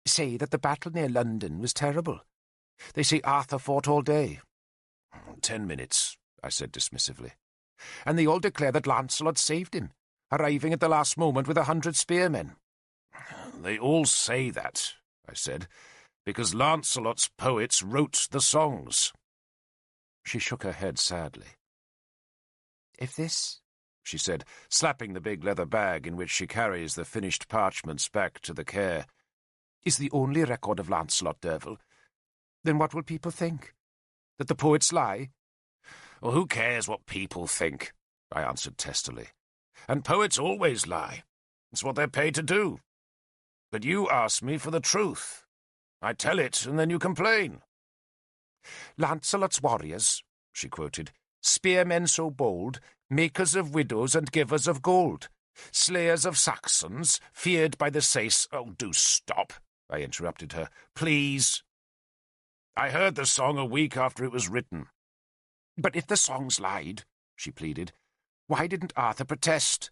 say that the battle near London was terrible. They say Arthur fought all day. 10 minutes, I said dismissively. And they all declare that Lancelot saved him, arriving at the last moment with 100 spearmen. They all say that, I said, because Lancelot's poets wrote the songs. She shook her head sadly. If this, she said, slapping the big leather bag in which she carries the finished parchments back to the care, is the only record of Lancelot, Derval, then what will people think? That the poets lie? Well, who cares what people think? I answered testily. And poets always lie. It's what they're paid to do. But you ask me for the truth. I tell it, and then you complain. Lancelot's warriors, she quoted, spearmen so bold, makers of widows and givers of gold, slayers of Saxons, feared by the Sais— Oh, do stop, I interrupted her. Please. I heard the song a week after it was written. But if the songs lied, she pleaded, why didn't Arthur protest?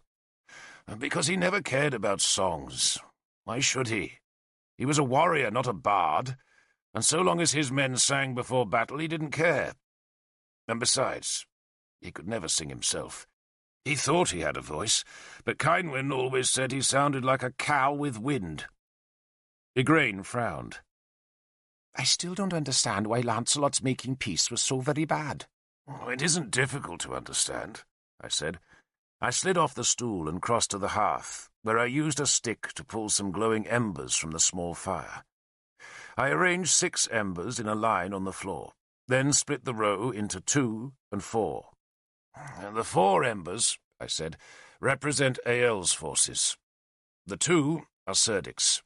Because he never cared about songs. Why should he? He was a warrior, not a bard, and so long as his men sang before battle, he didn't care. And besides, he could never sing himself. He thought he had a voice, but Cynwyn always said he sounded like a cow with wind. Igraine frowned. I still don't understand why Lancelot's making peace was so very bad. Oh, it isn't difficult to understand, I said. I slid off the stool and crossed to the hearth, where I used a stick to pull some glowing embers from the small fire. I arranged 6 embers in a line on the floor, then split the row into 2 and 4. The 4 embers, I said, represent Ael's forces. The 2 are Cerdic's.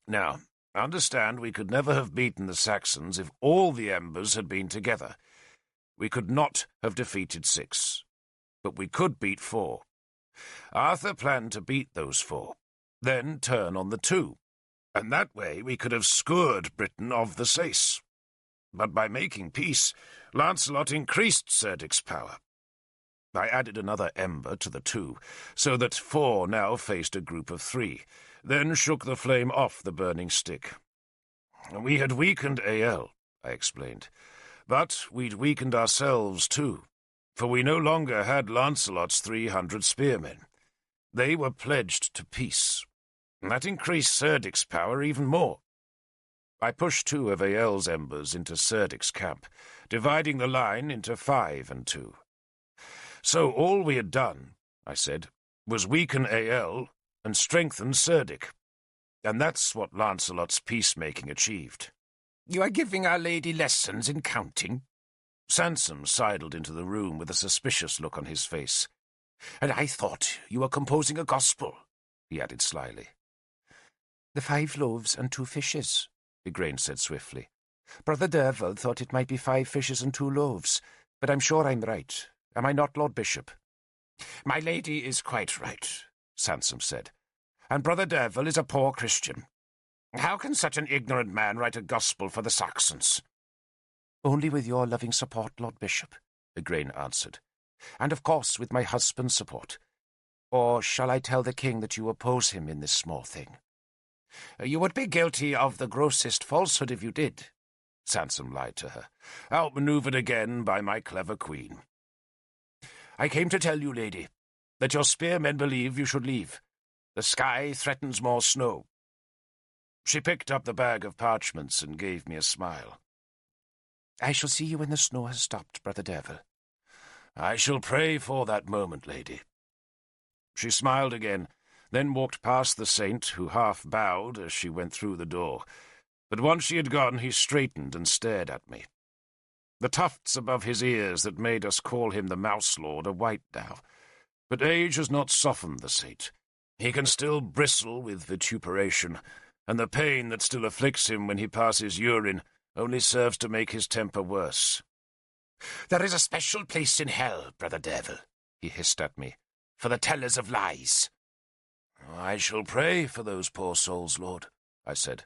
Now, understand we could never have beaten the Saxons if all the embers had been together. We could not have defeated 6, but we could beat 4. Arthur planned to beat those 4, then turn on the 2, and that way we could have scoured Britain of the Sais. But by making peace, Lancelot increased Cerdic's power. I added another ember to the 2, so that 4 now faced a group of 3, then shook the flame off the burning stick. We had weakened Ael, I explained, but we'd weakened ourselves too, for we no longer had Lancelot's 300 spearmen. They were pledged to peace. That increased Cerdic's power even more. I pushed 2 of Ael's embers into Cerdic's camp, dividing the line into 5 and 2. So all we had done, I said, was weaken Ael and strengthen Cerdic. And that's what Lancelot's peacemaking achieved. You are giving Our Lady lessons in counting? Sansom sidled into the room with a suspicious look on his face. And I thought you were composing a gospel, he added slyly. The 5 loaves and 2 fishes, Igraine said swiftly. Brother Derval thought it might be 5 fishes and 2 loaves, but I'm sure I'm right. Am I not, Lord Bishop? My lady is quite right, Sansom said. And Brother Derval is a poor Christian. How can such an ignorant man write a gospel for the Saxons? Only with your loving support, Lord Bishop, Igraine answered. And of course with my husband's support. Or shall I tell the king that you oppose him in this small thing? You would be guilty of the grossest falsehood if you did, Sansom lied to her, outmanoeuvred again by my clever queen. I came to tell you, lady, that your spearmen believe you should leave. The sky threatens more snow. She picked up the bag of parchments and gave me a smile. I shall see you when the snow has stopped, Brother Derval. I shall pray for that moment, lady. She smiled again, then walked past the saint, who half bowed as she went through the door. But once she had gone, he straightened and stared at me. The tufts above his ears that made us call him the Mouse Lord are white now, but age has not softened the saint. He can still bristle with vituperation, and the pain that still afflicts him when he passes urine only serves to make his temper worse. There is a special place in hell, Brother Derval, he hissed at me, for the tellers of lies. I shall pray for those poor souls, Lord, I said,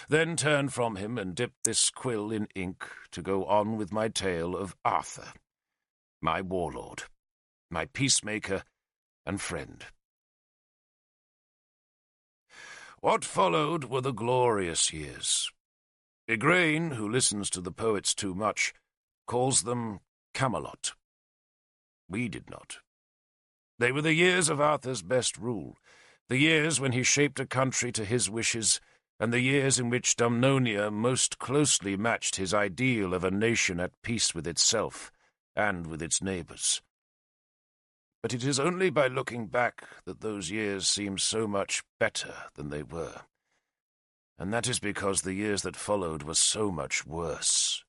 then turned from him and dipped this quill in ink to go on with my tale of Arthur, my warlord, my peacemaker and friend. What followed were the glorious years. Igraine, who listens to the poets too much, calls them Camelot. We did not. They were the years of Arthur's best rule, the years when he shaped a country to his wishes, and the years in which Dumnonia most closely matched his ideal of a nation at peace with itself and with its neighbours. But it is only by looking back that those years seem so much better than they were. And that is because the years that followed were so much worse.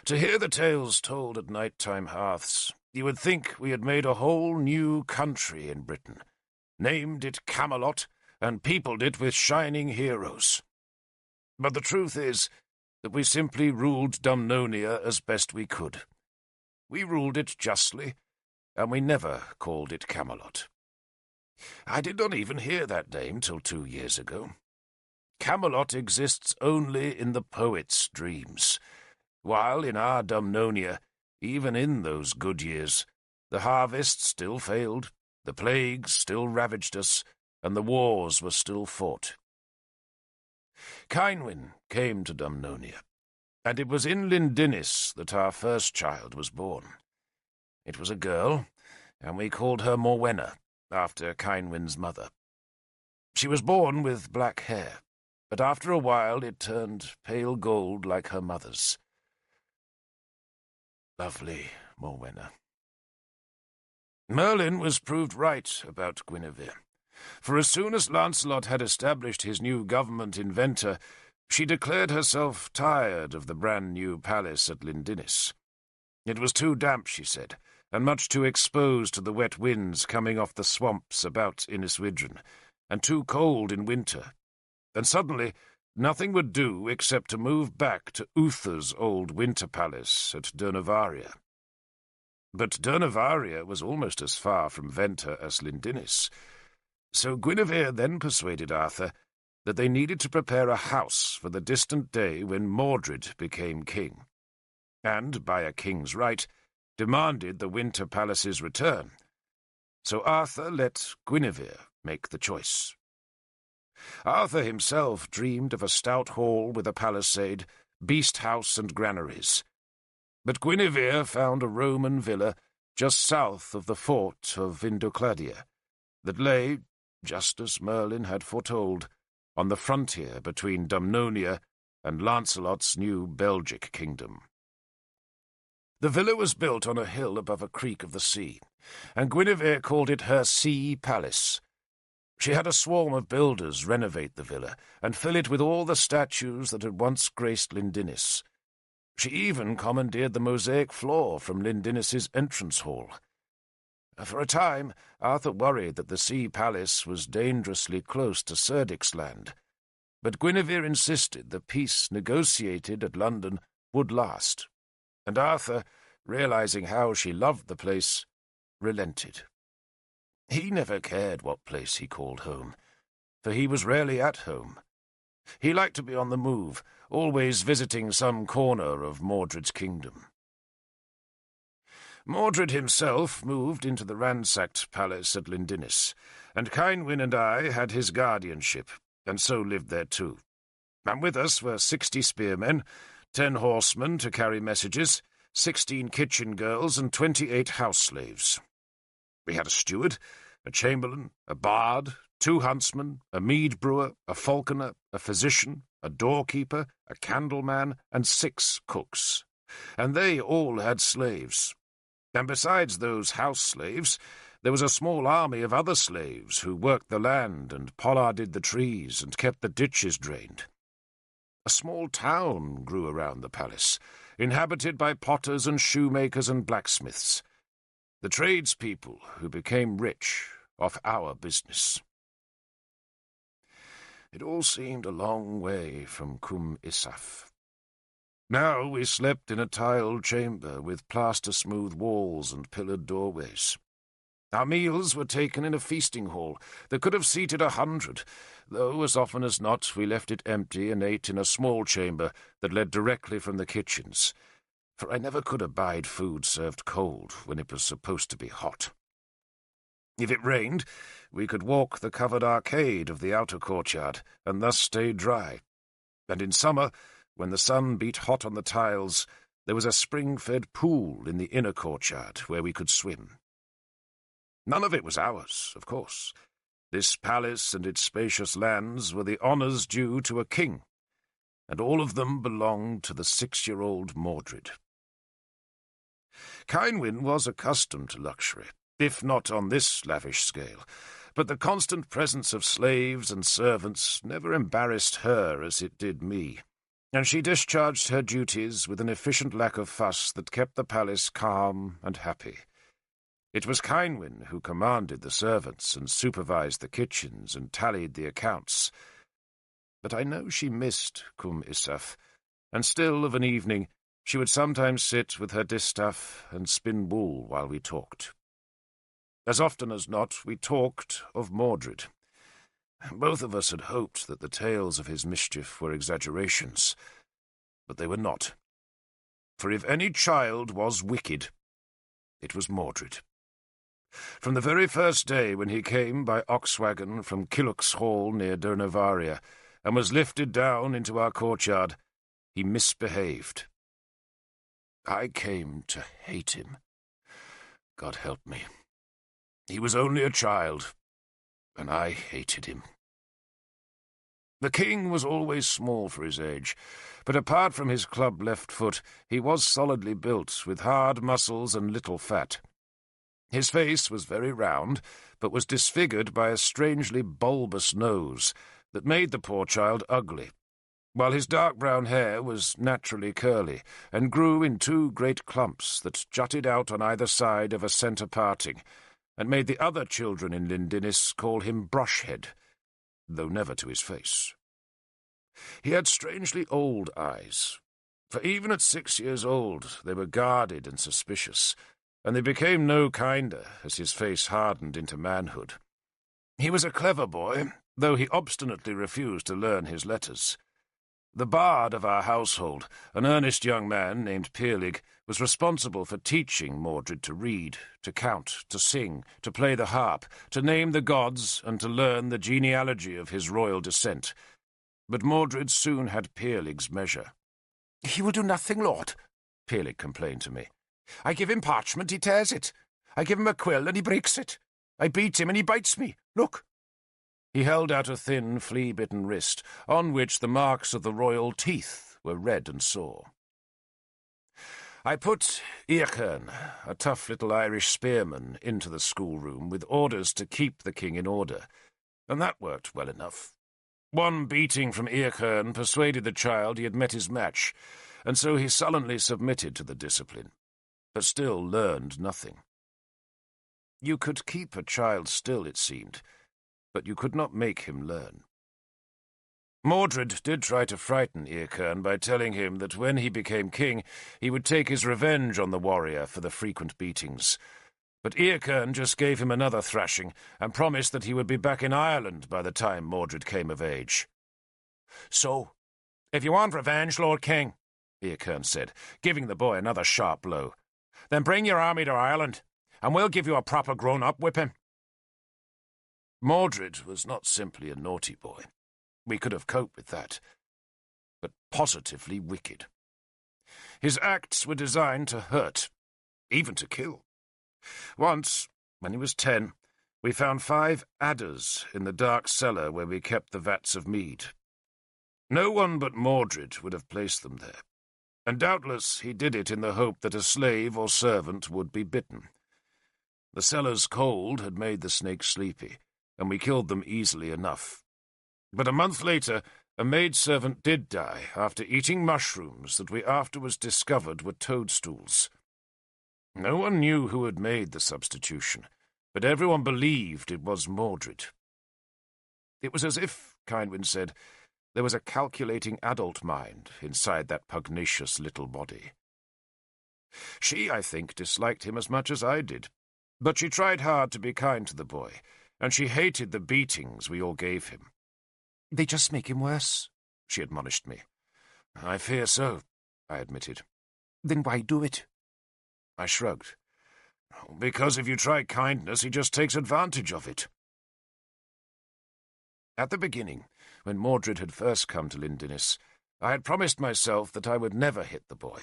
To hear the tales told at night-time hearths, you would think we had made a whole new country in Britain, named it Camelot, and peopled it with shining heroes. But the truth is that we simply ruled Dumnonia as best we could. We ruled it justly, and we never called it Camelot. I did not even hear that name till 2 years ago. Camelot exists only in the poet's dreams, while in our Dumnonia, even in those good years, the harvest still failed, the plagues still ravaged us, and the wars were still fought. Cynwyn came to Dumnonia, and it was in Lindinis that our first child was born. It was a girl, and we called her Morwenna, after Cynwyn's mother. She was born with black hair, but after a while it turned pale gold like her mother's. Lovely Morwenna. Merlin was proved right about Guinevere, for as soon as Lancelot had established his new government in Venter, she declared herself tired of the brand-new palace at Lindinis. It was too damp, she said, and much too exposed to the wet winds coming off the swamps about Inniswydren, and too cold in winter. And suddenly nothing would do except to move back to Uther's old winter palace at Durnovaria. But Durnovaria was almost as far from Venter as Lindinis, so Guinevere then persuaded Arthur that they needed to prepare a house for the distant day when Mordred became king, and, by a king's right, demanded the winter palace's return. So Arthur let Guinevere make the choice. Arthur himself dreamed of a stout hall with a palisade, beast house and granaries. But Guinevere found a Roman villa just south of the fort of Vindocladia, that lay, just as Merlin had foretold, on the frontier between Dumnonia and Lancelot's new Belgic kingdom. The villa was built on a hill above a creek of the sea, and Guinevere called it her sea palace. She had a swarm of builders renovate the villa and fill it with all the statues that had once graced Lindinis. She even commandeered the mosaic floor from Lindinis's entrance hall. For a time, Arthur worried that the sea palace was dangerously close to Cerdic's land, but Guinevere insisted the peace negotiated at London would last, and Arthur, realizing how she loved the place, relented. He never cared what place he called home, for he was rarely at home. He liked to be on the move, always visiting some corner of Mordred's kingdom. Mordred himself moved into the ransacked palace at Lindinis, and Cynwyn and I had his guardianship, and so lived there too. And with us were 60 spearmen, 10 horsemen to carry messages, 16 kitchen girls, and 28 house slaves. We had a steward, a chamberlain, a bard, 2 huntsmen, a mead brewer, a falconer, a physician, a doorkeeper, a candleman, and 6 cooks. And they all had slaves. And besides those house slaves, there was a small army of other slaves who worked the land and pollarded the trees and kept the ditches drained. A small town grew around the palace, inhabited by potters and shoemakers and blacksmiths, the tradespeople who became rich off our business. It all seemed a long way from Cum Isaf. Now we slept in a tiled chamber with plaster-smooth walls and pillared doorways. Our meals were taken in a feasting hall that could have seated 100, though as often as not we left it empty and ate in a small chamber that led directly from the kitchens, for I never could abide food served cold when it was supposed to be hot. If it rained, we could walk the covered arcade of the outer courtyard, and thus stay dry. And in summer, when the sun beat hot on the tiles, there was a spring-fed pool in the inner courtyard where we could swim. None of it was ours, of course. This palace and its spacious lands were the honours due to a king, and all of them belonged to the 6-year-old Mordred. Kynwyn was accustomed to luxury, if not on this lavish scale, but the constant presence of slaves and servants never embarrassed her as it did me, and she discharged her duties with an efficient lack of fuss that kept the palace calm and happy. It was Kynwyn who commanded the servants and supervised the kitchens and tallied the accounts. But I know she missed Cum Isaf, and still of an evening she would sometimes sit with her distaff and spin wool while we talked. As often as not, we talked of Mordred. Both of us had hoped that the tales of his mischief were exaggerations, but they were not. For if any child was wicked, it was Mordred. From the very first day when he came by ox-wagon from Killock's Hall near Durnavaria and was lifted down into our courtyard, he misbehaved. I came to hate him. God help me. He was only a child, and I hated him. The king was always small for his age, but apart from his club left foot, he was solidly built, with hard muscles and little fat. His face was very round, but was disfigured by a strangely bulbous nose that made the poor child ugly, while his dark brown hair was naturally curly and grew in 2 great clumps that jutted out on either side of a centre parting, and made the other children in Lindinnis call him Brushhead, though never to his face. He had strangely old eyes, for even at 6 years old they were guarded and suspicious, and they became no kinder as his face hardened into manhood. He was a clever boy, though he obstinately refused to learn his letters. The bard of our household, an earnest young man named Peerlig, was responsible for teaching Mordred to read, to count, to sing, to play the harp, to name the gods, and to learn the genealogy of his royal descent. But Mordred soon had Peerlig's measure. "He will do nothing, Lord," Peerlig complained to me. "I give him parchment, he tears it. I give him a quill, and he breaks it. I beat him, and he bites me. Look." He held out a thin, flea-bitten wrist, on which the marks of the royal teeth were red and sore. I put Eachern, a tough little Irish spearman, into the schoolroom with orders to keep the king in order, and that worked well enough. One beating from Eachern persuaded the child he had met his match, and so he sullenly submitted to the discipline, but still learned nothing. You could keep a child still, it seemed, but you could not make him learn. Mordred did try to frighten Eachern by telling him that when he became king he would take his revenge on the warrior for the frequent beatings. But Eachern just gave him another thrashing and promised that he would be back in Ireland by the time Mordred came of age. "So, if you want revenge, Lord King," Eachern said, giving the boy another sharp blow, "then bring your army to Ireland, and we'll give you a proper grown-up whipping." Mordred was not simply a naughty boy. We could have coped with that, but positively wicked. His acts were designed to hurt, even to kill. Once, when he was 10, we found 5 adders in the dark cellar where we kept the vats of mead. No one but Mordred would have placed them there, and doubtless he did it in the hope that a slave or servant would be bitten. The cellar's cold had made the snakes sleepy, and we killed them easily enough. But a month later, a maidservant did die after eating mushrooms that we afterwards discovered were toadstools. No one knew who had made the substitution, but everyone believed it was Mordred. It was as if, Kynwyn said, there was a calculating adult mind inside that pugnacious little body. She, I think, disliked him as much as I did, but she tried hard to be kind to the boy, and she hated the beatings we all gave him. "They just make him worse," she admonished me. "I fear so," I admitted. "Then why do it?" I shrugged. Because if you try kindness, he just takes advantage of it. At the beginning, when Mordred had first come to Lindinnis, I had promised myself that I would never hit the boy.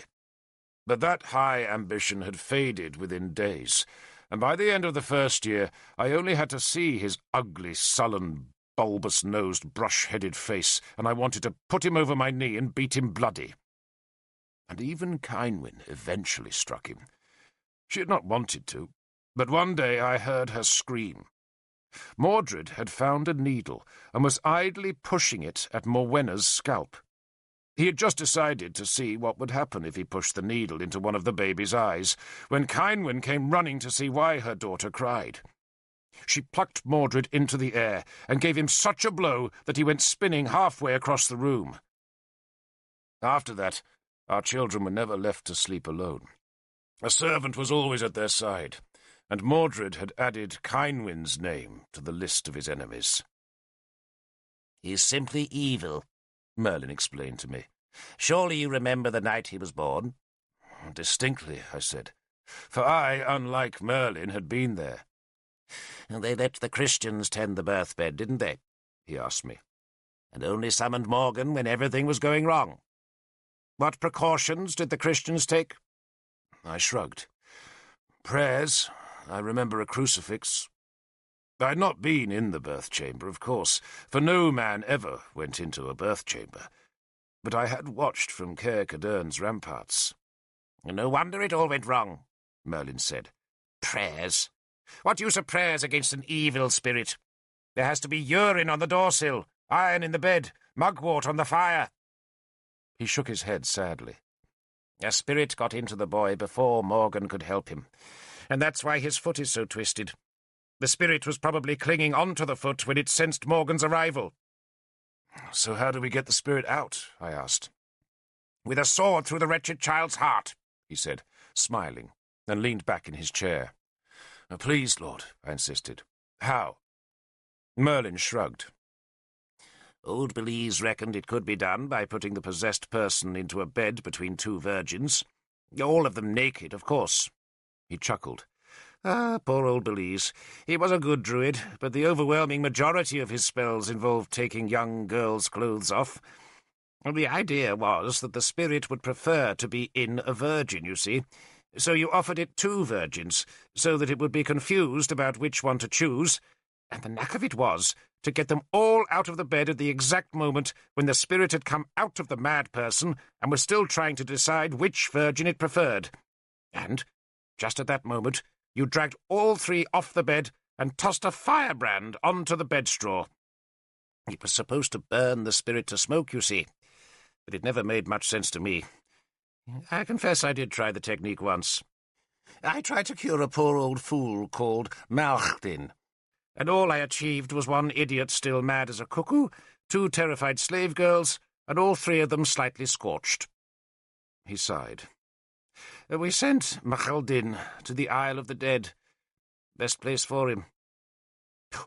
But that high ambition had faded within days, and by the end of the first year I only had to see his ugly, sullen, bulbous-nosed, brush-headed face, and I wanted to put him over my knee and beat him bloody. And even Kynwyn eventually struck him. She had not wanted to, but one day I heard her scream. Mordred had found a needle and was idly pushing it at Morwenna's scalp. He had just decided to see what would happen if he pushed the needle into one of the baby's eyes, when Kynwyn came running to see why her daughter cried. She plucked Mordred into the air and gave him such a blow that he went spinning halfway across the room. After that, our children were never left to sleep alone. A servant was always at their side, and Mordred had added Kynwyn's name to the list of his enemies. "He's simply evil," Merlin explained to me. "Surely you remember the night he was born?" "Distinctly," I said, for I, unlike Merlin, had been there. "They let the Christians tend the birthbed, didn't they?" he asked me. "And only summoned Morgan when everything was going wrong. What precautions did the Christians take?" I shrugged. "Prayers. I remember a crucifix. I had not been in the birth chamber, of course, for no man ever went into a birth chamber, but I had watched from Caer Cadern's ramparts." "No wonder it all went wrong," Merlin said. "Prayers. What use are prayers against an evil spirit? There has to be urine on the doorsill, iron in the bed, mugwort on the fire." He shook his head sadly. "A spirit got into the boy before Morgan could help him, and that's why his foot is so twisted. The spirit was probably clinging onto the foot when it sensed Morgan's arrival." "So how do we get the spirit out?" I asked. "With a sword through the wretched child's heart," he said, smiling, and leaned back in his chair. "Please, Lord," I insisted. "How?" Merlin shrugged. "Old Belize reckoned it could be done by putting the possessed person into a bed between two virgins. All of them naked, of course." He chuckled. "Ah, poor old Belize. He was a good druid, but the overwhelming majority of his spells involved taking young girls' clothes off. The idea was that the spirit would prefer to be in a virgin, you see. So you offered it two virgins, so that it would be confused about which one to choose, and the knack of it was to get them all out of the bed at the exact moment when the spirit had come out of the mad person and was still trying to decide which virgin it preferred. And, just at that moment, you dragged all three off the bed and tossed a firebrand onto the bedstraw. It was supposed to burn the spirit to smoke, you see, but it never made much sense to me. I confess I did try the technique once. I tried to cure a poor old fool called Malchdin, and all I achieved was one idiot still mad as a cuckoo, two terrified slave girls, and all three of them slightly scorched." He sighed. "We sent Malchdin to the Isle of the Dead. Best place for him."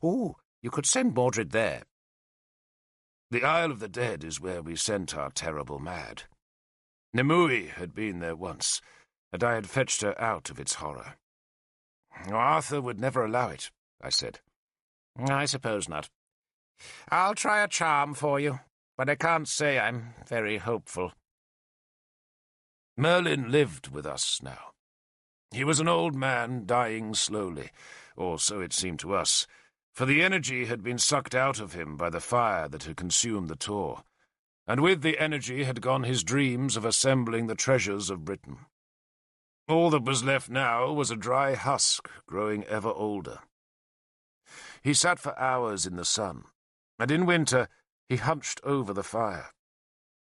"Oh, you could send Mordred there." "The Isle of the Dead is where we sent our terrible mad. Nimue had been there once, and I had fetched her out of its horror." "Arthur would never allow it," I said. "I suppose not. I'll try a charm for you, but I can't say I'm very hopeful." Merlin lived with us now. He was an old man dying slowly, or so it seemed to us, for the energy had been sucked out of him by the fire that had consumed the Tor, and with the energy had gone his dreams of assembling the treasures of Britain. All that was left now was a dry husk growing ever older. He sat for hours in the sun, and in winter he hunched over the fire.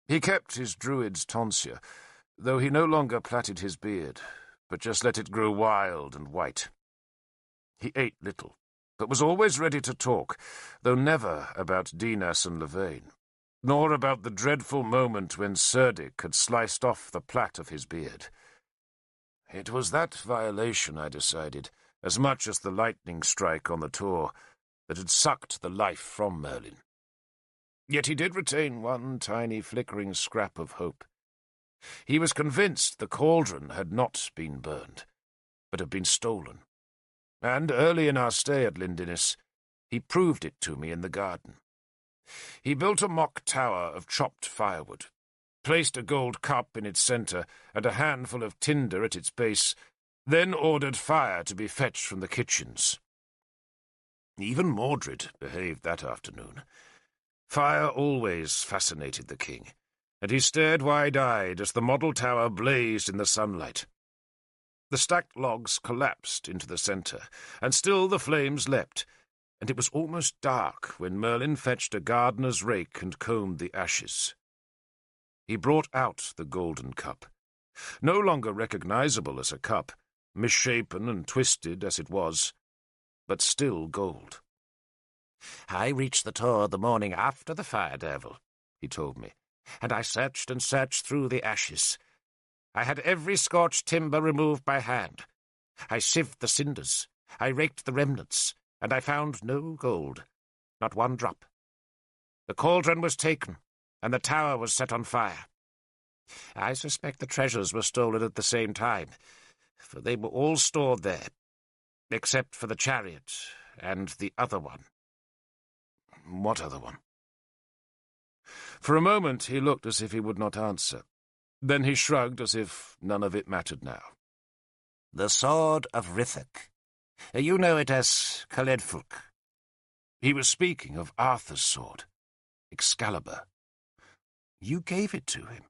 He kept his druid's tonsure, though he no longer plaited his beard, but just let it grow wild and white. He ate little, but was always ready to talk, though never about Dinas and Lavain, nor about the dreadful moment when Cerdic had sliced off the plait of his beard. It was that violation, I decided, as much as the lightning strike on the Tor, that had sucked the life from Merlin. Yet he did retain one tiny flickering scrap of hope. He was convinced the cauldron had not been burned, but had been stolen. And early in our stay at Lindinus, he proved it to me in the garden. He built a mock tower of chopped firewood, placed a gold cup in its centre and a handful of tinder at its base, then ordered fire to be fetched from the kitchens. Even Mordred behaved that afternoon. Fire always fascinated the king, and he stared wide-eyed as the model tower blazed in the sunlight. The stacked logs collapsed into the centre, and still the flames leapt, and it was almost dark when Merlin fetched a gardener's rake and combed the ashes. He brought out the golden cup, no longer recognizable as a cup, misshapen and twisted as it was, but still gold. "I reached the tor the morning after the fire, Devil," he told me, "and I searched and searched through the ashes. I had every scorched timber removed by hand. I sieved the cinders, I raked the remnants, and I found no gold, not one drop. The cauldron was taken, and the tower was set on fire. I suspect the treasures were stolen at the same time, for they were all stored there, except for the chariot and the other one." "What other one?" For a moment he looked as if he would not answer. Then he shrugged as if none of it mattered now. "The sword of Rithok. You know it as Caledfulk." He was speaking of Arthur's sword, Excalibur. "You gave it to him,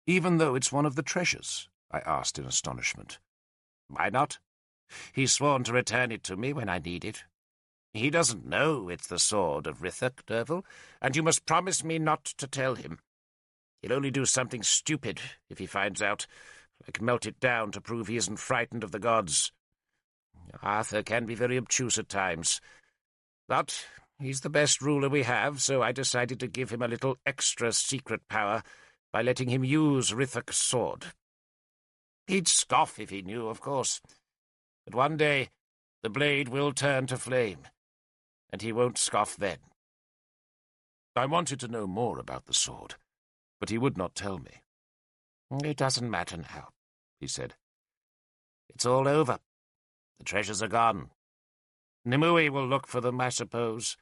even though it's one of the treasures?" I asked in astonishment. "Why not? He's sworn to return it to me when I need it. He doesn't know it's the sword of Rithok, Derval, and you must promise me not to tell him. He'll only do something stupid if he finds out, like melt it down to prove he isn't frightened of the gods. Arthur can be very obtuse at times, but he's the best ruler we have, so I decided to give him a little extra secret power by letting him use Rithok's sword. He'd scoff if he knew, of course, but one day the blade will turn to flame, and he won't scoff then." I wanted to know more about the sword, but he would not tell me. "It doesn't matter now," he said. "It's all over. The treasures are gone. Nimue will look for them, I suppose.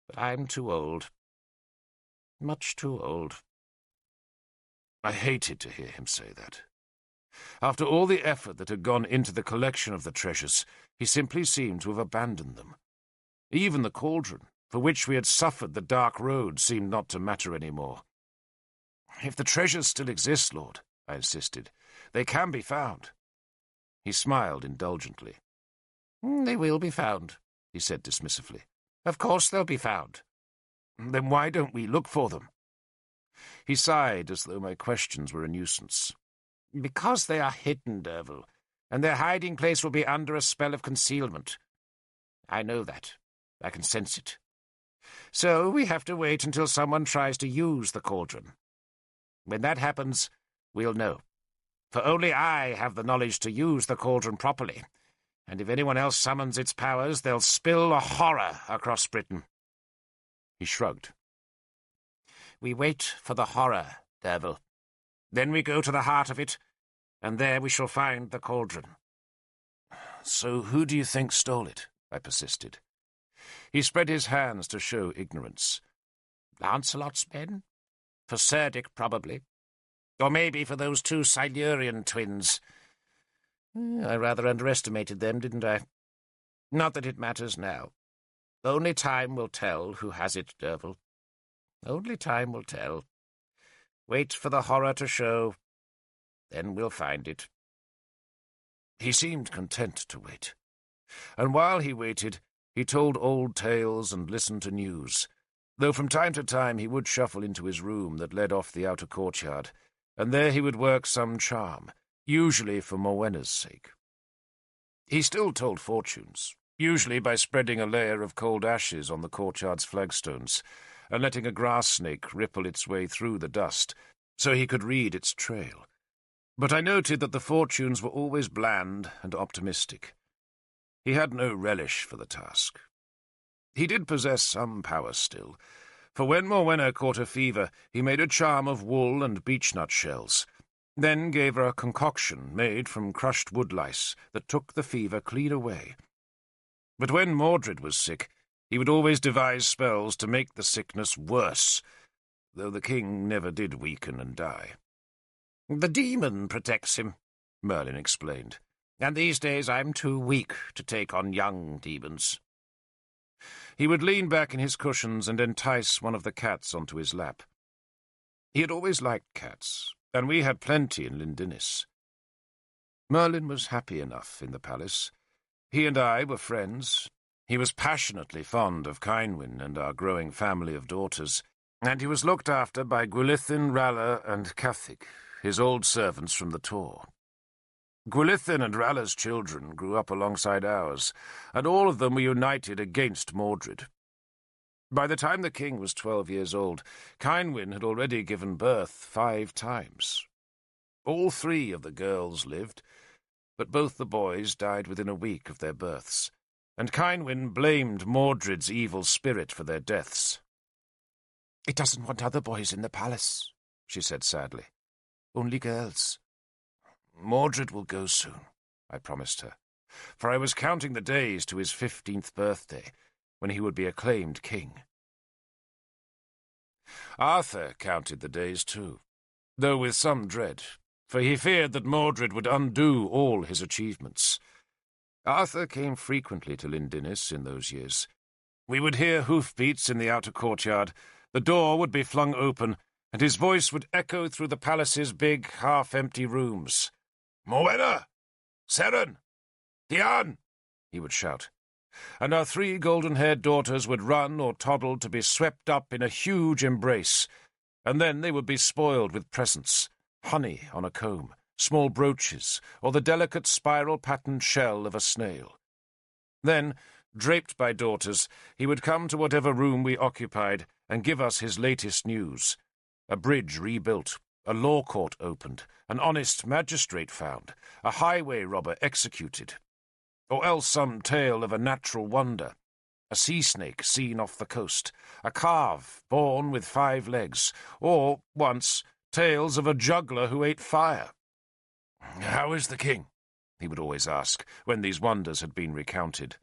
But I'm too old. Much too old." I hated to hear him say that. After all the effort that had gone into the collection of the treasures, he simply seemed to have abandoned them. Even the cauldron, for which we had suffered the dark road, seemed not to matter any more. "If the treasures still exist, Lord," I insisted, "they can be found." He smiled indulgently. "They will be found," he said dismissively. "Of course they'll be found." "Then why don't we look for them?" He sighed as though my questions were a nuisance. "Because they are hidden, Derval, and their hiding place will be under a spell of concealment. I know that. I can sense it. So we have to wait until someone tries to use the cauldron. When that happens, we'll know. For only I have the knowledge to use the cauldron properly, and if anyone else summons its powers, they'll spill a horror across Britain." He shrugged. "We wait for the horror, Derval. Then we go to the heart of it, and there we shall find the cauldron." "So who do you think stole it?" I persisted. He spread his hands to show ignorance. "Lancelot's men? For Cerdic, probably. Or maybe for those two Silurian twins. I rather underestimated them, didn't I? Not that it matters now. Only time will tell who has it, Derval. Only time will tell. Wait for the horror to show, then we'll find it." He seemed content to wait, and while he waited, he told old tales and listened to news, though from time to time he would shuffle into his room that led off the outer courtyard, and there he would work some charm, usually for Morwenna's sake. He still told fortunes, usually by spreading a layer of cold ashes on the courtyard's flagstones, and letting a grass snake ripple its way through the dust, so he could read its trail. But I noted that the fortunes were always bland and optimistic. He had no relish for the task. He did possess some power still, for when Morwenna caught a fever, he made a charm of wool and beechnut shells, then gave her a concoction made from crushed woodlice that took the fever clean away. But when Mordred was sick, he would always devise spells to make the sickness worse, though the king never did weaken and die. "The demon protects him," Merlin explained, "and these days I'm too weak to take on young demons." He would lean back in his cushions and entice one of the cats onto his lap. He had always liked cats, and we had plenty in Lindinnis. Merlin was happy enough in the palace. He and I were friends. He was passionately fond of Cynwyn and our growing family of daughters, and he was looked after by Gwilithin, Ralla, and Cathig, his old servants from the Tor. Gwilithin and Ralla's children grew up alongside ours, and all of them were united against Mordred. By the time the king was 12 years old, Cynwyn had already given birth 5 times. All 3 of the girls lived, but both the boys died within a week of their births, and Cynwyn blamed Mordred's evil spirit for their deaths. "It doesn't want other boys in the palace," she said sadly. "Only girls." "Mordred will go soon," I promised her, for I was counting the days to his 15th birthday, when he would be acclaimed king. Arthur counted the days too, though with some dread, for he feared that Mordred would undo all his achievements. Arthur came frequently to Lindinnis in those years. We would hear hoofbeats in the outer courtyard, the door would be flung open, and his voice would echo through the palace's big, half-empty rooms. "Morwenna! Seren! Dian!" he would shout, and our 3 golden-haired daughters would run or toddle to be swept up in a huge embrace, and then they would be spoiled with presents, honey on a comb, small brooches, or the delicate spiral-patterned shell of a snail. Then, draped by daughters, he would come to whatever room we occupied and give us his latest news. A bridge rebuilt, a law court opened, an honest magistrate found, a highway robber executed, or else some tale of a natural wonder, a sea snake seen off the coast, a calf born with 5 legs, or, once, tales of a juggler who ate fire. "How is the king?" he would always ask, when these wonders had been recounted.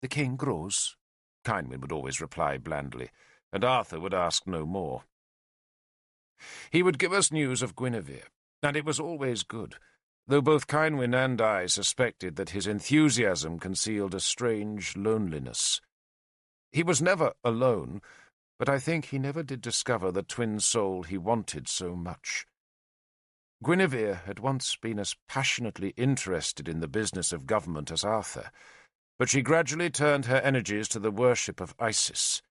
"The king grows," Cynwyn would always reply blandly, and Arthur would ask no more. He would give us news of Guinevere, and it was always good, though both Cynwyn and I suspected that his enthusiasm concealed a strange loneliness. He was never alone, but I think he never did discover the twin soul he wanted so much. Guinevere had once been as passionately interested in the business of government as Arthur, but she gradually turned her energies to the worship of Isis.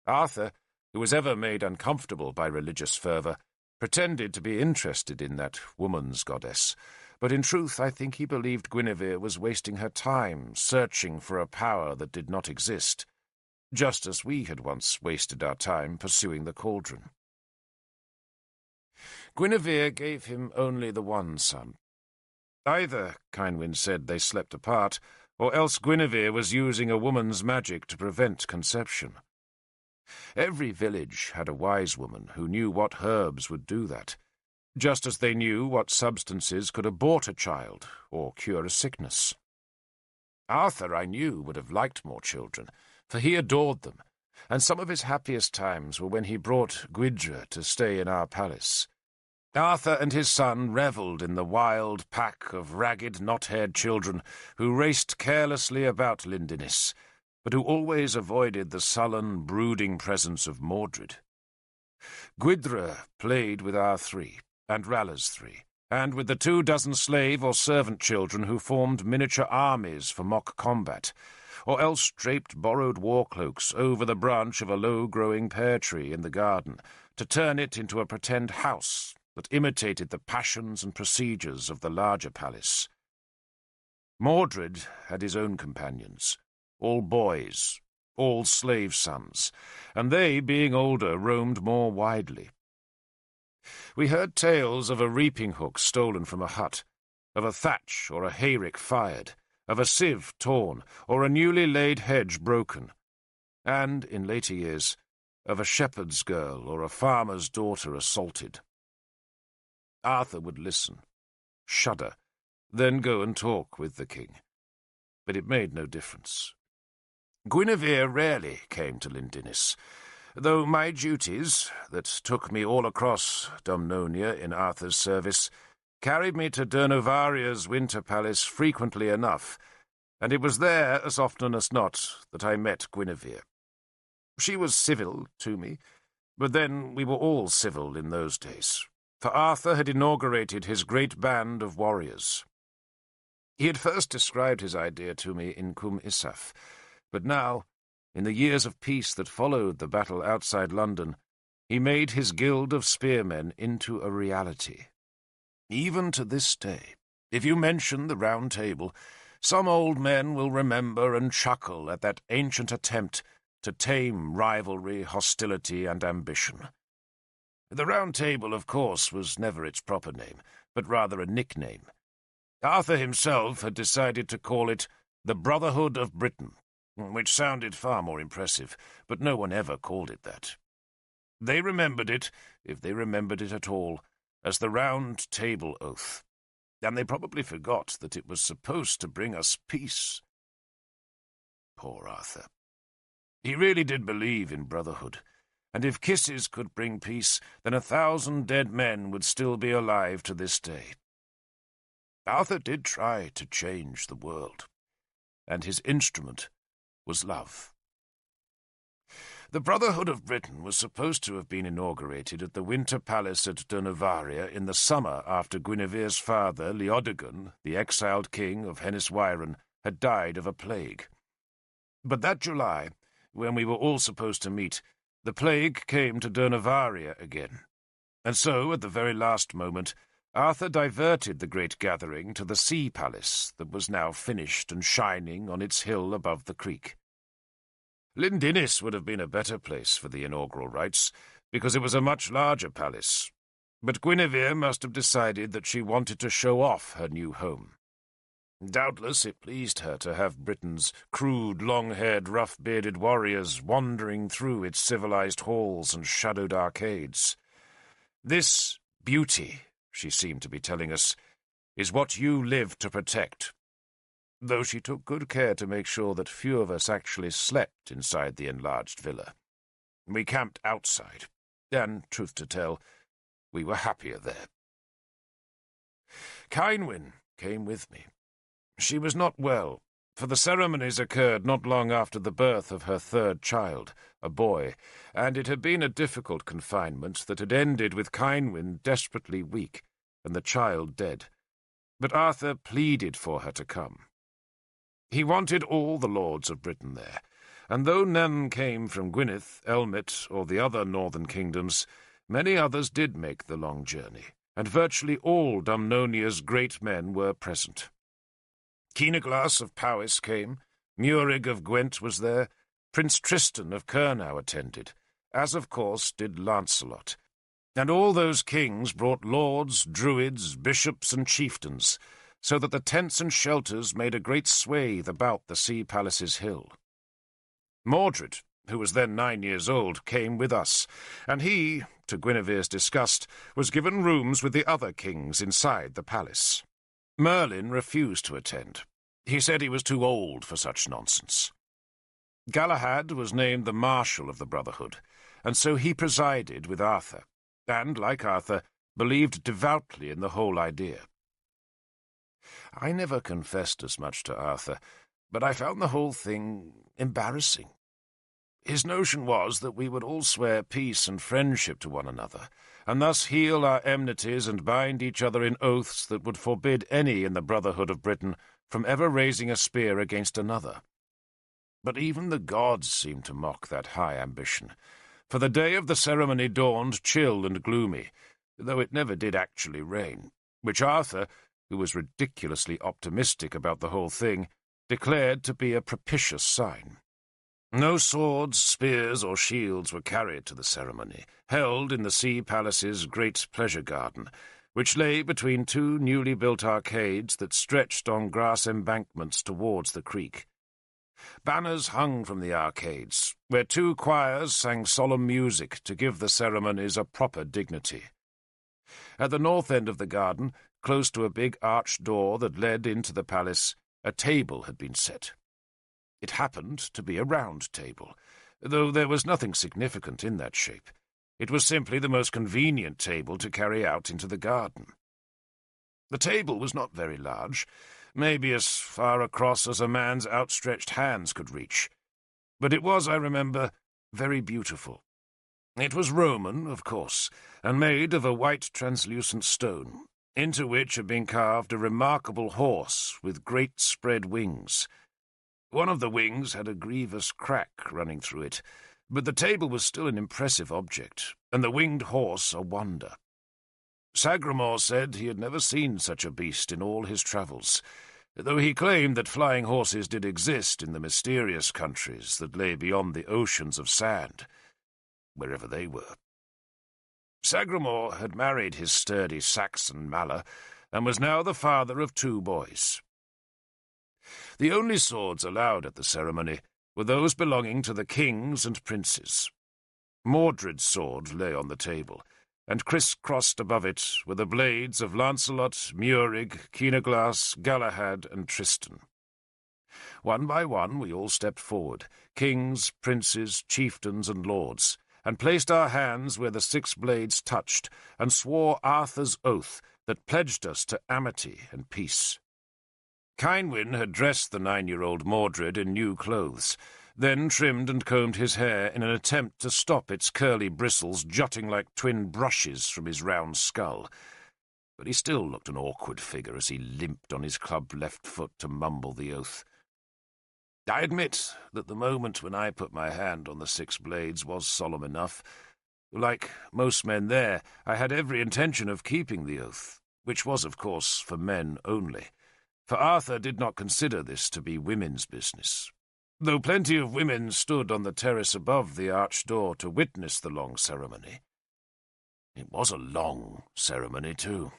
Arthur, who was ever made uncomfortable by religious fervour, pretended to be interested in that woman's goddess, but in truth I think he believed Guinevere was wasting her time searching for a power that did not exist, just as we had once wasted our time pursuing the cauldron. Guinevere gave him only the one son. Either, Cynwyn said, they slept apart, or else Guinevere was using a woman's magic to prevent conception. Every village had a wise woman who knew what herbs would do that, just as they knew what substances could abort a child or cure a sickness. Arthur, I knew, would have liked more children, for he adored them, and some of his happiest times were when he brought Gwydra to stay in our palace. Arthur and his son revelled in the wild pack of ragged, knot-haired children who raced carelessly about Lindinnis, but who always avoided the sullen, brooding presence of Mordred. Gwydra played with our 3, and Ralla's 3, and with the 24 slave or servant children who formed miniature armies for mock combat, or else draped borrowed war cloaks over the branch of a low-growing pear tree in the garden to turn it into a pretend house that imitated the passions and procedures of the larger palace. Mordred had his own companions, all boys, all slave sons, and they, being older, roamed more widely. We heard tales of a reaping hook stolen from a hut, of a thatch or a hayrick fired, of a sieve torn, or a newly laid hedge broken, and, in later years, of a shepherd's girl or a farmer's daughter assaulted. Arthur would listen, shudder, then go and talk with the king. But it made no difference. Guinevere rarely came to Lindinnis, though my duties, that took me all across Dumnonia in Arthur's service, carried me to Durnovaria's winter palace frequently enough, and it was there, as often as not, that I met Guinevere. She was civil to me, but then we were all civil in those days, for Arthur had inaugurated his great band of warriors. He had first described his idea to me in Cum Isaf, but now, in the years of peace that followed the battle outside London, he made his guild of spearmen into a reality. Even to this day, if you mention the Round Table, some old men will remember and chuckle at that ancient attempt to tame rivalry, hostility, and ambition. The Round Table, of course, was never its proper name, but rather a nickname. Arthur himself had decided to call it the Brotherhood of Britain, which sounded far more impressive, but no one ever called it that. They remembered it, if they remembered it at all, as the Round Table Oath, and they probably forgot that it was supposed to bring us peace. Poor Arthur. He really did believe in brotherhood, and if kisses could bring peace, then 1,000 dead men would still be alive to this day. Arthur did try to change the world, and his instrument was love. The Brotherhood of Britain was supposed to have been inaugurated at the Winter Palace at Durnovaria in the summer after Guinevere's father, Leodegan, the exiled king of Henniswyren, had died of a plague. But that July, when we were all supposed to meet, the plague came to Durnovaria again, and so, at the very last moment, Arthur diverted the great gathering to the Sea Palace that was now finished and shining on its hill above the creek. Lindinnis would have been a better place for the inaugural rites, because it was a much larger palace, but Guinevere must have decided that she wanted to show off her new home. Doubtless it pleased her to have Britain's crude, long-haired, rough-bearded warriors wandering through its civilized halls and shadowed arcades. This beauty, she seemed to be telling us, is what you live to protect, though she took good care to make sure that few of us actually slept inside the enlarged villa. We camped outside, and, truth to tell, we were happier there. Kynwyn came with me. She was not well, for the ceremonies occurred not long after the birth of her third child, a boy, and it had been a difficult confinement that had ended with Kynwyn desperately weak and the child dead. But Arthur pleaded for her to come. He wanted all the lords of Britain there, and though none came from Gwynedd, Elmet, or the other northern kingdoms, many others did make the long journey, and virtually all Dumnonia's great men were present. Keenaglas of Powys came, Murig of Gwent was there, Prince Tristan of Kurnow attended, as of course did Lancelot, and all those kings brought lords, druids, bishops, and chieftains, so that the tents and shelters made a great swathe about the Sea Palace's hill. Mordred, who was then 9 years old, came with us, and he, to Guinevere's disgust, was given rooms with the other kings inside the palace. Merlin refused to attend. He said he was too old for such nonsense. Galahad was named the Marshal of the Brotherhood, and so he presided with Arthur, and, like Arthur, believed devoutly in the whole idea. I never confessed as much to Arthur, but I found the whole thing embarrassing. His notion was that we would all swear peace and friendship to one another, and thus heal our enmities and bind each other in oaths that would forbid any in the Brotherhood of Britain from ever raising a spear against another. But even the gods seemed to mock that high ambition, for the day of the ceremony dawned chill and gloomy, though it never did actually rain, which Arthur, who was ridiculously optimistic about the whole thing, declared to be a propitious sign. No swords, spears, or shields were carried to the ceremony, held in the Sea Palace's great pleasure garden, which lay between two newly built arcades that stretched on grass embankments towards the creek. Banners hung from the arcades, where two choirs sang solemn music to give the ceremonies a proper dignity. At the north end of the garden, close to a big arched door that led into the palace, a table had been set. It happened to be a round table, though there was nothing significant in that shape. It was simply the most convenient table to carry out into the garden. The table was not very large, maybe as far across as a man's outstretched hands could reach, but it was, I remember, very beautiful. It was Roman, of course, and made of a white translucent stone, into which had been carved a remarkable horse with great spread wings. One of the wings had a grievous crack running through it, but the table was still an impressive object, and the winged horse a wonder. Sagramore said he had never seen such a beast in all his travels, though he claimed that flying horses did exist in the mysterious countries that lay beyond the oceans of sand, wherever they were. Sagramore had married his sturdy Saxon Mala, and was now the father of 2 boys. The only swords allowed at the ceremony were those belonging to the kings and princes. Mordred's sword lay on the table, and criss-crossed above it were the blades of Lancelot, Murig, Keenaglas, Galahad, and Tristan. One by one we all stepped forward, kings, princes, chieftains, and lords, and placed our hands where the 6 blades touched, and swore Arthur's oath that pledged us to amity and peace. Kynwyn had dressed the 9-year-old Mordred in new clothes, then trimmed and combed his hair in an attempt to stop its curly bristles jutting like twin brushes from his round skull. But he still looked an awkward figure as he limped on his clubbed left foot to mumble the oath. I admit that the moment when I put my hand on the 6 blades was solemn enough. Like most men there, I had every intention of keeping the oath, which was, of course, for men only, for Arthur did not consider this to be women's business, though plenty of women stood on the terrace above the arched door to witness the long ceremony. It was a long ceremony, too.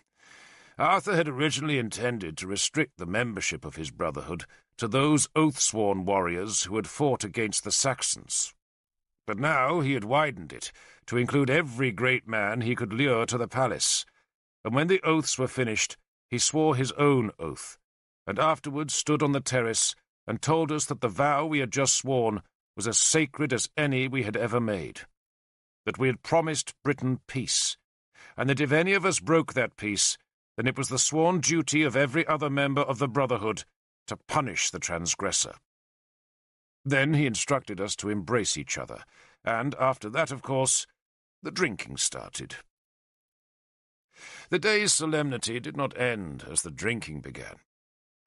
Arthur had originally intended to restrict the membership of his brotherhood to those oath-sworn warriors who had fought against the Saxons. But now he had widened it to include every great man he could lure to the palace, and when the oaths were finished, he swore his own oath, and afterwards stood on the terrace and told us that the vow we had just sworn was as sacred as any we had ever made, that we had promised Britain peace, and that if any of us broke that peace, then it was the sworn duty of every other member of the Brotherhood to punish the transgressor. Then he instructed us to embrace each other, and after that, of course, the drinking started. The day's solemnity did not end as the drinking began.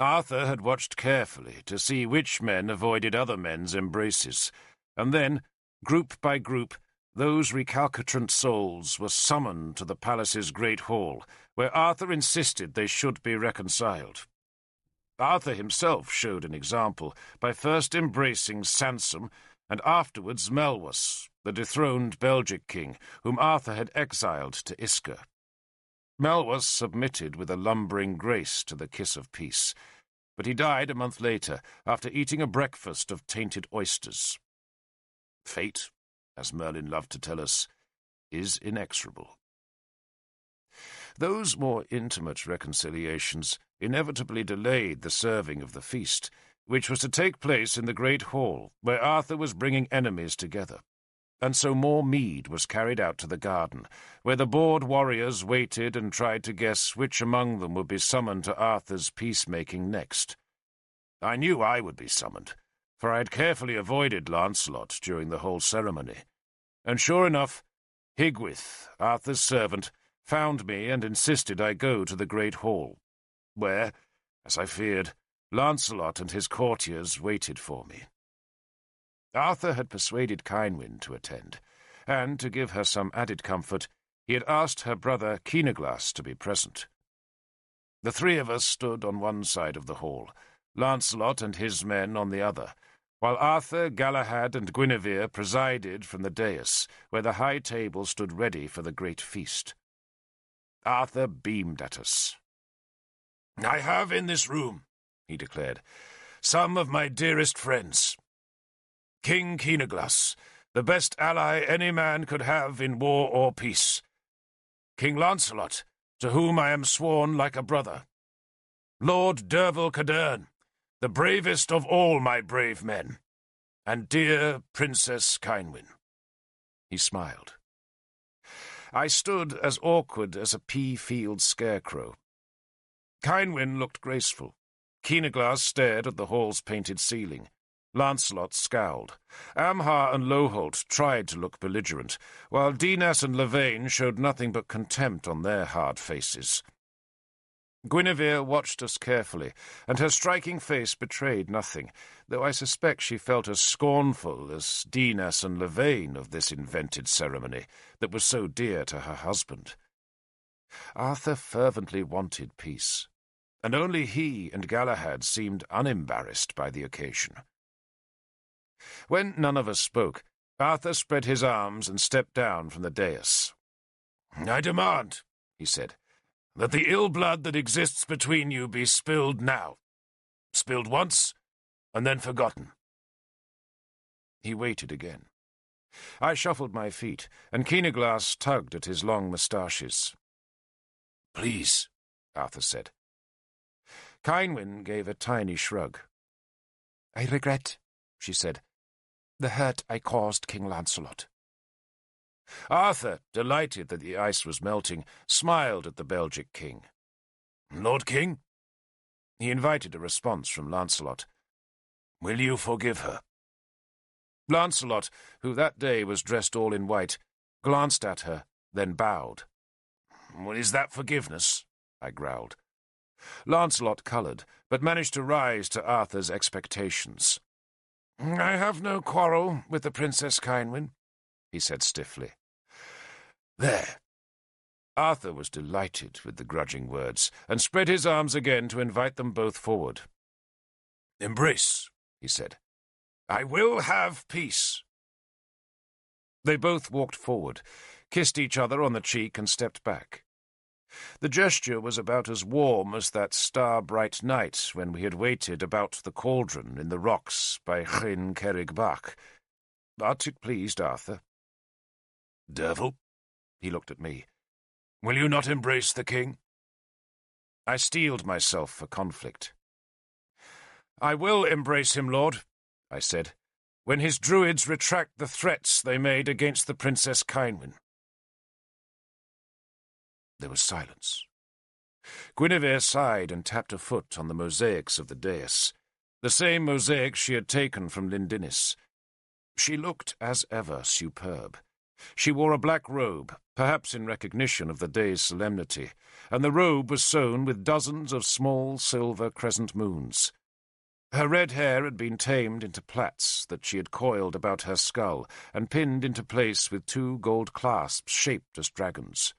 Arthur had watched carefully to see which men avoided other men's embraces, and then, group by group, those recalcitrant souls were summoned to the palace's great hall, where Arthur insisted they should be reconciled. Arthur himself showed an example by first embracing Sansom and afterwards Melwas, the dethroned Belgic king, whom Arthur had exiled to Isker. Melwas submitted with a lumbering grace to the kiss of peace, but he died a month later after eating a breakfast of tainted oysters. Fate, as Merlin loved to tell us, is inexorable. Those more intimate reconciliations inevitably delayed the serving of the feast, which was to take place in the great hall, where Arthur was bringing enemies together, and so more mead was carried out to the garden, where the bored warriors waited and tried to guess which among them would be summoned to Arthur's peacemaking next. I knew I would be summoned, for I had carefully avoided Lancelot during the whole ceremony, and sure enough, Higwyth, Arthur's servant, found me and insisted I go to the great hall, where, as I feared, Lancelot and his courtiers waited for me. Arthur had persuaded Kynwyn to attend, and, to give her some added comfort, he had asked her brother Keenaglas to be present. The 3 of us stood on one side of the hall, Lancelot and his men on the other, while Arthur, Galahad, and Guinevere presided from the dais, where the high table stood ready for the great feast. Arthur beamed at us. "I have in this room," he declared, "some of my dearest friends. King Keenaglas, the best ally any man could have in war or peace. King Lancelot, to whom I am sworn like a brother. Lord Derval Cadern, the bravest of all my brave men, and dear Princess Cynwyn." He smiled. I stood as awkward as a pea-field scarecrow. Cynwyn looked graceful. Keenaglas stared at the hall's painted ceiling. Lancelot scowled. Amhar and Loholt tried to look belligerent, while Dinas and Lavaine showed nothing but contempt on their hard faces. Guinevere watched us carefully, and her striking face betrayed nothing, though I suspect she felt as scornful as Dinas and Lavaine of this invented ceremony that was so dear to her husband. Arthur fervently wanted peace, and only he and Galahad seemed unembarrassed by the occasion. When none of us spoke, Arthur spread his arms and stepped down from the dais. "I demand," he said, "that the ill blood that exists between you be spilled now. Spilled once, and then forgotten." He waited again. I shuffled my feet, and Keenaglas tugged at his long moustaches. "Please," Arthur said. Cynwyn gave a tiny shrug. "I regret," she said, "the hurt I caused King Lancelot." Arthur, delighted that the ice was melting, smiled at the Belgic king. "Lord King?" He invited a response from Lancelot. "Will you forgive her?" Lancelot, who that day was dressed all in white, glanced at her, then bowed. "Well, is that forgiveness?" I growled. Lancelot coloured, but managed to rise to Arthur's expectations. "I have no quarrel with the Princess Cynwyn," he said stiffly. "There." Arthur was delighted with the grudging words, and spread his arms again to invite them both forward. "Embrace," he said. "I will have peace." They both walked forward, kissed each other on the cheek, and stepped back. The gesture was about as warm as that star-bright night when we had waited about the cauldron in the rocks by Llyn Cerrig Bach, but it pleased Arthur. "Derval," he looked at me, "will you not embrace the king?" I steeled myself for conflict. "I will embrace him, lord," I said, "when his druids retract the threats they made against the Princess Cynwyn." There was silence. Guinevere sighed and tapped a foot on the mosaics of the dais, the same mosaics she had taken from Lindinis. She looked, as ever, superb. She wore a black robe, perhaps in recognition of the day's solemnity, and the robe was sewn with dozens of small silver crescent moons. Her red hair had been tamed into plaits that she had coiled about her skull and pinned into place with 2 gold clasps shaped as dragons.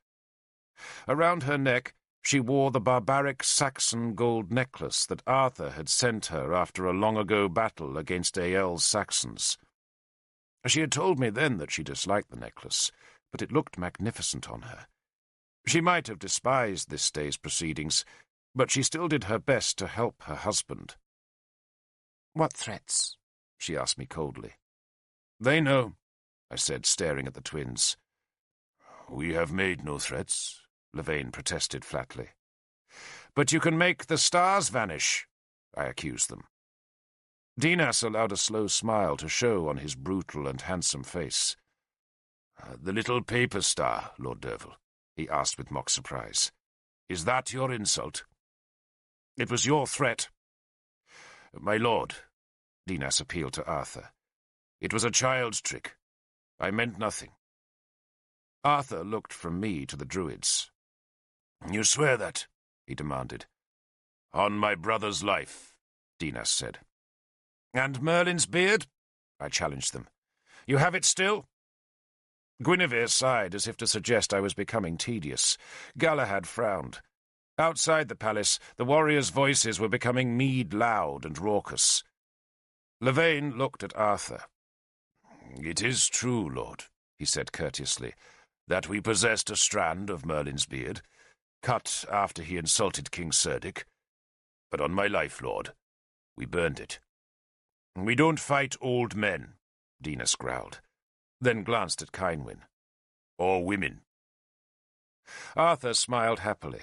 Around her neck she wore the barbaric Saxon gold necklace that Arthur had sent her after a long-ago battle against Ael's Saxons. She had told me then that she disliked the necklace, but it looked magnificent on her. She might have despised this day's proceedings, but she still did her best to help her husband. "What threats?" she asked me coldly. "They know," I said, staring at the twins. "We have made no threats," Lavaine protested flatly. "But you can make the stars vanish," I accused them. Dinas allowed a slow smile to show on his brutal and handsome face. "The little paper star, Lord Derval?" he asked with mock surprise. "Is that your insult?" "It was your threat." "My lord," Dinas appealed to Arthur, "it was a child's trick. I meant nothing." Arthur looked from me to the druids. "You swear that?" he demanded. "On my brother's life," Dinas said. "And Merlin's beard?" I challenged them. "You have it still?" Guinevere sighed as if to suggest I was becoming tedious. Galahad frowned. Outside the palace, the warriors' voices were becoming mead-loud and raucous. Lavaine looked at Arthur. "It is true, lord," he said courteously, "that we possessed a strand of Merlin's beard, cut after he insulted King Cerdic. But on my life, lord, we burned it." "We don't fight old men," Dinas growled, then glanced at Cynwyn. "Or women." Arthur smiled happily.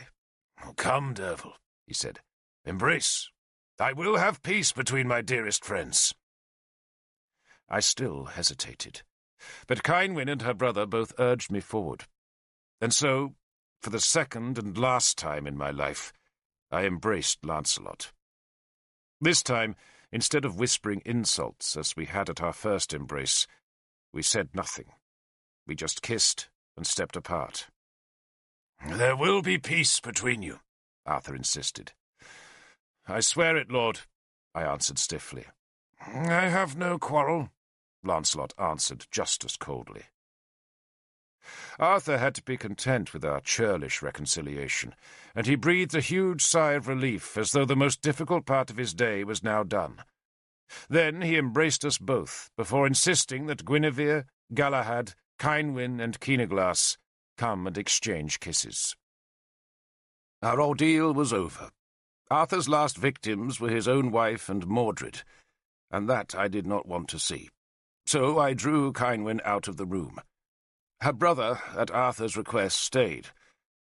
"Come, Derval," he said. "Embrace. I will have peace between my dearest friends." I still hesitated, but Kynwyn and her brother both urged me forward. And so, for the second and last time in my life, I embraced Lancelot. This time, instead of whispering insults as we had at our first embrace, we said nothing. We just kissed and stepped apart. "There will be peace between you," Arthur insisted. "I swear it, Lord," I answered stiffly. "I have no quarrel," Lancelot answered just as coldly. Arthur had to be content with our churlish reconciliation, and he breathed a huge sigh of relief as though the most difficult part of his day was now done. Then he embraced us both, before insisting that Guinevere, Galahad, Kynwyn, and Keenaglas come and exchange kisses. Our ordeal was over. Arthur's last victims were his own wife and Mordred, and that I did not want to see. So I drew Kynwyn out of the room. Her brother, at Arthur's request, stayed,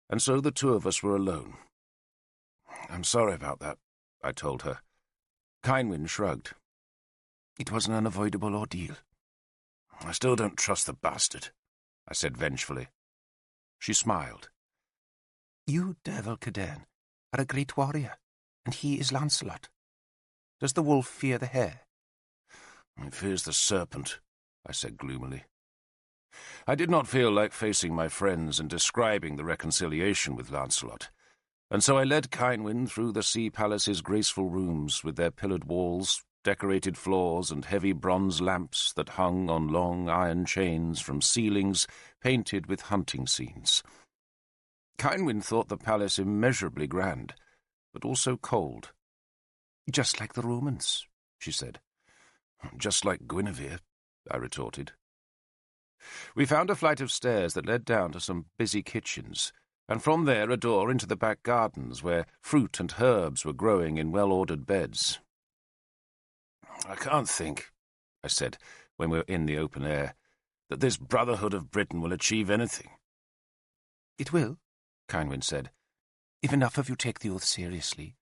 and so the two of us were alone. "I'm sorry about that," I told her. Kynwyn shrugged. "It was an unavoidable ordeal." "I still don't trust the bastard," I said vengefully. She smiled. "You, Derval Caden, are a great warrior, and he is Lancelot. Does the wolf fear the hare?" "It fears the serpent," I said gloomily. I did not feel like facing my friends and describing the reconciliation with Lancelot, and so I led Kynwyn through the Sea Palace's graceful rooms with their pillared walls, decorated floors, and heavy bronze lamps that hung on long iron chains from ceilings painted with hunting scenes. Kynwyn thought the palace immeasurably grand, but also cold. "Just like the Romans," she said. "Just like Guinevere," I retorted. We found a flight of stairs that led down to some busy kitchens, and from there a door into the back gardens where fruit and herbs were growing in well-ordered beds. "I can't think," I said, when we were in the open air, "that this Brotherhood of Britain will achieve anything." "It will," Kynwyn said, "if enough of you take the oath seriously."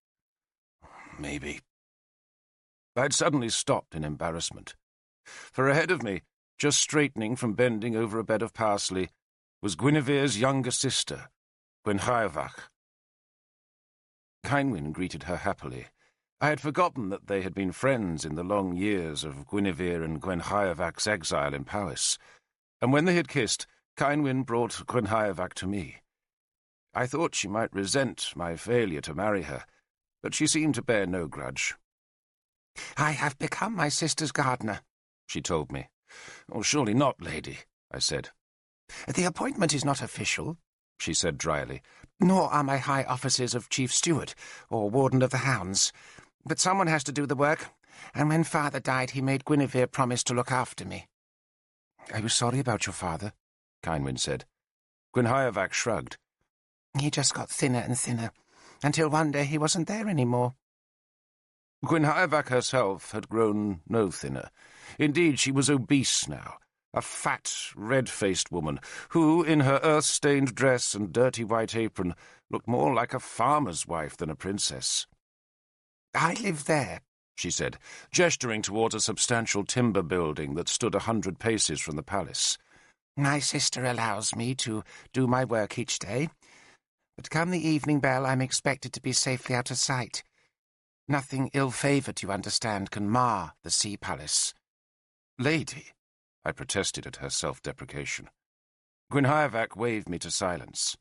"Maybe." I'd suddenly stopped in embarrassment, for ahead of me, just straightening from bending over a bed of parsley, was Guinevere's younger sister, Gwenhwyvarch. Kynwyn greeted her happily. I had forgotten that they had been friends in the long years of Guinevere and Gwenhwyvarch's exile in Powys, and when they had kissed, Kynwyn brought Gwenhwyvarch to me. I thought she might resent my failure to marry her, but she seemed to bear no grudge. "I have become my sister's gardener," she told me. "Oh, surely not, lady," I said. "The appointment is not official," she said dryly, "nor are my high offices of chief steward or warden of the hounds. But someone has to do the work, and when father died he made Guinevere promise to look after me." "I was sorry about your father," Kynwyn said. Gwenhwyvarch shrugged. "He just got thinner and thinner, until one day he wasn't there anymore." Gwenhwyvarch herself had grown no thinner. Indeed, she was obese now, a fat, red-faced woman who, in her earth-stained dress and dirty white apron, looked more like a farmer's wife than a princess. "I live there," she said, gesturing towards a substantial timber building that stood 100 paces from the palace. "My sister allows me to do my work each day, but come the evening bell I'm expected to be safely out of sight. Nothing ill-favoured, you understand, can mar the Sea Palace." "Lady," I protested at her self-deprecation. Gwenhwyvarch waved me to silence.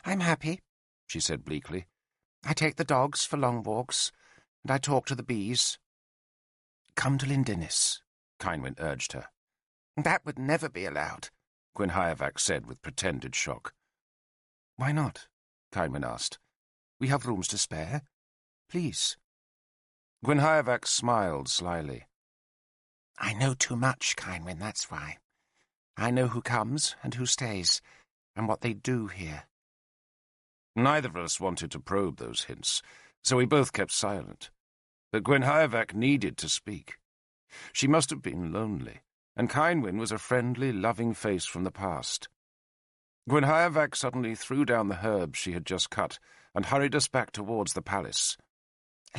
"I'm happy," she said bleakly. "I take the dogs for long walks, and I talk to the bees." "Come to Lindinnis," Kynwyn urged her. "That would never be allowed," Gwenhwyvarch said with pretended shock. "Why not?" Kynwyn asked. "We have rooms to spare. Please." Gwenhwyvarch smiled slyly. "I know too much, Kynwyn, that's why. I know who comes and who stays, and what they do here." Neither of us wanted to probe those hints, so we both kept silent. But Gwenhwyvarch needed to speak. She must have been lonely, and Kynwyn was a friendly, loving face from the past. Gwenhwyvac suddenly threw down the herbs she had just cut and hurried us back towards the palace.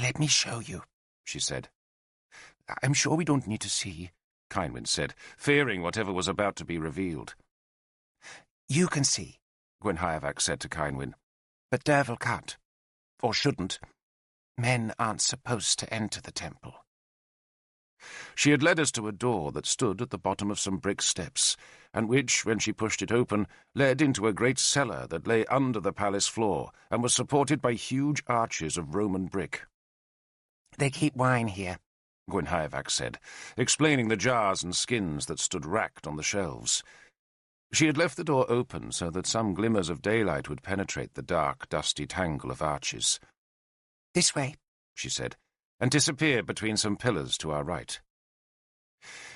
"Let me show you," she said. "I'm sure we don't need to see," Kynwyn said, fearing whatever was about to be revealed. "You can see," Gwenhwyvac said to Kynwyn. "but Derval can't. Or shouldn't. Men aren't supposed to enter the temple." She had led us to a door that stood at the bottom of some brick steps, and which, when she pushed it open, led into a great cellar that lay under the palace floor and was supported by huge arches of Roman brick. "They keep wine here," Gwenhwyvac said, explaining the jars and skins that stood racked on the shelves. She had left the door open so that some glimmers of daylight would penetrate the dark, dusty tangle of arches. "This way," she said, and disappeared between some pillars to our right.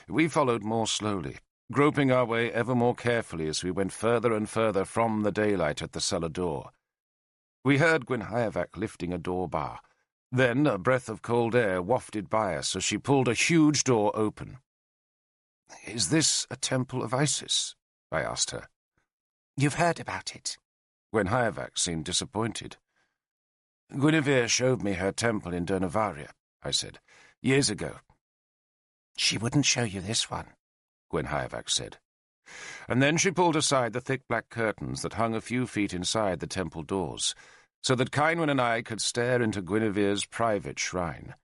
We followed more slowly, groping our way ever more carefully as we went further and further from the daylight at the cellar door. We heard Gwenhwyvac lifting a door bar. Then a breath of cold air wafted by us as she pulled a huge door open. "Is this a temple of Isis?" I asked her. "You've heard about it." Gwenhwyvac seemed disappointed. "Guinevere showed me her temple in Dernavaria," I said, "years ago." "She wouldn't show you this one," Gwenhwyvac said. And then she pulled aside the thick black curtains that hung a few feet inside the temple doors, so that Kynwyn and I could stare into Guinevere's private shrine.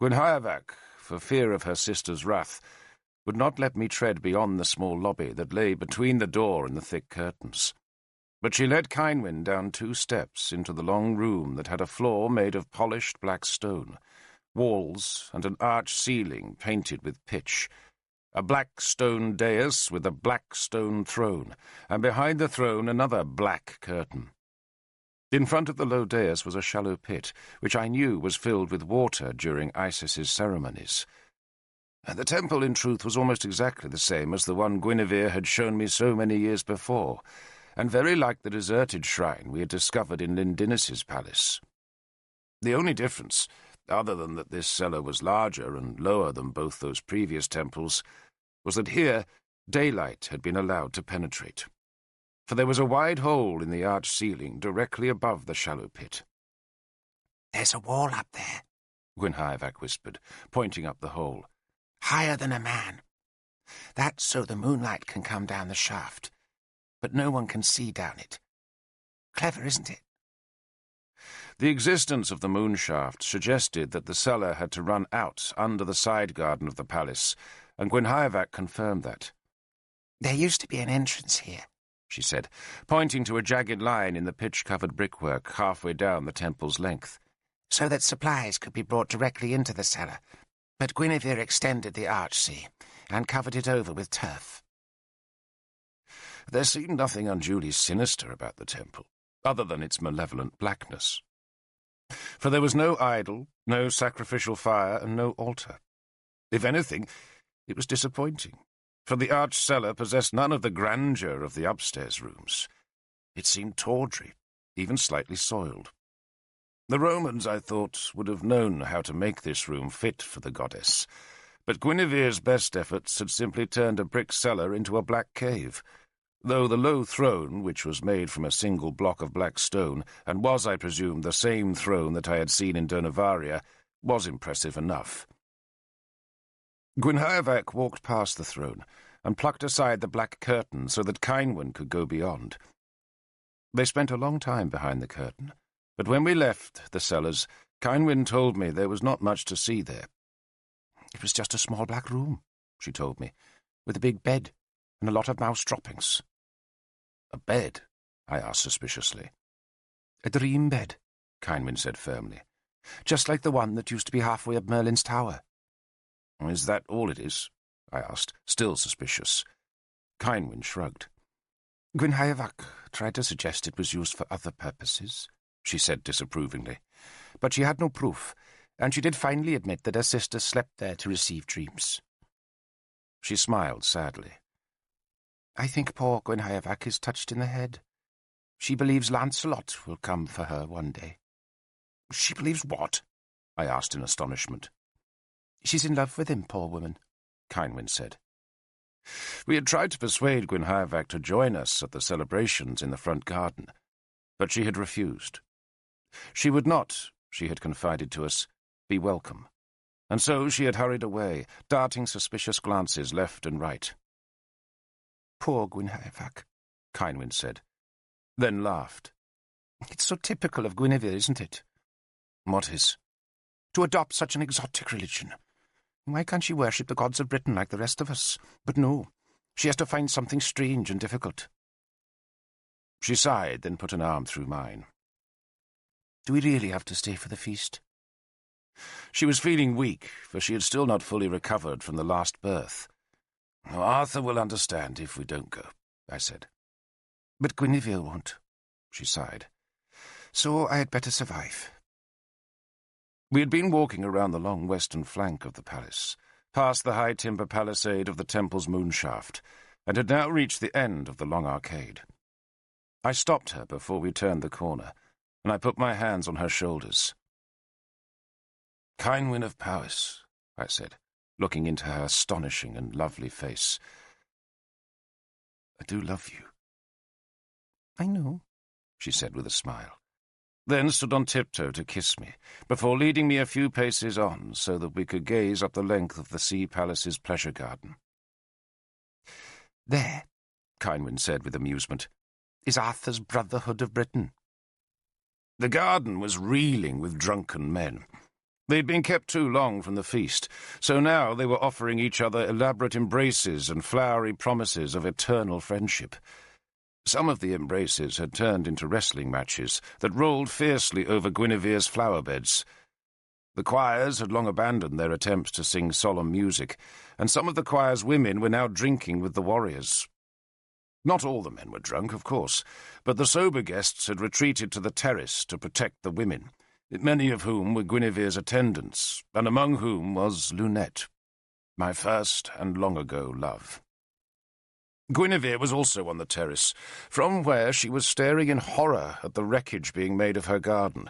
Gwenhwyvac, for fear of her sister's wrath, would not let me tread beyond the small lobby that lay between the door and the thick curtains. But she led Kynwyn down 2 steps into the long room that had a floor made of polished black stone, walls and an arched ceiling painted with pitch, a black stone dais with a black stone throne, and behind the throne another black curtain. In front of the low dais was a shallow pit, which I knew was filled with water during Isis's ceremonies. The temple, in truth, was almost exactly the same as the one Guinevere had shown me so many years before, and very like the deserted shrine we had discovered in Lindinus's palace. The only difference, other than that this cellar was larger and lower than both those previous temples, was that here daylight had been allowed to penetrate, for there was a wide hole in the arched ceiling directly above the shallow pit. "There's a wall up there," Gwenhwyvac whispered, pointing up the hole. "Higher than a man. That's so the moonlight can come down the shaft, but no one can see down it. Clever, isn't it?" The existence of the moonshaft suggested that the cellar had to run out under the side garden of the palace, and Gwenhwyvac confirmed that. "There used to be an entrance here," she said, pointing to a jagged line in the pitch-covered brickwork halfway down the temple's length. "So that supplies could be brought directly into the cellar, but Guinevere extended the archsea and covered it over with turf." There seemed nothing unduly sinister about the temple, other than its malevolent blackness. For there was no idol, no sacrificial fire, and no altar. If anything, it was disappointing, for the arched cellar possessed none of the grandeur of the upstairs rooms. It seemed tawdry, even slightly soiled. The Romans, I thought, would have known how to make this room fit for the goddess, but Guinevere's best efforts had simply turned a brick cellar into a black cave, though the low throne, which was made from a single block of black stone, and was, I presume, the same throne that I had seen in Dernavaria, was impressive enough. Gwenhwyvac walked past the throne and plucked aside the black curtain so that Kynwyn could go beyond. They spent a long time behind the curtain, but when we left the cellars, Kynwyn told me there was not much to see there. "It was just a small black room," she told me, "with a big bed and a lot of mouse droppings." "A bed?" I asked suspiciously. "A dream bed," Kynwyn said firmly, "just like the one that used to be halfway up Merlin's tower." "Is that all it is?" I asked, still suspicious. Kynwyn shrugged. "Gwenhwyvac tried to suggest it was used for other purposes," she said disapprovingly, "but she had no proof, and she did finally admit that her sister slept there to receive dreams." She smiled sadly. "I think poor Gwenhwyvac is touched in the head. She believes Lancelot will come for her one day." "She believes what?" I asked in astonishment. "She's in love with him, poor woman," Kynwyn said. We had tried to persuade Gwenhwyvac to join us at the celebrations in the front garden, but she had refused. She would not, she had confided to us, be welcome, and so she had hurried away, darting suspicious glances left and right. Poor Gwenhwyvac, Cynwyn said, then laughed. It's so typical of Guinevere, isn't it? What is? To adopt such an exotic religion. Why can't she worship the gods of Britain like the rest of us? But no, she has to find something strange and difficult. She sighed, then put an arm through mine. Do we really have to stay for the feast? She was feeling weak, for she had still not fully recovered from the last birth. Arthur will understand if we don't go, I said. But Guinevere won't, she sighed. So I had better survive. We had been walking around the long western flank of the palace, past the high timber palisade of the temple's moonshaft, and had now reached the end of the long arcade. I stopped her before we turned the corner, and I put my hands on her shoulders. Cynwyn of Powys, I said, looking into her astonishing and lovely face. I do love you. I know, she said with a smile, then stood on tiptoe to kiss me, before leading me a few paces on so that we could gaze up the length of the Sea Palace's pleasure garden. There, Cynwyn said with amusement, is Arthur's Brotherhood of Britain. The garden was reeling with drunken men. They'd been kept too long from the feast, so now they were offering each other elaborate embraces and flowery promises of eternal friendship. Some of the embraces had turned into wrestling matches that rolled fiercely over Guinevere's flower beds. The choirs had long abandoned their attempts to sing solemn music, and some of the choir's women were now drinking with the warriors. Not all the men were drunk, of course, but the sober guests had retreated to the terrace to protect the women, many of whom were Guinevere's attendants, and among whom was Lunete, my first and long-ago love. Guinevere was also on the terrace, from where she was staring in horror at the wreckage being made of her garden,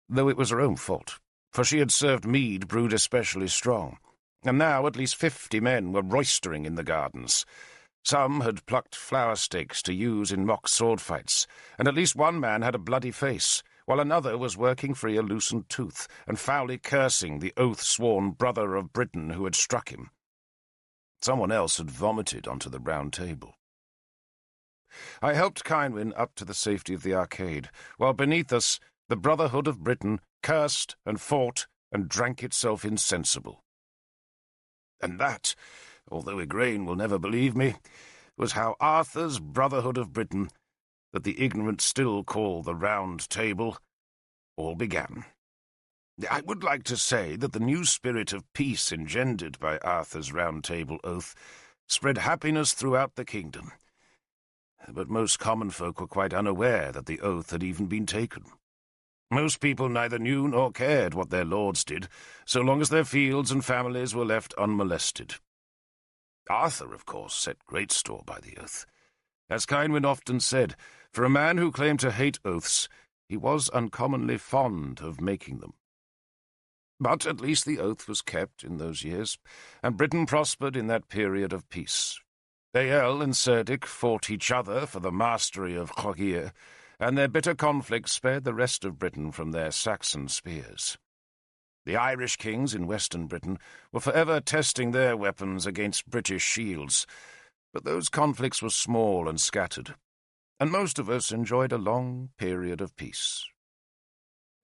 though it was her own fault, for she had served mead brewed especially strong, and now at least 50 men were roistering in the gardens. Some had plucked flower stakes to use in mock sword fights, and at least one man had a bloody face, while another was working free a loosened tooth and foully cursing the oath-sworn brother of Britain who had struck him. Someone else had vomited onto the round table. I helped Cynwyn up to the safety of the arcade, while beneath us the Brotherhood of Britain cursed and fought and drank itself insensible. And that, although Igraine will never believe me, was how Arthur's Brotherhood of Britain, that the ignorant still call the Round Table, all began. I would like to say that the new spirit of peace engendered by Arthur's Round Table oath spread happiness throughout the kingdom, but most common folk were quite unaware that the oath had even been taken. Most people neither knew nor cared what their lords did, so long as their fields and families were left unmolested. Arthur, of course, set great store by the oath. As Cynwyn often said, for a man who claimed to hate oaths, he was uncommonly fond of making them. But at least the oath was kept in those years, and Britain prospered in that period of peace. Ael and Cerdic fought each other for the mastery of Llogir, and their bitter conflict spared the rest of Britain from their Saxon spears. The Irish kings in western Britain were forever testing their weapons against British shields, but those conflicts were small and scattered, and most of us enjoyed a long period of peace.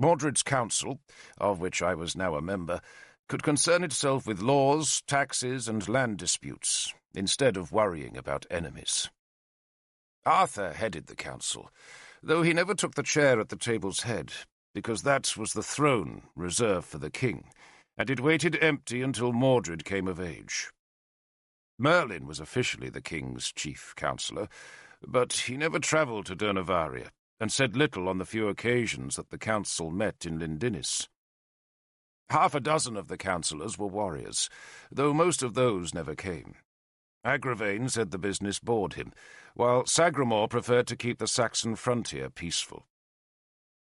Mordred's council, of which I was now a member, could concern itself with laws, taxes, and land disputes, instead of worrying about enemies. Arthur headed the council, though he never took the chair at the table's head, because that was the throne reserved for the king, and it waited empty until Mordred came of age. Merlin was officially the king's chief counsellor, but he never travelled to Durnovaria, and said little on the few occasions that the council met in Lindinis. Half a dozen of the councillors were warriors, though most of those never came. Agravain said the business bored him, while Sagramor preferred to keep the Saxon frontier peaceful.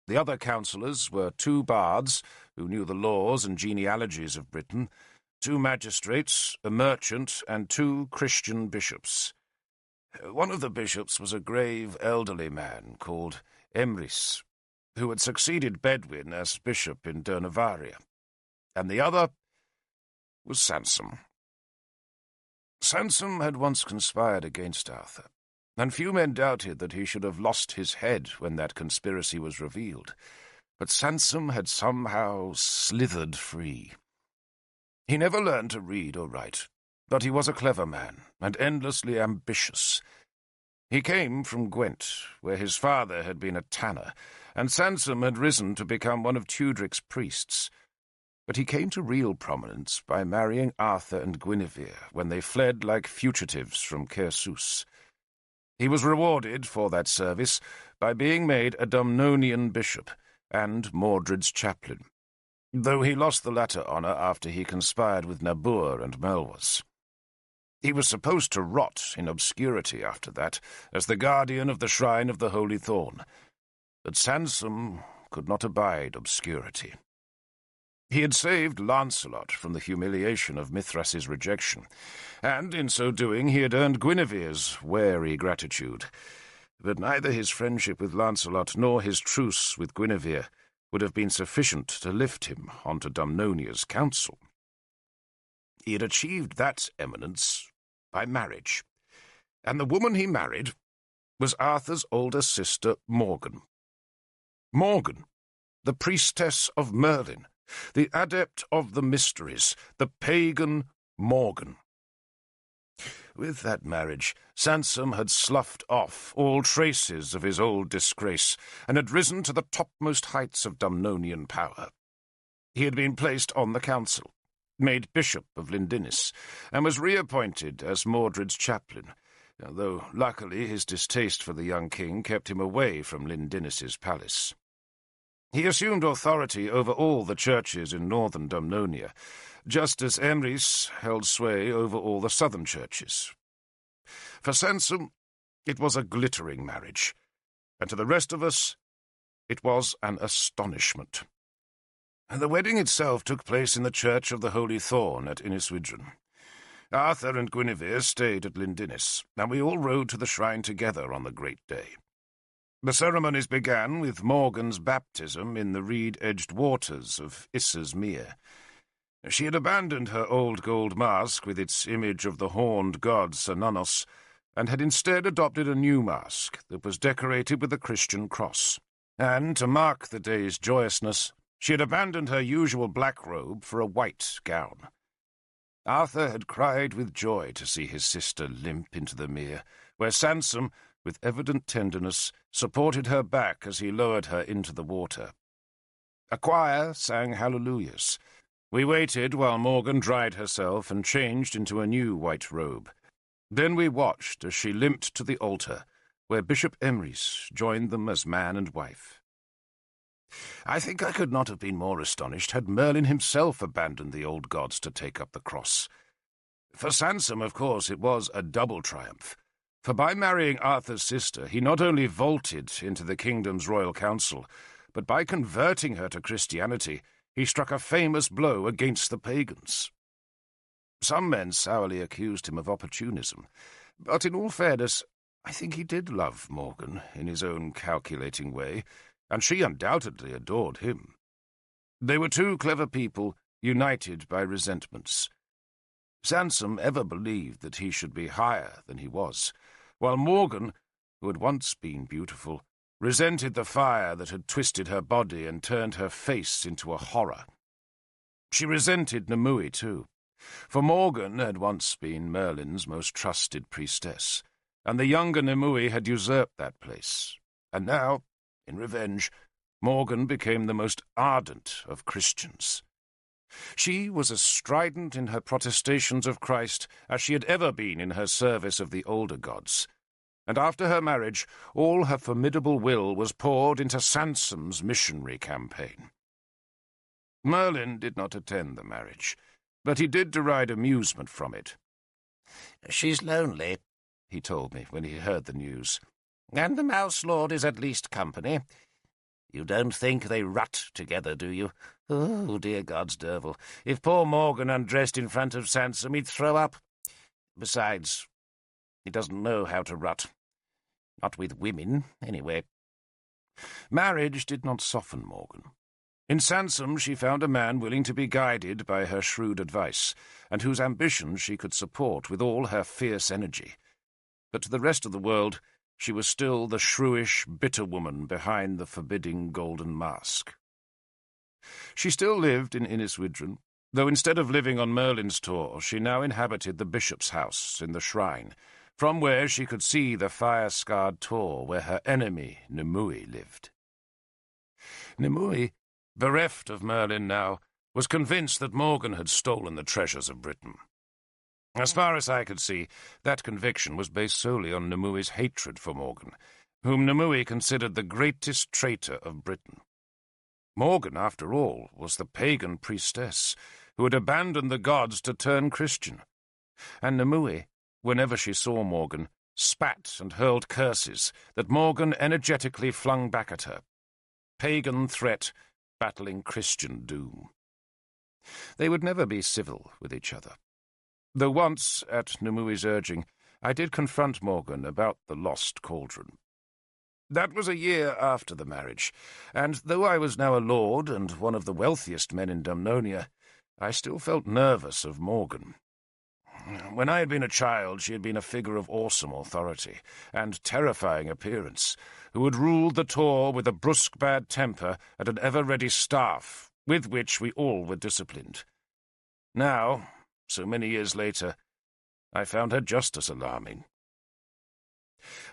The other councillors were 2 bards, who knew the laws and genealogies of Britain, 2 magistrates, a merchant, and 2 Christian bishops. One of the bishops was a grave, elderly man called Emrys, who had succeeded Bedwin as bishop in Dernavaria, and the other was Sansom. Sansom had once conspired against Arthur, and few men doubted that he should have lost his head when that conspiracy was revealed. But Sansom had somehow slithered free. He never learned to read or write, but he was a clever man, and endlessly ambitious. He came from Gwent, where his father had been a tanner, and Sansom had risen to become one of Tudric's priests. But he came to real prominence by marrying Arthur and Guinevere when they fled like fugitives from Cersus. He was rewarded for that service by being made a Dumnonian bishop and Mordred's chaplain, though he lost the latter honour after he conspired with Nabur and Melwas. He was supposed to rot in obscurity after that, as the guardian of the Shrine of the Holy Thorn. But Sansom could not abide obscurity. He had saved Lancelot from the humiliation of Mithras's rejection, and in so doing he had earned Guinevere's wary gratitude. But neither his friendship with Lancelot nor his truce with Guinevere would have been sufficient to lift him onto Dumnonia's council. He had achieved that eminence by marriage, and the woman he married was Arthur's older sister Morgan. Morgan, the priestess of Merlin, the adept of the mysteries, the pagan Morgan. With that marriage, Sansom had sloughed off all traces of his old disgrace, and had risen to the topmost heights of Dumnonian power. He had been placed on the council, made Bishop of Lindinis, and was reappointed as Mordred's chaplain, though luckily his distaste for the young king kept him away from Lindinis's palace. He assumed authority over all the churches in northern Dumnonia, just as Emrys held sway over all the southern churches. For Sansom, it was a glittering marriage, and to the rest of us, it was an astonishment. The wedding itself took place in the Church of the Holy Thorn at Iniswydran. Arthur and Guinevere stayed at Lindinis, and we all rode to the shrine together on the great day. The ceremonies began with Morgan's baptism in the reed-edged waters of Issa's Mere. She had abandoned her old gold mask with its image of the horned god Cernunnos, and had instead adopted a new mask that was decorated with a Christian cross. And, to mark the day's joyousness, she had abandoned her usual black robe for a white gown. Arthur had cried with joy to see his sister limp into the mere, where Sansom, with evident tenderness, supported her back as he lowered her into the water. A choir sang hallelujahs. We waited while Morgan dried herself and changed into a new white robe. Then we watched as she limped to the altar, where Bishop Emrys joined them as man and wife. I think I could not have been more astonished had Merlin himself abandoned the old gods to take up the cross. For Sansom, of course, it was a double triumph, for by marrying Arthur's sister he not only vaulted into the kingdom's royal council, but by converting her to Christianity he struck a famous blow against the pagans. Some men sourly accused him of opportunism, but in all fairness, I think he did love Morgan in his own calculating way, and she undoubtedly adored him. They were 2 clever people united by resentments. Sansom ever believed that he should be higher than he was, while Morgan, who had once been beautiful, resented the fire that had twisted her body and turned her face into a horror. She resented Nimue, too, for Morgan had once been Merlin's most trusted priestess, and the younger Nimue had usurped that place, and now, in revenge, Morgan became the most ardent of Christians. She was as strident in her protestations of Christ as she had ever been in her service of the older gods, and after her marriage all her formidable will was poured into Sansom's missionary campaign. Merlin did not attend the marriage, but he did deride amusement from it. "She's lonely," he told me when he heard the news, "and the Mouse Lord is at least company. You don't think they rut together, do you? Oh, dear God's devil. If poor Morgan undressed in front of Sansom, he'd throw up. Besides, he doesn't know how to rut. Not with women, anyway. Marriage did not soften Morgan. In Sansom she found a man willing to be guided by her shrewd advice, and whose ambition she could support with all her fierce energy. But to the rest of the world she was still the shrewish, bitter woman behind the forbidding golden mask. She still lived in Inniswydran, though instead of living on Merlin's Tor, she now inhabited the bishop's house in the shrine, from where she could see the fire-scarred Tor where her enemy, Nimue, lived. Nimue, bereft of Merlin now, was convinced that Morgan had stolen the treasures of Britain. As far as I could see, that conviction was based solely on Nimue's hatred for Morgan, whom Nimue considered the greatest traitor of Britain. Morgan, after all, was the pagan priestess who had abandoned the gods to turn Christian, and Nimue, whenever she saw Morgan, spat and hurled curses that Morgan energetically flung back at her. Pagan threat battling Christian doom. They would never be civil with each other. Though once, at Nimue's urging, I did confront Morgan about the lost cauldron. That was a year after the marriage, and though I was now a lord and one of the wealthiest men in Dumnonia, I still felt nervous of Morgan. When I had been a child, she had been a figure of awesome authority and terrifying appearance, who had ruled the Tor with a brusque bad temper and an ever-ready staff, with which we all were disciplined. Now, so many years later, I found her just as alarming.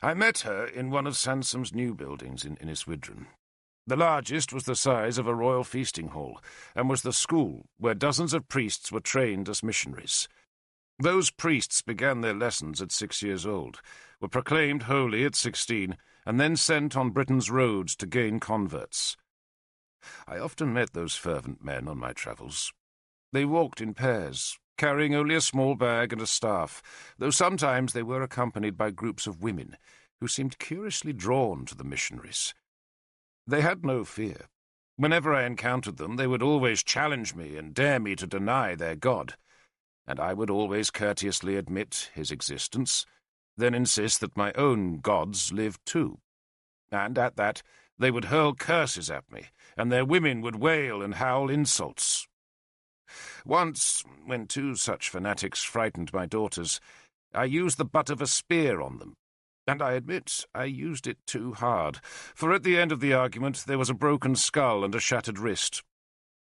I met her in one of Sansom's new buildings in Inniswydran. The largest was the size of a royal feasting hall, and was the school where dozens of priests were trained as missionaries. Those priests began their lessons at 6 years old, were proclaimed holy at 16, and then sent on Britain's roads to gain converts. I often met those fervent men on my travels. They walked in pairs, carrying only a small bag and a staff, though sometimes they were accompanied by groups of women, who seemed curiously drawn to the missionaries. They had no fear. Whenever I encountered them, they would always challenge me and dare me to deny their God, and I would always courteously admit his existence, then insist that my own gods lived too. And at that, they would hurl curses at me, and their women would wail and howl insults. Once, when 2 such fanatics frightened my daughters, I used the butt of a spear on them, and I admit I used it too hard, for at the end of the argument there was a broken skull and a shattered wrist,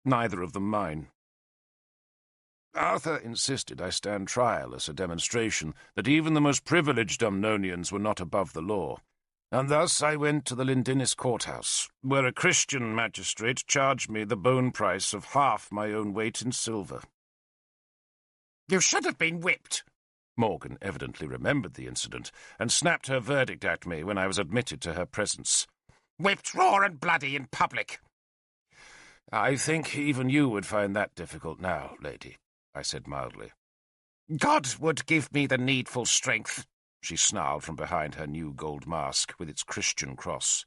neither of them mine. Arthur insisted I stand trial as a demonstration that even the most privileged Dumnonians were not above the law, and thus I went to the Lindinnis courthouse, where a Christian magistrate charged me the bone price of half my own weight in silver. "You should have been whipped." Morgan evidently remembered the incident, and snapped her verdict at me when I was admitted to her presence. "Whipped raw and bloody in public." "I think even you would find that difficult now, lady," I said mildly. "God would give me the needful strength," she snarled from behind her new gold mask with its Christian cross.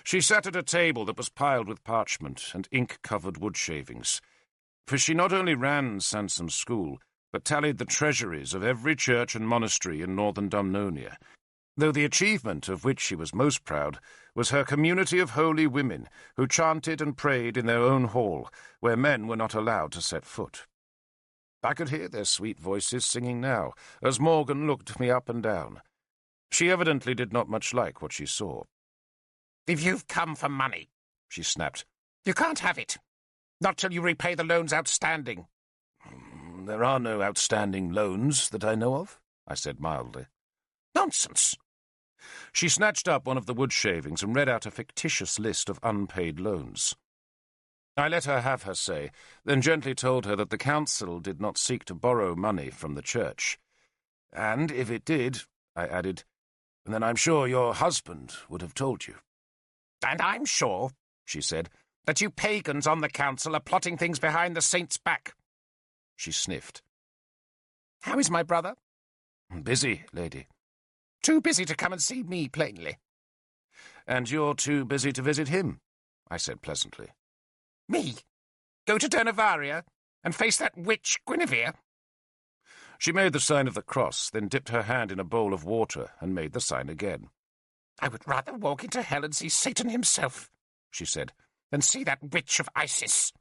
She sat at a table that was piled with parchment and ink-covered wood shavings, for she not only ran Sansom's school, but tallied the treasuries of every church and monastery in northern Dumnonia, though the achievement of which she was most proud was her community of holy women who chanted and prayed in their own hall, where men were not allowed to set foot. I could hear their sweet voices singing now, as Morgan looked me up and down. She evidently did not much like what she saw. "If you've come for money," she snapped, "you can't have it. Not till you repay the loans outstanding." "There are no outstanding loans that I know of," I said mildly. "Nonsense." She snatched up one of the wood shavings and read out a fictitious list of unpaid loans. I let her have her say, then gently told her that the council did not seek to borrow money from the church. "And if it did," I added, "then I'm sure your husband would have told you." "And I'm sure," she said, "that you pagans on the council are plotting things behind the saint's back." She sniffed. "How is my brother?" "Busy, lady." "Too busy to come and see me plainly." And you're too busy to visit him, I said pleasantly. Me? Go to Dernavaria and face that witch Guinevere? She made the sign of the cross, then dipped her hand in a bowl of water and made the sign again. I would rather walk into hell and see Satan himself, she said, than see that witch of Isis.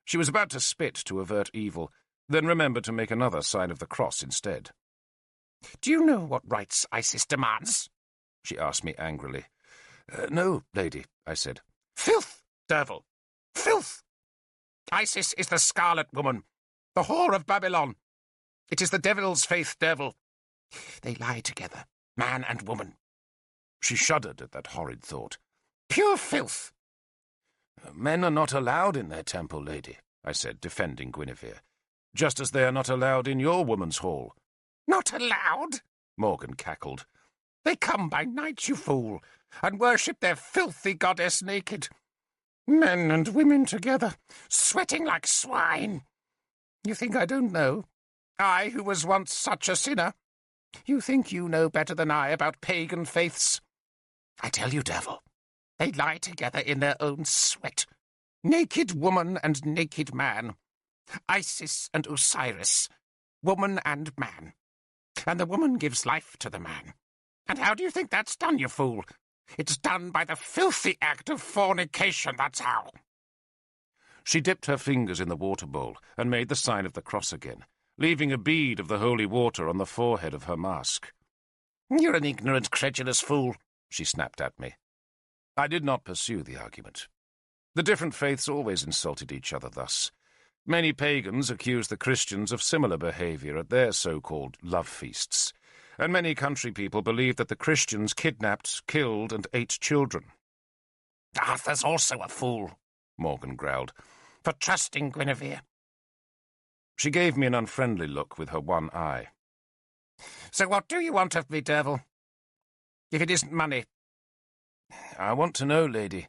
She was about to spit to avert evil, then remembered to make another sign of the cross instead. Do you know what rights Isis demands? She asked me angrily. No, lady, I said. Filth, devil! Filth! Isis is the Scarlet Woman, the whore of Babylon. It is the devil's faith, devil. They lie together, man and woman. She shuddered at that horrid thought. Pure filth! Men are not allowed in their temple, lady, I said, defending Guinevere, just as they are not allowed in your woman's hall. Not allowed? Morgan cackled. They come by night, you fool, and worship their filthy goddess naked. Men and women together, sweating like swine. You think I don't know? I, who was once such a sinner? You think you know better than I about pagan faiths? I tell you, devil, they lie together in their own sweat. Naked woman and naked man. Isis and Osiris. Woman and man. And the woman gives life to the man. And how do you think that's done, you fool? It's done by the filthy act of fornication, that's how. She dipped her fingers in the water bowl and made the sign of the cross again, leaving a bead of the holy water on the forehead of her mask. You're an ignorant, credulous fool, she snapped at me. I did not pursue the argument. The different faiths always insulted each other thus. Many pagans accused the Christians of similar behaviour at their so-called love feasts, and many country people believed that the Christians kidnapped, killed, and ate children. Arthur's also a fool, Morgan growled, for trusting Guinevere. She gave me an unfriendly look with her one eye. So what do you want of me, devil? If it isn't money. I want to know, lady,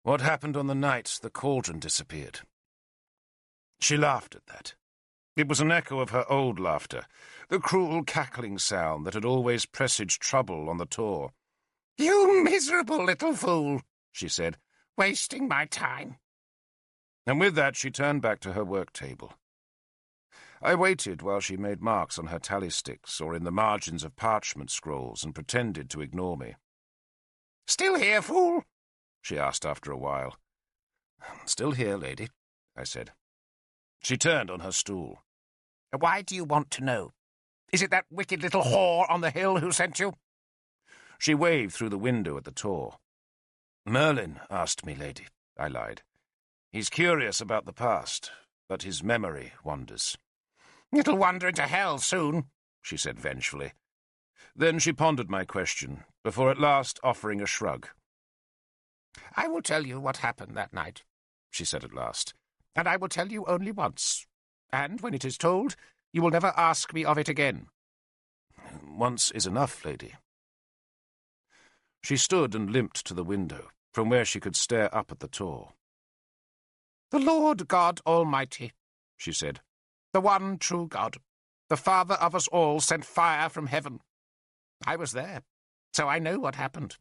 what happened on the night the cauldron disappeared. She laughed at that. It was an echo of her old laughter, the cruel cackling sound that had always presaged trouble on the tour. You miserable little fool, she said, wasting my time. And with that she turned back to her work table. I waited while she made marks on her tally sticks or in the margins of parchment scrolls and pretended to ignore me. Still here, fool? She asked after a while. Still here, lady, I said. She turned on her stool. Why do you want to know? Is it that wicked little whore on the hill who sent you? She waved through the window at the Tor. Merlin asked me, lady, I lied. He's curious about the past, but his memory wanders. It'll wander into hell soon, she said vengefully. Then she pondered my question, before at last offering a shrug. I will tell you what happened that night, she said at last, and I will tell you only once, and when it is told, you will never ask me of it again. Once is enough, lady. She stood and limped to the window, from where she could stare up at the Tor. The Lord God Almighty, she said, the one true God, the Father of us all, sent fire from heaven. I was there, so I know what happened.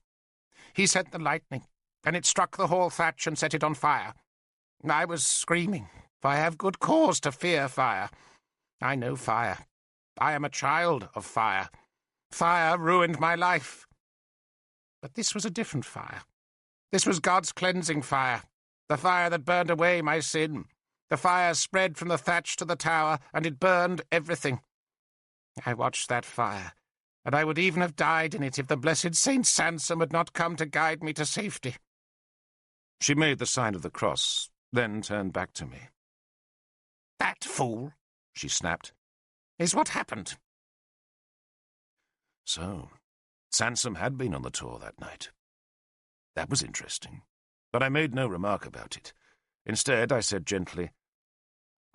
He sent the lightning, and it struck the hall thatch and set it on fire. I was screaming, for I have good cause to fear fire. I know fire. I am a child of fire. Fire ruined my life. But this was a different fire. This was God's cleansing fire, the fire that burned away my sin. The fire spread from the thatch to the tower, and it burned everything. I watched that fire, and I would even have died in it if the blessed Saint Sansom had not come to guide me to safety. She made the sign of the cross, then turned back to me. That fool, she snapped, is what happened. So, Sansom had been on the Tor that night. That was interesting, but I made no remark about it. Instead, I said gently,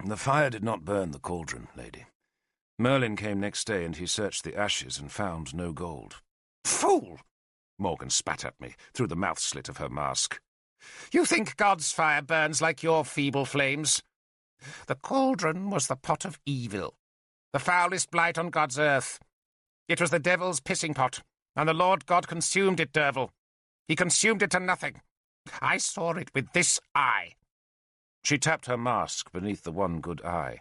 The fire did not burn the cauldron, lady. Merlin came next day and he searched the ashes and found no gold. Fool! Morgan spat at me through the mouth slit of her mask. You think God's fire burns like your feeble flames? The cauldron was the pot of evil, the foulest blight on God's earth. It was the devil's pissing pot, And the Lord God consumed it, Derval. He consumed it to nothing. I saw it with this eye. She tapped her mask beneath the one good eye.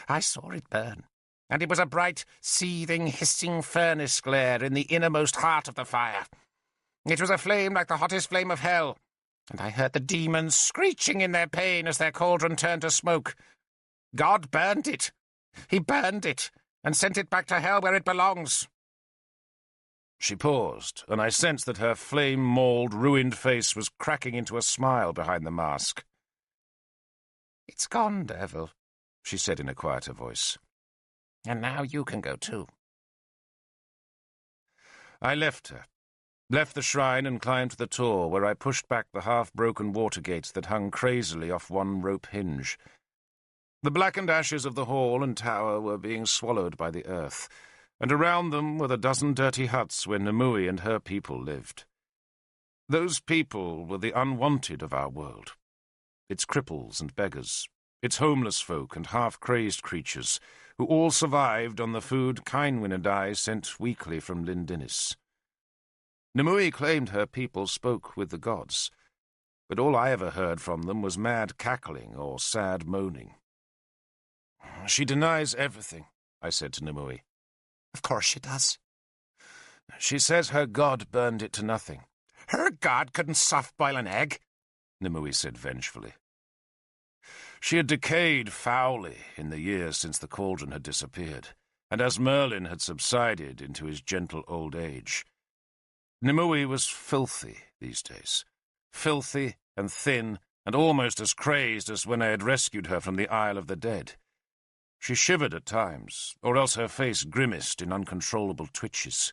I saw it burn, and it was a bright, seething, hissing furnace glare in the innermost heart of the fire. It was a flame like the hottest flame of hell, and I heard the demons screeching in their pain as their cauldron turned to smoke. God burned it. He burned it, and sent it back to hell where it belongs. She paused, and I sensed that her flame-mauled, ruined face was cracking into a smile behind the mask. It's gone, Derval, she said in a quieter voice. And now you can go too. I left her, left the shrine and climbed to the tor, where I pushed back the half-broken water gates that hung crazily off one rope hinge. The blackened ashes of the hall and tower were being swallowed by the earth, and around them were the dozen dirty huts where Nimue and her people lived. Those people were the unwanted of our world, its cripples and beggars, its homeless folk and half-crazed creatures, who all survived on the food Kynwyn and I sent weekly from Lindinis. Nimue claimed her people spoke with the gods, but all I ever heard from them was mad cackling or sad moaning. She denies everything, I said to Nimue. Of course she does. She says her god burned it to nothing. Her god couldn't soft-boil an egg, Nimue said vengefully. She had decayed foully in the years since the cauldron had disappeared, and as Merlin had subsided into his gentle old age. Nimue was filthy these days, filthy and thin and almost as crazed as when I had rescued her from the Isle of the Dead. She shivered at times, or else her face grimaced in uncontrollable twitches.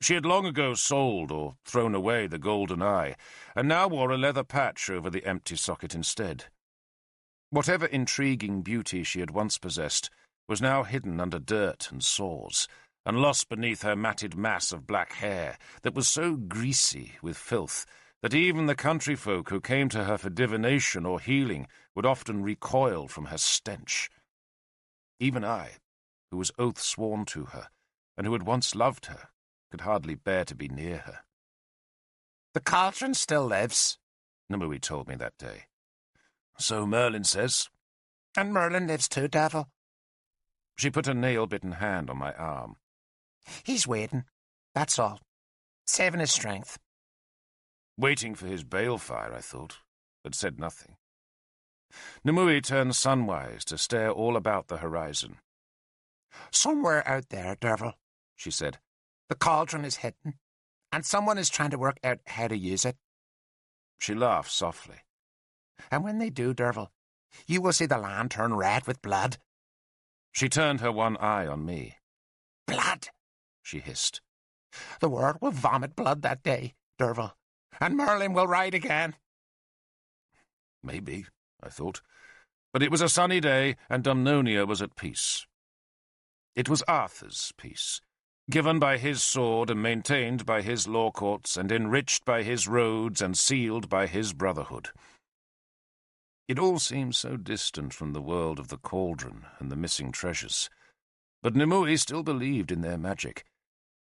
She had long ago sold or thrown away the golden eye, and now wore a leather patch over the empty socket instead. Whatever intriguing beauty she had once possessed was now hidden under dirt and sores, and lost beneath her matted mass of black hair that was so greasy with filth that even the country folk who came to her for divination or healing would often recoil from her stench. Even I, who was oath-sworn to her, and who had once loved her, could hardly bear to be near her. The cauldron still lives, Nimue told me that day. So Merlin says. And Merlin lives too, Derval. She put a nail-bitten hand on my arm. He's waiting, that's all. Saving his strength. Waiting for his balefire, I thought, but said nothing. Nimue turned sunwise to stare all about the horizon. Somewhere out there, Derval, she said, the cauldron is hidden, and someone is trying to work out how to use it. She laughed softly. And when they do, Derval, you will see the land turn red with blood. She turned her one eye on me. Blood, she hissed. The world will vomit blood that day, Derval, and Merlin will ride again. Maybe, I thought, but it was a sunny day, and Dumnonia was at peace. It was Arthur's peace, given by his sword and maintained by his law courts and enriched by his roads and sealed by his brotherhood. It all seemed so distant from the world of the cauldron and the missing treasures, but Nimue still believed in their magic,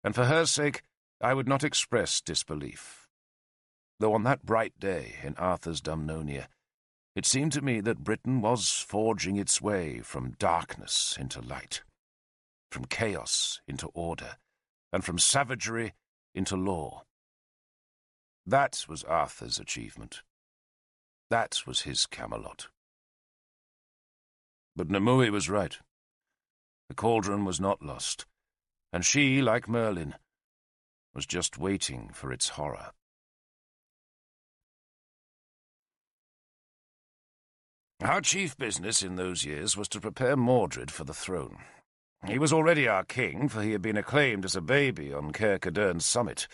and for her sake I would not express disbelief. Though on that bright day in Arthur's Dumnonia, it seemed to me that Britain was forging its way from darkness into light, from chaos into order, and from savagery into law. That was Arthur's achievement. That was his Camelot. But Nimue was right. The cauldron was not lost, and she, like Merlin, was just waiting for its horror. Our chief business in those years was to prepare Mordred for the throne. He was already our king, for he had been acclaimed as a baby on Caer Cadern's summit,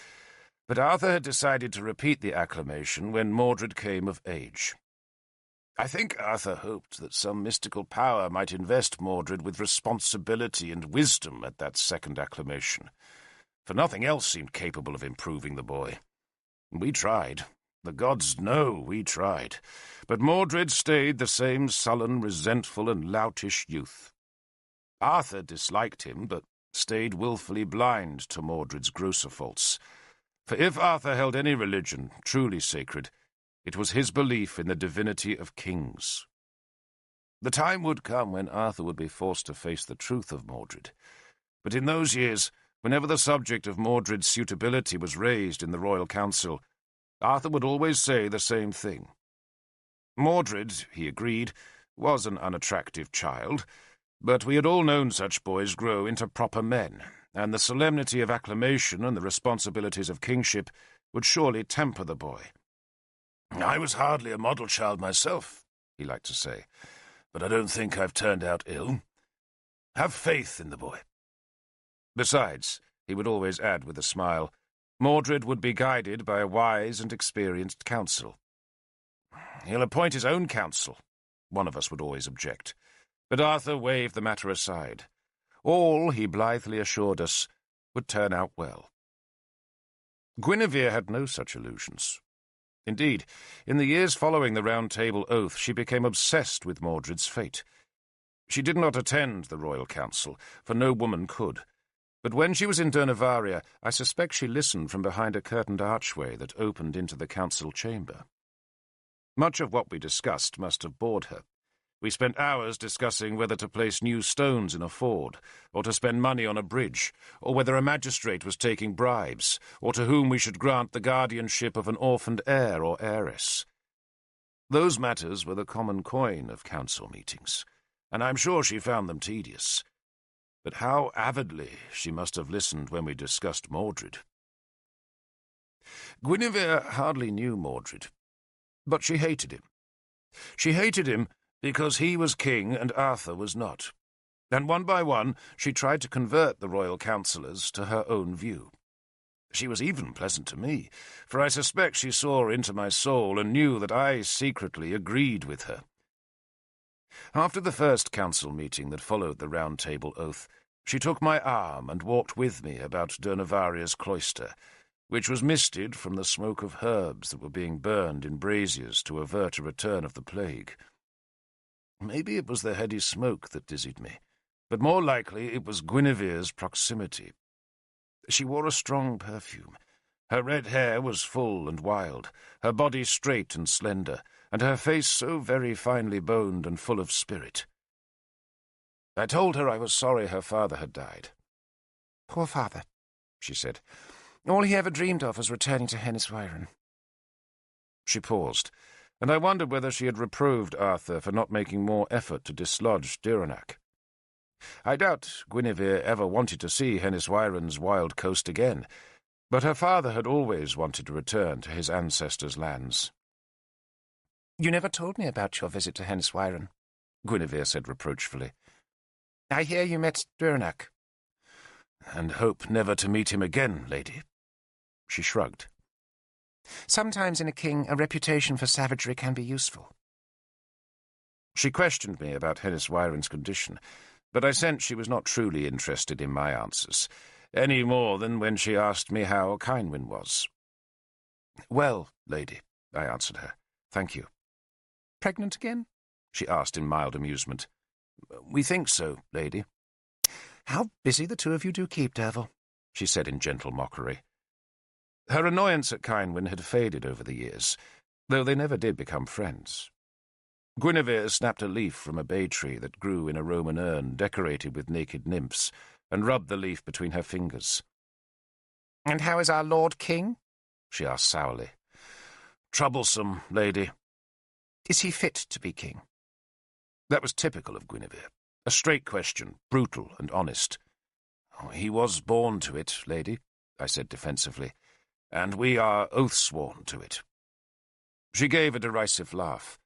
but Arthur had decided to repeat the acclamation when Mordred came of age. I think Arthur hoped that some mystical power might invest Mordred with responsibility and wisdom at that second acclamation, for nothing else seemed capable of improving the boy. We tried. The gods know we tried. But Mordred stayed the same sullen, resentful, and loutish youth. Arthur disliked him, but stayed wilfully blind to Mordred's grosser faults. For if Arthur held any religion truly sacred, it was his belief in the divinity of kings. The time would come when Arthur would be forced to face the truth of Mordred. But in those years, whenever the subject of Mordred's suitability was raised in the royal council, Arthur would always say the same thing. Mordred, he agreed, was an unattractive child, but we had all known such boys grow into proper men, and the solemnity of acclamation and the responsibilities of kingship would surely temper the boy. "I was hardly a model child myself," he liked to say, "but I don't think I've turned out ill. Have faith in the boy." Besides, he would always add with a smile, Mordred would be guided by a wise and experienced council. "He'll appoint his own council," one of us would always object. But Arthur waved the matter aside. All, he blithely assured us, would turn out well. Guinevere had no such illusions. Indeed, in the years following the Round Table Oath, she became obsessed with Mordred's fate. She did not attend the royal council, for no woman could. But when she was in Dernavaria, I suspect she listened from behind a curtained archway that opened into the council chamber. Much of what we discussed must have bored her. We spent hours discussing whether to place new stones in a ford, or to spend money on a bridge, or whether a magistrate was taking bribes, or to whom we should grant the guardianship of an orphaned heir or heiress. Those matters were the common coin of council meetings, and I'm sure she found them tedious. But how avidly she must have listened when we discussed Mordred. Guinevere hardly knew Mordred, but she hated him. She hated him because he was king and Arthur was not, and one by one she tried to convert the royal councillors to her own view. She was even pleasant to me, for I suspect she saw into my soul and knew that I secretly agreed with her. After the first council meeting that followed the Round Table Oath, she took my arm and walked with me about Dernavaria's cloister, which was misted from the smoke of herbs that were being burned in braziers to avert a return of the plague. Maybe it was the heady smoke that dizzied me, but more likely it was Guinevere's proximity. She wore a strong perfume. Her red hair was full and wild, her body straight and slender, and her face so very finely boned and full of spirit. I told her I was sorry her father had died. "Poor father," she said. "All he ever dreamed of was returning to Henniswyren." She paused, and I wondered whether she had reproved Arthur for not making more effort to dislodge Dyranak. I doubt Guinevere ever wanted to see Henniswyren's wild coast again, but her father had always wanted to return to his ancestors' lands. "You never told me about your visit to Henniswyren," Guinevere said reproachfully. "I hear you met Dyranak." "And hope never to meet him again, lady." She shrugged. "Sometimes in a king a reputation for savagery can be useful." She questioned me about Henniswyren's condition, but I sensed she was not truly interested in my answers, any more than when she asked me how Kynwyn was. "Well, lady," I answered her, "thank you." "Pregnant again?" she asked in mild amusement. "We think so, lady." "How busy the two of you do keep, Derval," she said in gentle mockery. Her annoyance at Kynwyn had faded over the years, though they never did become friends. Guinevere snapped a leaf from a bay tree that grew in a Roman urn decorated with naked nymphs, and rubbed the leaf between her fingers. "And how is our Lord King?" she asked sourly. "Troublesome, lady." "Is he fit to be king?" That was typical of Guinevere. A straight question, brutal and honest. "He was born to it, lady," I said defensively, "and we are oath-sworn to it." She gave a derisive laugh.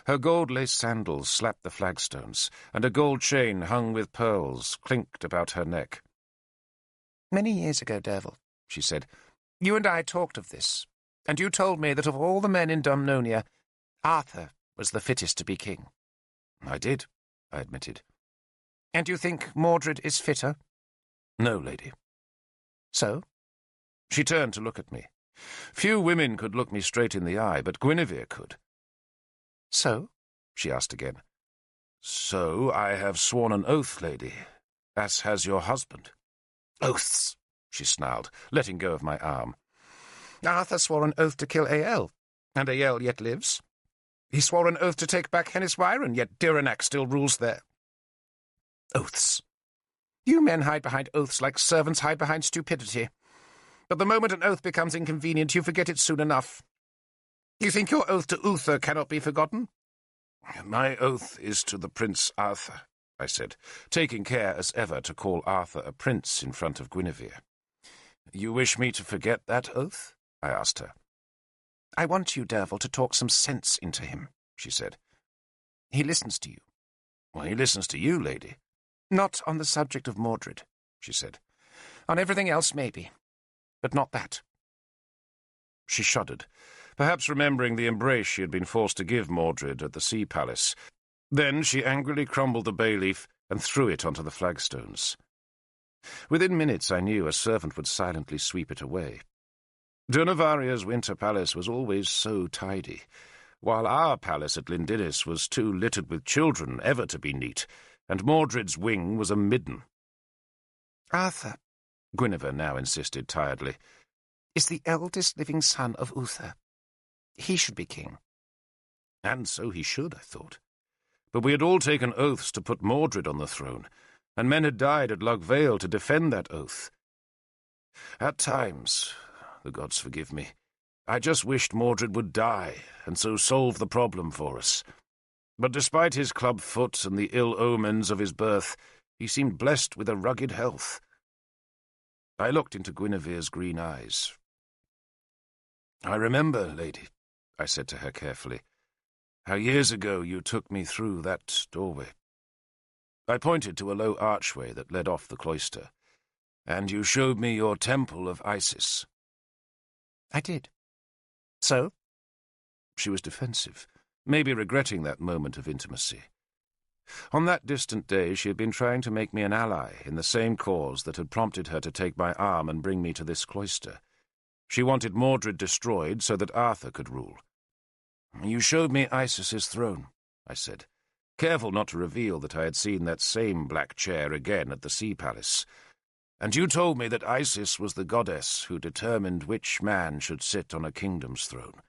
Her gold-laced sandals slapped the flagstones, and a gold chain hung with pearls clinked about her neck. "Many years ago, Derval," she said, "you and I talked of this, and you told me that of all the men in Dumnonia, Arthur was the fittest to be king." "I did," I admitted. "And you think Mordred is fitter?" "No, lady." "So?" She turned to look at me. Few women could look me straight in the eye, but Guinevere could. "So?" she asked again. "So I have sworn an oath, lady, as has your husband." Oaths, she snarled, letting go of my arm. Arthur swore an oath to kill Ael, and Ael yet lives. He swore an oath to take back Henniswyre, yet Diranac still rules there. Oaths. You men hide behind oaths like servants hide behind stupidity. But the moment an oath becomes inconvenient, you forget it soon enough. You think your oath to Uther cannot be forgotten? My oath is to the Prince Arthur, I said, taking care as ever to call Arthur a prince in front of Guinevere. You wish me to forget that oath? I asked her. I want you, Derval, to talk some sense into him, she said. He listens to you. Well, he listens to you, lady. Not on the subject of Mordred, she said. On everything else, maybe, but not that. She shuddered, perhaps remembering the embrace she had been forced to give Mordred at the Sea Palace. Then she angrily crumbled the bay leaf and threw it onto the flagstones. Within minutes I knew a servant would silently sweep it away. Durnavaria's winter palace was always so tidy, while our palace at Lindinnis was too littered with children ever to be neat, and Mordred's wing was a midden. Arthur, Guinevere now insisted tiredly, is the eldest living son of Uther. He should be king. And so he should, I thought. But we had all taken oaths to put Mordred on the throne, and men had died at Loch Vale to defend that oath. At times, the gods forgive me, I just wished Mordred would die, and so solve the problem for us. But despite his club foot and the ill omens of his birth, he seemed blessed with a rugged health. I looked into Guinevere's green eyes. I remember, lady, I said to her carefully, how years ago you took me through that doorway. I pointed to a low archway that led off the cloister, and you showed me your temple of Isis. I did. So? She was defensive, maybe regretting that moment of intimacy. On that distant day she had been trying to make me an ally in the same cause that had prompted her to take my arm and bring me to this cloister. She wanted Mordred destroyed so that Arthur could rule. You showed me Isis's throne, I said, careful not to reveal that I had seen that same black chair again at the Sea Palace. And you told me that Isis was the goddess who determined which man should sit on a kingdom's throne.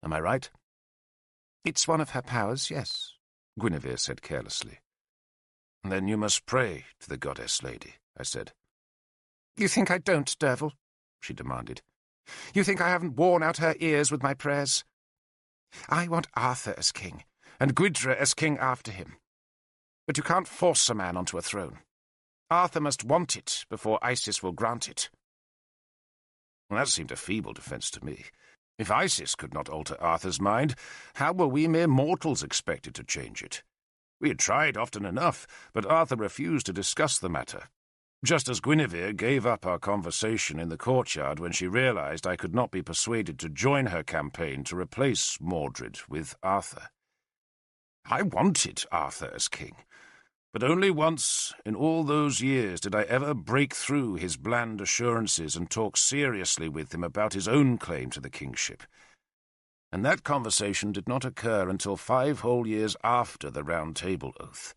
Am I right? It's one of her powers, yes, Guinevere said carelessly. Then you must pray to the goddess, lady, I said. You think I don't, Derval? She demanded. You think I haven't worn out her ears with my prayers? I want Arthur as king, and Gwyddra as king after him. But you can't force a man onto a throne. Arthur must want it before Isis will grant it. Well, that seemed a feeble defence to me. If Isis could not alter Arthur's mind, how were we mere mortals expected to change it? We had tried often enough, but Arthur refused to discuss the matter, just as Guinevere gave up our conversation in the courtyard when she realized I could not be persuaded to join her campaign to replace Mordred with Arthur. I wanted Arthur as king, but only once in all those years did I ever break through his bland assurances and talk seriously with him about his own claim to the kingship. And that conversation did not occur until 5 whole years after the Round Table Oath.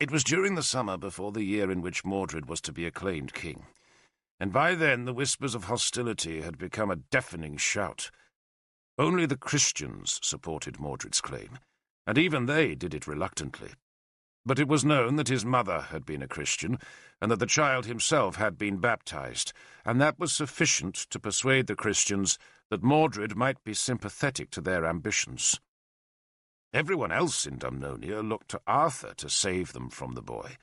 It was during the summer before the year in which Mordred was to be acclaimed king, and by then the whispers of hostility had become a deafening shout. Only the Christians supported Mordred's claim, and even they did it reluctantly. But it was known that his mother had been a Christian, and that the child himself had been baptized, and that was sufficient to persuade the Christians that Mordred might be sympathetic to their ambitions. Everyone else in Dumnonia looked to Arthur to save them from the boy,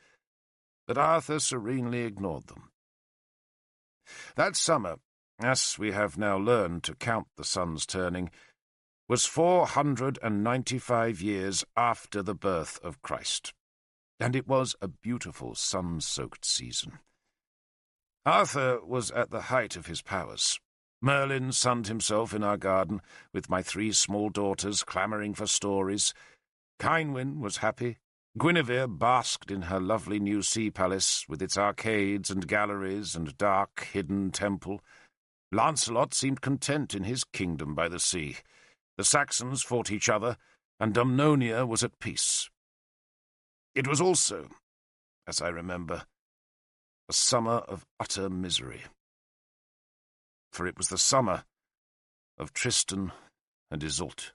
but Arthur serenely ignored them. That summer, as we have now learned to count the sun's turning, was 495 years after the birth of Christ, and it was a beautiful sun-soaked season. Arthur was at the height of his powers. Merlin sunned himself in our garden, with my 3 small daughters clamouring for stories. Kynwyn was happy. Guinevere basked in her lovely new sea palace, with its arcades and galleries and dark, hidden temple. Lancelot seemed content in his kingdom by the sea. The Saxons fought each other, and Dumnonia was at peace. It was also, as I remember, a summer of utter misery. For it was the summer of Tristan and Iseult.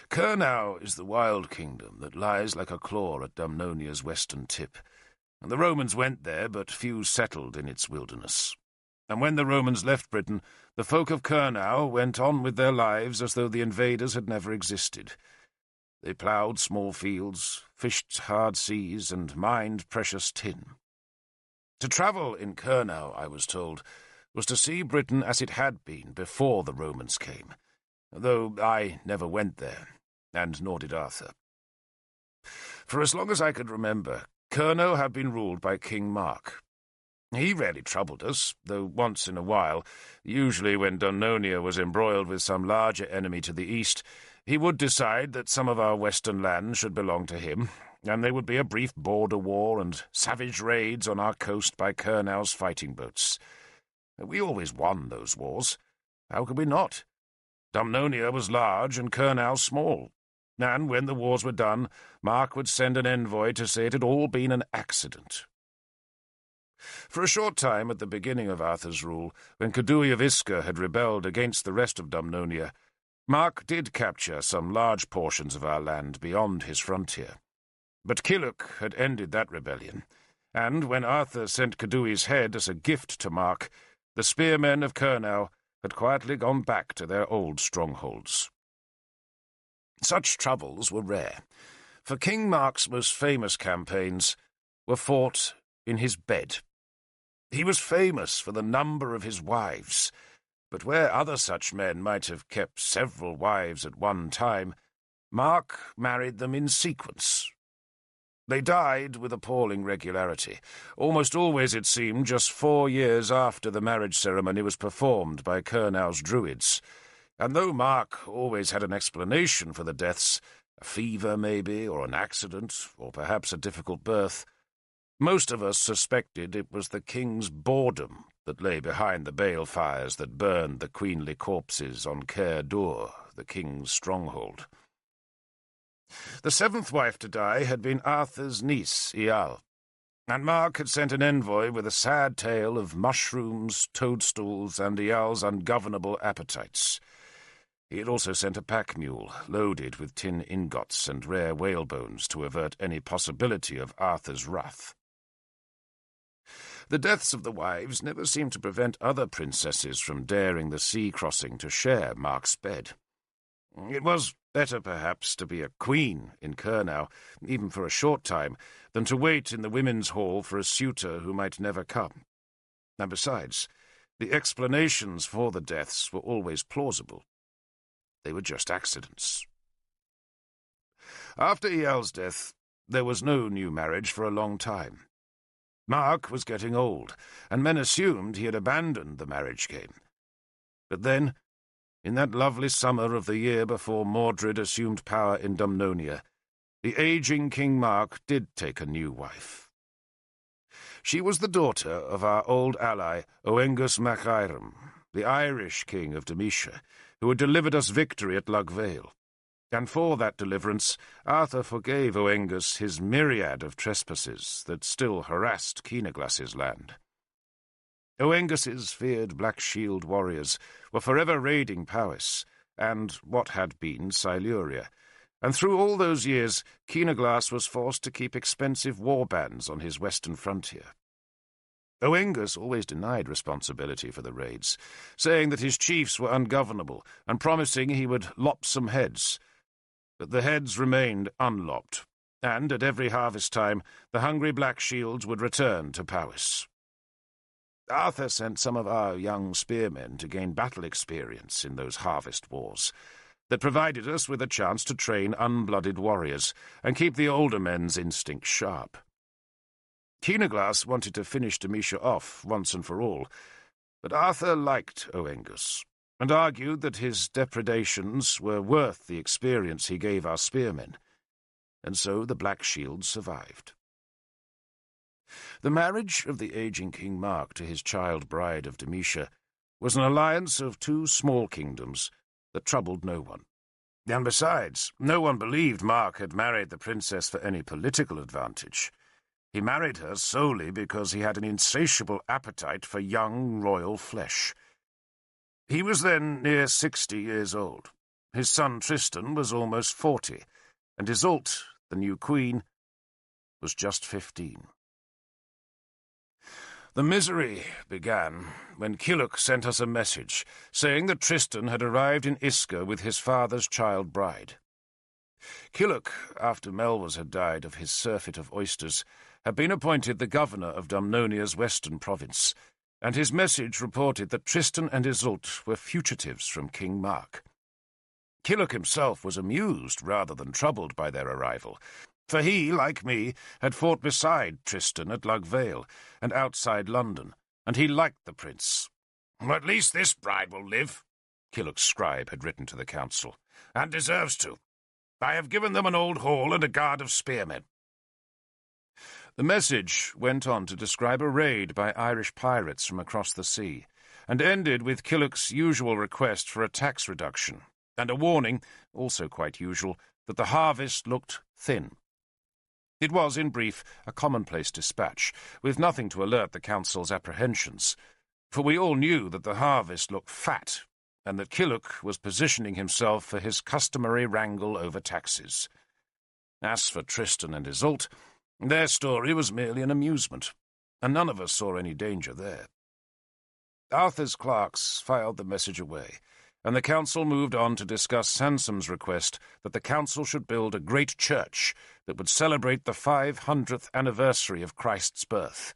Kurnow is the wild kingdom that lies like a claw at Dumnonia's western tip. And the Romans went there, but few settled in its wilderness. And when the Romans left Britain, the folk of Kurnow went on with their lives as though the invaders had never existed. They ploughed small fields, fished hard seas, and mined precious tin. To travel in Kurnow, I was told, was to see Britain as it had been before the Romans came, though I never went there, and nor did Arthur. For as long as I could remember, Kurnow had been ruled by King Mark. He rarely troubled us, though once in a while, usually when Dumnonia was embroiled with some larger enemy to the east, he would decide that some of our western lands should belong to him, and there would be a brief border war and savage raids on our coast by Kurnow's fighting boats. We always won those wars. How could we not? Dumnonia was large and Kurnow small, and when the wars were done, Mark would send an envoy to say it had all been an accident. For a short time at the beginning of Arthur's rule, when Kudui of Isker had rebelled against the rest of Dumnonia, Mark did capture some large portions of our land beyond his frontier. But Kiluk had ended that rebellion, and when Arthur sent Kudui's head as a gift to Mark, the spearmen of Kurnow had quietly gone back to their old strongholds. Such troubles were rare, for King Mark's most famous campaigns were fought in his bed. He was famous for the number of his wives, but where other such men might have kept several wives at one time, Mark married them in sequence. They died with appalling regularity, almost always, it seemed, just 4 years after the marriage ceremony was performed by Kurnow's druids. And though Mark always had an explanation for the deaths, a fever maybe, or an accident, or perhaps a difficult birth, most of us suspected it was the king's boredom that lay behind the balefires that burned the queenly corpses on Caer Dur, the king's stronghold. The 7th wife to die had been Arthur's niece, Ial, and Mark had sent an envoy with a sad tale of mushrooms, toadstools, and Ial's ungovernable appetites. He had also sent a pack mule, loaded with tin ingots and rare whalebones to avert any possibility of Arthur's wrath. The deaths of the wives never seemed to prevent other princesses from daring the sea-crossing to share Mark's bed. It was better, perhaps, to be a queen in Kurnow, even for a short time, than to wait in the women's hall for a suitor who might never come. And besides, the explanations for the deaths were always plausible. They were just accidents. After Ial's death, there was no new marriage for a long time. Mark was getting old, and men assumed he had abandoned the marriage game. But then, in that lovely summer of the year before Mordred assumed power in Dumnonia, the aging King Mark did take a new wife. She was the daughter of our old ally, Oengus mac Eirim, the Irish king of Demetia, who had delivered us victory at Lugvale. And for that deliverance, Arthur forgave Oengus his myriad of trespasses that still harassed Keenaglas's land. Oengus's feared Black Shield warriors were forever raiding Powys, and what had been Siluria, and through all those years Keenaglas was forced to keep expensive war bands on his western frontier. Oengus always denied responsibility for the raids, saying that his chiefs were ungovernable, and promising he would lop some heads. But the heads remained unlopped, and at every harvest time the hungry Black Shields would return to Powys. Arthur sent some of our young spearmen to gain battle experience in those harvest wars that provided us with a chance to train unblooded warriors and keep the older men's instincts sharp. Keenaglas wanted to finish Demetia off once and for all, but Arthur liked Oengus and argued that his depredations were worth the experience he gave our spearmen, and so the Black Shield survived. The marriage of the aging King Mark to his child bride of Demetia was an alliance of 2 small kingdoms that troubled no one. And besides, no one believed Mark had married the princess for any political advantage. He married her solely because he had an insatiable appetite for young royal flesh. He was then near 60 years old. His son Tristan was almost 40, and Iseult, the new queen, was just 15. The misery began when Killick sent us a message saying that Tristan had arrived in Isca with his father's child bride. Killick, after Melvers had died of his surfeit of oysters, had been appointed the governor of Dumnonia's western province, and his message reported that Tristan and Iseult were fugitives from King Mark. Killick himself was amused rather than troubled by their arrival, for he, like me, had fought beside Tristan at Lugvale and outside London, and he liked the prince. "At least this bride will live," Killick's scribe had written to the council, "and deserves to. I have given them an old hall and a guard of spearmen." The message went on to describe a raid by Irish pirates from across the sea, and ended with Killick's usual request for a tax reduction, and a warning, also quite usual, that the harvest looked thin. It was, in brief, a commonplace dispatch, with nothing to alert the council's apprehensions, for we all knew that the harvest looked fat, and that Killick was positioning himself for his customary wrangle over taxes. As for Tristan and Iseult, their story was merely an amusement, and none of us saw any danger there. Arthur's clerks filed the message away, and the council moved on to discuss Sansom's request that the council should build a great church that would celebrate the 500th anniversary of Christ's birth.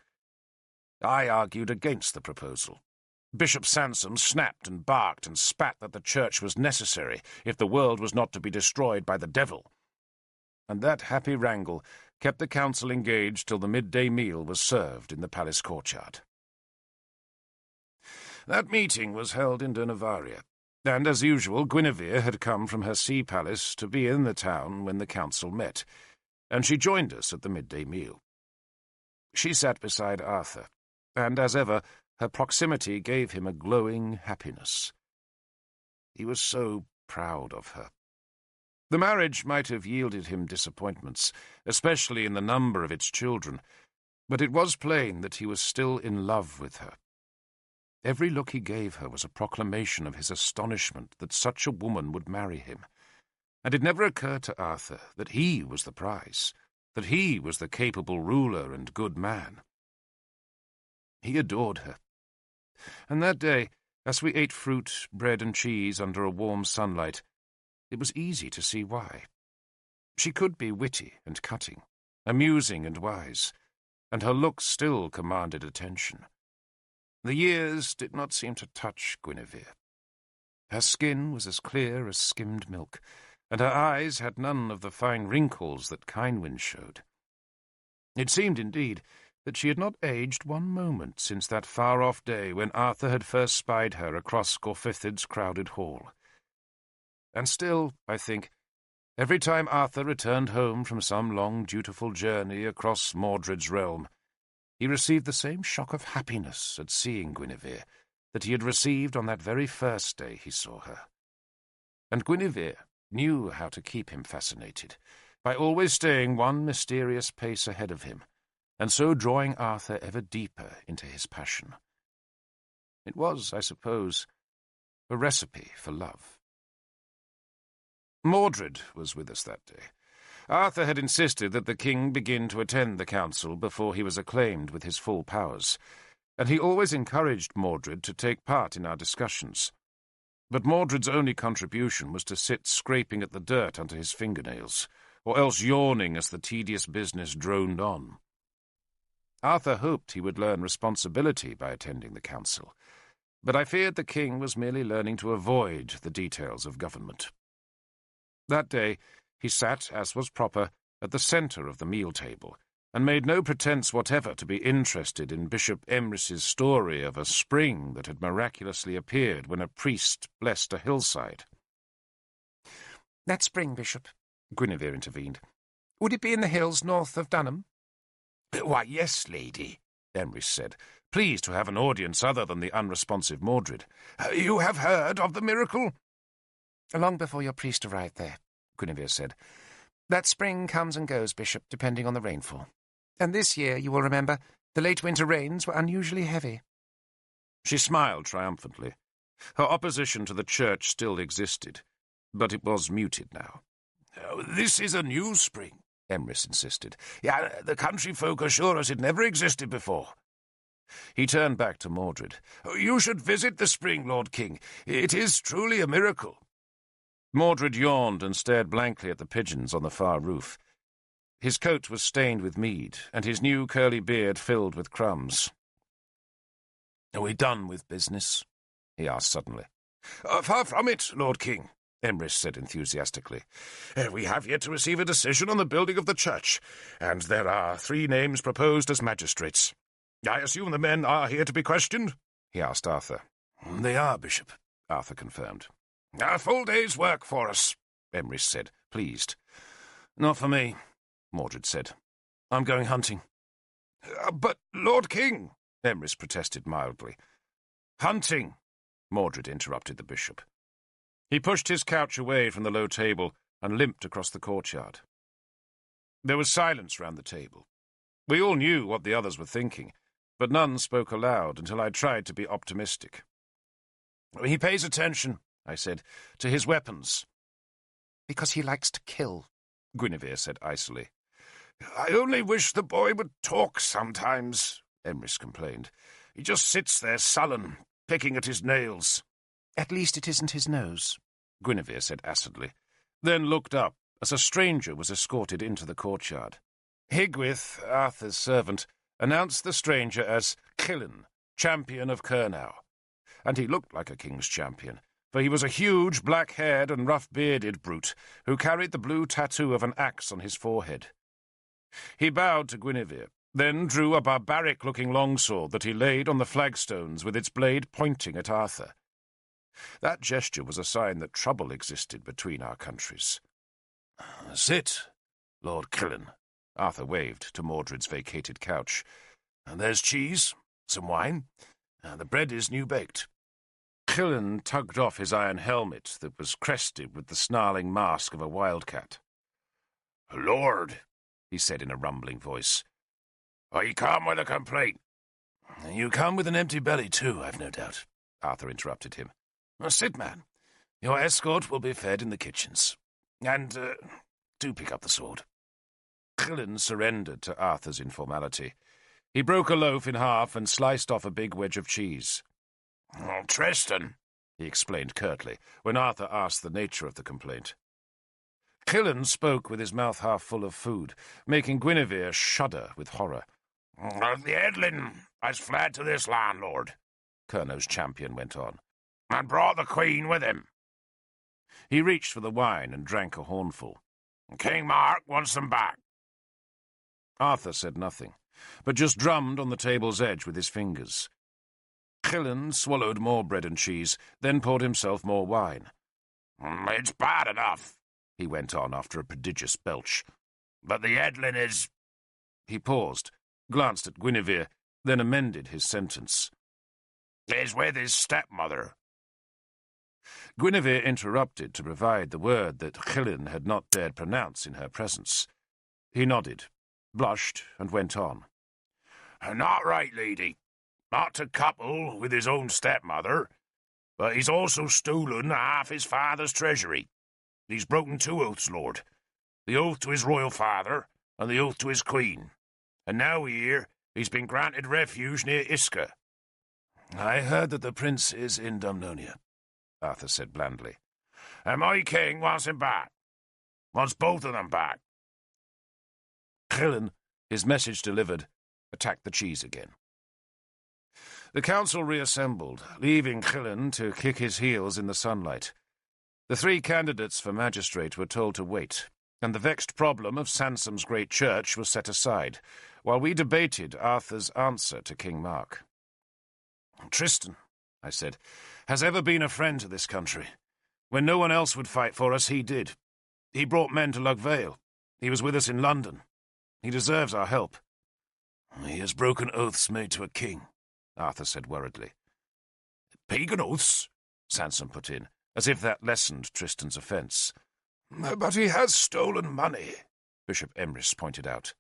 I argued against the proposal. Bishop Sansom snapped and barked and spat that the church was necessary if the world was not to be destroyed by the devil. And that happy wrangle kept the council engaged till the midday meal was served in the palace courtyard. That meeting was held in Durnavaria, and as usual Guinevere had come from her sea palace to be in the town when the council met, and she joined us at the midday meal. She sat beside Arthur, and as ever her proximity gave him a glowing happiness. He was so proud of her. The marriage might have yielded him disappointments, especially in the number of its children, but it was plain that he was still in love with her. Every look he gave her was a proclamation of his astonishment that such a woman would marry him, and it never occurred to Arthur that he was the prize, that he was the capable ruler and good man. He adored her, and that day, as we ate fruit, bread and cheese under a warm sunlight, it was easy to see why. She could be witty and cutting, amusing and wise, and her looks still commanded attention. The years did not seem to touch Guinevere. Her skin was as clear as skimmed milk, and her eyes had none of the fine wrinkles that Kynwyn showed. It seemed, indeed, that she had not aged one moment since that far-off day when Arthur had first spied her across Gorfithid's crowded hall. And still, I think, every time Arthur returned home from some long, dutiful journey across Mordred's realm, he received the same shock of happiness at seeing Guinevere that he had received on that very first day he saw her. And Guinevere knew how to keep him fascinated, by always staying one mysterious pace ahead of him, and so drawing Arthur ever deeper into his passion. It was, I suppose, a recipe for love. Mordred was with us that day. Arthur had insisted that the king begin to attend the council before he was acclaimed with his full powers, and he always encouraged Mordred to take part in our discussions. But Mordred's only contribution was to sit scraping at the dirt under his fingernails, or else yawning as the tedious business droned on. Arthur hoped he would learn responsibility by attending the council, but I feared the king was merely learning to avoid the details of government. That day he sat, as was proper, at the centre of the meal table, and made no pretence whatever to be interested in Bishop Emrys's story of a spring that had miraculously appeared when a priest blessed a hillside. "That spring, Bishop," Guinevere intervened. "Would it be in the hills north of Dunham?" "Why, yes, lady," Emrys said, pleased to have an audience other than the unresponsive Mordred. "You have heard of the miracle?" "Long before your priest arrived there," Guinevere said. "That spring comes and goes, Bishop, depending on the rainfall. And this year, you will remember, the late winter rains were unusually heavy. She smiled triumphantly. Her opposition to the church still existed, but it was muted now. This is a new spring, Emrys insisted. Yeah, the country folk assure us it never existed before. He turned back to Mordred. You should visit the spring, Lord King. It is truly a miracle. Mordred yawned and stared blankly at the pigeons on the far roof. His coat was stained with mead, and his new curly beard filled with crumbs. Are we done with business? He asked suddenly. Far from it, Lord King, Emrys said enthusiastically. We have yet to receive a decision on the building of the church, and there are 3 names proposed as magistrates. I assume the men are here to be questioned? He asked Arthur. They are, Bishop, Arthur confirmed. A full day's work for us, Emrys said, pleased. Not for me, Mordred said. I'm going hunting. But, Lord King, Emrys protested mildly. Hunting, Mordred interrupted the bishop. He pushed his couch away from the low table and limped across the courtyard. There was silence round the table. We all knew what the others were thinking, but none spoke aloud until I tried to be optimistic. He pays attention, I said, to his weapons. Because he likes to kill, Guinevere said icily. I only wish the boy would talk sometimes, Emrys complained. He just sits there sullen, picking at his nails. At least it isn't his nose, Guinevere said acidly, then looked up as a stranger was escorted into the courtyard. Higwyth, Arthur's servant, announced the stranger as Cilyn, champion of Cernau, and he looked like a king's champion, for he was a huge, black-haired and rough-bearded brute who carried the blue tattoo of an axe on his forehead. He bowed to Guinevere, then drew a barbaric-looking longsword that he laid on the flagstones with its blade pointing at Arthur. That gesture was a sign that trouble existed between our countries. Sit, Lord Cilyn, Arthur waved to Mordred's vacated couch. There's cheese, some wine, the bread is new-baked. Cilyn tugged off his iron helmet that was crested with the snarling mask of a wildcat. Lord, he said in a rumbling voice, I come with a complaint. You come with an empty belly too, I've no doubt, Arthur interrupted him. Sit, man. Your escort will be fed in the kitchens. And, do pick up the sword. Cilyn surrendered to Arthur's informality. He broke a loaf in half and sliced off a big wedge of cheese. Tristan, he explained curtly, when Arthur asked the nature of the complaint. Cilyn spoke with his mouth half full of food, making Guinevere shudder with horror. The Edlin has fled to this landlord, Cernau's champion went on, and brought the queen with him. He reached for the wine and drank a hornful. King Mark wants them back. Arthur said nothing, but just drummed on the table's edge with his fingers. Cilyn swallowed more bread and cheese, then poured himself more wine. It's bad enough, he went on after a prodigious belch. But the Edlin is... He paused, glanced at Guinevere, then amended his sentence. Is with his stepmother. Guinevere interrupted to provide the word that Cilyn had not dared pronounce in her presence. He nodded, blushed, and went on. Not right, lady. Not to couple with his own stepmother, but he's also stolen half his father's treasury. He's broken 2 oaths, Lord. The oath to his royal father, and the oath to his queen. And now we hear he's been granted refuge near Iska. I heard that the prince is in Dumnonia, Arthur said blandly. And my king wants him back. Wants both of them back. Cilyn, his message delivered, attacked the cheese again. The council reassembled, leaving Cilyn to kick his heels in the sunlight. The 3 candidates for magistrate were told to wait, and the vexed problem of Sansom's great church was set aside, while we debated Arthur's answer to King Mark. Tristan, I said, has ever been a friend to this country. When no one else would fight for us, he did. He brought men to Lugvale. He was with us in London. He deserves our help. He has broken oaths made to a king, Arthur said worriedly. Pagan oaths, Sansom put in, as if that lessened Tristan's offence. But he has stolen money, Bishop Emrys pointed out.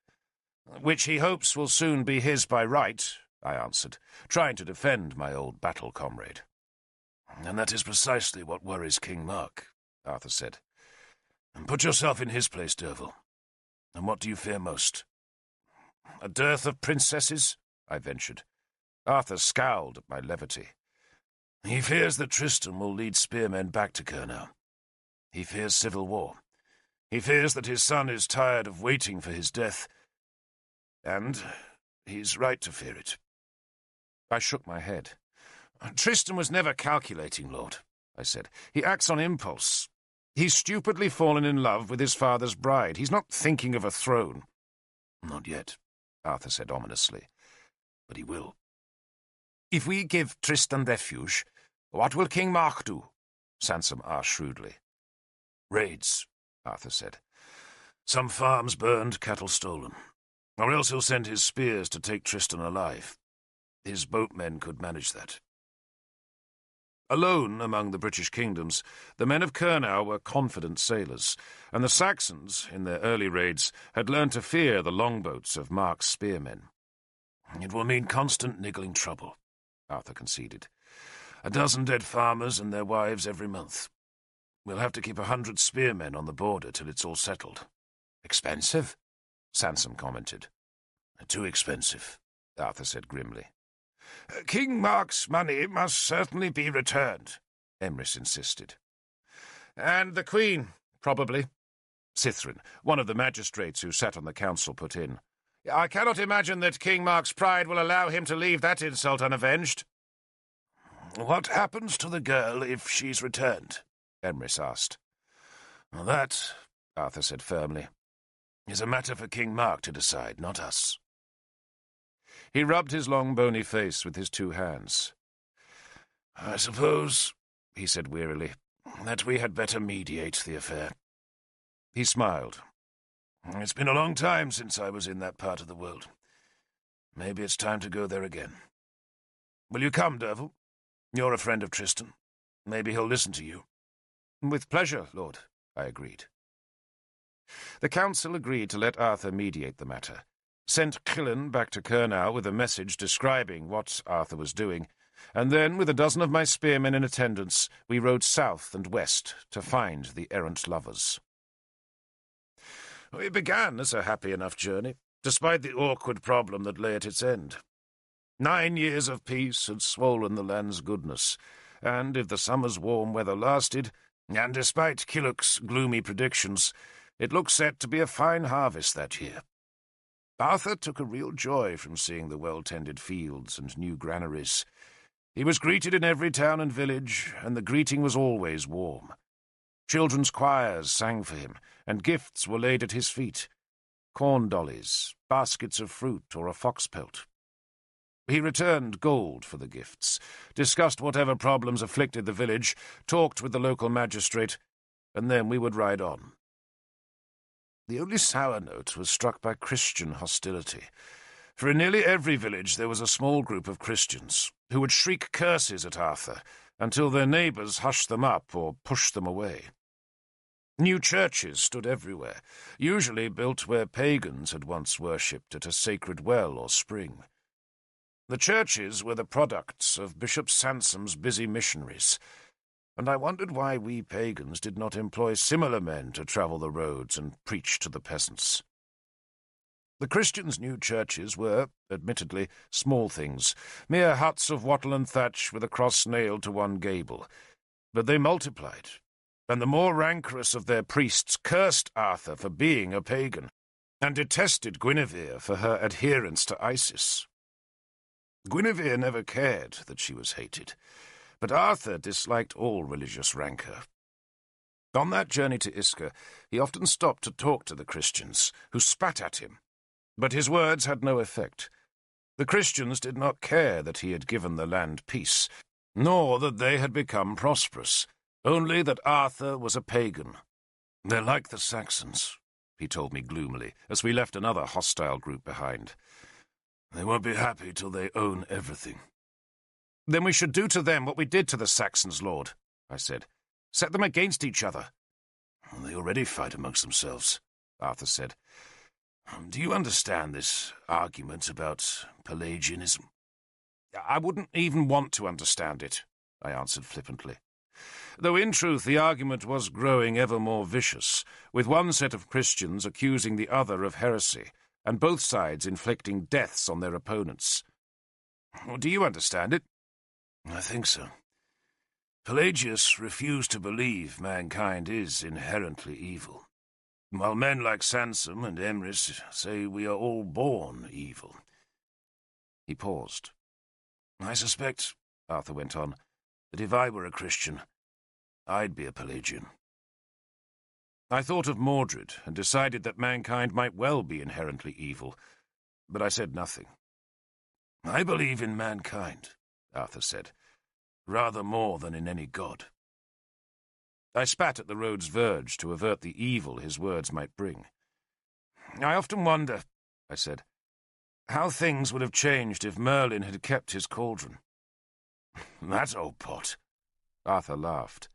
"Which he hopes will soon be his by right," I answered, trying to defend my old battle comrade. "And that is precisely what worries King Mark," Arthur said. "And put yourself in his place, Derval. And what do you fear most?" "A dearth of princesses?" I ventured. Arthur scowled at my levity. "He fears that Tristan will lead spearmen back to Kurnow. He fears civil war. He fears that his son is tired of waiting for his death. And he's right to fear it." I shook my head. "Tristan was never calculating, Lord," I said. "He acts on impulse. He's stupidly fallen in love with his father's bride. He's not thinking of a throne." "Not yet," Arthur said ominously. "But he will." "If we give Tristan refuge, what will King Mark do?" Sansom asked shrewdly. "Raids," Arthur said. "Some farms burned, cattle stolen. Or else he'll send his spears to take Tristan alive. His boatmen could manage that." Alone among the British kingdoms, the men of Kurnow were confident sailors, and the Saxons, in their early raids, had learned to fear the longboats of Mark's spearmen. "It will mean constant niggling trouble," Arthur conceded. "A dozen dead farmers and their wives every month. We'll have to keep 100 spearmen on the border till it's all settled." "Expensive," Sansom commented. "Too expensive," Arthur said grimly. "King Mark's money must certainly be returned," Emrys insisted. "And the Queen, probably," Cithrin, one of the magistrates who sat on the council, put in. "I cannot imagine that King Mark's pride will allow him to leave that insult unavenged." "What happens to the girl if she's returned?" Emrys asked. "That," Arthur said firmly, "is a matter for King Mark to decide, not us." He rubbed his long bony face with his two hands. "I suppose," he said wearily, "that we had better mediate the affair." He smiled. "It's been a long time since I was in that part of the world. Maybe it's time to go there again. Will you come, Derval? You're a friend of Tristan. Maybe he'll listen to you." "With pleasure, Lord," I agreed. The council agreed to let Arthur mediate the matter, sent Cillian back to Kurnow with a message describing what Arthur was doing, and then, with a dozen of my spearmen in attendance, we rode south and west to find the errant lovers. It began as a happy enough journey, despite the awkward problem that lay at its end. 9 years of peace had swollen the land's goodness, and if the summer's warm weather lasted, and despite Killuck's gloomy predictions, it looked set to be a fine harvest that year. Arthur took a real joy from seeing the well-tended fields and new granaries. He was greeted in every town and village, and the greeting was always warm. Children's choirs sang for him, and gifts were laid at his feet. Corn dollies, baskets of fruit, or a fox pelt. He returned gold for the gifts, discussed whatever problems afflicted the village, talked with the local magistrate, and then we would ride on. The only sour note was struck by Christian hostility, for in nearly every village there was a small group of Christians who would shriek curses at Arthur until their neighbours hushed them up or pushed them away. New churches stood everywhere, usually built where pagans had once worshipped at a sacred well or spring. The churches were the products of Bishop Sansom's busy missionaries, and I wondered why we pagans did not employ similar men to travel the roads and preach to the peasants. The Christians' new churches were, admittedly, small things, mere huts of wattle and thatch with a cross nailed to one gable, but they multiplied, and the more rancorous of their priests cursed Arthur for being a pagan, and detested Guinevere for her adherence to Isis. Guinevere never cared that she was hated, but Arthur disliked all religious rancour. On that journey to Iska, he often stopped to talk to the Christians, who spat at him, but his words had no effect. The Christians did not care that he had given the land peace, nor that they had become prosperous, only that Arthur was a pagan. "They're like the Saxons," he told me gloomily, as we left another hostile group behind. "They won't be happy till they own everything." "Then we should do to them what we did to the Saxons, Lord," I said. "Set them against each other." "They already fight amongst themselves," Arthur said. Do you understand this argument about Pelagianism? I wouldn't even want to understand it, I answered flippantly. Though in truth the argument was growing ever more vicious, with one set of Christians accusing the other of heresy, and both sides inflicting deaths on their opponents. Do you understand it? I think so. Pelagius refused to believe mankind is inherently evil, while men like Sansom and Emrys say we are all born evil. He paused. I suspect, Arthur went on, that if I were a Christian, I'd be a Pelagian. I thought of Mordred and decided that mankind might well be inherently evil, but I said nothing. I believe in mankind, Arthur said, rather more than in any god. I spat at the road's verge to avert the evil his words might bring. I often wonder, I said, how things would have changed if Merlin had kept his cauldron. That old pot. Arthur laughed.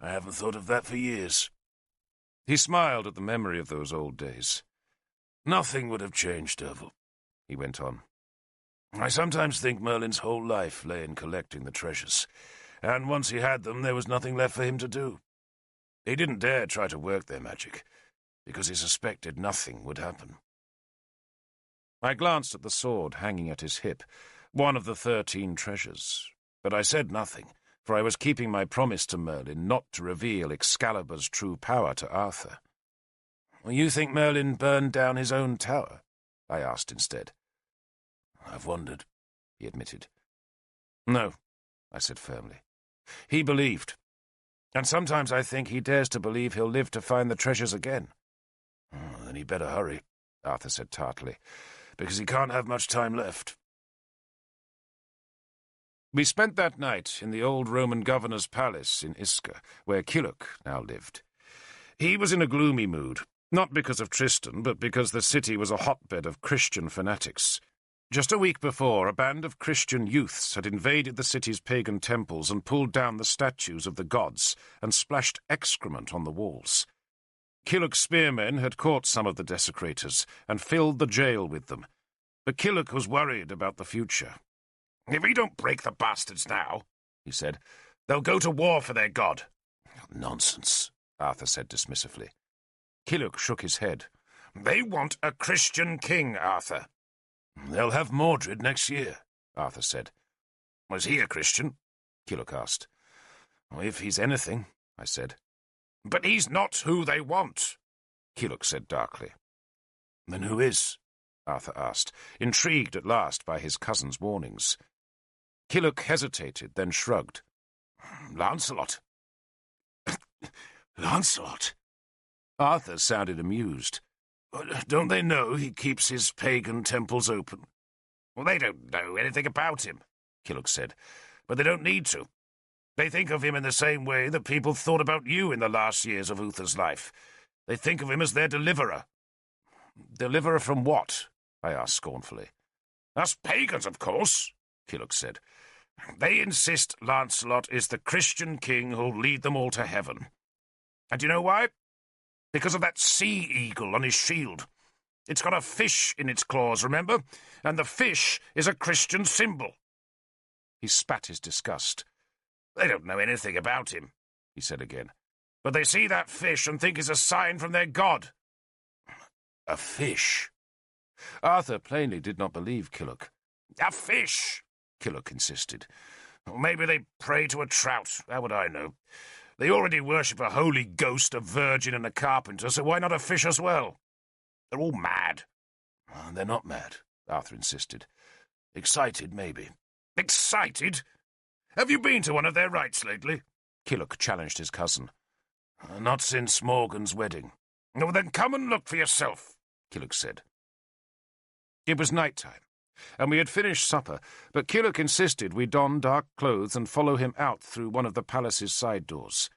I haven't thought of that for years. He smiled at the memory of those old days. Nothing would have changed, Derval, he went on. I sometimes think Merlin's whole life lay in collecting the treasures, and once he had them, there was nothing left for him to do. He didn't dare try to work their magic, because he suspected nothing would happen. I glanced at the sword hanging at his hip, one of the 13 treasures, but I said nothing, for I was keeping my promise to Merlin not to reveal Excalibur's true power to Arthur. You think Merlin burned down his own tower? I asked instead. I've wondered, he admitted. No, I said firmly. He believed, and sometimes I think he dares to believe he'll live to find the treasures again. Then he'd better hurry, Arthur said tartly, because he can't have much time left. We spent that night in the old Roman governor's palace in Isca, where Killuch now lived. He was in a gloomy mood, not because of Tristan, but because the city was a hotbed of Christian fanatics. Just a week before, a band of Christian youths had invaded the city's pagan temples and pulled down the statues of the gods and splashed excrement on the walls. Killuch's spearmen had caught some of the desecrators and filled the jail with them, but Killuch was worried about the future. "If we don't break the bastards now," he said, "they'll go to war for their god." "Nonsense," Arthur said dismissively. Killuch shook his head. "They want a Christian king, Arthur." "They'll have Mordred next year," Arthur said. "Was he a Christian?" Killuch asked. "If he's anything," I said. "But he's not who they want," Killuch said darkly. "Then who is?" Arthur asked, intrigued at last by his cousin's warnings. Killuch hesitated, then shrugged. "Lancelot." "Lancelot?" Arthur sounded amused. "Don't they know he keeps his pagan temples open?" "Well, they don't know anything about him," Killuch said, "but they don't need to. They think of him in the same way that people thought about you in the last years of Uther's life. They think of him as their deliverer." "Deliverer from what?" I asked scornfully. "Us pagans, of course," Killuch said. "They insist Lancelot is the Christian king who'll lead them all to heaven. And you know why? Because of that sea eagle on his shield. It's got a fish in its claws, remember? And the fish is a Christian symbol." He spat his disgust. "They don't know anything about him," he said again. "But they see that fish and think it's a sign from their god." "A fish?" Arthur plainly did not believe Killuch. "A fish," Killuch insisted. "Maybe they pray to a trout. How would I know? They already worship a holy ghost, a virgin, and a carpenter, so why not a fish as well? They're all mad." "They're not mad," Arthur insisted. "Excited, maybe." "Excited? Have you been to one of their rites lately?" Killuch challenged his cousin. "Not since Morgan's wedding." "Well, then come and look for yourself," Killuch said. It was night time, and we had finished supper, but Killuch insisted we don dark clothes and follow him out through one of the palace's side doors.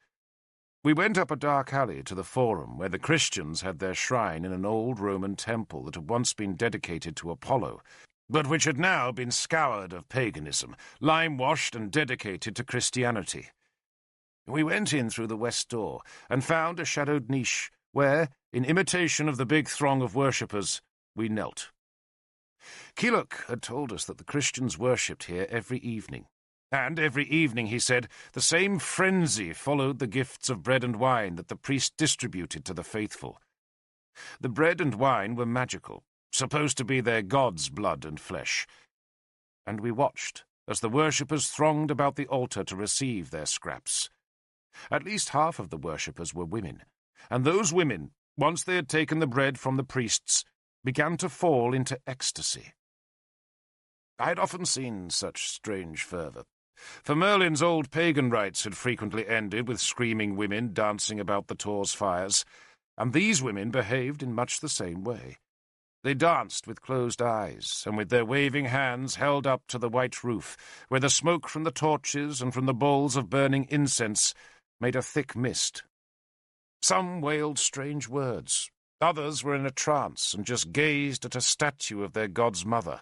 We went up a dark alley to the Forum, where the Christians had their shrine in an old Roman temple that had once been dedicated to Apollo, but which had now been scoured of paganism, lime-washed and dedicated to Christianity. We went in through the west door and found a shadowed niche where, In imitation of the big throng of worshippers, we knelt. Killock had told us that the Christians worshipped here every evening. And every evening, he said, the same frenzy followed the gifts of bread and wine that the priest distributed to the faithful. The bread and wine were magical, supposed to be their god's blood and flesh. And we watched as the worshippers thronged about the altar to receive their scraps. At least half of the worshippers were women, and those women, once they had taken the bread from the priests, began to fall into ecstasy. I had often seen such strange fervour, for Merlin's old pagan rites had frequently ended with screaming women dancing about the Tor's fires, and these women behaved in much the same way. They danced with closed eyes, and with their waving hands held up to the white roof, where the smoke from the torches and from the bowls of burning incense made a thick mist. Some wailed strange words. Others were in a trance and just gazed at a statue of their god's mother.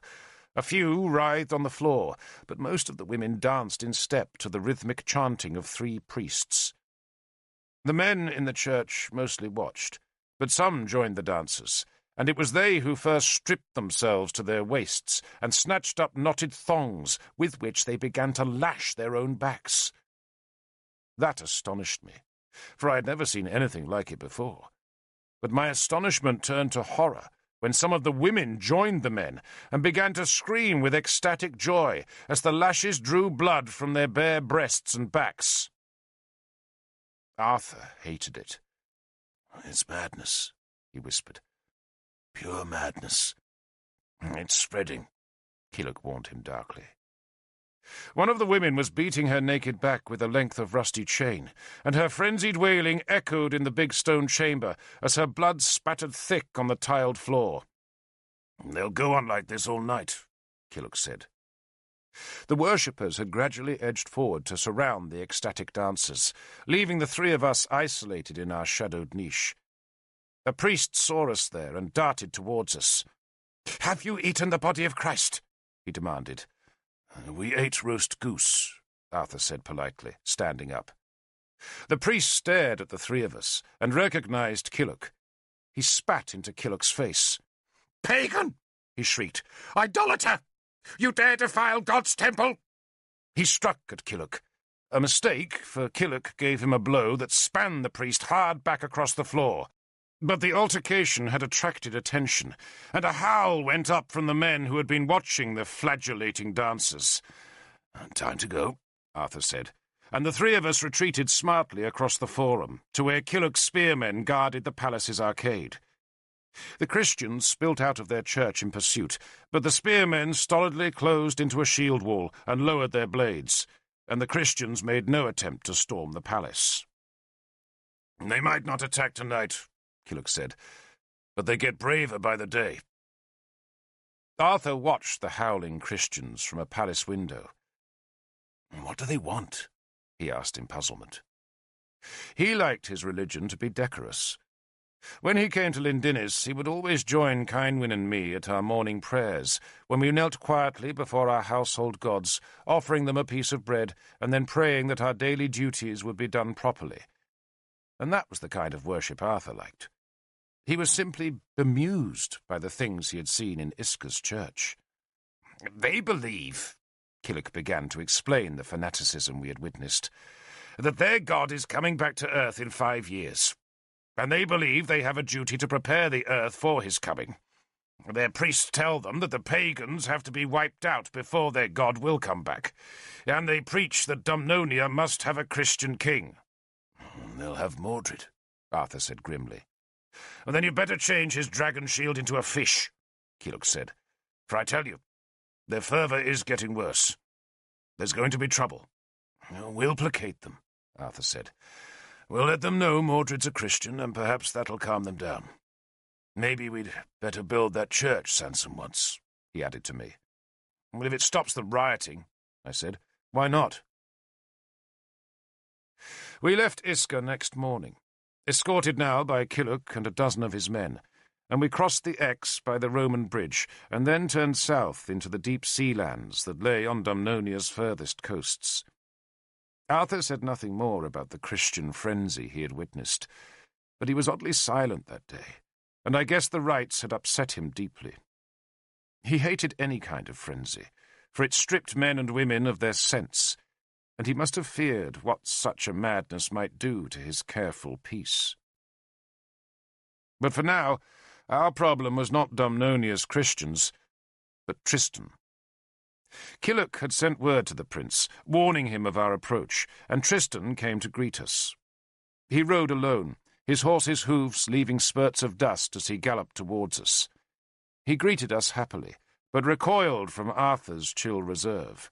A few writhed on the floor, but most of the women danced in step to the rhythmic chanting of 3 priests. The men in the church mostly watched, but some joined the dancers, and it was they who first stripped themselves to their waists and snatched up knotted thongs with which they began to lash their own backs. That astonished me, for I had never seen anything like it before. But my astonishment turned to horror when some of the women joined the men and began to scream with ecstatic joy as the lashes drew blood from their bare breasts and backs. Arthur hated it. "It's madness," he whispered. "Pure madness. It's spreading," Killock warned him darkly. One of the women was beating her naked back with a length of rusty chain, and her frenzied wailing echoed in the big stone chamber as her blood spattered thick on the tiled floor. "They'll go on like this all night," Killock said. The worshippers had gradually edged forward to surround the ecstatic dancers, leaving the 3 of us isolated in our shadowed niche. A priest saw us there and darted towards us. "Have you eaten the body of Christ?" he demanded. "We ate roast goose," Arthur said politely, standing up. The priest stared at the 3 of us and recognized Killock. He spat into Killock's face. "Pagan!" he shrieked. "Idolater! You dare defile God's temple!" He struck at Killock. A mistake, for Killock gave him a blow that spanned the priest hard back across the floor. But the altercation had attracted attention, and a howl went up from the men who had been watching the flagellating dancers. "Time to go," Arthur said, and the 3 of us retreated smartly across the forum to where Killock's spearmen guarded the palace's arcade. The Christians spilt out of their church in pursuit, but the spearmen stolidly closed into a shield wall and lowered their blades, and the Christians made no attempt to storm the palace. "They might not attack tonight," Killock said, "but they get braver by the day." Arthur watched the howling Christians from a palace window. "What do they want?" he asked in puzzlement. He liked his religion to be decorous. When he came to Lindinnis, he would always join Kynwyn and me at our morning prayers, when we knelt quietly before our household gods, offering them a piece of bread and then praying that our daily duties would be done properly. And that was the kind of worship Arthur liked. He was simply bemused by the things he had seen in Iska's church. "They believe," Killock began to explain the fanaticism we had witnessed, "that their god is coming back to Earth in 5 years. And they believe they have a duty to prepare the Earth for his coming. Their priests tell them that the pagans have to be wiped out before their god will come back, and they preach that Dumnonia must have a Christian king." "They'll have Mordred," Arthur said grimly. "Well, then you'd better change his dragon shield into a fish," Killock said. "For I tell you, their fervour is getting worse. There's going to be trouble." "We'll placate them," Arthur said. "We'll let them know Mordred's a Christian, and perhaps that'll calm them down. Maybe we'd better build that church Sansom once," he added to me. "Well, if it stops the rioting," I said, "why not?" We left Iska next morning, escorted now by Killock and a dozen of his men, and we crossed the Exe by the Roman bridge, and then turned south into the deep sea lands that lay on Dumnonia's furthest coasts. Arthur said nothing more about the Christian frenzy he had witnessed, But he was oddly silent that day, and I guess the rites had upset him deeply. He hated any kind of frenzy, for it stripped men and women of their sense, and he must have feared what such a madness might do to his careful peace. But for now, our problem was not Dumnonia's Christians, but Tristan. Killick had sent word to the prince, warning him of our approach, and Tristan came to greet us. He rode alone, his horse's hoofs leaving spurts of dust as he galloped towards us. He greeted us happily, but recoiled from Arthur's chill reserve.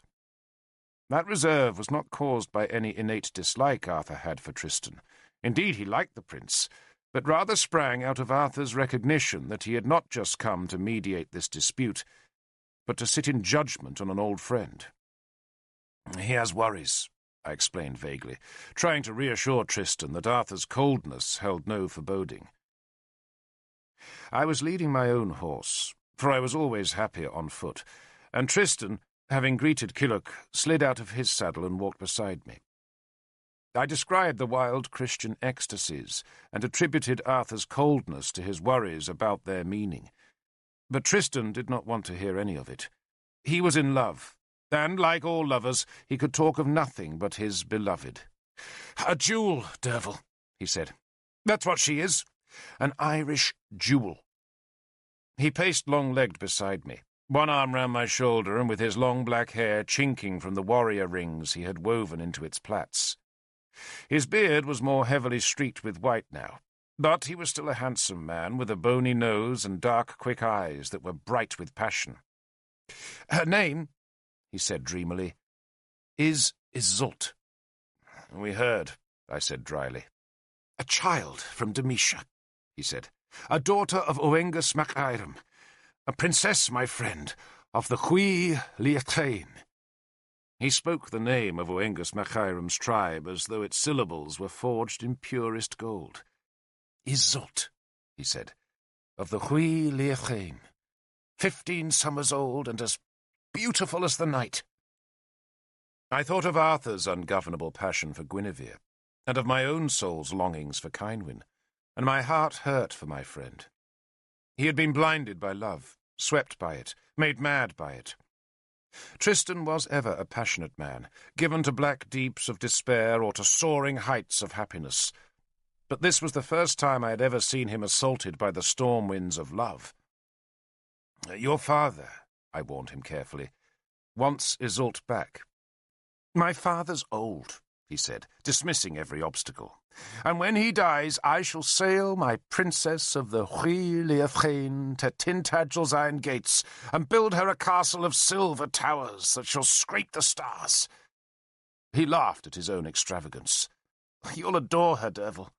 That reserve was not caused by any innate dislike Arthur had for Tristan. Indeed, he liked the prince, but rather sprang out of Arthur's recognition that he had not just come to mediate this dispute, but to sit in judgment on an old friend. "He has worries," I explained vaguely, trying to reassure Tristan that Arthur's coldness held no foreboding. I was leading my own horse, for I was always happier on foot, and Tristan, having greeted Killick, slid out of his saddle and walked beside me. I described the wild Christian ecstasies and attributed Arthur's coldness to his worries about their meaning. But Tristan did not want to hear any of it. He was in love, and, like all lovers, he could talk of nothing but his beloved. "A jewel, Derval," he said. "That's what she is. An Irish jewel." He paced long-legged beside me, one arm round my shoulder and with his long black hair chinking from the warrior rings he had woven into its plaits. His beard was more heavily streaked with white now, but he was still a handsome man with a bony nose and dark, quick eyes that were bright with passion. "Her name," he said dreamily, "is Iseult." "We heard," I said dryly. "A child from Demetia," he said. "A daughter of Oengus mac Eirim. A princess, my friend, of the Hui Liatain." He spoke the name of Oengus mac Eirim's tribe as though its syllables were forged in purest gold. "Iseult," he said, "of the Hui Liatain. 15 summers old and as beautiful as the night." I thought of Arthur's ungovernable passion for Guinevere, and of my own soul's longings for Cynwyn, and my heart hurt for my friend. He had been blinded by love, swept by it, made mad by it. Tristan was ever a passionate man, given to black deeps of despair or to soaring heights of happiness. But this was the first time I had ever seen him assaulted by the storm winds of love. "Your father," I warned him carefully, "wants Iseult back." "My father's old," he said, dismissing every obstacle. "And when he dies, I shall sail my princess of the Hui Liatain to Tintagil's iron gates and build her a castle of silver towers that shall scrape the stars." He laughed at his own extravagance. "You'll adore her, Derval."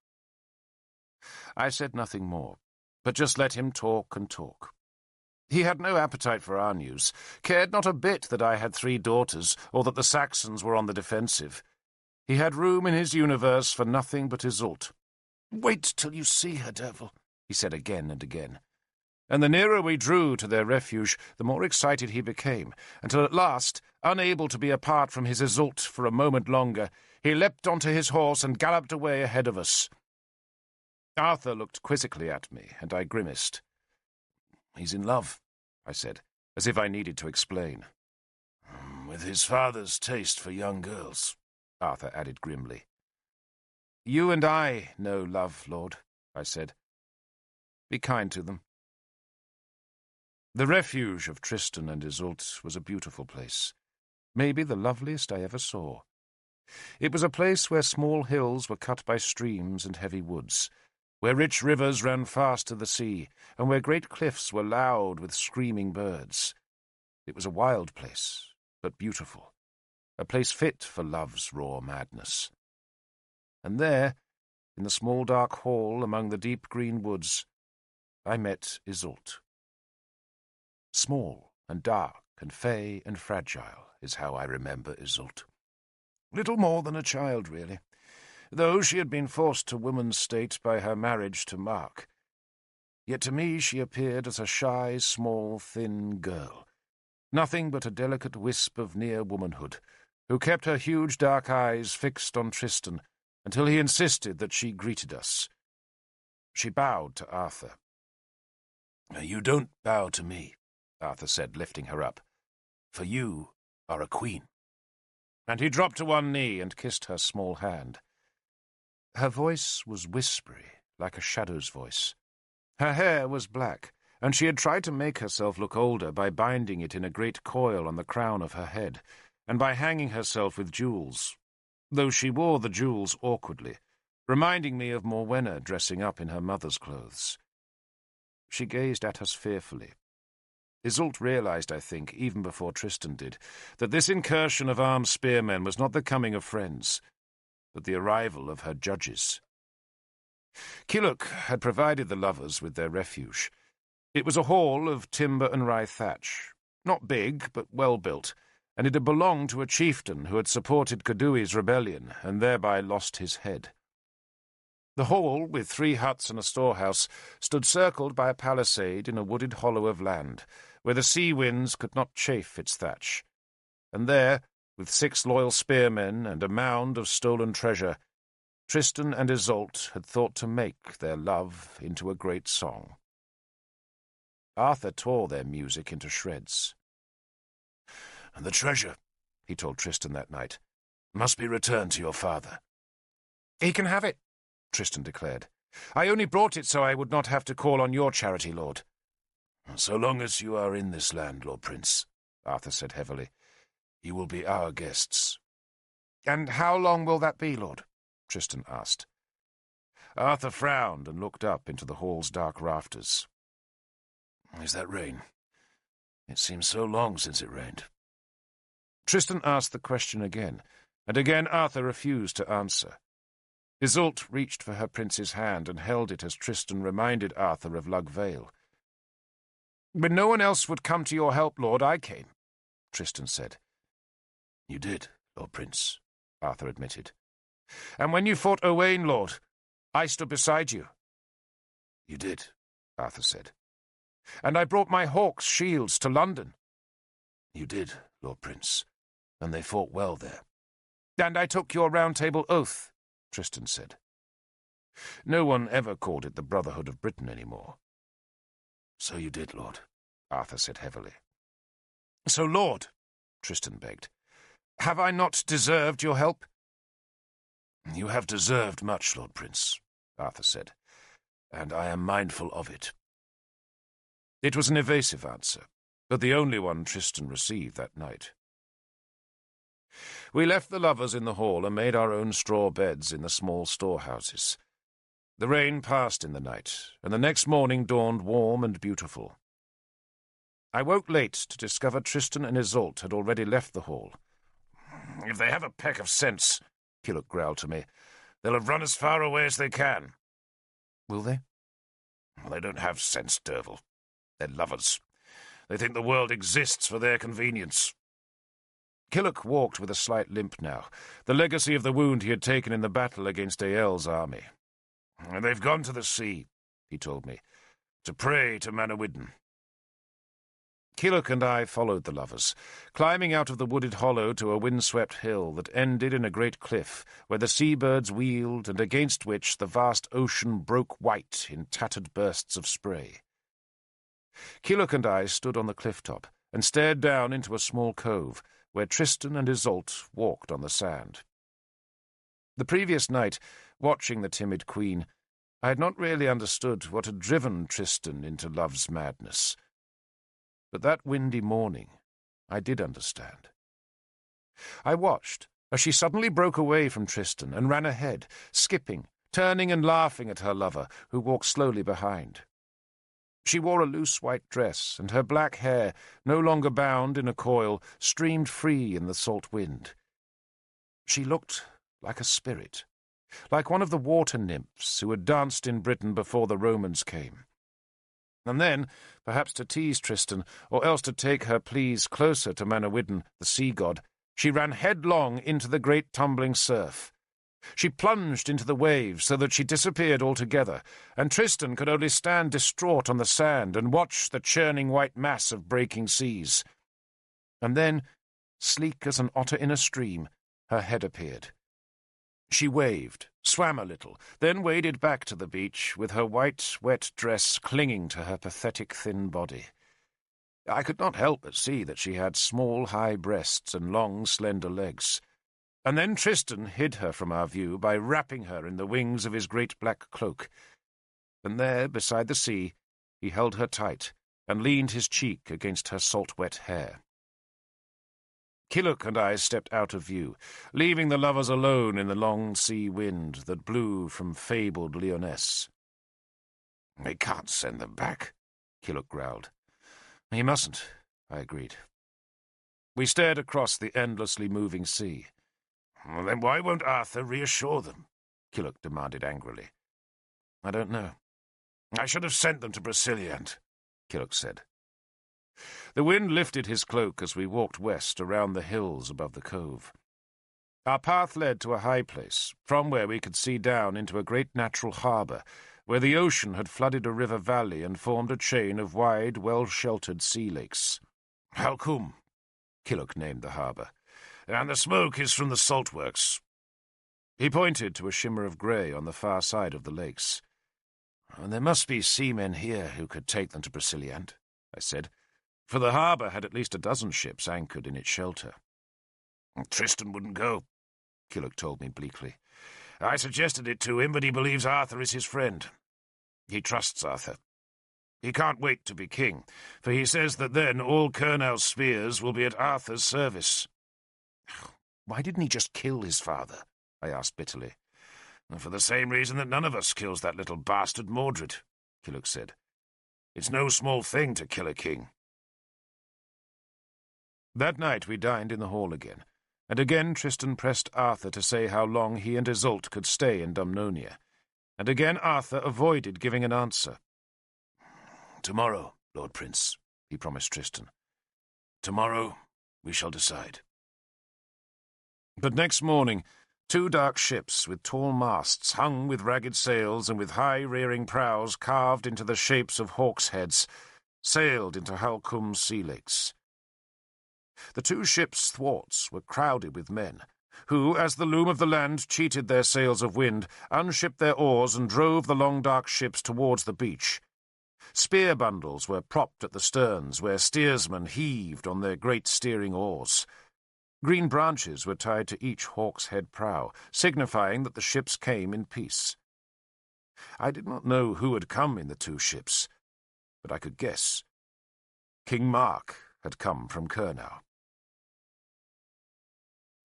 I said nothing more, but just let him talk and talk. He had no appetite for our news, cared not a bit that I had 3 daughters or that the Saxons were on the defensive. He had room in his universe for nothing but Iseult. "Wait till you see her, Derval," he said again and again. And the nearer we drew to their refuge, the more excited he became, until at last, unable to be apart from his Iseult for a moment longer, he leapt onto his horse and galloped away ahead of us. Arthur looked quizzically at me, and I grimaced. "He's in love," I said, as if I needed to explain. "With his father's taste for young girls," Arthur added grimly. "You and I know love, Lord," I said. "Be kind to them." The refuge of Tristan and Iseult was a beautiful place, maybe the loveliest I ever saw. It was a place where small hills were cut by streams and heavy woods, where rich rivers ran fast to the sea, and where great cliffs were loud with screaming birds. It was a wild place, but beautiful, a place fit for love's raw madness. And there, in the small dark hall among the deep green woods, I met Iseult. Small and dark and fey and fragile is how I remember Iseult. Little more than a child, really, though she had been forced to woman's state by her marriage to Mark. Yet to me she appeared as a shy, small, thin girl, nothing but a delicate wisp of near womanhood, who kept her huge dark eyes fixed on Tristan until he insisted that she greeted us. She bowed to Arthur. "You don't bow to me," Arthur said, lifting her up, "for you are a queen." And he dropped to one knee and kissed her small hand. Her voice was whispery, like a shadow's voice. Her hair was black, and she had tried to make herself look older by binding it in a great coil on the crown of her head, and by hanging herself with jewels, though she wore the jewels awkwardly, reminding me of Morwenna dressing up in her mother's clothes. She gazed at us fearfully. Iseult realized, I think, even before Tristan did, that this incursion of armed spearmen was not the coming of friends, but the arrival of her judges. Kilhuch had provided the lovers with their refuge. It was a hall of timber and rye thatch, not big, but well built, and it had belonged to a chieftain who had supported Cadui's rebellion and thereby lost his head. The hall, with 3 huts and a storehouse, stood circled by a palisade in a wooded hollow of land, where the sea winds could not chafe its thatch. And there, with 6 loyal spearmen and a mound of stolen treasure, Tristan and Iseult had thought to make their love into a great song. Arthur tore their music into shreds. "And the treasure," he told Tristan that night, "must be returned to your father." "He can have it," Tristan declared. "I only brought it so I would not have to call on your charity, Lord." "So long as you are in this land, Lord Prince," Arthur said heavily, "you will be our guests." "And how long will that be, Lord?" Tristan asked. Arthur frowned and looked up into the hall's dark rafters. "Is that rain? It seems so long since it rained." Tristan asked the question again, and again Arthur refused to answer. Iseult reached for her prince's hand and held it as Tristan reminded Arthur of Lug Vale. "When no one else would come to your help, Lord, I came," Tristan said. "You did, Lord Prince," Arthur admitted. "And when you fought Owain, Lord, I stood beside you." "You did," Arthur said. "And I brought my hawks' shields to London." "You did, Lord Prince, and they fought well there." "And I took your Round Table oath," Tristan said. No one ever called it the Brotherhood of Britain anymore. "So you did, Lord," Arthur said heavily. "So, Lord," Tristan begged, "have I not deserved your help?" "You have deserved much, Lord Prince," Arthur said, "and I am mindful of it." It was an evasive answer, but the only one Tristan received that night. We left the lovers in the hall and made our own straw beds in the small storehouses. The rain passed in the night, and the next morning dawned warm and beautiful. I woke late to discover Tristan and Iseult had already left the hall. "If they have a peck of sense," Kilhuch growled to me, "they'll have run as far away as they can." "Will they?" "They don't have sense, Derval. They're lovers. They think the world exists for their convenience." Kilhuch walked with a slight limp now, the legacy of the wound he had taken in the battle against Eäl's army. "They've gone to the sea," he told me, "to pray to Manawyddan." Kilhuch and I followed the lovers, climbing out of the wooded hollow to a windswept hill that ended in a great cliff, where the seabirds wheeled and against which the vast ocean broke white in tattered bursts of spray. Kilhuch and I stood on the cliff-top and stared down into a small cove, where Tristan and Iseult walked on the sand. The previous night, watching the timid queen, I had not really understood what had driven Tristan into love's madness. But that windy morning, I did understand. I watched as she suddenly broke away from Tristan and ran ahead, skipping, turning and laughing at her lover, who walked slowly behind. She wore a loose white dress, and her black hair, no longer bound in a coil, streamed free in the salt wind. She looked like a spirit, like one of the water nymphs who had danced in Britain before the Romans came. And then, perhaps to tease Tristan, or else to take her pleas closer to Manawyddan, the sea-god, she ran headlong into the great tumbling surf. She plunged into the waves so that she disappeared altogether, and Tristan could only stand distraught on the sand and watch the churning white mass of breaking seas. And then, sleek as an otter in a stream, her head appeared. She waved, swam a little, then waded back to the beach with her white, wet dress clinging to her pathetic thin body. I could not help but see that she had small, high breasts and long, slender legs. And then Tristan hid her from our view by wrapping her in the wings of his great black cloak. And there, beside the sea, he held her tight and leaned his cheek against her salt-wet hair. Killock and I stepped out of view, leaving the lovers alone in the long sea wind that blew from fabled Lyonesse. "We can't send them back," Killock growled. "He mustn't," I agreed. We stared across the endlessly moving sea. "Well, then why won't Arthur reassure them?" Killock demanded angrily. "I don't know." "I should have sent them to Brasiliant," Killock said. The wind lifted his cloak as we walked west around the hills above the cove. Our path led to a high place, from where we could see down into a great natural harbour, where the ocean had flooded a river valley and formed a chain of wide, well-sheltered sea lakes. "Halcum," Killock named the harbour, "and the smoke is from the salt works." He pointed to a shimmer of grey on the far side of the lakes. "And there must be seamen here who could take them to Brasiliant," I said, for the harbour had at least a dozen ships anchored in its shelter. "Tristan wouldn't go," Killock told me bleakly. "I suggested it to him, but he believes Arthur is his friend. He trusts Arthur. He can't wait to be king, for he says that then all Cornwell's spears will be at Arthur's service." "Why didn't he just kill his father?" I asked bitterly. "For the same reason that none of us kills that little bastard Mordred," Killock said. "It's no small thing to kill a king." That night we dined in the hall again, and again Tristan pressed Arthur to say how long he and Isolde could stay in Dumnonia, and again Arthur avoided giving an answer. "Tomorrow, Lord Prince," he promised Tristan. "Tomorrow we shall decide." But next morning, 2 dark ships with tall masts hung with ragged sails and with high rearing prows carved into the shapes of hawks' heads sailed into Halcum's sea lakes. The 2 ships' thwarts were crowded with men, who, as the loom of the land cheated their sails of wind, unshipped their oars and drove the long dark ships towards the beach. Spear bundles were propped at the sterns, where steersmen heaved on their great steering oars. Green branches were tied to each hawk's head prow, signifying that the ships came in peace. I did not know who had come in the 2 ships, but I could guess. King Mark had come from Cornwell.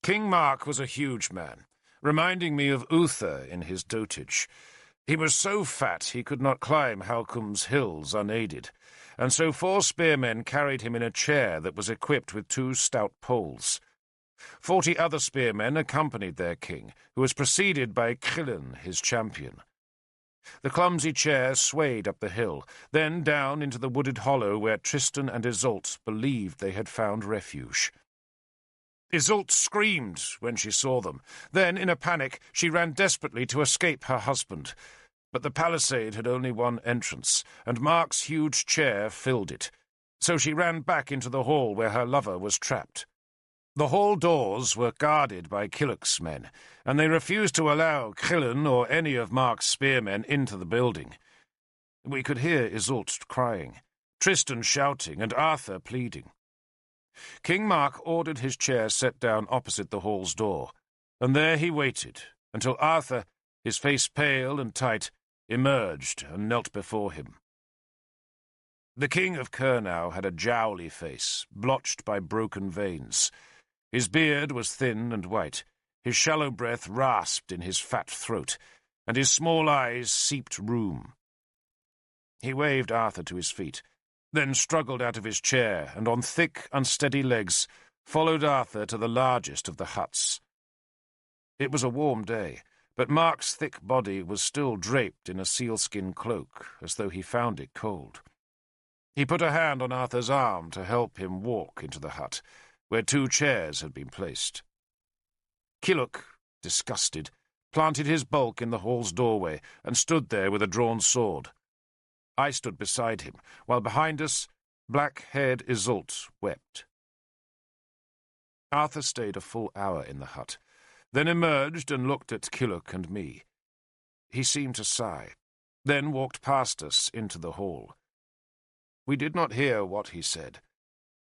King Mark was a huge man, reminding me of Uther in his dotage. He was so fat he could not climb Halcum's hills unaided, and so 4 spearmen carried him in a chair that was equipped with 2 stout poles. 40 other spearmen accompanied their king, who was preceded by Chillen, his champion. The clumsy chair swayed up the hill, then down into the wooded hollow where Tristan and Isolde believed they had found refuge. Isolde screamed when she saw them. Then, in a panic, she ran desperately to escape her husband. But the palisade had only one entrance, and Mark's huge chair filled it. So she ran back into the hall where her lover was trapped. The hall doors were guarded by Killock's men, and they refused to allow Chillen or any of Mark's spearmen into the building. We could hear Isolde crying, Tristan shouting, and Arthur pleading. King Mark ordered his chair set down opposite the hall's door, and there he waited until Arthur, his face pale and tight, emerged and knelt before him. The King of Cornwell had a jowly face, blotched by broken veins. His beard was thin and white, his shallow breath rasped in his fat throat, and his small eyes seeped rheum. He waved Arthur to his feet, then struggled out of his chair and on thick, unsteady legs followed Arthur to the largest of the huts. It was a warm day, but Mark's thick body was still draped in a sealskin cloak, as though he found it cold. He put a hand on Arthur's arm to help him walk into the hut, where 2 chairs had been placed. Killock, disgusted, planted his bulk in the hall's doorway and stood there with a drawn sword. I stood beside him, while behind us, black-haired Isolde wept. Arthur stayed a full hour in the hut, then emerged and looked at Killock and me, He seemed to sigh, then walked past us into the hall. We did not hear what he said,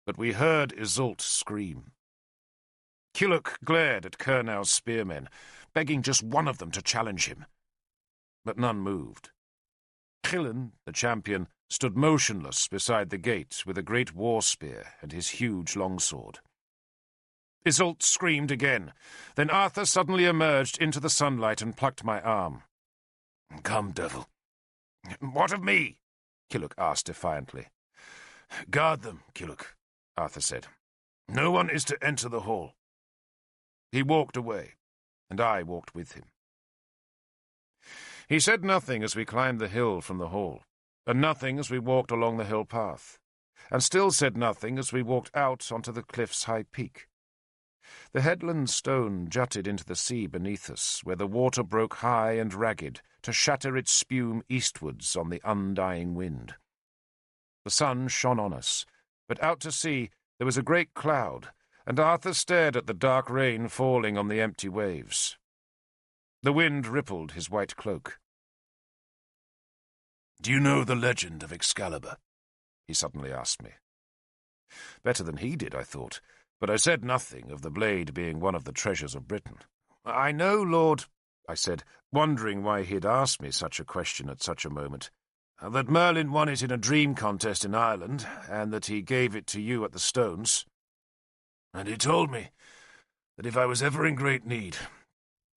but we heard Iseult scream. Killock glared at Kernow's spearmen, begging just one of them to challenge him. But none moved. Chillen, the champion, stood motionless beside the gate with a great war spear and his huge longsword. Iseult screamed again. Then Arthur suddenly emerged into the sunlight and plucked my arm. "Come, devil." "What of me?" Killock asked defiantly. "Guard them, Killock," Arthur said. "No one is to enter the hall." He walked away, and I walked with him. He said nothing as we climbed the hill from the hall, and nothing as we walked along the hill path, and still said nothing as we walked out onto the cliff's high peak. The headland stone jutted into the sea beneath us, where the water broke high and ragged to shatter its spume eastwards on the undying wind. The sun shone on us, but out to sea there was a great cloud, and Arthur stared at the dark rain falling on the empty waves. The wind rippled his white cloak. "Do you know the legend of Excalibur?" he suddenly asked me. Better than he did, I thought, but I said nothing of the blade being one of the treasures of Britain. "I know, Lord," I said, wondering why he had asked me such a question at such a moment, "that Merlin won it in a dream contest in Ireland, and that he gave it to you at the Stones." "And he told me that if I was ever in great need,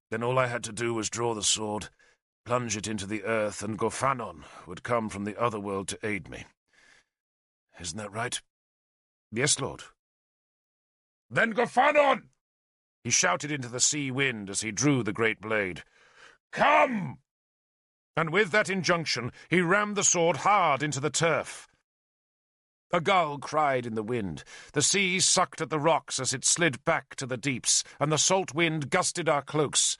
then all I had to do was draw the sword, plunge it into the earth, and Gorfanon would come from the other world to aid me. Isn't that right?" "Yes, Lord." "Then Gorfanon!" he shouted into the sea wind as he drew the great blade. "Come!" And with that injunction he rammed the sword hard into the turf. A gull cried in the wind. The sea sucked at the rocks as it slid back to the deeps, and the salt wind gusted our cloaks.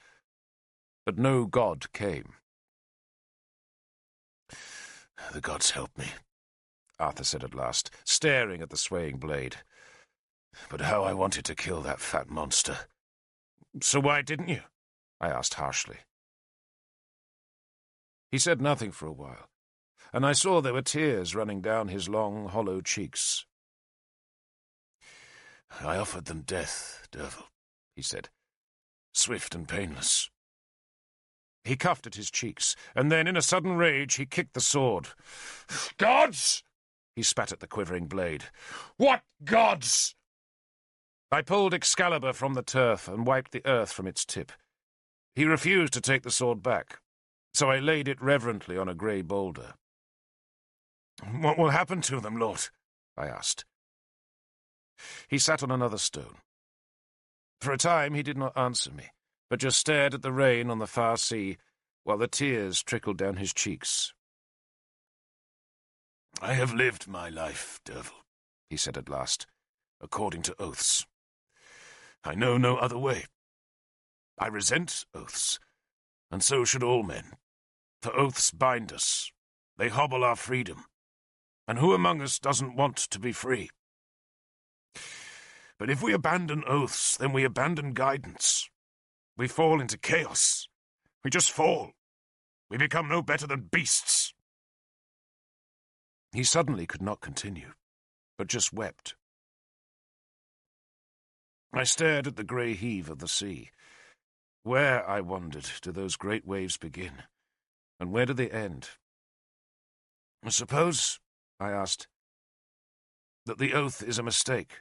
But no god came. "The gods help me," Arthur said at last, staring at the swaying blade. "But how I wanted to kill that fat monster." "So why didn't you?" I asked harshly. He said nothing for a while, and I saw there were tears running down his long, hollow cheeks. "I offered them death, Derval," he said, "swift and painless." He cuffed at his cheeks, and then in a sudden rage he kicked the sword. "Gods!" he spat at the quivering blade. "What gods?" I pulled Excalibur from the turf and wiped the earth from its tip. He refused to take the sword back, so I laid it reverently on a grey boulder. "What will happen to them, Lord?" I asked. He sat on another stone. For a time he did not answer me, but just stared at the rain on the far sea, while the tears trickled down his cheeks. "I have lived my life, Derval," he said at last, "according to oaths. I know no other way. I resent oaths, and so should all men, for oaths bind us. They hobble our freedom, and who among us doesn't want to be free? But if we abandon oaths, then we abandon guidance. We fall into chaos. We just fall. We become no better than beasts." He suddenly could not continue, but just wept. I stared at the grey heave of the sea. Where, I wondered, do those great waves begin, and where do they end? "Suppose," I asked, "that the oath is a mistake."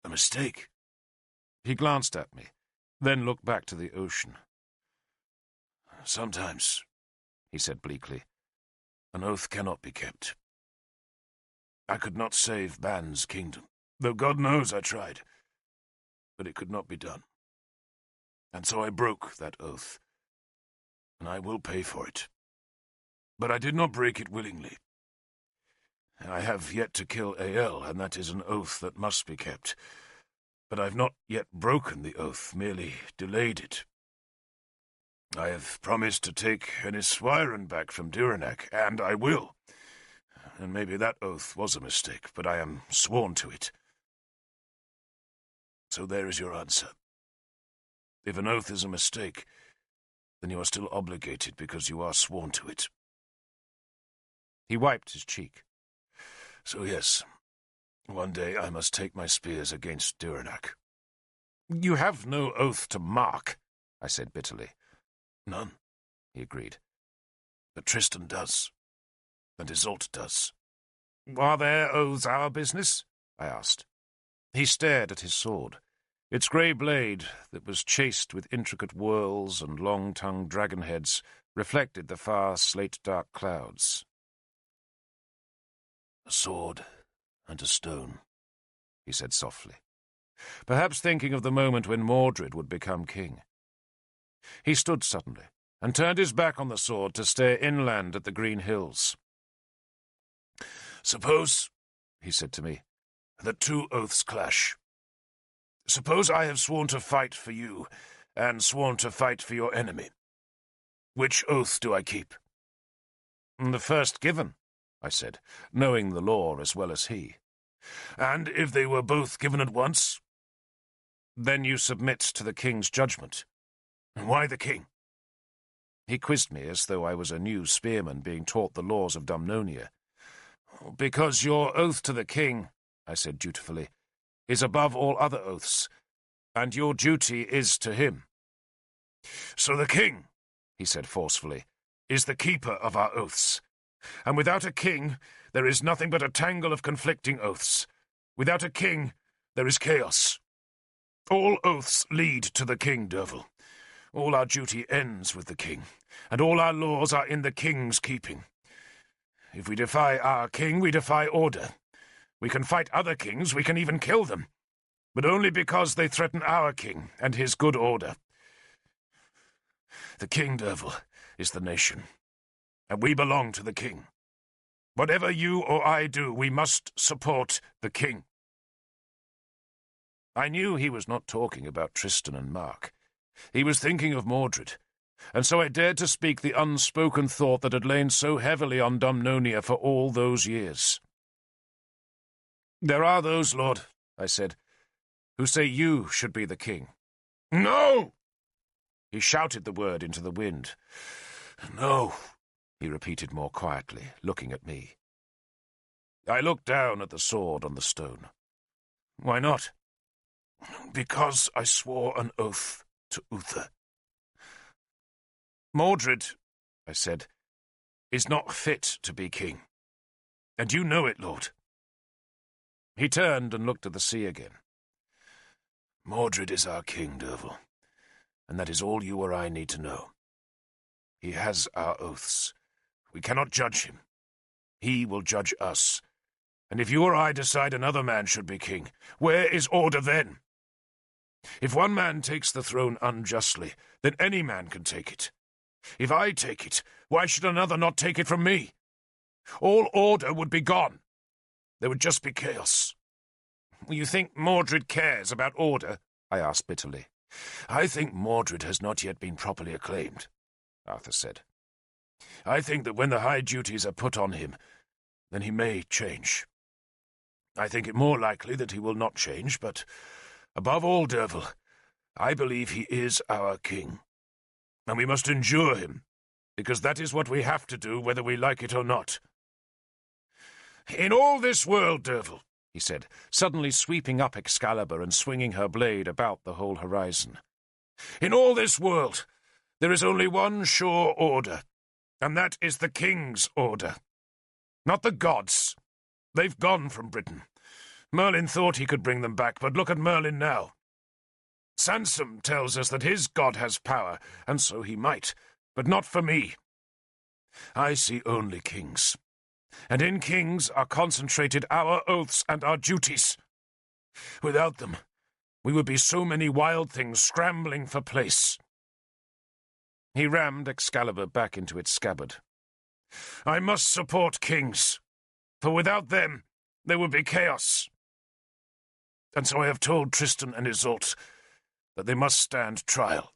"A mistake?" He glanced at me, then looked back to the ocean. "Sometimes," he said bleakly, "an oath cannot be kept. I could not save Ban's kingdom, though God knows I tried, but it could not be done. And so I broke that oath, and I will pay for it. But I did not break it willingly. I have yet to kill Ael, and that is an oath that must be kept. But I've not yet broken the oath, merely delayed it. I have promised to take Eniswyren back from Durenak, and I will. And maybe that oath was a mistake, but I am sworn to it. So there is your answer. If an oath is a mistake, then you are still obligated because you are sworn to it. He wiped his cheek. So yes, one day I must take my spears against Dyranak. You have no oath to mark, I said bitterly. None, he agreed. But Tristan does, and Isolde does. Are their oaths our business? I asked. He stared at his sword. Its grey blade, that was chased with intricate whorls and long-tongued dragon heads, reflected the far slate-dark clouds. A sword and a stone, he said softly, perhaps thinking of the moment when Mordred would become king. He stood suddenly, and turned his back on the sword to stare inland at the green hills. Suppose, he said to me, that two oaths clash. Suppose I have sworn to fight for you, and sworn to fight for your enemy. Which oath do I keep? The first given, I said, knowing the law as well as he. And if they were both given at once? Then you submit to the king's judgment. And why the king? He quizzed me as though I was a new spearman being taught the laws of Dumnonia. Because your oath to the king, I said dutifully, is above all other oaths, and your duty is to him. So the king, he said forcefully, is the keeper of our oaths. And without a king, there is nothing but a tangle of conflicting oaths. Without a king, there is chaos. All oaths lead to the king, Derval. All our duty ends with the king, and all our laws are in the king's keeping. If we defy our king, we defy order. We can fight other kings, we can even kill them, but only because they threaten our king and his good order. The king, Derval, is the nation, and we belong to the king. Whatever you or I do, we must support the king. I knew he was not talking about Tristan and Mark. He was thinking of Mordred, and so I dared to speak the unspoken thought that had lain so heavily on Dumnonia for all those years. There are those, Lord, I said, who say you should be the king. No! He shouted the word into the wind. No, he repeated more quietly, looking at me. I looked down at the sword on the stone. Why not? Because I swore an oath to Uther. Mordred, I said, is not fit to be king. And you know it, Lord. He turned and looked at the sea again. Mordred is our king, Derval, and that is all you or I need to know. He has our oaths. We cannot judge him. He will judge us. And if you or I decide another man should be king, where is order then? If one man takes the throne unjustly, then any man can take it. If I take it, why should another not take it from me? All order would be gone. There would just be chaos. You think Mordred cares about order? I asked bitterly. I think Mordred has not yet been properly acclaimed, Arthur said. I think that when the high duties are put on him, then he may change. I think it more likely that he will not change, but above all, Derval, I believe he is our king. And we must endure him, because that is what we have to do, whether we like it or not. In all this world, Derval, he said, suddenly sweeping up Excalibur and swinging her blade about the whole horizon. In all this world, there is only one sure order, and that is the king's order. Not the gods. They've gone from Britain. Merlin thought he could bring them back, but look at Merlin now. Sansom tells us that his god has power, and so he might, but not for me. I see only kings, and in kings are concentrated our oaths and our duties. Without them, we would be so many wild things scrambling for place. He rammed Excalibur back into its scabbard. I must support kings, for without them there would be chaos. And so I have told Tristan and Isolde that they must stand trial.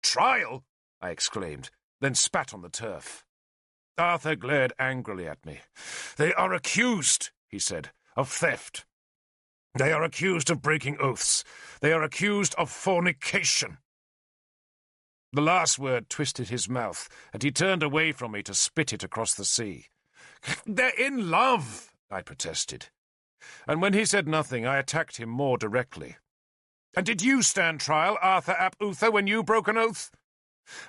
Trial? I exclaimed, then spat on the turf. Arthur glared angrily at me. They are accused, he said, of theft. They are accused of breaking oaths. They are accused of fornication. The last word twisted his mouth, and he turned away from me to spit it across the sea. "They're in love," I protested. And when he said nothing, I attacked him more directly. "And did you stand trial, Arthur ap Uther, when you broke an oath?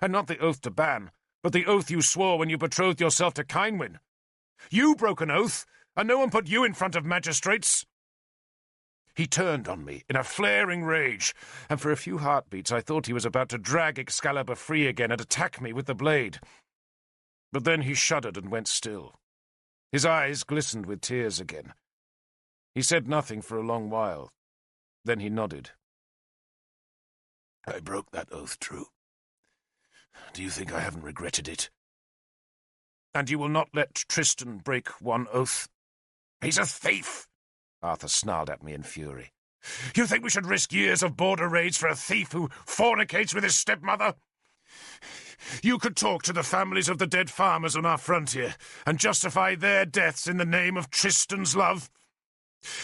And not the oath to ban, but the oath you swore when you betrothed yourself to Cynwyn. You broke an oath, and no one put you in front of magistrates." He turned on me in a flaring rage, and for a few heartbeats I thought he was about to drag Excalibur free again and attack me with the blade. But then he shuddered and went still. His eyes glistened with tears again. He said nothing for a long while. Then he nodded. "I broke that oath, true. Do you think I haven't regretted it?" "And you will not let Tristan break one oath?" "He's a thief!" Arthur snarled at me in fury. "You think we should risk years of border raids for a thief who fornicates with his stepmother? You could talk to the families of the dead farmers on our frontier and justify their deaths in the name of Tristan's love.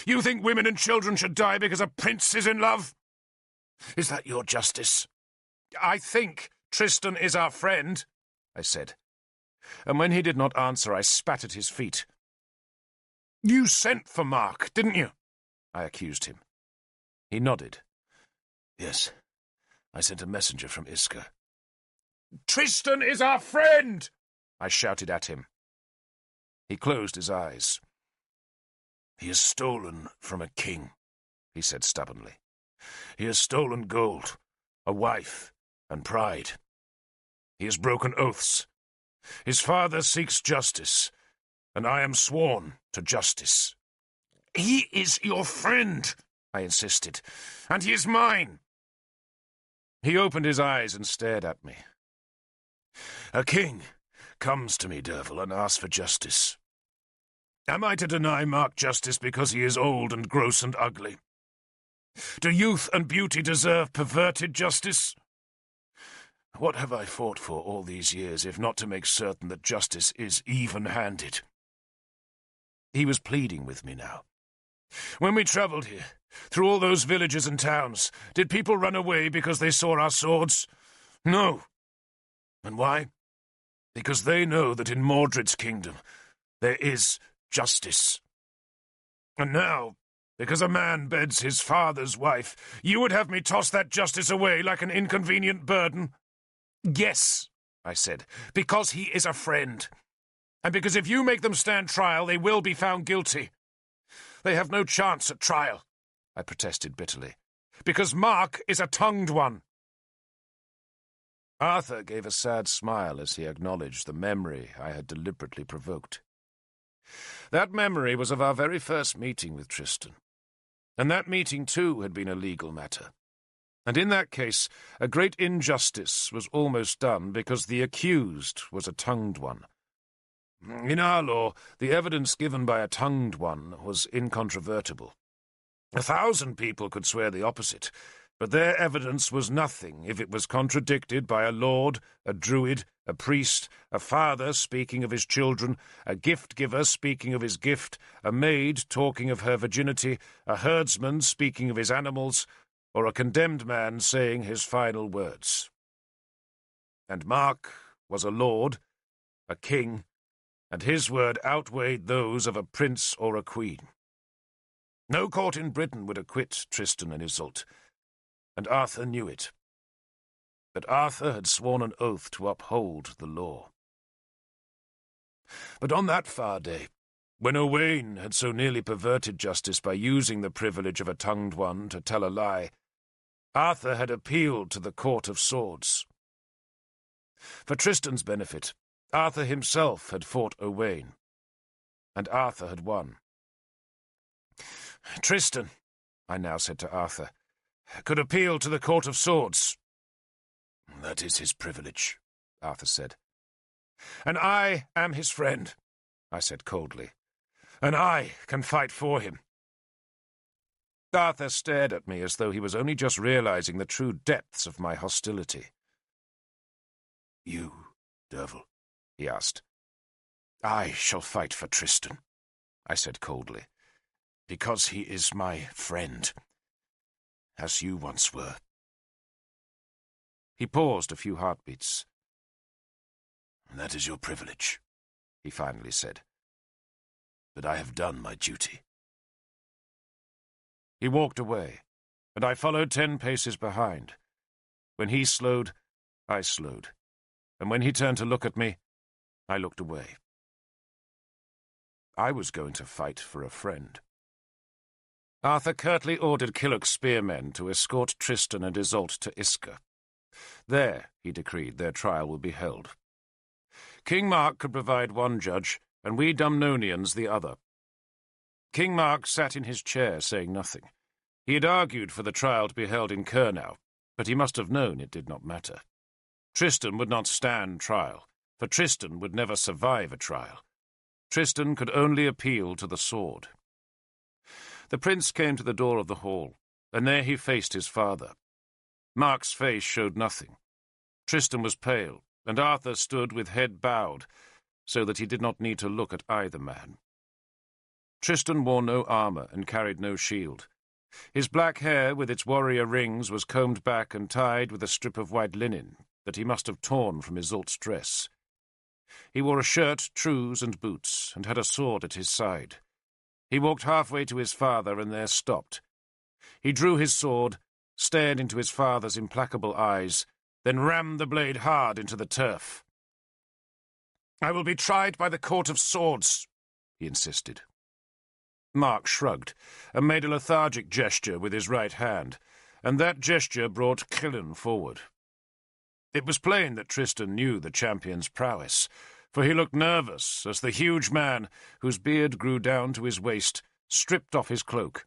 You think women and children should die because a prince is in love? Is that your justice?" "I think Tristan is our friend," I said. And when he did not answer, I spat at his feet. "You sent for Mark, didn't you?" I accused him. He nodded. "Yes, I sent a messenger from Iska." "Tristan is our friend!" I shouted at him. He closed his eyes. "He has stolen from a king," he said stubbornly. "He has stolen gold, a wife, and pride. He has broken oaths. His father seeks justice, and I am sworn to justice." "He is your friend," I insisted, "and he is mine." He opened his eyes and stared at me. "A king comes to me, Derval, and asks for justice. Am I to deny Mark justice because he is old and gross and ugly? Do youth and beauty deserve perverted justice? What have I fought for all these years, if not to make certain that justice is even-handed?" He was pleading with me now. "When we travelled here, through all those villages and towns, did people run away because they saw our swords? No. And why? Because they know that in Mordred's kingdom there is justice. And now, because a man beds his father's wife, you would have me toss that justice away like an inconvenient burden?" "Yes," I said, "because he is a friend. And because if you make them stand trial, they will be found guilty. They have no chance at trial," I protested bitterly, "because Mark is a tongued one." Arthur gave a sad smile as he acknowledged the memory I had deliberately provoked. That memory was of our very first meeting with Tristan. And that meeting, too, had been a legal matter. And in that case, a great injustice was almost done because the accused was a tongued one. In our law, the evidence given by a tongued one was incontrovertible. 1,000 people could swear the opposite, but their evidence was nothing if it was contradicted by a lord, a druid, a priest, a father speaking of his children, a gift-giver speaking of his gift, a maid talking of her virginity, a herdsman speaking of his animals, or a condemned man saying his final words. And Mark was a lord, a king, and his word outweighed those of a prince or a queen. No court in Britain would acquit Tristan and Isolde, and Arthur knew it. But Arthur had sworn an oath to uphold the law. But on that far day, when Owain had so nearly perverted justice by using the privilege of a tongued one to tell a lie, Arthur had appealed to the Court of Swords. For Tristan's benefit, Arthur himself had fought Owain, and Arthur had won. Tristan, I now said to Arthur, could appeal to the Court of Swords. That is his privilege, Arthur said. And I am his friend, I said coldly, and I can fight for him. Arthur stared at me as though he was only just realizing the true depths of my hostility. You, Derval? He asked. I shall fight for Tristan, I said coldly, because he is my friend, as you once were. He paused a few heartbeats. "That is your privilege," he finally said. "But I have done my duty." He walked away, and I followed 10 paces behind. When he slowed, I slowed, and when he turned to look at me, I looked away. I was going to fight for a friend. Arthur curtly ordered Killock's spearmen to escort Tristan and Isolde to Isca. There, he decreed, their trial will be held. King Mark could provide one judge, and we Dumnonians the other. King Mark sat in his chair, saying nothing. He had argued for the trial to be held in Kurnow, but he must have known it did not matter. Tristan would not stand trial, for Tristan would never survive a trial. Tristan could only appeal to the sword. The prince came to the door of the hall, and there he faced his father. Mark's face showed nothing. Tristan was pale, and Arthur stood with head bowed, so that he did not need to look at either man. Tristan wore no armour and carried no shield. His black hair, with its warrior rings, was combed back and tied with a strip of white linen that he must have torn from Isolde's dress. He wore a shirt, trews, and boots, and had a sword at his side. He walked halfway to his father and there stopped. He drew his sword, stared into his father's implacable eyes, then rammed the blade hard into the turf. "I will be tried by the court of swords," he insisted. Mark shrugged and made a lethargic gesture with his right hand, and that gesture brought Killen forward. It was plain that Tristan knew the champion's prowess, for he looked nervous as the huge man, whose beard grew down to his waist, stripped off his cloak.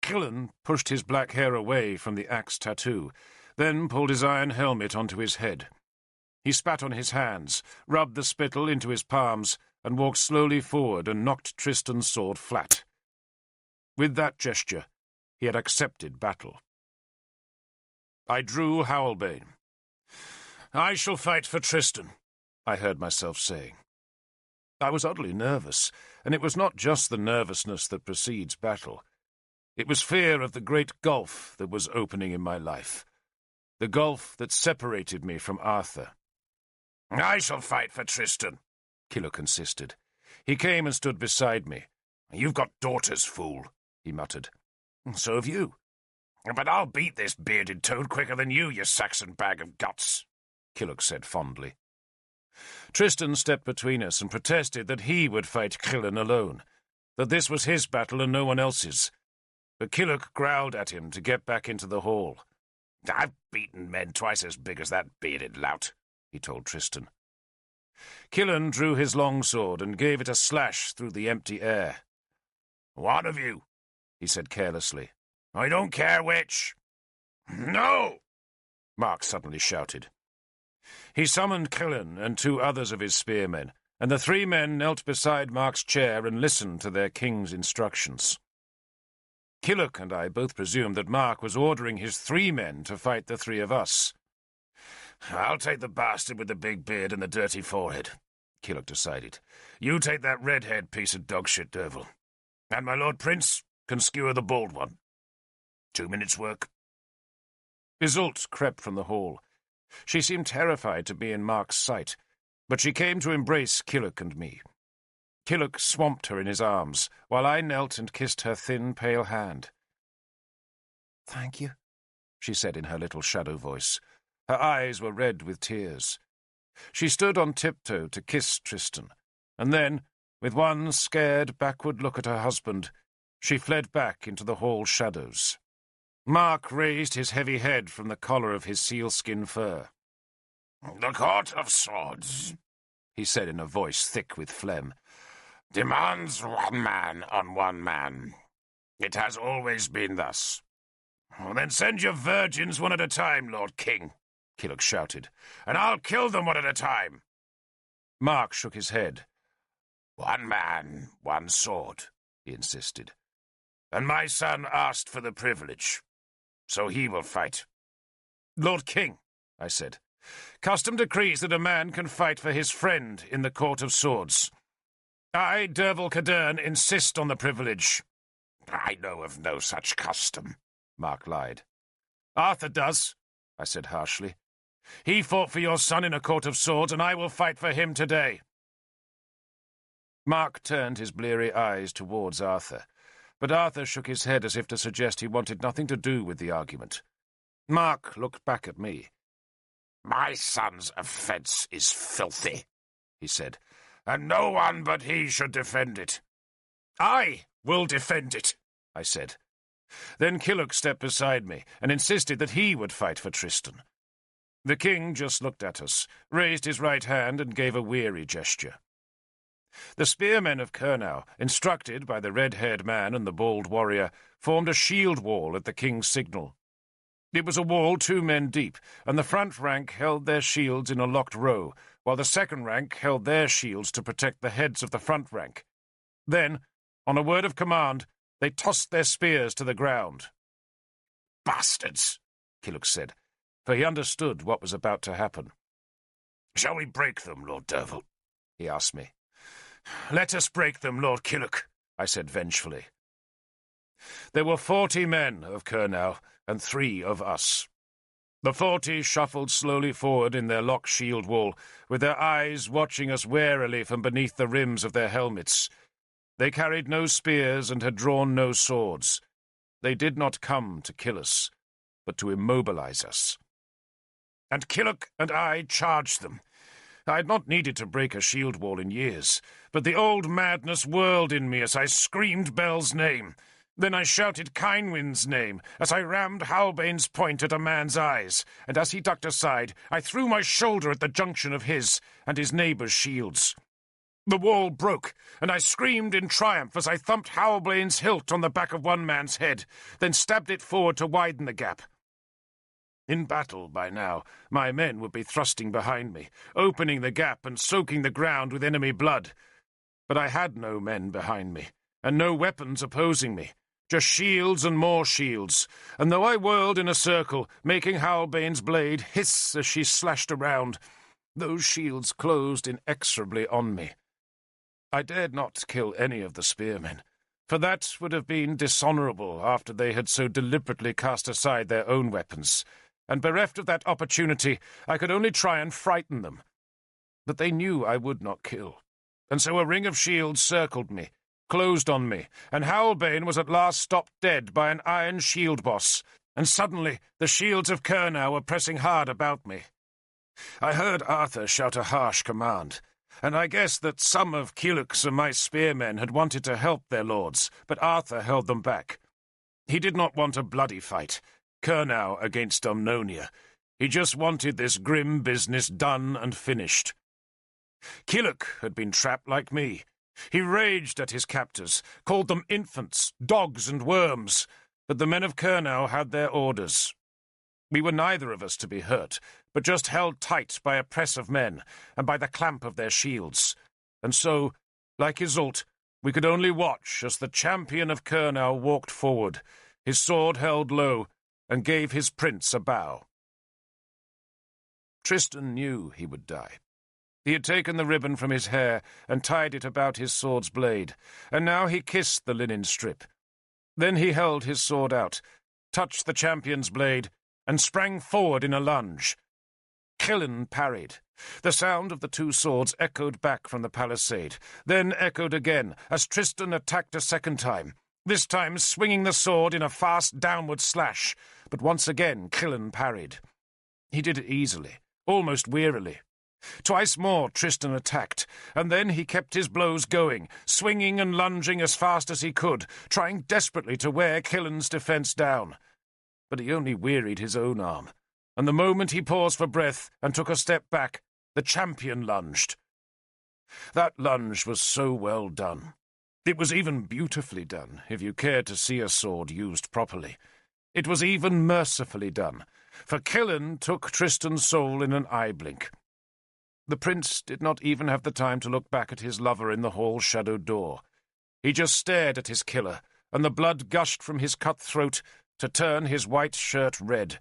Killen pushed his black hair away from the axe tattoo, then pulled his iron helmet onto his head. He spat on his hands, rubbed the spittle into his palms, and walked slowly forward and knocked Tristan's sword flat. With that gesture, he had accepted battle. I drew Howlbane. "I shall fight for Tristan," I heard myself saying. I was oddly nervous, and it was not just the nervousness that precedes battle. It was fear of the great gulf that was opening in my life, the gulf that separated me from Arthur. "I shall fight for Tristan," Killock insisted. He came and stood beside me. "You've got daughters, fool," he muttered. "So have you." "But I'll beat this bearded toad quicker than you Saxon bag of guts," Killock said fondly. Tristan stepped between us and protested that he would fight Killen alone, that this was his battle and no one else's. But Killock growled at him to get back into the hall. "I've beaten men twice as big as that bearded lout," he told Tristan. Killen drew his long sword and gave it a slash through the empty air. "One of you," he said carelessly. "I don't care which." "No!" Mark suddenly shouted. He summoned Killen and 2 others of his spearmen, and the 3 men knelt beside Mark's chair and listened to their king's instructions. Killock and I both presumed that Mark was ordering his 3 men to fight the 3 of us. "I'll take the bastard with the big beard and the dirty forehead," Killock decided. "You take that red-haired piece of dog-shit Derval. And my Lord Prince can skewer the bald one. 2 minutes' work." Isolde crept from the hall. She seemed terrified to be in Mark's sight, but she came to embrace Killock and me. Killock swamped her in his arms, while I knelt and kissed her thin, pale hand. "Thank you," she said in her little shadow voice. Her eyes were red with tears. She stood on tiptoe to kiss Tristan, and then, with one scared, backward look at her husband, she fled back into the hall shadows. Mark raised his heavy head from the collar of his sealskin fur. "The Court of Swords," he said in a voice thick with phlegm, "demands 1 man on 1 man. It has always been thus." "Then send your virgins 1 at a time, Lord King," Killock shouted, "and I'll kill them 1 at a time." Mark shook his head. "1 man, 1 sword," he insisted. "And my son asked for the privilege, so he will fight." "Lord King," I said, "custom decrees that a man can fight for his friend in the Court of Swords. I, Derval Cadern, insist on the privilege." "I know of no such custom," Mark lied. "Arthur does," I said harshly. He fought for your son in a court of swords, and I will fight for him today." Mark turned his bleary eyes towards Arthur, but Arthur shook his head as if to suggest he wanted nothing to do with the argument. Mark looked back at me. "My son's offence is filthy," he said, "and no one but he should defend it." "I will defend it," I said. Then Killock stepped beside me and insisted that he would fight for Tristan. The king just looked at us, raised his right hand, and gave a weary gesture. The spearmen of Kurnow, instructed by the red-haired man and the bald warrior, formed a shield wall at the king's signal. It was a wall 2 men deep, and the front rank held their shields in a locked row, while the second rank held their shields to protect the heads of the front rank. Then, on a word of command, they tossed their spears to the ground. "Bastards," Killock said, for he understood what was about to happen. "Shall we break them, Lord Derval?" he asked me. "Let us break them, Lord Killock," I said vengefully. There were 40 men of Kurnow and 3 of us. The 40 shuffled slowly forward in their locked shield wall, with their eyes watching us warily from beneath the rims of their helmets. They carried no spears and had drawn no swords. They did not come to kill us, but to immobilize us. And Killock and I charged them. I had not needed to break a shield wall in years, but the old madness whirled in me as I screamed Bel's name. Then I shouted Kynwyn's name as I rammed Halbane's point at a man's eyes, and as he ducked aside, I threw my shoulder at the junction of his and his neighbour's shields. The wall broke, and I screamed in triumph as I thumped Halbane's hilt on the back of one man's head, then stabbed it forward to widen the gap. In battle, by now, my men would be thrusting behind me, opening the gap and soaking the ground with enemy blood. But I had no men behind me, and no weapons opposing me, just shields and more shields, and though I whirled in a circle, making Halbane's blade hiss as she slashed around, those shields closed inexorably on me. I dared not kill any of the spearmen, for that would have been dishonourable after they had so deliberately cast aside their own weapons, and bereft of that opportunity, I could only try and frighten them. But they knew I would not kill, and so a ring of shields circled me, closed on me, and Halbane was at last stopped dead by an iron shield boss, and suddenly the shields of Kurnow were pressing hard about me. I heard Arthur shout a harsh command, and I guessed that some of Killock's and my spearmen had wanted to help their lords, but Arthur held them back. He did not want a bloody fight, Kurnow against Omnonia. He just wanted this grim business done and finished. Killock had been trapped like me. He raged at his captors, called them infants, dogs and worms, but the men of Kurnow had their orders. We were neither of us to be hurt, but just held tight by a press of men and by the clamp of their shields. And so, like Iseult, we could only watch as the champion of Kurnow walked forward, his sword held low, and gave his prince a bow. Tristan knew he would die. He had taken the ribbon from his hair and tied it about his sword's blade, and now he kissed the linen strip. Then he held his sword out, touched the champion's blade, and sprang forward in a lunge. Killen parried. The sound of the 2 swords echoed back from the palisade, then echoed again as Tristan attacked a second time, this time swinging the sword in a fast downward slash, but once again Killen parried. He did it easily, almost wearily. Twice more Tristan attacked, and then he kept his blows going, swinging and lunging as fast as he could, trying desperately to wear Killen's defence down. But he only wearied his own arm, and the moment he paused for breath and took a step back, the champion lunged. That lunge was so well done. It was even beautifully done, if you cared to see a sword used properly. It was even mercifully done, for Killen took Tristan's soul in an eye blink. The prince did not even have the time to look back at his lover in the hall shadowed door. He just stared at his killer, and the blood gushed from his cut throat to turn his white shirt red.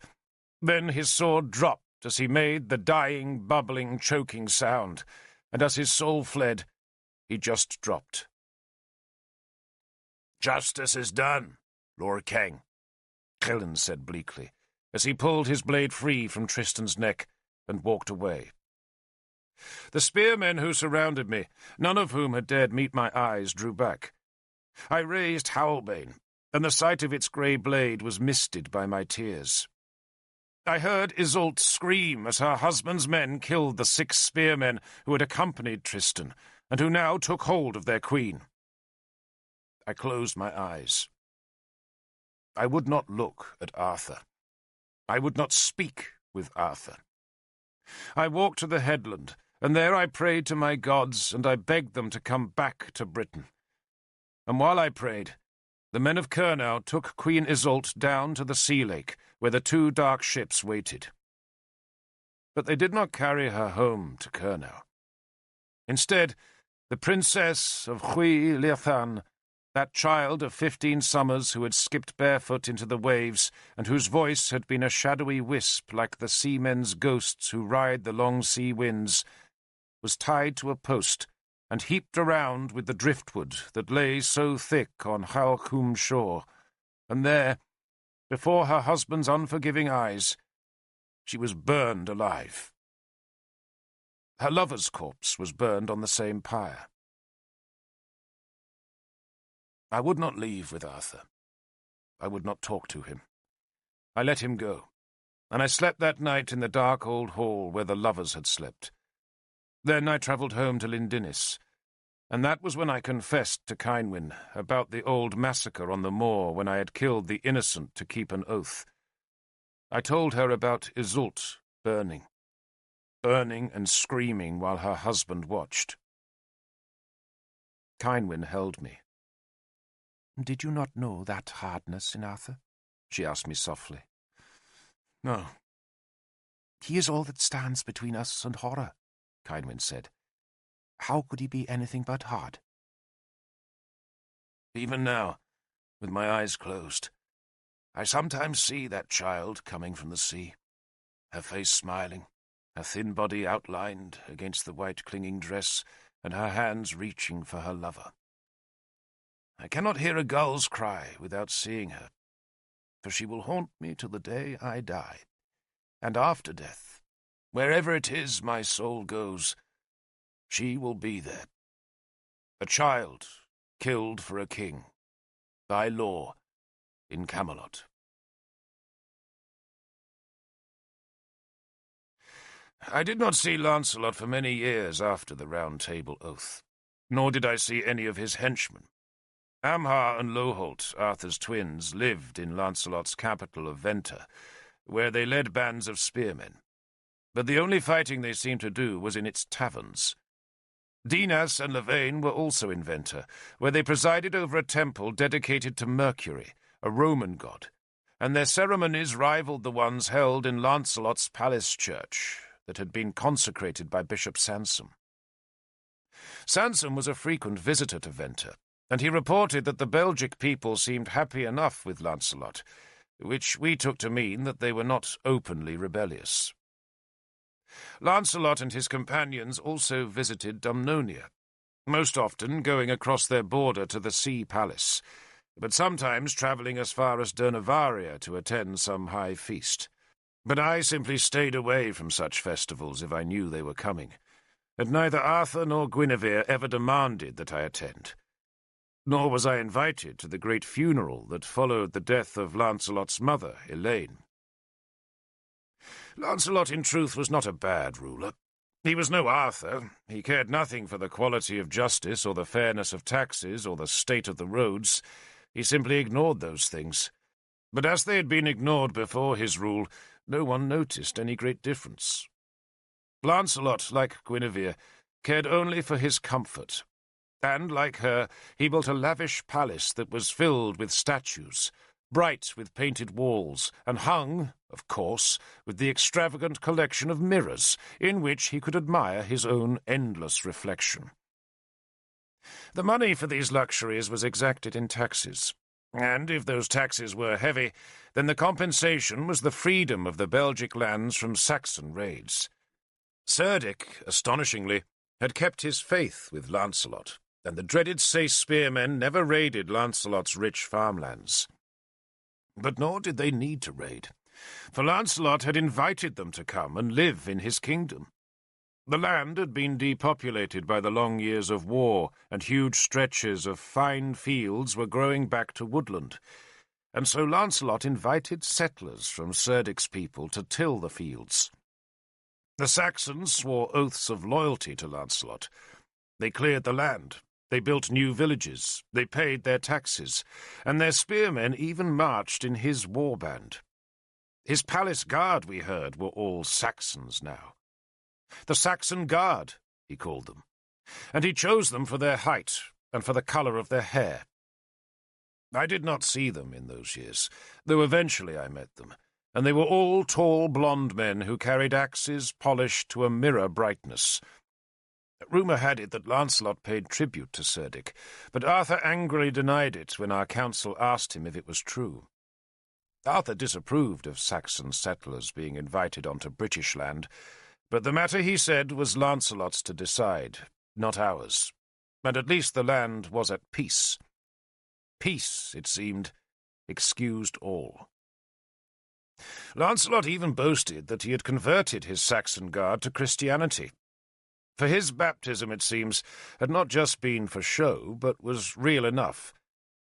Then his sword dropped as he made the dying, bubbling, choking sound, and as his soul fled, he just dropped. "Justice is done, Lord King," Killen said bleakly, as he pulled his blade free from Tristan's neck and walked away. The spearmen who surrounded me, none of whom had dared meet my eyes, drew back. I raised Howlbane, and the sight of its grey blade was misted by my tears. I heard Isolde scream as her husband's men killed the 6 spearmen who had accompanied Tristan, and who now took hold of their queen. I closed my eyes. I would not look at Arthur. I would not speak with Arthur. I walked to the headland, and there I prayed to my gods, and I begged them to come back to Britain. And while I prayed, the men of Kurnow took Queen Isolde down to the sea lake, where the 2 dark ships waited. But they did not carry her home to Kurnow. Instead, the princess of Hui Liathan, that child of 15 summers who had skipped barefoot into the waves, and whose voice had been a shadowy wisp like the seamen's ghosts who ride the long sea winds, was tied to a post and heaped around with the driftwood that lay so thick on Halcombe shore, and there, before her husband's unforgiving eyes, she was burned alive. Her lover's corpse was burned on the same pyre. I would not leave with Arthur. I would not talk to him. I let him go, and I slept that night in the dark old hall where the lovers had slept. Then I travelled home to Lindinnis, and that was when I confessed to Cynwyn about the old massacre on the moor when I had killed the innocent to keep an oath. I told her about Isolde burning and screaming while her husband watched. Cynwyn held me. "Did you not know that hardness in Arthur?" she asked me softly. No. "He is all that stands between us and horror," Cynwyn said. "How could he be anything but hard?" Even now, with my eyes closed, I sometimes see that child coming from the sea, her face smiling, her thin body outlined against the white clinging dress, and her hands reaching for her lover. I cannot hear a gull's cry without seeing her, for she will haunt me till the day I die, and after death, wherever it is my soul goes, she will be there. A child killed for a king, by law, in Camelot. I did not see Lancelot for many years after the Round Table Oath, nor did I see any of his henchmen. Amhar and Loholt, Arthur's twins, lived in Lancelot's capital of Venta, where they led bands of spearmen. But the only fighting they seemed to do was in its taverns. Dinas and Lavaine were also in Venta, where they presided over a temple dedicated to Mercury, a Roman god, and their ceremonies rivaled the ones held in Lancelot's palace church that had been consecrated by Bishop Sansom. Sansom was a frequent visitor to Venta, and he reported that the Belgic people seemed happy enough with Lancelot, which we took to mean that they were not openly rebellious. Lancelot and his companions also visited Dumnonia, most often going across their border to the Sea Palace, but sometimes travelling as far as Durnavaria to attend some high feast. But I simply stayed away from such festivals if I knew they were coming, and neither Arthur nor Guinevere ever demanded that I attend. Nor was I invited to the great funeral that followed the death of Lancelot's mother, Elaine. Lancelot, in truth, was not a bad ruler. He was no Arthur. He cared nothing for the quality of justice or the fairness of taxes or the state of the roads. He simply ignored those things. But as they had been ignored before his rule, no one noticed any great difference. Lancelot, like Guinevere, cared only for his comfort, and, like her, he built a lavish palace that was filled with statues, bright with painted walls, and hung, of course, with the extravagant collection of mirrors in which he could admire his own endless reflection. The money for these luxuries was exacted in taxes, and if those taxes were heavy, then the compensation was the freedom of the Belgic lands from Saxon raids. Cerdic, astonishingly, had kept his faith with Lancelot, and the dreaded Sais spearmen never raided Lancelot's rich farmlands. But nor did they need to raid, For Lancelot had invited them to come and live in his kingdom. The land had been depopulated by the long years of war, and huge stretches of fine fields were growing back to woodland. And so Lancelot invited settlers from Cerdic's people to till the fields. The Saxons swore oaths of loyalty to Lancelot. They cleared the land, they built new villages, they paid their taxes, and their spearmen even marched in his warband. His palace guard, we heard, were all Saxons now. The Saxon Guard, he called them, and he chose them for their height and for the colour of their hair. I did not see them in those years, though eventually I met them, and they were all tall blonde men who carried axes polished to a mirror brightness. Rumour had it that Lancelot paid tribute to Cerdic, but Arthur angrily denied it when our council asked him if it was true. Arthur disapproved of Saxon settlers being invited onto British land, but the matter, he said, was Lancelot's to decide, not ours, and at least the land was at peace. Peace, it seemed, excused all. Lancelot even boasted that he had converted his Saxon guard to Christianity. For his baptism, it seems, had not just been for show, but was real enough,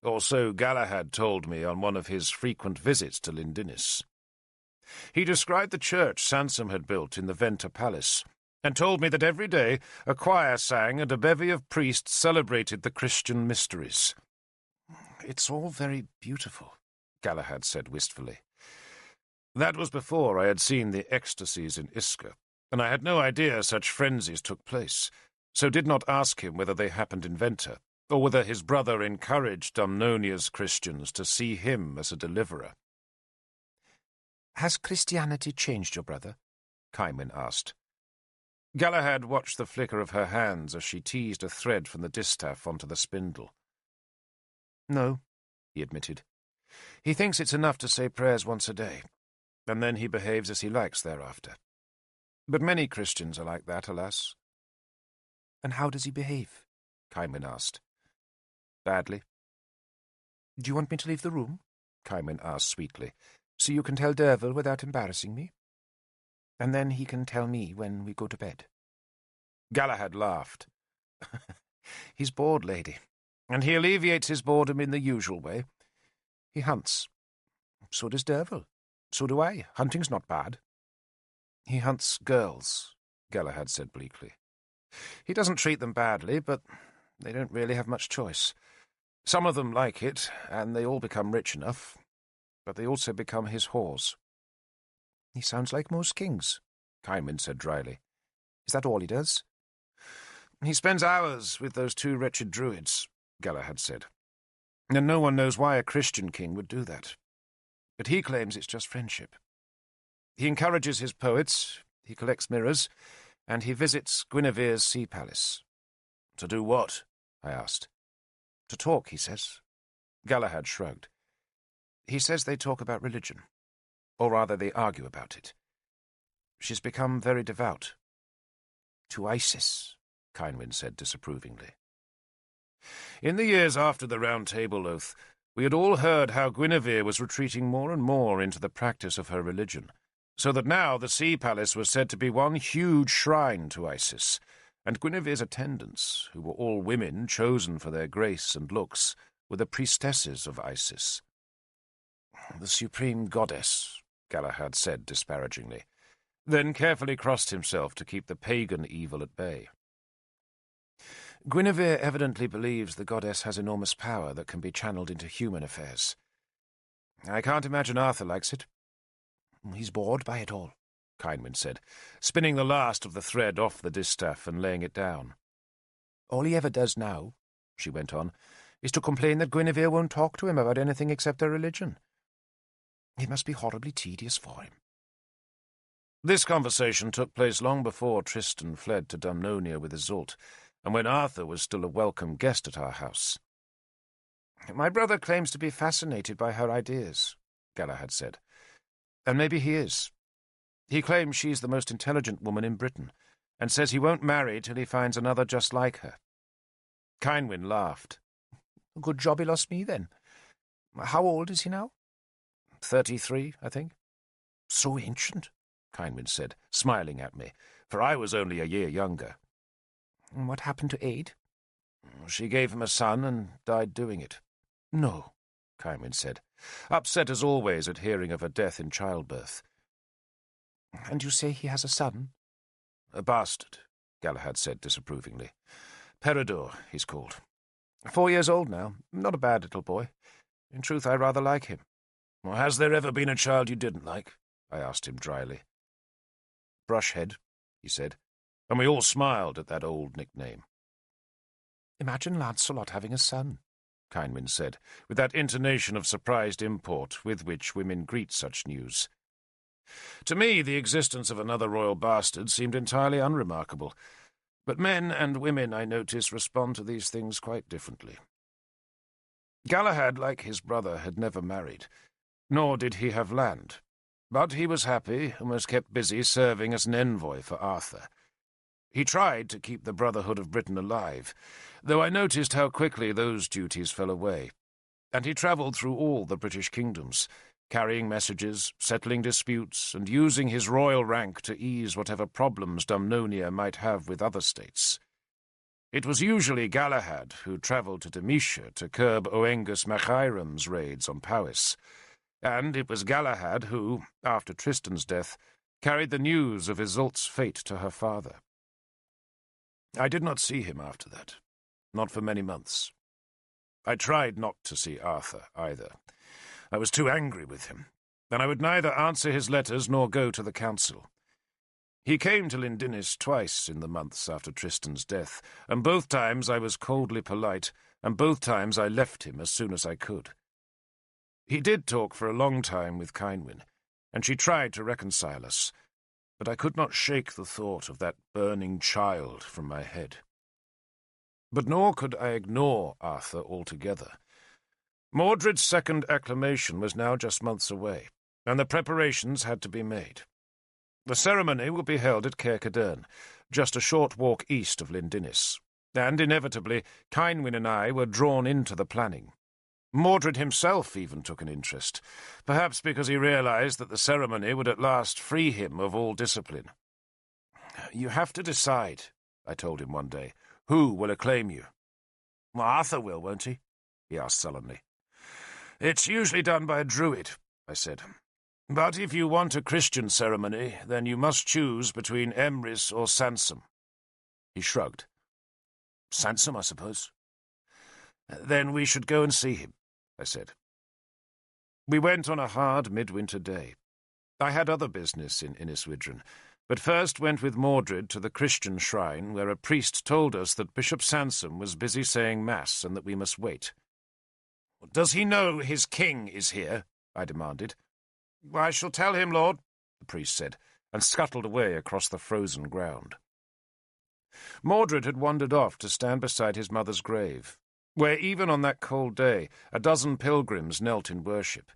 or so Galahad told me on one of his frequent visits to Lindinus. He described the church Sansom had built in the Venta Palace, and told me that every day a choir sang and a bevy of priests celebrated the Christian mysteries. "It's all very beautiful," Galahad said wistfully. That was before I had seen the ecstasies in Isker, and I had no idea such frenzies took place, so did not ask him whether they happened in Venta, or whether his brother encouraged Dumnonia's Christians to see him as a deliverer. "Has Christianity changed your brother?" Cymwyn asked. Galahad watched the flicker of her hands as she teased a thread from the distaff onto the spindle. "No," he admitted. "He thinks it's enough to say prayers once a day, and then he behaves as he likes thereafter. But many Christians are like that, alas." "And how does he behave?" Cymwyn asked. "Badly." "Do you want me to leave the room?" Cymwyn asked sweetly, "so you can tell Derval without embarrassing me? And then he can tell me when we go to bed." Galahad laughed. "He's bored, lady, and he alleviates his boredom in the usual way. He hunts. So does Derval. So do I. Hunting's not bad." "He hunts girls," Galahad said bleakly. "He doesn't treat them badly, but they don't really have much choice. Some of them like it, and they all become rich enough, but they also become his whores." "He sounds like most kings," Cymwyn said dryly. "Is that all he does?" "He spends hours with those two wretched druids," Galahad said. "And no one knows why a Christian king would do that. But he claims it's just friendship. He encourages his poets, he collects mirrors, and he visits Guinevere's sea palace." "To do what?" I asked. "To talk, he says." Galahad shrugged. "He says they talk about religion. Or rather, they argue about it. She's become very devout." "To Isis," Cynwyn said disapprovingly. In the years after the Round Table Oath, we had all heard how Guinevere was retreating more and more into the practice of her religion, so that now the Sea Palace was said to be one huge shrine to Isis, and Guinevere's attendants, who were all women chosen for their grace and looks, were the priestesses of Isis. "The supreme goddess," Galahad said disparagingly, then carefully crossed himself to keep the pagan evil at bay. "Guinevere evidently believes the goddess has enormous power that can be channeled into human affairs. I can't imagine Arthur likes it." "He's bored by it all," Cynwyn said, spinning the last of the thread off the distaff and laying it down. "All he ever does now," she went on, "is to complain that Guinevere won't talk to him about anything except her religion. It must be horribly tedious for him." This conversation took place long before Tristan fled to Dumnonia with Iseult, and when Arthur was still a welcome guest at our house. "My brother claims to be fascinated by her ideas," Galahad said. "And maybe he is. He claims she's the most intelligent woman in Britain, and says he won't marry till he finds another just like her." Cynwyn laughed. "Good job he lost me, then. How old is he now?" 33, I think. So ancient, Kynwyn said, smiling at me, for I was only a year younger. What happened to Aid? She gave him a son and died doing it. No, Kynwyn said, upset as always at hearing of her death in childbirth. And you say he has a son? A bastard, Galahad said disapprovingly. Peredur, he's called. 4 years old now, not a bad little boy. In truth, I rather like him. Well, has there ever been a child you didn't like? I asked him dryly. Brushhead, he said, and we all smiled at that old nickname. Imagine Lancelot having a son, Kynwyn said, with that intonation of surprised import with which women greet such news. To me, the existence of another royal bastard seemed entirely unremarkable, but men and women, I notice, respond to these things quite differently. Galahad, like his brother, had never married, nor did he have land, but he was happy and was kept busy serving as an envoy for Arthur. He tried to keep the Brotherhood of Britain alive, though I noticed how quickly those duties fell away, and he travelled through all the British kingdoms, carrying messages, settling disputes, and using his royal rank to ease whatever problems Dumnonia might have with other states. It was usually Galahad who travelled to Demetia to curb Oengus Machaeron's raids on Powys, and it was Galahad who, after Tristan's death, carried the news of Isolt's fate to her father. I did not see him after that, not for many months. I tried not to see Arthur, either. I was too angry with him, and I would neither answer his letters nor go to the council. He came to Lindinnis twice in the months after Tristan's death, and both times I was coldly polite, and both times I left him as soon as I could. He did talk for a long time with Kynwyn, and she tried to reconcile us, but I could not shake the thought of that burning child from my head. But nor could I ignore Arthur altogether. Mordred's second acclamation was now just months away, and the preparations had to be made. The ceremony would be held at Caercadern, just a short walk east of Lindinnis, and inevitably Kynwyn and I were drawn into the planning. Mordred himself even took an interest, perhaps because he realized that the ceremony would at last free him of all discipline. "You have to decide," I told him one day, "who will acclaim you." "Well, Arthur will, won't he?" he asked sullenly. "It's usually done by a druid," I said. "But if you want a Christian ceremony, then you must choose between Emrys or Sansom." He shrugged. "Sansom, I suppose." "Then we should go and see him," I said. We went on a hard midwinter day. I had other business in Inniswydren, but first went with Mordred to the Christian shrine, where a priest told us that Bishop Sansom was busy saying Mass and that we must wait. "Does he know his king is here?" I demanded. "I shall tell him, Lord," the priest said, and scuttled away across the frozen ground. Mordred had wandered off to stand beside his mother's grave, where even on that cold day a dozen pilgrims knelt in worship.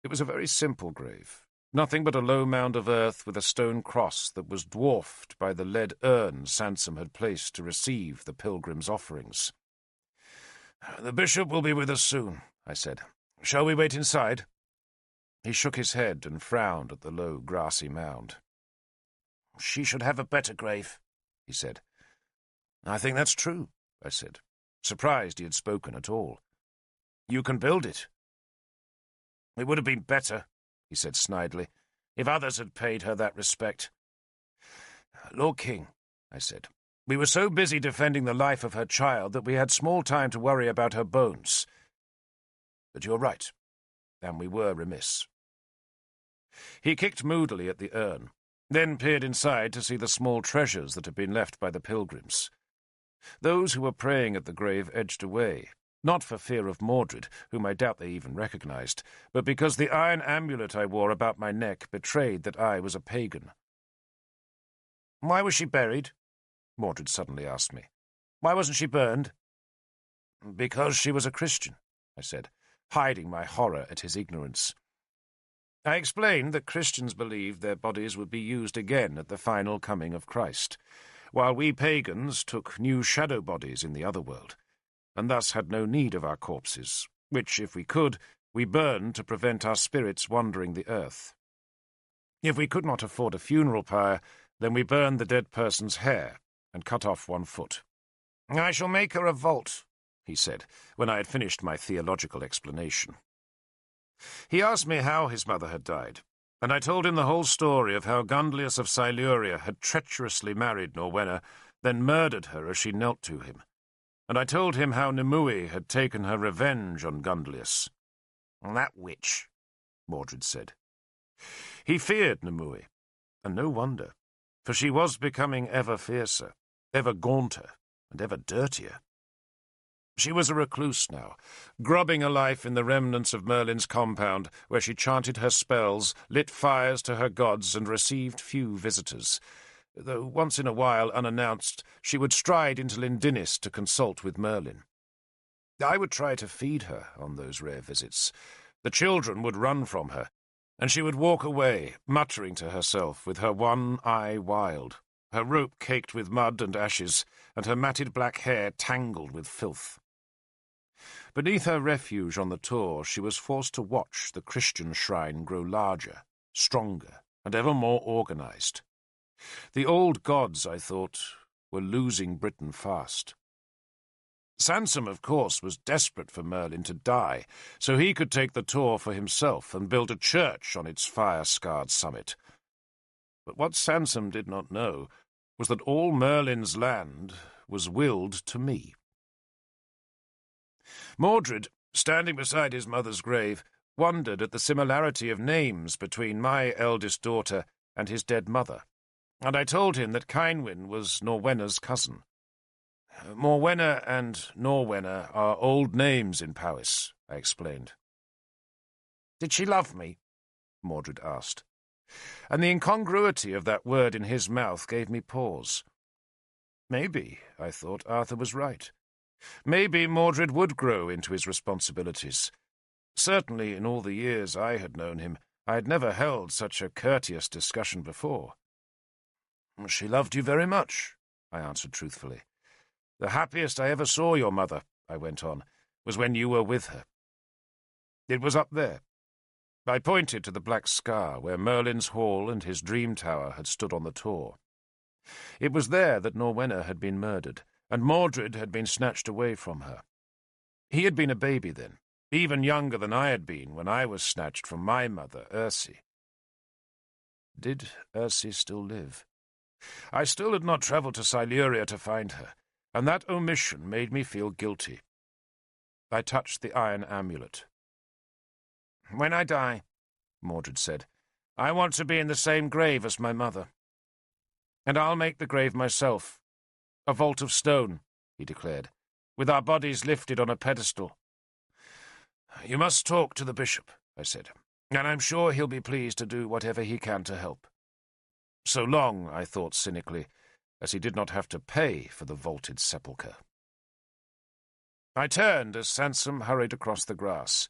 It was a very simple grave, nothing but a low mound of earth with a stone cross that was dwarfed by the lead urn Sansom had placed to receive the pilgrims' offerings. "The bishop will be with us soon," I said. "Shall we wait inside?" He shook his head and frowned at the low, grassy mound. "She should have a better grave," he said. "I think that's true," I said, surprised he had spoken at all. "You can build it." "It would have been better," he said snidely, "if others had paid her that respect." "Lord King," I said, "we were so busy defending the life of her child that we had small time to worry about her bones. But you're right, and we were remiss." He kicked moodily at the urn, then peered inside to see the small treasures that had been left by the pilgrims. Those who were praying at the grave edged away, not for fear of Mordred, whom I doubt they even recognized, but because the iron amulet I wore about my neck betrayed that I was a pagan. "Why was she buried?" Mordred suddenly asked me. "Why wasn't she burned?" "Because she was a Christian," I said, hiding my horror at his ignorance. I explained that Christians believed their bodies would be used again at the final coming of Christ, while we pagans took new shadow bodies in the other world, and thus had no need of our corpses, which, if we could, we burned to prevent our spirits wandering the earth. If we could not afford a funeral pyre, then we burned the dead person's hair and cut off one foot. "I shall make her a vault," he said, when I had finished my theological explanation. He asked me how his mother had died, and I told him the whole story of how Gundlius of Siluria had treacherously married Norwenna, then murdered her as she knelt to him. And I told him how Nimue had taken her revenge on Gundlius. "That witch," Mordred said. He feared Nimue, and no wonder, for she was becoming ever fiercer, ever gaunter, and ever dirtier. She was a recluse now, grubbing a life in the remnants of Merlin's compound, where she chanted her spells, lit fires to her gods, and received few visitors, though once in a while, unannounced, she would stride into Lindinnis to consult with Merlin. I would try to feed her on those rare visits. The children would run from her, and she would walk away, muttering to herself, with her one eye wild, her rope caked with mud and ashes, and her matted black hair tangled with filth. Beneath her refuge on the Tor, she was forced to watch the Christian shrine grow larger, stronger, and ever more organized. The old gods, I thought, were losing Britain fast. Sansom, of course, was desperate for Merlin to die, so he could take the Tor for himself and build a church on its fire-scarred summit. But what Sansom did not know was that all Merlin's land was willed to me. Mordred, standing beside his mother's grave, wondered at the similarity of names between my eldest daughter and his dead mother, and I told him that Cynwyn was Norwenna's cousin. Morwenna and Norwenna are old names in Powys, I explained. "Did she love me?" Mordred asked, and the incongruity of that word in his mouth gave me pause. Maybe, I thought, Arthur was right. Maybe Mordred would grow into his responsibilities. Certainly, in all the years I had known him, I had never held such a courteous discussion before. "She loved you very much," I answered truthfully. "The happiest I ever saw your mother," I went on, "was when you were with her. It was up there." I pointed to the black scar where Merlin's hall and his dream tower had stood on the Tor. It was there that Norwenna had been murdered, and Mordred had been snatched away from her. He had been a baby then, even younger than I had been when I was snatched from my mother, Ersi. Did Ersi still live? I still had not travelled to Siluria to find her, and that omission made me feel guilty. I touched the iron amulet. "When I die," Mordred said, "I want to be in the same grave as my mother. And I'll make the grave myself. A vault of stone," he declared, "with our bodies lifted on a pedestal." "You must talk to the bishop," I said, "and I'm sure he'll be pleased to do whatever he can to help." So long, I thought cynically, as he did not have to pay for the vaulted sepulchre. I turned as Sansom hurried across the grass.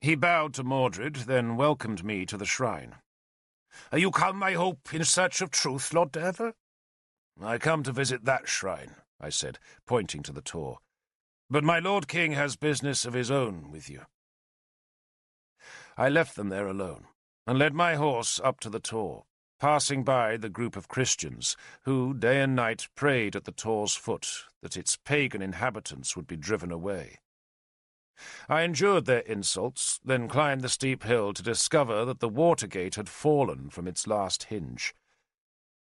He bowed to Mordred, then welcomed me to the shrine. "Are you come, I hope, in search of truth, Lord Derver?" "I come to visit that shrine," I said, pointing to the Tor. "But my Lord King has business of his own with you." I left them there alone, and led my horse up to the Tor, passing by the group of Christians who, day and night, prayed at the Tor's foot that its pagan inhabitants would be driven away. I endured their insults, then climbed the steep hill to discover that the water gate had fallen from its last hinge.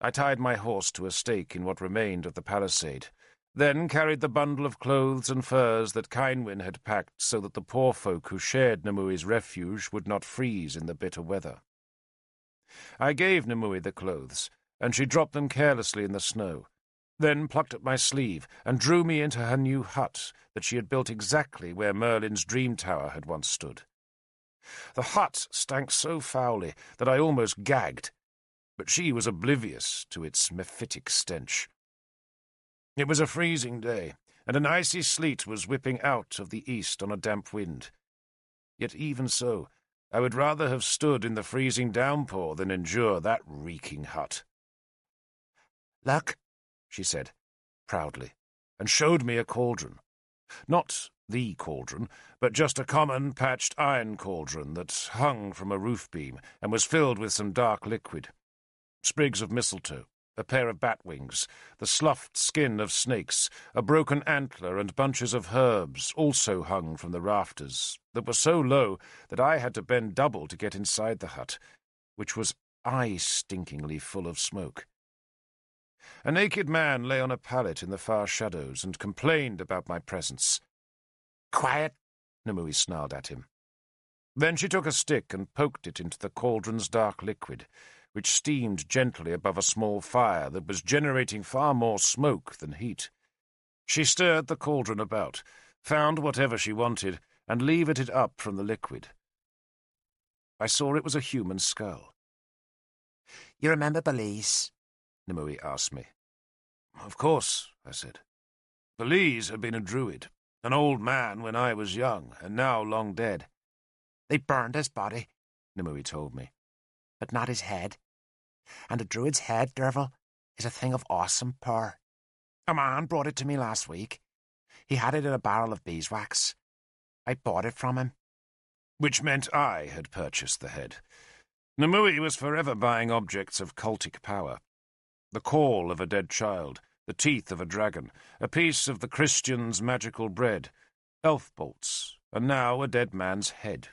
I tied my horse to a stake in what remained of the palisade, then carried the bundle of clothes and furs that Cynwyn had packed so that the poor folk who shared Nimue's refuge would not freeze in the bitter weather. I gave Nimue the clothes, and she dropped them carelessly in the snow, then plucked at my sleeve and drew me into her new hut that she had built exactly where Merlin's dream tower had once stood. The hut stank so foully that I almost gagged, but she was oblivious to its mephitic stench. It was a freezing day, and an icy sleet was whipping out of the east on a damp wind. Yet even so, I would rather have stood in the freezing downpour than endure that reeking hut. "Luck," she said, proudly, and showed me a cauldron. Not the cauldron, but just a common patched iron cauldron that hung from a roof beam and was filled with some dark liquid. Sprigs of mistletoe, a pair of bat wings, the sloughed skin of snakes, a broken antler, and bunches of herbs also hung from the rafters that were so low that I had to bend double to get inside the hut, which was eye-stinkingly full of smoke. A naked man lay on a pallet in the far shadows and complained about my presence. "Quiet," Nimue snarled at him. Then she took a stick and poked it into the cauldron's dark liquid, which steamed gently above a small fire that was generating far more smoke than heat. She stirred the cauldron about, found whatever she wanted, and levered it up from the liquid. I saw it was a human skull. "You remember Belize?" Nimue asked me. "Of course," I said. "Belize had been a druid, an old man when I was young, and now long dead." "They burned his body," Nimue told me, "but not his head. And a druid's head, Derval, is a thing of awesome power. A man brought it to me last week. He had it in a barrel of beeswax. I bought it from him." Which meant I had purchased the head. Nimue was forever buying objects of cultic power. The caul of a dead child, the teeth of a dragon, a piece of the Christian's magical bread, elf bolts, and now a dead man's head.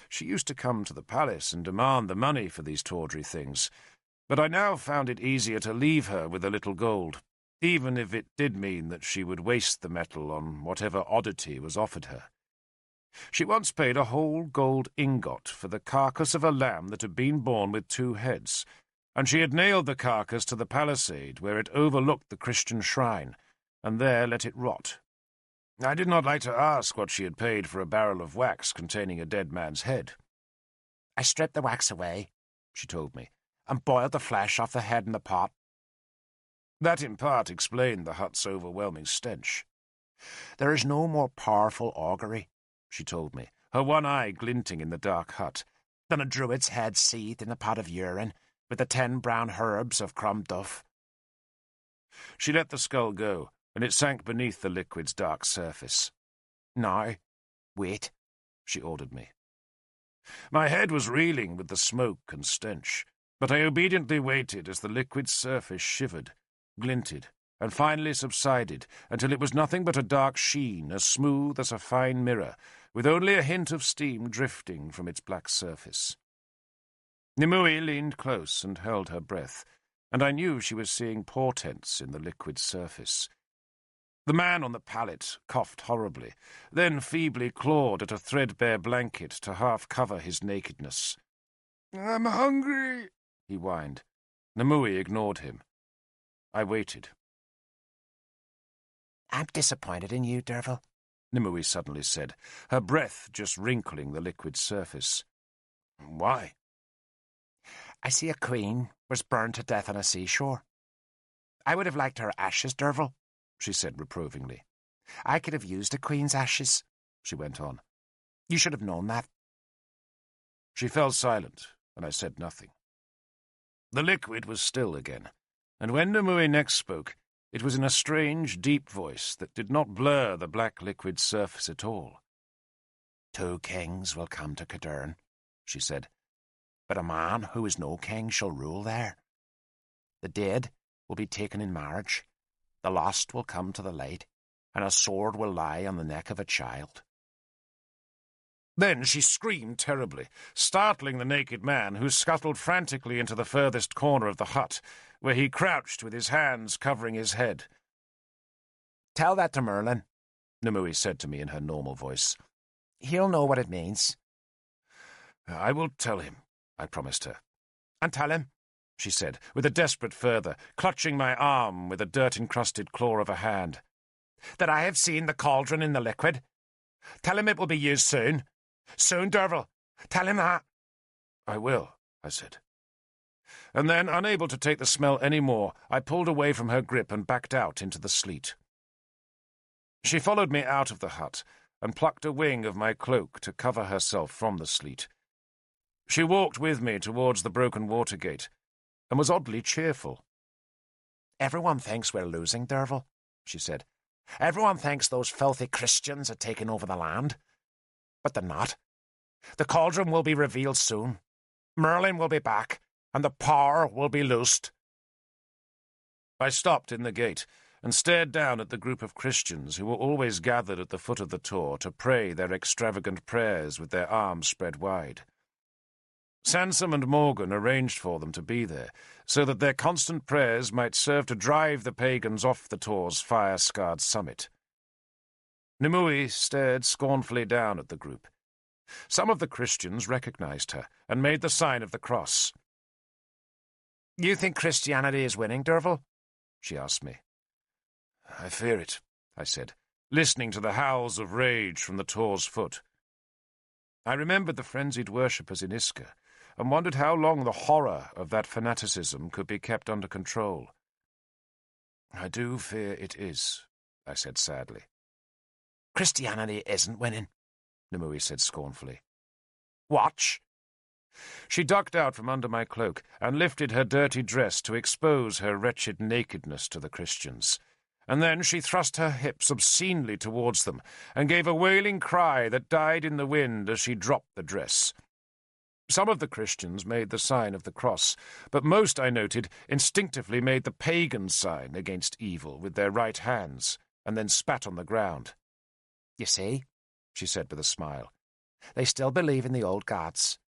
She used to come to the palace and demand the money for these tawdry things, but I now found it easier to leave her with a little gold, even if it did mean that she would waste the metal on whatever oddity was offered her. She once paid a whole gold ingot for the carcass of a lamb that had been born with 2 heads, and she had nailed the carcass to the palisade where it overlooked the Christian shrine, and there let it rot. I did not like to ask what she had paid for a barrel of wax containing a dead man's head. "I stripped the wax away," she told me, "and boiled the flesh off the head in the pot." That in part explained the hut's overwhelming stench. "There is no more powerful augury," she told me, her one eye glinting in the dark hut, "than a druid's head seethed in a pot of urine, with the 10 brown herbs of Crom Duff." She let the skull go, and it sank beneath the liquid's dark surface. "Now, wait," she ordered me. My head was reeling with the smoke and stench, but I obediently waited as the liquid's surface shivered, glinted, and finally subsided until it was nothing but a dark sheen as smooth as a fine mirror, with only a hint of steam drifting from its black surface. Nimue leaned close and held her breath, and I knew she was seeing portents in the liquid surface. The man on the pallet coughed horribly, then feebly clawed at a threadbare blanket to half cover his nakedness. "I'm hungry," he whined. Nimue ignored him. I waited. "I'm disappointed in you, Derval," Nimue suddenly said, her breath just wrinkling the liquid surface. "Why?" "I see a queen was burned to death on a seashore. I would have liked her ashes, Derval," she said reprovingly. "I could have used a queen's ashes," she went on. "You should have known that." She fell silent, and I said nothing. The liquid was still again, and when Nimue next spoke, it was in a strange, deep voice that did not blur the black liquid surface at all. "2 kings will come to Cadern," she said, "but a man who is no king shall rule there. The dead will be taken in marriage, the lost will come to the light, and a sword will lie on the neck of a child." Then she screamed terribly, startling the naked man, who scuttled frantically into the furthest corner of the hut, where he crouched with his hands covering his head. "Tell that to Merlin," Nimue said to me in her normal voice. "He'll know what it means." "I will tell him," I promised her. "And tell him," she said, with a desperate fervour, clutching my arm with a dirt-encrusted claw of a hand, "that I have seen the cauldron in the liquid. Tell him it will be used soon. Soon, Derval. Tell him that." "I will," I said. And then, unable to take the smell any more, I pulled away from her grip and backed out into the sleet. She followed me out of the hut and plucked a wing of my cloak to cover herself from the sleet. She walked with me towards the broken water gate and was oddly cheerful. "Everyone thinks we're losing, Derval," she said. Everyone thinks those filthy Christians are taking over the land. But they're not. The cauldron will be revealed soon. Merlin will be back, and the power will be loosed. I stopped in the gate and stared down at the group of Christians who were always gathered at the foot of the tor to pray their extravagant prayers with their arms spread wide. Sansom and Morgan arranged for them to be there, so that their constant prayers might serve to drive the pagans off the tor's fire-scarred summit. Nimue stared scornfully down at the group. Some of the Christians recognized her and made the sign of the cross. "You think Christianity is winning, Derval?" she asked me. "I fear it," I said, listening to the howls of rage from the tor's foot. I remembered the frenzied worshippers in Iska, and wondered how long the horror of that fanaticism could be kept under control. "I do fear it is," I said sadly. "Christianity isn't winning," Nimue said scornfully. "Watch!" She ducked out from under my cloak and lifted her dirty dress to expose her wretched nakedness to the Christians. And then she thrust her hips obscenely towards them and gave a wailing cry that died in the wind as she dropped the dress. Some of the Christians made the sign of the cross, but most, I noted, instinctively made the pagan sign against evil with their right hands, and then spat on the ground. "You see," she said with a smile, "they still believe in the old gods.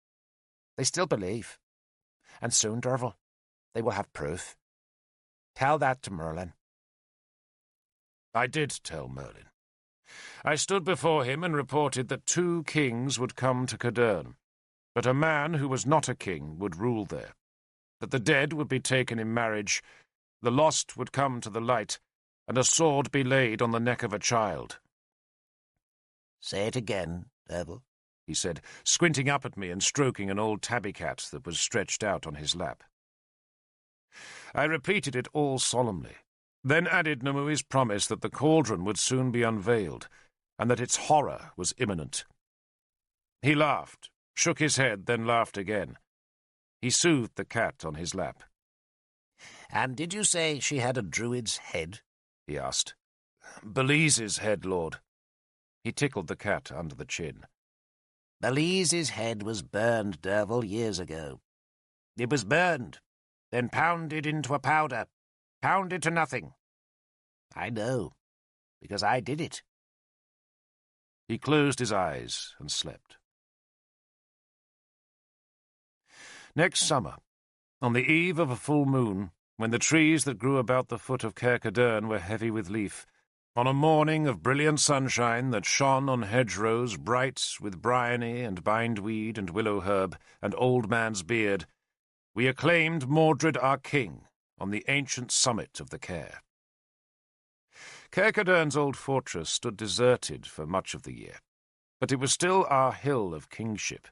They still believe. And soon, Derval, they will have proof. Tell that to Merlin." I did tell Merlin. I stood before him and reported that 2 kings would come to Cadern, but a man who was not a king would rule there, that the dead would be taken in marriage, the lost would come to the light, and a sword be laid on the neck of a child. "Say it again, Derval," he said, squinting up at me and stroking an old tabby cat that was stretched out on his lap. I repeated it all solemnly, then added Nimue's promise that the cauldron would soon be unveiled, and that its horror was imminent. He laughed, shook his head, then laughed again. He soothed the cat on his lap. "And did you say she had a druid's head?" he asked. "Belize's head, Lord." He tickled the cat under the chin. "Belize's head was burned, Derval, years ago. It was burned, then pounded into a powder, pounded to nothing. I know, because I did it." He closed his eyes and slept. Next summer, on the eve of a full moon, when the trees that grew about the foot of Caer Cadern were heavy with leaf, on a morning of brilliant sunshine that shone on hedgerows bright with bryony and bindweed and willow herb and old man's beard, we acclaimed Mordred our king on the ancient summit of the Caer. Caer Cadern's old fortress stood deserted for much of the year, but it was still our hill of kingship,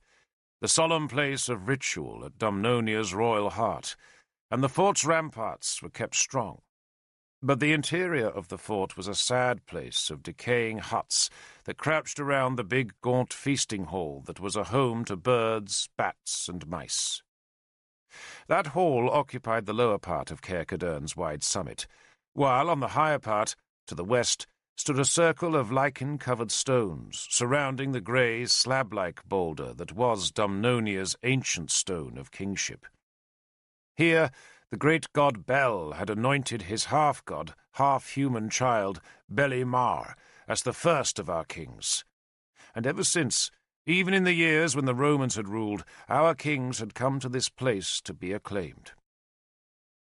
the solemn place of ritual at Dumnonia's royal heart, and the fort's ramparts were kept strong. But the interior of the fort was a sad place of decaying huts that crouched around the big gaunt feasting hall that was a home to birds, bats, and mice. That hall occupied the lower part of Caer Cadern's wide summit, while on the higher part, to the west, stood a circle of lichen-covered stones surrounding the grey, slab-like boulder that was Dumnonia's ancient stone of kingship. Here the great god Bel had anointed his half-god, half-human child, Belimar, as the first of our kings. And ever since, even in the years when the Romans had ruled, our kings had come to this place to be acclaimed.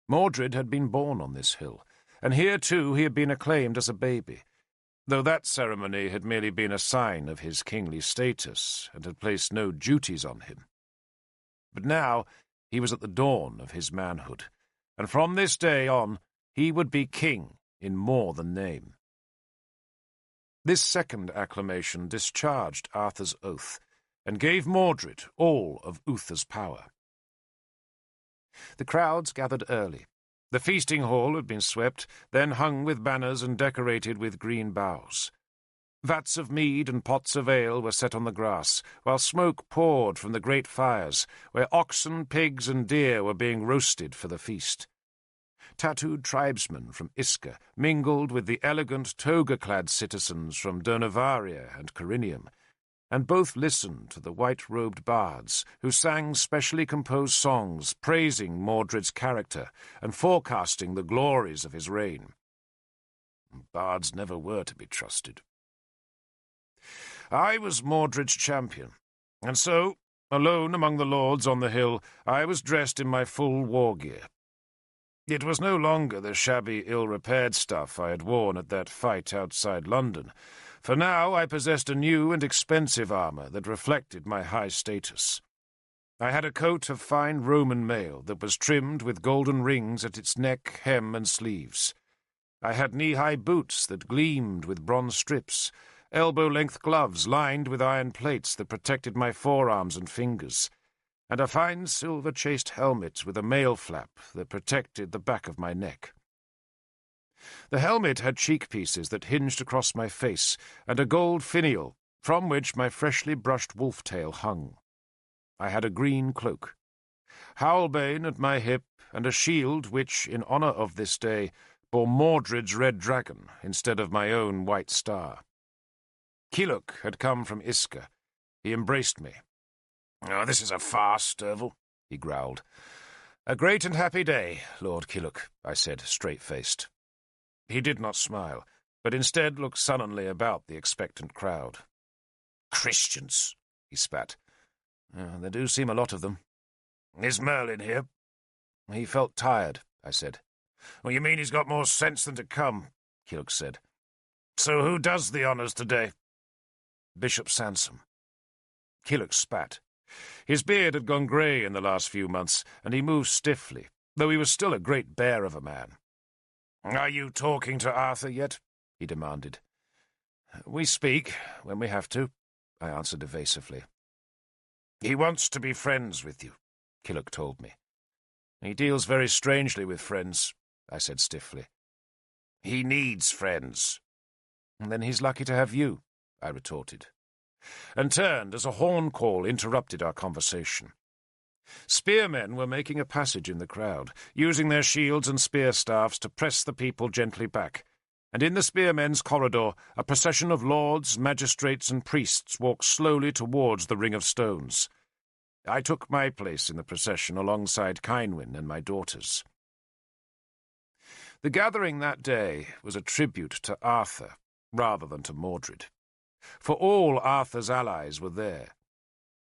Mordred had been born on this hill, and here too he had been acclaimed as a baby, though that ceremony had merely been a sign of his kingly status and had placed no duties on him. But now he was at the dawn of his manhood, and from this day on he would be king in more than name. This second acclamation discharged Arthur's oath, and gave Mordred all of Uther's power. The crowds gathered early. The feasting hall had been swept, then hung with banners and decorated with green boughs. Vats of mead and pots of ale were set on the grass, while smoke poured from the great fires, where oxen, pigs, and deer were being roasted for the feast. tattooed tribesmen from Iska mingled with the elegant toga-clad citizens from Durnavaria and Corinium, and both listened to the white-robed bards who sang specially composed songs praising Mordred's character and forecasting the glories of his reign. Bards never were to be trusted. I was Mordred's champion, and so, alone among the lords on the hill, I was dressed in my full war gear. It was no longer the shabby, ill-repaired stuff I had worn at that fight outside London, for now I possessed a new and expensive armour that reflected my high status. I had a coat of fine Roman mail that was trimmed with golden rings at its neck, hem, and sleeves. I had knee-high boots that gleamed with bronze strips, elbow-length gloves lined with iron plates that protected my forearms and fingers, and a fine silver-chased helmet with a mail flap that protected the back of my neck. The helmet had cheek-pieces that hinged across my face, and a gold finial, from which my freshly brushed wolf-tail hung. I had a green cloak, Howlbane at my hip, and a shield which, in honour of this day, bore Mordred's red dragon instead of my own white star. Kiluk had come from Iska. He embraced me. "Oh, this is a farce, Sturvel," he growled. "A great and happy day, Lord Kiluk," I said, straight-faced. He did not smile, but instead looked sullenly about the expectant crowd. "Christians," he spat. "There do seem a lot of them." "Is Merlin here?" "He felt tired," I said. "Well, you mean he's got more sense than to come," Kiluk said. "So who does the honours today?" "Bishop Sansom." Kiluk spat. His beard had gone grey in the last few months, and he moved stiffly, though he was still a great bear of a man. "Are you talking to Arthur yet?" he demanded. "We speak, when we have to," I answered evasively. "He wants to be friends with you," Kiluk told me. "He deals very strangely with friends," I said stiffly. "He needs friends." "Then he's lucky to have you," I retorted, and turned as a horn call interrupted our conversation. Spearmen were making a passage in the crowd, using their shields and spear staffs to press the people gently back, and in the spearmen's corridor a procession of lords, magistrates, and priests walked slowly towards the ring of stones. I took my place in the procession alongside Kynwyn and my daughters. The gathering that day was a tribute to Arthur rather than to Mordred, for all Arthur's allies were there.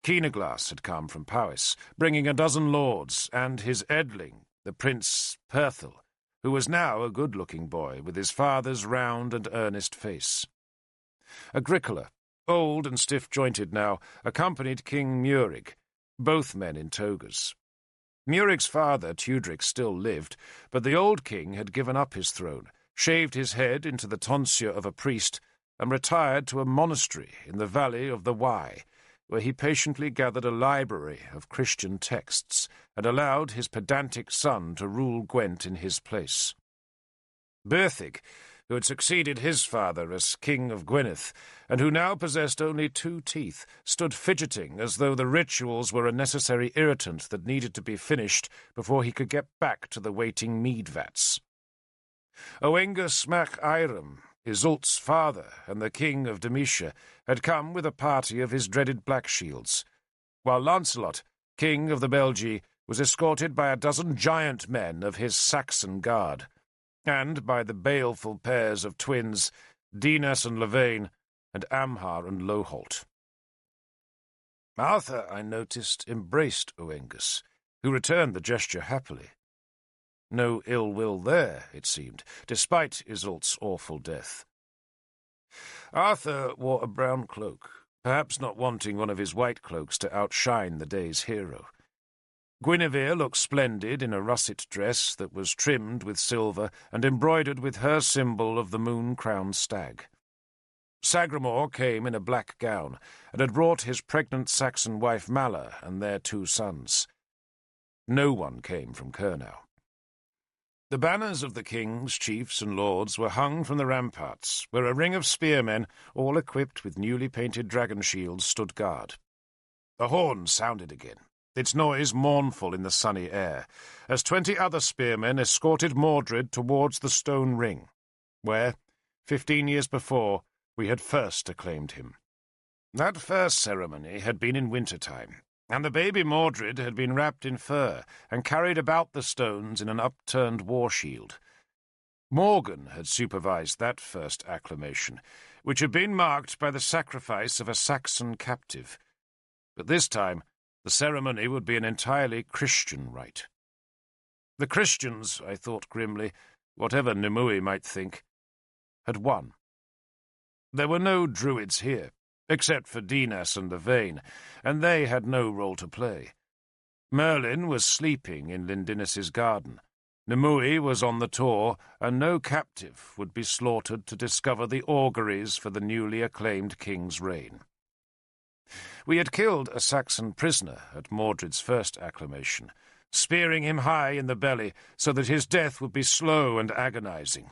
Keenaglass had come from Powys, bringing a dozen lords, and his edling, the Prince Perthel, who was now a good-looking boy with his father's round and earnest face. Agricola, old and stiff-jointed now, accompanied King Murig, both men in togas. Murig's father, Tudric, still lived, but the old king had given up his throne, shaved his head into the tonsure of a priest, and retired to a monastery in the valley of the Wye, where he patiently gathered a library of Christian texts and allowed his pedantic son to rule Gwent in his place. Berthig, who had succeeded his father as King of Gwynedd, and who now possessed only 2 teeth, stood fidgeting as though the rituals were a necessary irritant that needed to be finished before he could get back to the waiting mead vats. Owanger Smach Iram, Isolt's father and the King of Demetia, had come with a party of his dreaded Black Shields, while Lancelot, King of the Belgi, was escorted by a dozen giant men of his Saxon guard, and by the baleful pairs of twins Dinas and Lavain, and Amhar and Loholt. Arthur, I noticed, embraced Oengus, who returned the gesture happily. No ill will there, it seemed, despite Isolt's awful death. Arthur wore a brown cloak, perhaps not wanting one of his white cloaks to outshine the day's hero. Guinevere looked splendid in a russet dress that was trimmed with silver and embroidered with her symbol of the moon-crowned stag. Sagramore came in a black gown, and had brought his pregnant Saxon wife Mala and their 2 sons. No one came from Kurnow. The banners of the kings, chiefs, and lords were hung from the ramparts, where a ring of spearmen, all equipped with newly painted dragon shields, stood guard. The horn sounded again, its noise mournful in the sunny air, as 20 other spearmen escorted Mordred towards the stone ring, where, 15 years before, we had first acclaimed him. That first ceremony had been in winter-time, and the baby Mordred had been wrapped in fur and carried about the stones in an upturned war-shield. Morgan had supervised that first acclamation, which had been marked by the sacrifice of a Saxon captive. But this time, the ceremony would be an entirely Christian rite. The Christians, I thought grimly, whatever Nimue might think, had won. There were no druids here, except for Dinas and Lavain, and they had no role to play. Merlin was sleeping in Lindinus's garden. Nimue was on the tour, and no captive would be slaughtered to discover the auguries for the newly acclaimed king's reign. We had killed a Saxon prisoner at Mordred's first acclamation, spearing him high in the belly so that his death would be slow and agonizing.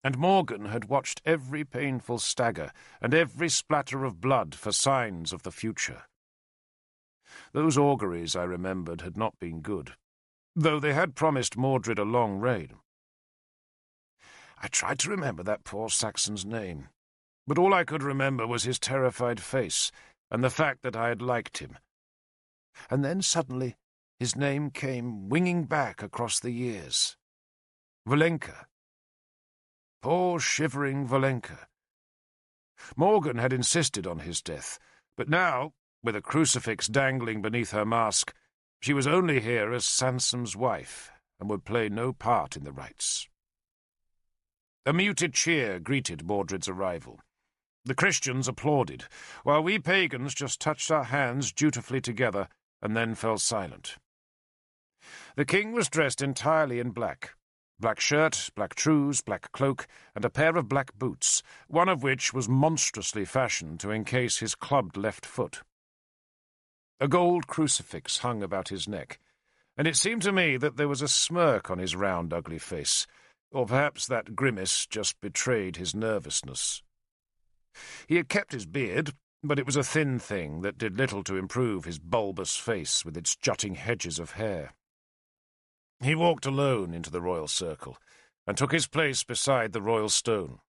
And Morgan had watched every painful stagger and every splatter of blood for signs of the future. Those auguries, I remembered, had not been good, though they had promised Mordred a long reign. I tried to remember that poor Saxon's name, but all I could remember was his terrified face and the fact that I had liked him. And then suddenly his name came winging back across the years. Valenka. Poor shivering Valenka. Morgan had insisted on his death, but now, with a crucifix dangling beneath her mask, she was only here as Sansom's wife, and would play no part in the rites. A muted cheer greeted Mordred's arrival. The Christians applauded, while we pagans just touched our hands dutifully together and then fell silent. The king was dressed entirely in black. Black shirt, black trews, black cloak, and a pair of black boots, one of which was monstrously fashioned to encase his clubbed left foot. A gold crucifix hung about his neck, and it seemed to me that there was a smirk on his round, ugly face, or perhaps that grimace just betrayed his nervousness. He had kept his beard, but it was a thin thing that did little to improve his bulbous face with its jutting hedges of hair. He walked alone into the royal circle, and took his place beside the royal stone.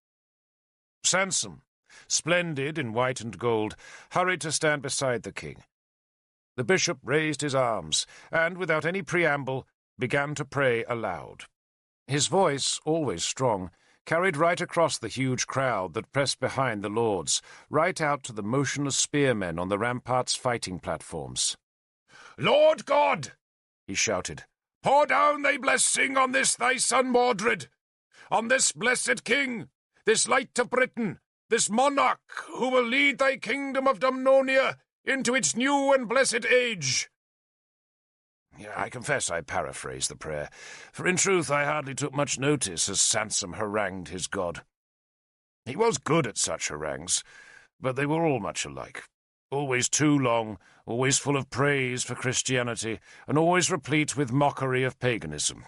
Sansom, splendid in white and gold, hurried to stand beside the king. The bishop raised his arms, and, without any preamble, began to pray aloud. His voice, always strong, carried right across the huge crowd that pressed behind the lords, right out to the motionless spearmen on the rampart's fighting platforms. "Lord God," he shouted, "pour down thy blessing on this thy son Mordred, on this blessed king, this light of Britain, this monarch who will lead thy kingdom of Dumnonia into its new and blessed age." I confess I paraphrased the prayer, for in truth I hardly took much notice as Sansom harangued his god. He was good at such harangues, but they were all much alike, always too long, always full of praise for Christianity, and always replete with mockery of paganism.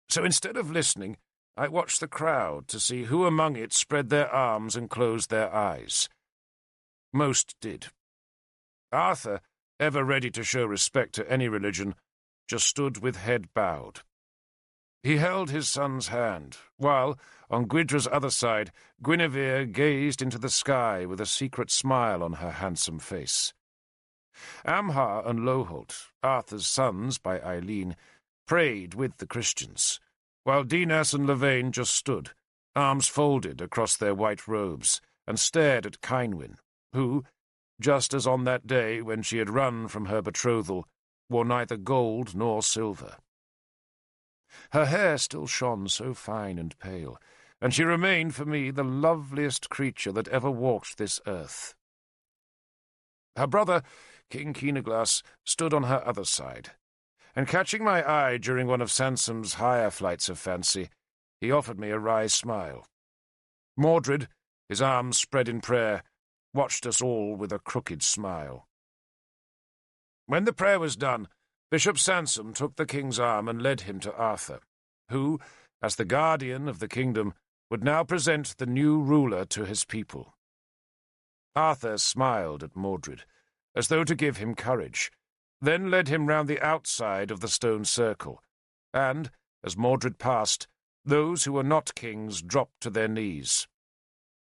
So instead of listening, I watched the crowd to see who among it spread their arms and closed their eyes. Most did. Arthur, ever ready to show respect to any religion, just stood with head bowed. He held his son's hand, while, on Gwydra's other side, Guinevere gazed into the sky with a secret smile on her handsome face. Amhar and Loholt, Arthur's sons by Eileen, prayed with the Christians, while Dinas and Lavain just stood, arms folded across their white robes, and stared at Kynwyn, who, just as on that day when she had run from her betrothal, wore neither gold nor silver. Her hair still shone so fine and pale, and she remained for me the loveliest creature that ever walked this earth. Her brother, King Keenaglas, stood on her other side, and catching my eye during one of Sansom's higher flights of fancy, he offered me a wry smile. Mordred, his arms spread in prayer, watched us all with a crooked smile. When the prayer was done, Bishop Sansom took the king's arm and led him to Arthur, who, as the guardian of the kingdom, would now present the new ruler to his people. Arthur smiled at Mordred, as though to give him courage, then led him round the outside of the stone circle, and, as Mordred passed, those who were not kings dropped to their knees.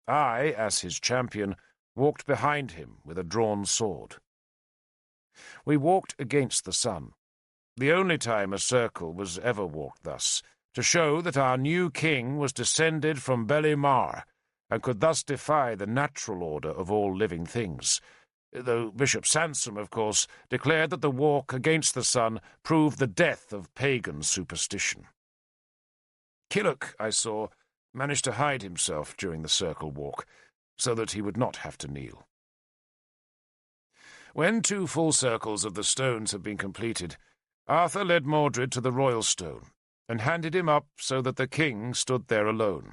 I, as his champion, walked behind him with a drawn sword. We walked against the sun, the only time a circle was ever walked thus, to show that our new king was descended from Belimar, and could thus defy the natural order of all living things, though Bishop Sansom, of course, declared that the walk against the sun proved the death of pagan superstition. Killock, I saw, managed to hide himself during the circle walk, so that he would not have to kneel. When 2 full circles of the stones had been completed, Arthur led Mordred to the royal stone, and handed him up so that the king stood there alone.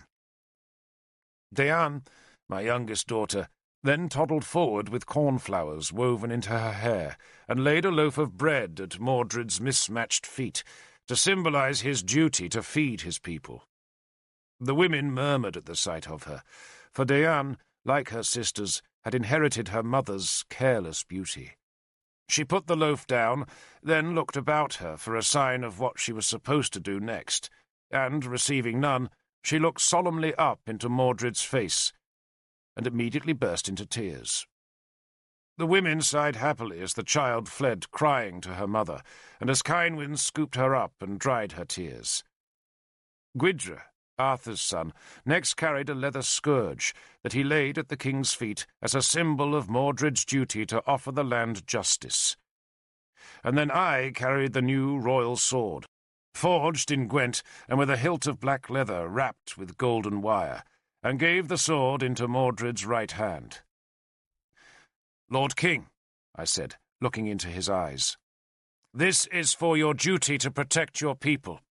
Diane, my youngest daughter, then toddled forward with cornflowers woven into her hair, and laid a loaf of bread at Mordred's mismatched feet, to symbolize his duty to feed his people. The women murmured at the sight of her, for Diane, like her sisters, had inherited her mother's careless beauty. She put the loaf down, then looked about her for a sign of what she was supposed to do next, and, receiving none, she looked solemnly up into Mordred's face, and immediately burst into tears. The women sighed happily as the child fled crying to her mother, and as Kynwyn scooped her up and dried her tears. Gwydre, Arthur's son, next carried a leather scourge that he laid at the king's feet as a symbol of Mordred's duty to offer the land justice. And then I carried the new royal sword, forged in Gwent and with a hilt of black leather wrapped with golden wire, and gave the sword into Mordred's right hand. "Lord King," I said, looking into his eyes, "this is for your duty to protect your people."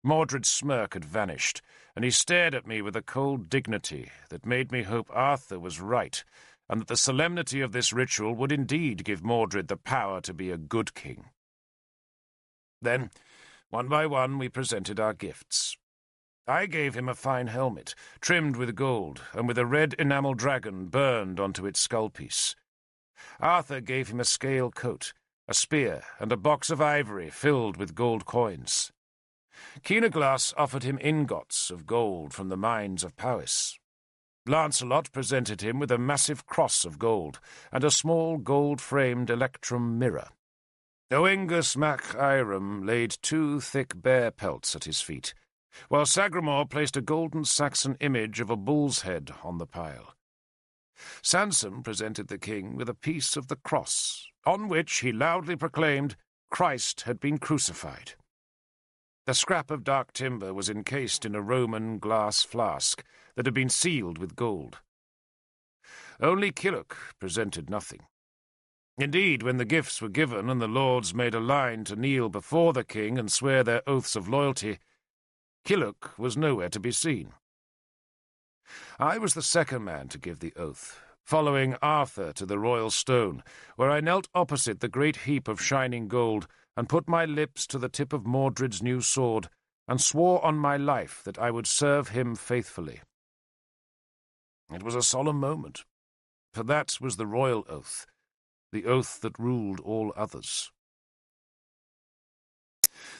Mordred's smirk had vanished, and he stared at me with a cold dignity that made me hope Arthur was right, and that the solemnity of this ritual would indeed give Mordred the power to be a good king. Then, one by one, we presented our gifts. I gave him a fine helmet, trimmed with gold, and with a red enamel dragon burned onto its skull-piece. Arthur gave him a scale coat, a spear, and a box of ivory filled with gold coins. Keenaglas offered him ingots of gold from the mines of Powys. Lancelot presented him with a massive cross of gold and a small gold-framed electrum mirror. Oengus mac Eiram laid 2 thick bear pelts at his feet, while Sagramor placed a golden Saxon image of a bull's head on the pile. Sansom presented the king with a piece of the cross, on which he loudly proclaimed Christ had been crucified. The scrap of dark timber was encased in a Roman glass flask that had been sealed with gold. Only Killock presented nothing. Indeed, when the gifts were given and the lords made a line to kneel before the king and swear their oaths of loyalty, Killock was nowhere to be seen. I was the second man to give the oath, following Arthur to the royal stone, where I knelt opposite the great heap of shining gold and put my lips to the tip of Mordred's new sword, and swore on my life that I would serve him faithfully. It was a solemn moment, for that was the royal oath, the oath that ruled all others.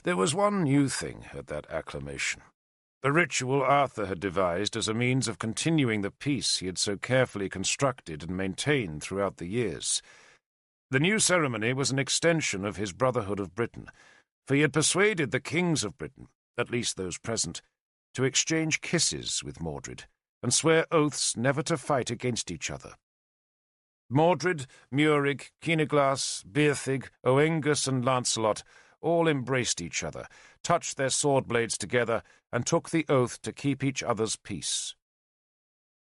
There was one new thing at that acclamation, a ritual Arthur had devised as a means of continuing the peace he had so carefully constructed and maintained throughout the years. The new ceremony was an extension of his Brotherhood of Britain, for he had persuaded the kings of Britain, at least those present, to exchange kisses with Mordred, and swear oaths never to fight against each other. Mordred, Murig, Keenaglas, Bearthig, Oengus, and Lancelot all embraced each other, touched their sword blades together, and took the oath to keep each other's peace.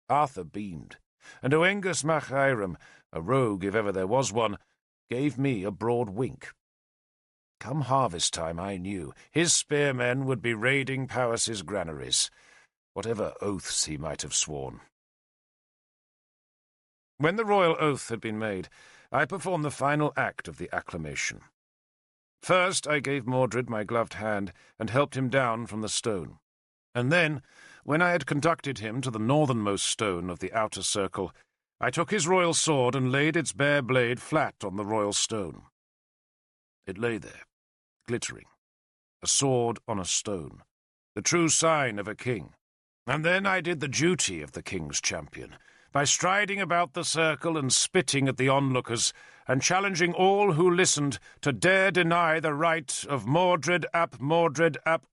Arthur beamed, and Oengus mac Eiram, a rogue if ever there was one, gave me a broad wink. Come harvest time, I knew, his spearmen would be raiding Powys's granaries, whatever oaths he might have sworn. When the royal oath had been made, I performed the final act of the acclamation. First, I gave Mordred my gloved hand and helped him down from the stone, and then, when I had conducted him to the northernmost stone of the outer circle, I took his royal sword and laid its bare blade flat on the royal stone. It lay there, glittering, a sword on a stone, the true sign of a king. And then I did the duty of the king's champion, by striding about the circle and spitting at the onlookers, and challenging all who listened to dare deny the right of Mordred ap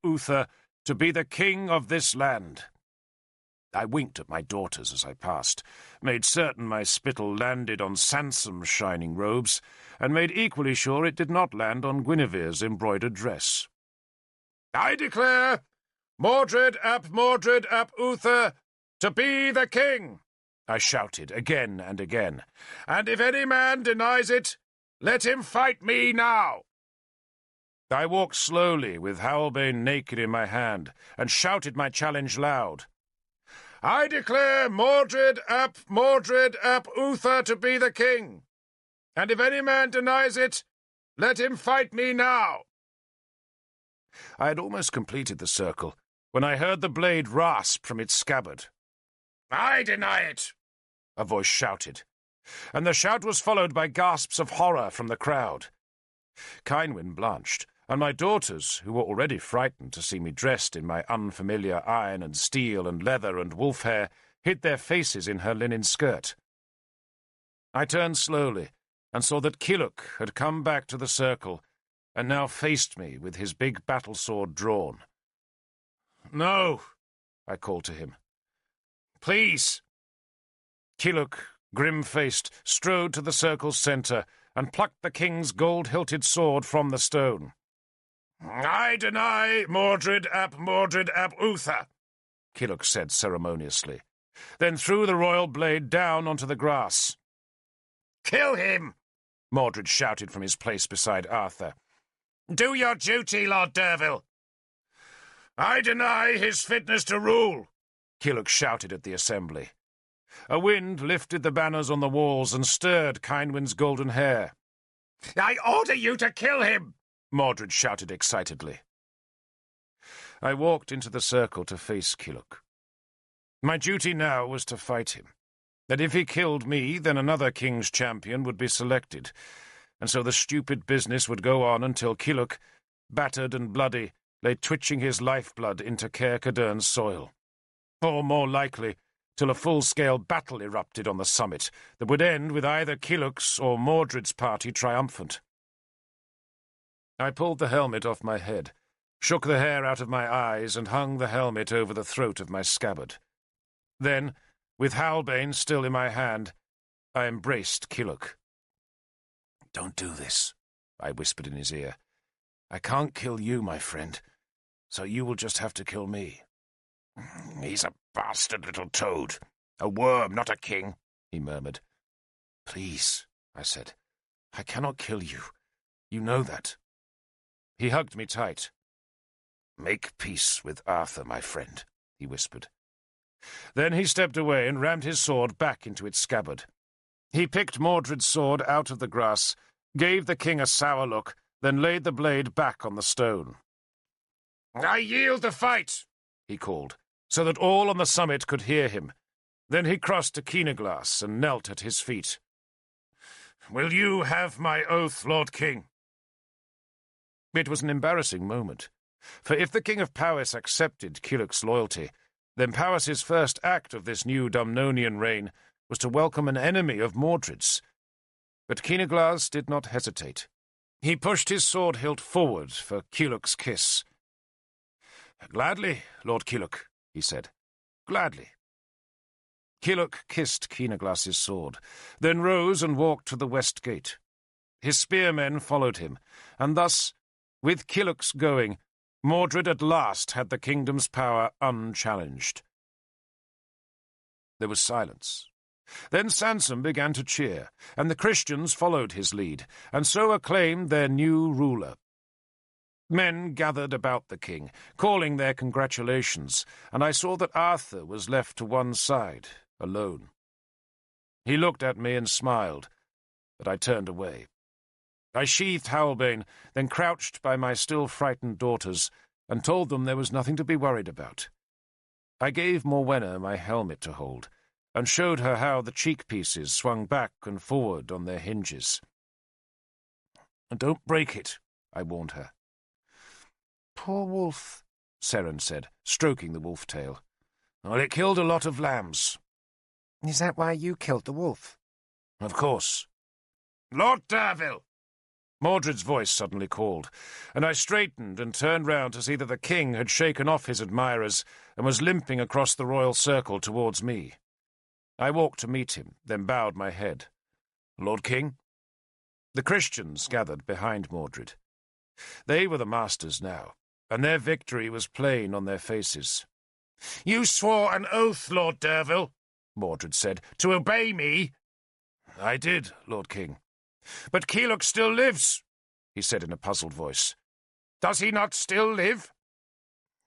Uther to be the king of this land. I winked at my daughters as I passed, made certain my spittle landed on Sansom's shining robes, and made equally sure it did not land on Guinevere's embroidered dress. I declare Mordred ap Uther to be the king, I shouted again and again, and if any man denies it, let him fight me now. I walked slowly with Halbane naked in my hand, and shouted my challenge loud. I declare Mordred ap Uther to be the king, and if any man denies it, let him fight me now. I had almost completed the circle when I heard the blade rasp from its scabbard. I deny it, a voice shouted, and the shout was followed by gasps of horror from the crowd. Kynwyn blanched, and my daughters, who were already frightened to see me dressed in my unfamiliar iron and steel and leather and wolf hair, hid their faces in her linen skirt. I turned slowly and saw that Killoch had come back to the circle and now faced me with his big battle sword drawn. No, I called to him. Please. Killoch, grim-faced, strode to the circle's centre and plucked the king's gold-hilted sword from the stone. I deny Mordred ap Uther, Killoch said ceremoniously, then threw the royal blade down onto the grass. Kill him, Mordred shouted from his place beside Arthur. Do your duty, Lord Derville. I deny his fitness to rule, Killoch shouted at the assembly. A wind lifted the banners on the walls and stirred Kynwyn's golden hair. I order you to kill him, Mordred shouted excitedly. I walked into the circle to face Killoch. My duty now was to fight him. That if he killed me, then another king's champion would be selected, and so the stupid business would go on until Killoch, battered and bloody, lay twitching his lifeblood into Caer Cadern's soil. Or, more likely, till a full-scale battle erupted on the summit that would end with either Killoch's or Mordred's party triumphant. I pulled the helmet off my head, shook the hair out of my eyes, and hung the helmet over the throat of my scabbard. Then, with Halbane still in my hand, I embraced Killoch. Don't do this, I whispered in his ear. I can't kill you, my friend, so you will just have to kill me. He's a bastard little toad. A worm, not a king, he murmured. Please, I said. I cannot kill you. You know that. He hugged me tight. Make peace with Arthur, my friend, he whispered. Then he stepped away and rammed his sword back into its scabbard. He picked Mordred's sword out of the grass, gave the king a sour look, then laid the blade back on the stone. I yield the fight, he called, so that all on the summit could hear him. Then he crossed to Keenaglass and knelt at his feet. Will you have my oath, Lord King? It was an embarrassing moment, for if the King of Powys accepted Killoch's loyalty, then Powys's first act of this new Dumnonian reign was to welcome an enemy of Mordred's. But Keenaglass did not hesitate. He pushed his sword hilt forward for Killoch's kiss. Gladly, Lord Killoch, he said. Gladly. Killoch kissed Keenaglass's sword, then rose and walked to the west gate. His spearmen followed him, and thus, with Killoch's going, Mordred at last had the kingdom's power unchallenged. There was silence. Then Sansom began to cheer, and the Christians followed his lead, and so acclaimed their new ruler. Men gathered about the king, calling their congratulations, and I saw that Arthur was left to one side, alone. He looked at me and smiled, but I turned away. I sheathed Halbane, then crouched by my still frightened daughters, and told them there was nothing to be worried about. I gave Morwenna my helmet to hold, and showed her how the cheek-pieces swung back and forward on their hinges. "Don't break it," I warned her. Poor wolf, Seren said, stroking the wolf tail. Well, it killed a lot of lambs. Is that why you killed the wolf? Of course. Lord Derville! Mordred's voice suddenly called, and I straightened and turned round to see that the king had shaken off his admirers and was limping across the royal circle towards me. I walked to meet him, then bowed my head. Lord King? The Christians gathered behind Mordred. They were the masters now, and their victory was plain on their faces. You swore an oath, Lord Derville, Mordred said, to obey me. I did, Lord King. But Keelook still lives, he said in a puzzled voice. Does he not still live?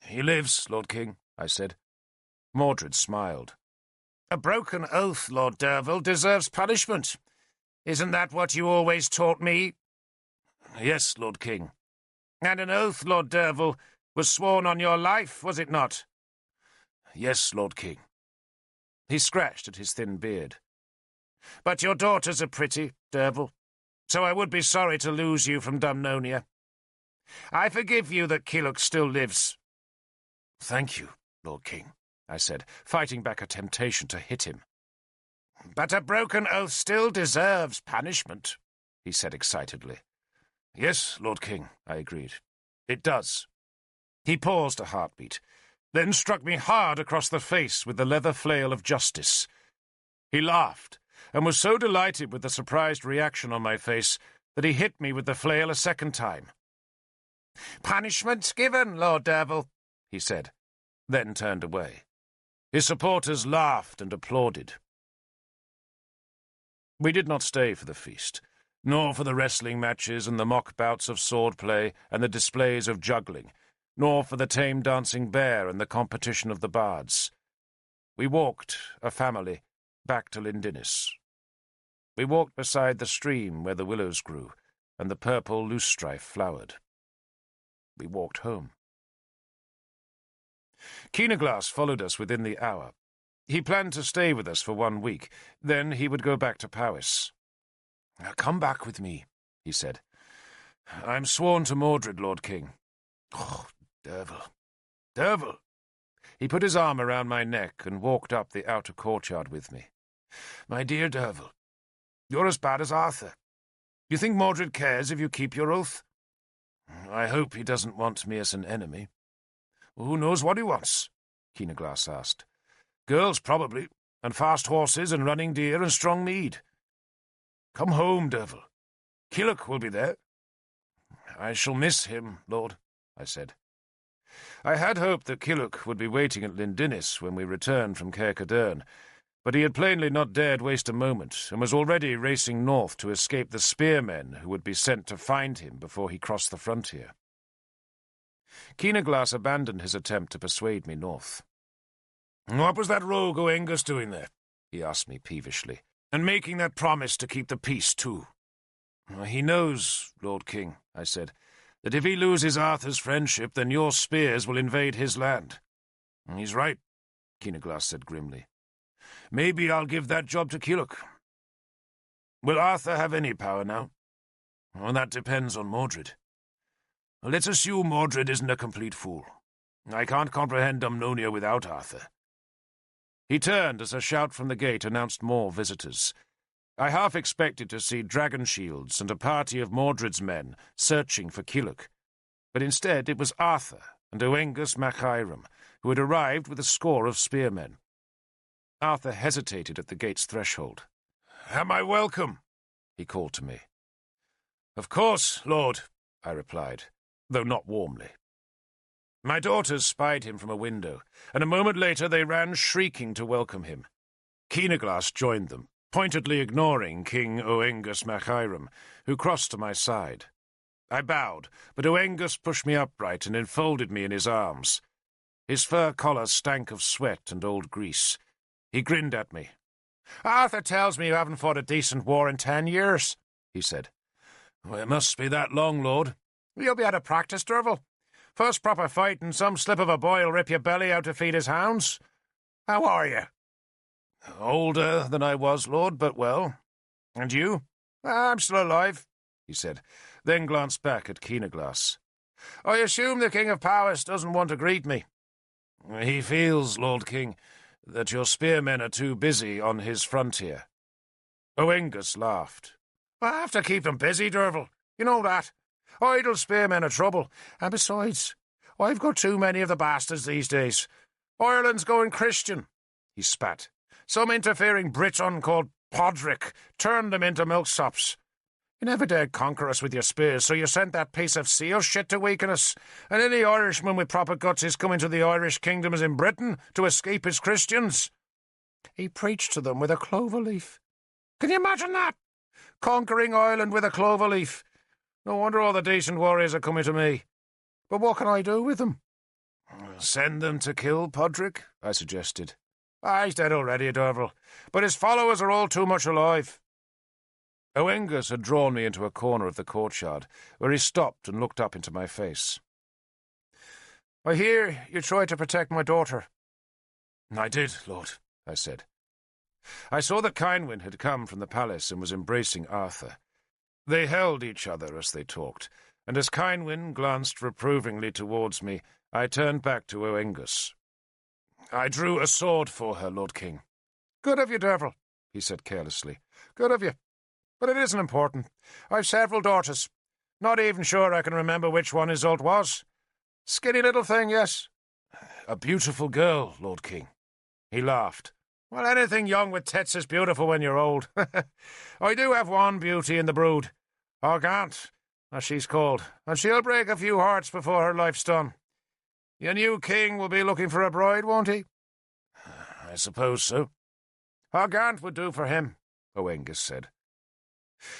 He lives, Lord King, I said. Mordred smiled. A broken oath, Lord Derville, deserves punishment. Isn't that what you always taught me? Yes, Lord King. And an oath, Lord Derville, was sworn on your life, was it not? Yes, Lord King. He scratched at his thin beard. But your daughters are pretty, Derville, so I would be sorry to lose you from Dumnonia. I forgive you that Keelook still lives. Thank you, Lord King, I said, fighting back a temptation to hit him. But a broken oath still deserves punishment, he said excitedly. Yes, Lord King, I agreed. It does. He paused a heartbeat, then struck me hard across the face with the leather flail of justice. He laughed, and was so delighted with the surprised reaction on my face that he hit me with the flail a second time. Punishment given, Lord Derville, he said, then turned away. His supporters laughed and applauded. We did not stay for the feast, nor for the wrestling matches and the mock bouts of sword-play and the displays of juggling, nor for the tame dancing bear and the competition of the bards. We walked, a family, back to Lindinnis. We walked beside the stream where the willows grew and the purple loosestrife flowered. We walked home. Keenaglass followed us within the hour. He planned to stay with us for 1 week, then he would go back to Powys. "Come back with me," he said. "I'm sworn to Mordred, Lord King." "Oh, Derville, Derville!" He put his arm around my neck and walked up the outer courtyard with me. "My dear Derville, you're as bad as Arthur. You think Mordred cares if you keep your oath?" "I hope he doesn't want me as an enemy." "Who knows what he wants?" Keenaglass asked. "Girls, probably, and fast horses and running deer and strong mead. Come home, Derville. Keelook will be there." "I shall miss him, Lord," I said. I had hoped that Keelook would be waiting at Lindinnis when we returned from Caer-Cadern, but he had plainly not dared waste a moment, and was already racing north to escape the spearmen who would be sent to find him before he crossed the frontier. Keenaglass abandoned his attempt to persuade me north. "What was that rogue Oengus doing there?" he asked me peevishly. "And making that promise to keep the peace, too." "He knows, Lord King," I said, "that if he loses Arthur's friendship, then your spears will invade his land." "He's right," Keenaglass said grimly. "Maybe I'll give that job to Keelook. Will Arthur have any power now?" "Well, that depends on Mordred." "Let's assume Mordred isn't a complete fool. I can't comprehend Dumnonia without Arthur." He turned as a shout from the gate announced more visitors. I half expected to see dragon shields and a party of Mordred's men searching for Keelook, but instead it was Arthur and Oengus mac Eirim, who had arrived with a score of spearmen. Arthur hesitated at the gate's threshold. "Am I welcome?" he called to me. "Of course, Lord," I replied, though not warmly. My daughters spied him from a window, and a moment later they ran shrieking to welcome him. Keenaglass joined them, pointedly ignoring King Oengus mac Eirim, who crossed to my side. I bowed, but Oengus pushed me upright and enfolded me in his arms. His fur collar stank of sweat and old grease. He grinned at me. "Arthur tells me you haven't fought a decent war in 10 years, he said. "Well, it must be that long, Lord." "You'll be out of practice, Derville. First proper fight, and some slip of a boy will rip your belly out to feed his hounds. How are you?" "Older than I was, Lord, but well. And you?" "I'm still alive," he said. then glanced back at Keenaglass. "I assume the King of Powys doesn't want to greet me." "He feels, Lord King, that your spearmen are too busy on his frontier." Oengus laughed. "I have to keep them busy, Derval. You know that. Idle spearmen are trouble. And besides, I've got too many of the bastards these days. Ireland's going Christian." He spat. "Some interfering Briton called Podrick turned them into milksops. You never dared conquer us with your spears, so you sent that piece of seal shit to weaken us, and any Irishman with proper guts is coming to the Irish kingdoms in Britain to escape his Christians." He preached to them with a clover leaf. Can you imagine that? Conquering Ireland with a clover leaf. No wonder all the decent warriors are coming to me. But what can I do with them? "Send them to kill Podrick," I suggested. "He's dead already, Derval, but his followers are all too much alive." Oengus had drawn me into a corner of the courtyard, where he stopped and looked up into my face. "I hear you tried to protect my daughter." "I did, Lord," I said. I saw that Cynwyn had come from the palace and was embracing Arthur. They held each other as they talked, and as Cynwyn glanced reprovingly towards me, I turned back to Oengus. "I drew a sword for her, Lord King." "Good of you, Derval," he said carelessly. "Good of you. But it isn't important. I've several daughters. Not even sure I can remember which one Isolde was. Skinny little thing, yes." "A beautiful girl, Lord King." He laughed. "Well, anything young with tits is beautiful when you're old. I do have one beauty in the brood. Argant, as she's called, and she'll break a few hearts before her life's done. Your new king will be looking for a bride, won't he?" "I suppose so." "Argant would do for him," Oengus said.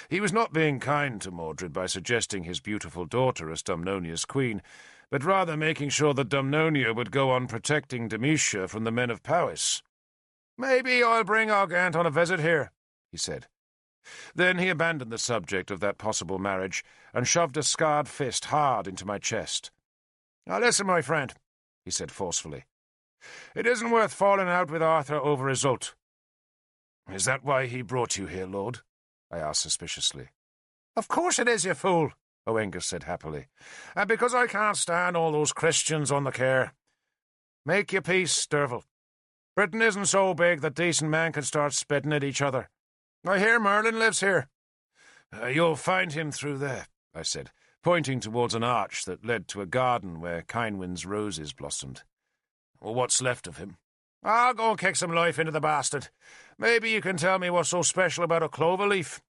He was not being kind to Mordred by suggesting his beautiful daughter as Dumnonia's queen, but rather making sure that Dumnonia would go on protecting Demetia from the men of Powys. "Maybe I'll bring Argant on a visit here," he said. Then he abandoned the subject of that possible marriage and shoved a scarred fist hard into my chest. "Now listen, my friend," he said forcefully. "It isn't worth falling out with Arthur over Isolde." "Is that why he brought you here, Lord?" I asked suspiciously. "Of course it is, you fool," Oengus said happily. "And because I can't stand all those Christians on the care. Make your peace, Derval. Britain isn't so big that decent men can start spitting at each other. I hear Merlin lives here." "You'll find him through there," I said, pointing towards an arch that led to a garden where Cynwyn's roses blossomed. "What's left of him?" "I'll go and kick some life into the bastard. Maybe you can tell me what's so special about a clover leaf.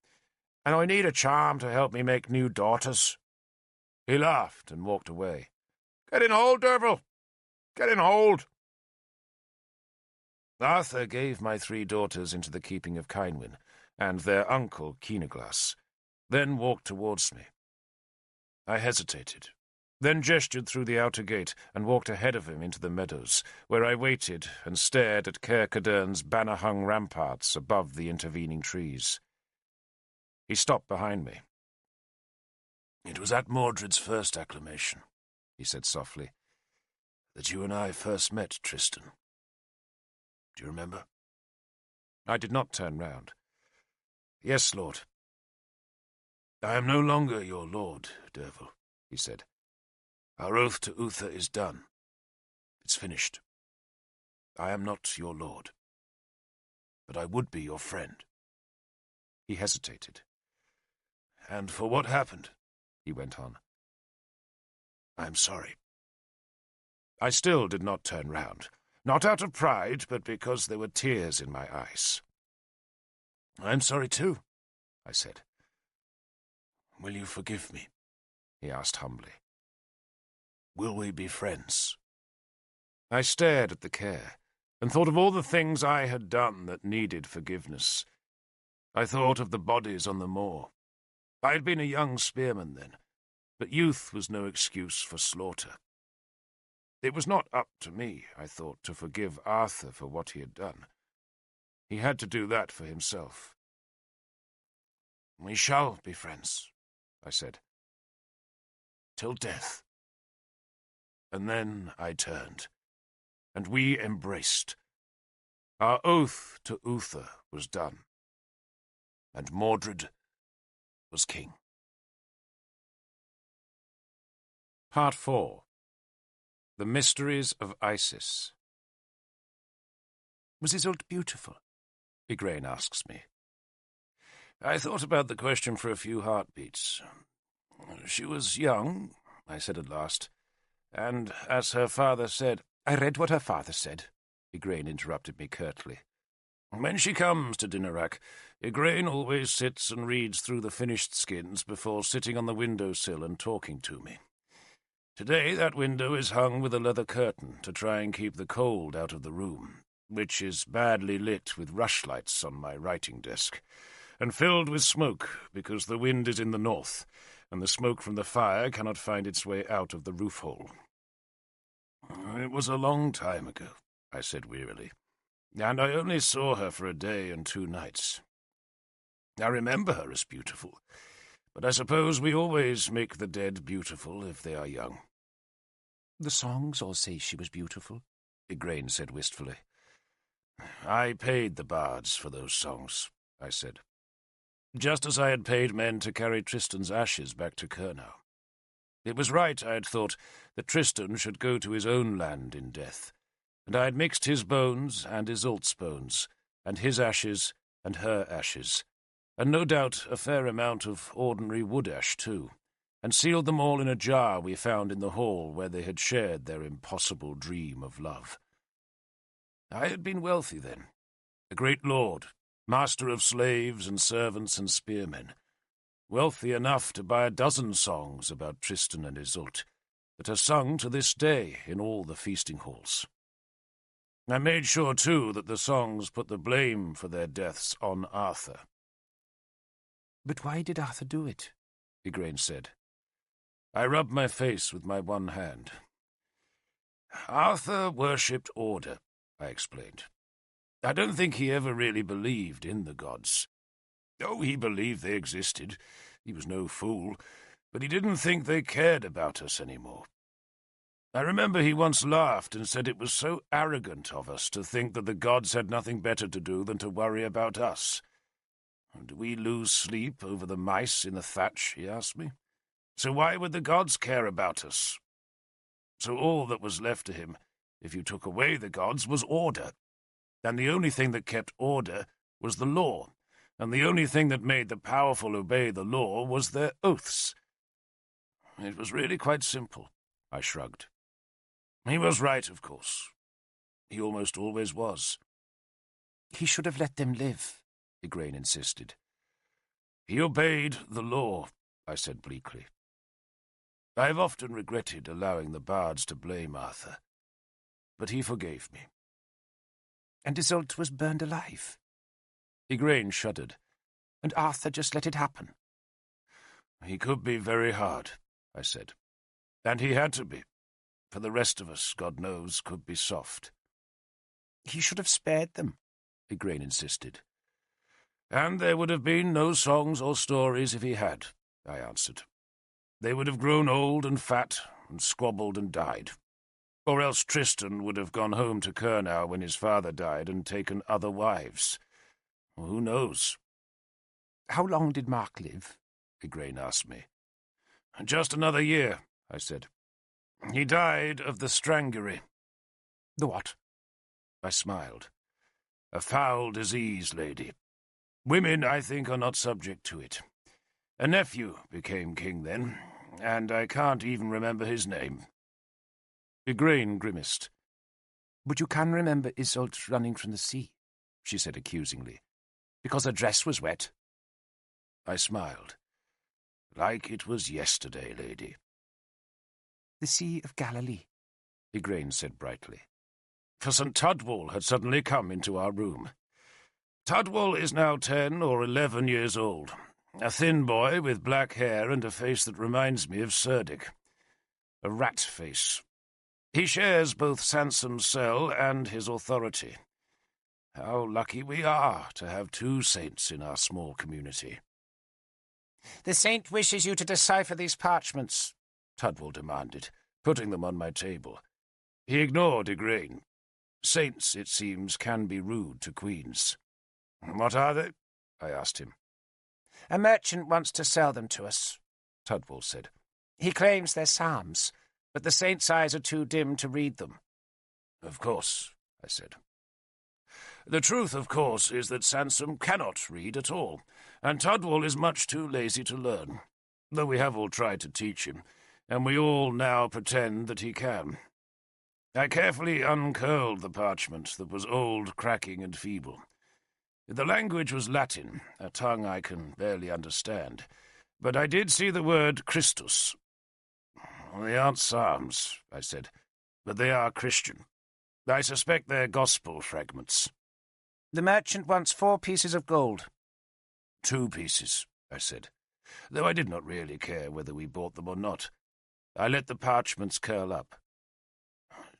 And I need a charm to help me make new daughters." He laughed and walked away. "Get in hold, Derval. Get in hold." Arthur gave my 3 daughters into the keeping of Cynwyn and their uncle Keenaglass, then walked towards me. I hesitated, then gestured through the outer gate and walked ahead of him into the meadows, where I waited and stared at Caer Cadern's banner-hung ramparts above the intervening trees. He stopped behind me. "It was at Mordred's first acclamation," he said softly, "that you and I first met, Tristan. Do you remember?" I did not turn round. "Yes, Lord." "I am no longer your lord, Derval," he said. "Our oath to Uther is done. It's finished. I am not your lord. But I would be your friend." He hesitated. "And for what happened," he went on, "I am sorry." I still did not turn round, not out of pride, but because there were tears in my eyes. "I am sorry too," I said. "Will you forgive me?" he asked humbly. "Will we be friends?" I stared at the Caer and thought of all the things I had done that needed forgiveness. I thought of the bodies on the moor. I had been a young spearman then, but youth was no excuse for slaughter. It was not up to me, I thought, to forgive Arthur for what he had done. He had to do that for himself. "We shall be friends," I said. "Till death." And then I turned, and we embraced. Our oath to Uther was done, and Mordred was king. Part 4. The Mysteries of Isis. Was Isolde beautiful? Igraine asks me. I thought about the question for a few heartbeats. She was young, I said at last, and as her father said— I read what her father said, Igraine interrupted me curtly. When she comes to Dinarac, Igraine always sits and reads through the finished skins before sitting on the window-sill and talking to me. Today that window is hung with a leather curtain to try and keep the cold out of the room, which is badly lit with rushlights on my writing desk, and filled with smoke because the wind is in the north, and the smoke from the fire cannot find its way out of the roof-hole. It was a long time ago, I said wearily, and I only saw her for a day and 2 nights. I remember her as beautiful, but I suppose we always make the dead beautiful if they are young. The songs all say she was beautiful, Igraine said wistfully. I paid the bards for those songs, I said, just as I had paid men to carry Tristan's ashes back to Kurnow. It was right, I had thought, that Tristan should go to his own land in death, and I had mixed his bones and Isolde's bones, and his ashes and her ashes, and no doubt a fair amount of ordinary wood ash too, and sealed them all in a jar we found in the hall where they had shared their impossible dream of love. I had been wealthy then, a great lord, master of slaves and servants and spearmen, wealthy enough to buy 12 songs about Tristan and Isolde, that are sung to this day in all the feasting halls. I made sure, too, that the songs put the blame for their deaths on Arthur. But why did Arthur do it? Igraine said. I rubbed my face with my one hand. Arthur worshipped order, I explained. I don't think he ever really believed in the gods. Oh, he believed they existed. He was no fool, but he didn't think they cared about us anymore. I remember he once laughed and said it was so arrogant of us to think that the gods had nothing better to do than to worry about us. Do we lose sleep over the mice in the thatch, he asked me. So why would the gods care about us? So all that was left to him, if you took away the gods, was order. And the only thing that kept order was the law, and the only thing that made the powerful obey the law was their oaths. It was really quite simple, I shrugged. He was right, of course. He almost always was. He should have let them live, Igraine insisted. He obeyed the law, I said bleakly. I have often regretted allowing the bards to blame Arthur, but he forgave me. And Isolde was burned alive? Igraine shuddered. And Arthur just let it happen? He could be very hard, I said. And he had to be. For the rest of us, God knows, could be soft. He should have spared them, Igraine insisted. And there would have been no songs or stories if he had, I answered. They would have grown old and fat and squabbled and died. Or else Tristan would have gone home to Kurnow when his father died and taken other wives. Who knows? How long did Mark live? Igraine asked me. Just another year, I said. He died of the strangury. The what? I smiled. A foul disease, lady. Women, I think, are not subject to it. A nephew became king then, and I can't even remember his name. Igraine grimaced. But you can remember Isolde running from the sea, she said accusingly, because her dress was wet. I smiled. Like it was yesterday, lady. The Sea of Galilee, Igraine said brightly. For St. Tudwal had suddenly come into our room. Tudwal is now 10 or 11 years old, a thin boy with black hair and a face that reminds me of Cerdic. A rat face. He shares both Sansom's cell and his authority. How lucky we are to have 2 saints in our small community. The saint wishes you to decipher these parchments, Tudwal demanded, putting them on my table. He ignored Igraine. Saints, it seems, can be rude to queens. What are they? I asked him. A merchant wants to sell them to us, Tudwal said. He claims they're psalms, But the saints' eyes are too dim to read them. Of course, I said. The truth, of course, is that Sansom cannot read at all, and Tudwell is much too lazy to learn, though we have all tried to teach him, and we all now pretend that he can. I carefully uncurled the parchment that was old, cracking, and feeble. The language was Latin, a tongue I can barely understand, but I did see the word Christus. They aren't psalms, I said, but they are Christian. I suspect they're gospel fragments. The merchant wants 4 pieces of gold. 2 pieces, I said, though I did not really care whether we bought them or not. I let the parchments curl up.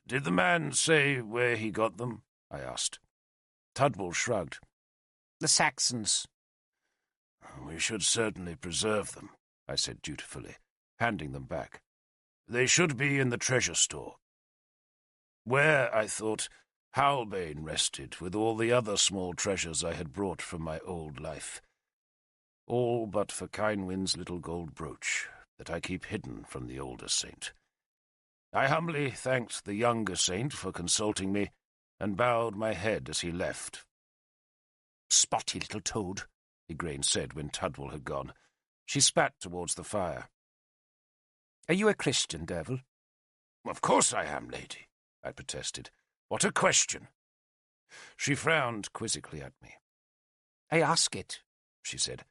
Did the man say where he got them? I asked. Tudwell shrugged. The Saxons. We should certainly preserve them, I said dutifully, handing them back. They should be in the treasure store. Where, I thought, Halbane rested with all the other small treasures I had brought from my old life. All but for Kynwyn's little gold brooch that I keep hidden from the older saint. I humbly thanked the younger saint for consulting me, and bowed my head as he left. "Spotty little toad," Igraine said when Tudwell had gone. She spat towards the fire. "Are you a Christian, Derval?" "Of course I am, lady," I protested. "What a question!" She frowned quizzically at me. "I ask it," she said,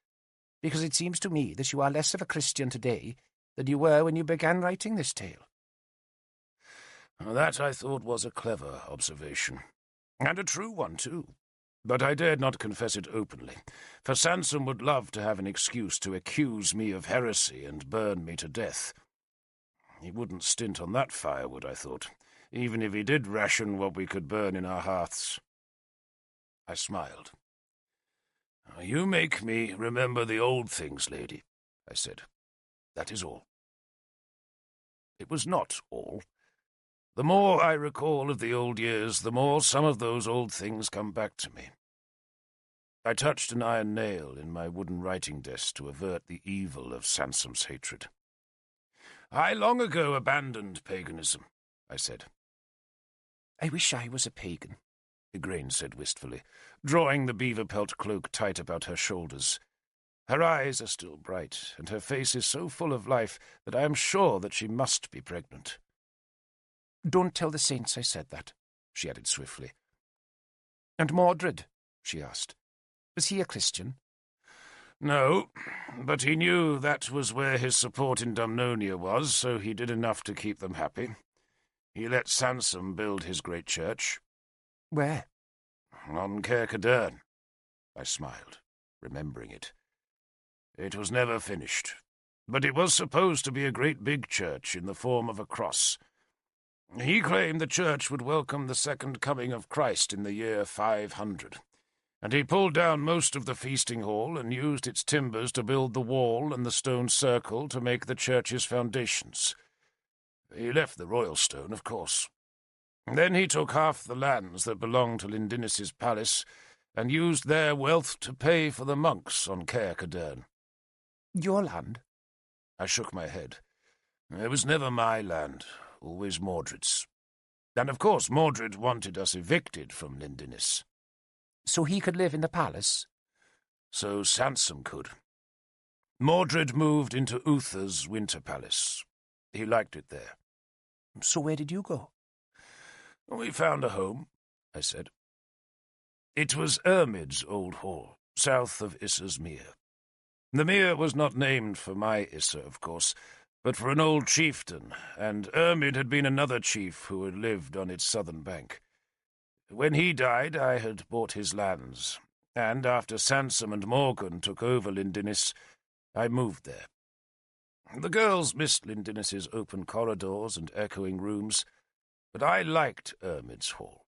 "because it seems to me that you are less of a Christian today than you were when you began writing this tale." That, I thought, was a clever observation, and a true one, too. But I dared not confess it openly, for Sansom would love to have an excuse to accuse me of heresy and burn me to death. He wouldn't stint on that firewood, I thought, even if he did ration what we could burn in our hearths. I smiled. "You make me remember the old things, lady," I said. "That is all." It was not all. The more I recall of the old years, the more some of those old things come back to me. I touched an iron nail in my wooden writing desk to avert the evil of Sansom's hatred. "I long ago abandoned paganism," I said. "I wish I was a pagan," Igraine said wistfully, drawing the beaver pelt cloak tight about her shoulders. Her eyes are still bright, and her face is so full of life that I am sure that she must be pregnant. "Don't tell the saints I said that," she added swiftly. "And Mordred?" she asked. "Was he a Christian?" "No, but he knew that was where his support in Dumnonia was, so he did enough to keep them happy. He let Sansom build his great church." "Where?" "On Caer Cadern." I smiled, remembering it. "It was never finished, but it was supposed to be a great big church in the form of a cross. He claimed the church would welcome the second coming of Christ in the year 500, and he pulled down most of the feasting hall and used its timbers to build the wall and the stone circle to make the church's foundations. He left the royal stone, of course. Then he took half the lands that belonged to Lindinis's palace and used their wealth to pay for the monks on Caer Cadern." "Your land?" I shook my head. "It was never my land. Always Mordred's. And of course Mordred wanted us evicted from Lindinis." "So he could live in the palace?" "So Sansom could. Mordred moved into Uther's winter palace. He liked it there." "So where did you go?" "We found a home," I said. "It was Ermid's old hall, south of Issa's Mere. The mere was not named for my Issa, of course, but for an old chieftain, and Ermid had been another chief who had lived on its southern bank. When he died, I had bought his lands, and after Sansom and Morgan took over Lindinis, I moved there. The girls missed Lindinis's open corridors and echoing rooms, but I liked Ermid's hall.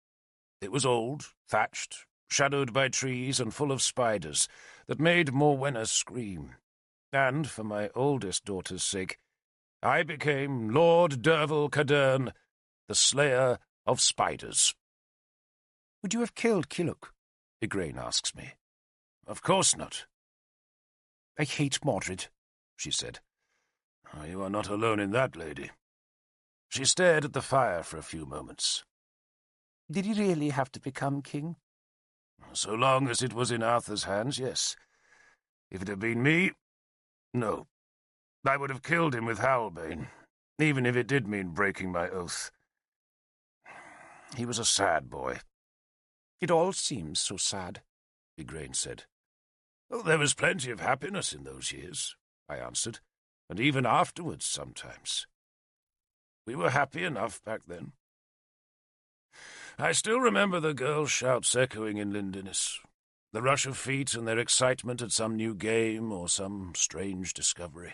It was old, thatched, shadowed by trees and full of spiders that made Morwenna scream, and, for my oldest daughter's sake, I became Lord Derval Cadern, the slayer of spiders." "Would you have killed Killuck?" Igraine asks me. "Of course not." "I hate Mordred," she said. "You are not alone in that, lady." She stared at the fire for a few moments. Did he really have to become king? So long as it was in Arthur's hands, yes. If it had been me, no. I would have killed him with Howlbane, even if it did mean breaking my oath. He was a sad boy. It all seems so sad, Igraine said. Well, there was plenty of happiness in those years, I answered, and even afterwards sometimes. We were happy enough back then. I still remember the girls' shouts echoing in Lindinus, the rush of feet and their excitement at some new game or some strange discovery.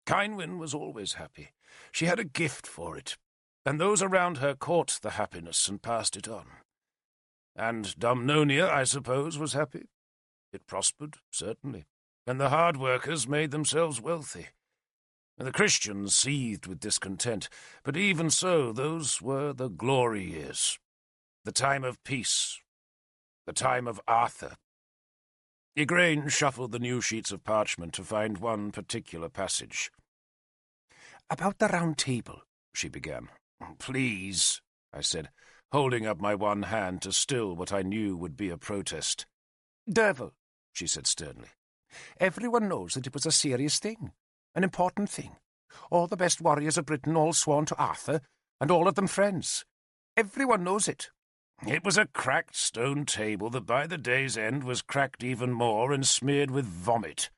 Kynwyn was always happy. She had a gift for it, and those around her caught the happiness and passed it on. And Dumnonia, I suppose, was happy. It prospered, certainly, and the hard workers made themselves wealthy. And the Christians seethed with discontent, but even so, those were the glory years, the time of peace, the time of Arthur. Igraine shuffled the new sheets of parchment to find one particular passage. About the Round Table, she began. Please, I said, holding up my one hand to still what I knew would be a protest. Derval, she said sternly. Everyone knows that it was a serious thing, an important thing. All the best warriors of Britain all sworn to Arthur, and all of them friends. Everyone knows it. It was a cracked stone table that by the day's end was cracked even more and smeared with vomit.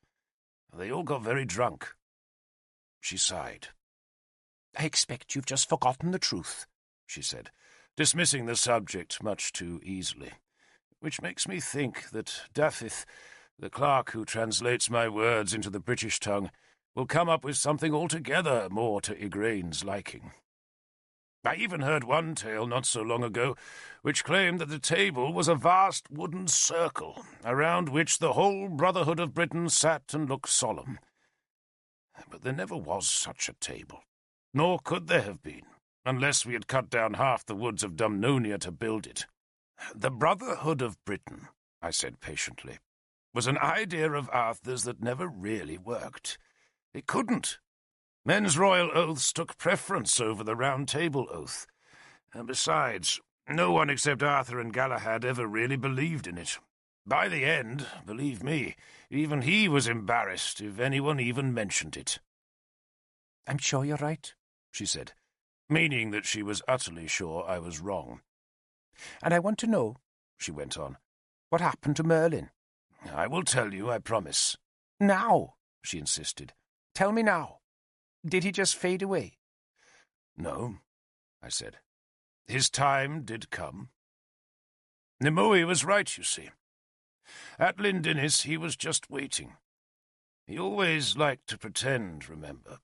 They all got very drunk. She sighed. I expect you've just forgotten the truth, she said, dismissing the subject much too easily, which makes me think that Dafydd, the clerk who translates my words into the British tongue, will come up with something altogether more to Igraine's liking. I even heard one tale not so long ago which claimed that the table was a vast wooden circle around which the whole Brotherhood of Britain sat and looked solemn. But there never was such a table, nor could there have been, unless we had cut down half the woods of Dumnonia to build it. The Brotherhood of Britain, I said patiently, was an idea of Arthur's that never really worked. It couldn't. Men's royal oaths took preference over the Round Table oath. And besides, no one except Arthur and Galahad ever really believed in it. By the end, believe me, even he was embarrassed if anyone even mentioned it. I'm sure you're right, she said, meaning that she was utterly sure I was wrong. And I want to know, she went on, what happened to Merlin? I will tell you, I promise. Now, she insisted. Tell me now. Did he just fade away? No, I said. His time did come. Nimue was right, you see. At Lindinnis he was just waiting. He always liked to pretend, remember,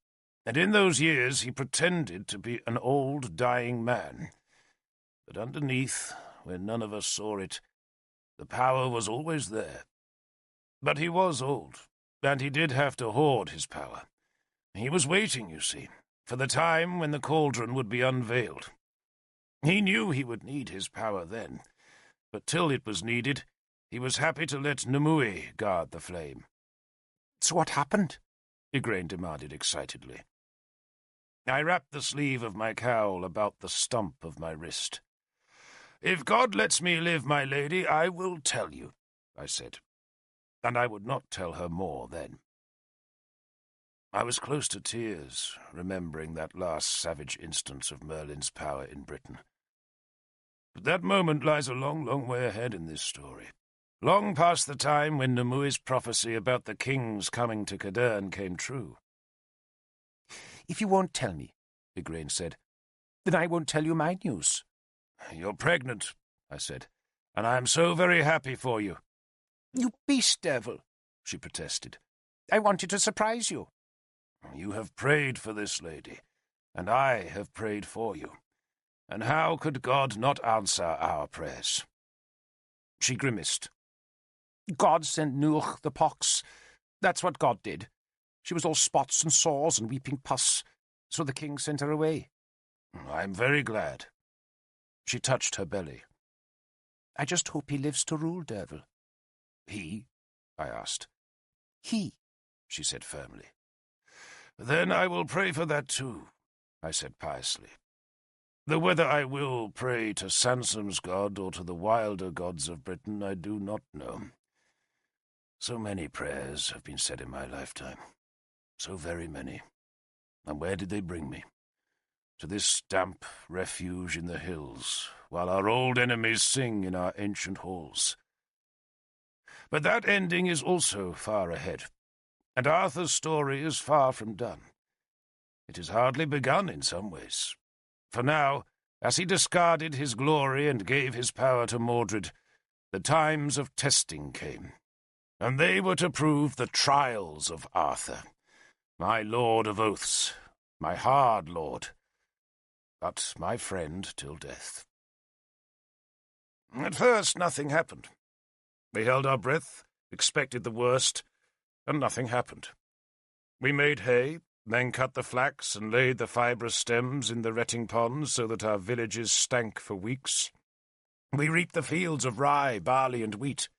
and in those years he pretended to be an old, dying man. But underneath, when none of us saw it, the power was always there. But he was old, and he did have to hoard his power. He was waiting, you see, for the time when the cauldron would be unveiled. He knew he would need his power then, but till it was needed, he was happy to let Nimue guard the flame. So what happened? Igraine demanded excitedly. I wrapped the sleeve of my cowl about the stump of my wrist. If God lets me live, my lady, I will tell you, I said, and I would not tell her more then. I was close to tears, remembering that last savage instance of Merlin's power in Britain. But that moment lies a long, long way ahead in this story, long past the time when Nimue's prophecy about the kings coming to Cadern came true. If you won't tell me, Igraine said, then I won't tell you my news. You're pregnant, I said, and I am so very happy for you. You beast devil, she protested. I wanted to surprise you. You have prayed for this, lady, and I have prayed for you. And how could God not answer our prayers? She grimaced. God sent Nuach the pox. That's what God did. She was all spots and sores and weeping pus, so the king sent her away. I'm very glad. She touched her belly. I just hope he lives to rule, Derval. He? I asked. He, she said firmly. Then I will pray for that too. I said piously. Though whether I will pray to Sansom's god or to the wilder gods of Britain, I do not know. So many prayers have been said in my lifetime. So very many. And where did they bring me? To this damp refuge in the hills, while our old enemies sing in our ancient halls. But that ending is also far ahead, and Arthur's story is far from done. It is hardly begun in some ways. For now, as he discarded his glory and gave his power to Mordred, the times of testing came, and they were to prove the trials of Arthur, my lord of oaths, my hard lord, but my friend till death. At first nothing happened. We held our breath, expected the worst, and nothing happened. We made hay, then cut the flax and laid the fibrous stems in the retting ponds so that our villages stank for weeks. We reaped the fields of rye, barley, and wheat,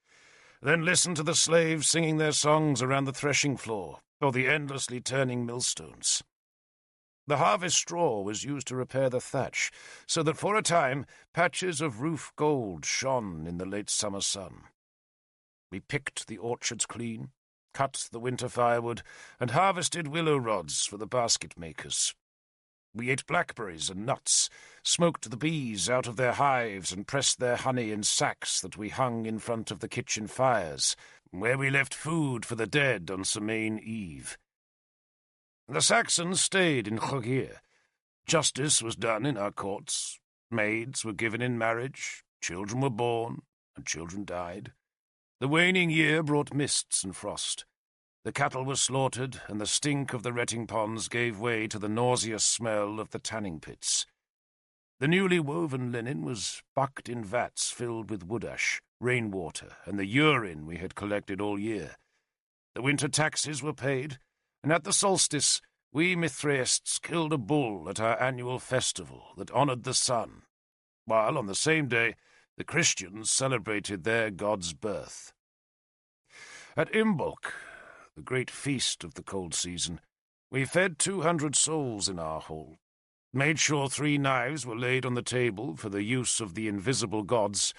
then listened to the slaves singing their songs around the threshing floor, or the endlessly turning millstones. The harvest straw was used to repair the thatch, so that for a time patches of roof gold shone in the late summer sun. We picked the orchards clean, cut the winter firewood, and harvested willow rods for the basket makers. We ate blackberries and nuts, smoked the bees out of their hives, and pressed their honey in sacks that we hung in front of the kitchen fires, where we left food for the dead on Semaine Eve. The Saxons stayed in Chogir. Justice was done in our courts. Maids were given in marriage, children were born, and children died. The waning year brought mists and frost. The cattle were slaughtered, and the stink of the retting ponds gave way to the nauseous smell of the tanning pits. The newly woven linen was bucked in vats filled with wood ash, rainwater, and the urine we had collected all year. The winter taxes were paid, and at the solstice we Mithraists killed a bull at our annual festival that honoured the sun, while on the same day the Christians celebrated their god's birth. At Imbolc, the great feast of the cold season, we fed 200 souls in our hall, made sure 3 knives were laid on the table for the use of the invisible gods,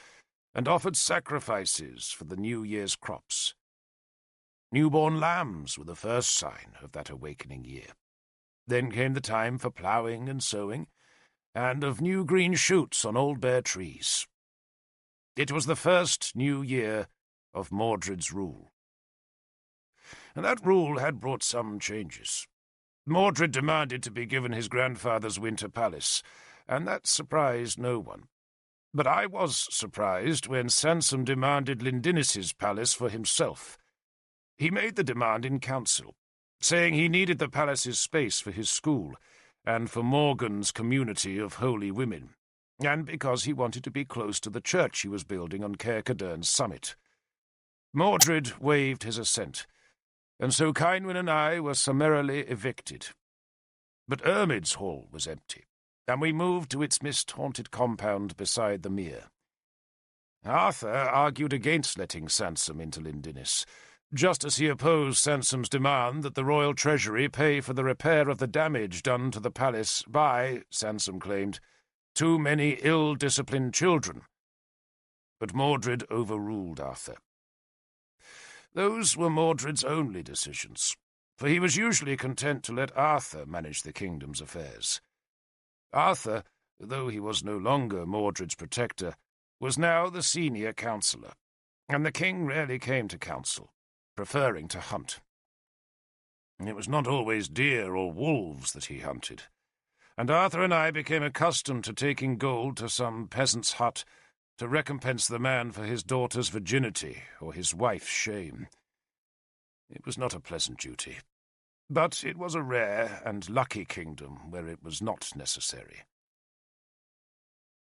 and offered sacrifices for the New Year's crops. Newborn lambs were the first sign of that awakening year. Then came the time for ploughing and sowing, and of new green shoots on old bare trees. It was the first new year of Mordred's rule. And that rule had brought some changes. Mordred demanded to be given his grandfather's winter palace, and that surprised no one. But I was surprised when Sansom demanded Lindinis's palace for himself. He made the demand in council, saying he needed the palace's space for his school and for Morgan's community of holy women, and because he wanted to be close to the church he was building on Caer Cadern's summit. Mordred waved his assent, and so Cynwyn and I were summarily evicted. But Ermid's hall was empty, and we moved to its mist-haunted compound beside the mere. Arthur argued against letting Sansom into Lindinis, just as he opposed Sansom's demand that the royal treasury pay for the repair of the damage done to the palace by, Sansom claimed, too many ill-disciplined children. But Mordred overruled Arthur. Those were Mordred's only decisions, for he was usually content to let Arthur manage the kingdom's affairs. Arthur, though he was no longer Mordred's protector, was now the senior counsellor, and the king rarely came to council, preferring to hunt. It was not always deer or wolves that he hunted, and Arthur and I became accustomed to taking gold to some peasant's hut to recompense the man for his daughter's virginity or his wife's shame. It was not a pleasant duty, but it was a rare and lucky kingdom where it was not necessary.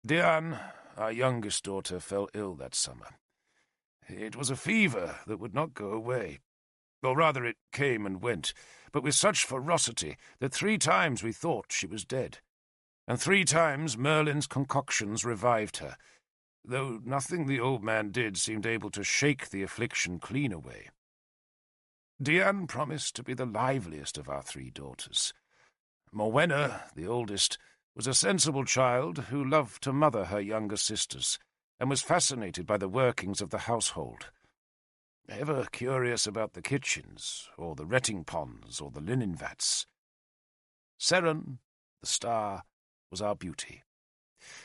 Diane, our youngest daughter, fell ill that summer. It was a fever that would not go away. Or rather, it came and went, but with such ferocity that 3 times we thought she was dead, and 3 times Merlin's concoctions revived her, though nothing the old man did seemed able to shake the affliction clean away. Diane promised to be the liveliest of our 3 daughters, Morwenna, the oldest, was a sensible child who loved to mother her younger sisters and was fascinated by the workings of the household. Ever curious about the kitchens, or the retting ponds, or the linen vats. Seren, the star, was our beauty.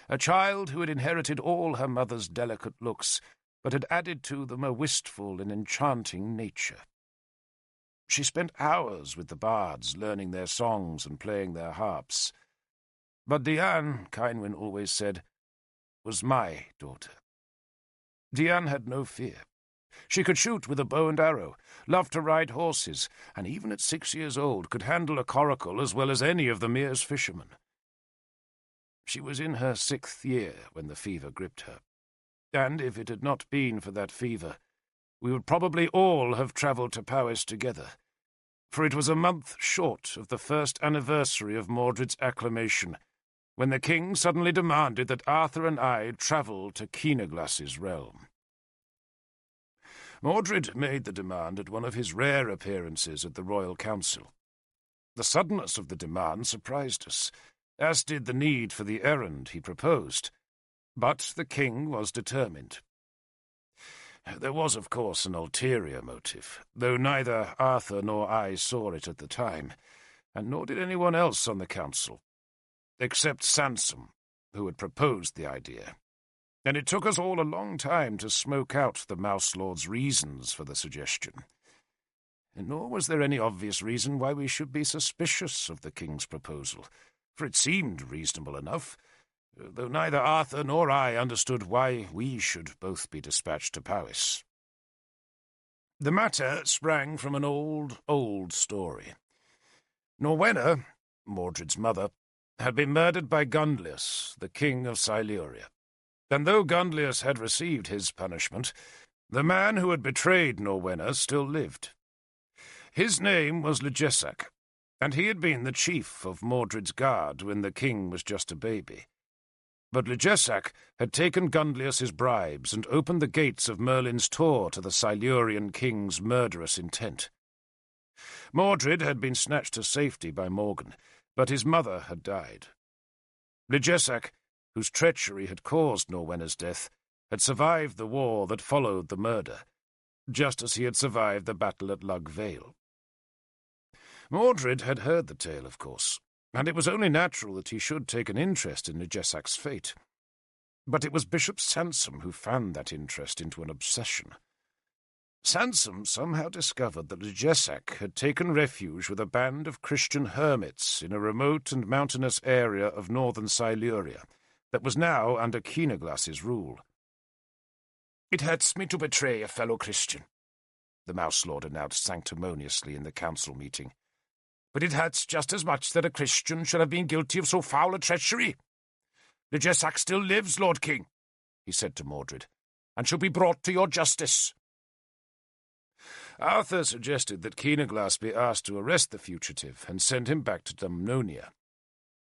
A child who had inherited all her mother's delicate looks, but had added to them a wistful and enchanting nature. She spent hours with the bards, learning their songs and playing their harps. But Diane, Cynwyn always said, was my daughter. Diane had no fear. She could shoot with a bow and arrow, loved to ride horses, and even at 6 years old could handle a coracle as well as any of the Mere's fishermen. She was in her 6th year when the fever gripped her, and if it had not been for that fever, we would probably all have travelled to Powys together, for it was a month short of the first anniversary of Mordred's acclamation, when the king suddenly demanded that Arthur and I travel to Keenaglas's realm. Mordred made the demand at one of his rare appearances at the Royal Council. The suddenness of the demand surprised us, as did the need for the errand he proposed, but the king was determined. There was, of course, an ulterior motive, though neither Arthur nor I saw it at the time, and nor did anyone else on the council, except Sansom, who had proposed the idea, and it took us all a long time to smoke out the Mouse Lord's reasons for the suggestion. Nor was there any obvious reason why we should be suspicious of the king's proposal, for it seemed reasonable enough, though neither Arthur nor I understood why we should both be dispatched to Powys. The matter sprang from an old story. Norwenna, Mordred's mother, had been murdered by Gundlius, the king of Siluria, and though Gundlius had received his punishment, the man who had betrayed Norwenna still lived. His name was Legesac, and he had been the chief of Mordred's guard when the king was just a baby. But Legesac had taken Gundlius's bribes and opened the gates of Merlin's Tor to the Silurian king's murderous intent. Mordred had been snatched to safety by Morgan, but his mother had died. Legesac, whose treachery had caused Norwenna's death, had survived the war that followed the murder, just as he had survived the battle at Lug Vale. Mordred had heard the tale, of course, and it was only natural that he should take an interest in Legesac's fate. But it was Bishop Sansom who fanned that interest into an obsession. Sansom somehow discovered that Legesac had taken refuge with a band of Christian hermits in a remote and mountainous area of northern Siluria that was now under Keenaglas's rule. "It hurts me to betray a fellow Christian," the Mouse Lord announced sanctimoniously in the council meeting. "But it hurts just as much that a Christian should have been guilty of so foul a treachery. Legesac still lives, Lord King," he said to Mordred, "and shall be brought to your justice." Arthur suggested that Keenaglas be asked to arrest the fugitive and send him back to Dumnonia.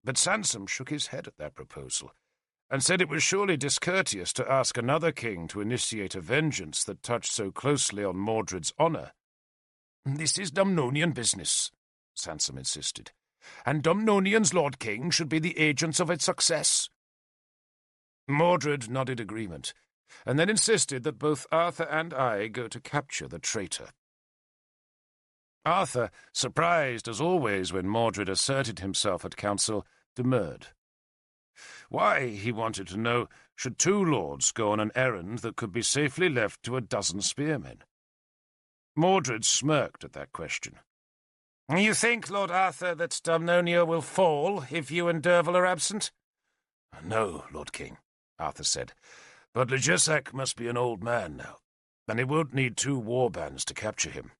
But Sansom shook his head at that proposal, and said it was surely discourteous to ask another king to initiate a vengeance that touched so closely on Mordred's honour. "This is Dumnonian business," Sansom insisted, "and Dumnonian's Lord King should be the agents of its success." Mordred nodded agreement, and then insisted that both Arthur and I go to capture the traitor. Arthur, surprised as always when Mordred asserted himself at council, demurred. Why, he wanted to know, should 2 lords go on an errand that could be safely left to a dozen spearmen? Mordred smirked at that question. "You think, Lord Arthur, that Dumnonia will fall if you and Derval are absent?" "No, Lord King," Arthur said, "but Legesac must be an old man now, and it won't need 2 war bands to capture him."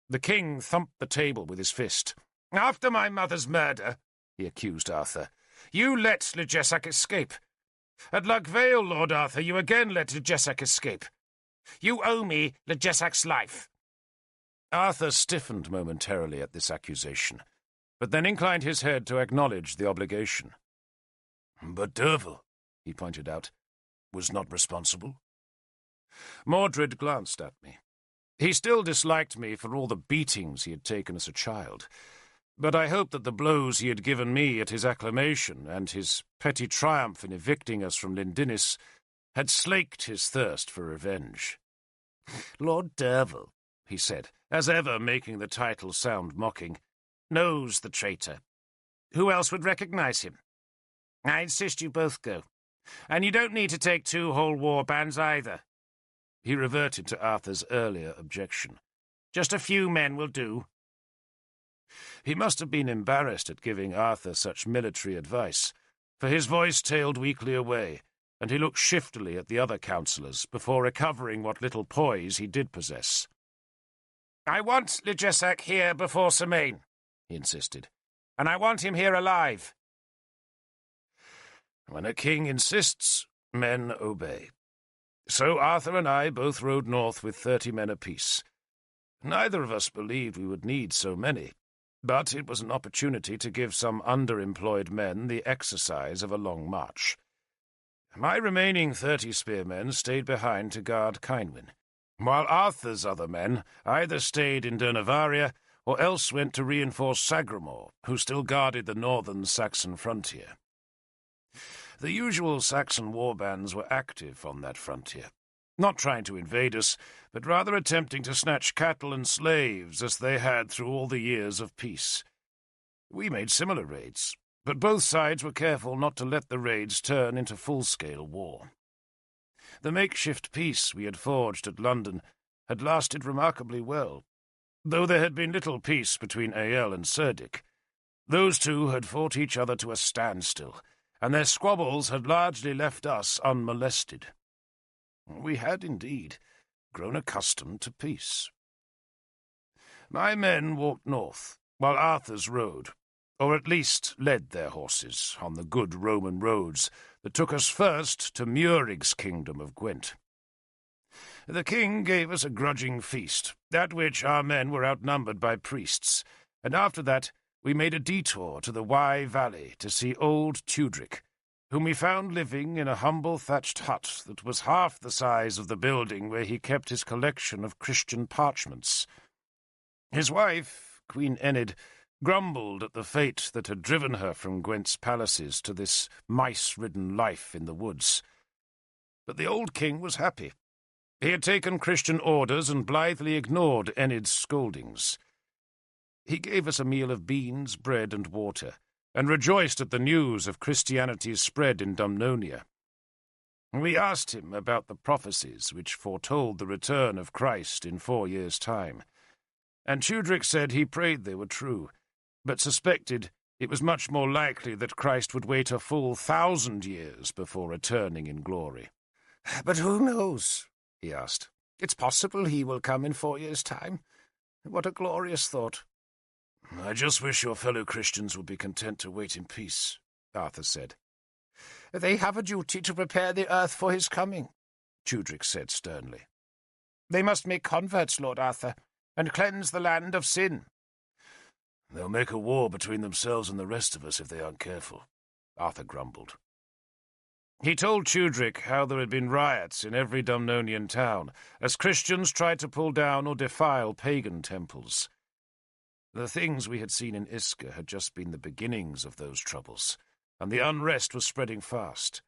The king thumped the table with his fist. "After my mother's murder," he accused Arthur, "you let Legesac escape. At Lug Vale, Lord Arthur, you again let Legesac escape. You owe me Legesac's life." Arthur stiffened momentarily at this accusation, but then inclined his head to acknowledge the obligation. "But Derval," he pointed out, "was not responsible." Mordred glanced at me. He still disliked me for all the beatings he had taken as a child, But I hoped that the blows he had given me at his acclamation and his petty triumph in evicting us from Lindinis had slaked his thirst for revenge. "Lord Derval," he said, as ever making the title sound mocking, "knows the traitor. Who else would recognize him? I insist you both go. And you don't need to take 2 whole war bands either." He reverted to Arthur's earlier objection. "Just a few men will do." He must have been embarrassed at giving Arthur such military advice, for his voice tailed weakly away, and he looked shiftily at the other councillors before recovering what little poise he did possess. "I want Ligesac here before Semaine," he insisted, "and I want him here alive." When a king insists, men obey. So Arthur and I both rode north with 30 men apiece. Neither of us believed we would need so many, but it was an opportunity to give some underemployed men the exercise of a long march. My remaining 30 spearmen stayed behind to guard Kynwyn, while Arthur's other men either stayed in Durnavaria or else went to reinforce Sagramore, who still guarded the northern Saxon frontier. The usual Saxon warbands were active on that frontier, not trying to invade us, but rather attempting to snatch cattle and slaves as they had through all the years of peace. We made similar raids, but both sides were careful not to let the raids turn into full-scale war. The makeshift peace we had forged at London had lasted remarkably well, though there had been little peace between Ael and Cerdic. Those two had fought each other to a standstill, and their squabbles had largely left us unmolested. We had indeed grown accustomed to peace. My men walked north, while Arthur's rode, or at least led their horses, on the good Roman roads that took us first to Muirig's kingdom of Gwent. The king gave us a grudging feast, at which our men were outnumbered by priests, and after that we made a detour to the Wye Valley to see old Tudric, whom we found living in a humble thatched hut that was half the size of the building where he kept his collection of Christian parchments. His wife, Queen Enid, grumbled at the fate that had driven her from Gwent's palaces to this mice-ridden life in the woods. But the old king was happy. He had taken Christian orders and blithely ignored Enid's scoldings. He gave us a meal of beans, bread, and water, and rejoiced at the news of Christianity's spread in Dumnonia. We asked him about the prophecies which foretold the return of Christ in 4 years' time, and Tudric said he prayed they were true, but suspected it was much more likely that Christ would wait a full 1,000 years before returning in glory. "But who knows?" he asked. "It's possible he will come in 4 years' time. What a glorious thought." "I just wish your fellow Christians would be content to wait in peace," Arthur said. "They have a duty to prepare the earth for his coming," Tudric said sternly. "They must make converts, Lord Arthur, and cleanse the land of sin." "They'll make a war between themselves and the rest of us if they aren't careful," Arthur grumbled. He told Tudric how there had been riots in every Dumnonian town as Christians tried to pull down or defile pagan temples. The things we had seen in Iska had just been the beginnings of those troubles, and the unrest was spreading fast.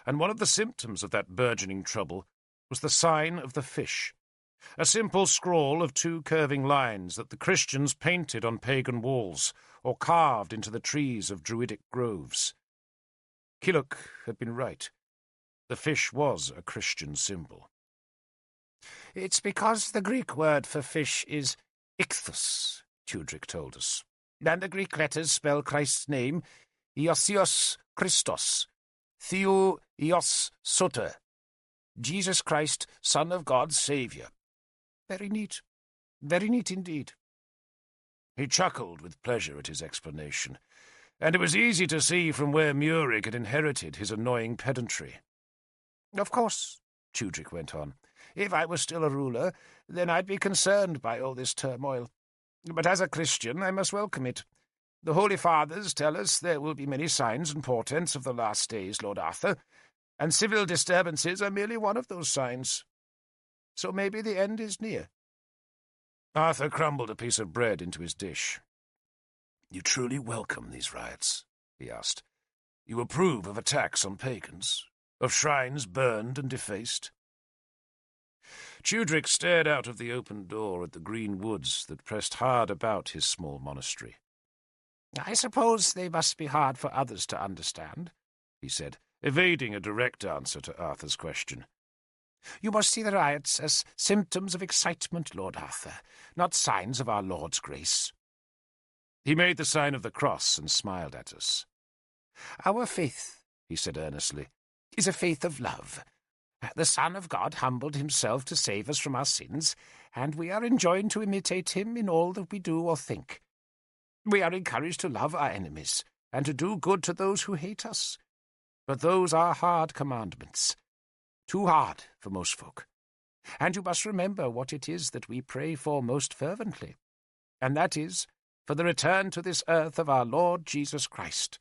And one of the symptoms of that burgeoning trouble was the sign of the fish, a simple scrawl of 2 curving lines that the Christians painted on pagan walls or carved into the trees of druidic groves. Killuck had been right. The fish was a Christian symbol. "It's because the Greek word for fish is ichthus," Tudric told us, "and the Greek letters spell Christ's name, Iosios Christos, Theou Ios Soter, Jesus Christ, Son of God's Saviour. Very neat indeed." He chuckled with pleasure at his explanation, and it was easy to see from where Muirig had inherited his annoying pedantry. "Of course," Tudric went on, "if I were still a ruler, then I'd be concerned by all this turmoil. But as a Christian, I must welcome it. The Holy Fathers tell us there will be many signs and portents of the last days, Lord Arthur, and civil disturbances are merely one of those signs. So maybe the end is near." Arthur crumbled a piece of bread into his dish. You truly welcome these riots? He asked. You approve of attacks on pagans, of shrines burned and defaced? Tudrick stared out of the open door at the green woods that pressed hard about his small monastery. I suppose they must be hard for others to understand, he said, evading a direct answer to Arthur's question. You must see the riots as symptoms of excitement, Lord Arthur, not signs of our Lord's grace. He made the sign of the cross and smiled at us. Our faith, he said earnestly, is a faith of love. The Son of God humbled himself to save us from our sins, and we are enjoined to imitate him in all that we do or think. We are encouraged to love our enemies, and to do good to those who hate us. But those are hard commandments, too hard for most folk. And you must remember what it is that we pray for most fervently, and that is for the return to this earth of our Lord Jesus Christ.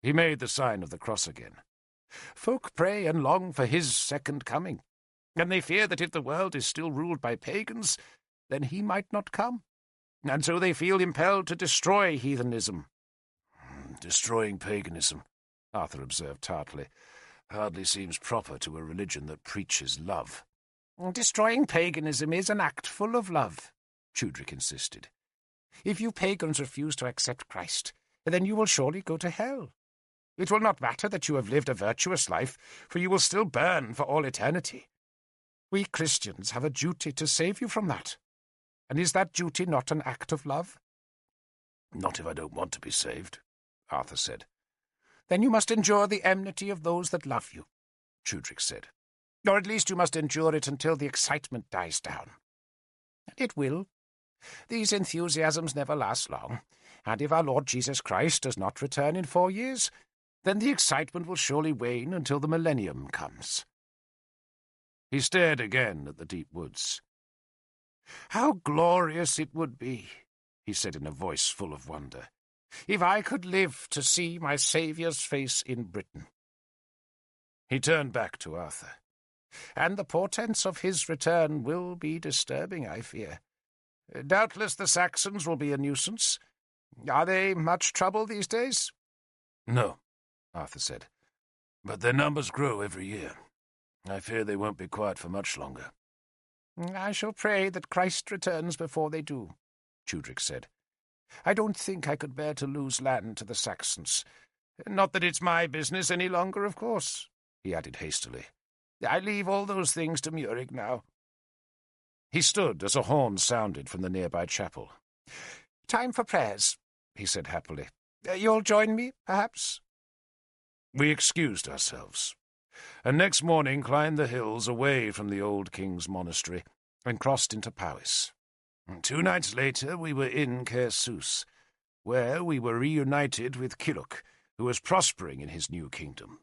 He made the sign of the cross again. Folk pray and long for his second coming, and they fear that if the world is still ruled by pagans, then he might not come, and so they feel impelled to destroy heathenism. Destroying paganism, Arthur observed tartly, hardly seems proper to a religion that preaches love. Destroying paganism is an act full of love, Tudrick insisted. If you pagans refuse to accept Christ, then you will surely go to hell. It will not matter that you have lived a virtuous life, for you will still burn for all eternity. We Christians have a duty to save you from that. And is that duty not an act of love? Not if I don't want to be saved, Arthur said. Then you must endure the enmity of those that love you, Tudrick said. Or at least you must endure it until the excitement dies down. It will. These enthusiasms never last long, and if our Lord Jesus Christ does not return in 4 years, then the excitement will surely wane until the millennium comes. He stared again at the deep woods. How glorious it would be, he said in a voice full of wonder, if I could live to see my Saviour's face in Britain. He turned back to Arthur. And the portents of his return will be disturbing, I fear. Doubtless the Saxons will be a nuisance. Are they much trouble these days? No, Arthur said, but their numbers grow every year. I fear they won't be quiet for much longer. I shall pray that Christ returns before they do, Tudrick said. I don't think I could bear to lose land to the Saxons. Not that it's my business any longer, of course, he added hastily. I leave all those things to Murig now. He stood as a horn sounded from the nearby chapel. Time for prayers, he said happily. You'll join me, perhaps? We excused ourselves, and next morning climbed the hills away from the old king's monastery and crossed into Powys. 2 nights later we were in Caersus, where we were reunited with Kilhuch, who was prospering in his new kingdom.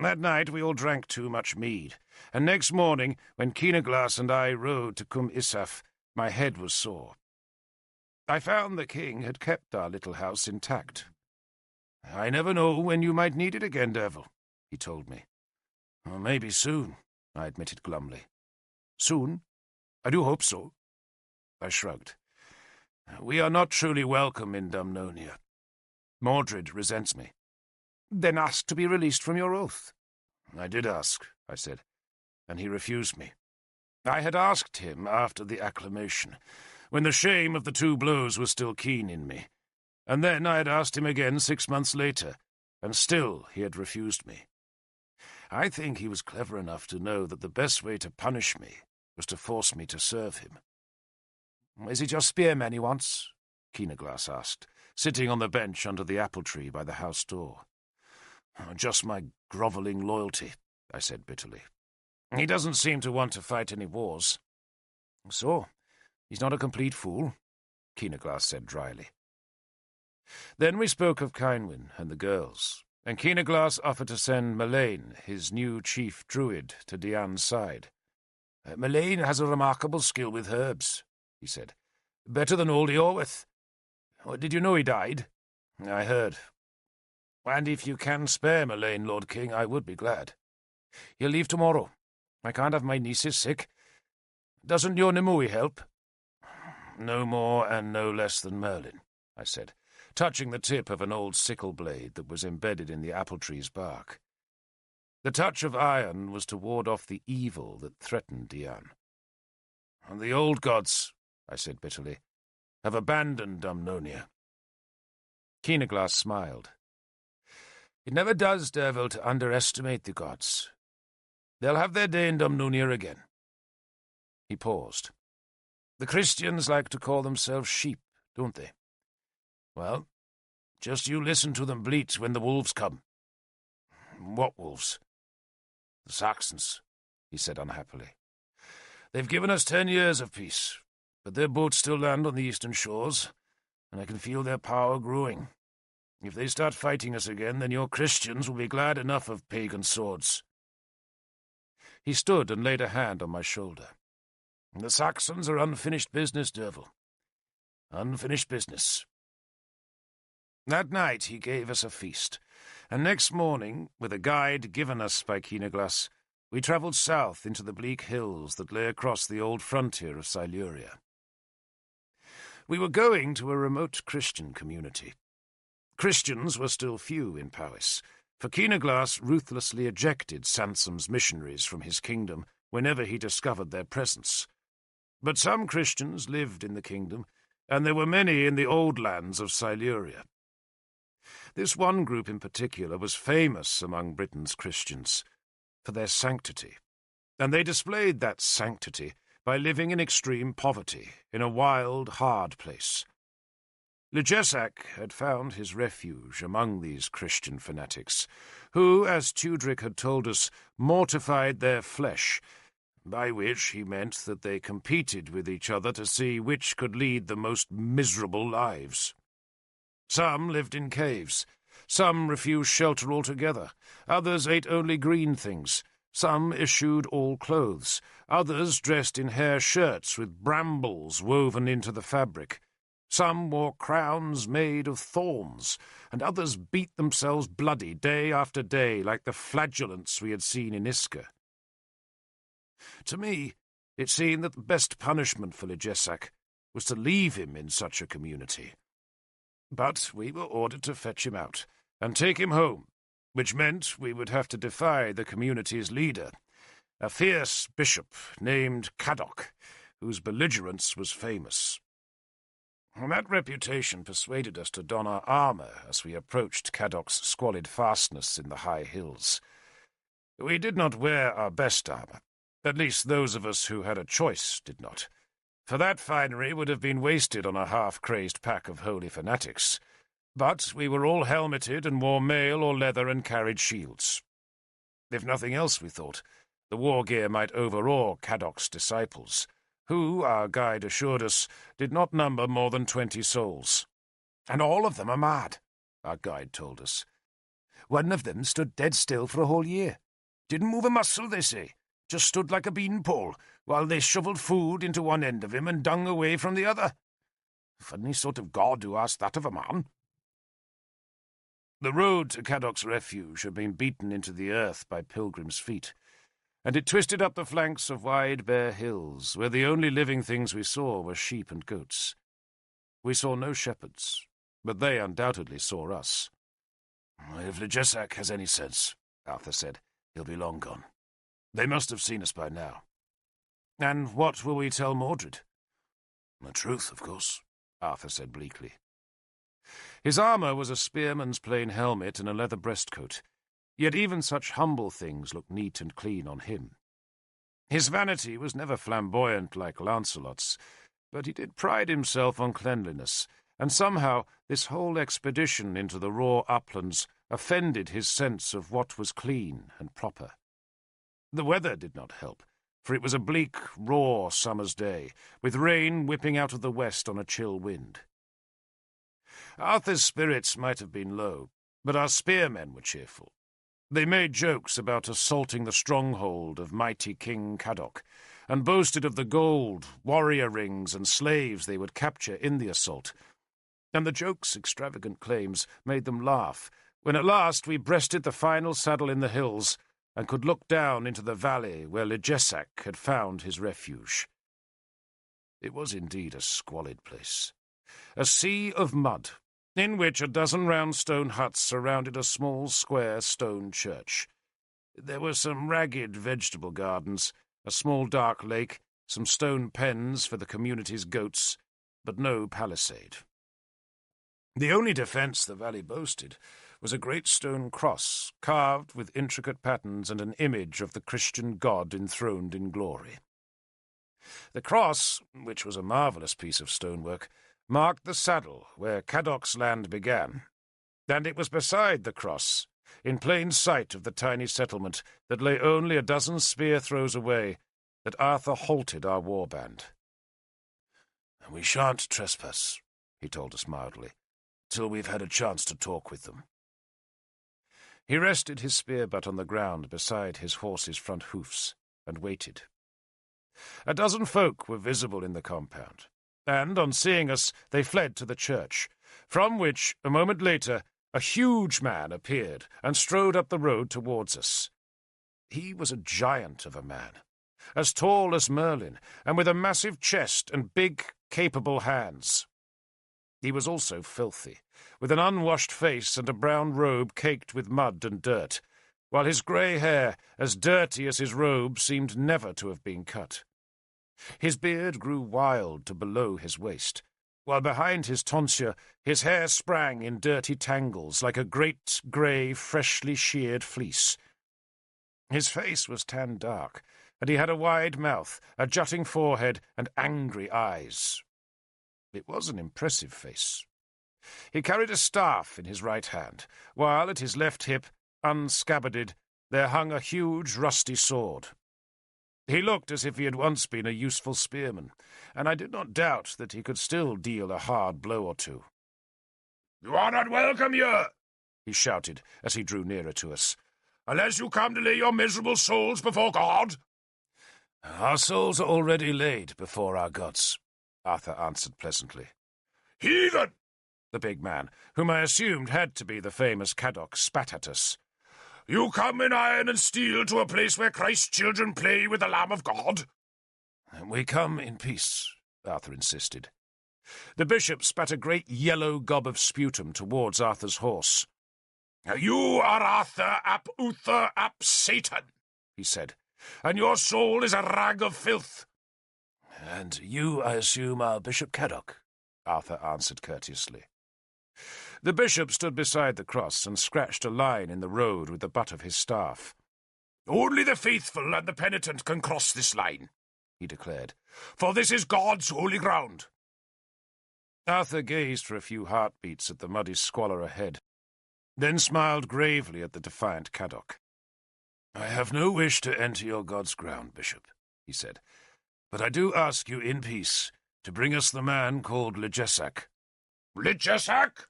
That night we all drank too much mead, and next morning, when Keenaglas and I rode to Cum Isaf, my head was sore. I found the king had kept our little house intact. "I never know when you might need it again, Devil," he told me. "Maybe soon," I admitted glumly. "Soon? I do hope so." I shrugged. "We are not truly welcome in Dumnonia. Mordred resents me." "Then ask to be released from your oath." "I did ask," I said, "and he refused me. I had asked him after the acclamation, when the shame of the 2 blows was still keen in me, and then I had asked him again 6 months later, and still he had refused me. I think he was clever enough to know that the best way to punish me was to force me to serve him." "Is it your spearmen he wants?" Keenaglas asked, sitting on the bench under the apple tree by the house door. "Just my grovelling loyalty," I said bitterly. "He doesn't seem to want to fight any wars." "So, he's not a complete fool," Keenaglas said dryly. Then we spoke of Cynwyn and the girls, and Keenaglas offered to send Mullane, his new chief druid, to Diane's side. "Mullane has a remarkable skill with herbs," he said. "Better than old Iorweth. Did you know he died?" "I heard. And if you can spare Mullane, Lord King, I would be glad." "He'll leave tomorrow. I can't have my nieces sick. Doesn't your Nimue help?" "No more and no less than Merlin," I said, touching the tip of an old sickle blade that was embedded in the apple tree's bark. The touch of iron was to ward off the evil that threatened Dian. "And the old gods," I said bitterly, "have abandoned Dumnonia." Keenaglass smiled. "It never does, Dervil, to underestimate the gods. They'll have their day in Dumnonia again." He paused. "The Christians like to call themselves sheep, don't they? Well, just you listen to them bleat when the wolves come." "What wolves?" "The Saxons," he said unhappily. "They've given us 10 years of peace, but their boats still land on the eastern shores, and I can feel their power growing. If they start fighting us again, then your Christians will be glad enough of pagan swords." He stood and laid a hand on my shoulder. "The Saxons are unfinished business, Dervil. Unfinished business." That night he gave us a feast, and next morning, with a guide given us by Keenaglass, we travelled south into the bleak hills that lay across the old frontier of Siluria. We were going to a remote Christian community. Christians were still few in Powys, for Keenaglass ruthlessly ejected Sansom's missionaries from his kingdom whenever he discovered their presence. But some Christians lived in the kingdom, and there were many in the old lands of Siluria. This one group in particular was famous among Britain's Christians for their sanctity, and they displayed that sanctity by living in extreme poverty in a wild, hard place. Legesac had found his refuge among these Christian fanatics, who, as Tudric had told us, mortified their flesh, by which he meant that they competed with each other to see which could lead the most miserable lives. Some lived in caves, some refused shelter altogether, others ate only green things, some eschewed all clothes, others dressed in hair shirts with brambles woven into the fabric. Some wore crowns made of thorns, and others beat themselves bloody day after day like the flagellants we had seen in Iska. To me, it seemed that the best punishment for Legesac was to leave him in such a community. But we were ordered to fetch him out and take him home, which meant we would have to defy the community's leader, a fierce bishop named Caddoc, whose belligerence was famous. That reputation persuaded us to don our armour as we approached Caddoc's squalid fastness in the high hills. We did not wear our best armour, at least those of us who had a choice did not, for that finery would have been wasted on a half-crazed pack of holy fanatics. But we were all helmeted and wore mail or leather and carried shields. If nothing else, we thought, the war gear might overawe Caddoc's disciples, who, our guide assured us, did not number more than 20 souls. "And all of them are mad," our guide told us. "One of them stood dead still for a whole year. Didn't move a muscle, they say, just stood like a beanpole, while they shovelled food into one end of him and dung away from the other. Funny sort of god who asked that of a man." The road to Caddoc's refuge had been beaten into the earth by pilgrims' feet, and it twisted up the flanks of wide, bare hills, where the only living things we saw were sheep and goats. We saw no shepherds, but they undoubtedly saw us. "If Legesac has any sense," Arthur said, "he'll be long gone. They must have seen us by now." "And what will we tell Mordred?" "The truth, of course," Arthur said bleakly. His armour was a spearman's plain helmet and a leather breastcoat, yet even such humble things looked neat and clean on him. His vanity was never flamboyant like Lancelot's, but he did pride himself on cleanliness, and somehow this whole expedition into the raw uplands offended his sense of what was clean and proper. The weather did not help, for it was a bleak, raw summer's day, with rain whipping out of the west on a chill wind. Arthur's spirits might have been low, but our spearmen were cheerful. They made jokes about assaulting the stronghold of mighty King Caddoc, and boasted of the gold, warrior rings, and slaves they would capture in the assault. And the jokes' extravagant claims made them laugh, when at last we breasted the final saddle in the hills, and could look down into the valley where Legesac had found his refuge. It was indeed a squalid place, a sea of mud, in which a dozen round stone huts surrounded a small square stone church. There were some ragged vegetable gardens, a small dark lake, some stone pens for the community's goats, but no palisade. The only defence the valley boasted was a great stone cross, carved with intricate patterns and an image of the Christian God enthroned in glory. The cross, which was a marvellous piece of stonework, marked the saddle where Cadoc's land began, and it was beside the cross, in plain sight of the tiny settlement that lay only a dozen spear throws away, that Arthur halted our warband. "We shan't trespass," he told us mildly, "till we've had a chance to talk with them." He rested his spear butt on the ground beside his horse's front hoofs, and waited. A dozen folk were visible in the compound, and, on seeing us, they fled to the church, from which, a moment later, a huge man appeared and strode up the road towards us. He was a giant of a man, as tall as Merlin, and with a massive chest and big, capable hands. He was also filthy, with an unwashed face and a brown robe caked with mud and dirt, while his grey hair, as dirty as his robe, seemed never to have been cut. His beard grew wild to below his waist, while behind his tonsure his hair sprang in dirty tangles like a great grey, freshly sheared fleece. His face was tan dark, and he had a wide mouth, a jutting forehead, and angry eyes. It was an impressive face. He carried a staff in his right hand, while at his left hip, unscabbarded, there hung a huge rusty sword. He looked as if he had once been a useful spearman, and I did not doubt that he could still deal a hard blow or two. "You are not welcome here," he shouted as he drew nearer to us, "unless you come to lay your miserable souls before God." "Our souls are already laid before our gods," Arthur answered pleasantly. "Heathen!" the big man, whom I assumed had to be the famous Cadoc, spat at us. "You come in iron and steel to a place where Christ's children play with the Lamb of God?" "We come in peace," Arthur insisted. The bishop spat a great yellow gob of sputum towards Arthur's horse. "You are Arthur ap Uther ap Satan," he said, "and your soul is a rag of filth." "And you, I assume, are Bishop Cadoc," Arthur answered courteously. The bishop stood beside the cross and scratched a line in the road with the butt of his staff. "Only the faithful and the penitent can cross this line," he declared, "for this is God's holy ground." Arthur gazed for a few heartbeats at the muddy squalor ahead, then smiled gravely at the defiant Cadoc. "I have no wish to enter your God's ground, Bishop," he said, "but I do ask you in peace to bring us the man called Legesac." "Legesac?"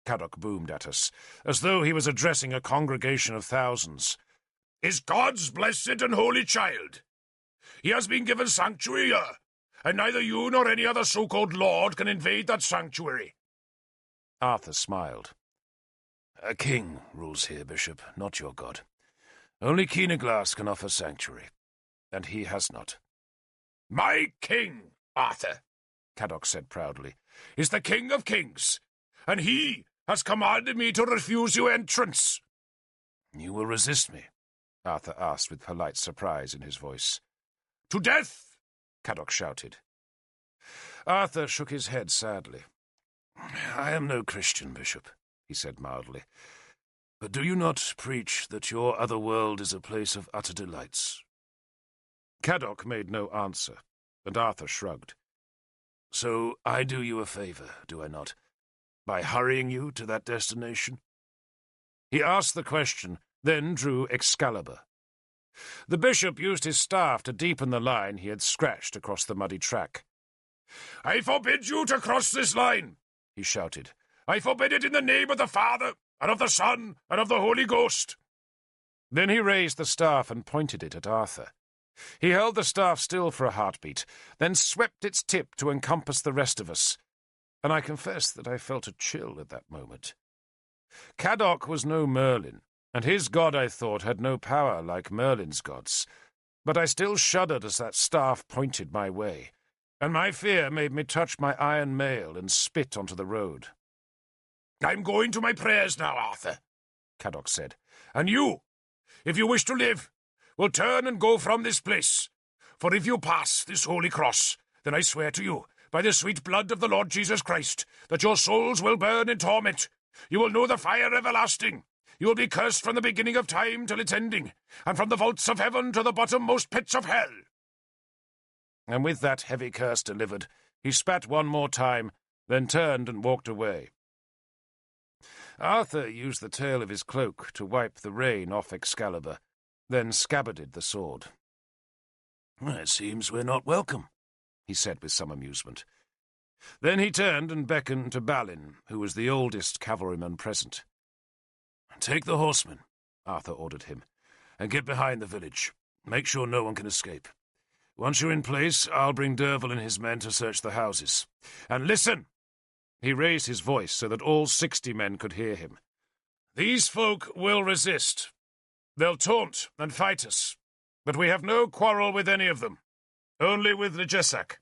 Cadoc boomed at us, as though he was addressing a congregation of thousands. "Is God's blessed and holy child. He has been given sanctuary here, and neither you nor any other so-called lord can invade that sanctuary." Arthur smiled. "A king rules here, Bishop, not your God. Only Keenaglass can offer sanctuary, and he has not." "My king, Arthur," Cadoc said proudly, "is the King of Kings, and he has commanded me to refuse you entrance." "You will resist me?" Arthur asked with polite surprise in his voice. "To death!" Cadoc shouted. Arthur shook his head sadly. "I am no Christian, Bishop," he said mildly. "But do you not preach that your other world is a place of utter delights?" Cadoc made no answer, and Arthur shrugged. "So I do you a favour, do I not, by hurrying you to that destination?" He asked the question, then drew Excalibur. The bishop used his staff to deepen the line he had scratched across the muddy track. "I forbid you to cross this line," he shouted. "I forbid it in the name of the Father, and of the Son, and of the Holy Ghost." Then he raised the staff and pointed it at Arthur. He held the staff still for a heartbeat, then swept its tip to encompass the rest of us, and I confess that I felt a chill at that moment. Cadoc was no Merlin, and his god, I thought, had no power like Merlin's gods, but I still shuddered as that staff pointed my way, and my fear made me touch my iron mail and spit onto the road. "I'm going to my prayers now, Arthur," Caddoc said. "And you, if you wish to live, will turn and go from this place. For if you pass this holy cross, then I swear to you, by the sweet blood of the Lord Jesus Christ, that your souls will burn in torment. You will know the fire everlasting. You will be cursed from the beginning of time till its ending, and from the vaults of heaven to the bottommost pits of hell." And with that heavy curse delivered, he spat one more time, then turned and walked away. Arthur used the tail of his cloak to wipe the rain off Excalibur, then scabbarded the sword. "It seems we're not welcome," he said with some amusement. Then he turned and beckoned to Balin, who was the oldest cavalryman present. "Take the horsemen," Arthur ordered him, "and get behind the village. Make sure no one can escape. Once you're in place, I'll bring Derval and his men to search the houses. And listen!" He raised his voice so that all 60 men could hear him. "These folk will resist. They'll taunt and fight us, but we have no quarrel with any of them, only with Legesac.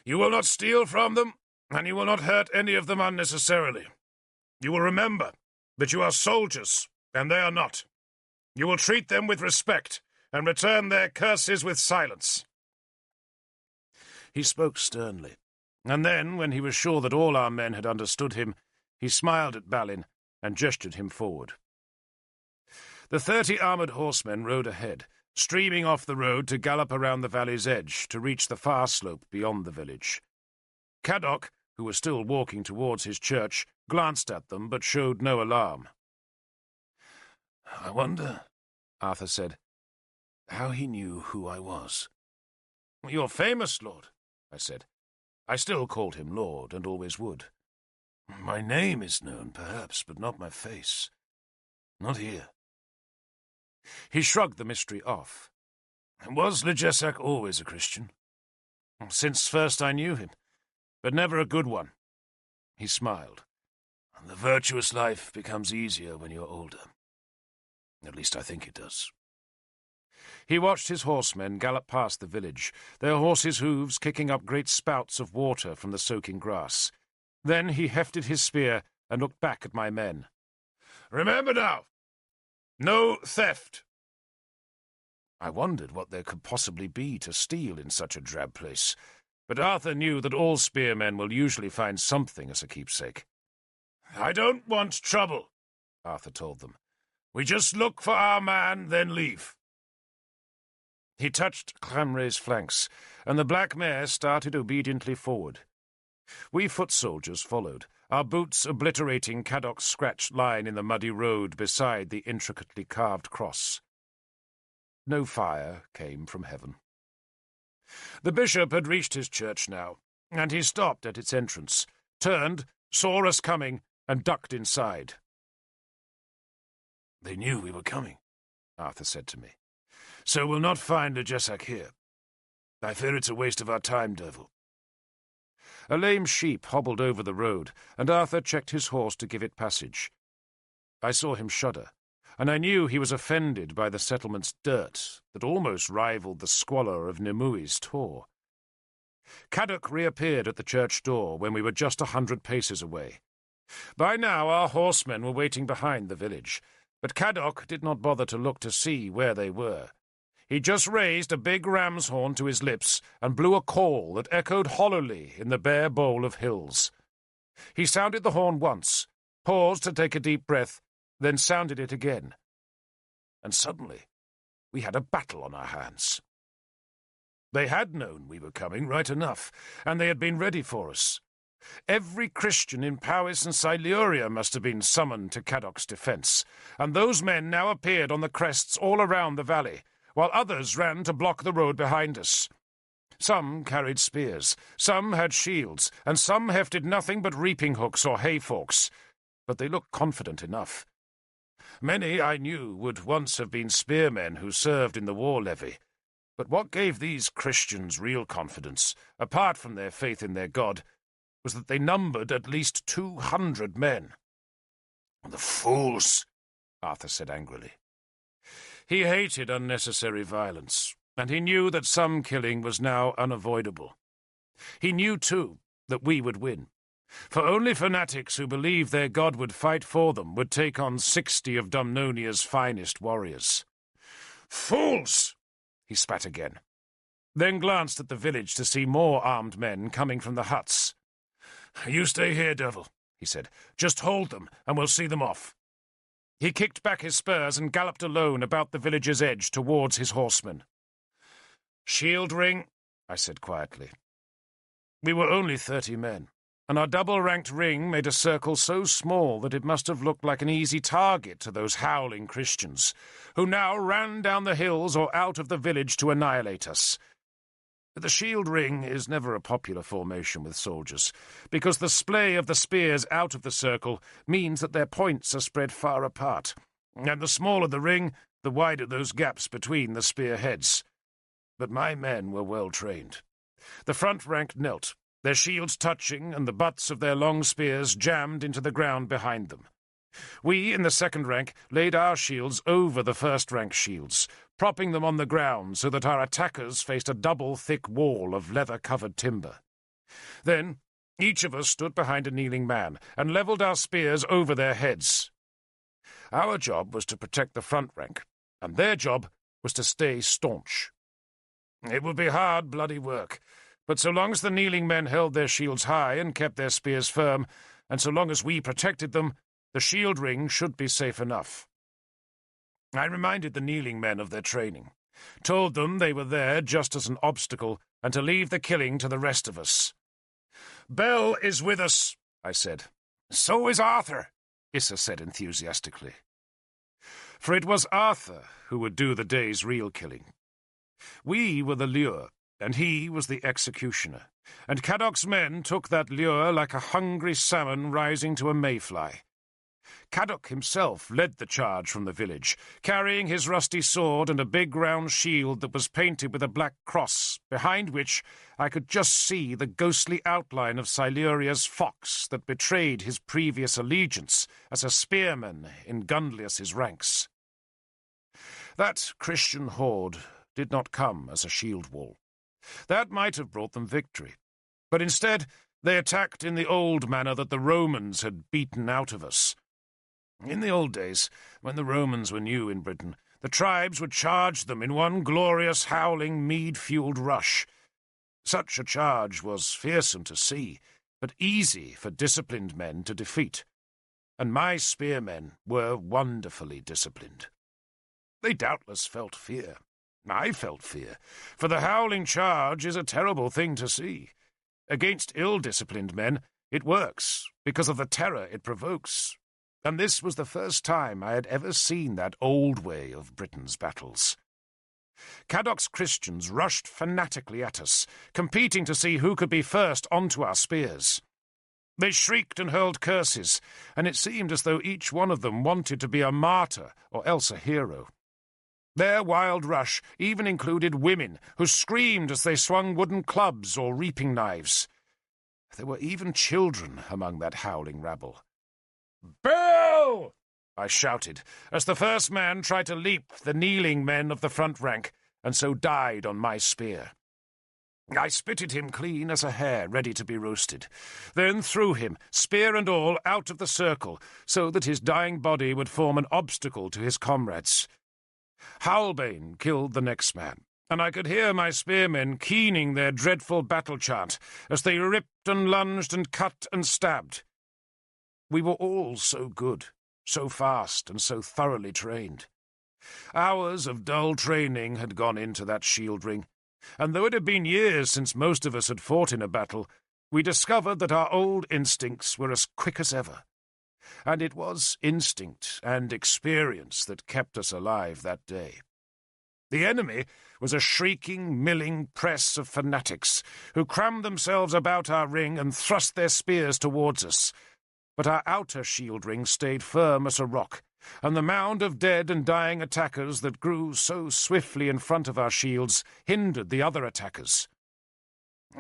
You will not steal from them, and you will not hurt any of them unnecessarily. You will remember that you are soldiers, and they are not. You will treat them with respect, and return their curses with silence." He spoke sternly, and then, when he was sure that all our men had understood him, he smiled at Balin and gestured him forward. The 30 armoured horsemen rode ahead, streaming off the road to gallop around the valley's edge to reach the far slope beyond the village. Caddoc, who was still walking towards his church, glanced at them but showed no alarm. "I wonder," Arthur said, "how he knew who I was." "You're famous, Lord," I said. I still called him Lord, and always would. "My name is known, perhaps, but not my face. Not here." He shrugged the mystery off. "Was Legesac always a Christian?" "Since first I knew him, but never a good one." He smiled. "The virtuous life becomes easier when you're older. At least I think it does." He watched his horsemen gallop past the village, their horses' hooves kicking up great spouts of water from the soaking grass. Then he hefted his spear and looked back at my men. "Remember now, no theft." I wondered what there could possibly be to steal in such a drab place, but Arthur knew that all spearmen will usually find something as a keepsake. "I don't want trouble," Arthur told them. "We just look for our man, then leave." He touched Cramray's flanks, and the black mare started obediently forward. We foot soldiers followed, our boots obliterating Caddoc's scratched line in the muddy road beside the intricately carved cross. No fire came from heaven. The bishop had reached his church now, and he stopped at its entrance, turned, saw us coming, and ducked inside. "They knew we were coming," Arthur said to me. "So we'll not find Legesac here. I fear it's a waste of our time, Derval." A lame sheep hobbled over the road, and Arthur checked his horse to give it passage. I saw him shudder, and I knew he was offended by the settlement's dirt that almost rivaled the squalor of Nimui's tor. Caddoc reappeared at the church door when we were just 100 paces away. By now our horsemen were waiting behind the village, but Caddoc did not bother to look to see where they were. He just raised a big ram's horn to his lips and blew a call that echoed hollowly in the bare bowl of hills. He sounded the horn once, paused to take a deep breath, then sounded it again. And suddenly we had a battle on our hands. They had known we were coming right enough, and they had been ready for us. Every Christian in Powys and Siluria must have been summoned to Caddoc's defence, and those men now appeared on the crests all around the valley, while others ran to block the road behind us. Some carried spears, some had shields, and some hefted nothing but reaping hooks or hay forks, but they looked confident enough. Many, I knew, would once have been spearmen who served in the war levy, but what gave these Christians real confidence, apart from their faith in their God, was that they numbered at least 200 men. "The fools!" Arthur said angrily. He hated unnecessary violence, and he knew that some killing was now unavoidable. He knew, too, that we would win, for only fanatics who believed their god would fight for them would take on 60 of Dumnonia's finest warriors. "Fools!" he spat again, then glanced at the village to see more armed men coming from the huts. "You stay here, Devil," he said. "Just hold them, and we'll see them off." He kicked back his spurs and galloped alone about the village's edge towards his horsemen. "Shield ring," I said quietly. We were only 30 men, and our double-ranked ring made a circle so small that it must have looked like an easy target to those howling Christians, who now ran down the hills or out of the village to annihilate us. The shield ring is never a popular formation with soldiers, because the splay of the spears out of the circle means that their points are spread far apart, and the smaller the ring, the wider those gaps between the spear heads. But my men were well trained. The front rank knelt, their shields touching and the butts of their long spears jammed into the ground behind them. We, in the second rank, laid our shields over the first-rank shields, propping them on the ground so that our attackers faced a double thick wall of leather-covered timber. Then each of us stood behind a kneeling man and levelled our spears over their heads. Our job was to protect the front rank, and their job was to stay staunch. It would be hard, bloody work, but so long as the kneeling men held their shields high and kept their spears firm, and so long as we protected them, the shield ring should be safe enough. I reminded the kneeling men of their training, told them they were there just as an obstacle, and to leave the killing to the rest of us. "Bel is with us," I said. "So is Arthur," Issa said enthusiastically. For it was Arthur who would do the day's real killing. We were the lure, and he was the executioner, and Cadoc's men took that lure like a hungry salmon rising to a mayfly. Cadoc himself led the charge from the village, carrying his rusty sword and a big round shield that was painted with a black cross, behind which I could just see the ghostly outline of Siluria's fox that betrayed his previous allegiance as a spearman in Gunlius's ranks. That Christian horde did not come as a shield wall. That might have brought them victory, but instead they attacked in the old manner that the Romans had beaten out of us. In the old days, when the Romans were new in Britain, the tribes would charge them in one glorious, howling, mead-fueled rush. Such a charge was fearsome to see, but easy for disciplined men to defeat. And my spearmen were wonderfully disciplined. They doubtless felt fear. I felt fear, for the howling charge is a terrible thing to see. Against ill-disciplined men, it works because of the terror it provokes. And this was the first time I had ever seen that old way of Britain's battles. Cadoc's Christians rushed fanatically at us, competing to see who could be first onto our spears. They shrieked and hurled curses, and it seemed as though each one of them wanted to be a martyr or else a hero. Their wild rush even included women who screamed as they swung wooden clubs or reaping knives. There were even children among that howling rabble. "Bel!" I shouted, as the first man tried to leap the kneeling men of the front rank, and so died on my spear. I spitted him clean as a hare ready to be roasted, then threw him, spear and all, out of the circle, so that his dying body would form an obstacle to his comrades. Howlbane killed the next man, and I could hear my spearmen keening their dreadful battle chant as they ripped and lunged and cut and stabbed. We were all so good, so fast and so thoroughly trained. Hours of dull training had gone into that shield ring, and though it had been years since most of us had fought in a battle, we discovered that our old instincts were as quick as ever. And it was instinct and experience that kept us alive that day. The enemy was a shrieking, milling press of fanatics who crammed themselves about our ring and thrust their spears towards us. But our outer shield ring stayed firm as a rock, and the mound of dead and dying attackers that grew so swiftly in front of our shields hindered the other attackers.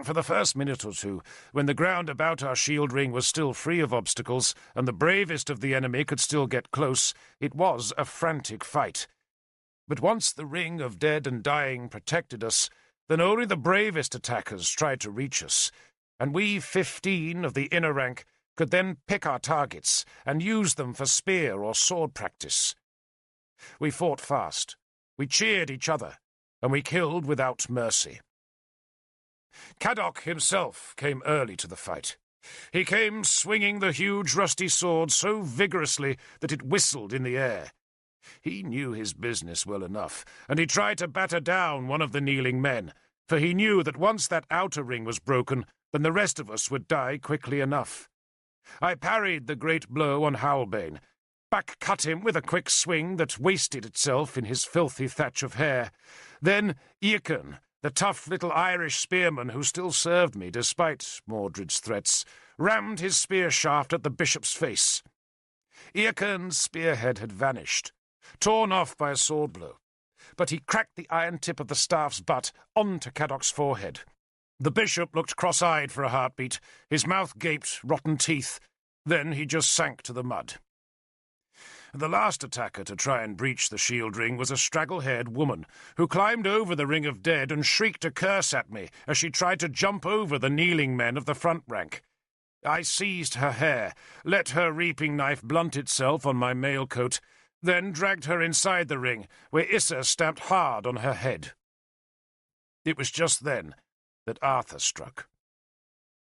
For the first minute or two, when the ground about our shield ring was still free of obstacles, and the bravest of the enemy could still get close, it was a frantic fight. But once the ring of dead and dying protected us, Then only the bravest attackers tried to reach us, and we 15 of the inner rank could then pick our targets and use them for spear or sword practice. We fought fast, we cheered each other, and we killed without mercy. Caddoc himself came early to the fight. He came swinging the huge rusty sword so vigorously that it whistled in the air. He knew his business well enough, and he tried to batter down one of the kneeling men, for he knew that once that outer ring was broken, then the rest of us would die quickly enough. I parried the great blow on Howlbane, back-cut him with a quick swing that wasted itself in his filthy thatch of hair. Then Eacon, the tough little Irish spearman who still served me despite Mordred's threats, rammed his spear shaft at the bishop's face. Eacon's spearhead had vanished, torn off by a sword blow, but he cracked the iron tip of the staff's butt onto Caddoc's forehead. The bishop looked cross-eyed for a heartbeat, his mouth gaped, rotten teeth. Then he just sank to the mud. The last attacker to try and breach the shield ring was a straggle-haired woman who climbed over the ring of dead and shrieked a curse at me as she tried to jump over the kneeling men of the front rank. I seized her hair, let her reaping knife blunt itself on my mail coat, then dragged her inside the ring, where Issa stamped hard on her head. It was just then that Arthur struck.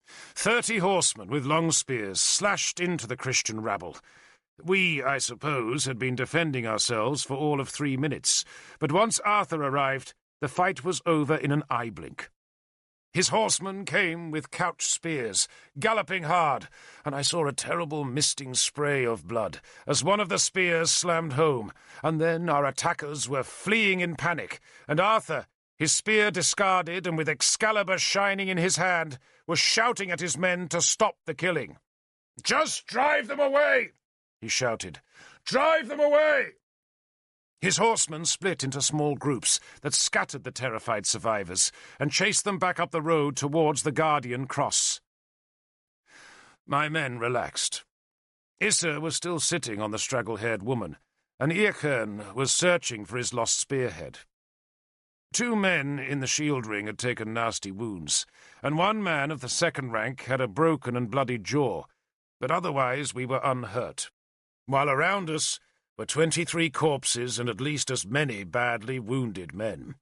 30 horsemen with long spears slashed into the Christian rabble. We, I suppose, had been defending ourselves for all of 3 minutes, but once Arthur arrived, the fight was over in an eye blink. His horsemen came with couched spears, galloping hard, and I saw a terrible misting spray of blood as one of the spears slammed home, and then our attackers were fleeing in panic, and Arthur, his spear discarded and with Excalibur shining in his hand, was shouting at his men to stop the killing. "Just drive them away!" he shouted. "Drive them away!" His horsemen split into small groups that scattered the terrified survivors and chased them back up the road towards the Guardian Cross. My men relaxed. Issa was still sitting on the straggle-haired woman, and Eachern was searching for his lost spearhead. 2 men in the shield ring had taken nasty wounds, and 1 man of the second rank had a broken and bloody jaw, but otherwise we were unhurt, while around us were 23 corpses and at least as many badly wounded men.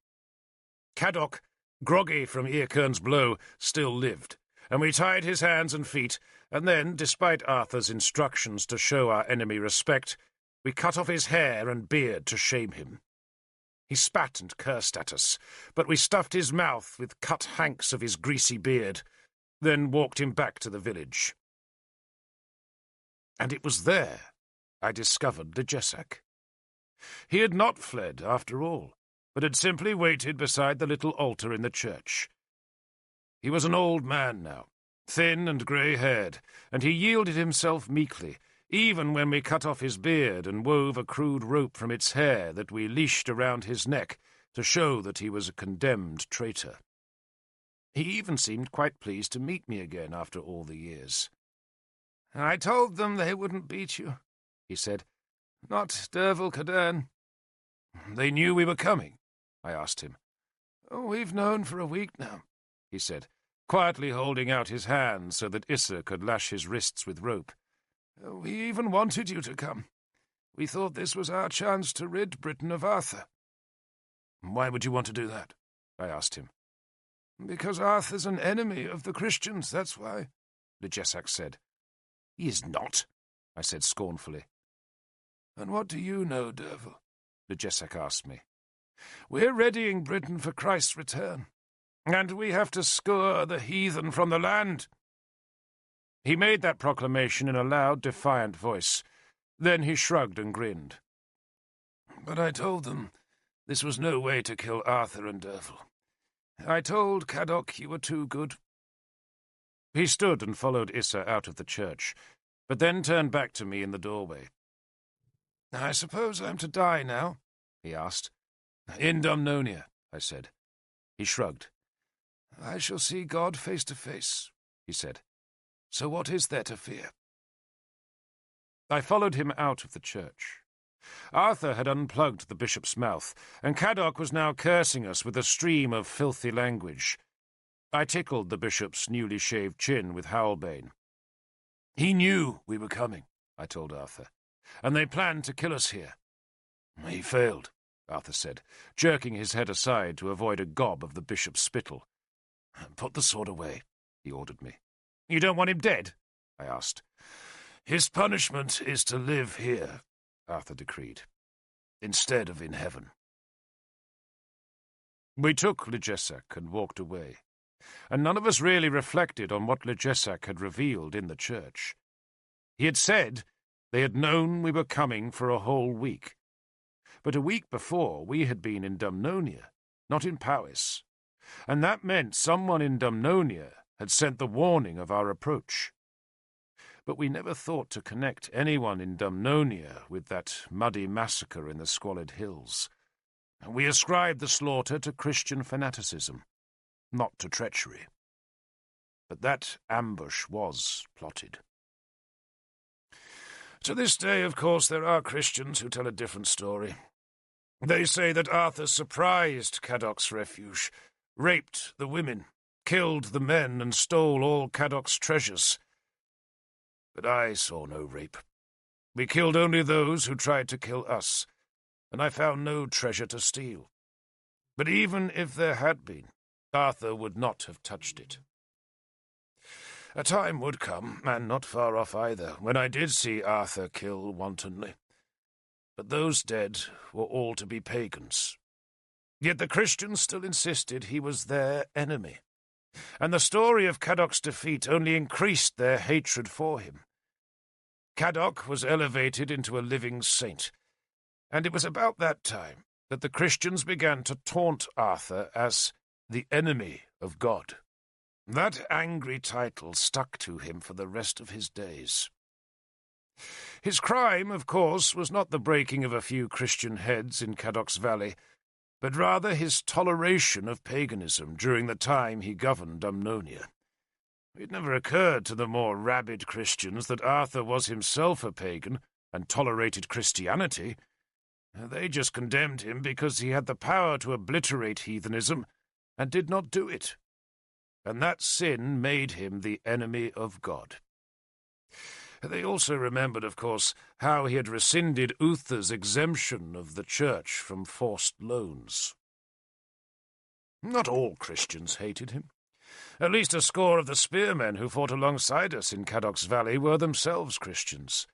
Caddoc, groggy from Eachern's blow, still lived, and we tied his hands and feet, and then, despite Arthur's instructions to show our enemy respect, we cut off his hair and beard to shame him. He spat and cursed at us, but we stuffed his mouth with cut hanks of his greasy beard, then walked him back to the village. And it was there I discovered the Jessak. He had not fled, after all, but had simply waited beside the little altar in the church. He was an old man now, thin and grey-haired, and he yielded himself meekly, even when we cut off his beard and wove a crude rope from its hair that we leashed around his neck to show that he was a condemned traitor. He even seemed quite pleased to meet me again after all the years. "I told them they wouldn't beat you," he said. "Not Derval Cadern." "They knew we were coming?" I asked him. "We've known for a week now," he said, quietly holding out his hand so that Issa could lash his wrists with rope. "We even wanted you to come. We thought this was our chance to rid Britain of Arthur." "Why would you want to do that?" I asked him. "Because Arthur's an enemy of the Christians, that's why," the Jessak said. "He is not," I said scornfully. "And what do you know, Derval?" the Jessak asked me. "We're readying Britain for Christ's return, and we have to scour the heathen from the land." He made that proclamation in a loud, defiant voice. Then he shrugged and grinned. "But I told them this was no way to kill Arthur and Derval. I told Caddoc you were too good." He stood and followed Issa out of the church, but then turned back to me in the doorway. "I suppose I'm to die now?" he asked. "In Dumnonia," I said. He shrugged. "I shall see God face to face," he said. "So what is there to fear?" I followed him out of the church. Arthur had unplugged the bishop's mouth, and Caddoc was now cursing us with a stream of filthy language. I tickled the bishop's newly shaved chin with Howlbane. "He knew we were coming," I told Arthur, "and they planned to kill us here." "He failed," Arthur said, jerking his head aside to avoid a gob of the bishop's spittle. "Put the sword away," he ordered me. "You don't want him dead?" I asked. "His punishment is to live here," Arthur decreed, "instead of in heaven." We took Legesac and walked away, and none of us really reflected on what Legesac had revealed in the church. He had said they had known we were coming for a whole week, but a week before we had been in Dumnonia, not in Powys, and that meant someone in Dumnonia had sent the warning of our approach. But we never thought to connect anyone in Dumnonia with that muddy massacre in the squalid hills. We ascribed the slaughter to Christian fanaticism, not to treachery. But that ambush was plotted. To this day, of course, there are Christians who tell a different story. They say that Arthur surprised Caddoc's refuge, raped the women, killed the men, and stole all Caddoc's treasures. But I saw no rape. We killed only those who tried to kill us, and I found no treasure to steal. But even if there had been, Arthur would not have touched it. A time would come, and not far off either, when I did see Arthur kill wantonly. But those dead were all to be pagans. Yet the Christians still insisted he was their enemy, and the story of Caddoc's defeat only increased their hatred for him. Caddoc was elevated into a living saint, and it was about that time that the Christians began to taunt Arthur as the enemy of God. That angry title stuck to him for the rest of his days. His crime, of course, was not the breaking of a few Christian heads in Caddoc's Valley, but rather his toleration of paganism during the time he governed Dumnonia. It never occurred to the more rabid Christians that Arthur was himself a pagan and tolerated Christianity. They just condemned him because he had the power to obliterate heathenism and did not do it. And that sin made him the enemy of God. They also remembered, of course, how he had rescinded Uther's exemption of the church from forced loans. Not all Christians hated him. At least a score of the spearmen who fought alongside us in Caddoc's Valley were themselves Christians.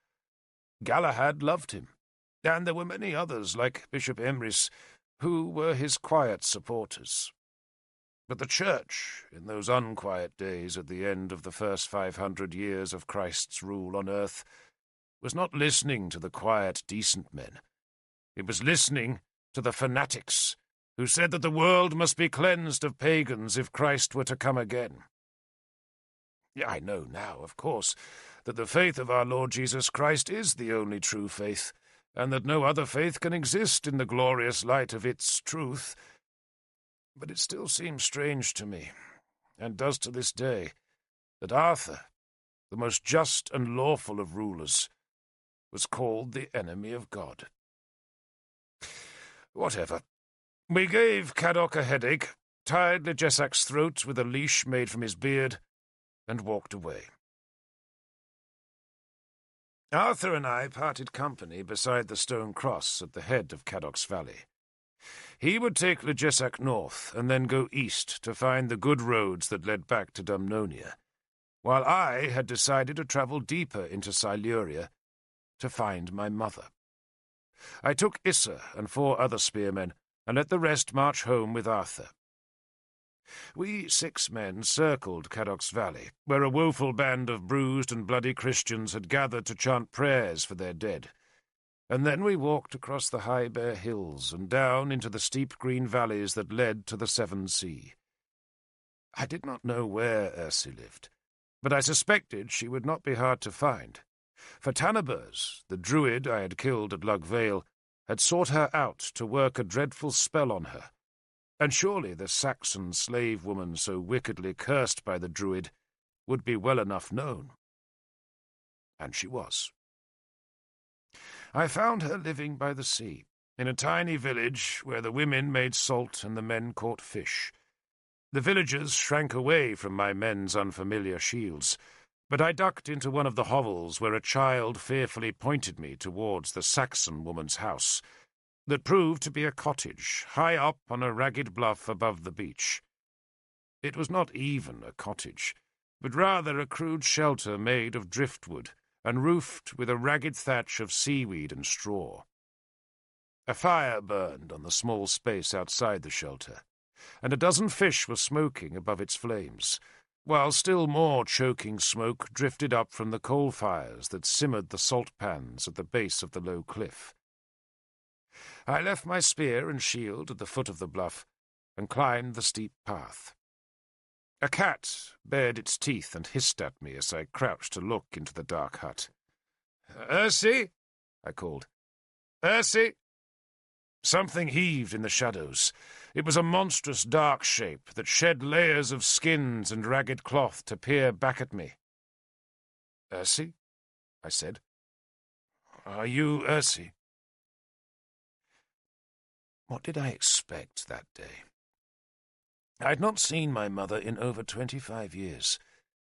Galahad loved him, and there were many others, like Bishop Emrys, who were his quiet supporters. But the Church, in those unquiet days at the end of the first 500 years of Christ's rule on earth, was not listening to the quiet, decent men. It was listening to the fanatics, who said that the world must be cleansed of pagans if Christ were to come again. I know now, of course, that the faith of our Lord Jesus Christ is the only true faith, and that no other faith can exist in the glorious light of its truth. But it still seems strange to me, and does to this day, that Arthur, the most just and lawful of rulers, was called the enemy of God. Whatever. We gave Caddoc a headache, tied Legesac's throat with a leash made from his beard, and walked away. Arthur and I parted company beside the stone cross at the head of Caddoc's Valley. He would take Legesac north and then go east to find the good roads that led back to Dumnonia, while I had decided to travel deeper into Siluria to find my mother. I took Issa and 4 other spearmen and let the rest march home with Arthur. We 6 men circled Caddoc's Valley, where a woeful band of bruised and bloody Christians had gathered to chant prayers for their dead, and then we walked across the high bare hills and down into the steep green valleys that led to the Severn Sea. I did not know where Ersi lived, but I suspected she would not be hard to find, for Tanabers, the druid I had killed at Lug Vale, had sought her out to work a dreadful spell on her, and surely the Saxon slave woman so wickedly cursed by the druid would be well enough known. And she was. I found her living by the sea, in a tiny village where the women made salt and the men caught fish. The villagers shrank away from my men's unfamiliar shields, but I ducked into one of the hovels where a child fearfully pointed me towards the Saxon woman's house, that proved to be a cottage high up on a ragged bluff above the beach. It was not even a cottage, but rather a crude shelter made of driftwood and roofed with a ragged thatch of seaweed and straw. A fire burned on the small space outside the shelter, and a dozen fish were smoking above its flames, while still more choking smoke drifted up from the coal fires that simmered the salt pans at the base of the low cliff. I left my spear and shield at the foot of the bluff and climbed the steep path. A cat bared its teeth and hissed at me as I crouched to look into the dark hut. "Ursie!" I called. "Ursie!" Something heaved in the shadows. It was a monstrous dark shape that shed layers of skins and ragged cloth to peer back at me. "Ursie?" I said. "Are you Ursie?" What did I expect that day? I had not seen my mother in over 25 years,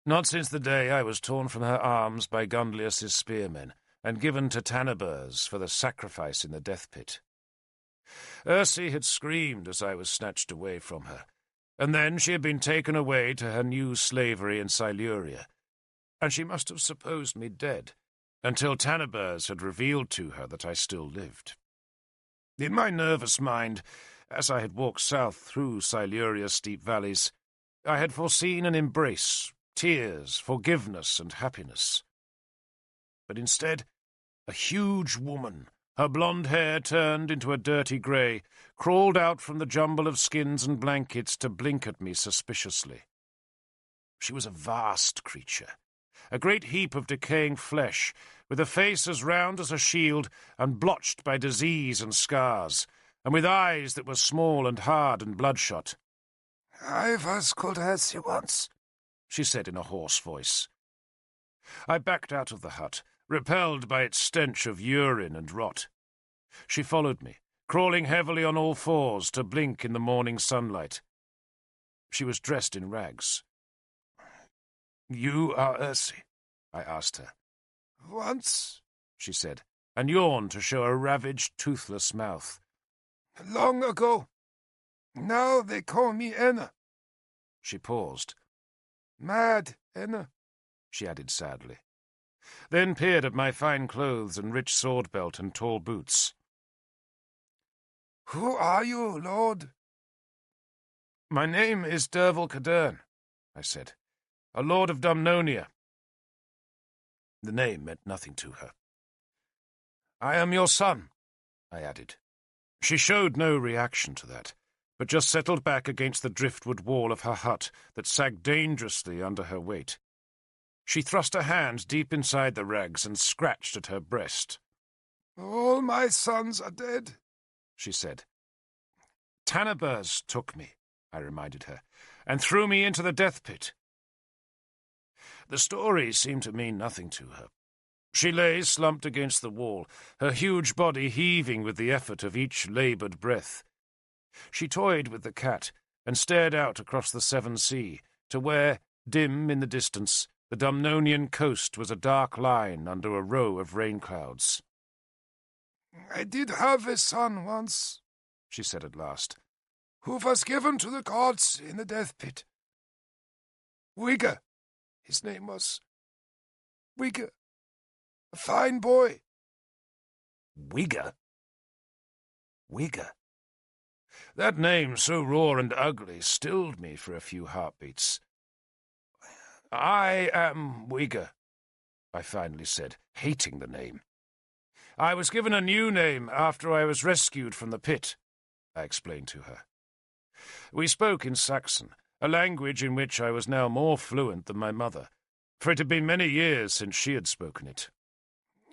not since the day I was torn from her arms by Gunlius's spearmen and given to Taniburs for the sacrifice in the death pit. Ursie had screamed as I was snatched away from her, and then she had been taken away to her new slavery in Siluria, and she must have supposed me dead, until Taniburs had revealed to her that I still lived. In my nervous mind, as I had walked south through Siluria's steep valleys, I had foreseen an embrace, tears, forgiveness, and happiness. But instead, a huge woman, her blonde hair turned into a dirty grey, crawled out from the jumble of skins and blankets to blink at me suspiciously. She was a vast creature, a great heap of decaying flesh, with a face as round as a shield and blotched by disease and scars, and with eyes that were small and hard and bloodshot. "I was called Ursie once," she said in a hoarse voice. I backed out of the hut, repelled by its stench of urine and rot. She followed me, crawling heavily on all fours to blink in the morning sunlight. She was dressed in rags. "You are Ursie?" I asked her. "Once," she said, and yawned to show a ravaged, toothless mouth. "Long ago. Now they call me Enna." She paused. "Mad Enna," she added sadly, then peered at my fine clothes and rich sword belt and tall boots. "Who are you, Lord?" "My name is Derval Cadern," I said, "a lord of Dumnonia." The name meant nothing to her. "I am your son," I added. She showed no reaction to that, but just settled back against the driftwood wall of her hut that sagged dangerously under her weight. She thrust her hand deep inside the rags and scratched at her breast. "All my sons are dead," she said. "Taniburs took me," I reminded her, "and threw me into the death pit." The story seemed to mean nothing to her. She lay slumped against the wall, her huge body heaving with the effort of each laboured breath. She toyed with the cat and stared out across the Severn Sea to where, dim in the distance, the Dumnonian coast was a dark line under a row of rain clouds. "I did have a son once," she said at last, "who was given to the gods in the death pit. Wigger, his name was. Wigger. A fine boy." Wigger? Wigger? That name, so raw and ugly, stilled me for a few heartbeats. "I am Wigger," I finally said, hating the name. "I was given a new name after I was rescued from the pit," I explained to her. We spoke in Saxon, a language in which I was now more fluent than my mother, for it had been many years since she had spoken it.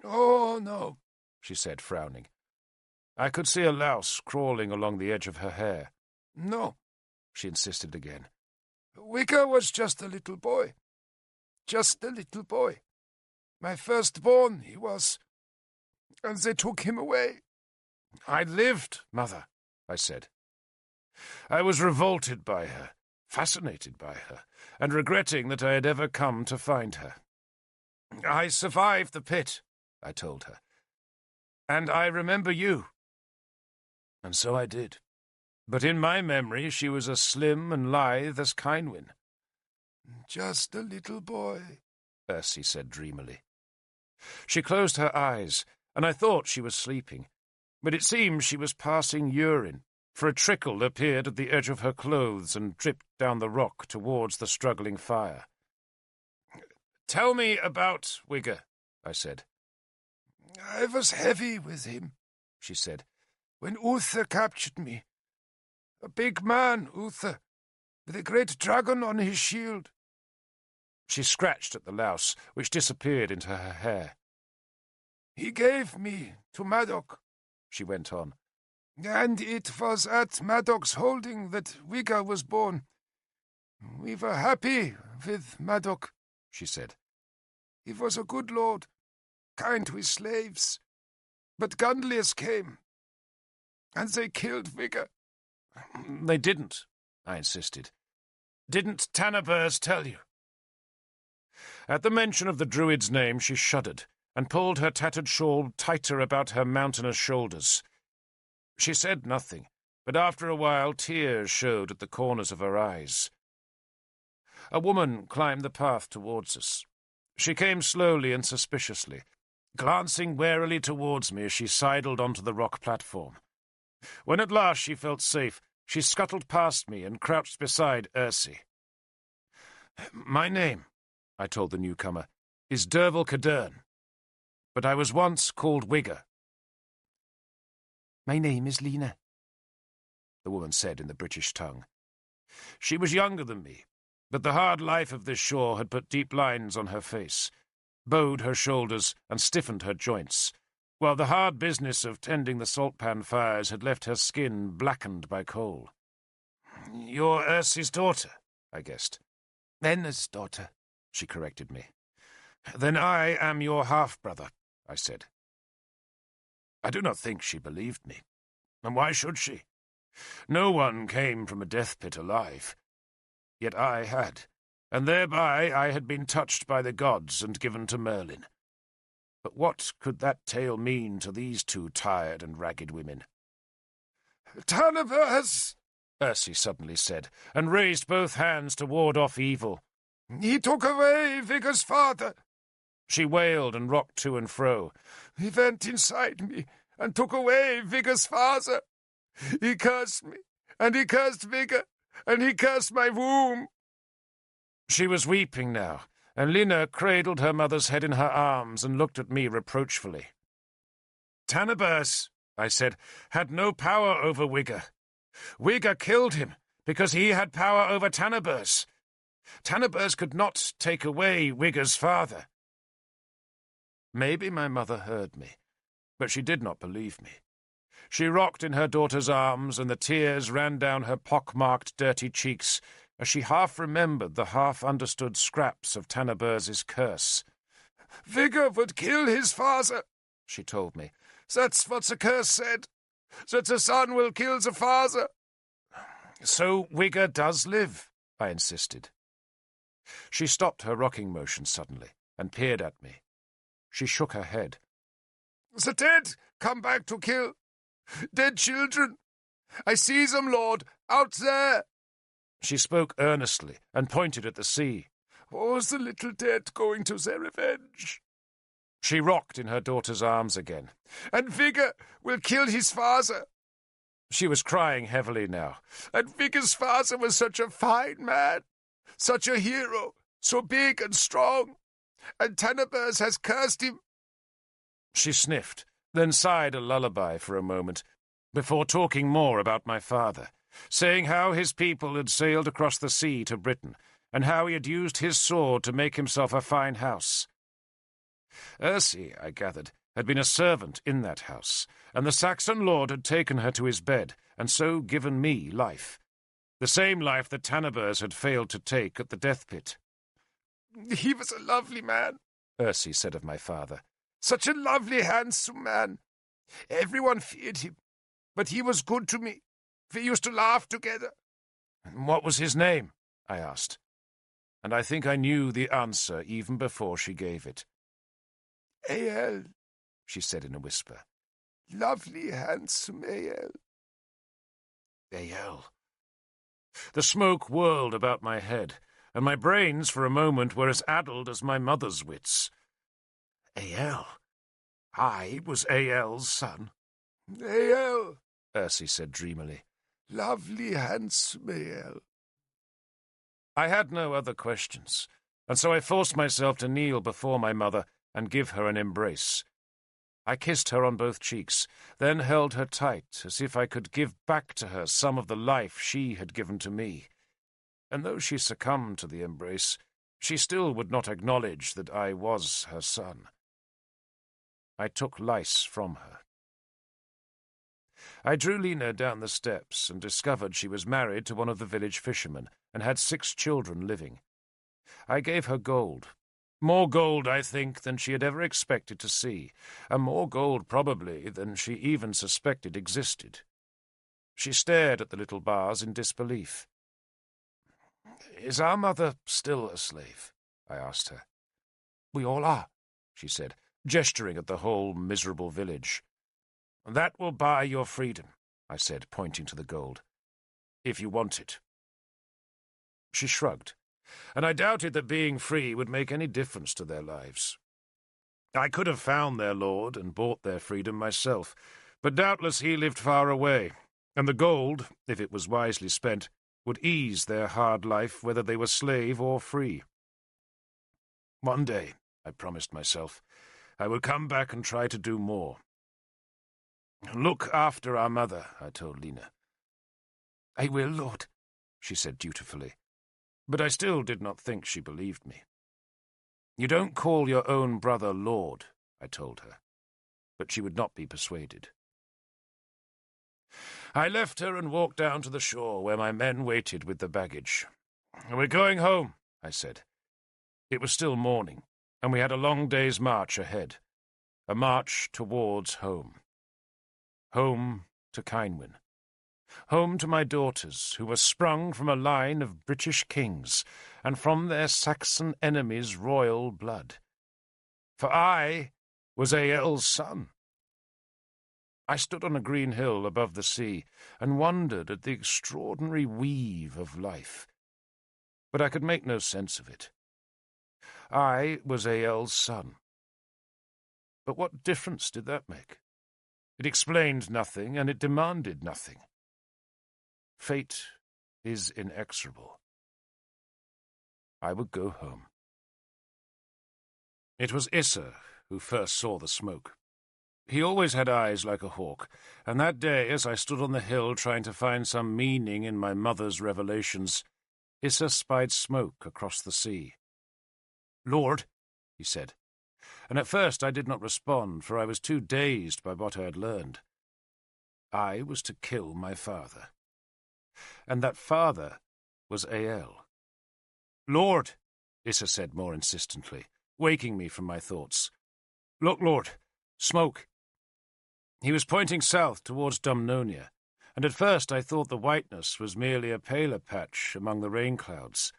"Oh, no," she said, frowning. I could see a louse crawling along the edge of her hair. "No," she insisted again. "Wigger was just a little boy. Just a little boy. My firstborn, he was. and they took him away. I lived, Mother, I said. I was revolted by her, fascinated by her, and regretting that I had ever come to find her. I survived the pit, I told her, and I remember you. And so I did. But in my memory she was as slim and lithe as Kynwyn. Just a little boy, Ersie said dreamily. She closed her eyes, and I thought she was sleeping, but it seemed she was passing urine, for a trickle appeared at the edge of her clothes and dripped down the rock towards the struggling fire. "Tell me about Wigger," I said. "I was heavy with him," she said, "when Uther captured me. A big man, Uther, with a great dragon on his shield." She scratched at the louse, which disappeared into her hair. "He gave me to Madog," she went on, "and it was at Madog's holding that Wigger was born. We were happy with Madog," she said. "He was a good lord, kind to his slaves. But Gunliers came, and they killed Wigger." "They didn't," I insisted. "Didn't Tanabers tell you?" At the mention of the druid's name she shuddered, and pulled her tattered shawl tighter about her mountainous shoulders. She said nothing, but after a while tears showed at the corners of her eyes. A woman climbed the path towards us. She came slowly and suspiciously, glancing warily towards me as she sidled onto the rock platform. When at last she felt safe, she scuttled past me and crouched beside Ersie. "My name," I told the newcomer, "is Derval Cadern, but I was once called Wigger." "My name is Lena," the woman said in the British tongue. She was younger than me, but the hard life of this shore had put deep lines on her face, bowed her shoulders and stiffened her joints, while the hard business of tending the salt-pan fires had left her skin blackened by coal. "You're Ersie's daughter," I guessed. "Enna's daughter," she corrected me. "Then I am your half-brother," I said. I do not think she believed me. And why should she? No one came from a death pit alive. Yet I had, and thereby I had been touched by the gods and given to Merlin. But what could that tale mean to these two tired and ragged women? "Tanabers!" Ersie suddenly said, and raised both hands to ward off evil. "He took away Vigor's father." She wailed and rocked to and fro. "He went inside me and took away Vigor's father. He cursed me, and he cursed Vigor, and he cursed my womb." She was weeping now, and Lina cradled her mother's head in her arms and looked at me reproachfully. "Tanabers," I said, "had no power over Wigger. Wigger killed him because he had power over Tanabers. Tanabers could not take away Wigger's father." Maybe my mother heard me, but she did not believe me. She rocked in her daughter's arms, and the tears ran down her pock-marked, dirty cheeks as she half-remembered the half-understood scraps of Tanabers' curse. "Vigor would kill his father," she told me. "That's what the curse said, that the son will kill the father." "So Wigger does live," I insisted. She stopped her rocking motion suddenly and peered at me. She shook her head. "The dead come back to kill. Dead children. I see them, Lord, out there." She spoke earnestly and pointed at the sea. "Oh, the little dead going to their revenge." She rocked in her daughter's arms again. "And Vigor will kill his father." She was crying heavily now. "And Vigor's father was such a fine man, such a hero, so big and strong. And Tanabers has cursed him." She sniffed, then sighed a lullaby for a moment, before talking more about my father, saying how his people had sailed across the sea to Britain, and how he had used his sword to make himself a fine house. Ersie, I gathered, had been a servant in that house, and the Saxon lord had taken her to his bed, and so given me life. The same life that Tanabers had failed to take at the death pit. "He was a lovely man," Ersie said of my father. Such a lovely, handsome man. Everyone feared him, but he was good to me. We used to laugh together." "And what was his name?" I asked. And I think I knew the answer even before she gave it. "A.L.," she said in a whisper. "Lovely, handsome A.L." A.L. The smoke whirled about my head, and my brains for a moment were as addled as my mother's wits. A.L. I was A.L.'s son. "A.L.," Ersie said dreamily. "Lovely, handsome A.L." I had no other questions, and so I forced myself to kneel before my mother and give her an embrace. I kissed her on both cheeks, then held her tight, as if I could give back to her some of the life she had given to me. And though she succumbed to the embrace, she still would not acknowledge that I was her son. I took Lice from her. I drew Lena down the steps and discovered she was married to one of the village fishermen and had 6 children living. I gave her gold. More gold, I think, than she had ever expected to see, and more gold, probably, than she even suspected existed. She stared at the little bars in disbelief. "Is our mother still a slave?" I asked her. "We all are," she said, gesturing at the whole miserable village. "That will buy your freedom," I said, pointing to the gold, "if you want it." She shrugged, and I doubted that being free would make any difference to their lives. I could have found their lord and bought their freedom myself, but doubtless he lived far away, and the gold, if it was wisely spent, would ease their hard life whether they were slave or free. One day, I promised myself, I would come back and try to do more. "Look after our mother," I told Lena. "I will, Lord," she said dutifully, but I still did not think she believed me. "You don't call your own brother Lord," I told her, but she would not be persuaded. I left her and walked down to the shore where my men waited with the baggage. "We're going home," I said. It was still morning, and we had a long day's march ahead, a march towards home. Home to Kynwyn. Home to my daughters, who were sprung from a line of British kings, and from their Saxon enemies' royal blood. For I was A.L.'s son. I stood on a green hill above the sea, and wondered at the extraordinary weave of life. But I could make no sense of it. I was A.L.'s son. But what difference did that make? It explained nothing, and it demanded nothing. Fate is inexorable. I would go home. It was Issa who first saw the smoke. He always had eyes like a hawk, and that day, as I stood on the hill trying to find some meaning in my mother's revelations, Issa spied smoke across the sea. "Lord," he said, and at first I did not respond, for I was too dazed by what I had learned. I was to kill my father. And that father was A.L. "Lord," Issa said more insistently, waking me from my thoughts. "Look, Lord, smoke." He was pointing south towards Dumnonia, and at first I thought the whiteness was merely a paler patch among the rain clouds.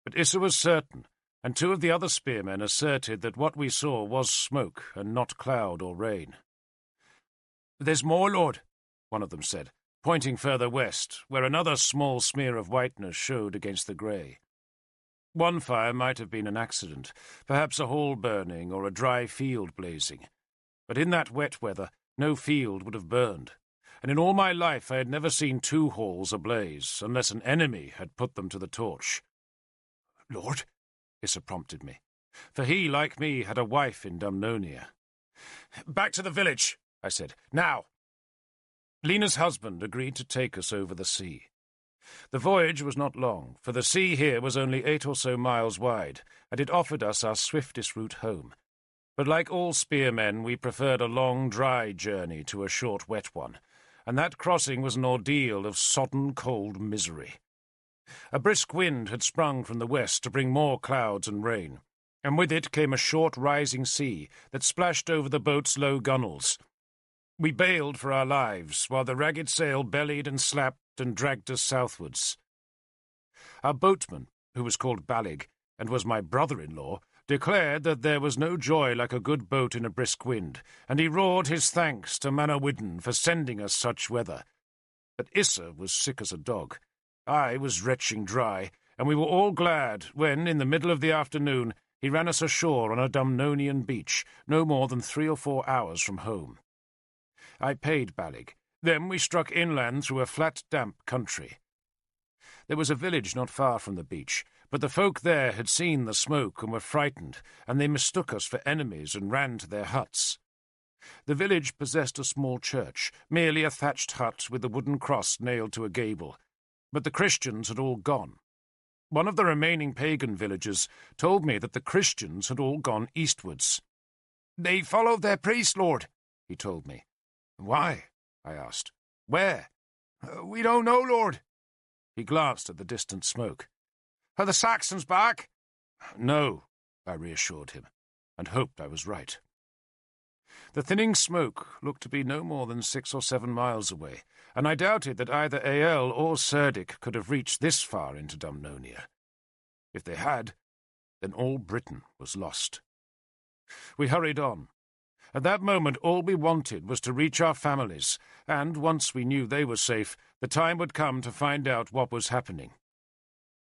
But Issa was certain, and 2 of the other spearmen asserted that what we saw was smoke and not cloud or rain. "There's more, Lord," one of them said, pointing further west, where another small smear of whiteness showed against the grey. One fire might have been an accident, perhaps a hall burning or a dry field blazing. But in that wet weather, no field would have burned, and in all my life I had never seen 2 halls ablaze, unless an enemy had put them to the torch. "Lord," Issa prompted me, for he, like me, had a wife in Dumnonia. "Back to the village," I said. "Now." Lena's husband agreed to take us over the sea. The voyage was not long, for the sea here was only 8 or so miles wide, and it offered us our swiftest route home. But like all spearmen, we preferred a long, dry journey to a short, wet one, and that crossing was an ordeal of sodden, cold misery. A brisk wind had sprung from the west to bring more clouds and rain, and with it came a short rising sea that splashed over the boat's low gunwales. We bailed for our lives, while the ragged sail bellied and slapped and dragged us southwards. Our boatman, who was called Ballig, and was my brother-in-law, declared that there was no joy like a good boat in a brisk wind, and he roared his thanks to Manawyddan for sending us such weather. But Issa was sick as a dog. I was retching dry, and we were all glad when, in the middle of the afternoon, he ran us ashore on a Dumnonian beach, no more than 3 or 4 hours from home. I paid Ballig. Then we struck inland through a flat, damp country. There was a village not far from the beach, but the folk there had seen the smoke and were frightened, and they mistook us for enemies and ran to their huts. The village possessed a small church, merely a thatched hut with a wooden cross nailed to a gable, but the Christians had all gone. One of the remaining pagan villagers told me that the Christians had all gone eastwards. "They followed their priest, Lord," he told me. "Why?" I asked. "Where?" "We don't know, Lord." He glanced at the distant smoke. "Are the Saxons back?" "No," I reassured him, and hoped I was right. The thinning smoke looked to be no more than 6 or 7 miles away, and I doubted that either Ael or Cerdic could have reached this far into Dumnonia. If they had, then all Britain was lost. We hurried on. At that moment all we wanted was to reach our families, and once we knew they were safe, the time would come to find out what was happening.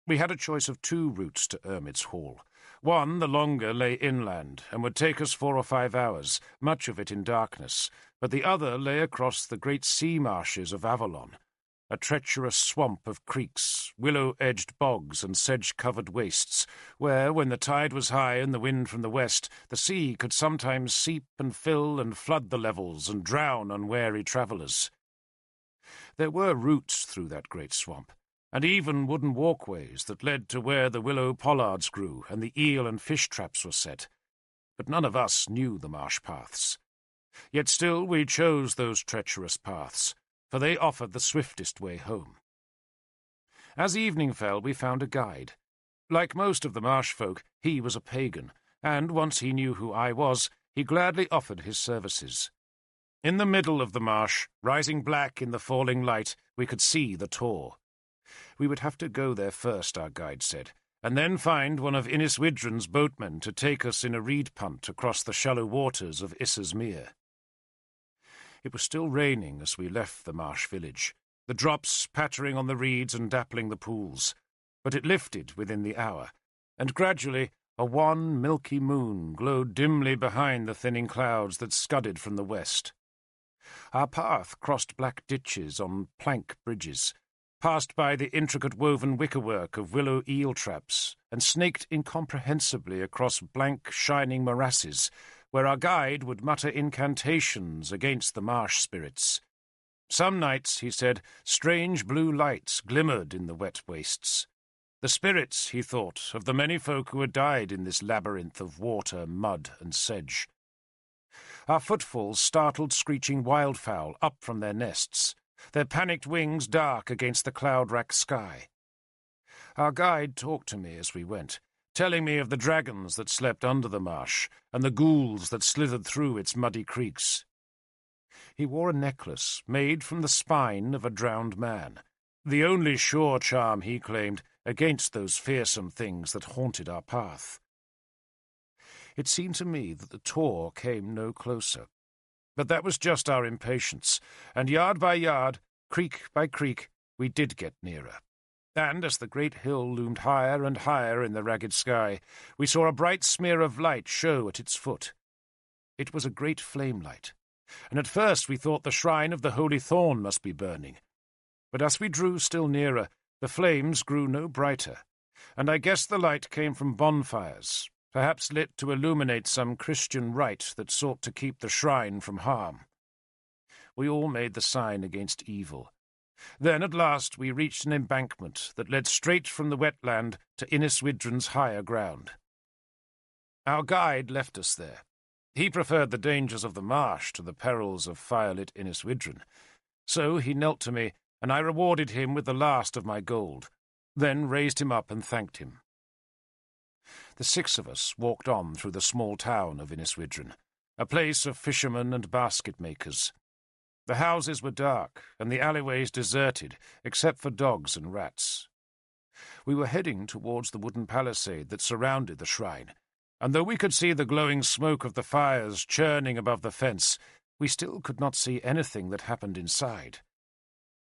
We had a choice of 2 routes to Ermid's Hall. One, the longer, lay inland, and would take us 4 or 5 hours, much of it in darkness, but the other lay across the great sea marshes of Avalon, a treacherous swamp of creeks, willow-edged bogs and sedge-covered wastes, where, when the tide was high and the wind from the west, the sea could sometimes seep and fill and flood the levels and drown unwary travellers. There were routes through that great swamp, and even wooden walkways that led to where the willow pollards grew and the eel and fish traps were set, but none of us knew the marsh paths. Yet still we chose those treacherous paths, for they offered the swiftest way home. As evening fell, we found a guide. Like most of the marsh folk, he was a pagan, and once he knew who I was, he gladly offered his services. In the middle of the marsh, rising black in the falling light, we could see the Tor. We would have to go there first, our guide said, and then find one of Iniswydran's boatmen to take us in a reed punt across the shallow waters of Issa's Mere. It was still raining as we left the marsh village, the drops pattering on the reeds and dappling the pools, but it lifted within the hour, and gradually a wan, milky moon glowed dimly behind the thinning clouds that scudded from the west. Our path crossed black ditches on plank bridges, passed by the intricate woven wickerwork of willow eel traps, and snaked incomprehensibly across blank, shining morasses, where our guide would mutter incantations against the marsh spirits. Some nights, he said, strange blue lights glimmered in the wet wastes. The spirits, he thought, of the many folk who had died in this labyrinth of water, mud, and sedge. Our footfalls startled screeching wildfowl up from their nests, their panicked wings dark against the cloud-racked sky. Our guide talked to me as we went, telling me of the dragons that slept under the marsh and the ghouls that slithered through its muddy creeks. He wore a necklace made from the spine of a drowned man, the only sure charm, he claimed, against those fearsome things that haunted our path. It seemed to me that the Tor came no closer. But that was just our impatience, and yard by yard, creek by creek, we did get nearer. And as the great hill loomed higher and higher in the ragged sky, we saw a bright smear of light show at its foot. It was a great flame light, and at first we thought the shrine of the Holy Thorn must be burning. But as we drew still nearer, the flames grew no brighter, and I guessed the light came from bonfires, perhaps lit to illuminate some Christian rite that sought to keep the shrine from harm. We all made the sign against evil. Then at last we reached an embankment that led straight from the wetland to Iniswydran's higher ground. Our guide left us there. He preferred the dangers of the marsh to the perils of firelit Iniswydran. So he knelt to me, and I rewarded him with the last of my gold, then raised him up and thanked him. The 6 of us walked on through the small town of Inniswydren, a place of fishermen and basket-makers. The houses were dark, and the alleyways deserted, except for dogs and rats. We were heading towards the wooden palisade that surrounded the shrine, and though we could see the glowing smoke of the fires churning above the fence, we still could not see anything that happened inside.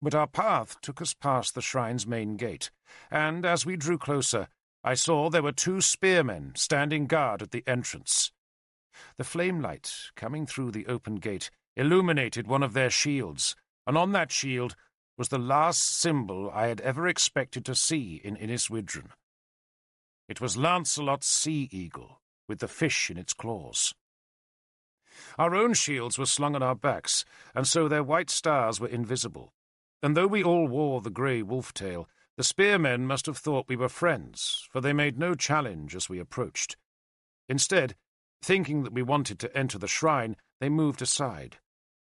But our path took us past the shrine's main gate, and as we drew closer, I saw there were 2 spearmen standing guard at the entrance. The flame light, coming through the open gate, illuminated one of their shields, and on that shield was the last symbol I had ever expected to see in Inniswydren. It was Lancelot's sea-eagle, with the fish in its claws. Our own shields were slung on our backs, and so their white stars were invisible. And though we all wore the grey wolf-tail, the spearmen must have thought we were friends, for they made no challenge as we approached. Instead, thinking that we wanted to enter the shrine, they moved aside,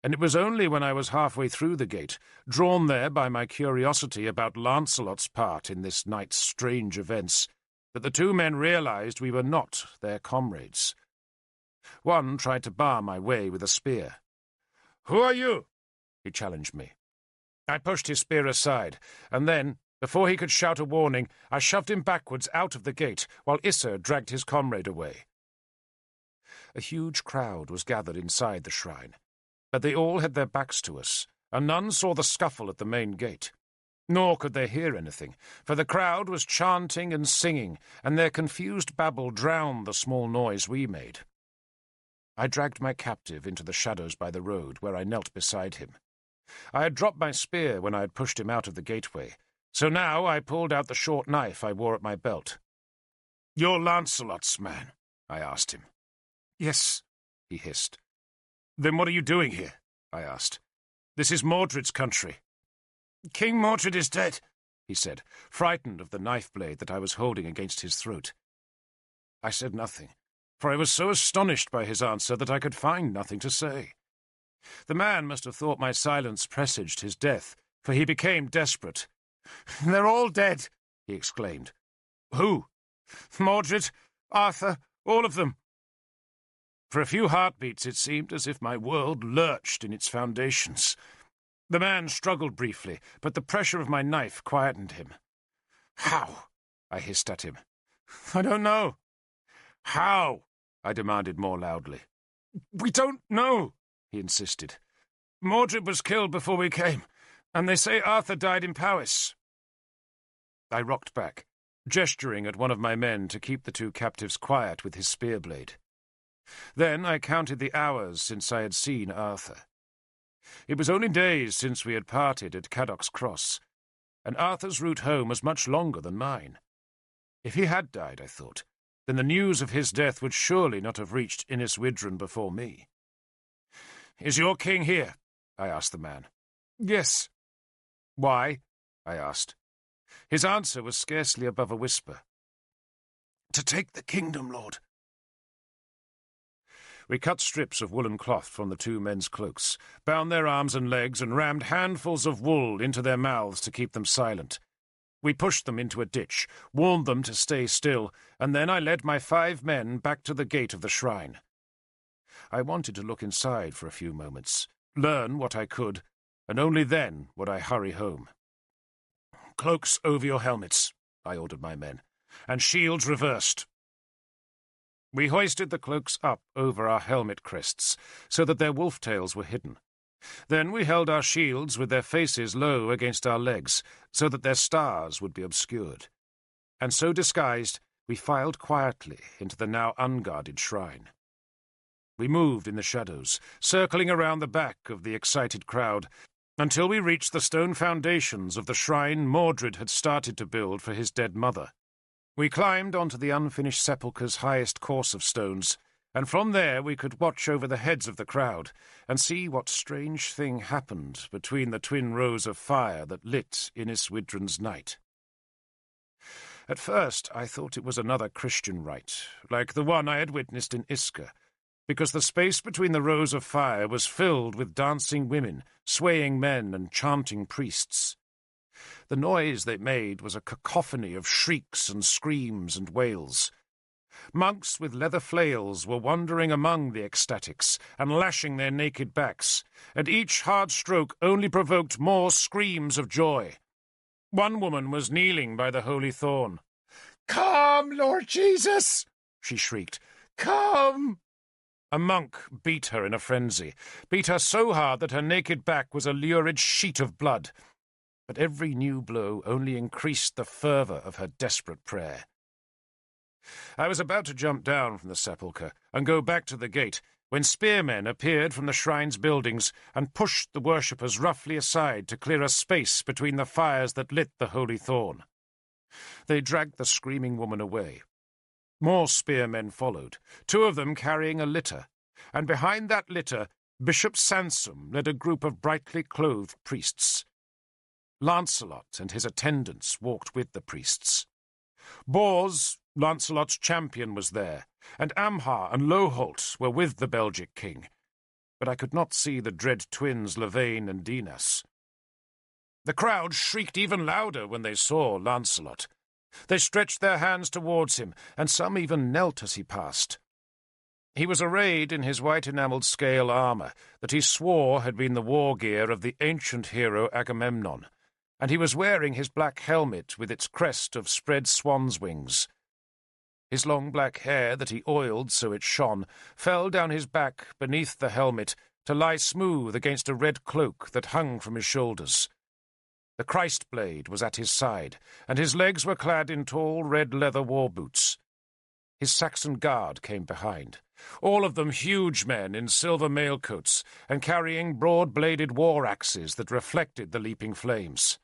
and it was only when I was halfway through the gate, drawn there by my curiosity about Lancelot's part in this night's strange events, that the 2 men realized we were not their comrades. One tried to bar my way with a spear. "Who are you?" he challenged me. I pushed his spear aside, and then, before he could shout a warning, I shoved him backwards out of the gate, while Isser dragged his comrade away. A huge crowd was gathered inside the shrine, but they all had their backs to us, and none saw the scuffle at the main gate. Nor could they hear anything, for the crowd was chanting and singing, and their confused babble drowned the small noise we made. I dragged my captive into the shadows by the road, where I knelt beside him. I had dropped my spear when I had pushed him out of the gateway, so now I pulled out the short knife I wore at my belt. "You're Lancelot's man?" I asked him. "Yes," he hissed. "Then what are you doing here?" I asked. "This is Mordred's country." "King Mordred is dead," he said, frightened of the knife blade that I was holding against his throat. I said nothing, for I was so astonished by his answer that I could find nothing to say. The man must have thought my silence presaged his death, for he became desperate. "They're all dead," he exclaimed. "Who?" "Mordred, Arthur, all of them." For a few heartbeats it seemed as if my world lurched in its foundations. The man struggled briefly, but the pressure of my knife quietened him. "How?" I hissed at him. "I don't know." "How?" I demanded more loudly. "We don't know," he insisted. "Mordred was killed before we came, and they say Arthur died in Powys." I rocked back, gesturing at one of my men to keep the 2 captives quiet with his spear blade. Then I counted the hours since I had seen Arthur. It was only days since we had parted at Cadoc's Cross, and Arthur's route home was much longer than mine. If he had died, I thought, then the news of his death would surely not have reached Inniswydren before me. "Is your king here?" I asked the man. "Yes." "Why?" I asked. His answer was scarcely above a whisper. "To take the kingdom, Lord." We cut strips of woolen cloth from the 2 men's cloaks, bound their arms and legs, and rammed handfuls of wool into their mouths to keep them silent. We pushed them into a ditch, warned them to stay still, and then I led my 5 men back to the gate of the shrine. I wanted to look inside for a few moments, learn what I could, and only then would I hurry home. "Cloaks over your helmets," I ordered my men, "and shields reversed." We hoisted the cloaks up over our helmet crests, so that their wolf-tails were hidden. Then we held our shields with their faces low against our legs, so that their stars would be obscured. And so disguised, we filed quietly into the now unguarded shrine. We moved in the shadows, circling around the back of the excited crowd, until we reached the stone foundations of the shrine Mordred had started to build for his dead mother. We climbed onto the unfinished sepulchre's highest course of stones, and from there we could watch over the heads of the crowd and see what strange thing happened between the twin rows of fire that lit Inniswydren's night. At first I thought it was another Christian rite, like the one I had witnessed in Iska, because the space between the rows of fire was filled with dancing women, swaying men, and chanting priests. The noise they made was a cacophony of shrieks and screams and wails. Monks with leather flails were wandering among the ecstatics and lashing their naked backs, and each hard stroke only provoked more screams of joy. One woman was kneeling by the holy thorn. "Come, Lord Jesus!" she shrieked. "Come!" A monk beat her in a frenzy, beat her so hard that her naked back was a lurid sheet of blood. But every new blow only increased the fervour of her desperate prayer. I was about to jump down from the sepulchre and go back to the gate when spearmen appeared from the shrine's buildings and pushed the worshippers roughly aside to clear a space between the fires that lit the holy thorn. They dragged the screaming woman away. More spearmen followed, 2 of them carrying a litter, and behind that litter Bishop Sansom led a group of brightly clothed priests. Lancelot and his attendants walked with the priests. Bors, Lancelot's champion, was there, and Amhar and Loholt were with the Belgic king, but I could not see the dread twins Lavaine and Dinas. The crowd shrieked even louder when they saw Lancelot. They stretched their hands towards him, and some even knelt as he passed. He was arrayed in his white enamelled scale armour that he swore had been the war gear of the ancient hero Agamemnon, and he was wearing his black helmet with its crest of spread swan's wings. His long black hair that he oiled so it shone fell down his back beneath the helmet to lie smooth against a red cloak that hung from his shoulders. The Christ blade was at his side, and his legs were clad in tall red leather war boots. His Saxon guard came behind, all of them huge men in silver mailcoats and carrying broad-bladed war axes that reflected the leaping flames.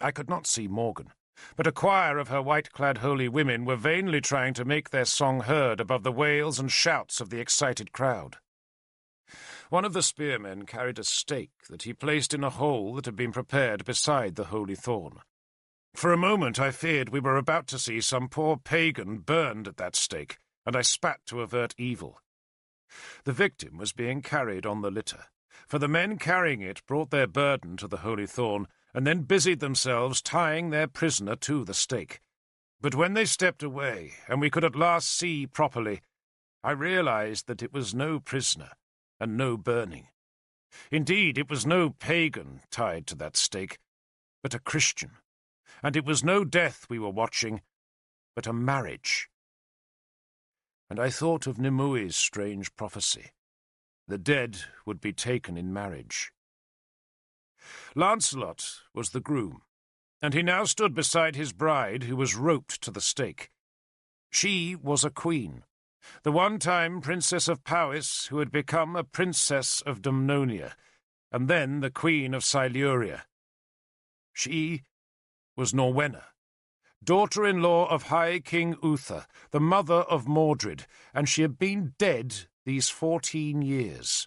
I could not see Morgan, but a choir of her white-clad holy women were vainly trying to make their song heard above the wails and shouts of the excited crowd. One of the spearmen carried a stake that he placed in a hole that had been prepared beside the holy thorn. For a moment I feared we were about to see some poor pagan burned at that stake, and I spat to avert evil. The victim was being carried on the litter, for the men carrying it brought their burden to the holy thorn and then busied themselves tying their prisoner to the stake. But when they stepped away, and we could at last see properly, I realized that it was no prisoner, and no burning. Indeed, it was no pagan tied to that stake, but a Christian, and it was no death we were watching, but a marriage. And I thought of Nimue's strange prophecy. The dead would be taken in marriage. Lancelot was the groom, and he now stood beside his bride, who was roped to the stake. She was a queen, the one-time Princess of Powys who had become a Princess of Dumnonia, and then the Queen of Siluria. She was Norwenna, daughter-in-law of High King Uther, the mother of Mordred, and she had been dead these 14 years.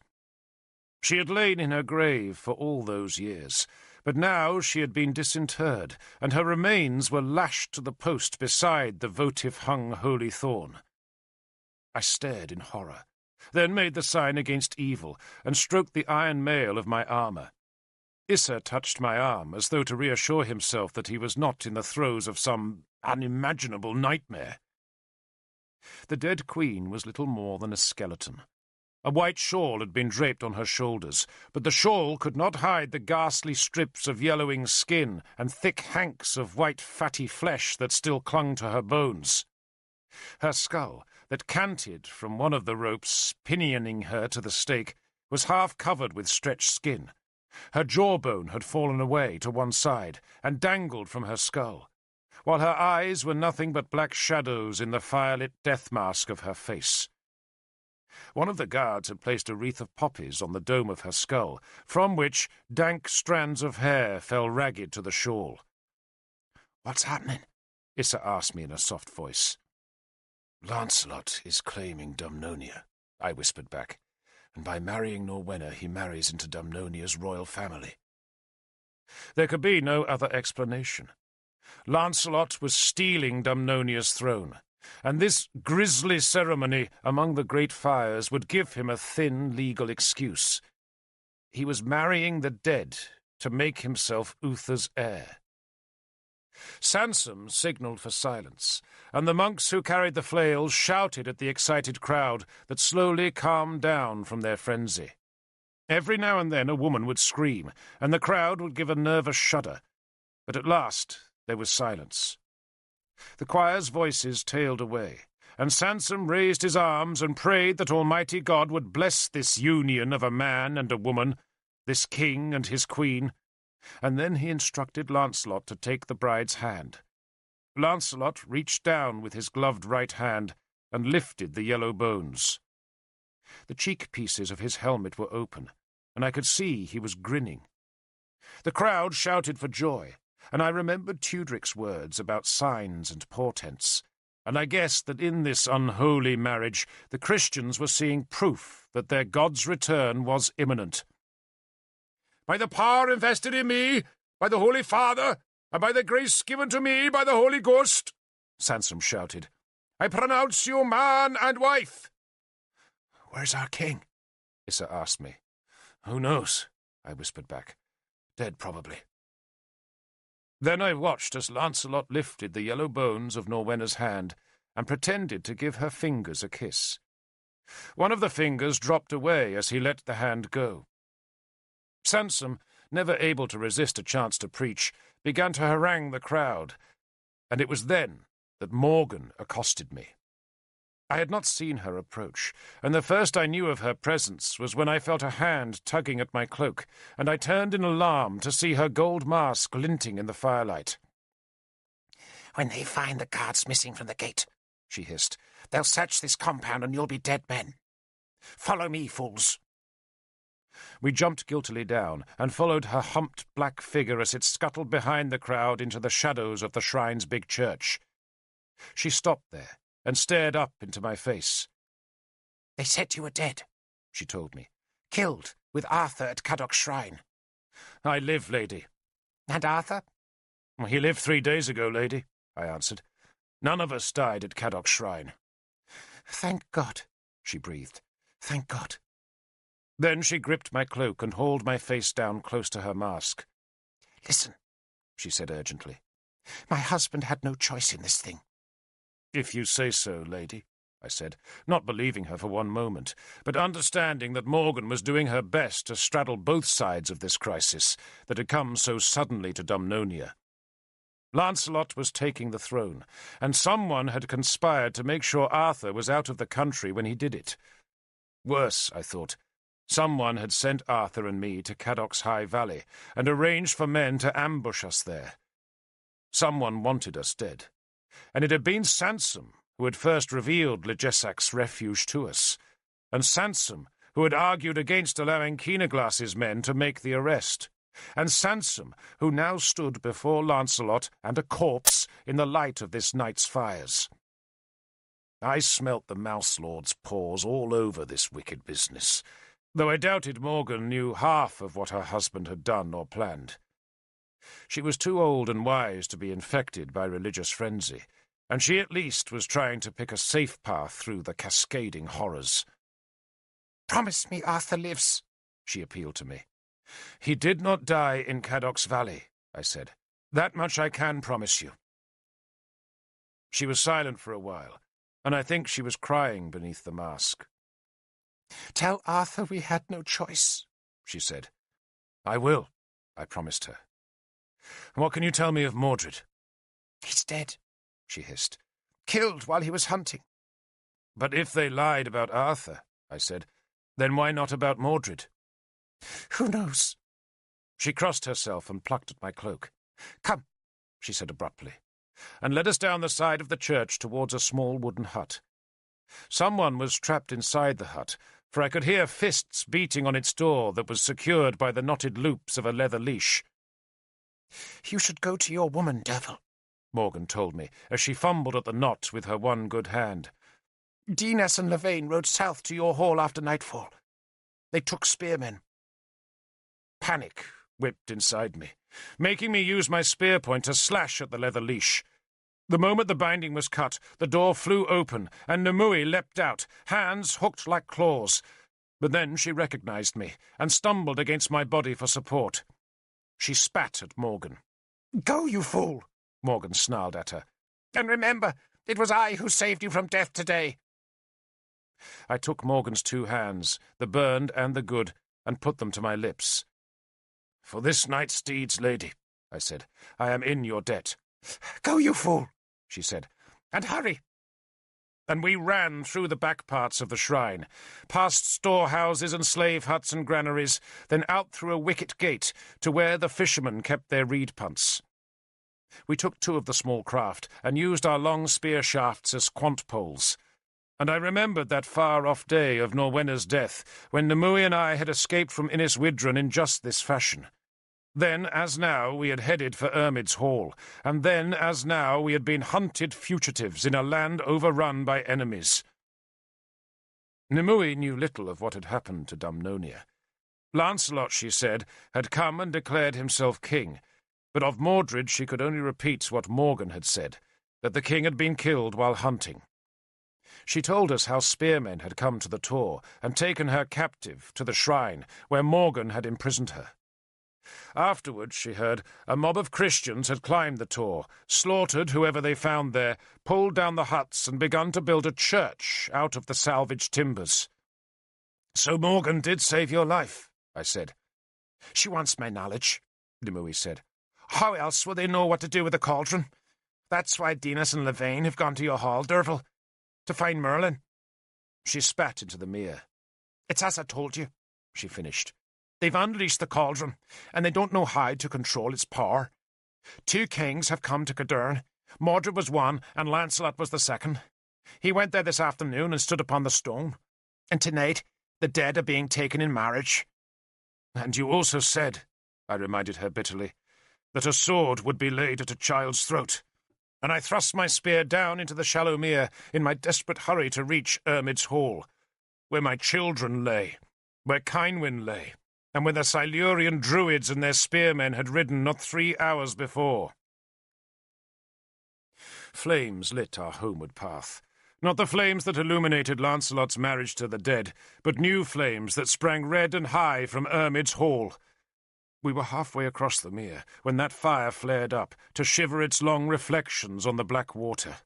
She had lain in her grave for all those years, but now she had been disinterred, and her remains were lashed to the post beside the votive-hung holy thorn. I stared in horror, then made the sign against evil, and stroked the iron mail of my armour. Issa touched my arm, as though to reassure himself that he was not in the throes of some unimaginable nightmare. The dead queen was little more than a skeleton. A white shawl had been draped on her shoulders, but the shawl could not hide the ghastly strips of yellowing skin and thick hanks of white fatty flesh that still clung to her bones. Her skull, that canted from one of the ropes pinioning her to the stake, was half covered with stretched skin. Her jawbone had fallen away to one side and dangled from her skull, while her eyes were nothing but black shadows in the firelit death mask of her face. One of the guards had placed a wreath of poppies on the dome of her skull, from which dank strands of hair fell ragged to the shawl. "What's happening?" Issa asked me in a soft voice. "Lancelot is claiming Dumnonia," I whispered back, "and by marrying Norwenna he marries into Dumnonia's royal family." There could be no other explanation. Lancelot was stealing Dumnonia's throne, and this grisly ceremony among the great fires would give him a thin legal excuse. He was marrying the dead to make himself Uther's heir. Sansom signalled for silence, and the monks who carried the flails shouted at the excited crowd that slowly calmed down from their frenzy. Every now and then a woman would scream, and the crowd would give a nervous shudder, but at last there was silence. The choir's voices tailed away, and Sansom raised his arms and prayed that Almighty God would bless this union of a man and a woman, this king and his queen, and then he instructed Lancelot to take the bride's hand. Lancelot reached down with his gloved right hand and lifted the yellow bones. The cheek pieces of his helmet were open, and I could see he was grinning. The crowd shouted for joy, and I remembered Tudric's words about signs and portents, and I guessed that in this unholy marriage the Christians were seeing proof that their God's return was imminent. "By the power invested in me, by the Holy Father, and by the grace given to me by the Holy Ghost," Sansom shouted, "I pronounce you man and wife." "Where's our king?" Issa asked me. "Who knows?" I whispered back. "Dead, probably." Then I watched as Lancelot lifted the yellow bones of Norwenna's hand and pretended to give her fingers a kiss. One of the fingers dropped away as he let the hand go. Sansom, never able to resist a chance to preach, began to harangue the crowd, and it was then that Morgan accosted me. I had not seen her approach, and the first I knew of her presence was when I felt a hand tugging at my cloak, and I turned in alarm to see her gold mask glinting in the firelight. "When they find the guards missing from the gate," she hissed, "they'll search this compound and you'll be dead men. Follow me, fools." We jumped guiltily down and followed her humped black figure as it scuttled behind the crowd into the shadows of the shrine's big church. She stopped there and stared up into my face. "They said you were dead," she told me. "Killed with Arthur at Cadoc's shrine." "I live, lady." "And Arthur?" "He lived 3 days ago, lady," I answered. "None of us died at Cadoc's shrine." "Thank God," she breathed. "Thank God." Then she gripped my cloak and hauled my face down close to her mask. "Listen," she said urgently. "My husband had no choice in this thing." "If you say so, lady," I said, not believing her for one moment, but understanding that Morgan was doing her best to straddle both sides of this crisis that had come so suddenly to Dumnonia. Lancelot was taking the throne, and someone had conspired to make sure Arthur was out of the country when he did it. Worse, I thought, someone had sent Arthur and me to Cadoc's High Valley and arranged for men to ambush us there. Someone wanted us dead, and it had been Sansom who had first revealed Legesac's refuge to us, and Sansom who had argued against allowing Keenaglass's men to make the arrest, and Sansom who now stood before Lancelot and a corpse in the light of this night's fires. I smelt the Mouse Lord's paws all over this wicked business, though I doubted Morgan knew half of what her husband had done or planned. She was too old and wise to be infected by religious frenzy, and she at least was trying to pick a safe path through the cascading horrors. "Promise me Arthur lives," she appealed to me. "He did not die in Cadoc's Valley," I said. "That much I can promise you." She was silent for a while, and I think she was crying beneath the mask. "Tell Arthur we had no choice," she said. "I will," I promised her. "What can you tell me of Mordred?" "He's dead," she hissed. "Killed while he was hunting." "But if they lied about Arthur," I said, "then why not about Mordred?" "Who knows?" She crossed herself and plucked at my cloak. "Come," she said abruptly, and led us down the side of the church towards a small wooden hut. Someone was trapped inside the hut, for I could hear fists beating on its door that was secured by the knotted loops of a leather leash. "You should go to your woman, Derval," Morgan told me, as she fumbled at the knot with her one good hand. "Dinas and Lavaine rode south to your hall after nightfall. They took spearmen." Panic whipped inside me, making me use my spear point to slash at the leather leash. The moment the binding was cut, the door flew open, and Nimue leapt out, hands hooked like claws. But then she recognized me, and stumbled against my body for support. She spat at Morgan. "Go, you fool!" Morgan snarled at her. "And remember, it was I who saved you from death today." I took Morgan's 2 hands, the burned and the good, and put them to my lips. "For this night's deeds, lady," I said, "I am in your debt." "Go, you fool," she said, "and hurry." And we ran through the back parts of the shrine, past storehouses and slave huts and granaries, then out through a wicket gate to where the fishermen kept their reed punts. We took 2 of the small craft and used our long spear shafts as quant poles. And I remembered that far-off day of Norwenna's death, when Nimue and I had escaped from Innis Widron in just this fashion. Then, as now, we had headed for Ermid's Hall, and then, as now, we had been hunted fugitives in a land overrun by enemies. Nimue knew little of what had happened to Dumnonia. Lancelot, she said, had come and declared himself king, but of Mordred she could only repeat what Morgan had said, that the king had been killed while hunting. She told us how spearmen had come to the Tor and taken her captive to the shrine where Morgan had imprisoned her. Afterwards, she heard, a mob of Christians had climbed the Tor, slaughtered whoever they found there, pulled down the huts and begun to build a church out of the salvaged timbers. "So Morgan did save your life," I said. "She wants my knowledge," Nimue said. "How else will they know what to do with the cauldron? That's why Dinas and Lavain have gone to your hall, Derval. To find Merlin." She spat into the mere. "It's as I told you," she finished. "They've unleashed the cauldron, and they don't know how to control its power. 2 kings have come to Cadern. Mordred was one, and Lancelot was the second. He went there this afternoon and stood upon the stone. And tonight, the dead are being taken in marriage." "And you also said," I reminded her bitterly, "that a sword would be laid at a child's throat." And I thrust my spear down into the shallow mere in my desperate hurry to reach Ermid's Hall, where my children lay, where Cynwyn lay, and where the Silurian druids and their spearmen had ridden not 3 hours before. Flames lit our homeward path, not the flames that illuminated Lancelot's marriage to the dead, but new flames that sprang red and high from Ermid's Hall. We were halfway across the mere when that fire flared up to shiver its long reflections on the black water.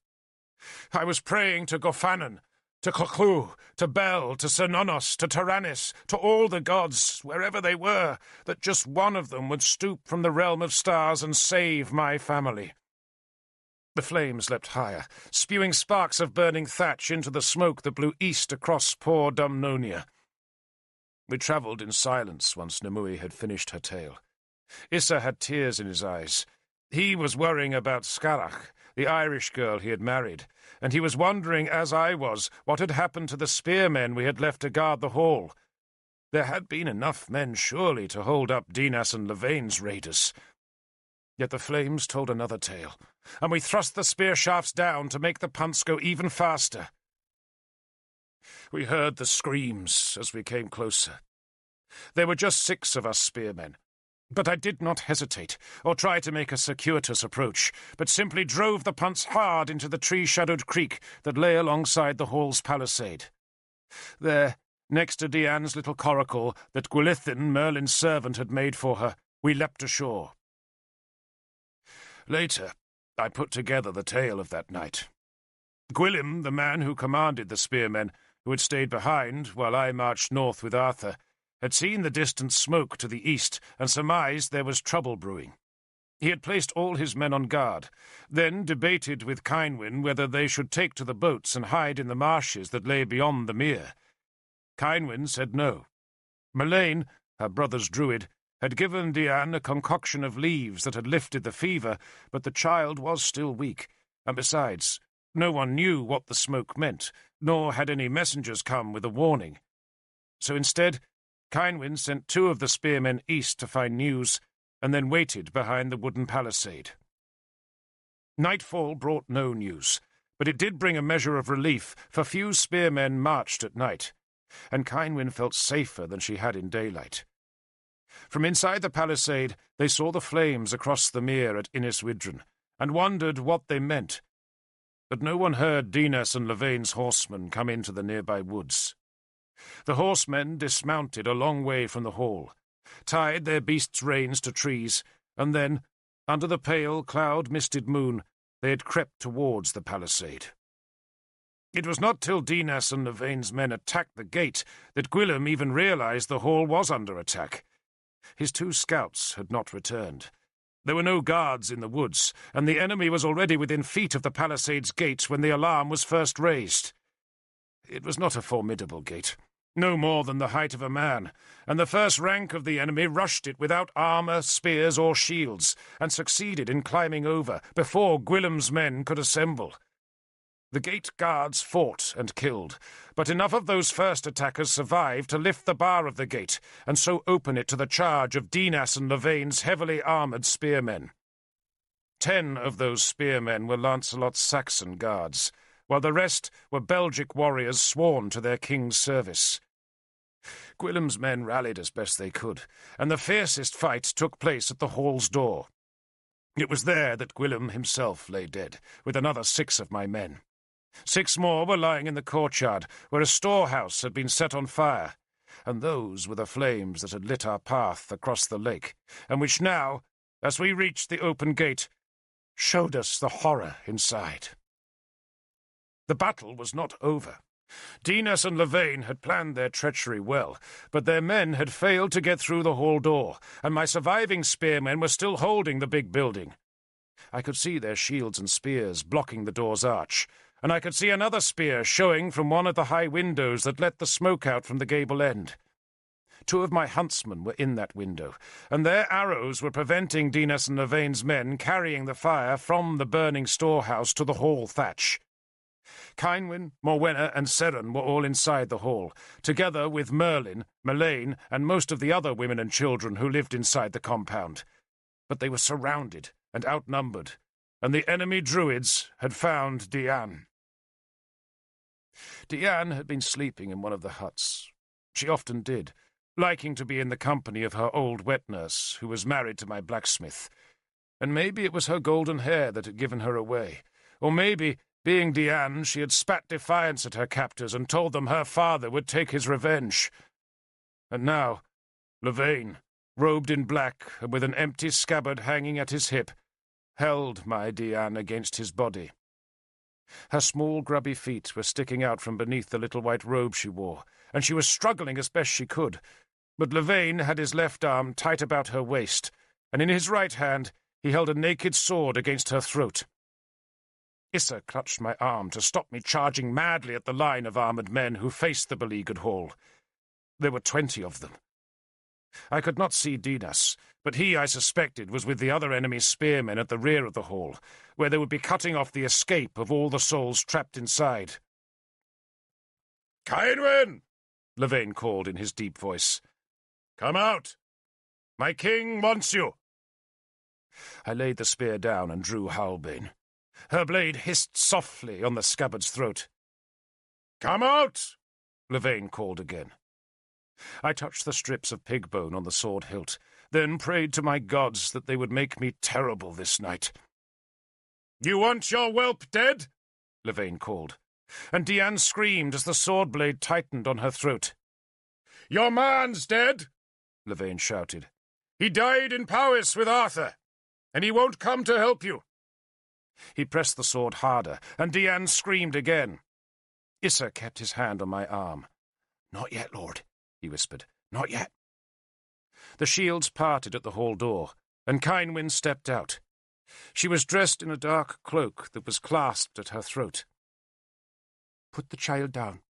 I was praying to Gofannon, to Coclu, to Bel, to Cernunnos, to Tyrannus, to all the gods, wherever they were, that just one of them would stoop from the realm of stars and save my family. The flames leapt higher, spewing sparks of burning thatch into the smoke that blew east across poor Dumnonia. We travelled in silence once Nimue had finished her tale. Issa had tears in his eyes. He was worrying about Scarach, the Irish girl he had married, and he was wondering, as I was, what had happened to the spearmen we had left to guard the hall. There had been enough men, surely, to hold up Dinas and Lavain's raiders. Yet the flames told another tale, and we thrust the spear shafts down to make the punts go even faster. We heard the screams as we came closer. There were just 6 of us spearmen, but I did not hesitate or try to make a circuitous approach, but simply drove the punts hard into the tree-shadowed creek that lay alongside the hall's palisade. There, next to Diane's little coracle that Gwilithin, Merlin's servant, had made for her, we leapt ashore. Later, I put together the tale of that night. Gwilym, the man who commanded the spearmen, who had stayed behind while I marched north with Arthur, had seen the distant smoke to the east and surmised there was trouble brewing. He had placed all his men on guard, then debated with Cynwyn whether they should take to the boats and hide in the marshes that lay beyond the mere. Cynwyn said no. Merlin, her brother's druid, had given Diane a concoction of leaves that had lifted the fever, but the child was still weak, and besides, no one knew what the smoke meant, nor had any messengers come with a warning. So instead, Cynwyn sent 2 of the spearmen east to find news, and then waited behind the wooden palisade. Nightfall brought no news, but it did bring a measure of relief, for few spearmen marched at night, and Cynwyn felt safer than she had in daylight. From inside the palisade they saw the flames across the mere at Innis Widron, and wondered what they meant. But no one heard Dinas and Lavain's horsemen come into the nearby woods. The horsemen dismounted a long way from the hall, tied their beasts' reins to trees, and then, Under the pale, cloud-misted moon, they had crept towards the palisade. It was not till Dinas and Levein's men attacked the gate that Gwillem even realized the hall was under attack. His 2 scouts had not returned. There were no guards in the woods, and the enemy was already within feet of the palisade's gate when the alarm was first raised. It was not a formidable gate, no more than the height of a man, and the first rank of the enemy rushed it without armour, spears, or shields, and succeeded in climbing over before Gwillem's men could assemble. The gate guards fought and killed, but enough of those first attackers survived to lift the bar of the gate, and so open it to the charge of Dinas and Levein's heavily armoured spearmen. 10 of those spearmen were Lancelot's Saxon guards, while the rest were Belgic warriors sworn to their king's service. Gwillem's men rallied as best they could, and the fiercest fight took place at the hall's door. It was there that Gwillem himself lay dead, with another 6 of my men. 6 more were lying in the courtyard, where a storehouse had been set on fire, and those were the flames that had lit our path across the lake, and which now, as we reached the open gate, showed us the horror inside. The battle was not over. Dinas and Levein had planned their treachery well, but their men had failed to get through the hall door, and my surviving spearmen were still holding the big building. I could see their shields and spears blocking the door's arch, and I could see another spear showing from one of the high windows that let the smoke out from the gable end. 2 of my huntsmen were in that window, and their arrows were preventing Dinas and Levein's men carrying the fire from the burning storehouse to the hall thatch. Cynwyn, Morwenna, and Seren were all inside the hall, together with Merlin, Melaine, and most of the other women and children who lived inside the compound. But they were surrounded and outnumbered, and the enemy druids had found Diane. Diane had been sleeping in one of the huts. She often did, liking to be in the company of her old wet-nurse, who was married to my blacksmith. And maybe it was her golden hair that had given her away, or maybe, being Diane, she had spat defiance at her captors and told them her father would take his revenge. And now, Levein, robed in black and with an empty scabbard hanging at his hip, held my Diane against his body. Her small, grubby feet were sticking out from beneath the little white robe she wore, and she was struggling as best she could. But Levein had his left arm tight about her waist, and in his right hand he held a naked sword against her throat. Issa clutched my arm to stop me charging madly at the line of armoured men who faced the beleaguered hall. There were 20 of them. I could not see Dinas, but he, I suspected, was with the other enemy's spearmen at the rear of the hall, where they would be cutting off the escape of all the souls trapped inside. "Cynwyn!" Levein called in his deep voice. "Come out! My king wants you!" I laid the spear down and drew Halbane. Her blade hissed softly on the scabbard's throat. "Come out!" Levein called again. I touched the strips of pig bone on the sword hilt, then prayed to my gods that they would make me terrible this night. "You want your whelp dead?" Levein called, and Diane screamed as the sword blade tightened on her throat. "Your man's dead," Levein shouted. "He died in Powys with Arthur, and he won't come to help you." He pressed the sword harder, and Diane screamed again. Issa kept his hand on my arm. "Not yet, Lord," he whispered. "Not yet." The shields parted at the hall door, and Cynwyn stepped out. She was dressed in a dark cloak that was clasped at her throat. "Put the child down,"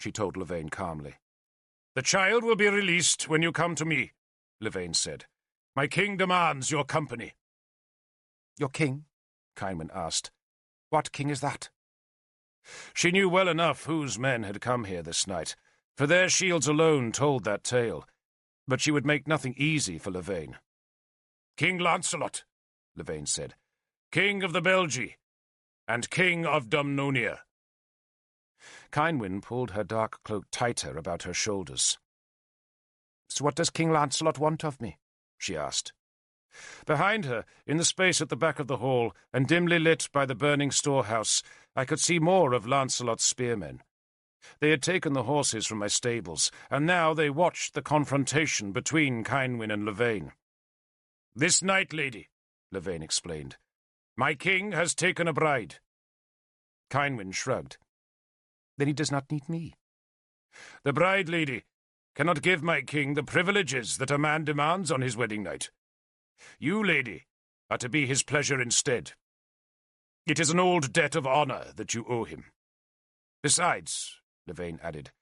she told Levein calmly. "The child will be released when you come to me," Levein said. "My king demands your company." "Your king?" Cynwyn asked. "What king is that?" She knew well enough whose men had come here this night, for their shields alone told that tale, but she would make nothing easy for Levein. "King Lancelot," Levein said, "King of the Belgi, and King of Dumnonia." Cynwyn pulled her dark cloak tighter about her shoulders. "So what does King Lancelot want of me?" she asked. Behind her, in the space at the back of the hall, and dimly lit by the burning storehouse, I could see more of Lancelot's spearmen. They had taken the horses from my stables, and now they watched the confrontation between Cynwyn and Levein. "This night, lady," Levane explained. "My king has taken a bride." Kynwyn shrugged. "Then he does not need me." "The bride, lady, cannot give my king the privileges that a man demands on his wedding night. You, lady, are to be his pleasure instead. It is an old debt of honor that you owe him. Besides," Levane added,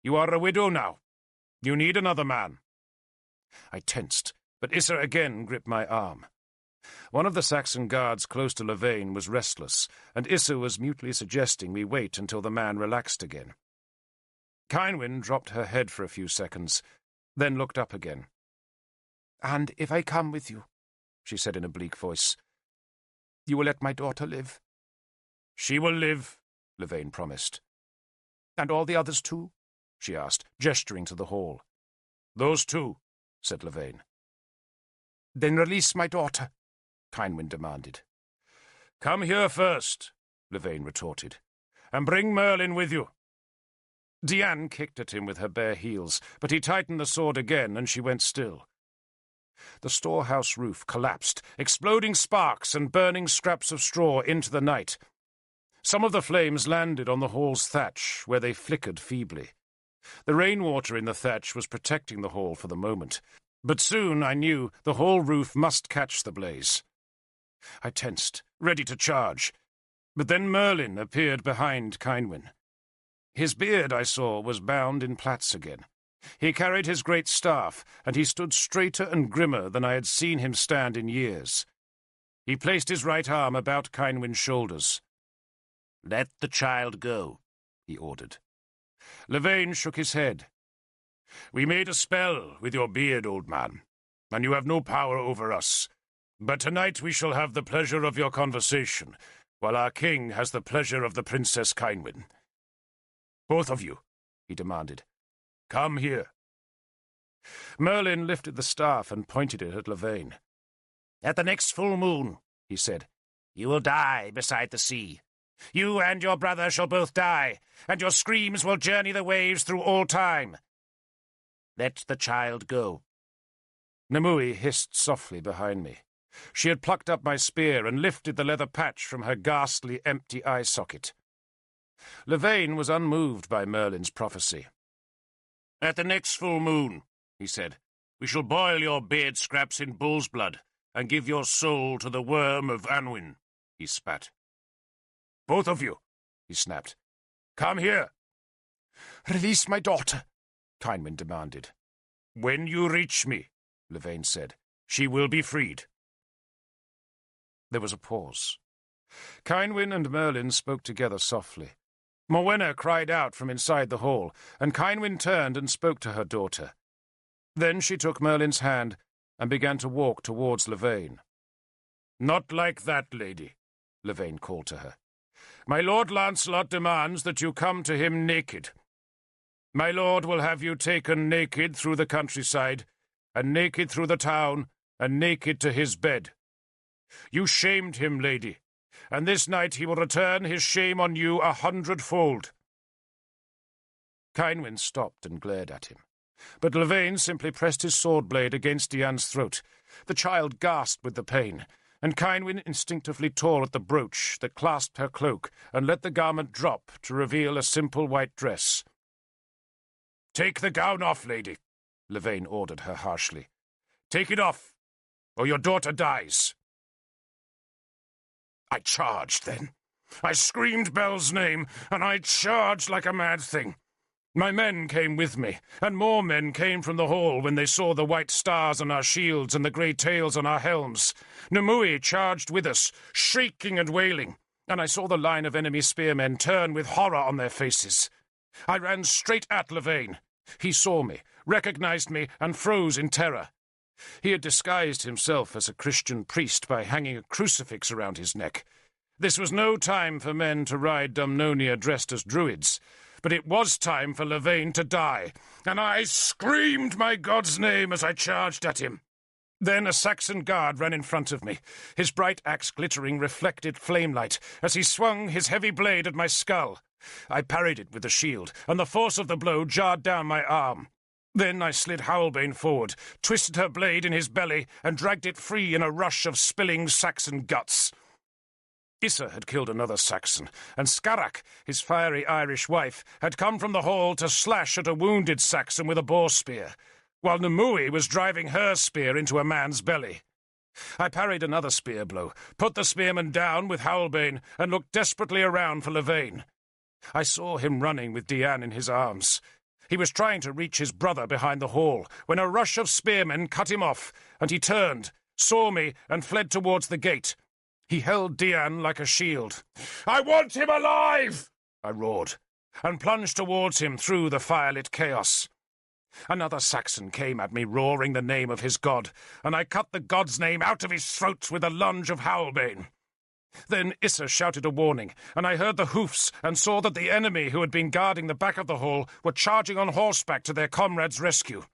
"you are a widow now. You need another man." I tensed, but Issa again gripped my arm. One of the Saxon guards close to Levane was restless, and Issa was mutely suggesting we wait until the man relaxed again. Kynwyn dropped her head for a few seconds, then looked up again. "And if I come with you," she said in a bleak voice, "you will let my daughter live?" "She will live," Levane promised. "And all the others too?" she asked, gesturing to the hall. "Those two," said Levane. "Then release my daughter," Kynwyn demanded. "Come here first," Levane retorted, "and bring Merlin with you." Diane kicked at him with her bare heels, but he tightened the sword again, and she went still. The storehouse roof collapsed, exploding sparks and burning scraps of straw into the night. Some of the flames landed on the hall's thatch, where they flickered feebly. The rainwater in the thatch was protecting the hall for the moment, but soon I knew the whole roof must catch the blaze. I tensed, ready to charge, but then Merlin appeared behind Kynwyn. His beard, I saw, was bound in plaits again. He carried his great staff, and he stood straighter and grimmer than I had seen him stand in years. He placed his right arm about Kynwyn's shoulders. "Let the child go," he ordered. Levane shook his head. "We made a spell with your beard, old man, and you have no power over us. But tonight we shall have the pleasure of your conversation, while our king has the pleasure of the Princess Kynwyn. Both of you," he demanded. "Come here." Merlin lifted the staff and pointed it at Levane. "At the next full moon," he said, "you will die beside the sea. You and your brother shall both die, and your screams will journey the waves through all time. Let the child go." Nimue hissed softly behind me. She had plucked up my spear and lifted the leather patch from her ghastly, empty eye socket. Levane was unmoved by Merlin's prophecy. "At the next full moon," he said, "we shall boil your beard scraps in bull's blood and give your soul to the worm of Anwin," he spat. "Both of you," he snapped. "Come here." "Release my daughter," Kynwyn demanded. "When you reach me," Levane said, "she will be freed." There was a pause. Kynwyn and Merlin spoke together softly. Morwenna cried out from inside the hall, and Kynwyn turned and spoke to her daughter. Then she took Merlin's hand and began to walk towards Levane. "Not like that, lady," Levane called to her. "My Lord Lancelot demands that you come to him naked. My lord will have you taken naked through the countryside, and naked through the town, and naked to his bed. You shamed him, lady, and this night he will return his shame on you 100-fold. Kynwyn stopped and glared at him, but Levane simply pressed his sword blade against Diane's throat. The child gasped with the pain, and Kynwyn instinctively tore at the brooch that clasped her cloak and let the garment drop to reveal a simple white dress. "Take the gown off, lady," Levane ordered her harshly. "Take it off, or your daughter dies." I charged then. I screamed Belle's name, and I charged like a mad thing. My men came with me, and more men came from the hall when they saw the white stars on our shields and the grey tails on our helms. Nimue charged with us, shrieking and wailing, and I saw the line of enemy spearmen turn with horror on their faces. I ran straight at Levane. He saw me, recognized me, and froze in terror. He had disguised himself as a Christian priest by hanging a crucifix around his neck. This was no time for men to ride Dumnonia dressed as druids, but it was time for Levane to die, and I screamed my god's name as I charged at him. Then a Saxon guard ran in front of me, his bright axe glittering reflected flamelight as he swung his heavy blade at my skull. I parried it with the shield, and the force of the blow jarred down my arm. Then I slid Howlbane forward, twisted her blade in his belly, and dragged it free in a rush of spilling Saxon guts. Issa had killed another Saxon, and Scarach, his fiery Irish wife, had come from the hall to slash at a wounded Saxon with a boar spear, while Nimue was driving her spear into a man's belly. I parried another spear blow, put the spearman down with Howlbane, and looked desperately around for Lavaine. I saw him running with Diane in his arms. He was trying to reach his brother behind the hall, when a rush of spearmen cut him off, and he turned, saw me, and fled towards the gate. He held Diane like a shield. "I want him alive!" I roared, and plunged towards him through the firelit chaos. Another Saxon came at me, roaring the name of his god, and I cut the god's name out of his throat with a lunge of Howlbane. Then Issa shouted a warning, and I heard the hoofs and saw that the enemy who had been guarding the back of the hall were charging on horseback to their comrade's rescue.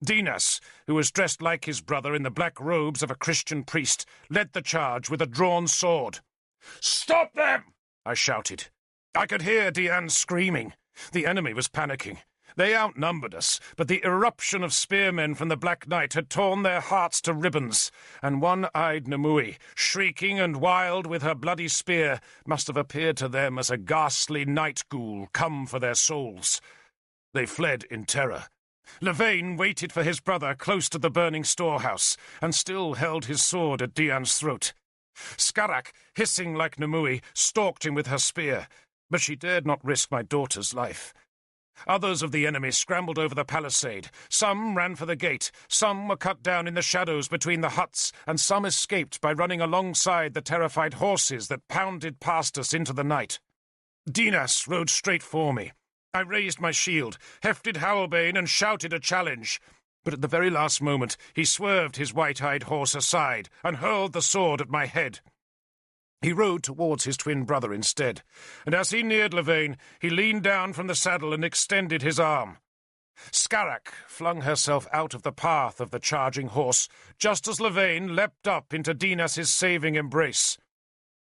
Dinas, who was dressed like his brother in the black robes of a Christian priest, led the charge with a drawn sword. "Stop them!" I shouted. I could hear Diane screaming. The enemy was panicking. They outnumbered us, but the eruption of spearmen from the Black Knight had torn their hearts to ribbons, and one-eyed Nimue, shrieking and wild with her bloody spear, must have appeared to them as a ghastly night ghoul come for their souls. They fled in terror. Lavaine waited for his brother close to the burning storehouse, and still held his sword at Diane's throat. Scarach, hissing like Nimue, stalked him with her spear, but she dared not risk my daughter's life. Others of the enemy scrambled over the palisade. Some ran for the gate, some were cut down in the shadows between the huts, and some escaped by running alongside the terrified horses that pounded past us into the night. Dinas rode straight for me. I raised my shield, hefted Howlbane, and shouted a challenge. But at the very last moment he swerved his white-eyed horse aside and hurled the sword at my head. He rode towards his twin brother instead, and as he neared Lavaine, he leaned down from the saddle and extended his arm. Scarach flung herself out of the path of the charging horse, just as Lavaine leapt up into Dinas's saving embrace.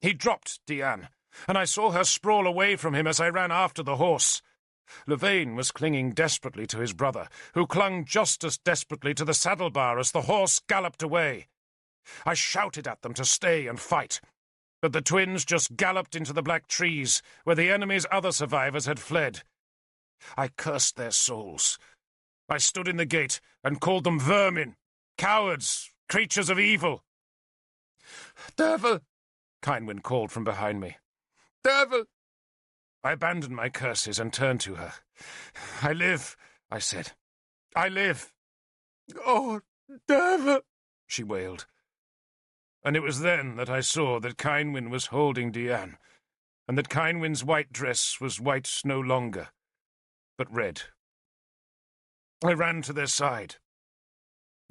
He dropped Diane, and I saw her sprawl away from him as I ran after the horse. Lavaine was clinging desperately to his brother, who clung just as desperately to the saddle-bar as the horse galloped away. I shouted at them to stay and fight, but the twins just galloped into the black trees, where the enemy's other survivors had fled. I cursed their souls. I stood in the gate and called them vermin, cowards, creatures of evil. "Devil!" Kynwyn called from behind me. "Devil!" I abandoned my curses and turned to her. "I live," I said. "I live." "Oh, devil!" she wailed. And it was then that I saw that Kynwyn was holding Diane, and that Kynwyn's white dress was white no longer, but red. I ran to their side.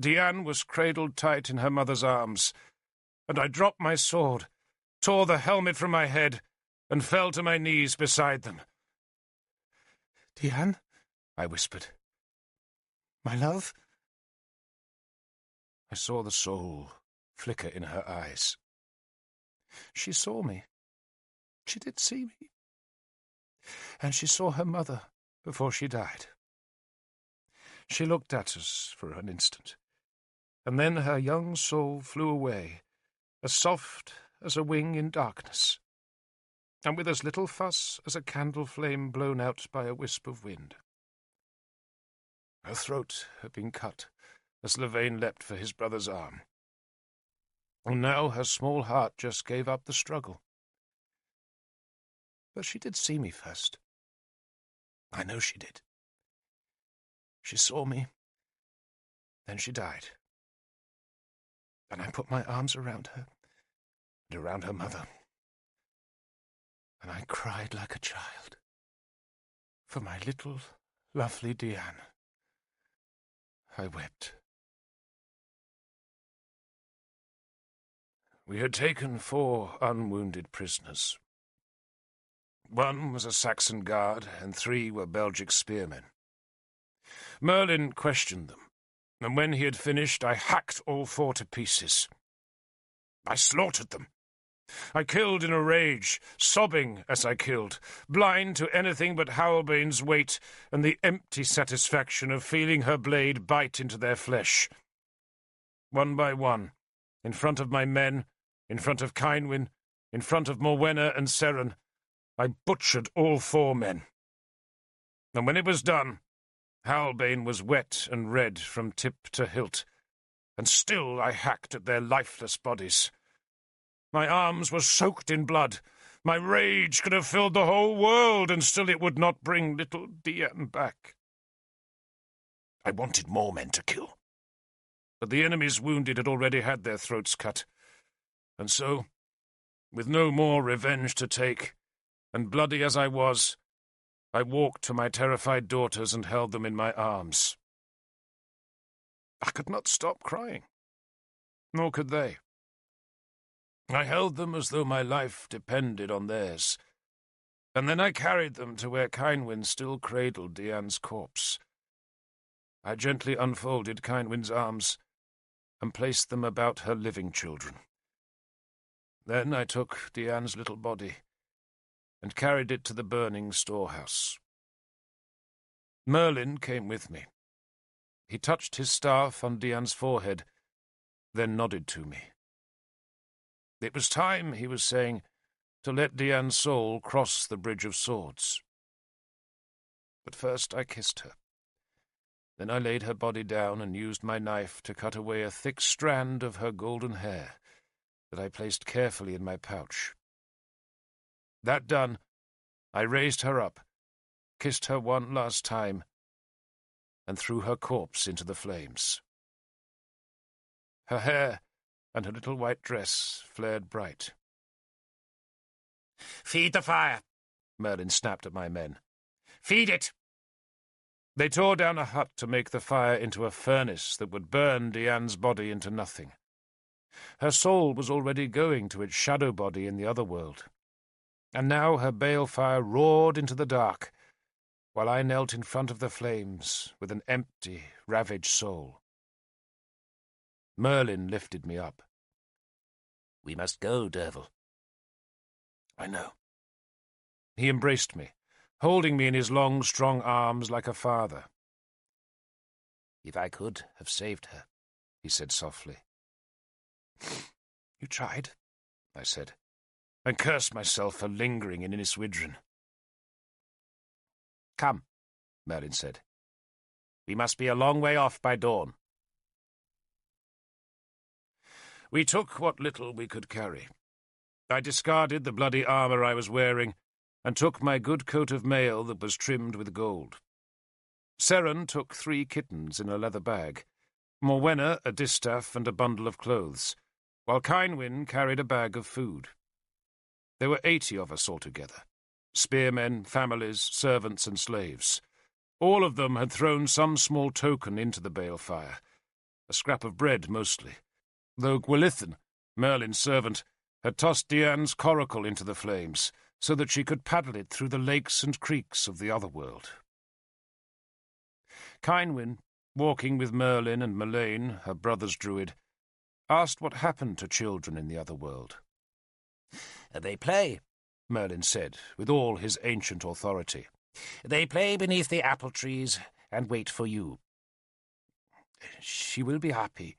Diane was cradled tight in her mother's arms, and I dropped my sword, tore the helmet from my head, and fell to my knees beside them. "Diane," I whispered. "My love?" I saw the soul flicker in her eyes. She saw me. She did see me. And she saw her mother before she died. She looked at us for an instant, and then her young soul flew away, as soft as a wing in darkness, and with as little fuss as a candle flame blown out by a wisp of wind. Her throat had been cut as Lavaine leapt for his brother's arm, and now her small heart just gave up the struggle. But she did see me first. I know she did. She saw me, then she died. And I put my arms around her and around her mother, and I cried like a child for my little, lovely Diane. I wept. We had taken 4 unwounded prisoners. 1 was a Saxon guard, and 3 were Belgic spearmen. Merlin questioned them, and when he had finished, I hacked all 4 to pieces. I slaughtered them. I killed in a rage, sobbing as I killed, blind to anything but Howlbane's weight and the empty satisfaction of feeling her blade bite into their flesh. One by one, in front of my men, in front of Cynwyn, in front of Morwenna and Seren, I butchered all 4 men. And when it was done, Howlbane was wet and red from tip to hilt, and still I hacked at their lifeless bodies. My arms were soaked in blood. My rage could have filled the whole world, and still it would not bring little Dian back. I wanted more men to kill, but the enemy's wounded had already had their throats cut, and so, with no more revenge to take, and bloody as I was, I walked to my terrified daughters and held them in my arms. I could not stop crying, nor could they. I held them as though my life depended on theirs, and then I carried them to where Cynwyn still cradled Dian's corpse. I gently unfolded Cynwyn's arms and placed them about her living children. Then I took Dian's little body and carried it to the burning storehouse. Merlin came with me. He touched his staff on Dian's forehead, then nodded to me. It was time, he was saying, to let Dian's soul cross the Bridge of Swords. But first I kissed her. Then I laid her body down and used my knife to cut away a thick strand of her golden hair that I placed carefully in my pouch. That done, I raised her up, kissed her one last time, and threw her corpse into the flames. Her hair and her little white dress flared bright. "Feed the fire," Merlin snapped at my men. "Feed it!" They tore down a hut to make the fire into a furnace that would burn Dian's body into nothing. Her soul was already going to its shadow body in the other world, and now her balefire roared into the dark, while I knelt in front of the flames with an empty, ravaged soul. Merlin lifted me up. "We must go, Derval." "I know." He embraced me, holding me in his long, strong arms like a father. "If I could have saved her," he said softly. "You tried," I said, and cursed myself for lingering in Inniswydren. "Come," Merlin said. "We must be a long way off by dawn." We took what little we could carry. I discarded the bloody armour I was wearing and took my good coat of mail that was trimmed with gold. Seren took 3 kittens in a leather bag, Morwenna a distaff and a bundle of clothes, while Cynwyn carried a bag of food. There were 80 of us altogether, spearmen, families, servants and slaves. All of them had thrown some small token into the balefire, a scrap of bread mostly, though Gwilithin, Merlin's servant, had tossed Dian's coracle into the flames, so that she could paddle it through the lakes and creeks of the other world. Cynwyn, walking with Merlin and Melaine, her brother's druid, asked what happened to children in the other world. "They play," Merlin said, with all his ancient authority. "They play beneath the apple trees and wait for you." "She will be happy,"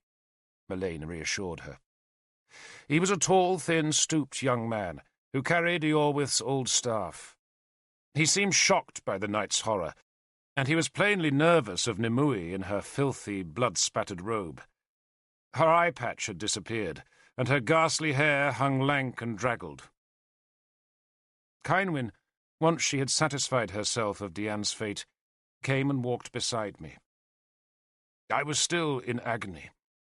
Melaine reassured her. He was a tall, thin, stooped young man who carried Iorwith's old staff. He seemed shocked by the night's horror, and he was plainly nervous of Nimue in her filthy, blood-spattered robe. Her eye patch had disappeared, and her ghastly hair hung lank and draggled. Cynwyn, once she had satisfied herself of Dian's fate, came and walked beside me. I was still in agony,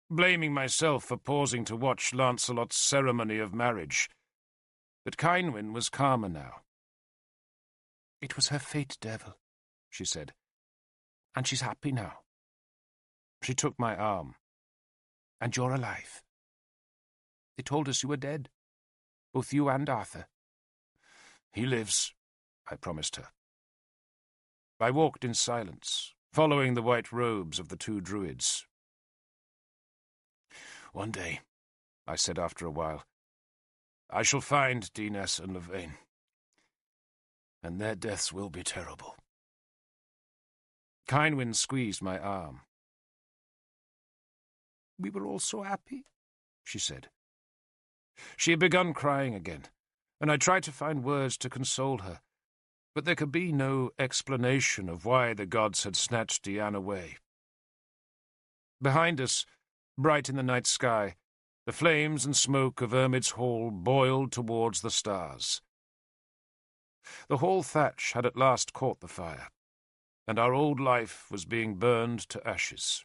blaming myself for pausing to watch Lancelot's ceremony of marriage. But Cynwyn was calmer now. "It was her fate, Derval," she said, "and she's happy now." She took my arm. "And you're alive. They told us you were dead, both you and Arthur." "He lives," I promised her. I walked in silence, following the white robes of the 2 druids. "One day," I said after a while, I shall find Dinas and Lavain, and their deaths will be terrible. Kynwyn squeezed my arm. We were all so happy, she said. She had begun crying again, and I tried to find words to console her, but there could be no explanation of why the gods had snatched Dian away. Behind us, bright in the night sky, the flames and smoke of Ermid's hall boiled towards the stars. The hall thatch had at last caught the fire, and our old life was being burned to ashes.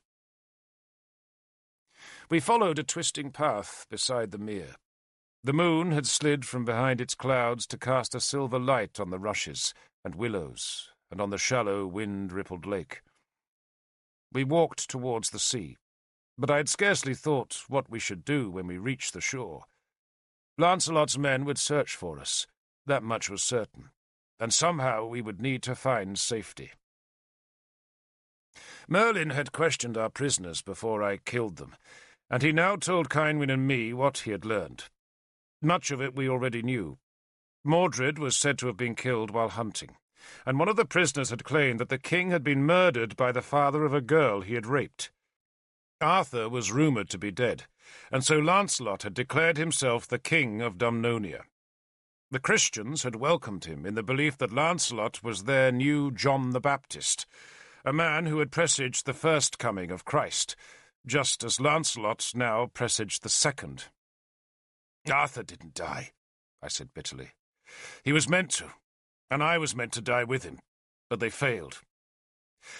We followed a twisting path beside the mere. The moon had slid from behind its clouds to cast a silver light on the rushes and willows and on the shallow, wind-rippled lake. We walked towards the sea, but I had scarcely thought what we should do when we reached the shore. Lancelot's men would search for us, that much was certain, and somehow we would need to find safety. Merlin had questioned our prisoners before I killed them, and he now told Kynwyn and me what he had learned. Much of it we already knew. Mordred was said to have been killed while hunting, and one of the prisoners had claimed that the king had been murdered by the father of a girl he had raped. Arthur was rumoured to be dead, and so Lancelot had declared himself the king of Dumnonia. The Christians had welcomed him in the belief that Lancelot was their new John the Baptist, a man who had presaged the first coming of Christ, just as Lancelot now presaged the second. Arthur didn't die, I said bitterly. He was meant to, and I was meant to die with him, but they failed.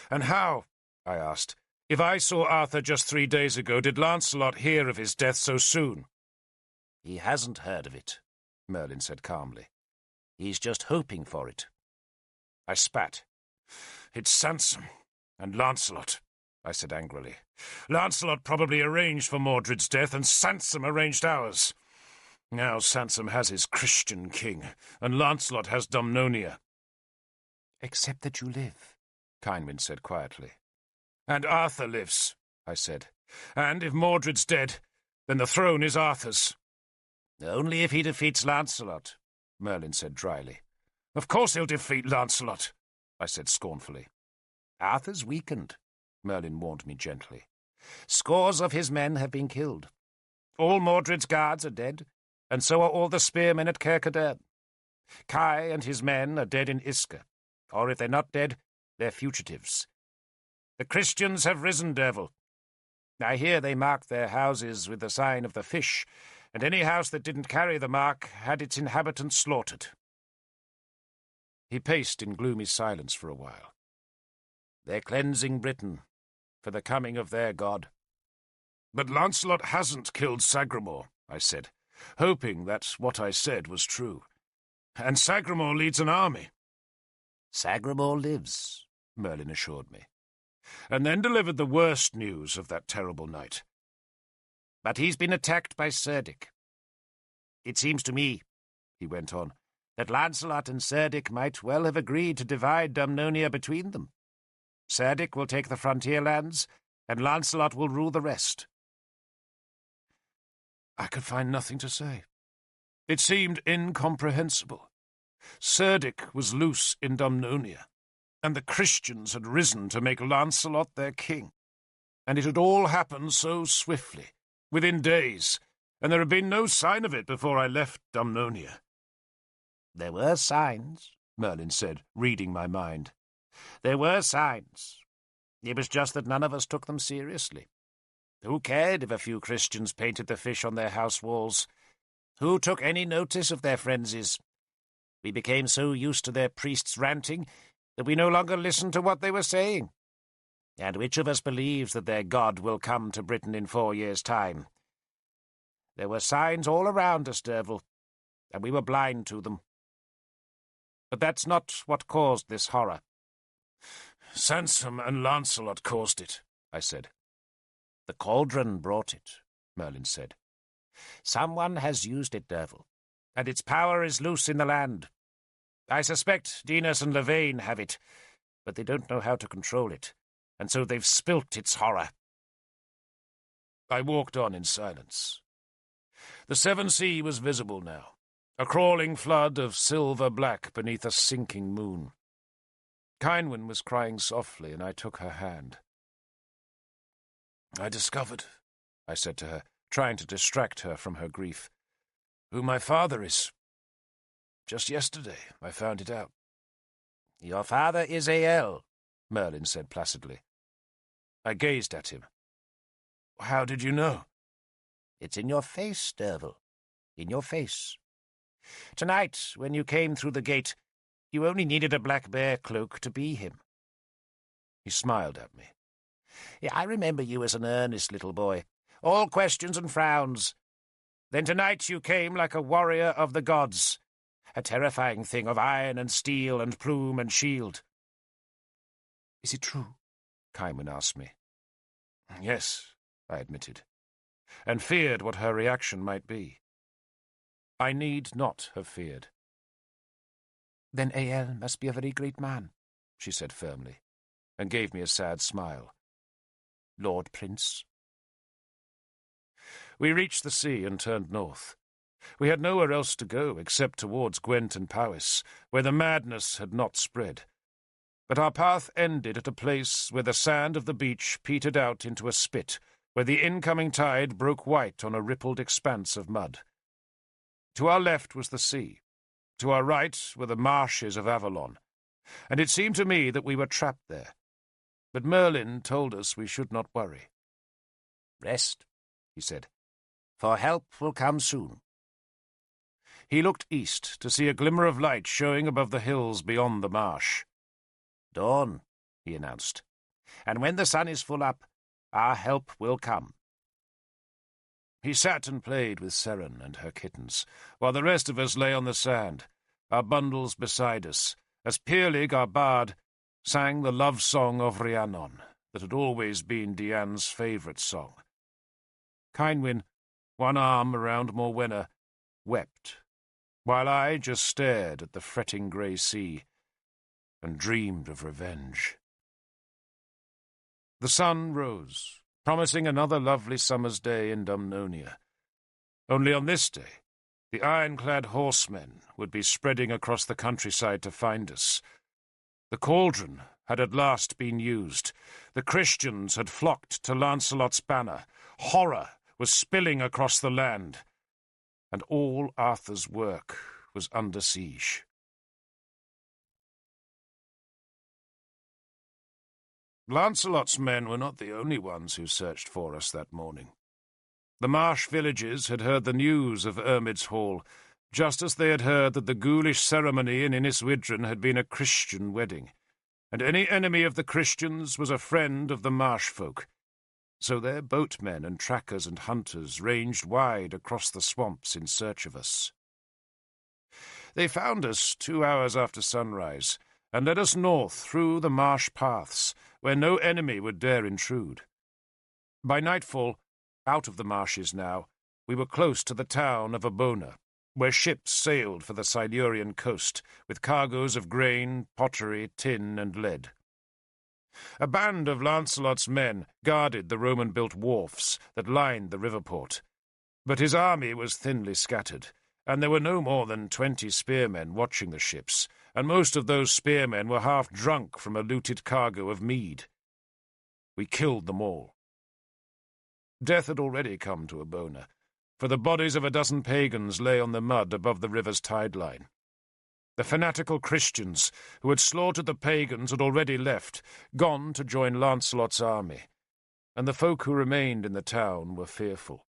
And how, I asked, if I saw Arthur just 3 days ago, did Lancelot hear of his death so soon? He hasn't heard of it, Merlin said calmly. He's just hoping for it. I spat. It's Sansom and Lancelot, I said angrily. Lancelot probably arranged for Mordred's death, and Sansom arranged ours. Now Sansom has his Christian king, and Lancelot has Dumnonia. Except that you live, Kynwyn said quietly. And Arthur lives, I said. And if Mordred's dead, then the throne is Arthur's. Only if he defeats Lancelot, Merlin said dryly. Of course he'll defeat Lancelot, I said scornfully. Arthur's weakened, Merlin warned me gently. Scores of his men have been killed. All Mordred's guards are dead, and so are all the spearmen at Caer-Codern. Kai and his men are dead in Isca, or if they're not dead, they're fugitives. The Christians have risen, Devil. I hear they marked their houses with the sign of the fish, and any house that didn't carry the mark had its inhabitants slaughtered. He paced in gloomy silence for a while. They're cleansing Britain for the coming of their god. But Lancelot hasn't killed Sagramor, I said, hoping that what I said was true. And Sagramor leads an army. Sagramor lives, Merlin assured me. And then delivered the worst news of that terrible night. But he's been attacked by Cerdic. It seems to me, he went on, that Lancelot and Cerdic might well have agreed to divide Dumnonia between them. Cerdic will take the frontier lands, and Lancelot will rule the rest. I could find nothing to say. It seemed incomprehensible. Cerdic was loose in Dumnonia, and the Christians had risen to make Lancelot their king. And it had all happened so swiftly, within days, and there had been no sign of it before I left Dumnonia. There were signs, Merlin said, reading my mind. There were signs. It was just that none of us took them seriously. Who cared if a few Christians painted the fish on their house walls? Who took any notice of their frenzies? We became so used to their priests ranting that we no longer listened to what they were saying. And which of us believes that their god will come to Britain in 4 years' time? There were signs all around us, Derval, and we were blind to them. But that's not what caused this horror. Sansom and Lancelot caused it, I said. The cauldron brought it, Merlin said. Someone has used it, Derval, and its power is loose in the land. I suspect Dinas and Lavain have it, but they don't know how to control it, and so they've spilt its horror. I walked on in silence. The Seven Sea was visible now, a crawling flood of silver-black beneath a sinking moon. Kynwyn was crying softly, and I took her hand. "I discovered," I said to her, trying to distract her from her grief, "who my father is. Just yesterday I found it out." "Your father is Ael," Merlin said placidly. I gazed at him. "How did you know?" "It's in your face, Derval. In your face. Tonight, when you came through the gate, you only needed a black bear cloak to be him." He smiled at me. "Yeah, I remember you as an earnest little boy, all questions and frowns. Then tonight you came like a warrior of the gods, a terrifying thing of iron and steel and plume and shield." "Is it true?" Kynwyn asked me. "Yes," I admitted, and feared what her reaction might be. I need not have feared. "Then Ael must be a very great man," she said firmly, and gave me a sad smile. "Lord Prince." We reached the sea and turned north. We had nowhere else to go except towards Gwent and Powys, where the madness had not spread. But our path ended at a place where the sand of the beach petered out into a spit, where the incoming tide broke white on a rippled expanse of mud. To our left was the sea. To our right were the marshes of Avalon, and it seemed to me that we were trapped there. But Merlin told us we should not worry. "Rest," he said, "for help will come soon." He looked east to see a glimmer of light showing above the hills beyond the marsh. "Dawn," he announced, "and when the sun is full up, our help will come." He sat and played with Seren and her kittens, while the rest of us lay on the sand, our bundles beside us, as Peerlig, our bard, sang the love song of Rhiannon that had always been Diane's favourite song. Kynwyn, one arm around Morwenna, wept, while I just stared at the fretting grey sea and dreamed of revenge. The sun rose, promising another lovely summer's day in Dumnonia. Only on this day, the ironclad horsemen would be spreading across the countryside to find us. The cauldron had at last been used. The Christians had flocked to Lancelot's banner. Horror was spilling across the land, and all Arthur's work was under siege. Lancelot's men were not the only ones who searched for us that morning. The marsh villages had heard the news of Ermid's Hall, just as they had heard that the ghoulish ceremony in Inniswydran had been a Christian wedding, and any enemy of the Christians was a friend of the marsh folk. So their boatmen and trackers and hunters ranged wide across the swamps in search of us. They found us 2 hours after sunrise, and led us north through the marsh paths, where no enemy would dare intrude. By nightfall, out of the marshes now, we were close to the town of Abona, where ships sailed for the Silurian coast, with cargoes of grain, pottery, tin, and lead. A band of Lancelot's men guarded the Roman-built wharfs that lined the river port, but his army was thinly scattered, and there were no more than 20 spearmen watching the ships, and most of those spearmen were half drunk from a looted cargo of mead. We killed them all. Death had already come to Abona, for the bodies of a dozen pagans lay on the mud above the river's tide line. The fanatical Christians who had slaughtered the pagans had already left, gone to join Lancelot's army, and the folk who remained in the town were fearful.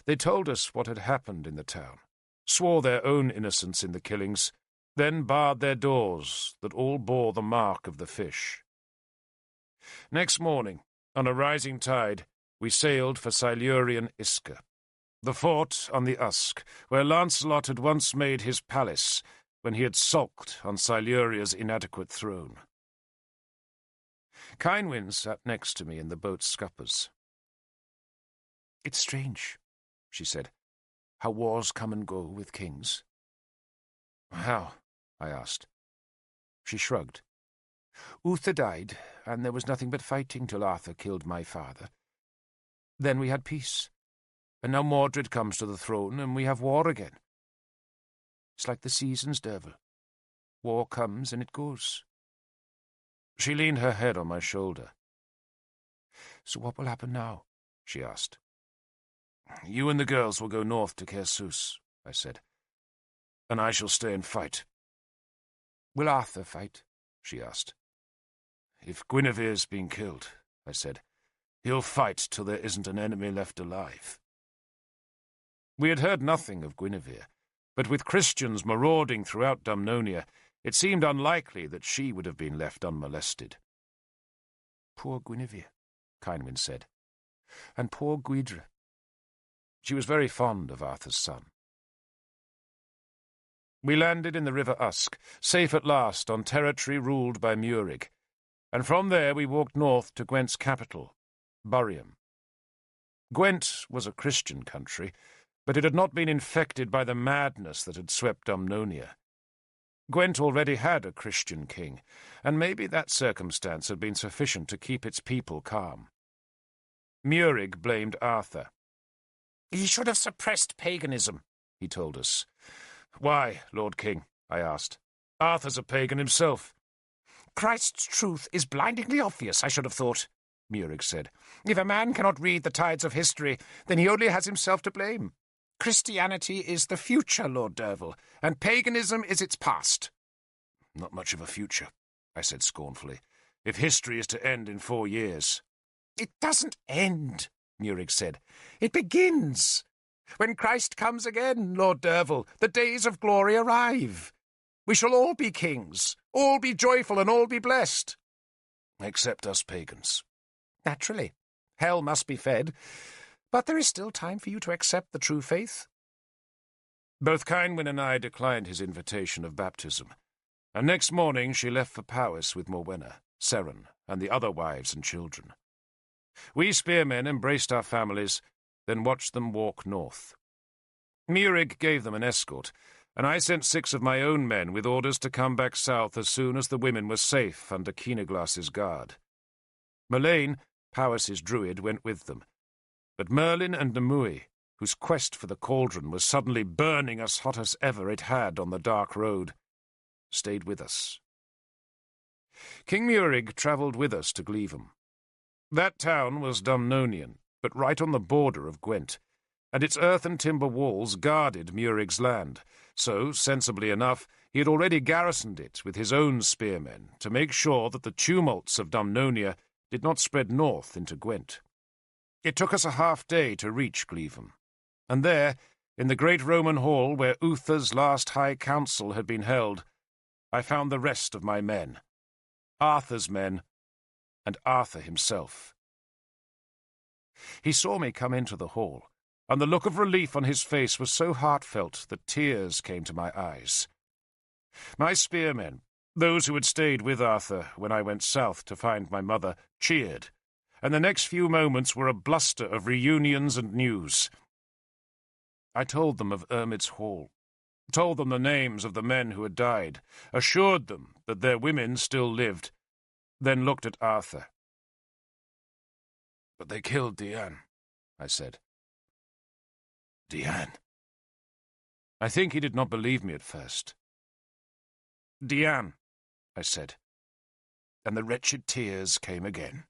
They told us what had happened in the town, swore their own innocence in the killings, then barred their doors that all bore the mark of the fish. Next morning, on a rising tide, we sailed for Silurian Iska, the fort on the Usk, where Lancelot had once made his palace when he had sulked on Siluria's inadequate throne. Kynwyn sat next to me in the boat's scuppers. "It's strange," she said, "how wars come and go with kings." "How?" I asked. She shrugged. "Uther died, and there was nothing but fighting till Arthur killed my father. Then we had peace. And now Mordred comes to the throne, and we have war again. It's like the seasons, Derval. War comes and it goes. She leaned her head on my shoulder. So what will happen now? She asked. You and the girls will go north to Kersus, I said, and I shall stay and fight. Will Arthur fight? She asked. If Guinevere's been killed, I said, he'll fight till there isn't an enemy left alive. We had heard nothing of Guinevere, but with Christians marauding throughout Dumnonia, it seemed unlikely that she would have been left unmolested. Poor Guinevere, Cynwyn said, and poor Gwyndra. She was very fond of Arthur's son. We landed in the River Usk, safe at last on territory ruled by Murig, and from there we walked north to Gwent's capital, Buriam. Gwent was a Christian country, but it had not been infected by the madness that had swept Dumnonia. Gwent already had a Christian king, and maybe that circumstance had been sufficient to keep its people calm. Murig blamed Arthur. He should have suppressed paganism, he told us. Why, Lord King? I asked. Arthur's a pagan himself. Christ's truth is blindingly obvious, I should have thought, Murig said. If a man cannot read the tides of history, then he only has himself to blame. Christianity is the future, Lord Derval, and paganism is its past. Not much of a future, I said scornfully, if history is to end in 4 years. It doesn't end, Murig said. It begins. When Christ comes again, Lord Derval, the days of glory arrive. We shall all be kings, all be joyful and all be blessed. Except us pagans. Naturally. Hell must be fed. But there is still time for you to accept the true faith. Both Cynwyn and I declined his invitation of baptism, and next morning she left for Powys with Morwenna, Seren, and the other wives and children. We spearmen embraced our families, then watched them walk north. Murig gave them an escort, and I sent 6 of my own men with orders to come back south as soon as the women were safe under Keenaglass's guard. Mullane, Powys's druid, went with them, but Merlin and Nimue, whose quest for the cauldron was suddenly burning as hot as ever it had on the dark road, stayed with us. King Murig travelled with us to Gleavham. That town was Dumnonian, but right on the border of Gwent, and its earth and timber walls guarded Murig's land, so, sensibly enough, he had already garrisoned it with his own spearmen to make sure that the tumults of Dumnonia did not spread north into Gwent. It took us a half-day to reach Gleavham, and there, in the great Roman hall where Uther's last high council had been held, I found the rest of my men, Arthur's men, and Arthur himself. He saw me come into the hall, and the look of relief on his face was so heartfelt that tears came to my eyes. My spearmen, those who had stayed with Arthur when I went south to find my mother, cheered, and the next few moments were a bluster of reunions and news. I told them of Ermid's Hall, told them the names of the men who had died, assured them that their women still lived, then looked at Arthur. "But they killed Diane," I said. "Diane?" I think he did not believe me at first. "Diane," I said, and the wretched tears came again.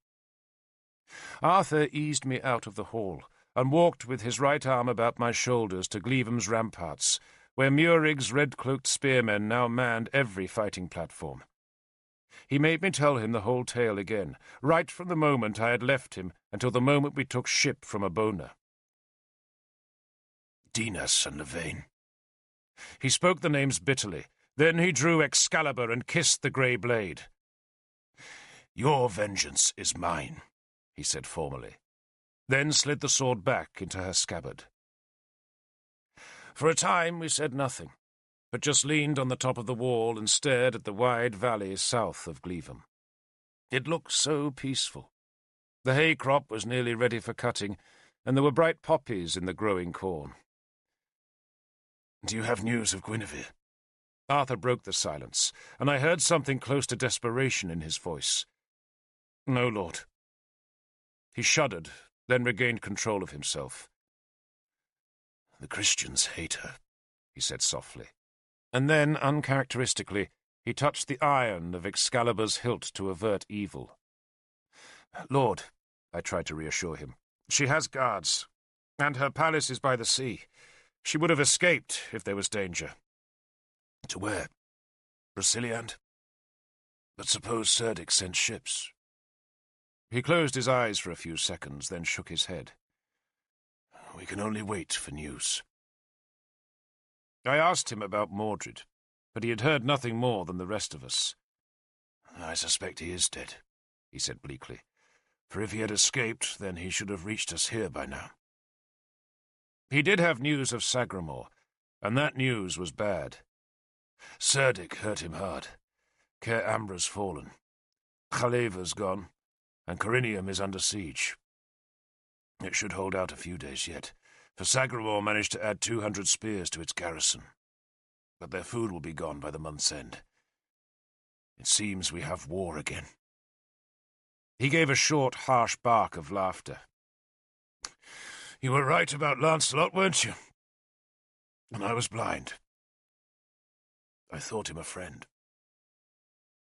Arthur eased me out of the hall, and walked with his right arm about my shoulders to Gleavham's ramparts, where Murig's red-cloaked spearmen now manned every fighting platform. He made me tell him the whole tale again, right from the moment I had left him until the moment we took ship from Abona. Dinas and Lavain. He spoke the names bitterly. Then he drew Excalibur and kissed the grey blade. "Your vengeance is mine," he said formally, then slid the sword back into her scabbard. For a time we said nothing, but just leaned on the top of the wall and stared at the wide valley south of Gleavham. It looked so peaceful. The hay crop was nearly ready for cutting, and there were bright poppies in the growing corn. "Do you have news of Guinevere?" Arthur broke the silence, and I heard something close to desperation in his voice. "No, Lord." He shuddered, then regained control of himself. The Christians hate her, he said softly. And then, uncharacteristically, he touched the iron of Excalibur's hilt to avert evil. "Lord," I tried to reassure him, "she has guards, and her palace is by the sea. She would have escaped if there was danger." To where? Brociliand? But suppose Cerdic sent ships? He closed his eyes for a few seconds, then shook his head. We can only wait for news. I asked him about Mordred, but he had heard nothing more than the rest of us. I suspect he is dead, he said bleakly. For if he had escaped, then he should have reached us here by now. He did have news of Sagramore, and that news was bad. Cerdic hurt him hard. Caer Ambra's fallen. Khaleva's gone, and Corinium is under siege. It should hold out a few days yet, for Sagramore managed to add 200 spears to its garrison. But their food will be gone by the month's end. It seems we have war again. He gave a short, harsh bark of laughter. You were right about Lancelot, weren't you? And I was blind. I thought him a friend.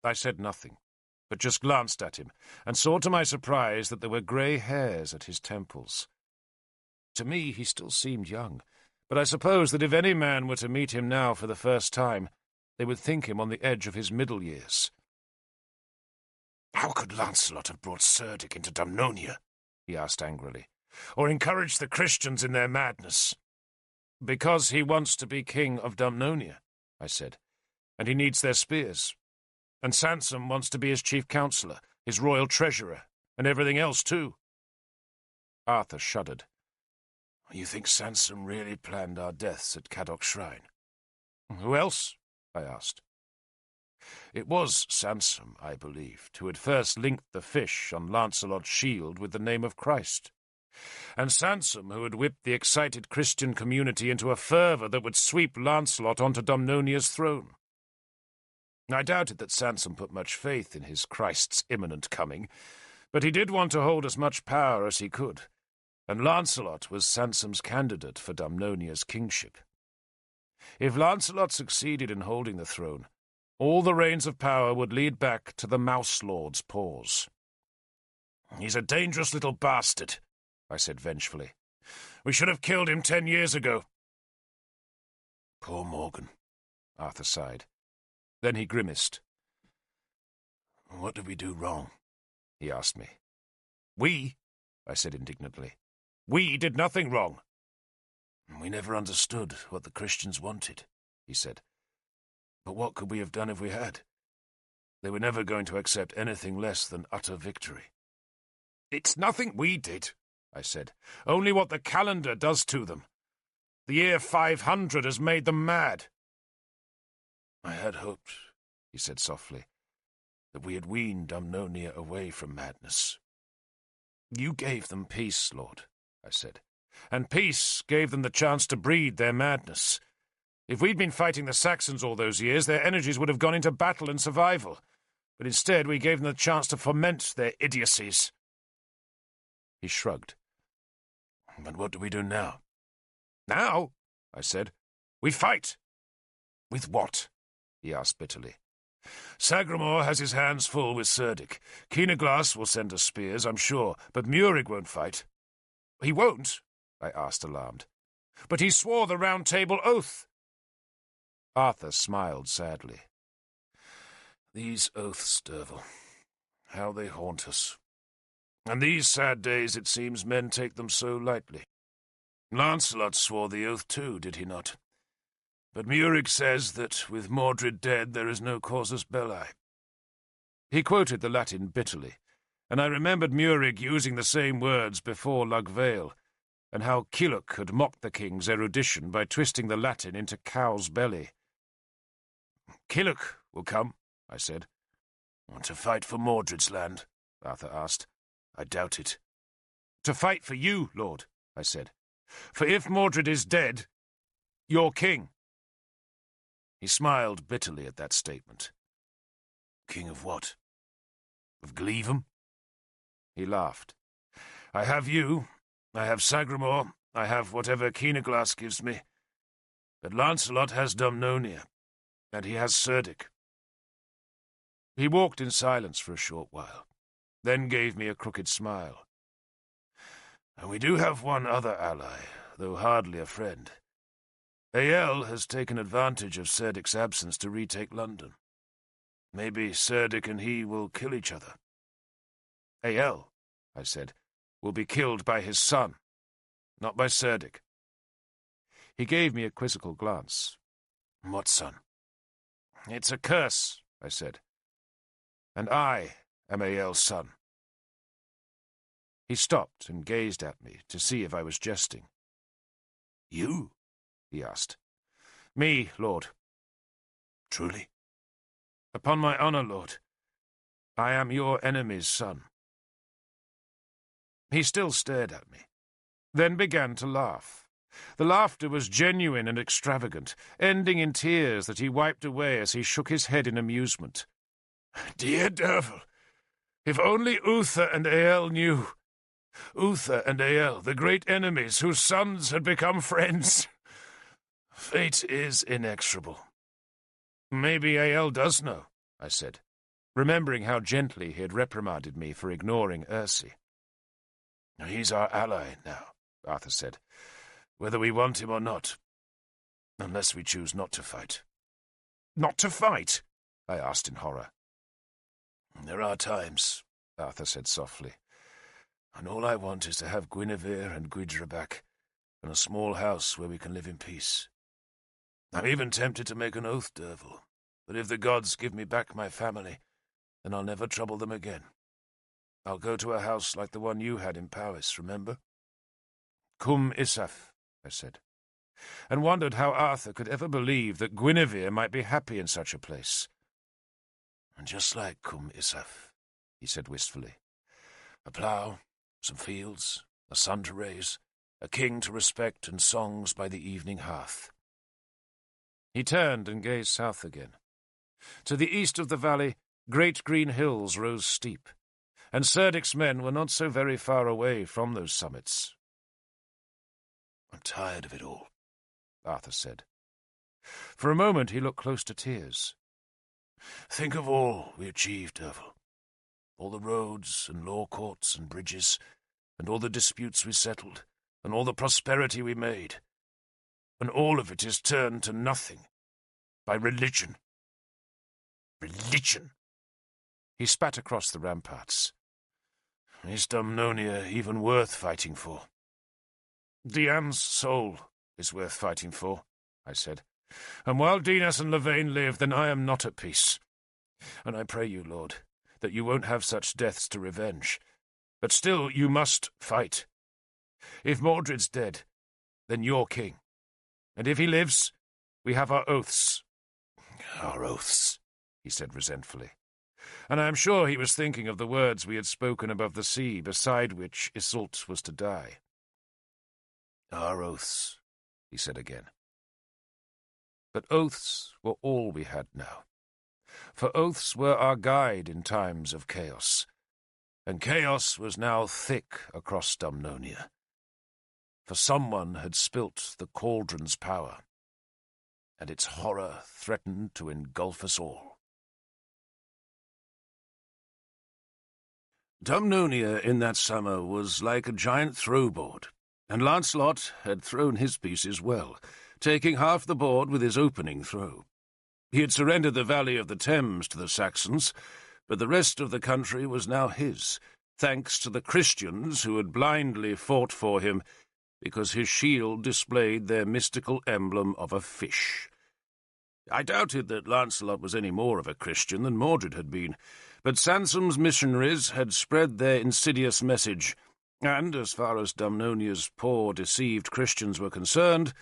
I said nothing, but just glanced at him, and saw to my surprise that there were grey hairs at his temples. To me he still seemed young, but I suppose that if any man were to meet him now for the first time, they would think him on the edge of his middle years. How could Lancelot have brought Cerdic into Dumnonia? He asked angrily. Or encouraged the Christians in their madness? Because he wants to be king of Dumnonia, I said, and he needs their spears. And Sansom wants to be his chief counsellor, his royal treasurer, and everything else too. Arthur shuddered. You think Sansom really planned our deaths at Cadoc's shrine? Who else? I asked. It was Sansom, I believed, who had first linked the fish on Lancelot's shield with the name of Christ, and Sansom who had whipped the excited Christian community into a fervour that would sweep Lancelot onto Dumnonia's throne. I doubted that Sansom put much faith in his Christ's imminent coming, but he did want to hold as much power as he could, and Lancelot was Sansom's candidate for Dumnonia's kingship. If Lancelot succeeded in holding the throne, all the reins of power would lead back to the Mouse Lord's paws. He's a dangerous little bastard, I said vengefully. We should have killed him 10 years ago. Poor Morgan, Arthur sighed. Then he grimaced. What did we do wrong? He asked me. We, I said indignantly. We did nothing wrong. We never understood what the Christians wanted, he said. But what could we have done if we had? They were never going to accept anything less than utter victory. It's nothing we did, I said. Only what the calendar does to them. The year 500 has made them mad. I had hoped, he said softly, that we had weaned Dumnonia away from madness. You gave them peace, Lord, I said, and peace gave them the chance to breed their madness. If we'd been fighting the Saxons all those years, their energies would have gone into battle and survival. But instead, we gave them the chance to foment their idiocies. He shrugged. But what do we do now? Now, I said, we fight. With what? He asked bitterly. Sagramore has his hands full with Cerdic. Keenaglas will send us spears, I'm sure, but Murig won't fight. He won't? I asked, alarmed. But he swore the Round Table oath. Arthur smiled sadly. These oaths, Derval, how they haunt us. And these sad days, it seems, men take them so lightly. Lancelot swore the oath too, did he not? But Murig says that, with Mordred dead, there is no casus belli. He quoted the Latin bitterly, and I remembered Murig using the same words before Lugvale, and how Killuch had mocked the king's erudition by twisting the Latin into cow's belly. Killuch will come, I said. To fight for Mordred's land? Arthur asked. I doubt it. To fight for you, Lord, I said. For if Mordred is dead, you're king. He smiled bitterly at that statement. King of what? Of Gleavum? He laughed. I have you, I have Sagramore, I have whatever Keenaglass gives me. But Lancelot has Dumnonia, and he has Cerdic." He walked in silence for a short while, then gave me a crooked smile. "And we do have one other ally, though hardly a friend. Ael has taken advantage of Cerdic's absence to retake London. Maybe Cerdic and he will kill each other." "Ael," I said, "will be killed by his son, not by Cerdic." He gave me a quizzical glance. "What son?" "It's a curse," I said. "And I am Ael's son." He stopped and gazed at me to see if I was jesting. "You?" he asked. "Me, Lord." "Truly?" "Upon my honour, Lord. I am your enemy's son." He still stared at me, then began to laugh. The laughter was genuine and extravagant, ending in tears that he wiped away as he shook his head in amusement. "Dear devil, if only Uther and Ael knew. Uther and Ael, the great enemies whose sons had become friends. Fate is inexorable." "Maybe Ael does know," I said, remembering how gently he had reprimanded me for ignoring Ersi. "He's our ally now," Arthur said, "whether we want him or not, unless we choose not to fight." "Not to fight?" I asked in horror. "There are times," Arthur said softly, "and all I want is to have Guinevere and Gwyddra back, and a small house where we can live in peace. I'm even tempted to make an oath, Derval, that if the gods give me back my family, then I'll never trouble them again. I'll go to a house like the one you had in Powys, remember?" "Cum Isaf," I said, and wondered how Arthur could ever believe that Guinevere might be happy in such a place. "And just like Cum Isaf," he said wistfully. "A plough, some fields, a son to raise, a king to respect, and songs by the evening hearth." He turned and gazed south again. To the east of the valley, great green hills rose steep, and Cerdic's men were not so very far away from those summits. "I'm tired of it all," Arthur said. For a moment he looked close to tears. "Think of all we achieved, Derval. All the roads and law courts and bridges, and all the disputes we settled, and all the prosperity we made. And all of it is turned to nothing by religion. Religion!" He spat across the ramparts. "Is Dumnonia even worth fighting for?" "Diane's soul is worth fighting for," I said. "And while Dinas and Lavain live, then I am not at peace. And I pray you, Lord, that you won't have such deaths to revenge. But still you must fight. If Mordred's dead, then you're king. And if he lives, we have our oaths." "Our oaths," he said resentfully. And I am sure he was thinking of the words we had spoken above the sea, beside which Iseult was to die. "Our oaths," he said again. But oaths were all we had now. For oaths were our guide in times of chaos. And chaos was now thick across Dumnonia. For someone had spilt the cauldron's power, and its horror threatened to engulf us all. Dumnonia in that summer was like a giant throwboard, and Lancelot had thrown his pieces well, taking half the board with his opening throw. He had surrendered the valley of the Thames to the Saxons, but the rest of the country was now his, thanks to the Christians who had blindly fought for him because his shield displayed their mystical emblem of a fish. I doubted that Lancelot was any more of a Christian than Mordred had been, but Sansom's missionaries had spread their insidious message, and, as far as Dumnonia's poor, deceived Christians were concerned,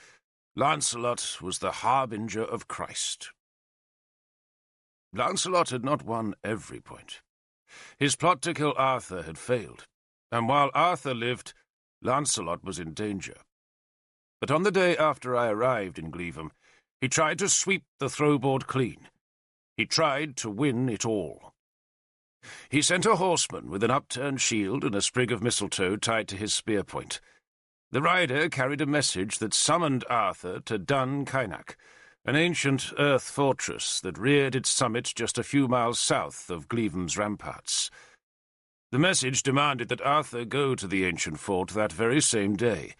Lancelot was the harbinger of Christ. Lancelot had not won every point. His plot to kill Arthur had failed, and while Arthur lived, Lancelot was in danger. But on the day after I arrived in Gleavham, he tried to sweep the throwboard clean. He tried to win it all. He sent a horseman with an upturned shield and a sprig of mistletoe tied to his spear point. The rider carried a message that summoned Arthur to Dun Kynak, an ancient earth fortress that reared its summit just a few miles south of Gleevam's ramparts. The message demanded that Arthur go to the ancient fort that very same day.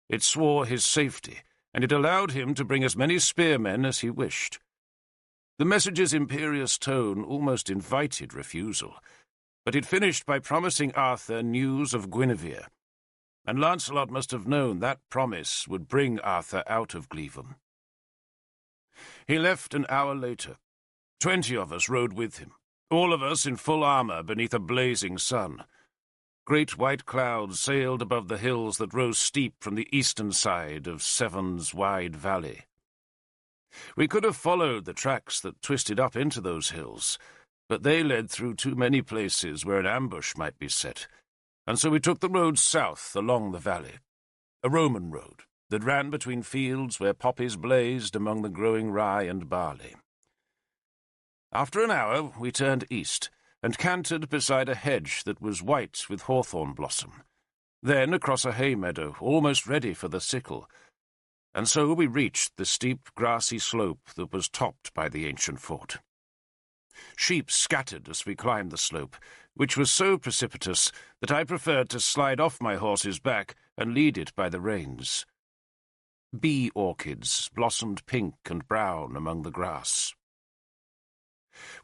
It swore his safety, and it allowed him to bring as many spearmen as he wished. The message's imperious tone almost invited refusal, but it finished by promising Arthur news of Guinevere, and Lancelot must have known that promise would bring Arthur out of Gleevam. He left an hour later. 20 of us rode with him, all of us in full armour beneath a blazing sun. Great white clouds sailed above the hills that rose steep from the eastern side of Severn's wide valley. We could have followed the tracks that twisted up into those hills, but they led through too many places where an ambush might be set, and so we took the road south along the valley, a Roman road that ran between fields where poppies blazed among the growing rye and barley. After an hour we turned east, and cantered beside a hedge that was white with hawthorn blossom, then across a hay meadow almost ready for the sickle, and so we reached the steep grassy slope that was topped by the ancient fort. Sheep scattered as we climbed the slope, which was so precipitous that I preferred to slide off my horse's back and lead it by the reins. Bee orchids blossomed pink and brown among the grass.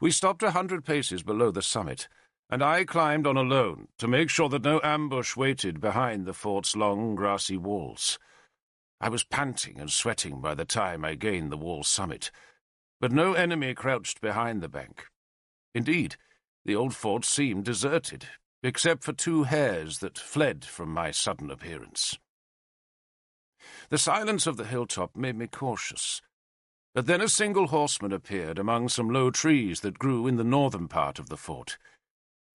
We stopped 100 paces below the summit, and I climbed on alone to make sure that no ambush waited behind the fort's long, grassy walls. I was panting and sweating by the time I gained the wall summit, but no enemy crouched behind the bank. Indeed, the old fort seemed deserted, except for 2 hares that fled from my sudden appearance. The silence of the hilltop made me cautious, but then a single horseman appeared among some low trees that grew in the northern part of the fort.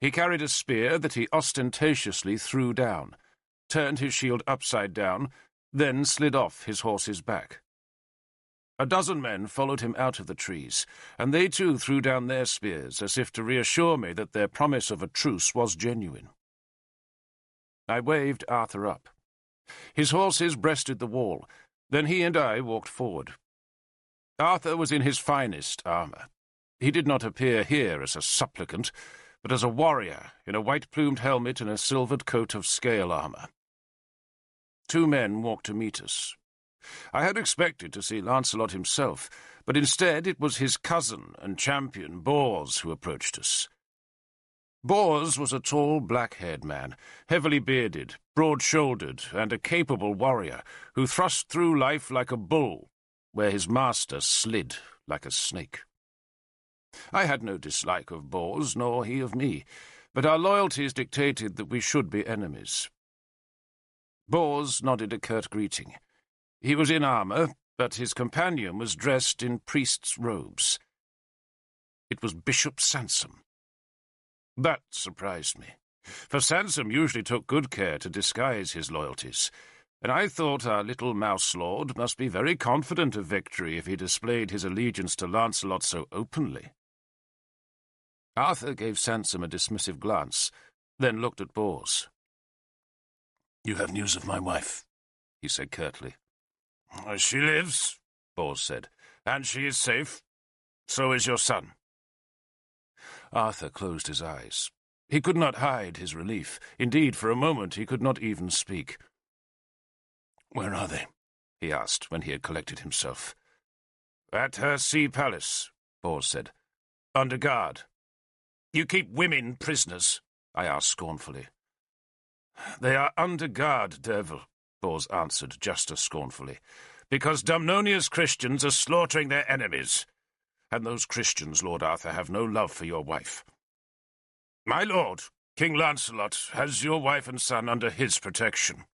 He carried a spear that he ostentatiously threw down, turned his shield upside down, then slid off his horse's back. A dozen men followed him out of the trees, and they too threw down their spears as if to reassure me that their promise of a truce was genuine. I waved Arthur up. His horses breasted the wall, then he and I walked forward. Arthur was in his finest armour. He did not appear here as a supplicant, but as a warrior in a white-plumed helmet and a silvered coat of scale armour. 2 men walked to meet us. I had expected to see Lancelot himself, but instead it was his cousin and champion, Bors, who approached us. Bors was a tall, black-haired man, heavily bearded, broad-shouldered, and a capable warrior who thrust through life like a bull, where his master slid like a snake. I had no dislike of Bors, nor he of me, but our loyalties dictated that we should be enemies. Bors nodded a curt greeting. He was in armour, but his companion was dressed in priest's robes. It was Bishop Sansom. That surprised me, for Sansom usually took good care to disguise his loyalties, and I thought our little mouse lord must be very confident of victory if he displayed his allegiance to Lancelot so openly. Arthur gave Sansom a dismissive glance, then looked at Bors. "You have news of my wife," he said curtly. "She lives," Bors said, "and she is safe. So is your son." Arthur closed his eyes. He could not hide his relief. Indeed, for a moment he could not even speak. "Where are they?" he asked when he had collected himself. "At her sea palace," Bors said. "Under guard." "You keep women prisoners?" I asked scornfully. "They are under guard, Derval," Bors answered just as scornfully, "because Dumnonia's Christians are slaughtering their enemies. And those Christians, Lord Arthur, have no love for your wife. My lord, King Lancelot, has your wife and son under his protection."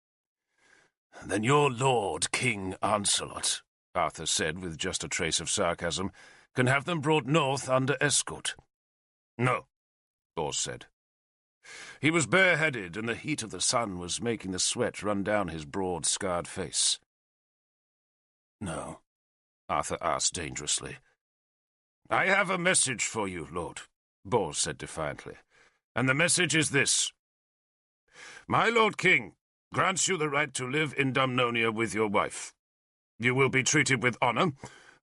"Then your lord, King Lancelot," Arthur said with just a trace of sarcasm, "can have them brought north under escort." "No," Bors said. He was bareheaded, and the heat of the sun was making the sweat run down his broad, scarred face. "No?" Arthur asked dangerously. "I have a message for you, lord," Bors said defiantly, "and the message is this. My lord king, grants you the right to live in Dumnonia with your wife. You will be treated with honor,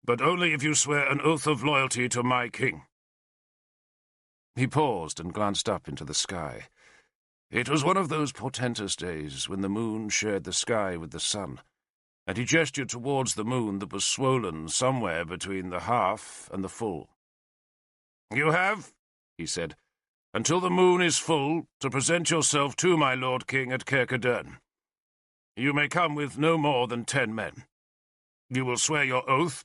but only if you swear an oath of loyalty to my king." He paused and glanced up into the sky. It was one of those portentous days when the moon shared the sky with the sun, and he gestured towards the moon that was swollen somewhere between the half and the full. "You have," he said, "until the moon is full to present yourself to my lord king at Kirkadern. You may come with no more than 10 men. You will swear your oath,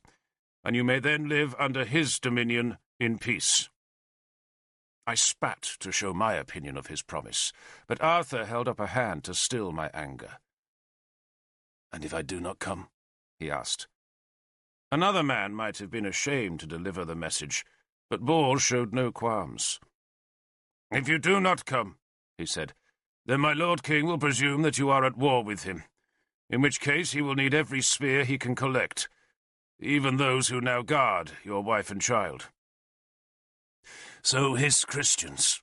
and you may then live under his dominion in peace." I spat to show my opinion of his promise, but Arthur held up a hand to still my anger. "And if I do not come?" he asked. Another man might have been ashamed to deliver the message, but Bors showed no qualms. "If you do not come," he said, "then my lord king will presume that you are at war with him, in which case he will need every spear he can collect, even those who now guard your wife and child." "So his Christians,"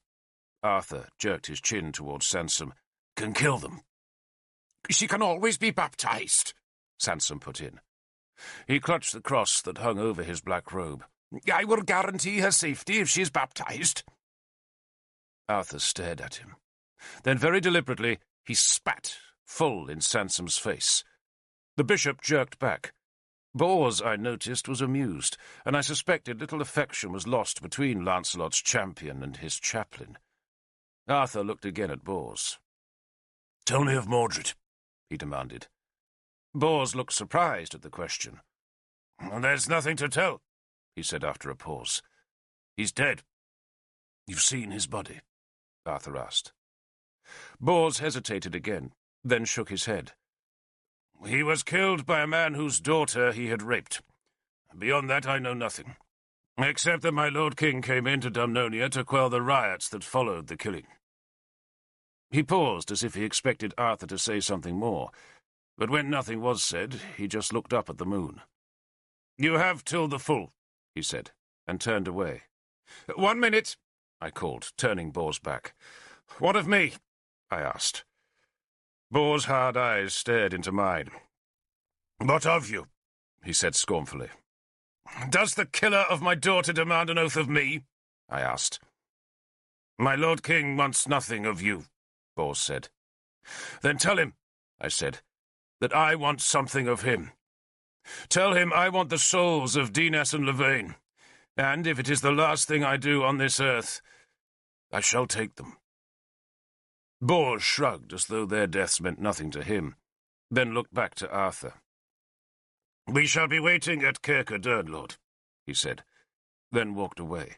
Arthur jerked his chin towards Sansom, "can kill them." "She can always be baptized," Sansom put in. He clutched the cross that hung over his black robe. "I will guarantee her safety if she is baptized." Arthur stared at him. Then very deliberately he spat full in Sansom's face. The bishop jerked back. Bors, I noticed, was amused, and I suspected little affection was lost between Lancelot's champion and his chaplain. Arthur looked again at Bors. "Tell me of Mordred," he demanded. Bors looked surprised at the question. "There's nothing to tell," he said after a pause. "He's dead." "You've seen his body?" Arthur asked. Bors hesitated again, then shook his head. "He was killed by a man whose daughter he had raped. Beyond that I know nothing, except that my lord king came into Dumnonia to quell the riots that followed the killing." He paused as if he expected Arthur to say something more, but when nothing was said, he just looked up at the moon. "You have till the full," he said, and turned away. "1 minute," I called, turning Bors back. "What of me?" I asked. Bors' hard eyes stared into mine. "What of you?" he said scornfully. "Does the killer of my daughter demand an oath of me?" I asked. "My lord king wants nothing of you," Bors said. "Then tell him," I said, "that I want something of him. Tell him I want the souls of Dinas and Lavain, and if it is the last thing I do on this earth, I shall take them." Bors shrugged as though their deaths meant nothing to him, then looked back to Arthur. "We shall be waiting at Kirkadern, Lord," he said, then walked away.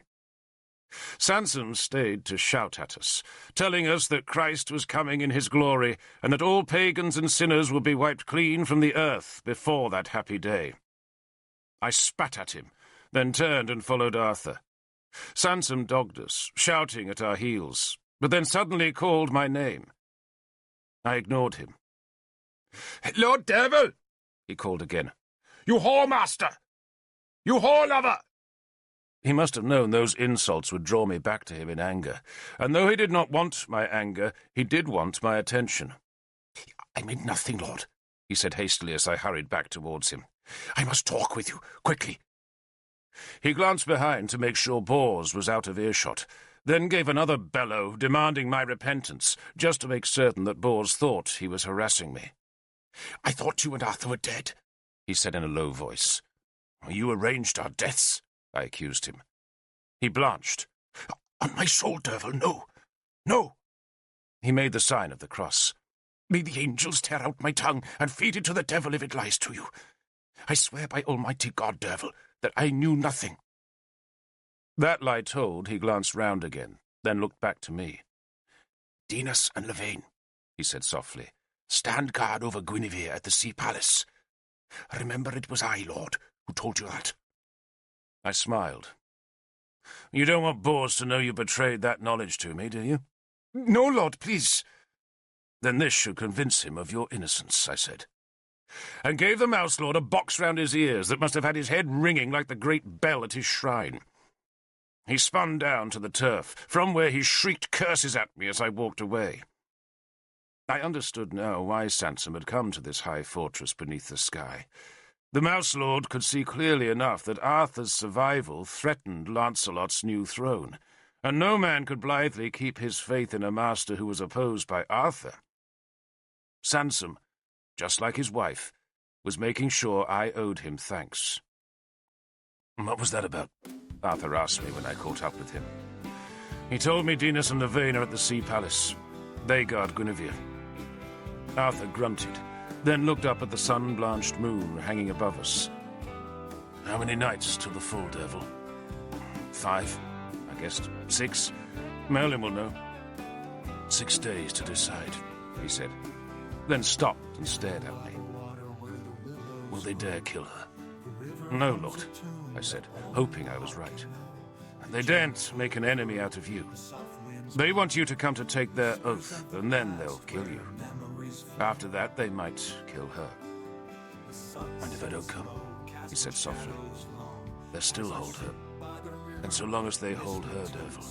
Sansom stayed to shout at us, telling us that Christ was coming in his glory, and that all pagans and sinners would be wiped clean from the earth before that happy day. I spat at him, then turned and followed Arthur. Sansom dogged us, shouting at our heels, but then suddenly called my name. I ignored him. "Lord Devil!" he called again. "You whoremaster! You whore-lover!" He must have known those insults would draw me back to him in anger, and though he did not want my anger, he did want my attention. "I mean nothing, Lord," he said hastily as I hurried back towards him. "I must talk with you, quickly." He glanced behind to make sure Bors was out of earshot, then gave another bellow, demanding my repentance, just to make certain that Bors thought he was harassing me. "I thought you and Arthur were dead," he said in a low voice. "You arranged our deaths," I accused him. He blanched. "On my soul, Derval, no. No." He made the sign of the cross. "May the angels tear out my tongue and feed it to the devil if it lies to you. I swear by Almighty God, Derval, that I knew nothing." That lie told, he glanced round again, then looked back to me. "Dinas and Lavain," he said softly, "stand guard over Guinevere at the Sea Palace. Remember it was I, Lord, who told you that." I smiled. "You don't want Bors to know you betrayed that knowledge to me, do you?" "No, Lord, please." "Then this should convince him of your innocence," I said, and gave the Mouse Lord a box round his ears that must have had his head ringing like the great bell at his shrine. He spun down to the turf, from where he shrieked curses at me as I walked away. I understood now why Sansom had come to this high fortress beneath the sky. The Mouse Lord could see clearly enough that Arthur's survival threatened Lancelot's new throne, and no man could blithely keep his faith in a master who was opposed by Arthur. Sansom, just like his wife, was making sure I owed him thanks. What was that about? Arthur asked me when I caught up with him. He told me Dinas and Lavain are at the Sea Palace. They guard Guinevere. Arthur grunted, then looked up at the sun-blanched moon hanging above us. How many nights till the full, Devil? 5, I guessed. 6. Merlin will know. 6 days to decide, he said, then stopped and stared at me. Will they dare kill her? No, Lord, I said, hoping I was right. They daren't make an enemy out of you. They want you to come to take their oath, and then they'll kill you. After that, they might kill her. And if I don't come, he said softly, they'll still hold her. And so long as they hold her, Devil,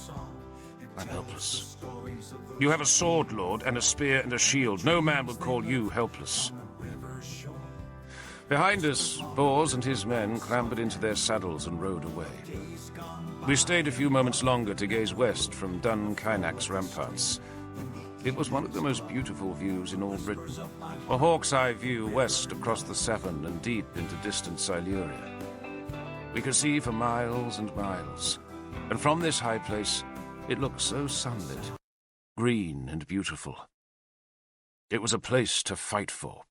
I'm helpless. You have a sword, Lord, and a spear and a shield. No man would call you helpless. Behind us, Bors and his men clambered into their saddles and rode away. We stayed a few moments longer to gaze west from Dun Kynak's ramparts. It was one of the most beautiful views in all Britain, a hawk's eye view west across the Severn and deep into distant Siluria. We could see for miles and miles, and from this high place it looked so sunlit, green and beautiful. It was a place to fight for.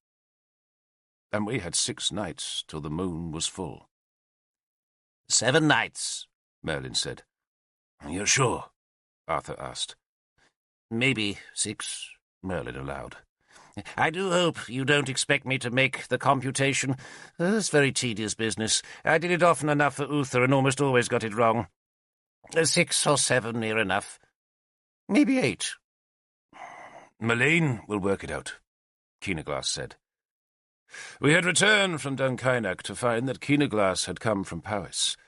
And we had 6 nights till the moon was full. 7 nights, Merlin said. You're sure? Arthur asked. Maybe 6, Merlin allowed. I do hope you don't expect me to make the computation. It's very tedious business. I did it often enough for Uther and almost always got it wrong. 6 or 7 near enough. Maybe 8. Melaine will work it out, Keenaglass said. We had returned from Dunkynac to find that Keenaglass had come from Powys.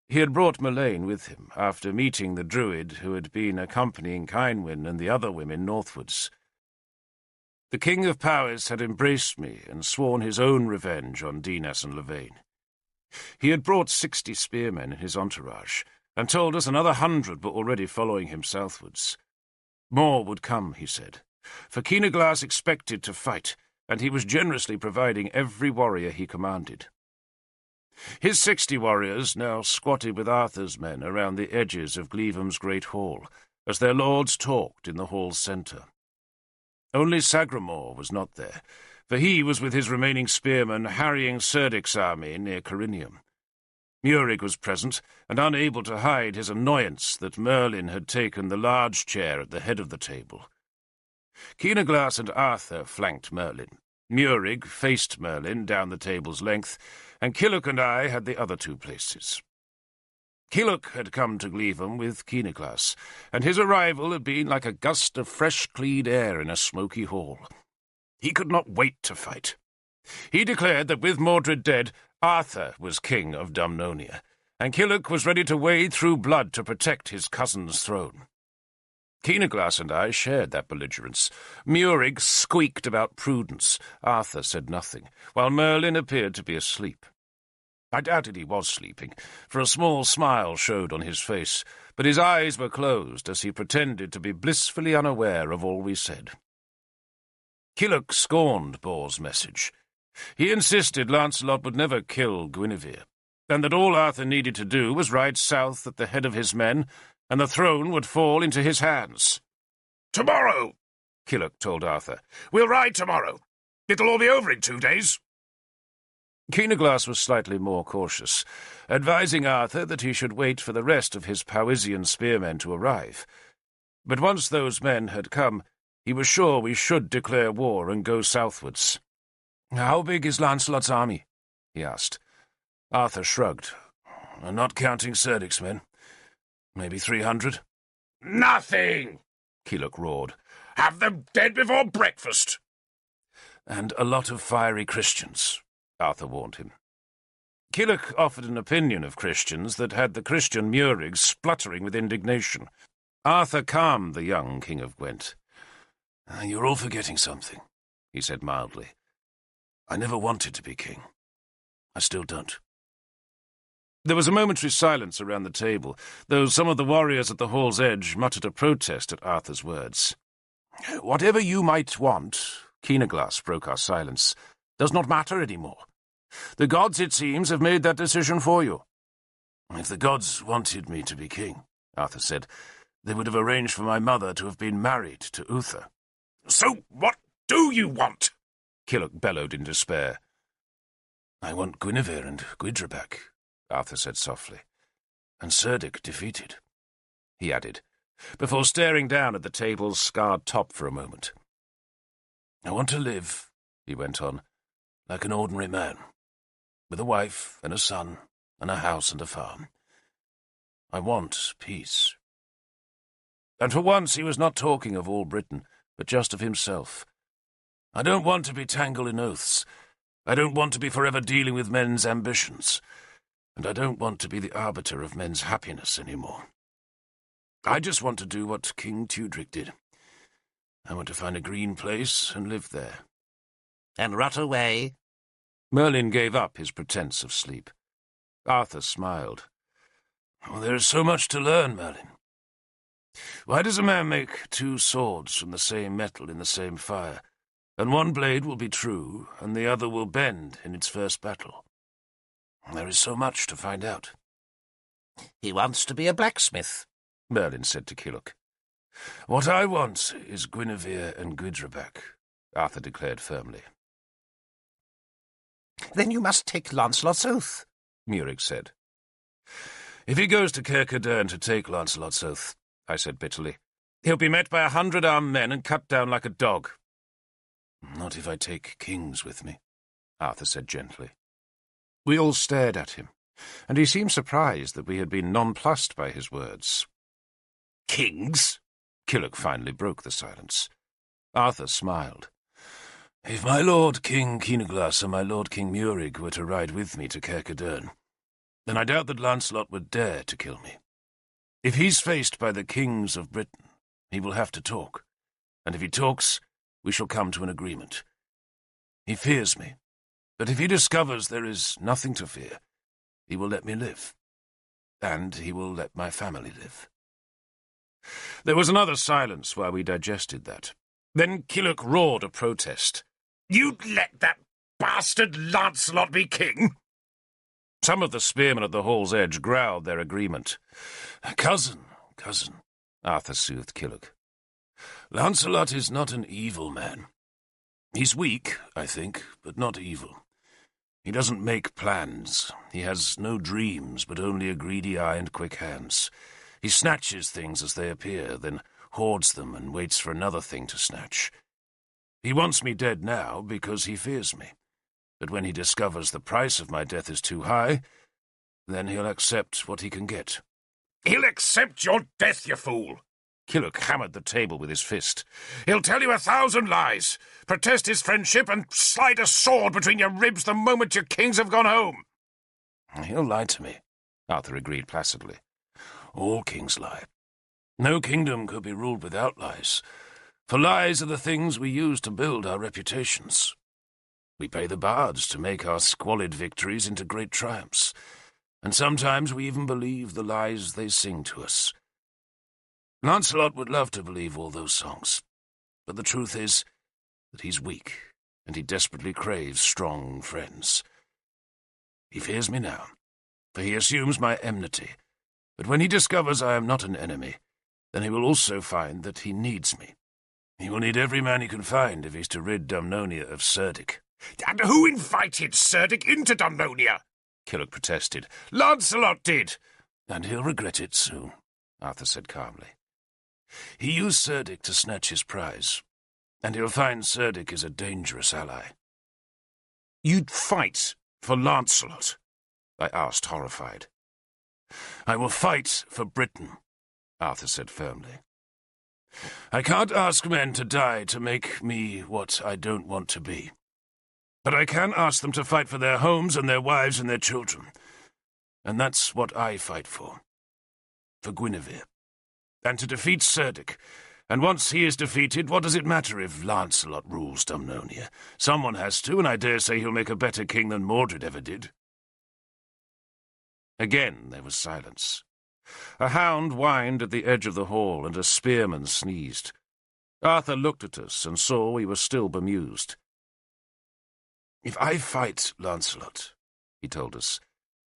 He had brought Melaine with him, after meeting the druid who had been accompanying Kynwyn and the other women northwards. The king of Powys had embraced me and sworn his own revenge on Dinas and Lavain. He had brought 60 spearmen in his entourage, and told us another 100 were already following him southwards. More would come, he said, for Keenaglass expected to fight, and he was generously providing every warrior he commanded. His 60 warriors now squatted with Arthur's men around the edges of Gleevam's great hall, as their lords talked in the hall's centre. Only Sagramore was not there, for he was with his remaining spearmen harrying Cerdic's army near Corinium. Murig was present, and unable to hide his annoyance that Merlin had taken the large chair at the head of the table. Keenaglass and Arthur flanked Merlin. Murig faced Merlin down the table's length, and Killock and I had the other 2 places. Killock had come to Gleevam with Keenaglass, and his arrival had been like a gust of fresh-cleaned air in a smoky hall. He could not wait to fight. He declared that with Mordred dead, Arthur was king of Dumnonia, and Killock was ready to wade through blood to protect his cousin's throne. Keenaglass and I shared that belligerence. Murig squeaked about prudence. Arthur said nothing, while Merlin appeared to be asleep. I doubted he was sleeping, for a small smile showed on his face, but his eyes were closed as he pretended to be blissfully unaware of all we said. Killock scorned Bor's message. He insisted Lancelot would never kill Guinevere, and that all Arthur needed to do was ride south at the head of his men, and the throne would fall into his hands. "Tomorrow," Killock told Arthur. "We'll ride tomorrow. It'll all be over in 2 days." Keenaglass was slightly more cautious, advising Arthur that he should wait for the rest of his Powisian spearmen to arrive. But once those men had come, he was sure we should declare war and go southwards. "How big is Lancelot's army?" he asked. Arthur shrugged. "Not counting Cerdic's men. Maybe 300. "Nothing!" Killock roared. "Have them dead before breakfast." "And a lot of fiery Christians," Arthur warned him. Killock offered an opinion of Christians that had the Christian Murig spluttering with indignation. Arthur calmed the young King of Gwent. You're all forgetting something, he said mildly. I never wanted to be king. I still don't. There was a momentary silence around the table, though some of the warriors at the hall's edge muttered a protest at Arthur's words. Whatever you might want, Keenaglass broke our silence, does not matter any more. The gods, it seems, have made that decision for you. If the gods wanted me to be king, Arthur said, they would have arranged for my mother to have been married to Uther. So what do you want? Killock bellowed in despair. I want Guinevere and Gwydrabak, Arthur said softly, and Cerdic defeated, he added, before staring down at the table's scarred top for a moment. I want to live, he went on, like an ordinary man, with a wife and a son and a house and a farm. I want peace. And for once he was not talking of all Britain, but just of himself. I don't want to be tangled in oaths. I don't want to be forever dealing with men's ambitions. And I don't want to be the arbiter of men's happiness any more. I just want to do what King Tudric did. I want to find a green place and live there. And rot away? Merlin gave up his pretence of sleep. Arthur smiled. Oh, there is so much to learn, Merlin. Why does a man make two swords from the same metal in the same fire, and one blade will be true, and the other will bend in its first battle? There is so much to find out. He wants to be a blacksmith, Merlin said to Killock. What I want is Guinevere and Gwydrabak, Arthur declared firmly. Then you must take Lancelot's oath, Murig said. If he goes to Caer-Cedern to take Lancelot's oath, I said bitterly, he'll be met by 100 armed men and cut down like a dog. Not if I take kings with me, Arthur said gently. We all stared at him, and he seemed surprised that we had been nonplussed by his words. Kings? Killock finally broke the silence. Arthur smiled. If my lord King Keenaglass and my lord King Murig were to ride with me to Caer-Cedern, then I doubt that Lancelot would dare to kill me. If he's faced by the kings of Britain, he will have to talk, and if he talks, we shall come to an agreement. He fears me, but if he discovers there is nothing to fear, he will let me live, and he will let my family live. There was another silence while we digested that. Then Killock roared a protest. You'd let that bastard Lancelot be king? Some of the spearmen at the hall's edge growled their agreement. Cousin, Arthur soothed Killock. Lancelot is not an evil man. He's weak, I think, but not evil. He doesn't make plans. He has no dreams, but only a greedy eye and quick hands. He snatches things as they appear, then hoards them and waits for another thing to snatch. He wants me dead now because he fears me. But when he discovers the price of my death is too high, then he'll accept what he can get. He'll accept your death, you fool! Killock hammered the table with his fist. He'll tell you 1,000 lies, protest his friendship, and slide a sword between your ribs the moment your kings have gone home. He'll lie to me, Arthur agreed placidly. All kings lie. No kingdom could be ruled without lies, for lies are the things we use to build our reputations. We pay the bards to make our squalid victories into great triumphs, and sometimes we even believe the lies they sing to us. Lancelot would love to believe all those songs, but the truth is that he's weak, and he desperately craves strong friends. He fears me now, for he assumes my enmity, but when he discovers I am not an enemy, then he will also find that he needs me. He will need every man he can find if he's to rid Dumnonia of Cerdic. And who invited Cerdic into Dumnonia? Killock protested. Lancelot did. And he'll regret it soon, Arthur said calmly. He used Cerdic to snatch his prize, and he'll find Cerdic is a dangerous ally. You'd fight for Lancelot? I asked, horrified. I will fight for Britain, Arthur said firmly. I can't ask men to die to make me what I don't want to be. But I can ask them to fight for their homes and their wives and their children. And that's what I fight for. For Guinevere. And to defeat Cerdic, And once he is defeated, what does it matter if Lancelot rules Dumnonia? Someone has to, and I dare say he'll make a better king than Mordred ever did." Again there was silence. A hound whined at the edge of the hall, and a spearman sneezed. Arthur looked at us and saw we were still bemused. "If I fight Lancelot," he told us,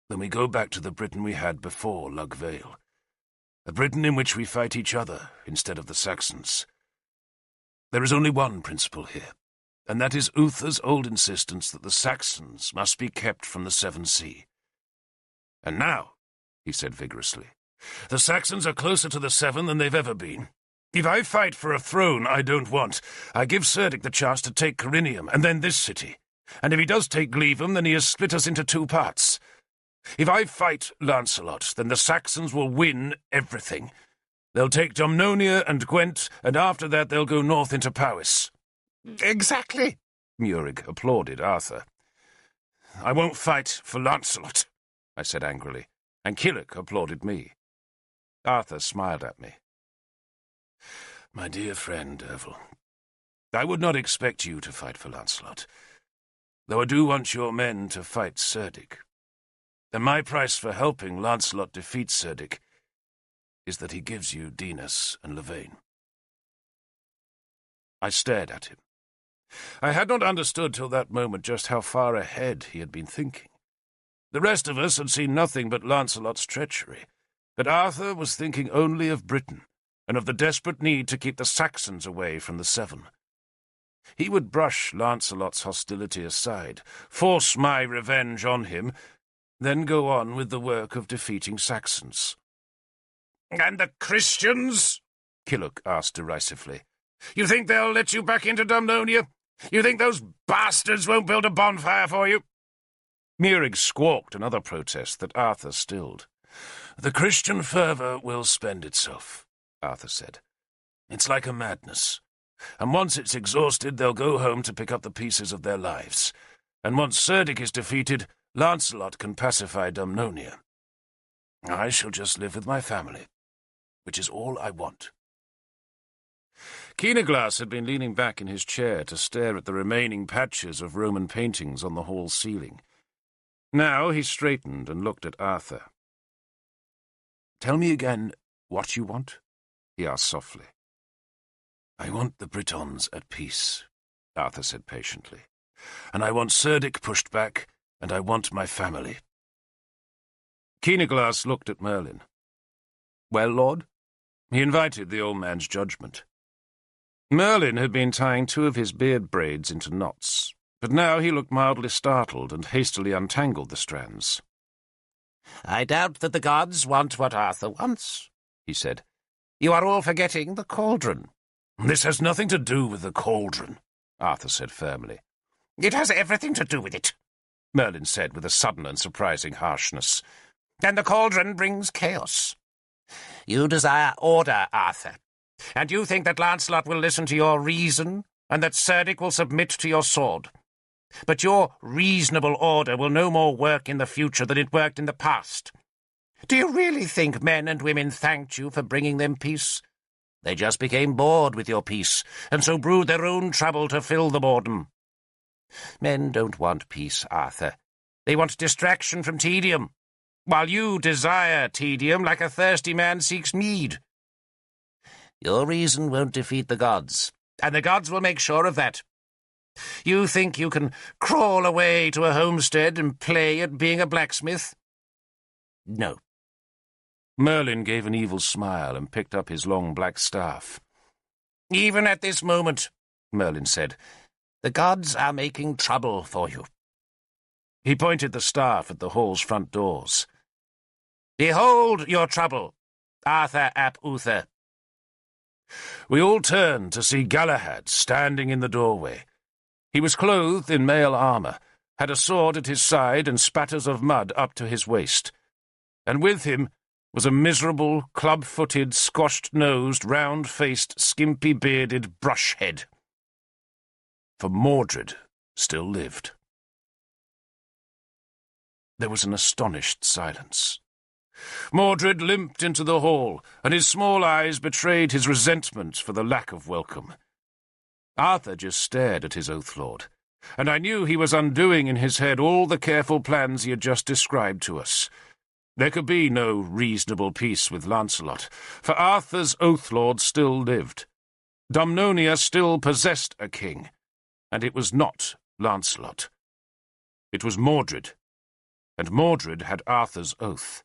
"then we go back to the Britain we had before Lug Vale. A Britain in which we fight each other instead of the Saxons. There is only one principle here, and that is Uther's old insistence that the Saxons must be kept from the Severn Sea. And now," he said vigorously, "the Saxons are closer to the Severn than they've ever been. If I fight for a throne I don't want, I give Cerdic the chance to take Corinium and then this city. And if he does take Glevum, then he has split us into two parts. If I fight Lancelot, then the Saxons will win everything. They'll take Dumnonia and Gwent, and after that they'll go north into Powys." "Exactly," Murig applauded Arthur. "I won't fight for Lancelot," I said angrily, and Killick applauded me. Arthur smiled at me. "My dear friend, Derval, I would not expect you to fight for Lancelot, though I do want your men to fight Cerdic. And my price for helping Lancelot defeat Cerdic is that he gives you Dinas and Lavain." I stared at him. I had not understood till that moment just how far ahead he had been thinking. The rest of us had seen nothing but Lancelot's treachery, but Arthur was thinking only of Britain, and of the desperate need to keep the Saxons away from the Severn. He would brush Lancelot's hostility aside, force my revenge on him, then go on with the work of defeating Saxons. "And the Christians?" Killock asked derisively. "You think they'll let you back into Dumnonia? You think those bastards won't build a bonfire for you?" Murig squawked another protest that Arthur stilled. "The Christian fervour will spend itself," Arthur said. "It's like a madness. And once it's exhausted, they'll go home to pick up the pieces of their lives. And once Cerdic is defeated, Lancelot can pacify Dumnonia. I shall just live with my family, which is all I want." Keenaglass had been leaning back in his chair to stare at the remaining patches of Roman paintings on the hall ceiling. Now he straightened and looked at Arthur. "Tell me again what you want?" he asked softly. "I want the Britons at peace," Arthur said patiently. "And I want Cerdic pushed back, and I want my family." Keenaglass looked at Merlin. "Well, Lord?" He invited the old man's judgment. Merlin had been tying two of his beard braids into knots, but now he looked mildly startled and hastily untangled the strands. "I doubt that the gods want what Arthur wants," he said. "You are all forgetting the cauldron." "This has nothing to do with the cauldron," Arthur said firmly. "It has everything to do with it," Merlin said with a sudden and surprising harshness. "And the cauldron brings chaos. You desire order, Arthur. And you think that Lancelot will listen to your reason, and that Cerdic will submit to your sword. But your reasonable order will no more work in the future than it worked in the past. Do you really think men and women thanked you for bringing them peace? They just became bored with your peace, and so brewed their own trouble to fill the boredom. Men don't want peace, Arthur. They want distraction from tedium, while you desire tedium like a thirsty man seeks mead. Your reason won't defeat the gods, and the gods will make sure of that. You think you can crawl away to a homestead and play at being a blacksmith? No." Merlin gave an evil smile and picked up his long black staff. "Even at this moment," Merlin said, "the gods are making trouble for you." He pointed the staff at the hall's front doors. "Behold your trouble, Arthur ap Uther." We all turned to see Galahad standing in the doorway. He was clothed in mail armour, had a sword at his side and spatters of mud up to his waist, and with him was a miserable, club-footed, squashed-nosed, round-faced, skimpy-bearded brush-head. For Mordred still lived. There was an astonished silence. Mordred limped into the hall, and his small eyes betrayed his resentment for the lack of welcome. Arthur just stared at his Oathlord, and I knew he was undoing in his head all the careful plans he had just described to us. There could be no reasonable peace with Lancelot, for Arthur's Oathlord still lived. Dumnonia still possessed a king, and it was not Lancelot. It was Mordred, and Mordred had Arthur's oath.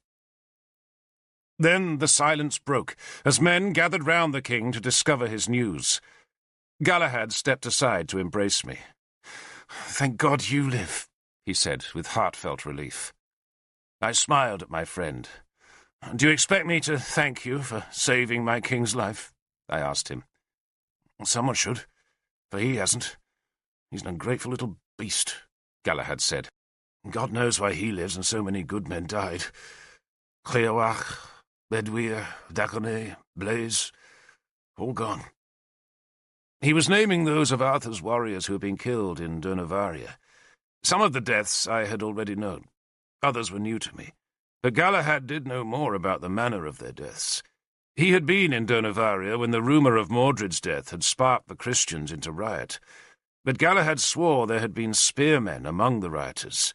Then the silence broke, as men gathered round the king to discover his news. Galahad stepped aside to embrace me. "Thank God you live," he said with heartfelt relief. I smiled at my friend. "Do you expect me to thank you for saving my king's life?" I asked him. "Someone should, for he hasn't. He's an ungrateful little beast," Galahad said. "God knows why he lives and so many good men died. Clearwath, Bedwyr, Dacone, Blaise, all gone." He was naming those of Arthur's warriors who had been killed in Durnovaria. Some of the deaths I had already known. Others were new to me. But Galahad did know more about the manner of their deaths. He had been in Durnovaria when the rumour of Mordred's death had sparked the Christians into riot. But Galahad swore there had been spearmen among the rioters.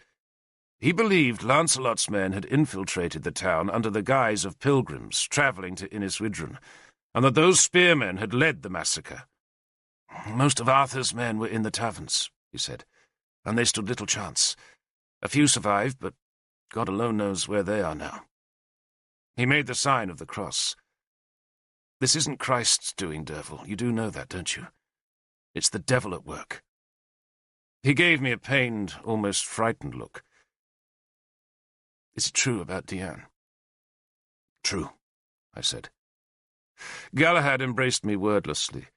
He believed Lancelot's men had infiltrated the town under the guise of pilgrims travelling to Iniswydran, and that those spearmen had led the massacre. "Most of Arthur's men were in the taverns," he said, "and they stood little chance. A few survived, but God alone knows where they are now." He made the sign of the cross. "This isn't Christ's doing, Derval. You do know that, don't you? It's the devil at work." He gave me a pained, almost frightened look. "Is it true about Diane?" "True," I said. Galahad embraced me wordlessly.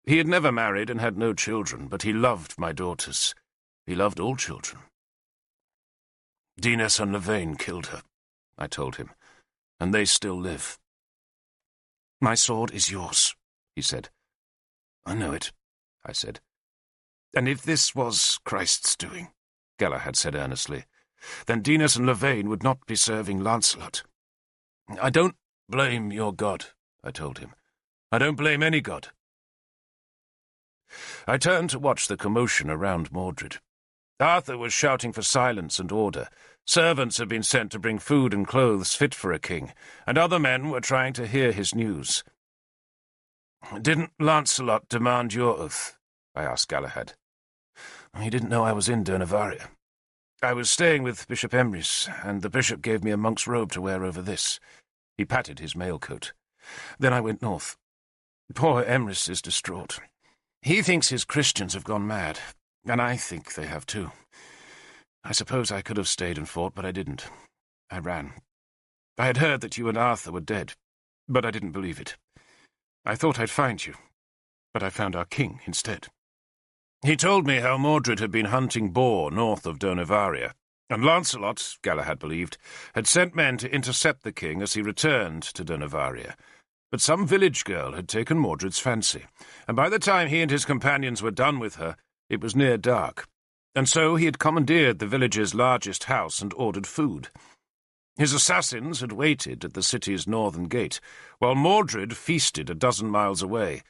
He had never married and had no children, but he loved my daughters. He loved all children. "Dinas and Lavain killed her," I told him, "and they still live." "My sword is yours," he said. "I know it," I said. "And if this was Christ's doing," Galahad said earnestly, "then Dinas and Lavain would not be serving Lancelot." "I don't blame your God," I told him. "I don't blame any god." I turned to watch the commotion around Mordred. Arthur was shouting for silence and order. Servants had been sent to bring food and clothes fit for a king, and other men were trying to hear his news. "Didn't Lancelot demand your oath?" I asked Galahad. "He didn't know I was in Durnovaria. I was staying with Bishop Emrys, and the bishop gave me a monk's robe to wear over this." He patted his mail coat. "Then I went north. Poor Emrys is distraught. He thinks his Christians have gone mad, and I think they have too. I suppose I could have stayed and fought, but I didn't. I ran. I had heard that you and Arthur were dead, but I didn't believe it. I thought I'd find you, but I found our king instead." He told me how Mordred had been hunting boar north of Durnovaria, and Lancelot, Galahad believed, had sent men to intercept the king as he returned to Durnovaria. But some village girl had taken Mordred's fancy, and by the time he and his companions were done with her, it was near dark, and so he had commandeered the village's largest house and ordered food. His assassins had waited at the city's northern gate, while Mordred feasted a dozen miles away,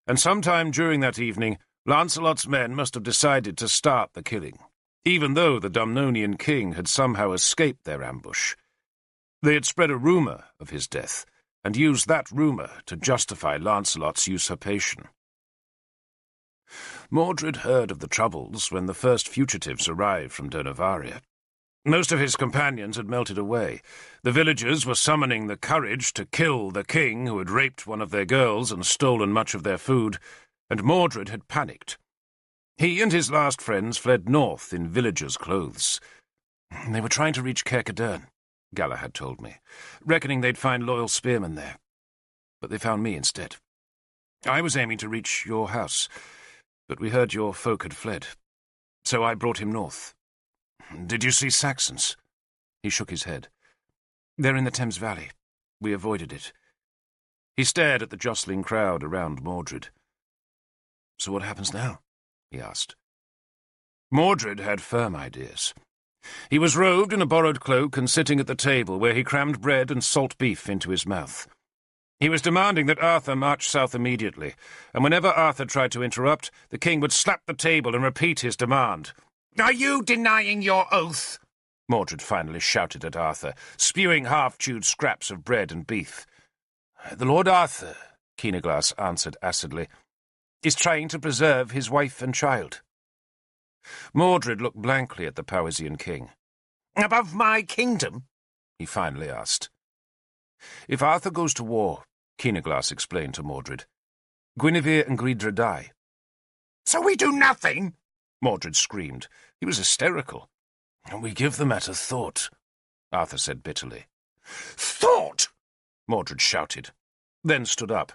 and sometime during that evening Lancelot's men must have decided to start the killing, even though the Dumnonian king had somehow escaped their ambush. They had spread a rumour of his death, and used that rumour to justify Lancelot's usurpation. Mordred heard of the troubles when the first fugitives arrived from Durnovaria. Most of his companions had melted away. The villagers were summoning the courage to kill the king who had raped one of their girls and stolen much of their food, and Mordred had panicked. He and his last friends fled north in villagers' clothes. "They were trying to reach Caer-Cadern," Galahad told me, reckoning they'd find loyal spearmen there. But they found me instead. I was aiming to reach your house, but we heard your folk had fled, so I brought him north." "Did you see Saxons?" He shook his head. "They're in the Thames Valley. We avoided it." He stared at the jostling crowd around Mordred. "So what happens now?" he asked. Mordred had firm ideas. He was robed in a borrowed cloak and sitting at the table where he crammed bread and salt beef into his mouth. He was demanding that Arthur march south immediately, and whenever Arthur tried to interrupt, the king would slap the table and repeat his demand. "Are you denying your oath?" Mordred finally shouted at Arthur, spewing half-chewed scraps of bread and beef. "The Lord Arthur," Keenaglass answered acidly, "is trying to preserve his wife and child." Mordred looked blankly at the Powisian king. "Above my kingdom?" he finally asked. "If Arthur goes to war," Keenaglass explained to Mordred, "Guinevere and Gridra die." "So we do nothing?" Mordred screamed. He was hysterical. "We give the matter thought," Arthur said bitterly. "Thought?" Mordred shouted, then stood up.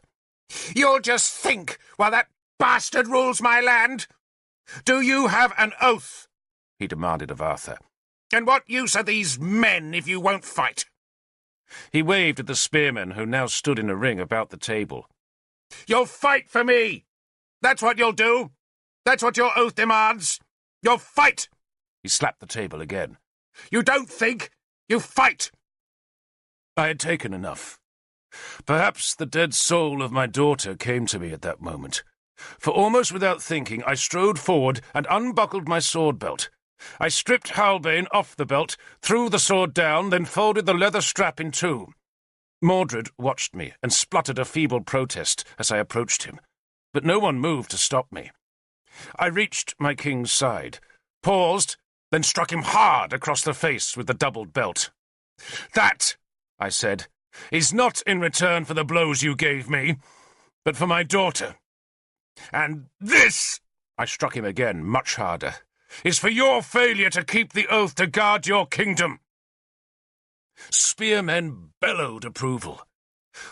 "You'll just think while that bastard rules my land? Do you have an oath?" he demanded of Arthur. "And what use are these men if you won't fight?" He waved at the spearmen who now stood in a ring about the table. "You'll fight for me! That's what you'll do! That's what your oath demands! You'll fight!" He slapped the table again. "You don't think, you fight!" I had taken enough. Perhaps the dead soul of my daughter came to me at that moment, for almost without thinking I strode forward and unbuckled my sword belt. I stripped Halbane off the belt, threw the sword down, then folded the leather strap in two. Mordred watched me and spluttered a feeble protest as I approached him, but no one moved to stop me. I reached my king's side, paused, then struck him hard across the face with the doubled belt. "That," I said, "is not in return for the blows you gave me, but for my daughter. And this," I struck him again, much harder, "is for your failure to keep the oath to guard your kingdom." Spearmen bellowed approval.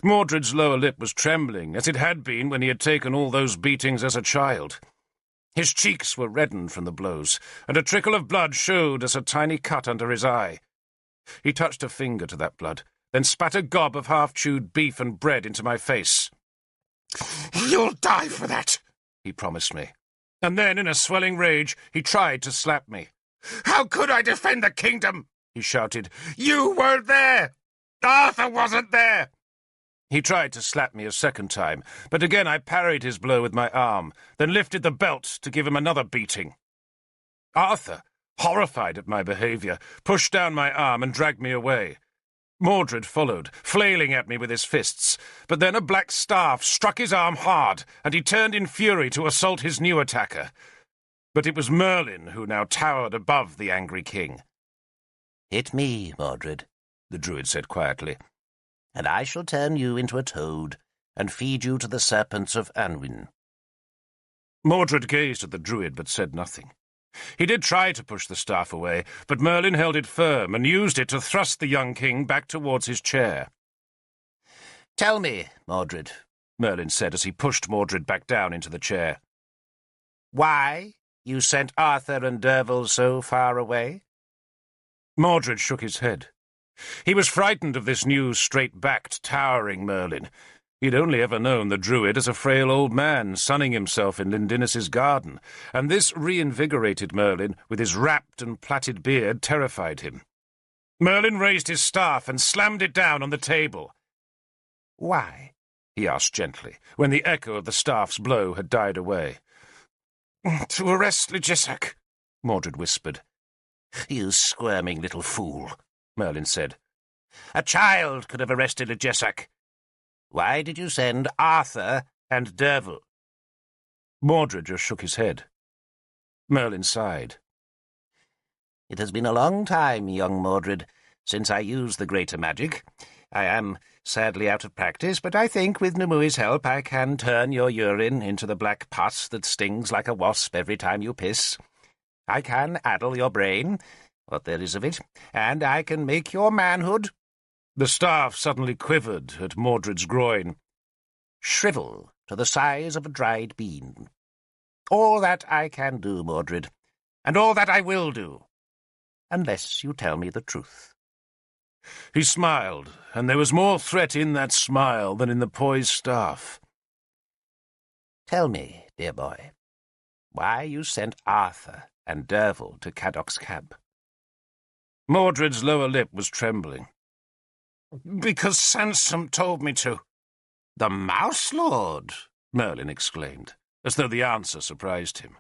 Mordred's lower lip was trembling, as it had been when he had taken all those beatings as a child. His cheeks were reddened from the blows, and a trickle of blood showed as a tiny cut under his eye. He touched a finger to that blood, then spat a gob of half-chewed beef and bread into my face. "You'll die for that," he promised me. And then, in a swelling rage, he tried to slap me. "How could I defend the kingdom?" he shouted. "You weren't there! Arthur wasn't there!" He tried to slap me a second time, but again I parried his blow with my arm, then lifted the belt to give him another beating. Arthur, horrified at my behaviour, pushed down my arm and dragged me away. Mordred followed, flailing at me with his fists, but then a black staff struck his arm hard, and he turned in fury to assault his new attacker. But it was Merlin who now towered above the angry king. "Hit me, Mordred," the druid said quietly, "and I shall turn you into a toad and feed you to the serpents of Anwin." Mordred gazed at the druid but said nothing. He did try to push the staff away, but Merlin held it firm and used it to thrust the young king back towards his chair. "Tell me, Mordred," Merlin said as he pushed Mordred back down into the chair, "why you sent Arthur and Derval so far away?" Mordred shook his head. He was frightened of this new, straight-backed, towering Merlin. He'd only ever known the druid as a frail old man sunning himself in Lindinus's garden, and this reinvigorated Merlin, with his wrapped and plaited beard, terrified him. Merlin raised his staff and slammed it down on the table. "Why?" he asked gently, when the echo of the staff's blow had died away. "To arrest Legisac," Mordred whispered. "You squirming little fool," Merlin said. "A child could have arrested Legisac. Why did you send Arthur and Derval?" Mordred just shook his head. Merlin sighed. "It has been a long time, young Mordred, since I used the greater magic. I am sadly out of practice, but I think with Numui's help I can turn your urine into the black pus that stings like a wasp every time you piss. I can addle your brain, what there is of it, and I can make your manhood—" The staff suddenly quivered at Mordred's groin. "Shrivel to the size of a dried bean. All that I can do, Mordred, and all that I will do, unless you tell me the truth." He smiled, and there was more threat in that smile than in the poised staff. "Tell me, dear boy, why you sent Arthur and Derval to Cadoc's camp." Mordred's lower lip was trembling. "Because Sansom told me to." "The Mouse Lord!" Merlin exclaimed, as though the answer surprised him.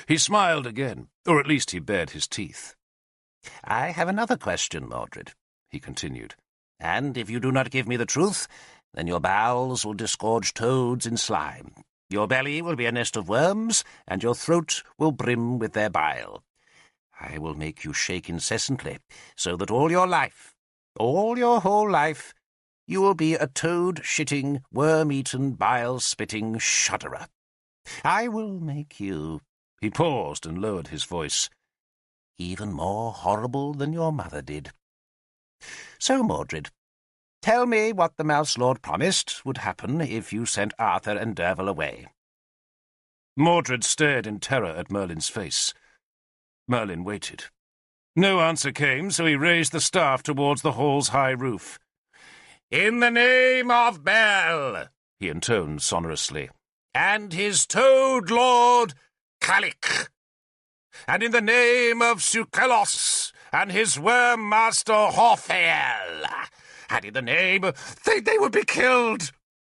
He smiled again, or at least he bared his teeth. "I have another question, Mordred," he continued, "and if you do not give me the truth, then your bowels will disgorge toads in slime. Your belly will be a nest of worms, and your throat will brim with their bile. I will make you shake incessantly, so that all your whole life, you will be a toad-shitting, worm-eaten, bile-spitting shudderer. I will make you—" He paused and lowered his voice. "Even more horrible than your mother did. So, Mordred, tell me what the Mouse Lord promised would happen if you sent Arthur and Derval away." Mordred stared in terror at Merlin's face. Merlin waited. No answer came, so he raised the staff towards the hall's high roof. "In the name of Bel," he intoned sonorously, "and his toad lord, Calic, and in the name of Sukelos and his worm master Horthael, and in the name of—" They would be killed!"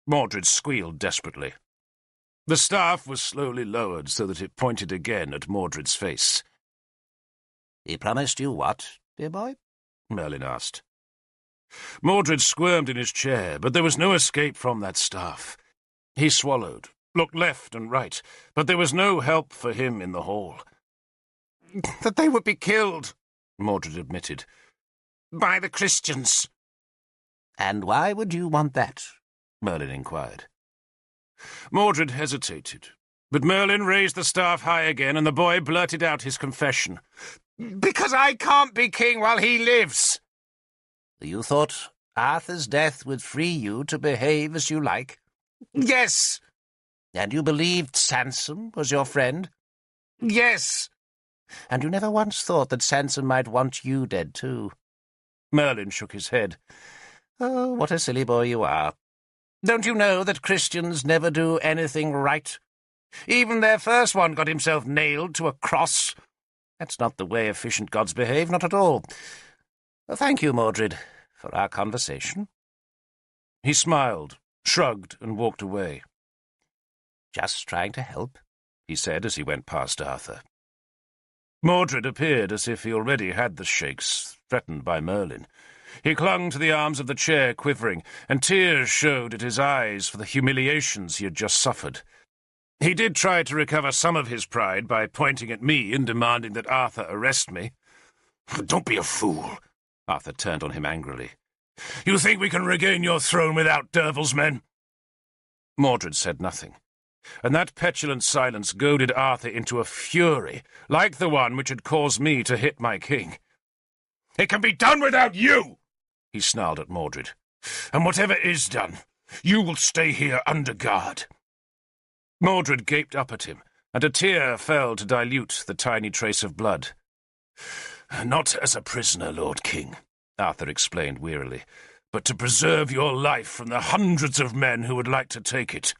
Mordred squealed desperately. The staff was slowly lowered so that it pointed again at Mordred's face. "He promised you what, dear boy?" Merlin asked. Mordred squirmed in his chair, but there was no escape from that staff. He swallowed, looked left and right, but there was no help for him in the hall. "That they would be killed," Mordred admitted, "by the Christians." "And why would you want that?" Merlin inquired. Mordred hesitated, but Merlin raised the staff high again, and the boy blurted out his confession. "Because I can't be king while he lives." "You thought Arthur's death would free you to behave as you like?" "Yes." "And you believed Sansom was your friend?" "Yes." "And you never once thought that Sansom might want you dead too?" Merlin shook his head. "Oh, what a silly boy you are. Don't you know that Christians never do anything right? Even their first one got himself nailed to a cross. That's not the way efficient gods behave, not at all. Thank you, Mordred, for our conversation." He smiled, shrugged, and walked away. "Just trying to help," he said as he went past Arthur. Mordred appeared as if he already had the shakes, threatened by Merlin. He clung to the arms of the chair, quivering, and tears showed at his eyes for the humiliations he had just suffered. He did try to recover some of his pride by pointing at me and demanding that Arthur arrest me. "Don't be a fool," Arthur turned on him angrily. "You think we can regain your throne without Derval's men?" Mordred said nothing, and that petulant silence goaded Arthur into a fury, like the one which had caused me to hit my king. "It can be done without you!" he snarled at Mordred. "And whatever is done, you will stay here under guard." Mordred gaped up at him, and a tear fell to dilute the tiny trace of blood. "Not as a prisoner, Lord King," Arthur explained wearily, "but to preserve your life from the hundreds of men who would like to take it."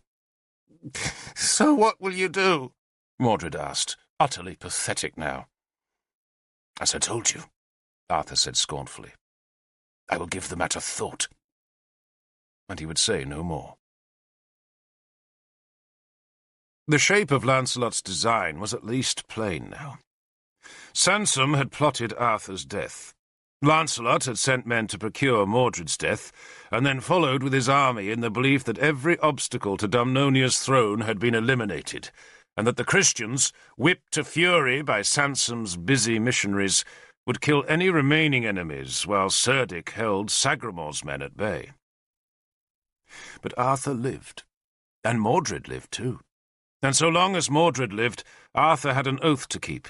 "So what will you do?" Mordred asked, utterly pathetic now. "As I told you," Arthur said scornfully, "I will give the matter thought." And he would say no more. The shape of Lancelot's design was at least plain now. Sansom had plotted Arthur's death. Lancelot had sent men to procure Mordred's death, and then followed with his army in the belief that every obstacle to Dumnonia's throne had been eliminated, and that the Christians, whipped to fury by Sansom's busy missionaries, would kill any remaining enemies, while Cerdic held Sagramor's men at bay. But Arthur lived, and Mordred lived too. And so long as Mordred lived, Arthur had an oath to keep,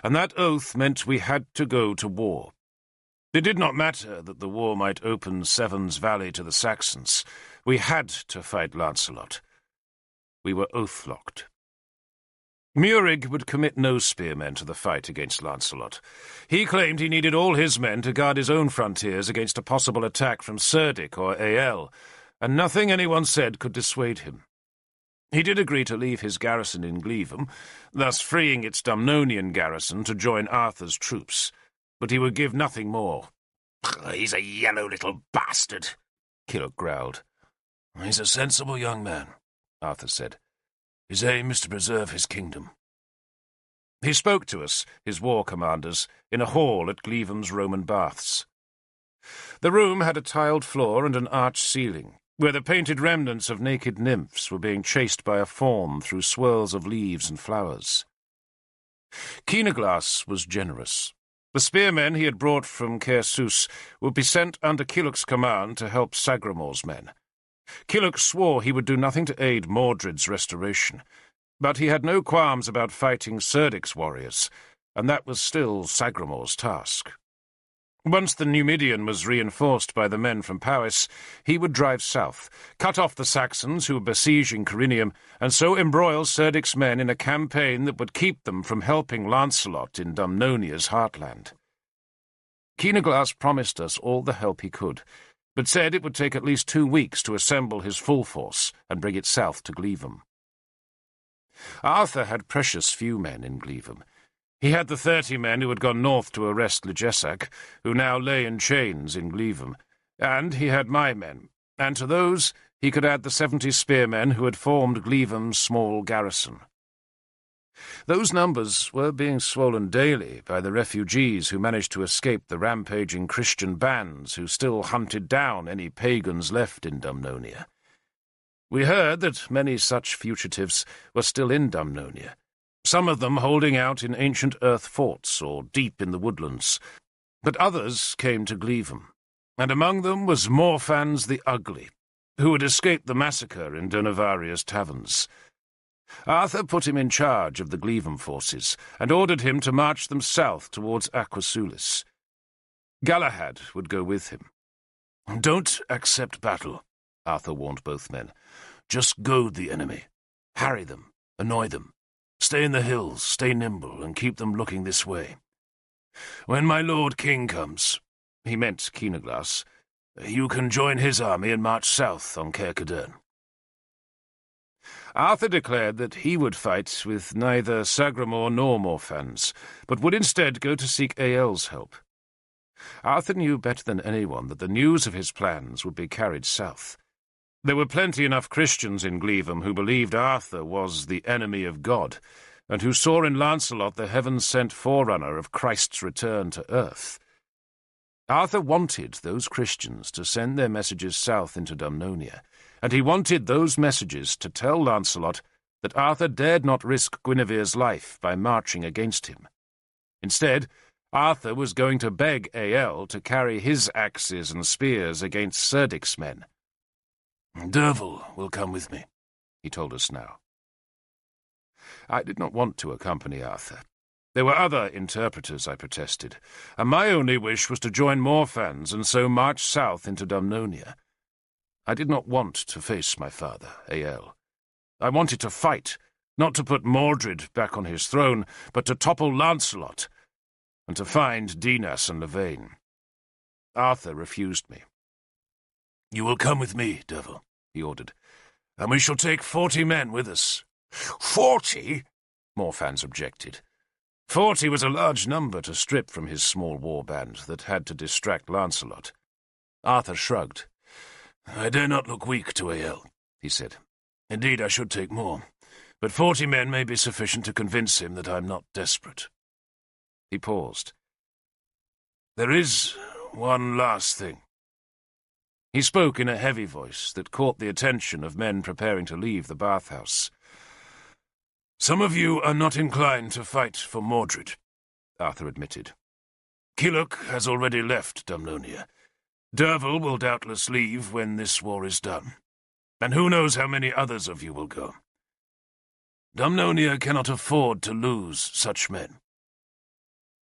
and that oath meant we had to go to war. It did not matter that the war might open Severn's Valley to the Saxons. We had to fight Lancelot. We were oath-locked. Murig would commit no spearmen to the fight against Lancelot. He claimed he needed all his men to guard his own frontiers against a possible attack from Cerdic or Ael, and nothing anyone said could dissuade him. He did agree to leave his garrison in Glevum, thus freeing its Dumnonian garrison to join Arthur's troops, but he would give nothing more. He's a yellow little bastard, Killock growled. He's a sensible young man, Arthur said. His aim is to preserve his kingdom. He spoke to us, his war commanders, in a hall at Gleevam's Roman baths. The room had a tiled floor and an arched ceiling, where the painted remnants of naked nymphs were being chased by a faun through swirls of leaves and flowers. Keenaglass was generous. The spearmen he had brought from Caersus would be sent under Killock's command to help Sagramor's men. Killock swore he would do nothing to aid Mordred's restoration, but he had no qualms about fighting Cerdic's warriors, and that was still Sagramor's task. Once the Numidian was reinforced by the men from Powys, he would drive south, cut off the Saxons who were besieging Corinium, and so embroil Cerdic's men in a campaign that would keep them from helping Lancelot in Dumnonia's heartland. Keenaglass promised us all the help he could, but said it would take at least 2 weeks to assemble his full force and bring it south to Gleevam. Arthur had precious few men in Gleevam. He had the 30 men who had gone north to arrest Legesac, who now lay in chains in Gleevam, and he had my men, and to those he could add the 70 spearmen who had formed Gleevam's small garrison. Those numbers were being swollen daily by the refugees who managed to escape the rampaging Christian bands who still hunted down any pagans left in Dumnonia. We heard that many such fugitives were still in Dumnonia, some of them holding out in ancient earth forts or deep in the woodlands, but others came to Gleevam, and among them was Morfans the Ugly, who had escaped the massacre in Donavaria's taverns. Arthur put him in charge of the Gleevam forces, and ordered him to march them south towards Aquasulis. Galahad would go with him. "Don't accept battle," Arthur warned both men. "Just goad the enemy. Harry them, annoy them. Stay in the hills, stay nimble, and keep them looking this way. When my Lord King comes," he meant Keenaglass, "you can join his army and march south on Caer-Cadern." Arthur declared that he would fight with neither Sagramor nor Morfans, but would instead go to seek Ael's help. Arthur knew better than anyone that the news of his plans would be carried south. There were plenty enough Christians in Gleevam who believed Arthur was the enemy of God, and who saw in Lancelot the heaven-sent forerunner of Christ's return to earth. Arthur wanted those Christians to send their messages south into Dumnonia, and he wanted those messages to tell Lancelot that Arthur dared not risk Guinevere's life by marching against him. Instead, Arthur was going to beg Ael to carry his axes and spears against Cerdic's men. "Derval will come with me," he told us now. I did not want to accompany Arthur. There were other interpreters, I protested, and my only wish was to join Morfans and so march south into Dumnonia. I did not want to face my father, Ael. I wanted to fight, not to put Mordred back on his throne, but to topple Lancelot, and to find Dinas and Lavain. Arthur refused me. "You will come with me, Derval," he ordered, "and we shall take 40 men with us." 40? Morfans objected. 40 was a large number to strip from his small war band that had to distract Lancelot. Arthur shrugged. "I dare not look weak to Ael," he said. "Indeed, I should take more, but 40 men may be sufficient to convince him that I am not desperate." He paused. "There is one last thing." He spoke in a heavy voice that caught the attention of men preparing to leave the bathhouse. "Some of you are not inclined to fight for Mordred," Arthur admitted. "Killock has already left Dumnonia. Derval will doubtless leave when this war is done, and who knows how many others of you will go. Dumnonia cannot afford to lose such men."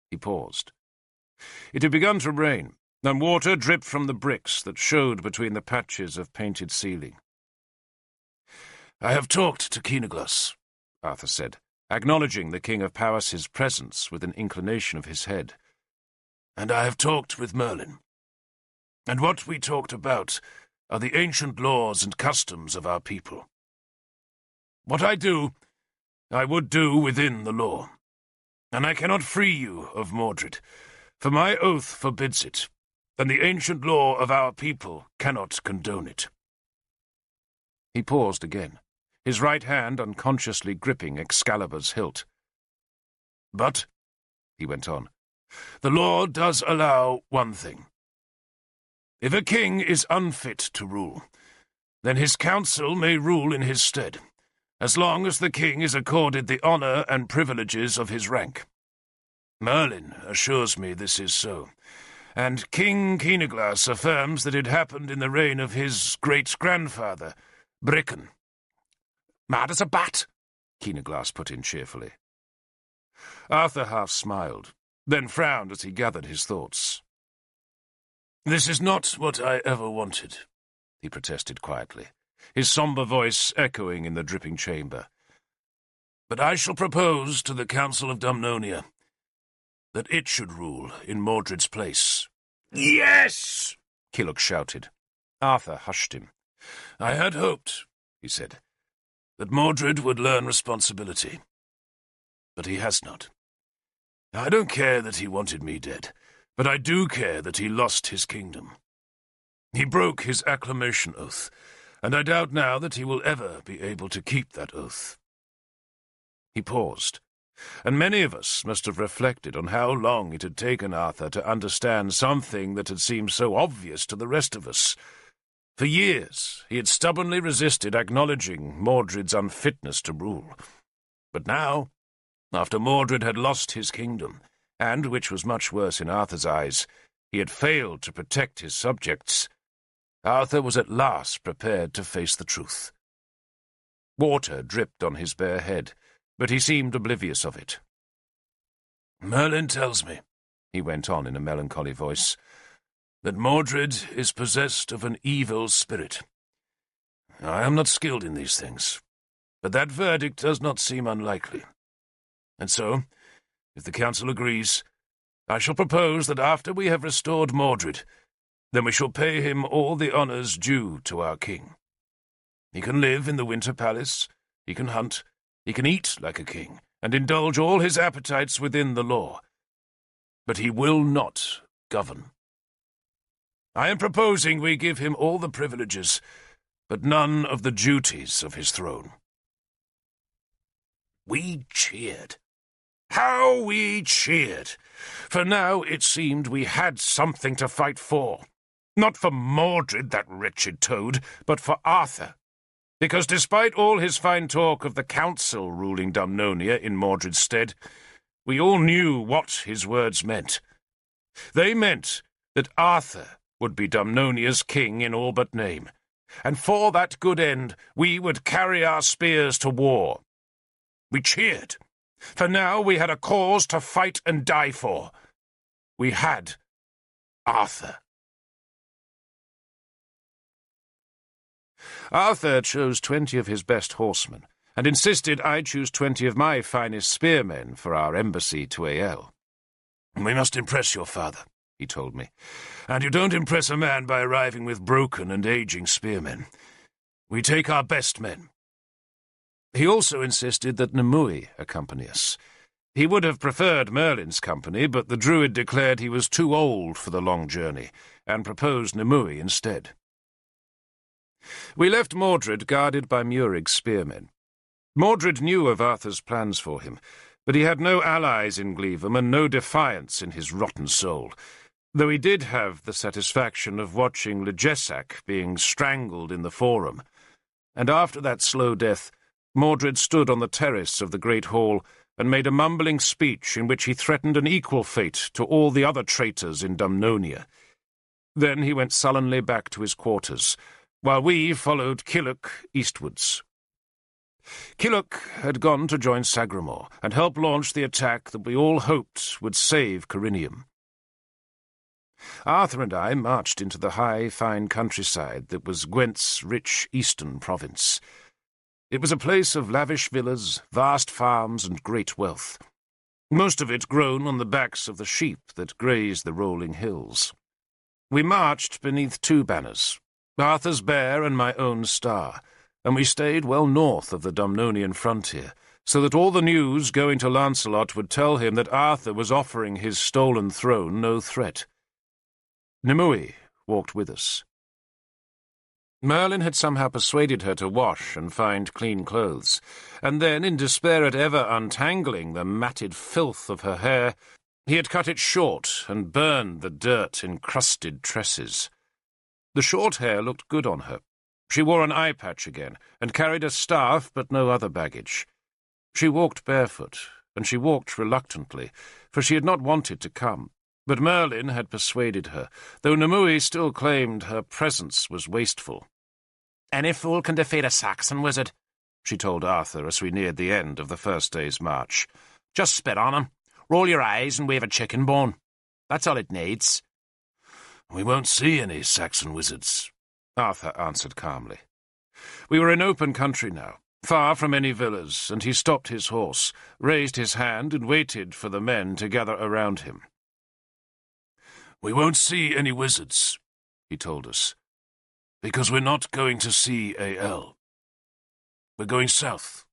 He paused. It had begun to rain, and water dripped from the bricks that showed between the patches of painted ceiling. "I have talked to Keenaglass," Arthur said, acknowledging the King of Powys's presence with an inclination of his head. "And I have talked with Merlin. And what we talked about are the ancient laws and customs of our people. What I do, I would do within the law, and I cannot free you of Mordred, For my oath forbids it, and the ancient law of our people cannot condone it." He paused again, his right hand unconsciously gripping Excalibur's hilt. "But," he went on, "the law does allow one thing. If a king is unfit to rule, then his council may rule in his stead, as long as the king is accorded the honour and privileges of his rank. Merlin assures me this is so, and King Keenaglas affirms that it happened in the reign of his great-grandfather, Bricken." "Mad as a bat," Keenaglas put in cheerfully. Arthur half smiled, then frowned as he gathered his thoughts. "This is not what I ever wanted," he protested quietly, his sombre voice echoing in the dripping chamber. "But I shall propose to the Council of Dumnonia that it should rule in Mordred's place." "Yes!" Killock shouted. Arthur hushed him. "I had hoped," he said, "that Mordred would learn responsibility. But he has not. I don't care that he wanted me dead, but I do care that he lost his kingdom. He broke his acclamation oath, and I doubt now that he will ever be able to keep that oath." He paused, and many of us must have reflected on how long it had taken Arthur to understand something that had seemed so obvious to the rest of us. For years he had stubbornly resisted acknowledging Mordred's unfitness to rule. But now, after Mordred had lost his kingdom, and, which was much worse in Arthur's eyes, he had failed to protect his subjects, Arthur was at last prepared to face the truth. Water dripped on his bare head, but he seemed oblivious of it. "Merlin tells me," he went on in a melancholy voice, "that Mordred is possessed of an evil spirit. I am not skilled in these things, but that verdict does not seem unlikely. And so, if the council agrees, I shall propose that after we have restored Mordred, then we shall pay him all the honours due to our king. He can live in the Winter Palace, he can hunt, he can eat like a king, and indulge all his appetites within the law. But he will not govern. I am proposing we give him all the privileges, but none of the duties of his throne." We cheered. How we cheered! For now it seemed we had something to fight for. Not for Mordred, that wretched toad, but for Arthur. Because despite all his fine talk of the council ruling Dumnonia in Mordred's stead, we all knew what his words meant. They meant that Arthur would be Dumnonia's king in all but name, and for that good end we would carry our spears to war. We cheered, for now we had a cause to fight and die for. We had Arthur. Arthur chose 20 of his best horsemen, and insisted I choose 20 of my finest spearmen for our embassy to Ael. "We must impress your father," he told me, "and you don't impress a man by arriving with broken and aging spearmen. We take our best men." He also insisted that Nimue accompany us. He would have preferred Merlin's company, but the druid declared he was too old for the long journey, and proposed Nimue instead. We left Mordred guarded by Murig's spearmen. Mordred knew of Arthur's plans for him, but he had no allies in Gleevum and no defiance in his rotten soul, though he did have the satisfaction of watching Legesac being strangled in the forum. And after that slow death, Mordred stood on the terrace of the great hall and made a mumbling speech in which he threatened an equal fate to all the other traitors in Dumnonia. Then he went sullenly back to his quarters, while we followed Killock eastwards. Killock had gone to join Sagramor and help launch the attack that we all hoped would save Corinium. Arthur and I marched into the high, fine countryside that was Gwent's rich eastern province. It was a place of lavish villas, vast farms, and great wealth, most of it grown on the backs of the sheep that grazed the rolling hills. We marched beneath 2 banners, Arthur's bear and my own star, and we stayed well north of the Dumnonian frontier, so that all the news going to Lancelot would tell him that Arthur was offering his stolen throne no threat. Nimue walked with us. Merlin had somehow persuaded her to wash and find clean clothes, and then, in despair at ever untangling the matted filth of her hair, he had cut it short and burned the dirt-encrusted tresses. The short hair looked good on her. She wore an eye patch again, and carried a staff but no other baggage. She walked barefoot, and she walked reluctantly, for she had not wanted to come. But Merlin had persuaded her, though Nimue still claimed her presence was wasteful. "Any fool can defeat a Saxon wizard," she told Arthur as we neared the end of the first day's march. "Just spit on him, roll your eyes, and wave a chicken bone. That's all it needs." "We won't see any Saxon wizards," Arthur answered calmly. We were in open country now, far from any villas, and he stopped his horse, raised his hand, and waited for the men to gather around him. "We won't see any wizards," he told us, "because we're not going to see A.L. We're going south,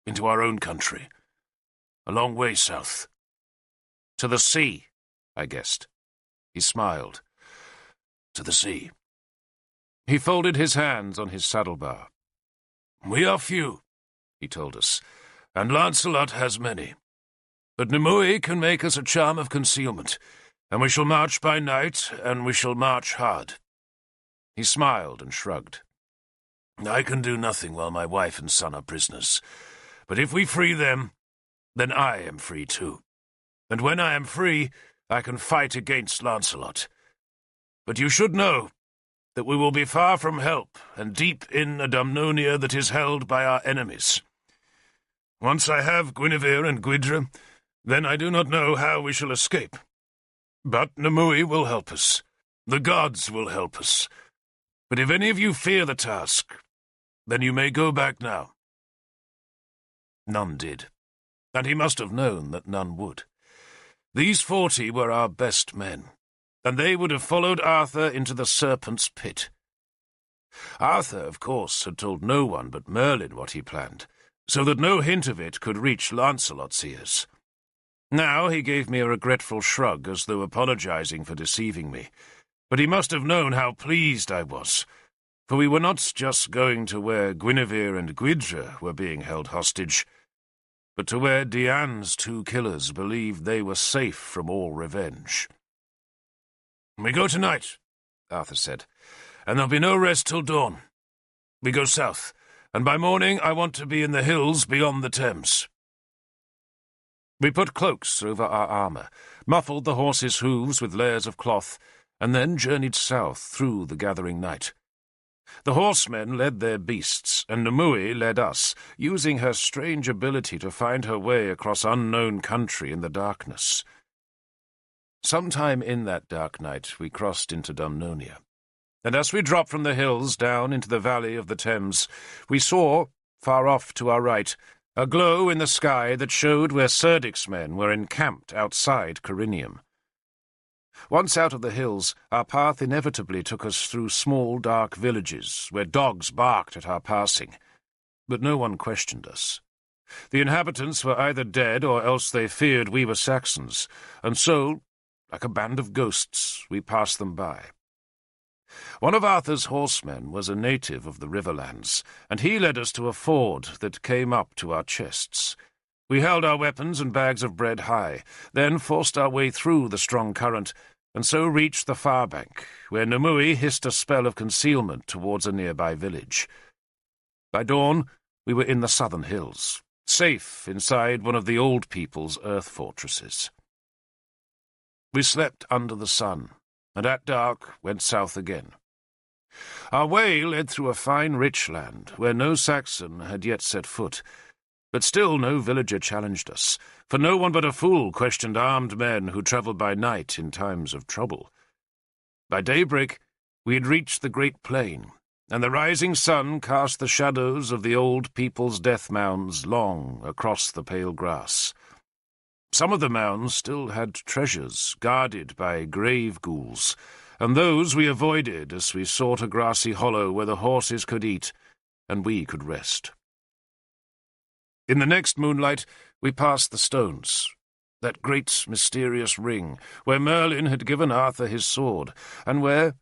into our own country, a long way south." "To the sea," I guessed. He smiled. "To the sea." He folded his hands on his saddlebar. "We are few," he told us, "and Lancelot has many. But Nimue can make us a charm of concealment, and we shall march by night, and we shall march hard." He smiled and shrugged. "I can do nothing while my wife and son are prisoners. But if we free them, then I am free too. And when I am free, I can fight against Lancelot. But you should know that we will be far from help and deep in a Dumnonia that is held by our enemies. Once I have Guinevere and Gwyddra, then I do not know how we shall escape. But Nimue will help us. The gods will help us. But if any of you fear the task, then you may go back now." None did, and he must have known that none would. These 40 were our best men, and they would have followed Arthur into the serpent's pit. Arthur, of course, had told no one but Merlin what he planned, so that no hint of it could reach Lancelot's ears. Now he gave me a regretful shrug, as though apologizing for deceiving me. But he must have known how pleased I was, for we were not just going to where Guinevere and Gwyddra were being held hostage, but to where Diane's 2 killers believed they were safe from all revenge. "We go tonight," Arthur said, "and there'll be no rest till dawn. We go south, and by morning I want to be in the hills beyond the Thames." We put cloaks over our armour, muffled the horses' hooves with layers of cloth, and then journeyed south through the gathering night. The horsemen led their beasts, and Nimue led us, using her strange ability to find her way across unknown country in the darkness. Sometime in that dark night we crossed into Dumnonia, and as we dropped from the hills down into the valley of the Thames, we saw, far off to our right, a glow in the sky that showed where Cerdic's men were encamped outside Corinium. Once out of the hills, our path inevitably took us through small, dark villages where dogs barked at our passing, but no one questioned us. The inhabitants were either dead or else they feared we were Saxons, and so, like a band of ghosts, we passed them by. One of Arthur's horsemen was a native of the Riverlands, and he led us to a ford that came up to our chests. We held our weapons and bags of bread high, then forced our way through the strong current, and so reached the far bank, where Nimue hissed a spell of concealment towards a nearby village. By dawn, we were in the southern hills, safe inside one of the old people's earth fortresses. We slept under the sun, and at dark went south again. Our way led through a fine rich land, where no Saxon had yet set foot, but still no villager challenged us, for no one but a fool questioned armed men who travelled by night in times of trouble. By daybreak we had reached the great plain, and the rising sun cast the shadows of the old people's death mounds long across the pale grass. Some of the mounds still had treasures guarded by grave ghouls, and those we avoided as we sought a grassy hollow where the horses could eat and we could rest. In the next moonlight, we passed the stones, that great mysterious ring, where Merlin had given Arthur his sword, and where,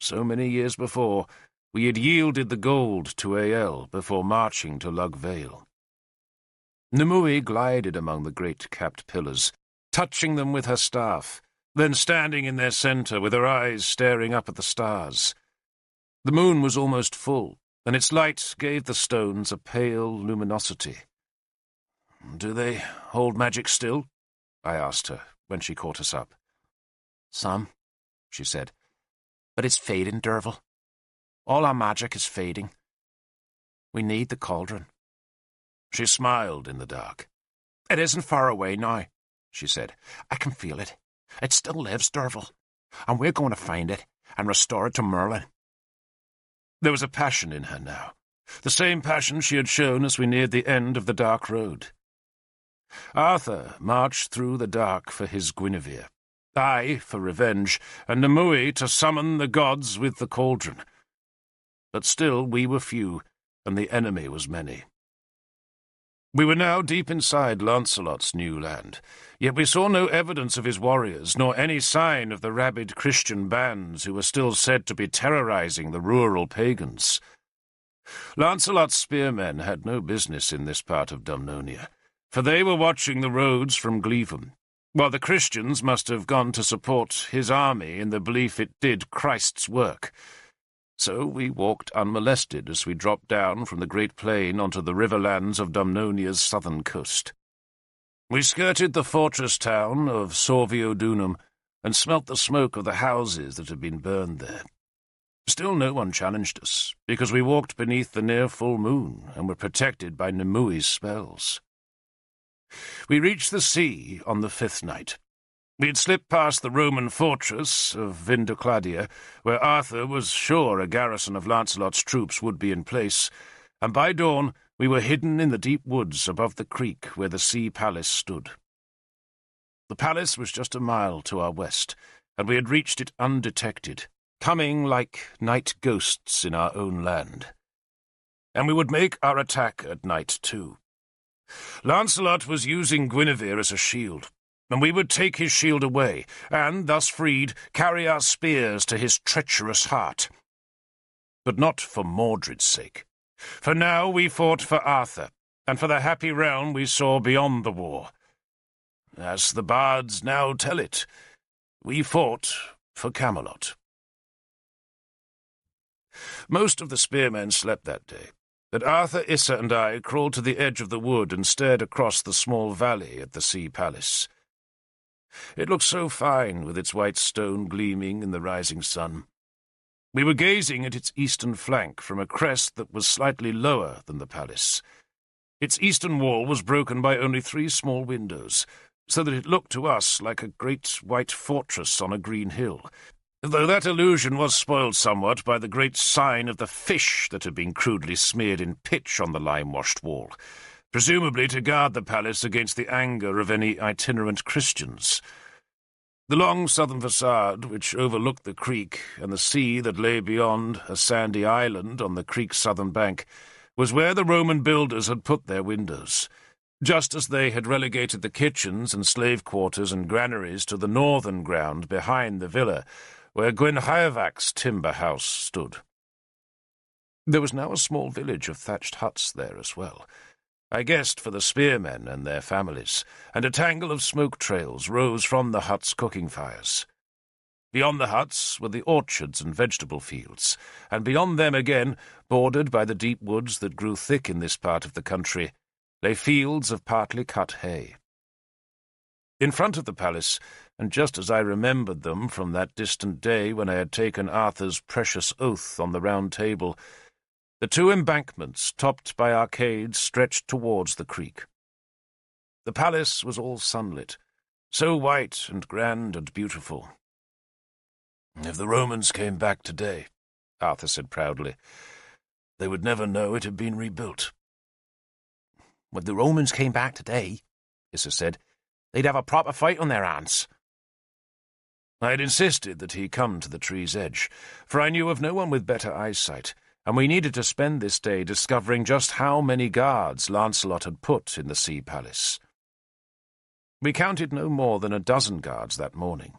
so many years before, we had yielded the gold to Ael before marching to Lug Vale. Nimue glided among the great capped pillars, touching them with her staff, then standing in their centre with her eyes staring up at the stars. The moon was almost full, and its light gave the stones a pale luminosity. "Do they hold magic still?" I asked her, when she caught us up. "Some," she said. "But it's fading, Derval. All our magic is fading. We need the cauldron." She smiled in the dark. "It isn't far away now," she said. "I can feel it. It still lives, Derval. And we're going to find it and restore it to Merlin." There was a passion in her now, the same passion she had shown as we neared the end of the dark road. Arthur marched through the dark for his Guinevere, I for revenge, and Nimue to summon the gods with the cauldron. But still we were few, and the enemy was many. We were now deep inside Lancelot's new land, yet we saw no evidence of his warriors, nor any sign of the rabid Christian bands who were still said to be terrorizing the rural pagans. Lancelot's spearmen had no business in this part of Dumnonia, for they were watching the roads from Gleavum, while the Christians must have gone to support his army in the belief it did Christ's work. So we walked unmolested as we dropped down from the great plain onto the riverlands of Dumnonia's southern coast. We skirted the fortress town of Sorviodunum and smelt the smoke of the houses that had been burned there. Still no one challenged us, because we walked beneath the near full moon and were protected by Nimue's spells. We reached the sea on the 5th night. We had slipped past the Roman fortress of Vindocladia, where Arthur was sure a garrison of Lancelot's troops would be in place, and by dawn we were hidden in the deep woods above the creek where the sea palace stood. The palace was just a mile to our west, and we had reached it undetected, coming like night ghosts in our own land. And we would make our attack at night too. Lancelot was using Guinevere as a shield, and we would take his shield away, and, thus freed, carry our spears to his treacherous heart. But not for Mordred's sake, for now we fought for Arthur, and for the happy realm we saw beyond the war. As the bards now tell it, we fought for Camelot. Most of the spearmen slept that day, but Arthur, Issa, and I crawled to the edge of the wood and stared across the small valley at the sea palace. It looked so fine, with its white stone gleaming in the rising sun. We were gazing at its eastern flank from a crest that was slightly lower than the palace. Its eastern wall was broken by only 3 small windows, so that it looked to us like a great white fortress on a green hill, though that illusion was spoiled somewhat by the great sign of the fish that had been crudely smeared in pitch on the lime-washed wall, presumably to guard the palace against the anger of any itinerant Christians. The long southern facade, which overlooked the creek and the sea that lay beyond a sandy island on the creek's southern bank, was where the Roman builders had put their windows, just as they had relegated the kitchens and slave quarters and granaries to the northern ground behind the villa, where Gwenhwyvac's timber house stood. There was now a small village of thatched huts there as well, I guessed for the spearmen and their families, and a tangle of smoke trails rose from the huts' cooking fires. Beyond the huts were the orchards and vegetable fields, and beyond them again, bordered by the deep woods that grew thick in this part of the country, lay fields of partly cut hay. In front of the palace, and just as I remembered them from that distant day when I had taken Arthur's precious oath on the Round Table, the 2 embankments, topped by arcades, stretched towards the creek. The palace was all sunlit, so white and grand and beautiful. "If the Romans came back today," Arthur said proudly, "they would never know it had been rebuilt." "If the Romans came back today," Issa said, "they'd have a proper fight on their hands." I had insisted that he come to the tree's edge, for I knew of no one with better eyesight, and we needed to spend this day discovering just how many guards Lancelot had put in the Sea Palace. We counted no more than a dozen guards that morning.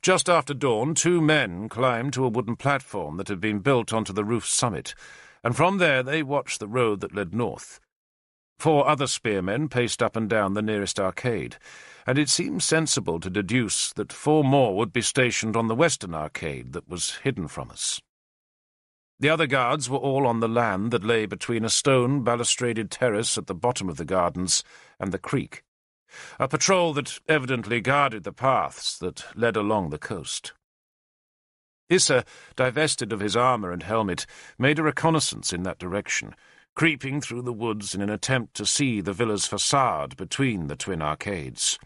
Just after dawn, 2 men climbed to a wooden platform that had been built onto the roof's summit, and from there they watched the road that led north. 4 other spearmen paced up and down the nearest arcade, and it seemed sensible to deduce that 4 more would be stationed on the western arcade that was hidden from us. The other guards were all on the land that lay between a stone balustraded terrace at the bottom of the gardens and the creek, a patrol that evidently guarded the paths that led along the coast. Issa, divested of his armour and helmet, made a reconnaissance in that direction, creeping through the woods in an attempt to see the villa's facade between the twin arcades.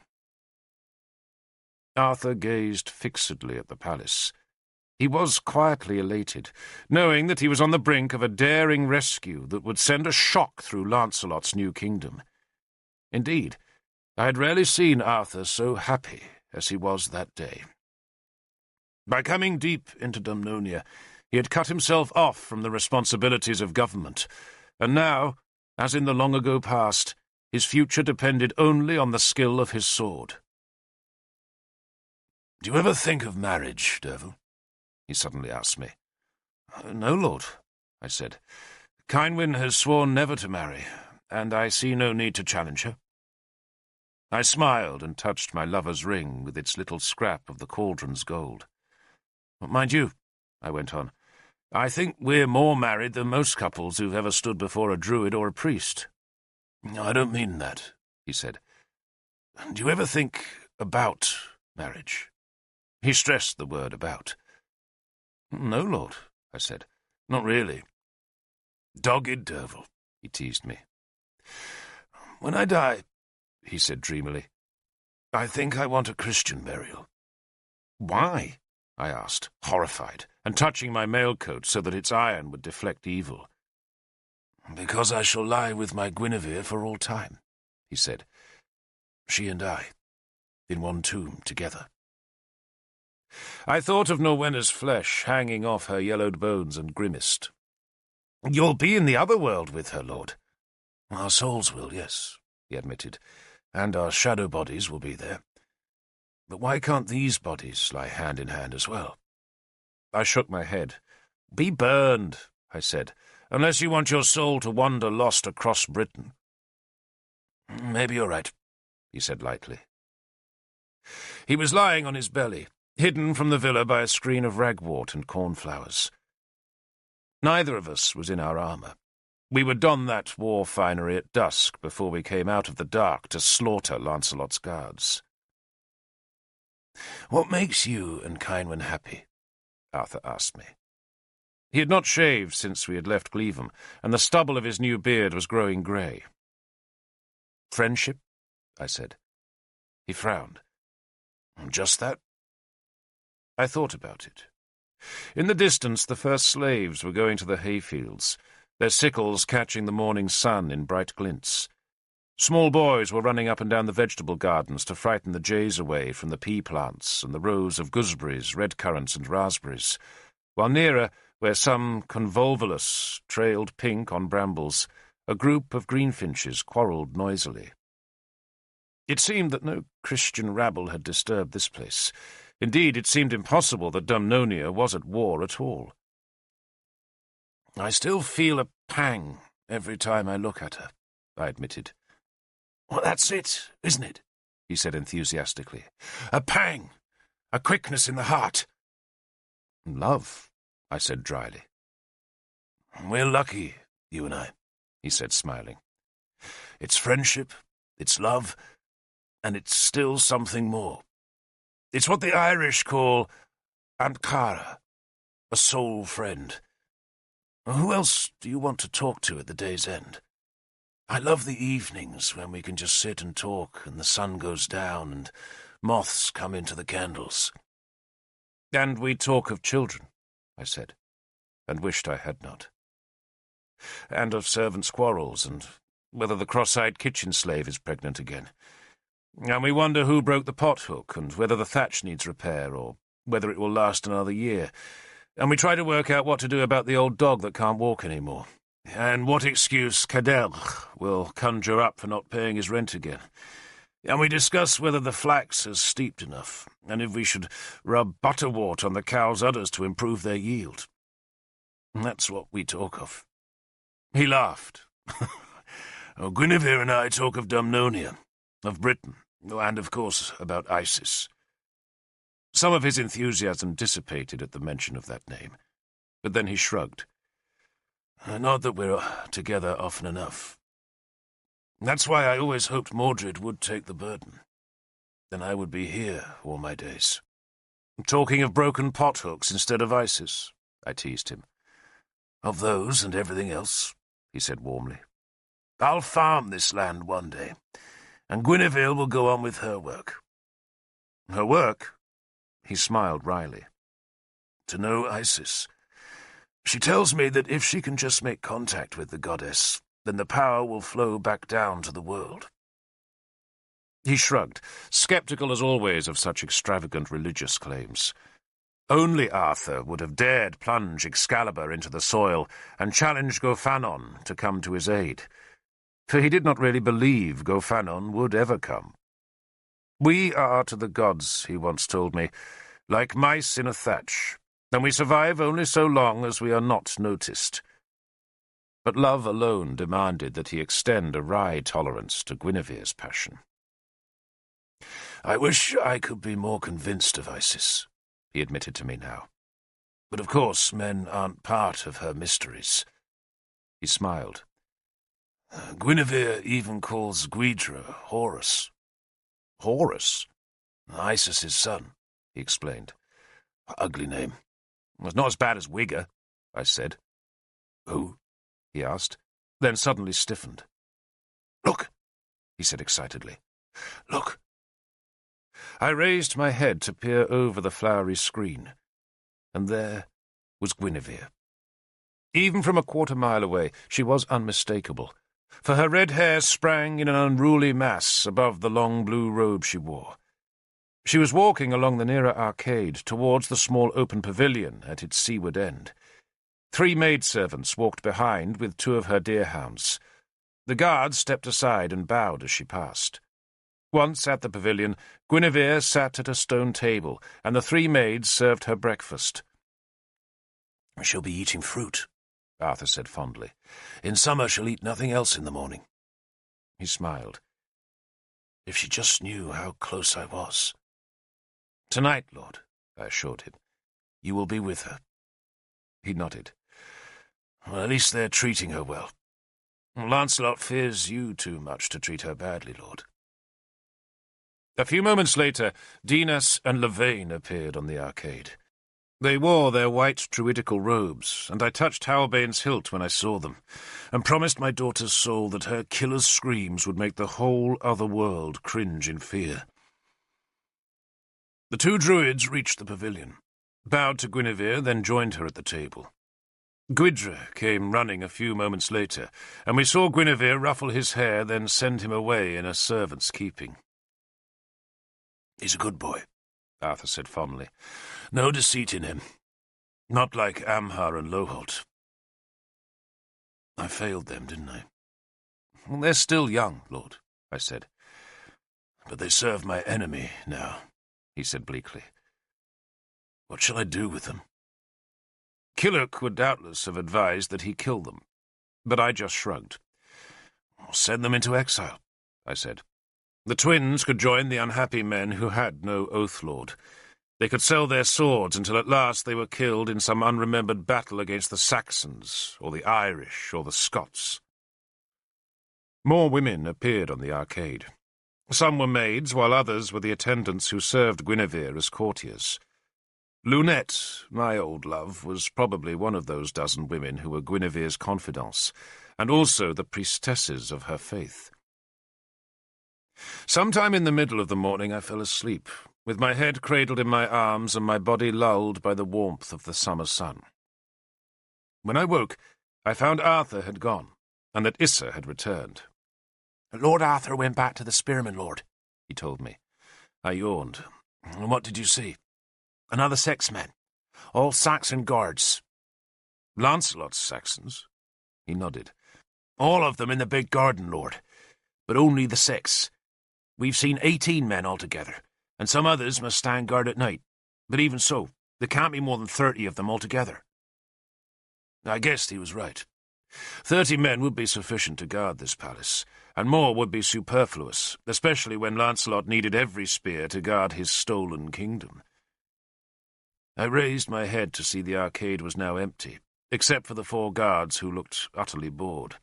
Arthur gazed fixedly at the palace. He was quietly elated, knowing that he was on the brink of a daring rescue that would send a shock through Lancelot's new kingdom. Indeed, I had rarely seen Arthur so happy as he was that day. By coming deep into Dumnonia, he had cut himself off from the responsibilities of government, and now, as in the long-ago past, his future depended only on the skill of his sword. "Do you ever think of marriage, Derval?" he suddenly asked me. "No, lord," I said. "Cynwyn has sworn never to marry, and I see no need to challenge her." I smiled and touched my lover's ring with its little scrap of the cauldron's gold. "Mind you," I went on, "I think we're more married than most couples who've ever stood before a druid or a priest." "I don't mean that," he said. "Do you ever think about marriage?" He stressed the word about. "No, lord," I said. "Not really." "Dogged Derval," he teased me. "When I die," he said dreamily, "I think I want a Christian burial." "Why?" I asked, horrified, and touching my mailcoat so that its iron would deflect evil. "Because I shall lie with my Guinevere for all time," he said. "She and I, in one tomb together." I thought of Norwenna's flesh hanging off her yellowed bones and grimaced. "You'll be in the other world with her, lord." "Our souls will, yes," he admitted, "and our shadow bodies will be there. But why can't these bodies lie hand in hand as well?" I shook my head. "Be burned," I said, "unless you want your soul to wander lost across Britain." "Maybe you're right," he said lightly. He was lying on his belly, hidden from the villa by a screen of ragwort and cornflowers. Neither of us was in our armour. We would don that war finery at dusk before we came out of the dark to slaughter Lancelot's guards. "What makes you and Cynwyn happy?" Arthur asked me. He had not shaved since we had left Cleveland, and the stubble of his new beard was growing grey. "Friendship," I said. He frowned. "Just that?" I thought about it. In the distance, the first slaves were going to the hayfields, their sickles catching the morning sun in bright glints. Small boys were running up and down the vegetable gardens to frighten the jays away from the pea plants and the rows of gooseberries, red currants, and raspberries, while nearer, where some convolvulus trailed pink on brambles, a group of greenfinches quarrelled noisily. It seemed that no Christian rabble had disturbed this place. Indeed, it seemed impossible that Dumnonia was at war at all. "I still feel a pang every time I look at her," I admitted. "Well, that's it, isn't it?" he said enthusiastically. "A pang, a quickness in the heart." "Love," I said dryly. "We're lucky, you and I," he said, smiling. "It's friendship, it's love, and it's still something more. It's what the Irish call Antcara, a soul friend. Who else do you want to talk to at the day's end? I love the evenings when we can just sit and talk and the sun goes down and moths come into the candles." "And we talk of children," I said, and wished I had not. "And of servants' quarrels, and whether the cross-eyed kitchen slave is pregnant again. And we wonder who broke the pot-hook, and whether the thatch needs repair, or whether it will last another year. And we try to work out what to do about the old dog that can't walk anymore, and what excuse Cadell will conjure up for not paying his rent again. And we discuss whether the flax has steeped enough, and if we should rub butterwort on the cow's udders to improve their yield. And that's what we talk of." He laughed. "Oh, Guinevere and I talk of Dumnonia, of Britain, and, of course, about Isis." Some of his enthusiasm dissipated at the mention of that name, but then he shrugged. "Not that we're together often enough. That's why I always hoped Mordred would take the burden. Then I would be here all my days." "Talking of broken pothooks instead of Isis," I teased him. "Of those and everything else," he said warmly. "I'll farm this land one day, and Guinevere will go on with her work." "Her work?" He smiled wryly. "To know Isis. She tells me that if she can just make contact with the goddess, then the power will flow back down to the world." He shrugged, sceptical as always of such extravagant religious claims. Only Arthur would have dared plunge Excalibur into the soil and challenge Gophanon to come to his aid, for he did not really believe Gophanon would ever come. "We are to the gods," he once told me, "like mice in a thatch, and we survive only so long as we are not noticed." But love alone demanded that he extend a wry tolerance to Guinevere's passion. "I wish I could be more convinced of Isis," he admitted to me now. "But of course men aren't part of her mysteries." He smiled. "Guinevere even calls Guidra Horus." "Horus?" "Isis's son," he explained. "Ugly name." "It's not as bad as Wigger," I said. "Who?" he asked, then suddenly stiffened. "Look," he said excitedly. "Look." I raised my head to peer over the flowery screen, and there was Guinevere. Even from a quarter-mile away, she was unmistakable, for her red hair sprang in an unruly mass above the long blue robe she wore. She was walking along the nearer arcade towards the small open pavilion at its seaward end. 3 maidservants walked behind with 2 of her deerhounds. The guards stepped aside and bowed as she passed. Once at the pavilion, Guinevere sat at a stone table, and the 3 maids served her breakfast. "She'll be eating fruit," Arthur said fondly. "In summer she'll eat nothing else in the morning." He smiled. "If she just knew how close I was." "Tonight, Lord," I assured him, "you will be with her." He nodded. "Well, at least they're treating her well. Lancelot fears you too much to treat her badly, Lord." A few moments later, Dinas and Lavaine appeared on the arcade. They wore their white druidical robes, and I touched Halbane's hilt when I saw them, and promised my daughter's soul that her killer's screams would make the whole other world cringe in fear. The 2 druids reached the pavilion, bowed to Guinevere, then joined her at the table. Guidra came running a few moments later, and we saw Guinevere ruffle his hair, then send him away in a servant's keeping. "He's a good boy," Arthur said fondly. "No deceit in him. Not like Amhar and Loholt." "I failed them, didn't I?" "Well, they're still young, Lord," I said. "But they serve my enemy now," he said bleakly. "What shall I do with them?" Killock would doubtless have advised that he kill them, but I just shrugged. "Send them into exile," I said. The twins could join the unhappy men who had no Oathlord. They could sell their swords until at last they were killed in some unremembered battle against the Saxons, or the Irish, or the Scots. More women appeared on the arcade. Some were maids, while others were the attendants who served Guinevere as courtiers. Lunette, my old love, was probably one of those dozen women who were Guinevere's confidants, and also the priestesses of her faith. Sometime in the middle of the morning I fell asleep, with my head cradled in my arms and my body lulled by the warmth of the summer sun. When I woke, I found Arthur had gone, and that Issa had returned. "Lord Arthur went back to the Spearman, Lord," he told me. I yawned. "What did you see?" "Another 6 men. All Saxon guards. Lancelot's Saxons? He nodded. All of them in the big garden, Lord, but only the 6. We've seen 18 men altogether, and some others must stand guard at night. But even so, there can't be more than 30 of them altogether. I guessed he was right. 30 men would be sufficient to guard this palace, and more would be superfluous, especially when Lancelot needed every spear to guard his stolen kingdom. I raised my head to see the arcade was now empty, except for the 4 guards who looked utterly bored.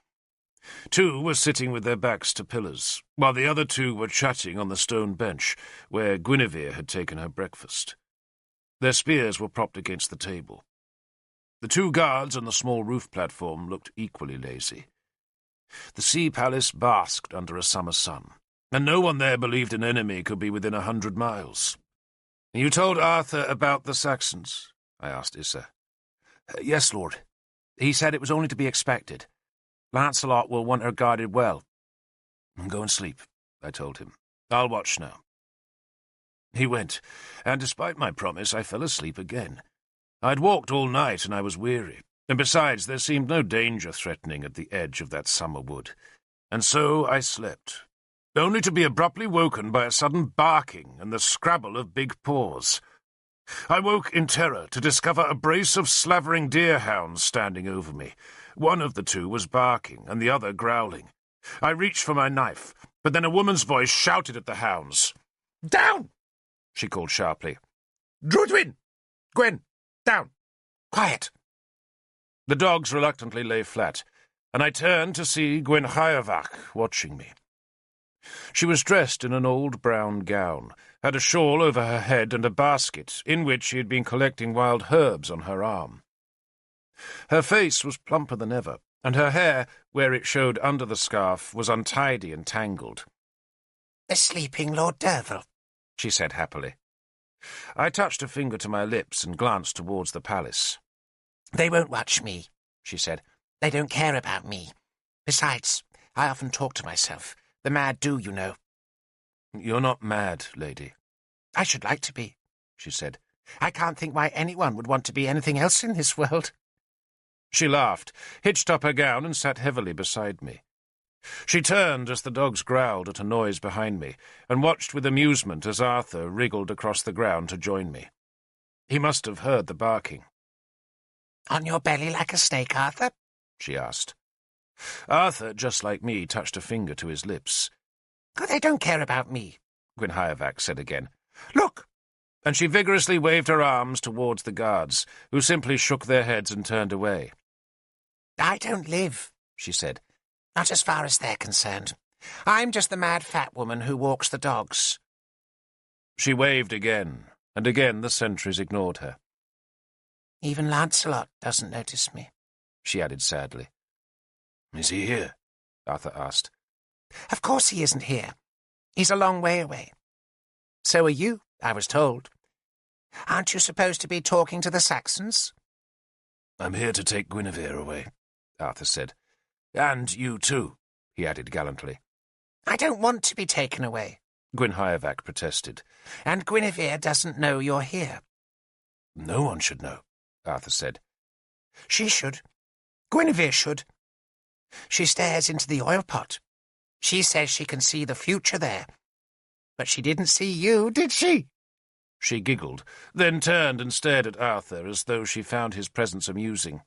2 were sitting with their backs to pillars, while the other 2 were chatting on the stone bench where Guinevere had taken her breakfast. Their spears were propped against the table. The 2 guards on the small roof platform looked equally lazy. The sea palace basked under a summer sun, and no one there believed an enemy could be within 100 miles. "You told Arthur about the Saxons?" I asked Issa. Yes, Lord. He said it was only to be expected. Lancelot will want her guarded well. Go and sleep, I told him. I'll watch now. He went, and despite my promise, I fell asleep again. I'd walked all night, and I was weary, and besides, there seemed no danger threatening at the edge of that summer wood. And so I slept, only to be abruptly woken by a sudden barking and the scrabble of big paws. I woke in terror to discover a brace of slavering deerhounds standing over me. One of the 2 was barking, and the other growling. I reached for my knife, but then a woman's voice shouted at the hounds. "Down!" she called sharply. "Drudwyn! Gwen! Down! Quiet!" The dogs reluctantly lay flat, and I turned to see Gwenhwyvarch watching me. She was dressed in an old brown gown, had a shawl over her head and a basket, in which she had been collecting wild herbs on her arm. Her face was plumper than ever, and her hair, where it showed under the scarf, was untidy and tangled. "The sleeping Lord Derval," she said happily. I touched a finger to my lips and glanced towards the palace. "They won't watch me," she said. "They don't care about me. Besides, I often talk to myself. The mad do, you know." "You're not mad, lady." "I should like to be," she said. "I can't think why anyone would want to be anything else in this world." She laughed, hitched up her gown, and sat heavily beside me. She turned as the dogs growled at a noise behind me, and watched with amusement as Arthur wriggled across the ground to join me. He must have heard the barking. "On your belly like a snake, Arthur?" she asked. Arthur, just like me, touched a finger to his lips. "Oh, they don't care about me," Gwenhwyvarch said again. "Look!" And she vigorously waved her arms towards the guards, who simply shook their heads and turned away. "I don't live," she said. "Not as far as they're concerned. I'm just the mad fat woman who walks the dogs." She waved again, and again the sentries ignored her. "Even Lancelot doesn't notice me," she added sadly. "Is he here?" Arthur asked. "Of course he isn't here. He's a long way away. So are you, I was told. Aren't you supposed to be talking to the Saxons?" "I'm here to take Guinevere away," Arthur said. "And you too," he added gallantly. "I don't want to be taken away," Gwenhwyvarch protested. "And Guinevere doesn't know you're here." "No one should know," Arthur said. "She should. Guinevere should. She stares into the oil pot. She says she can see the future there. But she didn't see you, did she?" She giggled, then turned and stared at Arthur as though she found his presence amusing.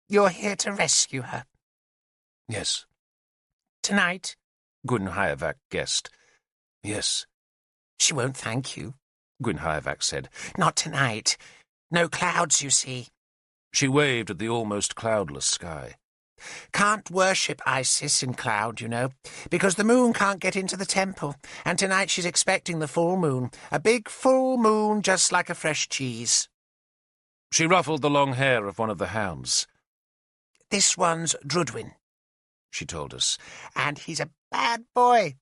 "You're here to rescue her?" "Yes." "Tonight?" Gwenhwyvarch guessed. "Yes." "She won't thank you," Gwenhwyvarch said. "Not tonight. No clouds, you see." She waved at the almost cloudless sky. "Can't worship Isis in cloud, you know, because the moon can't get into the temple, and tonight she's expecting the full moon, a big full moon just like a fresh cheese." She ruffled the long hair of one of the hounds. "This one's Drudwyn," she told us, "and he's a bad boy.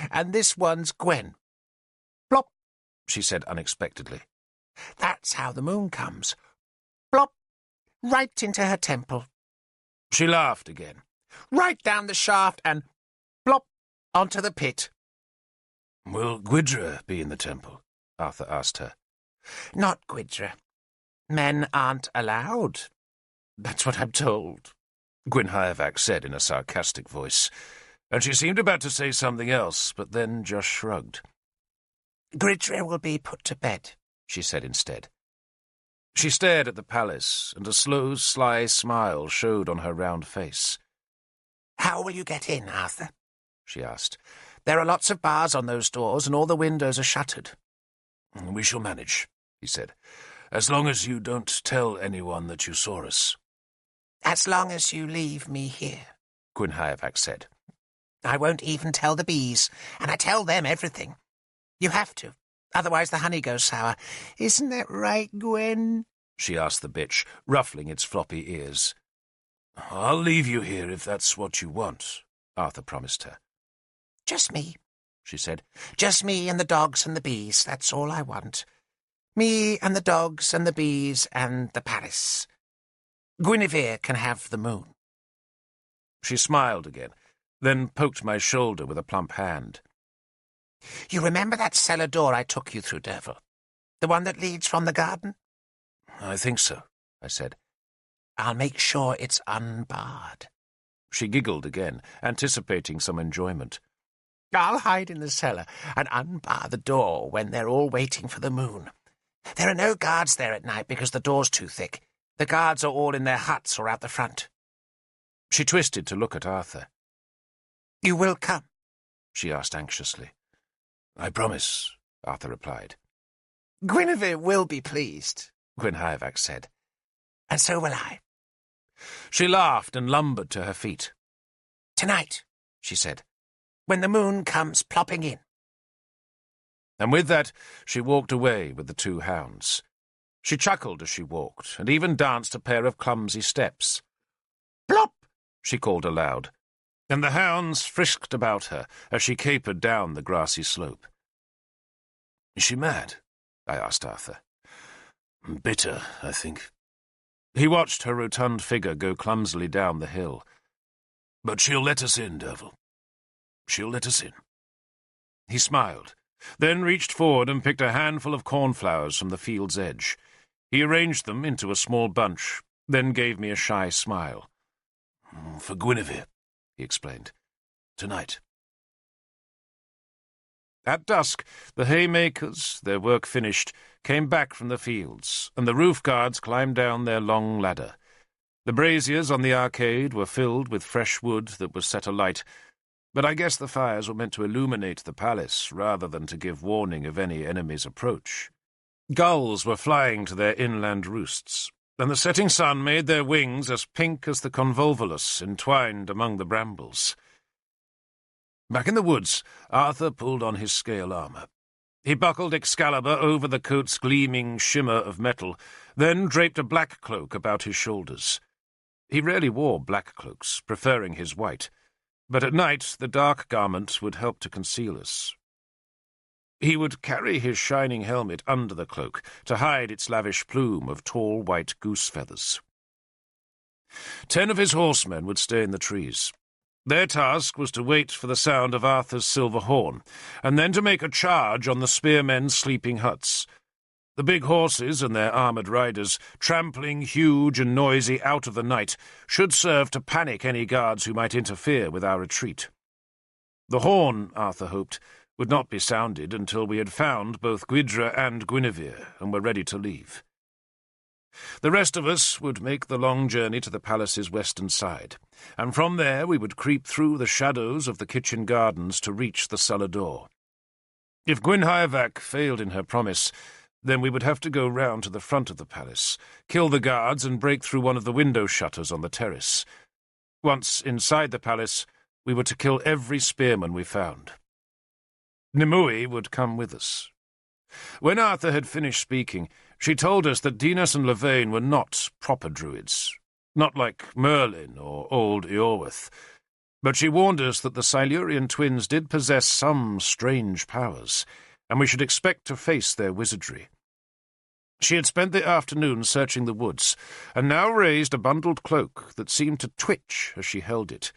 And this one's Gwen." "Plop," she said unexpectedly. "That's how the moon comes. Plop, right into her temple." She laughed again. "Right down the shaft and plop onto the pit." "Will Gwydra be in the temple?" Arthur asked her. "Not Gwydra. Men aren't allowed. That's what I'm told, Gwyn Hyavac said in a sarcastic voice, and she seemed about to say something else, but then just shrugged. Gridre will be put to bed, she said instead. She stared at the palace, and a slow, sly smile showed on her round face. How will you get in, Arthur? She asked. There are lots of bars on those doors, and all the windows are shuttered. We shall manage, he said, as long as you don't tell anyone that you saw us. As long as you leave me here, Gwyn Hyavac said. I won't even tell the bees, and I tell them everything. You have to, otherwise the honey goes sour. Isn't that right, Gwen? She asked the bitch, ruffling its floppy ears. I'll leave you here if that's what you want, Arthur promised her. Just me, she said. Just me and the dogs and the bees, that's all I want. Me and the dogs and the bees and the palace. Guinevere can have the moon. She smiled again, then poked my shoulder with a plump hand. You remember that cellar door I took you through, Derval? The one that leads from the garden? I think so, I said. I'll make sure it's unbarred. She giggled again, anticipating some enjoyment. I'll hide in the cellar and unbar the door when they're all waiting for the moon. There are no guards there at night because the door's too thick. The guards are all in their huts or out the front. She twisted to look at Arthur. You will come? She asked anxiously. I promise, Arthur replied. Guinevere will be pleased, Gwyn Hyavac said. And so will I. She laughed and lumbered to her feet. Tonight, she said, when the moon comes plopping in. And with that, she walked away with the two hounds. She chuckled as she walked, and even danced a pair of clumsy steps. Plop! She called aloud, and the hounds frisked about her as she capered down the grassy slope. Is she mad? I asked Arthur. Bitter, I think. He watched her rotund figure go clumsily down the hill. But she'll let us in, Derval. She'll let us in. He smiled, then reached forward and picked a handful of cornflowers from the field's edge. He arranged them into a small bunch, then gave me a shy smile. For Guinevere, he explained. Tonight. At dusk, the haymakers, their work finished, came back from the fields, and the roof guards climbed down their long ladder. The braziers on the arcade were filled with fresh wood that was set alight, but I guess the fires were meant to illuminate the palace rather than to give warning of any enemy's approach. Gulls were flying to their inland roosts, and the setting sun made their wings as pink as the convolvulus entwined among the brambles. Back in the woods, Arthur pulled on his scale armour. He buckled Excalibur over the coat's gleaming shimmer of metal, then draped a black cloak about his shoulders. He rarely wore black cloaks, preferring his white, but at night the dark garment would help to conceal us. He would carry his shining helmet under the cloak to hide its lavish plume of tall white goose feathers. 10 of his horsemen would stay in the trees. Their task was to wait for the sound of Arthur's silver horn, and then to make a charge on the spearmen's sleeping huts. The big horses and their armoured riders, trampling huge and noisy out of the night, should serve to panic any guards who might interfere with our retreat. The horn, Arthur hoped, would not be sounded until we had found both Gwyndra and Guinevere and were ready to leave. The rest of us would make the long journey to the palace's western side, and from there we would creep through the shadows of the kitchen gardens to reach the cellar door. If Gwyn Hyavac failed in her promise, then we would have to go round to the front of the palace, kill the guards and break through one of the window shutters on the terrace. Once inside the palace, we were to kill every spearman we found. Nimue would come with us. When Arthur had finished speaking, she told us that Dinas and Lavain were not proper druids, not like Merlin or old Eorwith, but she warned us that the Silurian twins did possess some strange powers, and we should expect to face their wizardry. She had spent the afternoon searching the woods, and now raised a bundled cloak that seemed to twitch as she held it,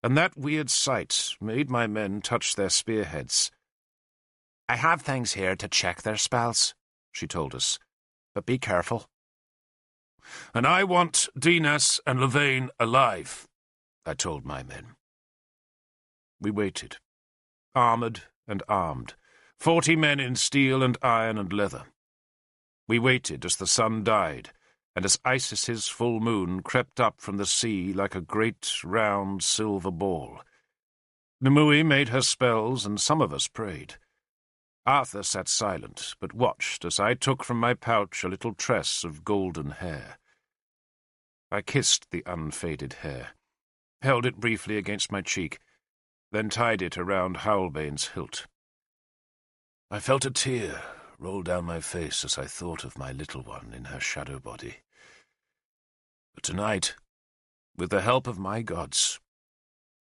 and that weird sight made my men touch their spearheads. "I have things here to check their spells," she told us, "but be careful. And I want Dinas and Lavain alive, I told my men. We waited, armoured and armed, 40 men in steel and iron and leather. We waited as the sun died, and as Isis's full moon crept up from the sea like a great round silver ball. Nimue made her spells, and some of us prayed. Arthur sat silent, but watched as I took from my pouch a little tress of golden hair. I kissed the unfaded hair, held it briefly against my cheek, then tied it around Howlbane's hilt. I felt a tear roll down my face as I thought of my little one in her shadow body. But tonight, with the help of my gods,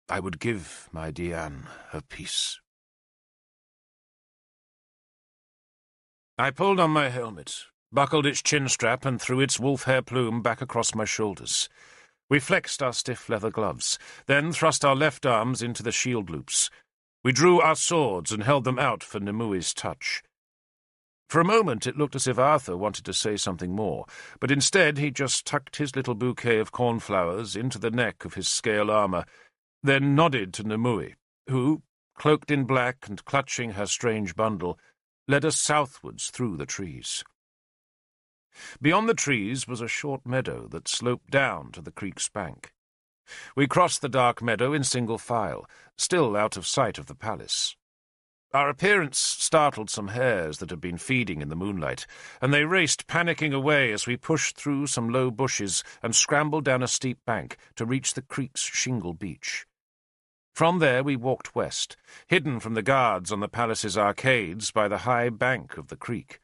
I would give my Diane her peace. I pulled on my helmet, buckled its chin strap, and threw its wolf-hair plume back across my shoulders. We flexed our stiff leather gloves, then thrust our left arms into the shield loops. We drew our swords and held them out for Nimue's touch. For a moment it looked as if Arthur wanted to say something more, but instead he just tucked his little bouquet of cornflowers into the neck of his scale armour, then nodded to Nimue, who, cloaked in black and clutching her strange bundle, led us southwards through the trees. Beyond the trees was a short meadow that sloped down to the creek's bank. We crossed the dark meadow in single file, still out of sight of the palace. Our appearance startled some hares that had been feeding in the moonlight, and they raced panicking away as we pushed through some low bushes and scrambled down a steep bank to reach the creek's shingle beach. From there we walked west, hidden from the guards on the palace's arcades by the high bank of the creek.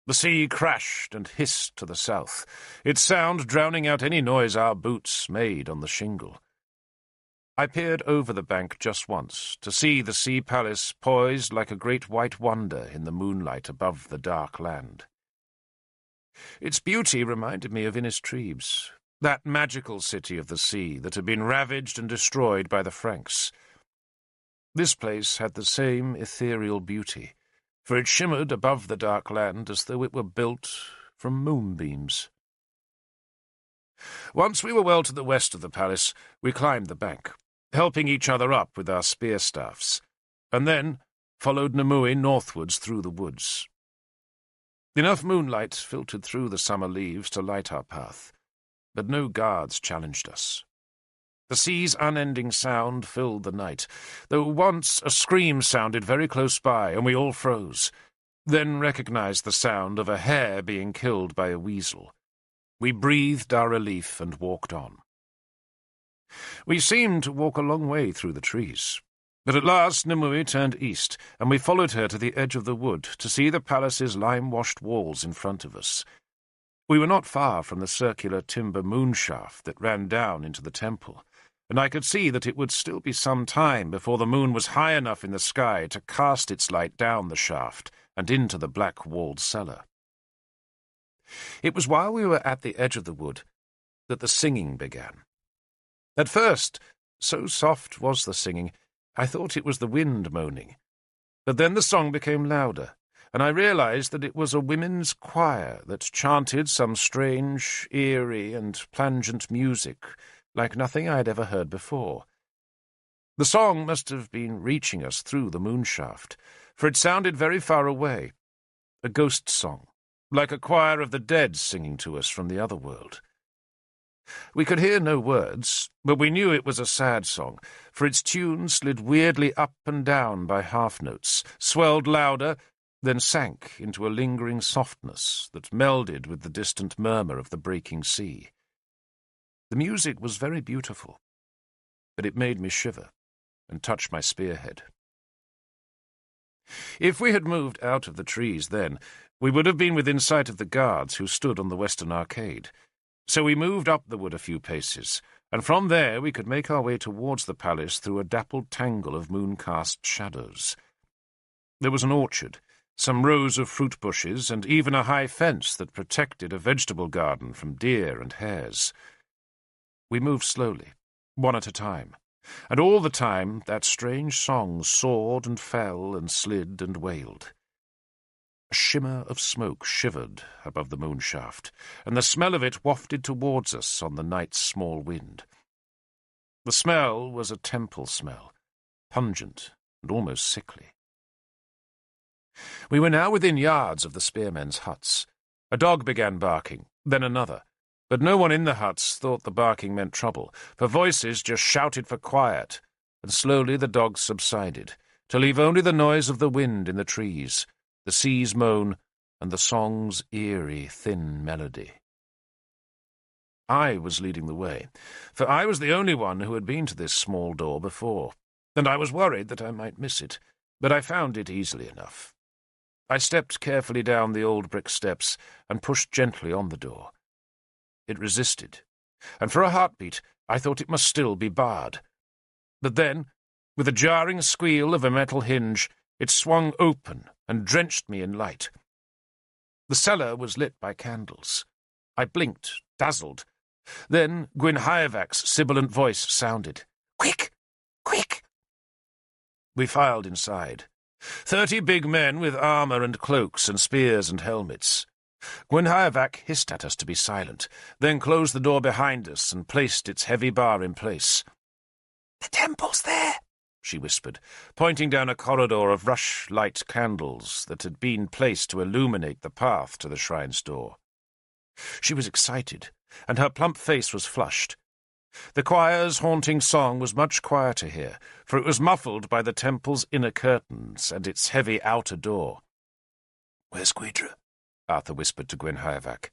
The sea crashed and hissed to the south, its sound drowning out any noise our boots made on the shingle. I peered over the bank just once to see the sea palace poised like a great white wonder in the moonlight above the dark land. Its beauty reminded me of Innistribes, that magical city of the sea that had been ravaged and destroyed by the Franks. This place had the same ethereal beauty, for it shimmered above the dark land as though it were built from moonbeams. Once we were well to the west of the palace, we climbed the bank, helping each other up with our spear-staffs, and then followed Nimue northwards through the woods. Enough moonlight filtered through the summer leaves to light our path, but no guards challenged us. The sea's unending sound filled the night, though once a scream sounded very close by, and we all froze, then recognized the sound of a hare being killed by a weasel. We breathed our relief and walked on. We seemed to walk a long way through the trees, but at last Nimue turned east, and we followed her to the edge of the wood to see the palace's lime-washed walls in front of us. We were not far from the circular timber moonshaft that ran down into the temple, and I could see that it would still be some time before the moon was high enough in the sky to cast its light down the shaft and into the black-walled cellar. It was while we were at the edge of the wood that the singing began. At first, so soft was the singing, I thought it was the wind moaning. But then the song became louder, and I realized that it was a women's choir that chanted some strange, eerie, and plangent music, like nothing I had ever heard before. The song must have been reaching us through the moonshaft, for it sounded very far away, a ghost song, like a choir of the dead singing to us from the other world. We could hear no words, but we knew it was a sad song, for its tune slid weirdly up and down by half-notes, swelled louder, then sank into a lingering softness that melded with the distant murmur of the breaking sea. The music was very beautiful, but it made me shiver and touch my spearhead. If we had moved out of the trees then, we would have been within sight of the guards who stood on the western arcade. So we moved up the wood a few paces, and from there we could make our way towards the palace through a dappled tangle of moon-cast shadows. There was an orchard, some rows of fruit bushes, and even a high fence that protected a vegetable garden from deer and hares. We moved slowly, one at a time, and all the time that strange song soared and fell and slid and wailed. A shimmer of smoke shivered above the moon shaft, and the smell of it wafted towards us on the night's small wind. The smell was a temple smell, pungent and almost sickly. We were now within yards of the spearmen's huts. A dog began barking, then another, but no one in the huts thought the barking meant trouble, for voices just shouted for quiet, and slowly the dogs subsided, to leave only the noise of the wind in the trees, the sea's moan, and the song's eerie, thin melody. I was leading the way, for I was the only one who had been to this small door before, and I was worried that I might miss it, but I found it easily enough. I stepped carefully down the old brick steps and pushed gently on the door. It resisted, and for a heartbeat I thought it must still be barred. But then, with a jarring squeal of a metal hinge, it swung open and drenched me in light. The cellar was lit by candles. I blinked, dazzled. Then Gwynhaievac's sibilant voice sounded. "Quick! Quick!" We filed inside. 30 big men with armour and cloaks and spears and helmets. Gwynhaivac hissed at us to be silent, then closed the door behind us and placed its heavy bar in place. "The temple's there," she whispered, pointing down a corridor of rush-light candles that had been placed to illuminate the path to the shrine's door. She was excited, and her plump face was flushed. The choir's haunting song was much quieter here, for it was muffled by the temple's inner curtains and its heavy outer door. "Where's Gwyndra?" Arthur whispered to Gwynhaivac.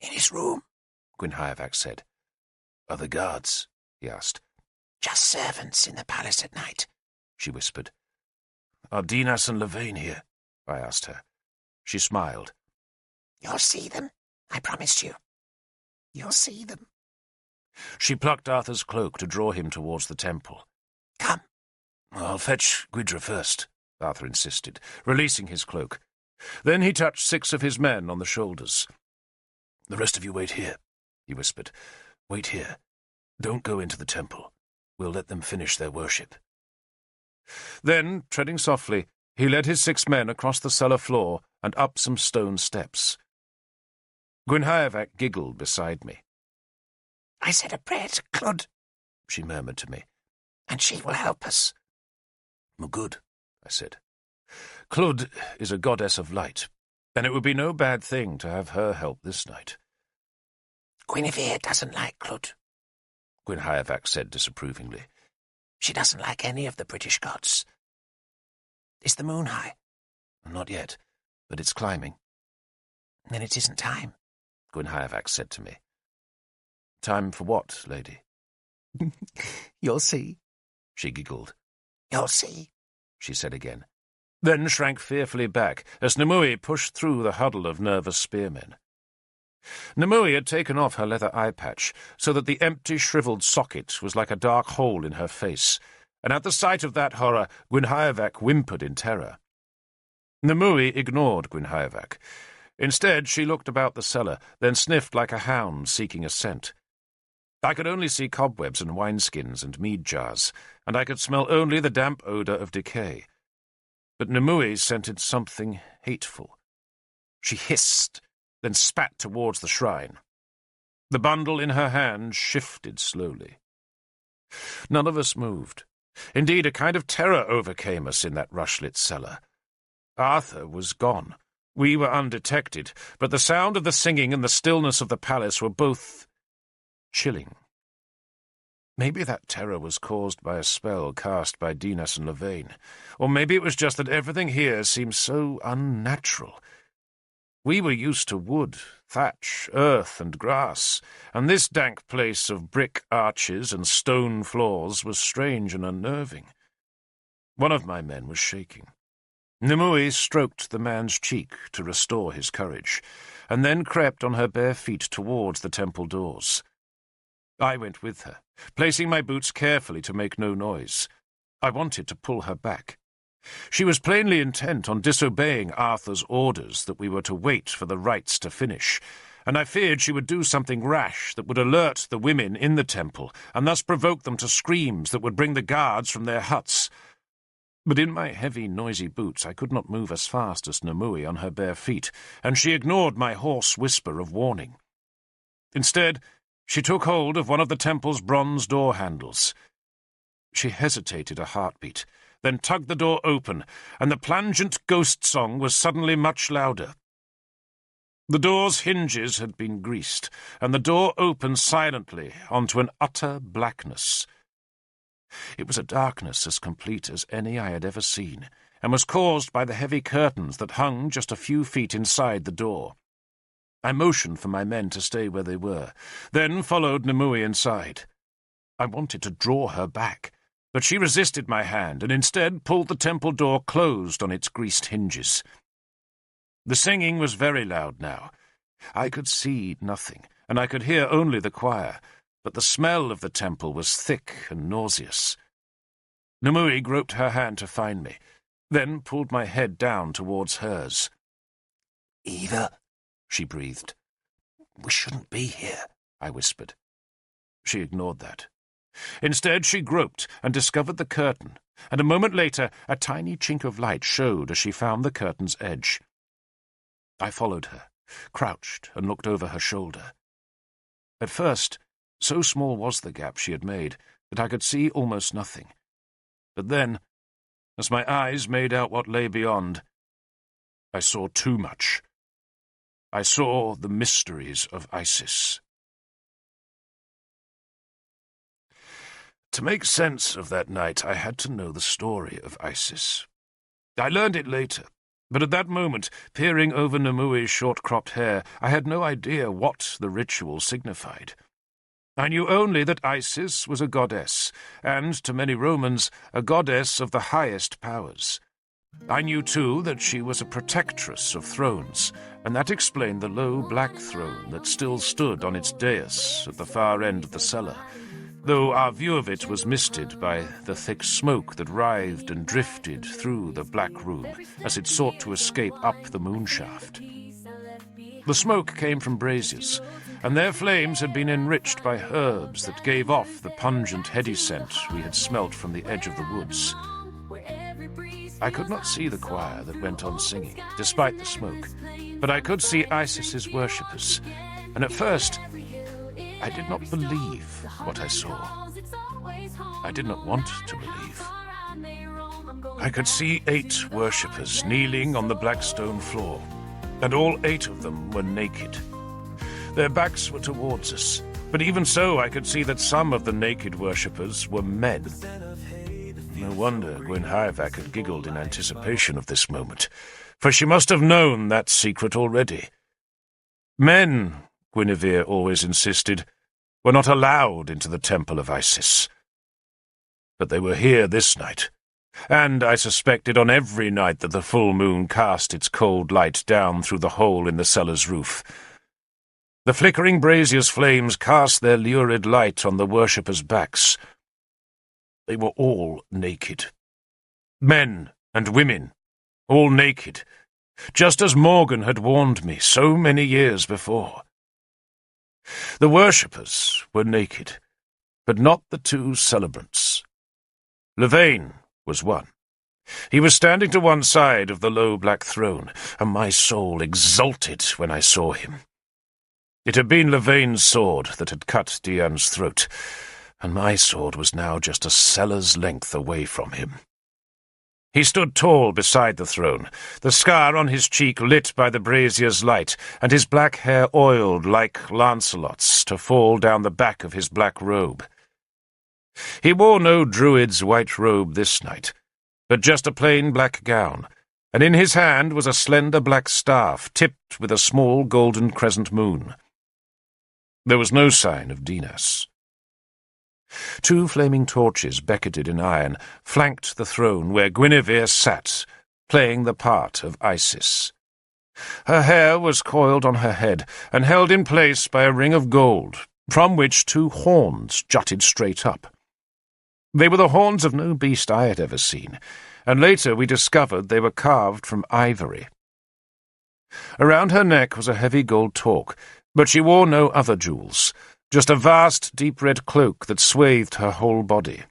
"In his room," Gwynhaivac said. "Are the guards?" he asked. "Just servants in the palace at night," she whispered. "Are Dinas and Lavain here?" I asked her. She smiled. "You'll see them, I promised you. You'll see them." She plucked Arthur's cloak to draw him towards the temple. "Come." "I'll fetch Gwyndra first," Arthur insisted, releasing his cloak. Then he touched 6 of his men on the shoulders. "The rest of you wait here," he whispered. "Wait here. Don't go into the temple. We'll let them finish their worship." Then, treading softly, he led his 6 men across the cellar floor and up some stone steps. Gwynhaivac giggled beside me. "I said a prayer to Clud," she murmured to me, "and she will help us." "Well, good," I said. "Clud is a goddess of light, and it would be no bad thing to have her help this night." "Guinevere doesn't like Clud," Gwynhaivac said disapprovingly. "She doesn't like any of the British gods. Is the moon high?" "Not yet, but it's climbing." "Then it isn't time," Gwynhaivac said to me. "Time for what, lady?" "You'll see," she giggled. "You'll see," she said again, then shrank fearfully back as Nimue pushed through the huddle of nervous spearmen. Nimue had taken off her leather eye patch, so that the empty, shriveled socket was like a dark hole in her face, and at the sight of that horror Gwynhaivac whimpered in terror. Nimue ignored Gwynhaivac. Instead, she looked about the cellar, then sniffed like a hound seeking a scent. I could only see cobwebs and wineskins and mead jars, and I could smell only the damp odour of decay. But Nimue scented something hateful. She hissed, then spat towards the shrine. The bundle in her hand shifted slowly. None of us moved. Indeed, a kind of terror overcame us in that rush-lit cellar. Arthur was gone. We were undetected, but the sound of the singing and the stillness of the palace were both chilling. Maybe that terror was caused by a spell cast by Dinas and Lavain, or maybe it was just that everything here seemed so unnatural. We were used to wood, thatch, earth, and grass, and this dank place of brick arches and stone floors was strange and unnerving. One of my men was shaking. Nimue stroked the man's cheek to restore his courage, and then crept on her bare feet towards the temple doors. I went with her, placing my boots carefully to make no noise. I wanted to pull her back. She was plainly intent on disobeying Arthur's orders that we were to wait for the rites to finish, and I feared she would do something rash that would alert the women in the temple, and thus provoke them to screams that would bring the guards from their huts. But in my heavy, noisy boots I could not move as fast as Nimue on her bare feet, and she ignored my hoarse whisper of warning. Instead, she took hold of one of the temple's bronze door handles. She hesitated a heartbeat, then tugged the door open, and the plangent ghost song was suddenly much louder. The door's hinges had been greased, and the door opened silently onto an utter blackness. It was a darkness as complete as any I had ever seen, and was caused by the heavy curtains that hung just a few feet inside the door. I motioned for my men to stay where they were, then followed Nimue inside. I wanted to draw her back, but she resisted my hand and instead pulled the temple door closed on its greased hinges. The singing was very loud now. I could see nothing, and I could hear only the choir, but the smell of the temple was thick and nauseous. Nimue groped her hand to find me, then pulled my head down towards hers. "Eva," she breathed. "We shouldn't be here," I whispered. She ignored that. Instead, she groped and discovered the curtain, and a moment later a tiny chink of light showed as she found the curtain's edge. I followed her, crouched and looked over her shoulder. At first, so small was the gap she had made that I could see almost nothing. But then, as my eyes made out what lay beyond, I saw too much. I saw the mysteries of Isis. To make sense of that night, I had to know the story of Isis. I learned it later, but at that moment, peering over Nimue's short-cropped hair, I had no idea what the ritual signified. I knew only that Isis was a goddess, and, to many Romans, a goddess of the highest powers. I knew, too, that she was a protectress of thrones, and that explained the low black throne that still stood on its dais at the far end of the cellar, though our view of it was misted by the thick smoke that writhed and drifted through the black room as it sought to escape up the moonshaft. The smoke came from braziers, and their flames had been enriched by herbs that gave off the pungent, heady scent we had smelt from the edge of the woods. I could not see the choir that went on singing, despite the smoke, but I could see Isis's worshippers, and at first I did not believe what I saw. I did not want to believe. I could see 8 worshippers kneeling on the black stone floor, and all 8 of them were naked. Their backs were towards us, but even so I could see that some of the naked worshippers were men. No wonder Gwenhwyvar had giggled in anticipation of this moment, for she must have known that secret already. Men, Guinevere always insisted, were not allowed into the temple of Isis. But they were here this night, and I suspected on every night that the full moon cast its cold light down through the hole in the cellar's roof. The flickering brazier's flames cast their lurid light on the worshippers' backs. They were all naked. Men and women, all naked, just as Morgan had warned me so many years before. The worshippers were naked, but not the 2 celebrants. Lavaine was one. He was standing to one side of the low black throne, and my soul exulted when I saw him. It had been Lavaine's sword that had cut Diane's throat, and my sword was now just a cellar's length away from him. He stood tall beside the throne, the scar on his cheek lit by the brazier's light, and his black hair oiled like Lancelot's to fall down the back of his black robe. He wore no druid's white robe this night, but just a plain black gown, and in his hand was a slender black staff tipped with a small golden crescent moon. There was no sign of Dinas. 2 flaming torches, becketed in iron, flanked the throne where Guinevere sat, playing the part of Isis. Her hair was coiled on her head and held in place by a ring of gold, from which 2 horns jutted straight up. They were the horns of no beast I had ever seen, and later we discovered they were carved from ivory. Around her neck was a heavy gold torque, but she wore no other jewels, just a vast, deep red cloak that swathed her whole body.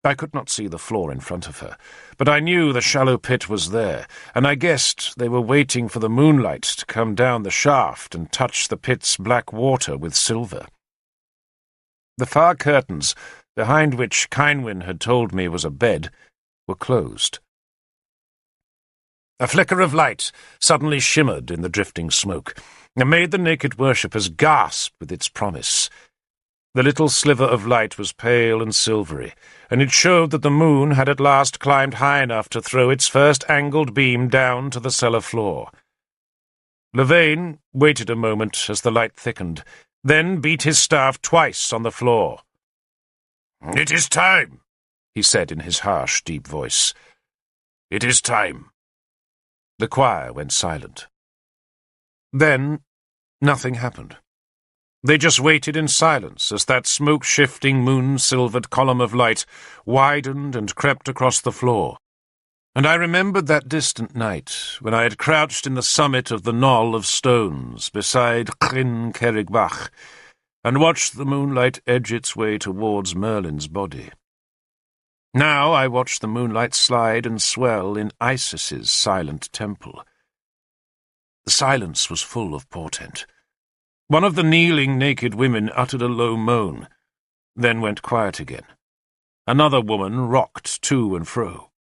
I could not see the floor in front of her, but I knew the shallow pit was there, and I guessed they were waiting for the moonlight to come down the shaft and touch the pit's black water with silver. The far curtains, behind which Kynwyn had told me was a bed, were closed. A flicker of light suddenly shimmered in the drifting smoke, and made the naked worshippers gasp with its promise. The little sliver of light was pale and silvery, and it showed that the moon had at last climbed high enough to throw its first angled beam down to the cellar floor. Levane waited a moment as the light thickened, then beat his staff twice on the floor. "It is time," he said in his harsh, deep voice. "It is time." The choir went silent. Then nothing happened. They just waited in silence as that smoke-shifting, moon-silvered column of light widened and crept across the floor. And I remembered that distant night when I had crouched in the summit of the knoll of stones beside Chryn Cerrig and watched the moonlight edge its way towards Merlin's body. Now I watched the moonlight slide and swell in Isis's silent temple. The silence was full of portent. One of the kneeling naked women uttered a low moan, then went quiet again. Another woman rocked to and fro.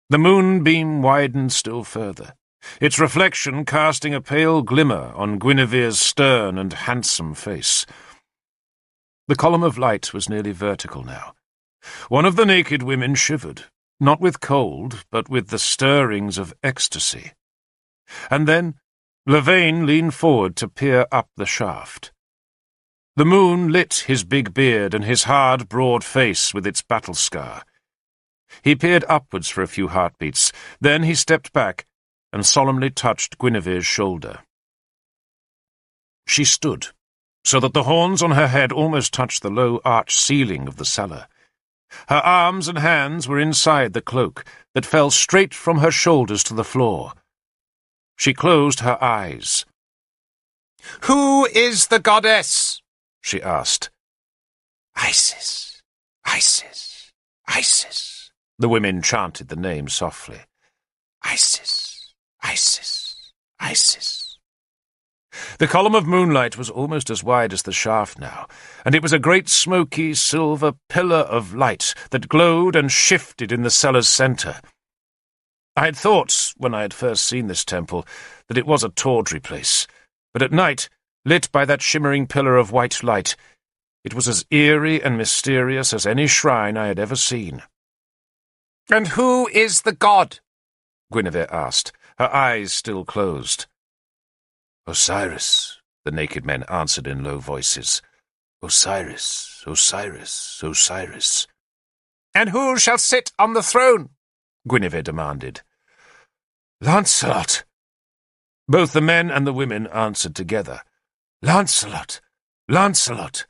The moonbeam widened still further, its reflection casting a pale glimmer on Guinevere's stern and handsome face. The column of light was nearly vertical now. One of the naked women shivered, not with cold, but with the stirrings of ecstasy. And then Levane leaned forward to peer up the shaft. The moon lit his big beard and his hard, broad face with its battle scar. He peered upwards for a few heartbeats, then he stepped back and solemnly touched Guinevere's shoulder. She stood, so that the horns on her head almost touched the low arched ceiling of the cellar. Her arms and hands were inside the cloak that fell straight from her shoulders to the floor. She closed her eyes. "Who is the goddess?" she asked. "Isis, Isis, Isis," the women chanted the name softly. "Isis, Isis, Isis." The column of moonlight was almost as wide as the shaft now, and it was a great smoky silver pillar of light that glowed and shifted in the cellar's centre. I had thought, when I had first seen this temple, that it was a tawdry place, but at night, lit by that shimmering pillar of white light, it was as eerie and mysterious as any shrine I had ever seen. "And who is the god?" Guinevere asked, her eyes still closed. "Osiris," the naked men answered in low voices. "Osiris, Osiris, Osiris." "And who shall sit on the throne?" Guinevere demanded. "Lancelot!" Both the men and the women answered together. "Lancelot! Lancelot!"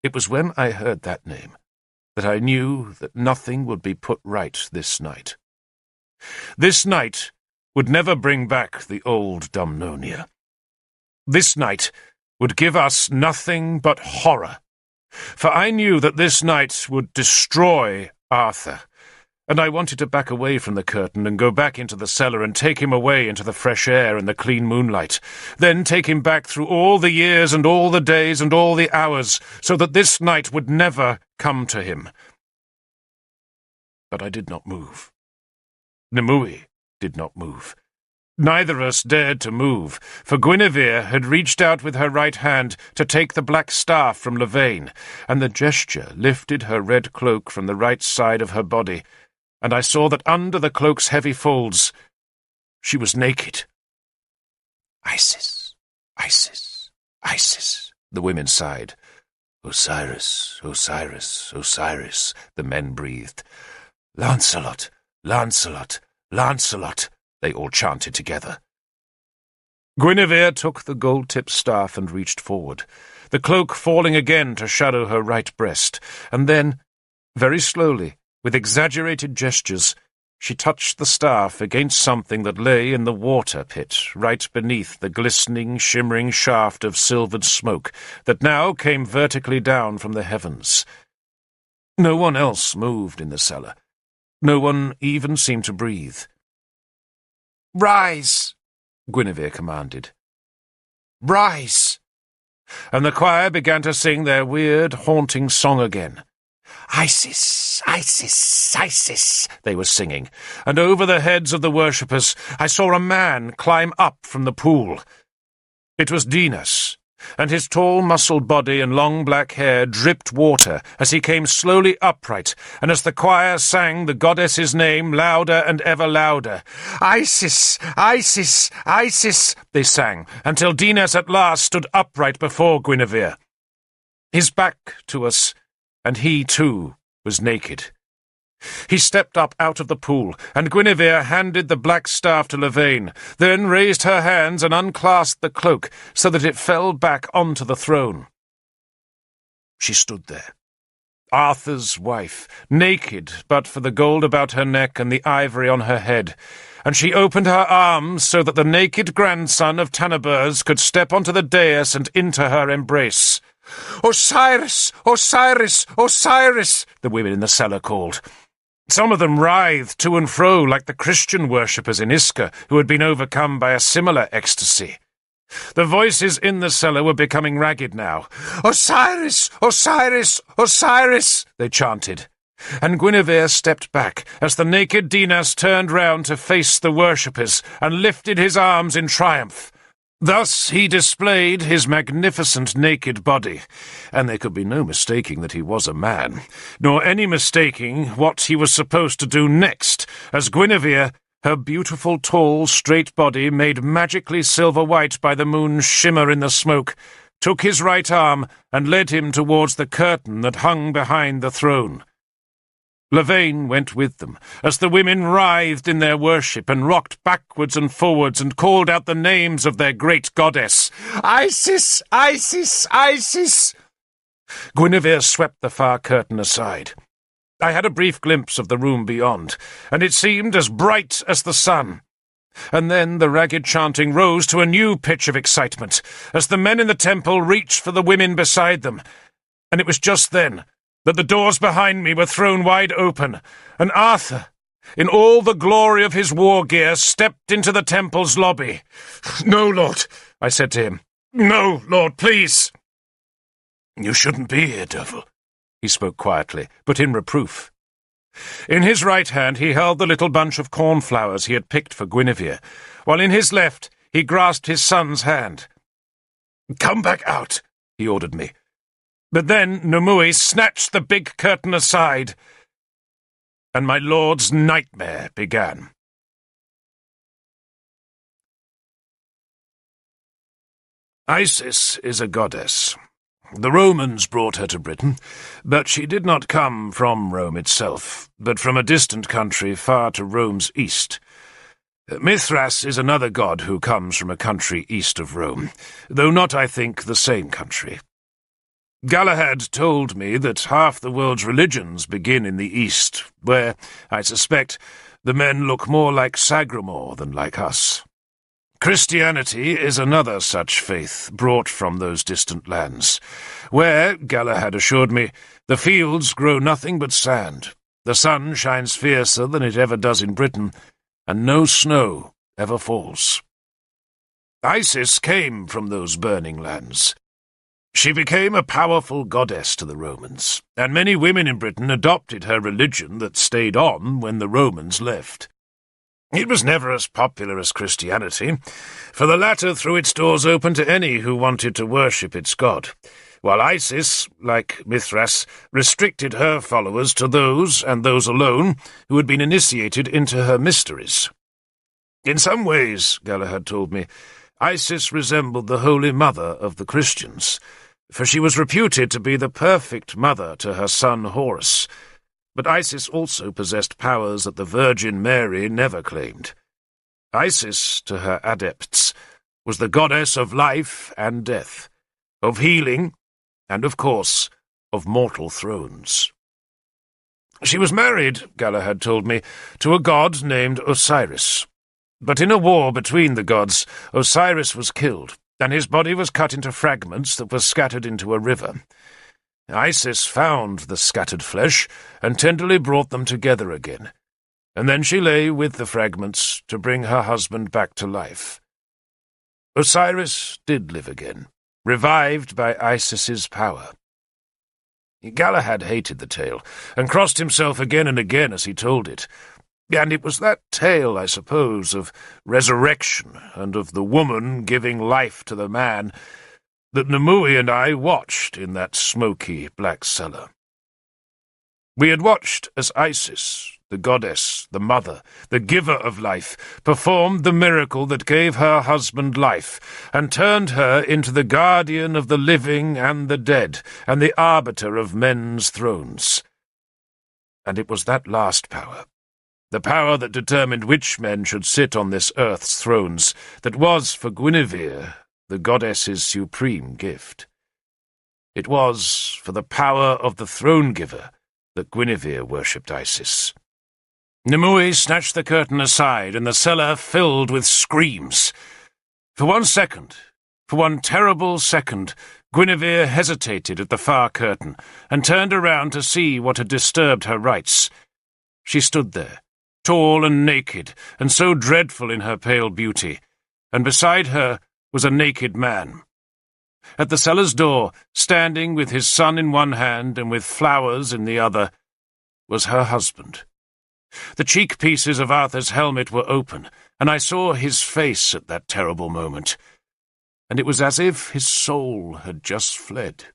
It was when I heard that name that I knew that nothing would be put right this night. This night would never bring back the old Dumnonia. This night would give us nothing but horror, for I knew that this night would destroy Arthur, and I wanted to back away from the curtain and go back into the cellar and take him away into the fresh air and the clean moonlight, then take him back through all the years and all the days and all the hours, so that this night would never come to him. But I did not move. Nimue did not move. Neither of us dared to move, for Guinevere had reached out with her right hand to take the black staff from Levane, and the gesture lifted her red cloak from the right side of her body, and I saw that under the cloak's heavy folds she was naked. "Isis, Isis, Isis," the women sighed. "Osiris, Osiris, Osiris," the men breathed. "Lancelot, Lancelot, Lancelot," they all chanted together. Guinevere took the gold-tipped staff and reached forward, the cloak falling again to shadow her right breast, and then, very slowly, with exaggerated gestures, she touched the staff against something that lay in the water pit right beneath the glistening, shimmering shaft of silvered smoke that now came vertically down from the heavens. No one else moved in the cellar. No one even seemed to breathe. "Rise!" Guinevere commanded. "Rise!" And the choir began to sing their weird, haunting song again. "Isis, Isis, Isis," they were singing, and over the heads of the worshippers I saw a man climb up from the pool. It was Dinas, and his tall, muscled body and long black hair dripped water as he came slowly upright, and as the choir sang the goddess's name louder and ever louder. "Isis, Isis, Isis," they sang, until Dinas at last stood upright before Guinevere. His back to us, and he, too, was naked. He stepped up out of the pool, and Guinevere handed the black staff to Lavaine, then raised her hands and unclasped the cloak so that it fell back onto the throne. She stood there, Arthur's wife, naked but for the gold about her neck and the ivory on her head, and she opened her arms so that the naked grandson of Tanabers could step onto the dais and into her embrace. "Osiris! Osiris! Osiris!" the women in the cellar called. Some of them writhed to and fro like the Christian worshippers in Iska who had been overcome by a similar ecstasy. The voices in the cellar were becoming ragged now. "Osiris! Osiris! Osiris!" they chanted. And Guinevere stepped back as the naked Dinas turned round to face the worshippers and lifted his arms in triumph. Thus he displayed his magnificent naked body, and there could be no mistaking that he was a man, nor any mistaking what he was supposed to do next, as Guinevere, her beautiful, tall, straight body made magically silver-white by the moon's shimmer in the smoke, took his right arm and led him towards the curtain that hung behind the throne. Lavaine went with them, as the women writhed in their worship and rocked backwards and forwards and called out the names of their great goddess. "Isis! Isis! Isis!" Guinevere swept the far curtain aside. I had a brief glimpse of the room beyond, and it seemed as bright as the sun. And then the ragged chanting rose to a new pitch of excitement, as the men in the temple reached for the women beside them. And it was just then that the doors behind me were thrown wide open, and Arthur, in all the glory of his war gear, stepped into the temple's lobby. "No, Lord," I said to him. "No, Lord, please." "You shouldn't be here, Derval," he spoke quietly, but in reproof. In his right hand he held the little bunch of cornflowers he had picked for Guinevere, while in his left he grasped his son's hand. "Come back out," he ordered me. But then Numui snatched the big curtain aside, and my lord's nightmare began. Isis is a goddess. The Romans brought her to Britain, but she did not come from Rome itself, but from a distant country far to Rome's east. Mithras is another god who comes from a country east of Rome, though not, I think, the same country. Galahad told me that half the world's religions begin in the East, where, I suspect, the men look more like Sagramor than like us. Christianity is another such faith brought from those distant lands, where, Galahad assured me, the fields grow nothing but sand, the sun shines fiercer than it ever does in Britain, and no snow ever falls. Isis came from those burning lands. She became a powerful goddess to the Romans, and many women in Britain adopted her religion that stayed on when the Romans left. It was never as popular as Christianity, for the latter threw its doors open to any who wanted to worship its god, while Isis, like Mithras, restricted her followers to those, and those alone, who had been initiated into her mysteries. In some ways, Galahad told me, Isis resembled the Holy Mother of the Christians, for she was reputed to be the perfect mother to her son Horus. But Isis also possessed powers that the Virgin Mary never claimed. Isis, to her adepts, was the goddess of life and death, of healing, and, of course, of mortal thrones. She was married, Galahad told me, to a god named Osiris. But in a war between the gods, Osiris was killed, and his body was cut into fragments that were scattered into a river. Isis found the scattered flesh and tenderly brought them together again, and then she lay with the fragments to bring her husband back to life. Osiris did live again, revived by Isis's power. Galahad hated the tale, and crossed himself again and again as he told it, and it was that tale, I suppose, of resurrection and of the woman giving life to the man that Nimue and I watched in that smoky black cellar. We had watched as Isis, the goddess, the mother, the giver of life, performed the miracle that gave her husband life, and turned her into the guardian of the living and the dead, and the arbiter of men's thrones. And it was that last power, the power that determined which men should sit on this earth's thrones, that was, for Guinevere, the goddess's supreme gift. It was for the power of the throne-giver that Guinevere worshipped Isis. Nimue snatched the curtain aside, and the cellar filled with screams. For one terrible second, Guinevere hesitated at the far curtain, and turned around to see what had disturbed her rights. She stood there, tall and naked, and so dreadful in her pale beauty, and beside her was a naked man. At the cellar's door, standing with his son in one hand and with flowers in the other, was her husband. The cheek pieces of Arthur's helmet were open, and I saw his face at that terrible moment, and it was as if his soul had just fled.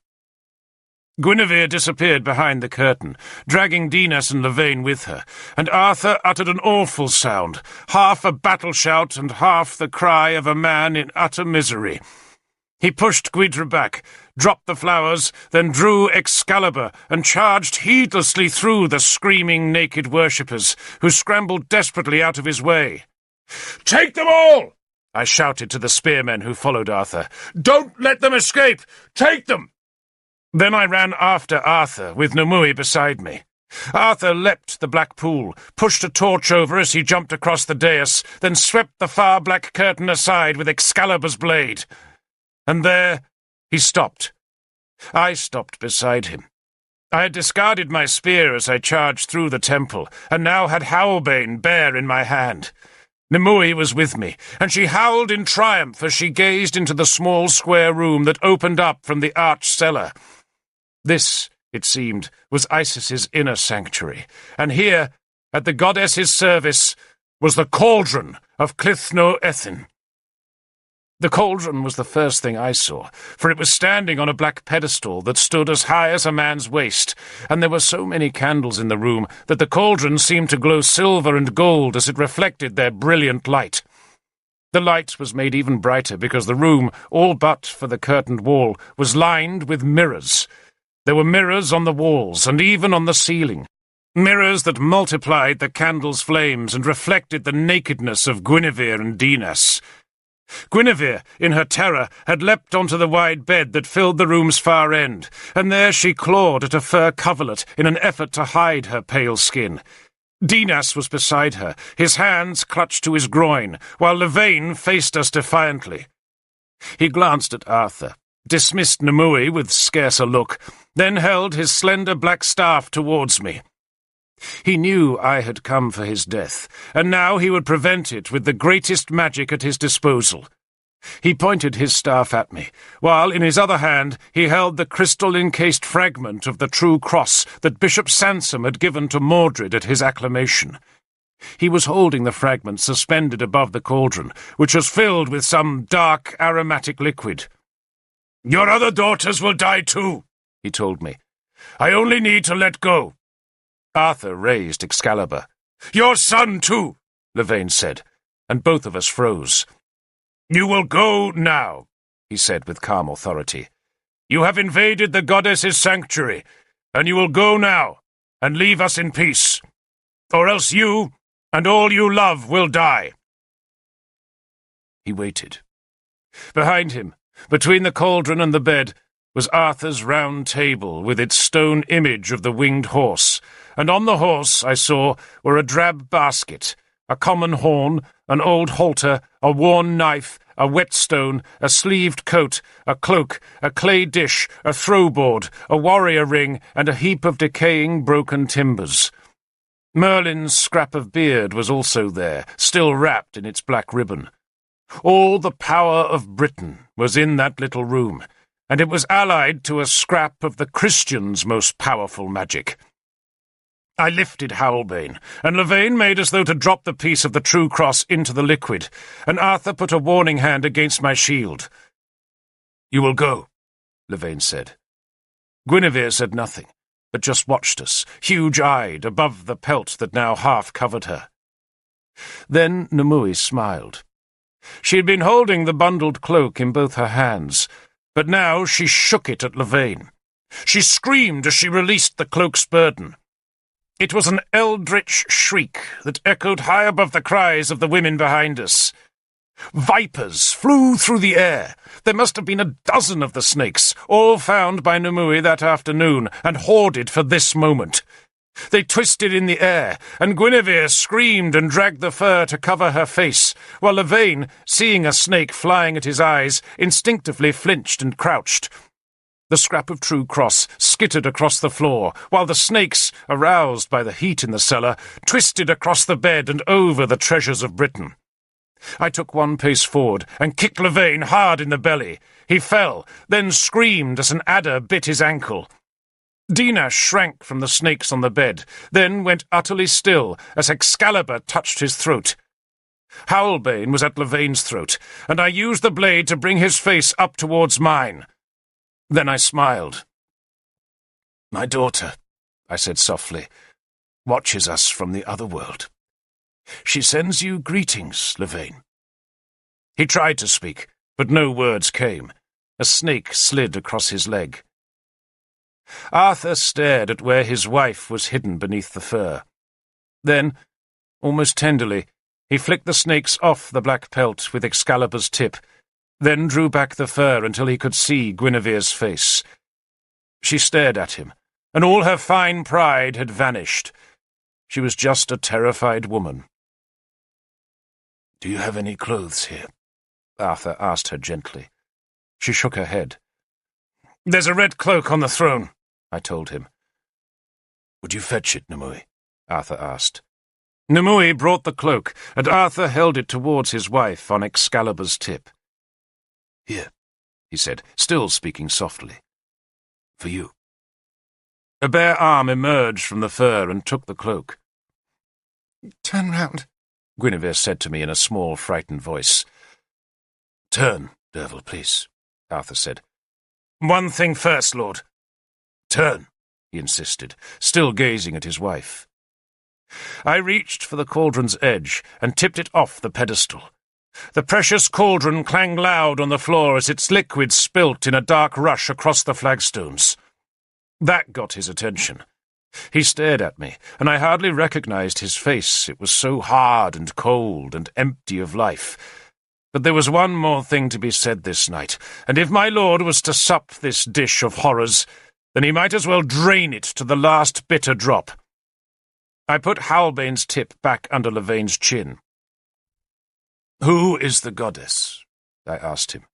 Guinevere disappeared behind the curtain, dragging Dinas and Lavaine with her, and Arthur uttered an awful sound, half a battle shout and half the cry of a man in utter misery. He pushed Guidra back, dropped the flowers, then drew Excalibur and charged heedlessly through the screaming naked worshippers, who scrambled desperately out of his way. "Take them all!" I shouted to the spearmen who followed Arthur. "Don't let them escape! Take them!" Then I ran after Arthur, with Nimue beside me. Arthur leapt the black pool, pushed a torch over as he jumped across the dais, then swept the far black curtain aside with Excalibur's blade. And there he stopped. I stopped beside him. I had discarded my spear as I charged through the temple, and now had Howlbane bare in my hand. Nimue was with me, and she howled in triumph as she gazed into the small square room that opened up from the arched cellar. This, it seemed, was Isis's inner sanctuary, and here, at the goddess's service, was the cauldron of Clithno-Ethin. The cauldron was the first thing I saw, for it was standing on a black pedestal that stood as high as a man's waist, and there were so many candles in the room that the cauldron seemed to glow silver and gold as it reflected their brilliant light. The light was made even brighter because the room, all but for the curtained wall, was lined with mirrors. There were mirrors on the walls and even on the ceiling, mirrors that multiplied the candles' flames and reflected the nakedness of Guinevere and Dinas. Guinevere, in her terror, had leapt onto the wide bed that filled the room's far end, and there she clawed at a fur coverlet in an effort to hide her pale skin. Dinas was beside her, his hands clutched to his groin, while Lavaine faced us defiantly. He glanced at Arthur, dismissed Nimue with scarce a look, then held his slender black staff towards me. He knew I had come for his death, and now he would prevent it with the greatest magic at his disposal. He pointed his staff at me, while in his other hand he held the crystal-encased fragment of the true cross that Bishop Sansom had given to Mordred at his acclamation. He was holding the fragment suspended above the cauldron, which was filled with some dark, aromatic liquid. "Your other daughters will die too," he told me. "I only need to let go." Arthur raised Excalibur. "Your son, too," Lavaine said, and both of us froze. "You will go now," he said with calm authority. "You have invaded the goddess's sanctuary, and you will go now, and leave us in peace. Or else you, and all you love, will die." He waited. Behind him, between the cauldron and the bed, was Arthur's round table with its stone image of the winged horse, and on the horse, I saw, were a drab basket, a common horn, an old halter, a worn knife, a whetstone, a sleeved coat, a cloak, a clay dish, a throw-board, a warrior ring, and a heap of decaying broken timbers. Merlin's scrap of beard was also there, still wrapped in its black ribbon. All the power of Britain was in that little room, and it was allied to a scrap of the Christians' most powerful magic. I lifted Howlbane, and Lavaine made as though to drop the piece of the true cross into the liquid, and Arthur put a warning hand against my shield. "You will go," Lavaine said. Guinevere said nothing, but just watched us, huge-eyed, above the pelt that now half covered her. Then Nimue smiled. She had been holding the bundled cloak in both her hands, but now she shook it at Lavaine. She screamed as she released the cloak's burden. It was an eldritch shriek that echoed high above the cries of the women behind us. Vipers flew through the air. There must have been a dozen of the snakes, all found by Nimue that afternoon and hoarded for this moment. They twisted in the air, and Guinevere screamed and dragged the fur to cover her face, while Lavaine, seeing a snake flying at his eyes, instinctively flinched and crouched. The scrap of true cross skittered across the floor, while the snakes, aroused by the heat in the cellar, twisted across the bed and over the treasures of Britain. I took one pace forward and kicked Lavaine hard in the belly. He fell, then screamed as an adder bit his ankle. Dina shrank from the snakes on the bed, then went utterly still as Excalibur touched his throat. Howlbane was at Lavaine's throat, and I used the blade to bring his face up towards mine. Then I smiled. "My daughter," I said softly, "watches us from the other world. She sends you greetings, Lavaine." He tried to speak, but no words came. A snake slid across his leg. Arthur stared at where his wife was hidden beneath the fur. Then, almost tenderly, he flicked the snakes off the black pelt with Excalibur's tip, then drew back the fur until he could see Guinevere's face. She stared at him, and all her fine pride had vanished. She was just a terrified woman. "Do you have any clothes here?" Arthur asked her gently. She shook her head. "There's a red cloak on the throne," I told him. "Would you fetch it, Nimue?" Arthur asked. Nimue brought the cloak, and Arthur held it towards his wife on Excalibur's tip. "Here," he said, still speaking softly. "For you." A bare arm emerged from the fur and took the cloak. "Turn round," Guinevere said to me in a small, frightened voice. "Turn, Derval, please," Arthur said. "One thing first, Lord." "Turn," he insisted, still gazing at his wife. I reached for the cauldron's edge and tipped it off the pedestal. The precious cauldron clanged loud on the floor as its liquid spilt in a dark rush across the flagstones. That got his attention. He stared at me, and I hardly recognized his face. It was so hard and cold and empty of life. But there was one more thing to be said this night, and if my lord was to sup this dish of horrors, then he might as well drain it to the last bitter drop. I put Howlbane's tip back under Lavaine's chin. "Who is the goddess?" I asked him.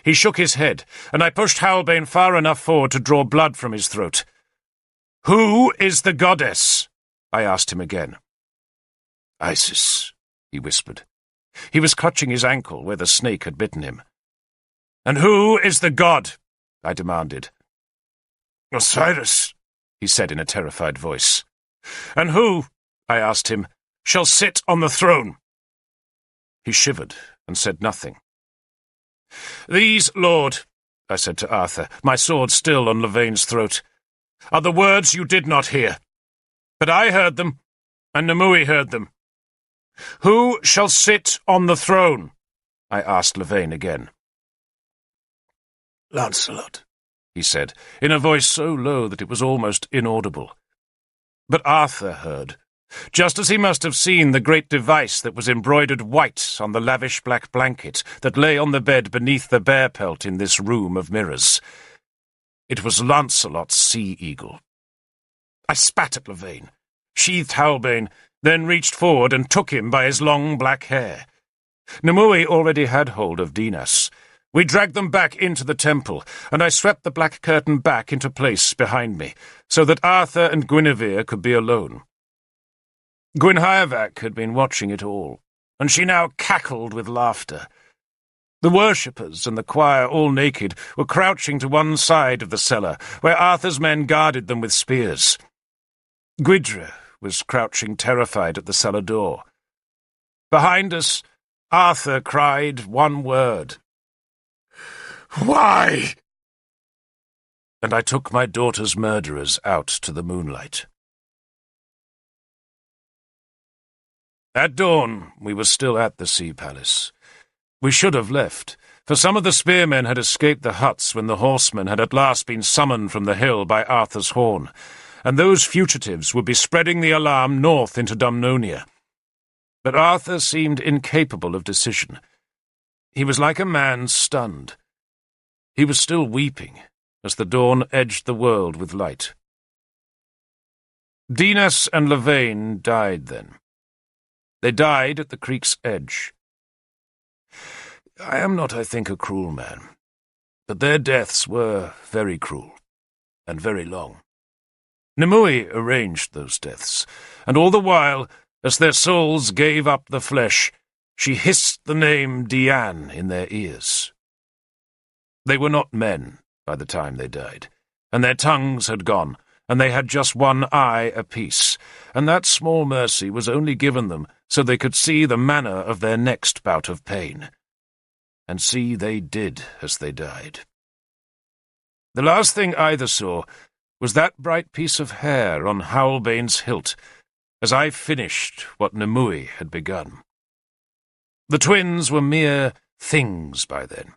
He shook his head, and I pushed Howlbane far enough forward to draw blood from his throat. "Who is the goddess?" I asked him again. "Isis," he whispered. He was clutching his ankle where the snake had bitten him. "And who is the god?" I demanded. "Osiris," he said in a terrified voice. "And who," I asked him, "shall sit on the throne?" He shivered and said nothing. "These, Lord," I said to Arthur, my sword still on Lavaine's throat, "are the words you did not hear. But I heard them, and Nimue heard them. Who shall sit on the throne?" I asked Lavaine again. "Lancelot," he said, in a voice so low that it was almost inaudible. But Arthur heard, just as he must have seen the great device that was embroidered white on the lavish black blanket that lay on the bed beneath the bear pelt in this room of mirrors. It was Lancelot's sea-eagle. I spat at Lavaine, sheathed Howlbane, then reached forward and took him by his long black hair. Nimue already had hold of Dinas. We dragged them back into the temple, and I swept the black curtain back into place behind me, so that Arthur and Guinevere could be alone. Gwynhwyvac had been watching it all, and she now cackled with laughter. The worshippers and the choir, all naked, were crouching to one side of the cellar, where Arthur's men guarded them with spears. Gwyndra was crouching terrified at the cellar door. Behind us, Arthur cried one word. "Why?" And I took my daughter's murderers out to the moonlight. At dawn, we were still at the Sea Palace. We should have left, for some of the spearmen had escaped the huts when the horsemen had at last been summoned from the hill by Arthur's horn, and those fugitives would be spreading the alarm north into Dumnonia. But Arthur seemed incapable of decision. He was like a man stunned. He was still weeping as the dawn edged the world with light. Dinas and Lavaine died then. They died at the creek's edge. I am not, I think, a cruel man, but their deaths were very cruel and very long. Nimue arranged those deaths, and all the while, as their souls gave up the flesh, she hissed the name Dian in their ears. They were not men by the time they died, and their tongues had gone, and they had just one eye apiece, and that small mercy was only given them so they could see the manner of their next bout of pain. And see they did as they died. The last thing either saw was that bright piece of hair on Howlbane's hilt, as I finished what Nimue had begun. The twins were mere things by then,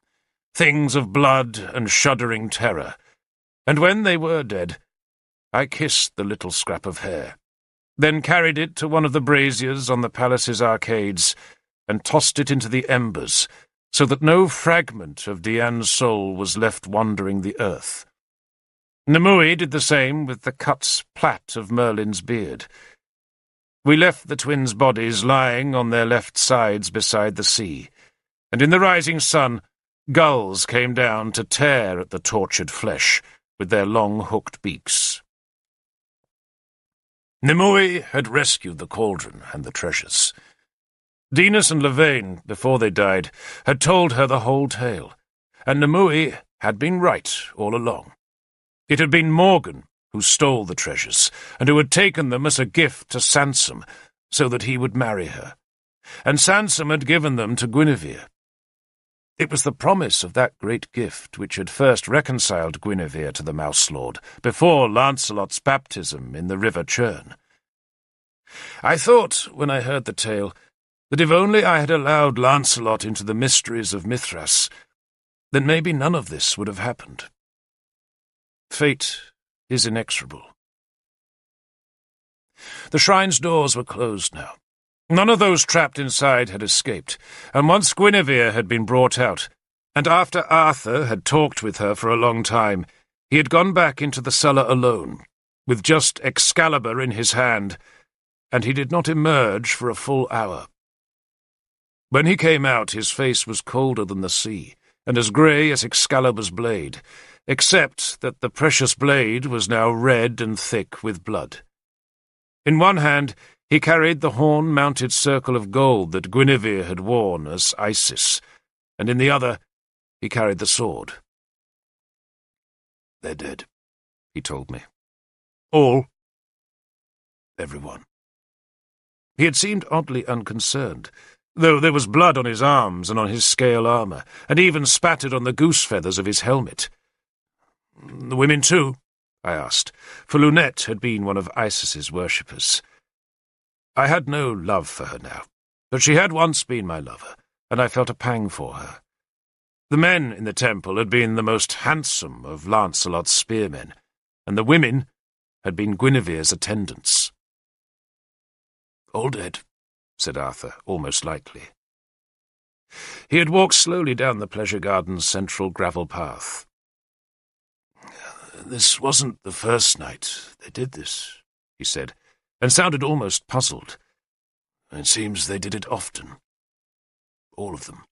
things of blood and shuddering terror, and when they were dead, I kissed the little scrap of hair, then carried it to one of the braziers on the palace's arcades, and tossed it into the embers, so that no fragment of Dian's soul was left wandering the earth. Nimue did the same with the cut's plait of Merlin's beard. We left the twins' bodies lying on their left sides beside the sea, and in the rising sun, gulls came down to tear at the tortured flesh with their long hooked beaks. Nimue had rescued the cauldron and the treasures. Dinas and Lavaine, before they died, had told her the whole tale, and Nimue had been right all along. It had been Morgan who stole the treasures, and who had taken them as a gift to Sansom, so that he would marry her, and Sansom had given them to Guinevere. It was the promise of that great gift which had first reconciled Guinevere to the Mouse Lord, before Lancelot's baptism in the River Churn. I thought, when I heard the tale, that if only I had allowed Lancelot into the mysteries of Mithras, then maybe none of this would have happened. Fate is inexorable. The shrine's doors were closed now. None of those trapped inside had escaped, and once Guinevere had been brought out, and after Arthur had talked with her for a long time, he had gone back into the cellar alone, with just Excalibur in his hand, and he did not emerge for a full hour. When he came out, his face was colder than the sea, and as grey as Excalibur's blade, except that the precious blade was now red and thick with blood. In one hand he carried the horn-mounted circle of gold that Guinevere had worn as Isis, and in the other he carried the sword. "They're dead," he told me. "All?" "Everyone." He had seemed oddly unconcerned, though there was blood on his arms and on his scale armour, and even spattered on the goose feathers of his helmet. "The women too?" I asked, for Lunette had been one of Isis's worshippers. I had no love for her now, but she had once been my lover, and I felt a pang for her. The men in the temple had been the most handsome of Lancelot's spearmen, and the women had been Guinevere's attendants. "All dead," said Arthur, almost lightly. He had walked slowly down the pleasure garden's central gravel path. "This wasn't the first night they did this," he said, and sounded almost puzzled. "It seems they did it often. all of them,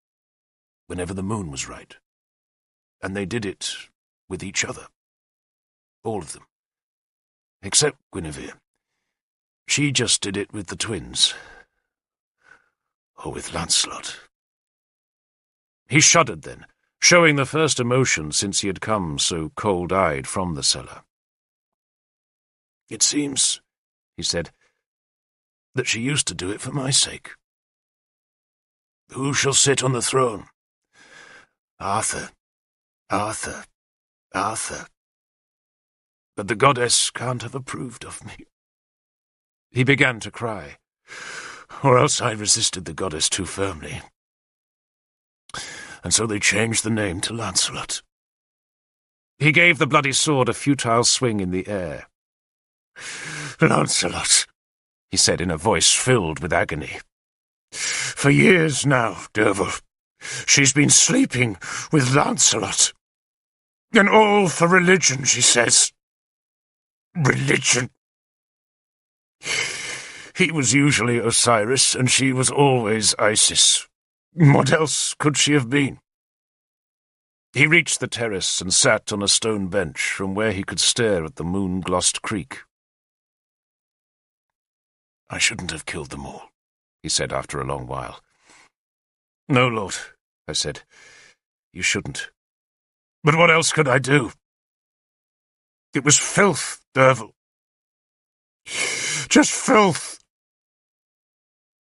whenever the moon was right. And they did it with each other. All of them. Except Guinevere. She just did it with the twins. Or with Lancelot. He shuddered then, showing the first emotion since he had come so cold-eyed from the cellar. "It seems," he said, "that she used to do it for my sake. Who shall sit on the throne? Arthur, Arthur, Arthur. But the goddess can't have approved of me." He began to cry, or else I resisted the goddess too firmly. And so they changed the name to Lancelot. He gave the bloody sword a futile swing in the air. "Lancelot," he said in a voice filled with agony. "For years now, Derval, she's been sleeping with Lancelot. And all for religion, she says. Religion. He was usually Osiris, and she was always Isis. What else could she have been?" He reached the terrace and sat on a stone bench from where he could stare at the moon-glossed creek. "I shouldn't have killed them all," he said after a long while. "No, Lord," I said. "You shouldn't. But what else could I do? It was filth, Derval. Just filth."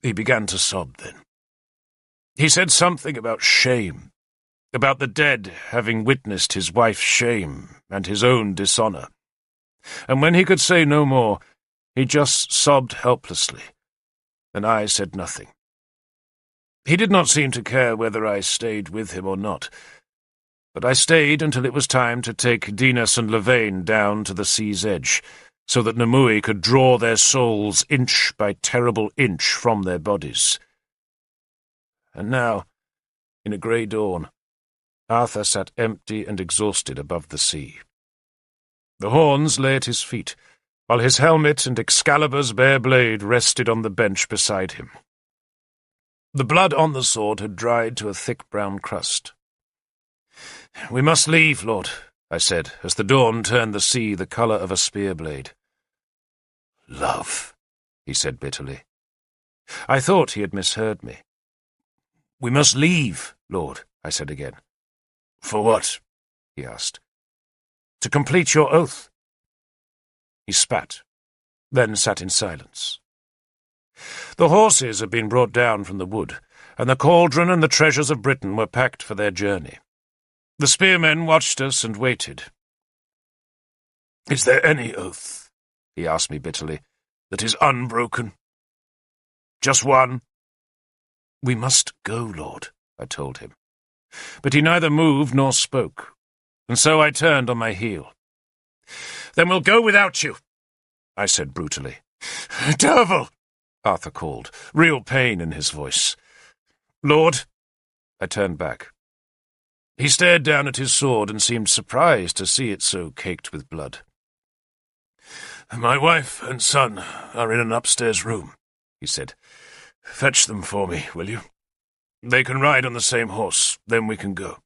He began to sob then. He said something about shame, about the dead having witnessed his wife's shame and his own dishonour. And when he could say no more, he just sobbed helplessly, and I said nothing. He did not seem to care whether I stayed with him or not, but I stayed until it was time to take Dinas and Lavaine down to the sea's edge, so that Nimue could draw their souls inch by terrible inch from their bodies. And now, in a grey dawn, Arthur sat empty and exhausted above the sea. The horns lay at his feet, while his helmet and Excalibur's bare blade rested on the bench beside him. The blood on the sword had dried to a thick brown crust. "We must leave, Lord," I said, as the dawn turned the sea the colour of a spear blade. "Love," he said bitterly. I thought he had misheard me. "We must leave, Lord," I said again. "For what?" he asked. "To complete your oath." He spat, then sat in silence. The horses had been brought down from the wood, and the cauldron and the treasures of Britain were packed for their journey. The spearmen watched us and waited. "Is there any oath," he asked me bitterly, "that is unbroken? Just one?" "We must go, Lord," I told him. But he neither moved nor spoke, and so I turned on my heel. "Then we'll go without you," I said brutally. "Derval!" Arthur called, real pain in his voice. "Lord?" I turned back. He stared down at his sword and seemed surprised to see it so caked with blood. "My wife and son are in an upstairs room," he said. "Fetch them for me, will you? They can ride on the same horse, then we can go."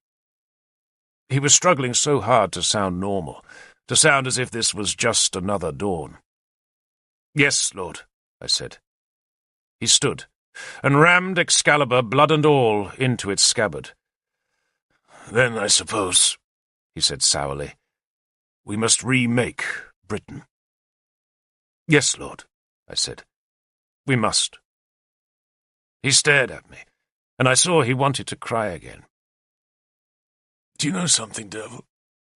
He was struggling so hard to sound normal, to sound as if this was just another dawn. "Yes, Lord," I said. He stood, and rammed Excalibur, blood and all, into its scabbard. "Then I suppose," he said sourly, "we must remake Britain." "Yes, Lord," I said. "We must." He stared at me, and I saw he wanted to cry again. "Do you know something, Derval?"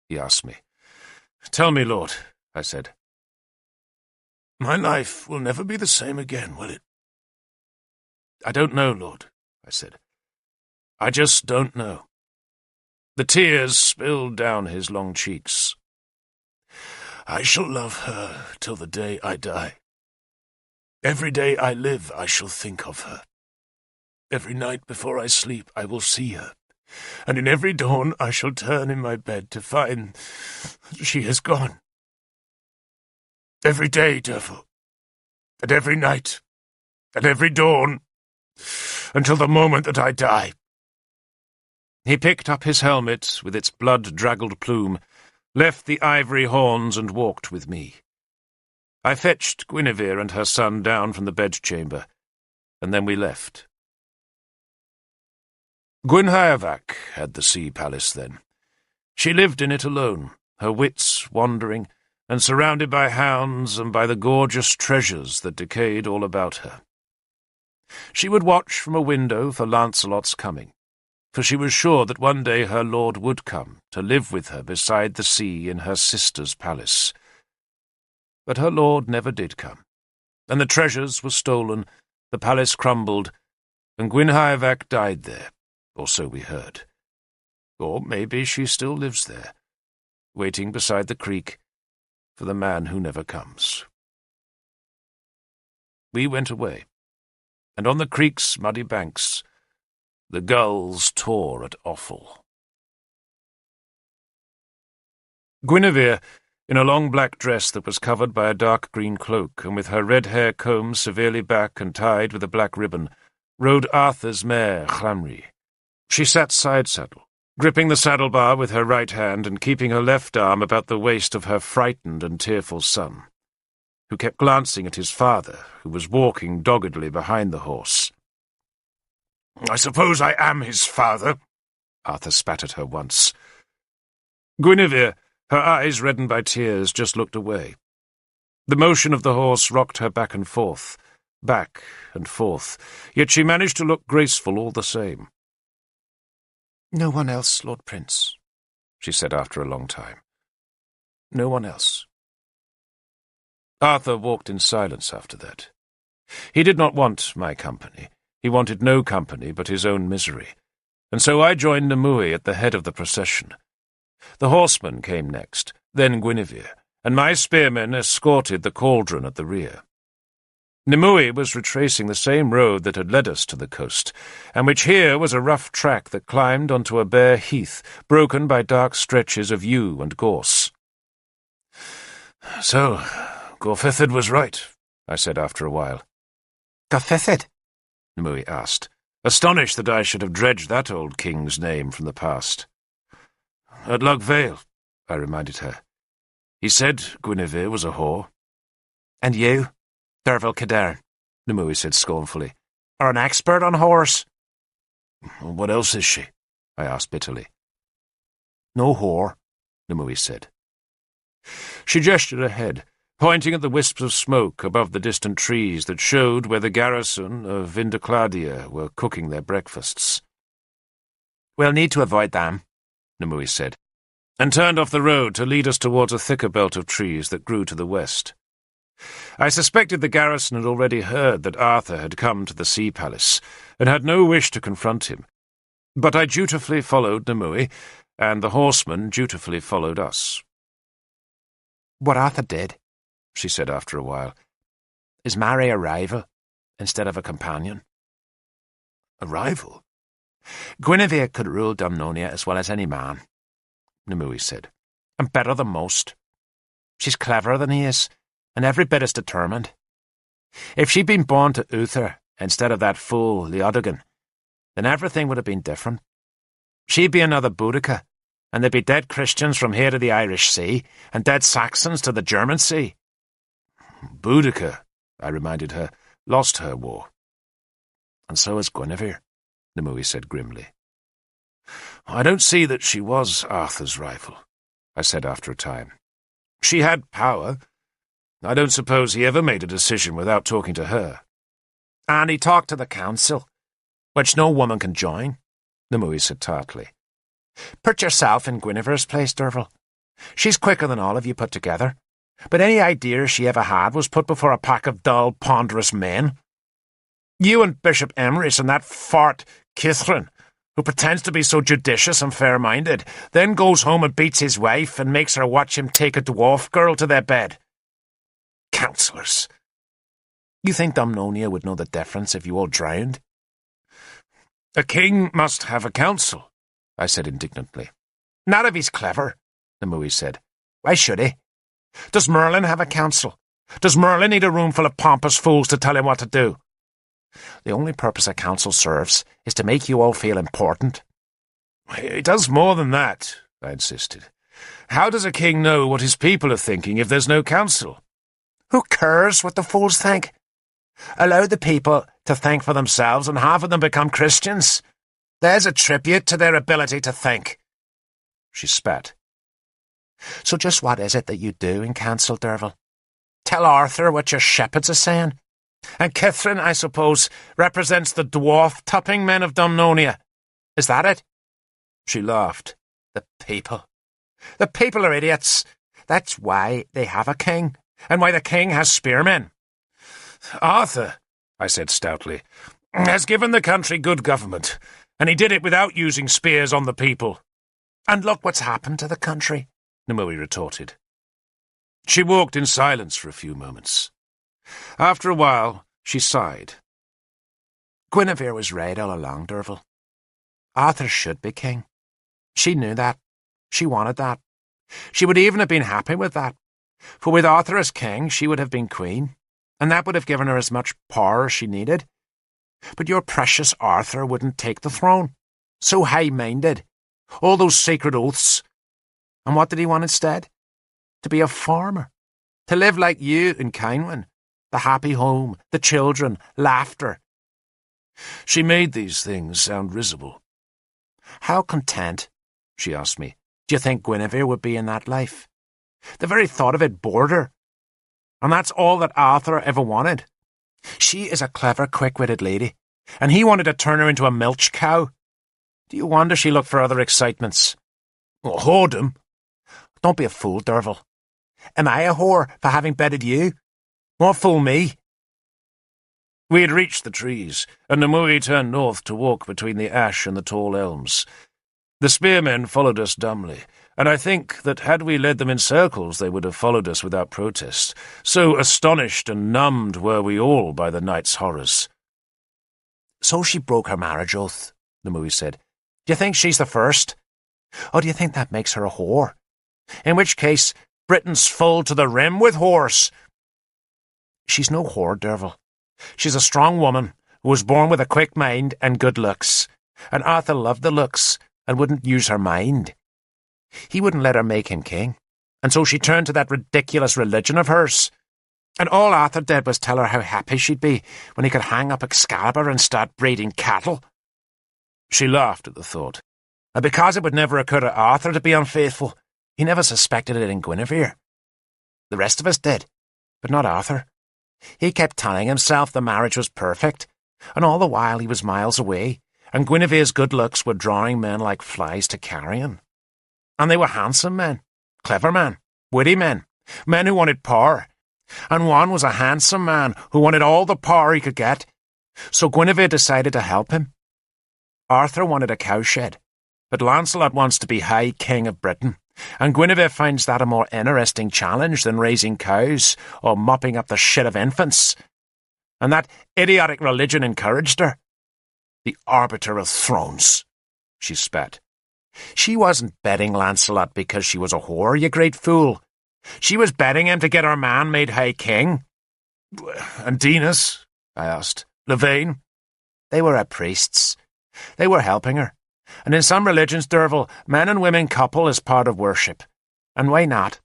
he asked me. "Tell me, Lord," I said. "My life will never be the same again, will it?" "I don't know, Lord," I said. "I just don't know." The tears spilled down his long cheeks. "I shall love her till the day I die. Every day I live I shall think of her. Every night before I sleep I will see her, and in every dawn I shall turn in my bed to find that she has gone. Every day, Derval, and every night, and every dawn, until the moment that I die." He picked up his helmet with its blood-draggled plume, left the ivory horns and walked with me. I fetched Guinevere and her son down from the bedchamber, and then we left. Gwenhwyvarch had the sea palace then. She lived in it alone, her wits wandering, and surrounded by hounds and by the gorgeous treasures that decayed all about her. She would watch from a window for Lancelot's coming, for she was sure that one day her lord would come to live with her beside the sea in her sister's palace. But her lord never did come, and the treasures were stolen, the palace crumbled, and Gwenhwyvarch died there, or so we heard. Or maybe she still lives there, waiting beside the creek for the man who never comes. We went away, and on the creek's muddy banks the gulls tore at offal. Guinevere, in a long black dress that was covered by a dark green cloak, and with her red hair combed severely back and tied with a black ribbon, rode Arthur's mare, Llanri. She sat side-saddle, gripping the saddle-bar with her right hand and keeping her left arm about the waist of her frightened and tearful son, who kept glancing at his father, who was walking doggedly behind the horse. "I suppose I am his father," Arthur spat at her once. Guinevere, her eyes reddened by tears, just looked away. The motion of the horse rocked her back and forth, yet she managed to look graceful all the same. "No one else, Lord Prince," she said after a long time. "No one else." Arthur walked in silence after that. He did not want my company. He wanted no company but his own misery, and so I joined Nimue at the head of the procession. The horsemen came next, then Guinevere, and my spearmen escorted the cauldron at the rear. Nimue was retracing the same road that had led us to the coast, and which here was a rough track that climbed onto a bare heath, broken by dark stretches of yew and gorse. "So, Gorfethid was right," I said after a while. "Gorfethid?" Nimue asked, astonished that I should have dredged that old king's name from the past. "At Lugvale," I reminded her. "He said Guinevere was a whore." "And you, Derval Cadern," Nimue said scornfully, "are an expert on whores." "What else is she?" I asked bitterly. "No whore," Nimue said. She gestured ahead, pointing at the wisps of smoke above the distant trees that showed where the garrison of Vindicladia were cooking their breakfasts. "We'll need to avoid them," Nimue said, and turned off the road to lead us towards a thicker belt of trees that grew to the west. I suspected the garrison had already heard that Arthur had come to the sea palace, and had no wish to confront him, but I dutifully followed Nimue, and the horsemen dutifully followed us. "What Arthur did," she said after a while, "is marry a rival instead of a companion." "A rival?" "Guinevere could rule Dumnonia as well as any man," Nimue said, "and better than most. She's cleverer than he is, and every bit as determined. If she'd been born to Uther instead of that fool Leodegan, then everything would have been different. She'd be another Boudica, and there'd be dead Christians from here to the Irish Sea, and dead Saxons to the German Sea." "Boudica," I reminded her, "lost her war." "And so has Guinevere," Nimue said grimly. "I don't see that she was Arthur's rival," I said after a time. "She had power. I don't suppose he ever made a decision without talking to her." "And he talked to the council, which no woman can join," Nimue said tartly. "Put yourself in Guinevere's place, Derval. She's quicker than all of you put together, but any idea she ever had was put before a pack of dull, ponderous men. You and Bishop Emrys and that fart Kithrin, who pretends to be so judicious and fair-minded, then goes home and beats his wife and makes her watch him take a dwarf girl to their bed. Councillors! You think Dumnonia would know the difference if you all drowned?" "A king must have a council," I said indignantly. "Not if he's clever," Nimue said. "Why should he? Does Merlin have a council? Does Merlin need a room full of pompous fools to tell him what to do?" The only purpose a council serves is to make you all feel important. It does more than that, I insisted. How does a king know what his people are thinking if there's no council? Who cares what the fools think? Allow the people to think for themselves and half of them become Christians. There's a tribute to their ability to think. She spat. So just what is it that you do in council, Derval? Tell Arthur what your shepherds are saying. And Kithryn, I suppose, represents the dwarf-topping men of Dumnonia. Is that it? She laughed. The people. The people are idiots. That's why they have a king, and why the king has spearmen. Arthur, I said stoutly, has given the country good government, and he did it without using spears on the people. And look what's happened to the country, Nimue retorted. She walked in silence for a few moments. After a while, she sighed. Guinevere was right all along, Derval. Arthur should be king. She knew that. She wanted that. She would even have been happy with that. For with Arthur as king, she would have been queen, and that would have given her as much power as she needed. But your precious Arthur wouldn't take the throne. So high-minded. All those sacred oaths. And what did he want instead? To be a farmer. To live like you in Kynwyn. The happy home, the children, laughter. She made these things sound risible. How content, she asked me, do you think Guinevere would be in that life? The very thought of it bored her. And that's all that Arthur ever wanted. She is a clever, quick-witted lady, and he wanted to turn her into a milch cow. Do you wonder she looked for other excitements? Whoredom? Don't be a fool, Derval. Am I a whore for having bedded you? Won't fool me. We had reached the trees, and Nimue turned north to walk between the ash and the tall elms. The spearmen followed us dumbly, and I think that had we led them in circles they would have followed us without protest, so astonished and numbed were we all by the night's horrors. So she broke her marriage oath, Nimue said. Do you think she's the first? Or do you think that makes her a whore? In which case, Britain's full to the rim with whores. She's no whore, Derval. She's a strong woman who was born with a quick mind and good looks, and Arthur loved the looks and wouldn't use her mind. He wouldn't let her make him king, and so she turned to that ridiculous religion of hers. And all Arthur did was tell her how happy she'd be when he could hang up Excalibur and start breeding cattle. She laughed at the thought. And because it would never occur to Arthur to be unfaithful, he never suspected it in Guinevere. The rest of us did, but not Arthur. He kept telling himself the marriage was perfect, and all the while he was miles away, and Guinevere's good looks were drawing men like flies to carrion. And they were handsome men, clever men, witty men, men who wanted power. And one was a handsome man who wanted all the power he could get. So Guinevere decided to help him. Arthur wanted a cowshed, but Lancelot wants to be High King of Britain, and Guinevere finds that a more interesting challenge than raising cows or mopping up the shit of infants. And that idiotic religion encouraged her. The arbiter of thrones, she spat. She wasn't betting Lancelot because she was a whore, you great fool. She was betting him to get her man made High King. And Dinas? I asked. Lavaine? They were her priests. They were helping her. And in some religions, Derval, men and women couple as part of worship. And why not?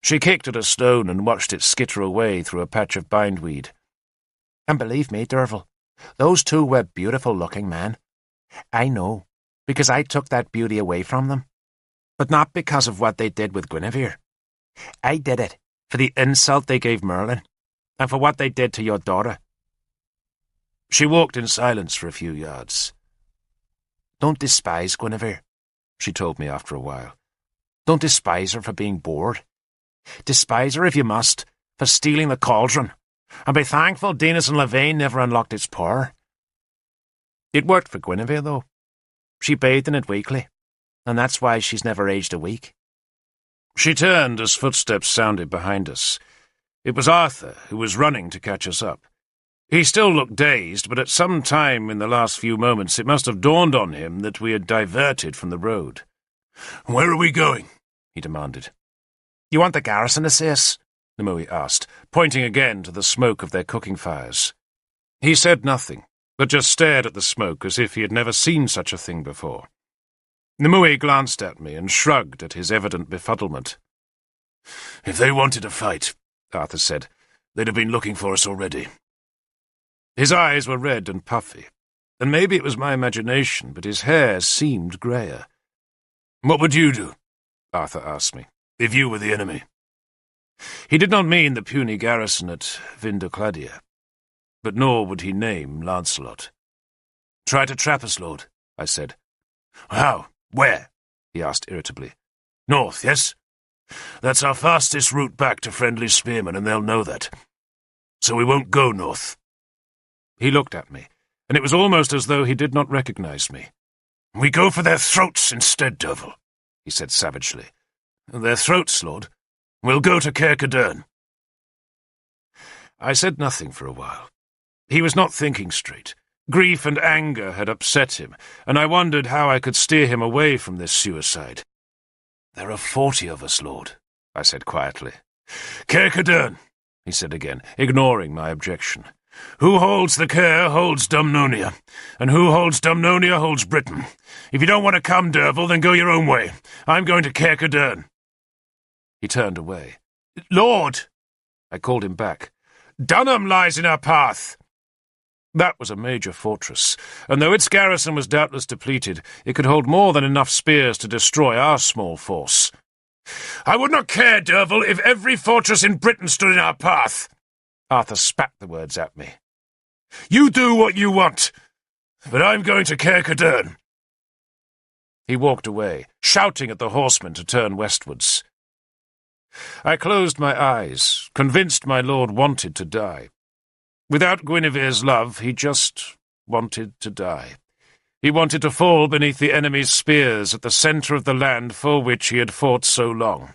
She kicked at a stone and watched it skitter away through a patch of bindweed. And believe me, Derval, those two were beautiful-looking men. I know, because I took that beauty away from them. But not because of what they did with Guinevere. I did it for the insult they gave Merlin, and for what they did to your daughter. She walked in silence for a few yards. Don't despise Guinevere, she told me after a while. Don't despise her for being bored. Despise her, if you must, for stealing the cauldron, and be thankful Dinas and Lavaine never unlocked its power. It worked for Guinevere, though. She bathed in it weekly, and that's why she's never aged a week. She turned as footsteps sounded behind us. It was Arthur, who was running to catch us up. He still looked dazed, but at some time in the last few moments it must have dawned on him that we had diverted from the road. "Where are we going?" he demanded. You want the garrison to see us? Nimue asked, pointing again to the smoke of their cooking fires. He said nothing, but just stared at the smoke as if he had never seen such a thing before. Nimue glanced at me and shrugged at his evident befuddlement. "If they wanted a fight," Arthur said, "they'd have been looking for us already." His eyes were red and puffy, and maybe it was my imagination, but his hair seemed greyer. "What would you do?" Arthur asked me. "If you were the enemy?" He did not mean the puny garrison at Vindocladia, but nor would he name Lancelot. "Try to trap us, Lord," I said. "How? Where?" he asked irritably. "North, yes? That's our fastest route back to friendly spearmen, and they'll know that. So we won't go north." He looked at me, and it was almost as though he did not recognize me. "We go for their throats instead, Derval," he said savagely. "Their throats, Lord. We'll go to Caer Cadern." I said nothing for a while. He was not thinking straight. Grief and anger had upset him, and I wondered how I could steer him away from this suicide. "There are 40 of us, Lord," I said quietly. "Caer Cadern," he said again, ignoring my objection. "Who holds the Caer holds Dumnonia, and who holds Dumnonia holds Britain. If you don't want to come, Derval, then go your own way. I'm going to Caer Cadern." He turned away. "Lord!" I called him back. "Dunham lies in our path." That was a major fortress, and though its garrison was doubtless depleted, it could hold more than enough spears to destroy our small force. "I would not care, Derval, if every fortress in Britain stood in our path." Arthur spat the words at me. "You do what you want, but I'm going to Caer Cadern." He walked away, shouting at the horsemen to turn westwards. I closed my eyes, convinced my lord wanted to die. Without Guinevere's love, he just wanted to die. He wanted to fall beneath the enemy's spears at the centre of the land for which he had fought so long.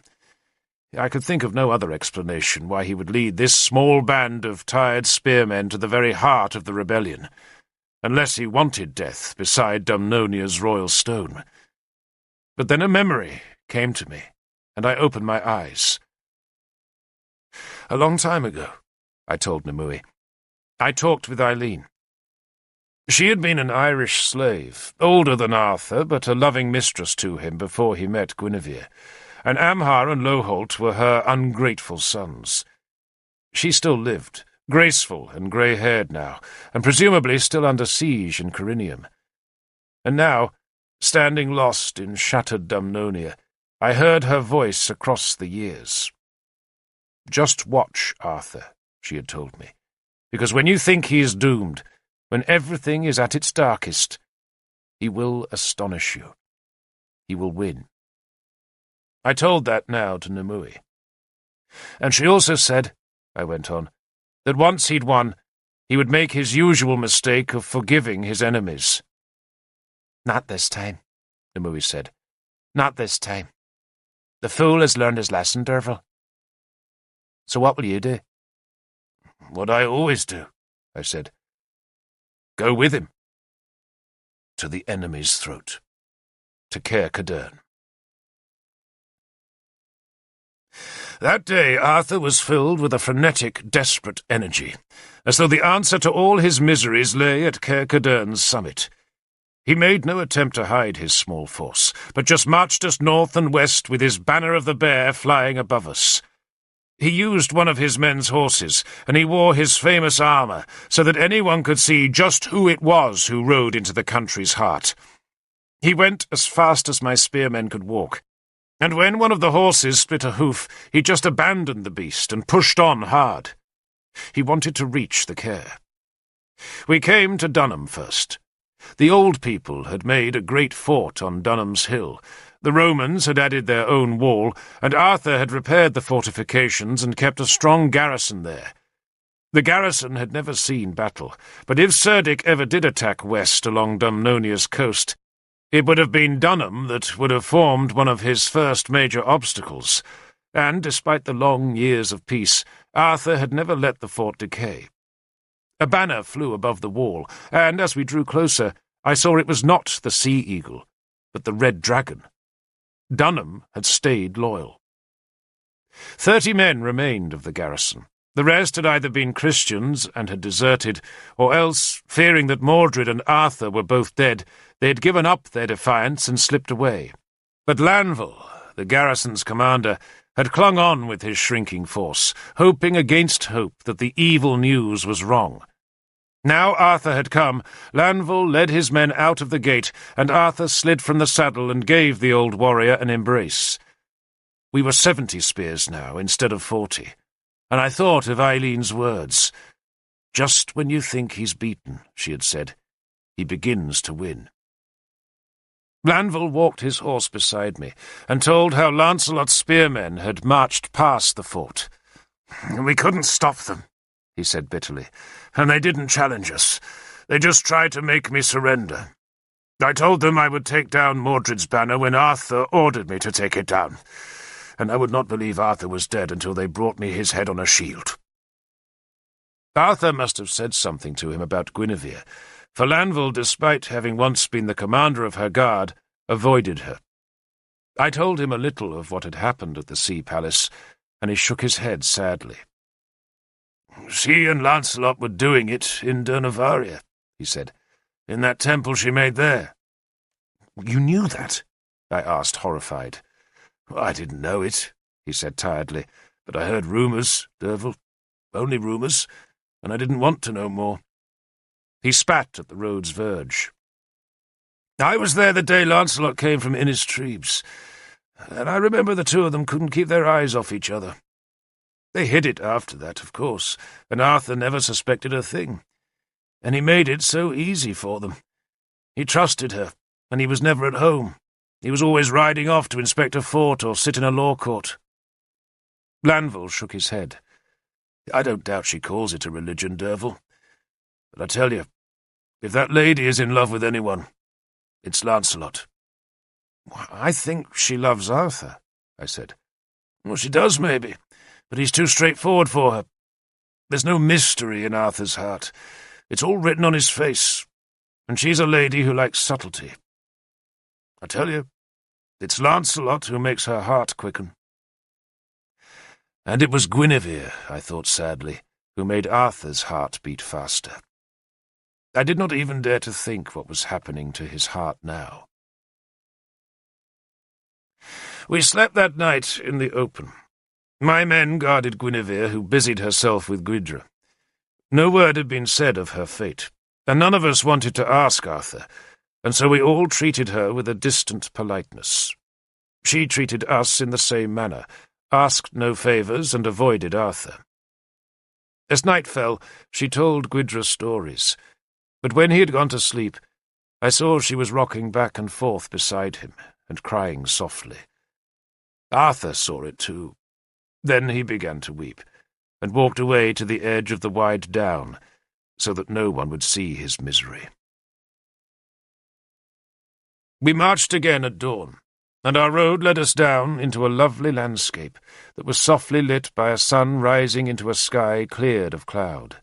I could think of no other explanation why he would lead this small band of tired spearmen to the very heart of the rebellion, unless he wanted death beside Dumnonia's royal stone. But then a memory came to me, and I opened my eyes. "A long time ago," I told Nimue, "I talked with Eileen. She had been an Irish slave, older than Arthur, but a loving mistress to him before he met Guinevere, and Amhar and Loholt were her ungrateful sons. She still lived, graceful and grey-haired now, and presumably still under siege in Corinium. And now, standing lost in shattered Dumnonia, I heard her voice across the years. 'Just watch, Arthur,' she had told me, 'because when you think he is doomed, when everything is at its darkest, he will astonish you. He will win.' I told that now to Nimue. And she also said, I went on, that once he'd won, he would make his usual mistake of forgiving his enemies. 'Not this time,' Nimue said. 'Not this time. The fool has learned his lesson, Derval.' So what will you do?' 'What I always do,' I said. 'Go with him. To the enemy's throat. To Caer Cadern.' That day Arthur was filled with a frenetic, desperate energy, as though the answer to all his miseries lay at Caer Cadern's summit. He made no attempt to hide his small force, but just marched us north and west with his banner of the bear flying above us. He used one of his men's horses, and he wore his famous armour, so that anyone could see just who it was who rode into the country's heart. He went as fast as my spearmen could walk, and when one of the horses split a hoof, he just abandoned the beast and pushed on hard. He wanted to reach the Caer. We came to Dunham first. The old people had made a great fort on Dunham's hill. The Romans had added their own wall, and Arthur had repaired the fortifications and kept a strong garrison there. The garrison had never seen battle, but if Cerdic ever did attack west along Dumnonia's coast, it would have been Dunham that would have formed one of his first major obstacles, and, despite the long years of peace, Arthur had never let the fort decay. A banner flew above the wall, and as we drew closer, I saw it was not the sea-eagle, but the red dragon. Dunham had stayed loyal. 30 men remained of the garrison, The rest had either been Christians and had deserted, or else, fearing that Mordred and Arthur were both dead, they had given up their defiance and slipped away. But Lanville, the garrison's commander, had clung on with his shrinking force, hoping against hope that the evil news was wrong. Now Arthur had come, Lanville led his men out of the gate, and Arthur slid from the saddle and gave the old warrior an embrace. We were 70 spears now, instead of 40, and I thought of Eileen's words. "Just when you think he's beaten," she had said, "he begins to win." Lanville walked his horse beside me, and told how Lancelot's spearmen had marched past the fort. "We couldn't stop them," he said bitterly, "and they didn't challenge us. They just tried to make me surrender. I told them I would take down Mordred's banner when Arthur ordered me to take it down, and I would not believe Arthur was dead until they brought me his head on a shield." Arthur must have said something to him about Guinevere, for Lanville, despite having once been the commander of her guard, avoided her. I told him a little of what had happened at the Sea Palace, and he shook his head sadly. "She and Lancelot were doing it in Durnavaria," he said, "in that temple she made there." "You knew that?" I asked, horrified. "I didn't know it," he said tiredly, "but I heard rumours, Derval. Only rumours, and I didn't want to know more." He spat at the road's verge. "I was there the day Lancelot came from Innistribes, and I remember the two of them couldn't keep their eyes off each other. They hid it after that, of course, and Arthur never suspected a thing. And he made it so easy for them. He trusted her, and he was never at home. He was always riding off to inspect a fort or sit in a law court." Lanville shook his head. "I don't doubt she calls it a religion, Derval. But I tell you, if that lady is in love with anyone, it's Lancelot." "I think she loves Arthur," I said. "Well, she does, maybe, but he's too straightforward for her. There's no mystery in Arthur's heart. It's all written on his face, and she's a lady who likes subtlety. I tell you, it's Lancelot who makes her heart quicken." And it was Guinevere, I thought sadly, who made Arthur's heart beat faster. I did not even dare to think what was happening to his heart now. We slept that night in the open. My men guarded Guinevere, who busied herself with Guidra. No word had been said of her fate, and none of us wanted to ask Arthur, and so we all treated her with a distant politeness. She treated us in the same manner, asked no favours, and avoided Arthur. As night fell, she told Guidra stories, but when he had gone to sleep, I saw she was rocking back and forth beside him and crying softly. Arthur saw it too. Then he began to weep, and walked away to the edge of the wide down, so that no one would see his misery. We marched again at dawn, and our road led us down into a lovely landscape that was softly lit by a sun rising into a sky cleared of cloud.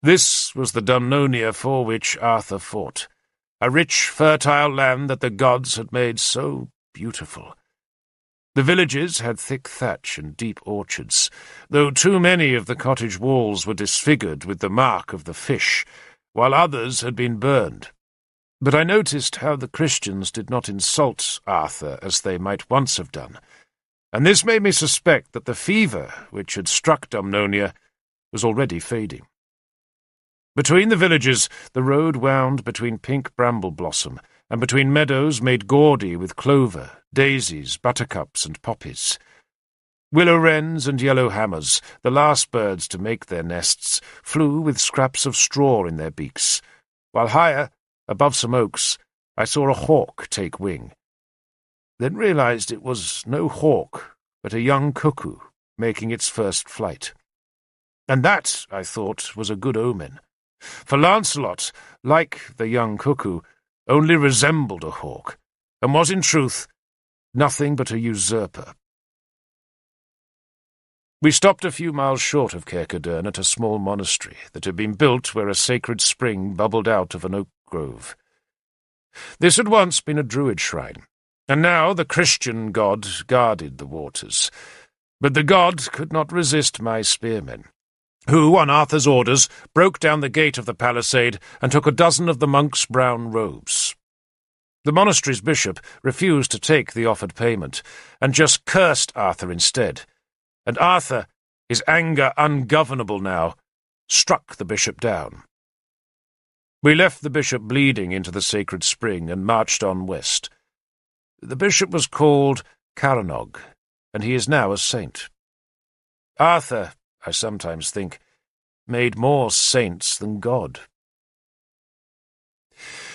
This was the Dumnonia for which Arthur fought, a rich, fertile land that the gods had made so beautiful. The villages had thick thatch and deep orchards, though too many of the cottage walls were disfigured with the mark of the fish, while others had been burned. But I noticed how the Christians did not insult Arthur as they might once have done, and this made me suspect that the fever which had struck Dumnonia was already fading. Between the villages the road wound between pink bramble blossom and between meadows made gaudy with clover, daisies, buttercups, and poppies. Willow wrens and yellow hammers, the last birds to make their nests, flew with scraps of straw in their beaks, while higher, above some oaks, I saw a hawk take wing. Then realized it was no hawk, but a young cuckoo making its first flight. And that, I thought, was a good omen. For Lancelot, like the young cuckoo, only resembled a hawk, and was in truth nothing but a usurper. We stopped a few miles short of Kirkadurn at a small monastery that had been built where a sacred spring bubbled out of an oak grove. This had once been a druid shrine, and now the Christian god guarded the waters. But the god could not resist my spearmen, who, on Arthur's orders, broke down the gate of the palisade and took a dozen of the monks' brown robes. The monastery's bishop refused to take the offered payment, and just cursed Arthur instead. And Arthur, his anger ungovernable now, struck the bishop down. We left the bishop bleeding into the sacred spring and marched on west. The bishop was called Caranog, and he is now a saint. Arthur, I sometimes think, made more saints than God.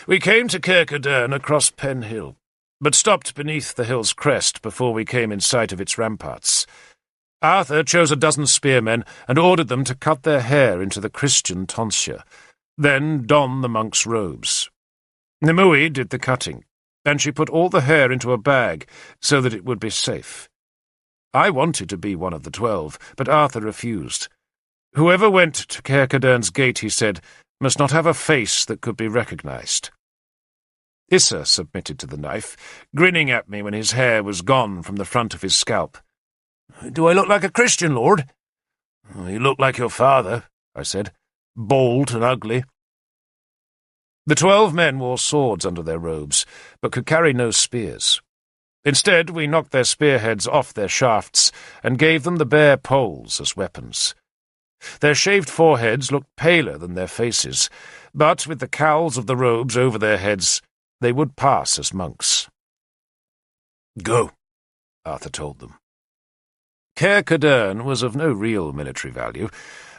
We came to Kirkcudern across Pen Hill, but stopped beneath the hill's crest before we came in sight of its ramparts. Arthur chose a dozen spearmen and ordered them to cut their hair into the Christian tonsure, then don the monks' robes. Nimue did the cutting, and she put all the hair into a bag so that it would be safe. I wanted to be one of the 12, but Arthur refused. Whoever went to Kirkcudern's gate, he said, must not have a face that could be recognized. Issa submitted to the knife, grinning at me when his hair was gone from the front of his scalp. "Do I look like a Christian, Lord?" "You look like your father," I said, "bald and ugly." The 12 men wore swords under their robes, but could carry no spears. Instead, we knocked their spearheads off their shafts and gave them the bare poles as weapons. Their shaved foreheads looked paler than their faces, but with the cowls of the robes over their heads, they would pass as monks. "Go," Arthur told them. Kirkcudern was of no real military value,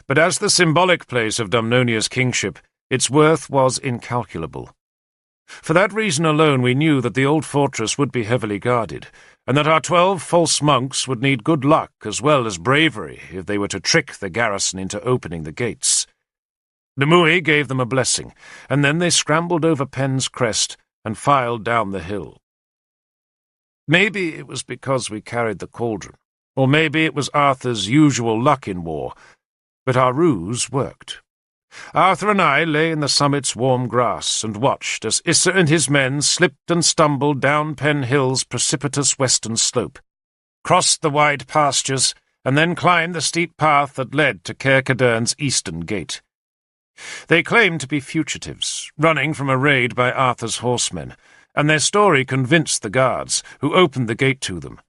but as the symbolic place of Dumnonia's kingship, its worth was incalculable. For that reason alone we knew that the old fortress would be heavily guarded, and that our 12 false monks would need good luck as well as bravery if they were to trick the garrison into opening the gates. Nimue gave them a blessing, and then they scrambled over Pen's crest and filed down the hill. Maybe it was because we carried the cauldron, or maybe it was Arthur's usual luck in war, but our ruse worked. Arthur and I lay in the summit's warm grass and watched as Issa and his men slipped and stumbled down Pen Hill's precipitous western slope, crossed the wide pastures, and then climbed the steep path that led to Kirkcudern's eastern gate. They claimed to be fugitives, running from a raid by Arthur's horsemen, and their story convinced the guards, who opened the gate to them.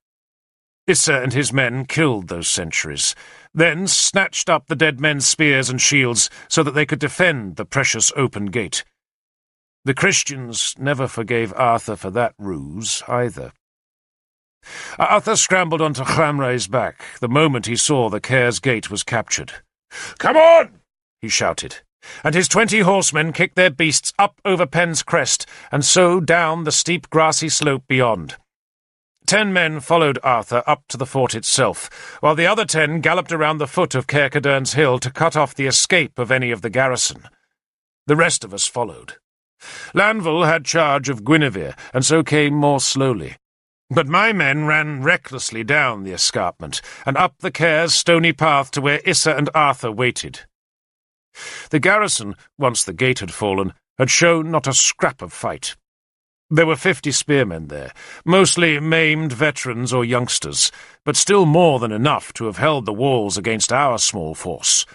Issa and his men killed those sentries, then snatched up the dead men's spears and shields so that they could defend the precious open gate. The Christians never forgave Arthur for that ruse either. Arthur scrambled onto Llamrai's back the moment he saw the Cair's gate was captured. "Come on!" he shouted, and his 20 horsemen kicked their beasts up over Pen's crest and so down the steep grassy slope beyond. 10 men followed Arthur up to the fort itself, while the other 10 galloped around the foot of Kirkcudern's hill to cut off the escape of any of the garrison. The rest of us followed. Lanville had charge of Guinevere, and so came more slowly. But my men ran recklessly down the escarpment, and up the Cair's stony path to where Issa and Arthur waited. The garrison, once the gate had fallen, had shown not a scrap of fight. There were 50 spearmen there, mostly maimed veterans or youngsters, but still more than enough to have held the walls against our small force.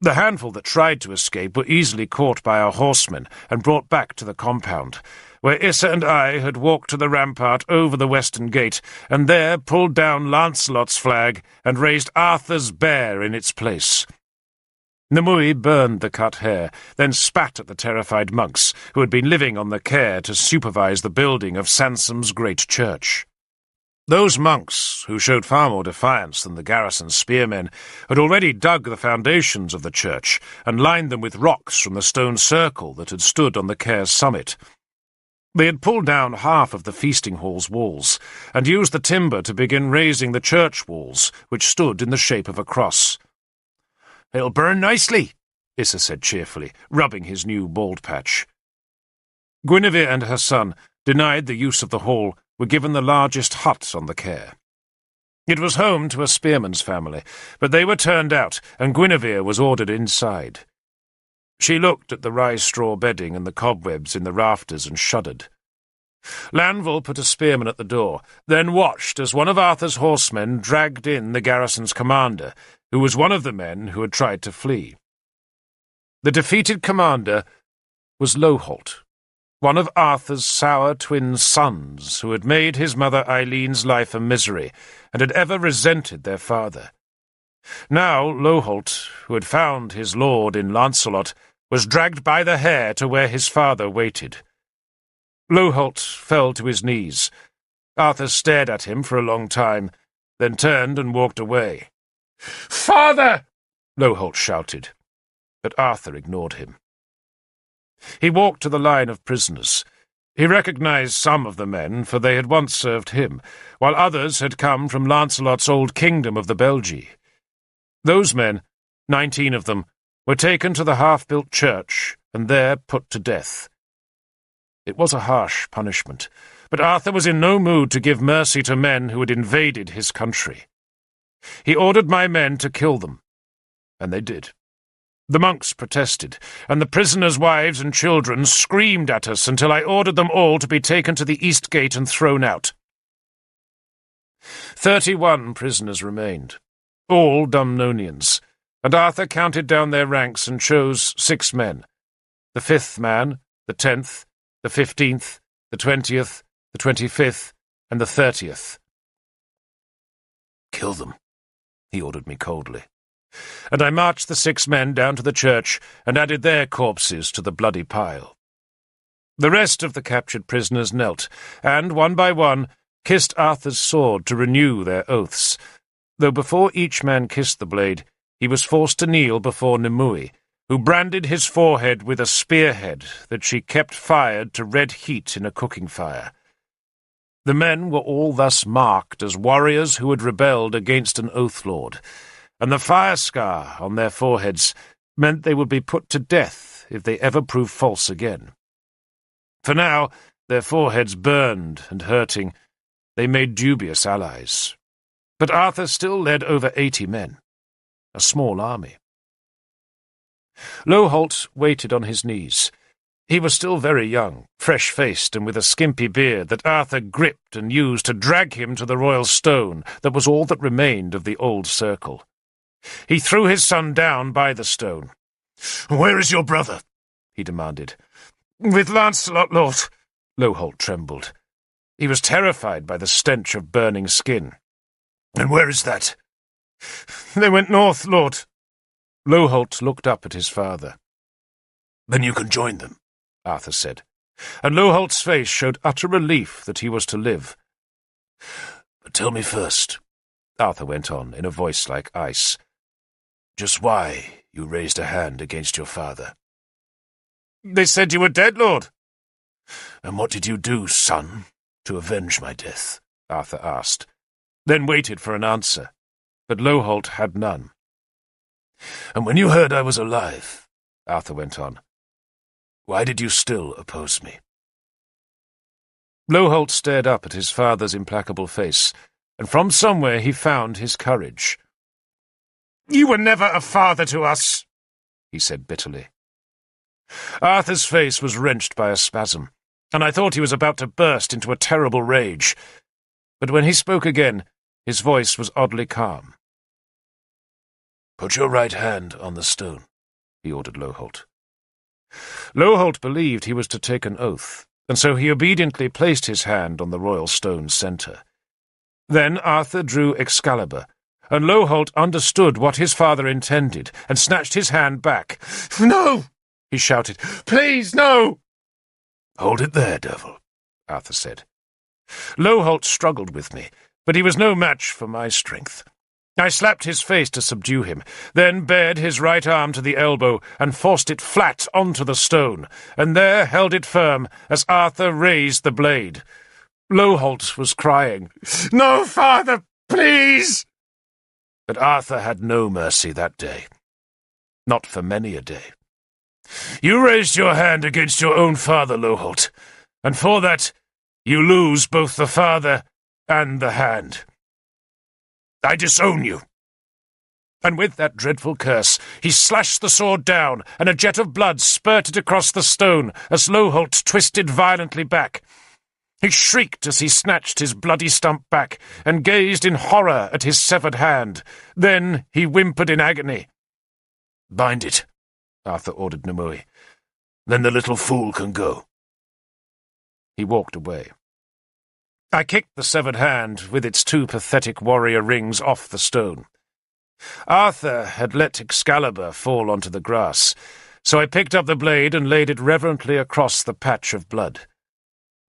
The handful that tried to escape were easily caught by our horsemen and brought back to the compound, where Issa and I had walked to the rampart over the western gate, and there pulled down Lancelot's flag and raised Arthur's bear in its place. Nimue burned the cut hair, then spat at the terrified monks who had been living on the Cair to supervise the building of Sansom's great church. Those monks, who showed far more defiance than the garrison's spearmen, had already dug the foundations of the church and lined them with rocks from the stone circle that had stood on the Cair's summit. They had pulled down half of the feasting hall's walls and used the timber to begin raising the church walls, which stood in the shape of a cross. "It'll burn nicely," Issa said cheerfully, rubbing his new bald patch. Guinevere and her son, denied the use of the hall, were given the largest hut on the Cair. It was home to a spearman's family, but they were turned out, and Guinevere was ordered inside. She looked at the rye-straw bedding and the cobwebs in the rafters and shuddered. Lanval put a spearman at the door, then watched as one of Arthur's horsemen dragged in the garrison's commander, who was one of the men who had tried to flee. The defeated commander was Loholt, one of Arthur's sour twin sons who had made his mother Eileen's life a misery and had ever resented their father. Now Loholt, who had found his lord in Lancelot, was dragged by the hair to where his father waited. Loholt fell to his knees. Arthur stared at him for a long time, then turned and walked away. "Father!" Loholt shouted, but Arthur ignored him. He walked to the line of prisoners. He recognized some of the men, for they had once served him, while others had come from Lancelot's old kingdom of the Belgi. Those men, 19 of them, were taken to the half-built church and there put to death. It was a harsh punishment, but Arthur was in no mood to give mercy to men who had invaded his country. He ordered my men to kill them, and they did. The monks protested, and the prisoners' wives and children screamed at us until I ordered them all to be taken to the east gate and thrown out. 31 prisoners remained, all Dumnonians, and Arthur counted down their ranks and chose 6 men. The 5th man, the 10th, the 15th, the 20th, the 25th, and the 30th. "Kill them," he ordered me coldly. And I marched the 6 men down to the church and added their corpses to the bloody pile. The rest of the captured prisoners knelt, and, one by one, kissed Arthur's sword to renew their oaths, though before each man kissed the blade, he was forced to kneel before Nimue, who branded his forehead with a spearhead that she kept fired to red heat in a cooking fire. The men were all thus marked as warriors who had rebelled against an oath-lord, and the fire scar on their foreheads meant they would be put to death if they ever proved false again. For now, their foreheads burned and hurting, they made dubious allies. But Arthur still led over 80 men, a small army. Loholt waited on his knees. He was still very young, fresh-faced and with a skimpy beard that Arthur gripped and used to drag him to the royal stone that was all that remained of the old circle. He threw his son down by the stone. "Where is your brother?" he demanded. "With Lancelot, lord." Loholt trembled. He was terrified by the stench of burning skin. "And where is that?" "They went north, lord." Loholt looked up at his father. "Then you can join them," Arthur said, and Loholt's face showed utter relief that he was to live. "But tell me first," Arthur went on in a voice like ice, "just why you raised a hand against your father." "They said you were dead, lord." "And what did you do, son, to avenge my death?" Arthur asked, then waited for an answer, but Loholt had none. "And when you heard I was alive," Arthur went on, "why did you still oppose me?" Loholt stared up at his father's implacable face, and from somewhere he found his courage. "You were never a father to us," he said bitterly. Arthur's face was wrenched by a spasm, and I thought he was about to burst into a terrible rage. But when he spoke again, his voice was oddly calm. "Put your right hand on the stone," he ordered Loholt. Loholt believed he was to take an oath, and so he obediently placed his hand on the royal stone's centre. Then Arthur drew Excalibur, and Loholt understood what his father intended, and snatched his hand back. "No!" he shouted. "Please, no!" "Hold it there, devil," Arthur said. Loholt struggled with me, but he was no match for my strength. I slapped his face to subdue him, then bared his right arm to the elbow and forced it flat onto the stone, and there held it firm as Arthur raised the blade. Loholt was crying, "No, father, please!" But Arthur had no mercy that day. Not for many a day. "You raised your hand against your own father, Loholt, and for that you lose both the father and the hand. I disown you." And with that dreadful curse, he slashed the sword down, and a jet of blood spurted across the stone as Loholt twisted violently back. He shrieked as he snatched his bloody stump back and gazed in horror at his severed hand. Then he whimpered in agony. "Bind it," Arthur ordered Nimue. "Then the little fool can go." He walked away. I kicked the severed hand with its 2 pathetic warrior rings off the stone. Arthur had let Excalibur fall onto the grass, so I picked up the blade and laid it reverently across the patch of blood.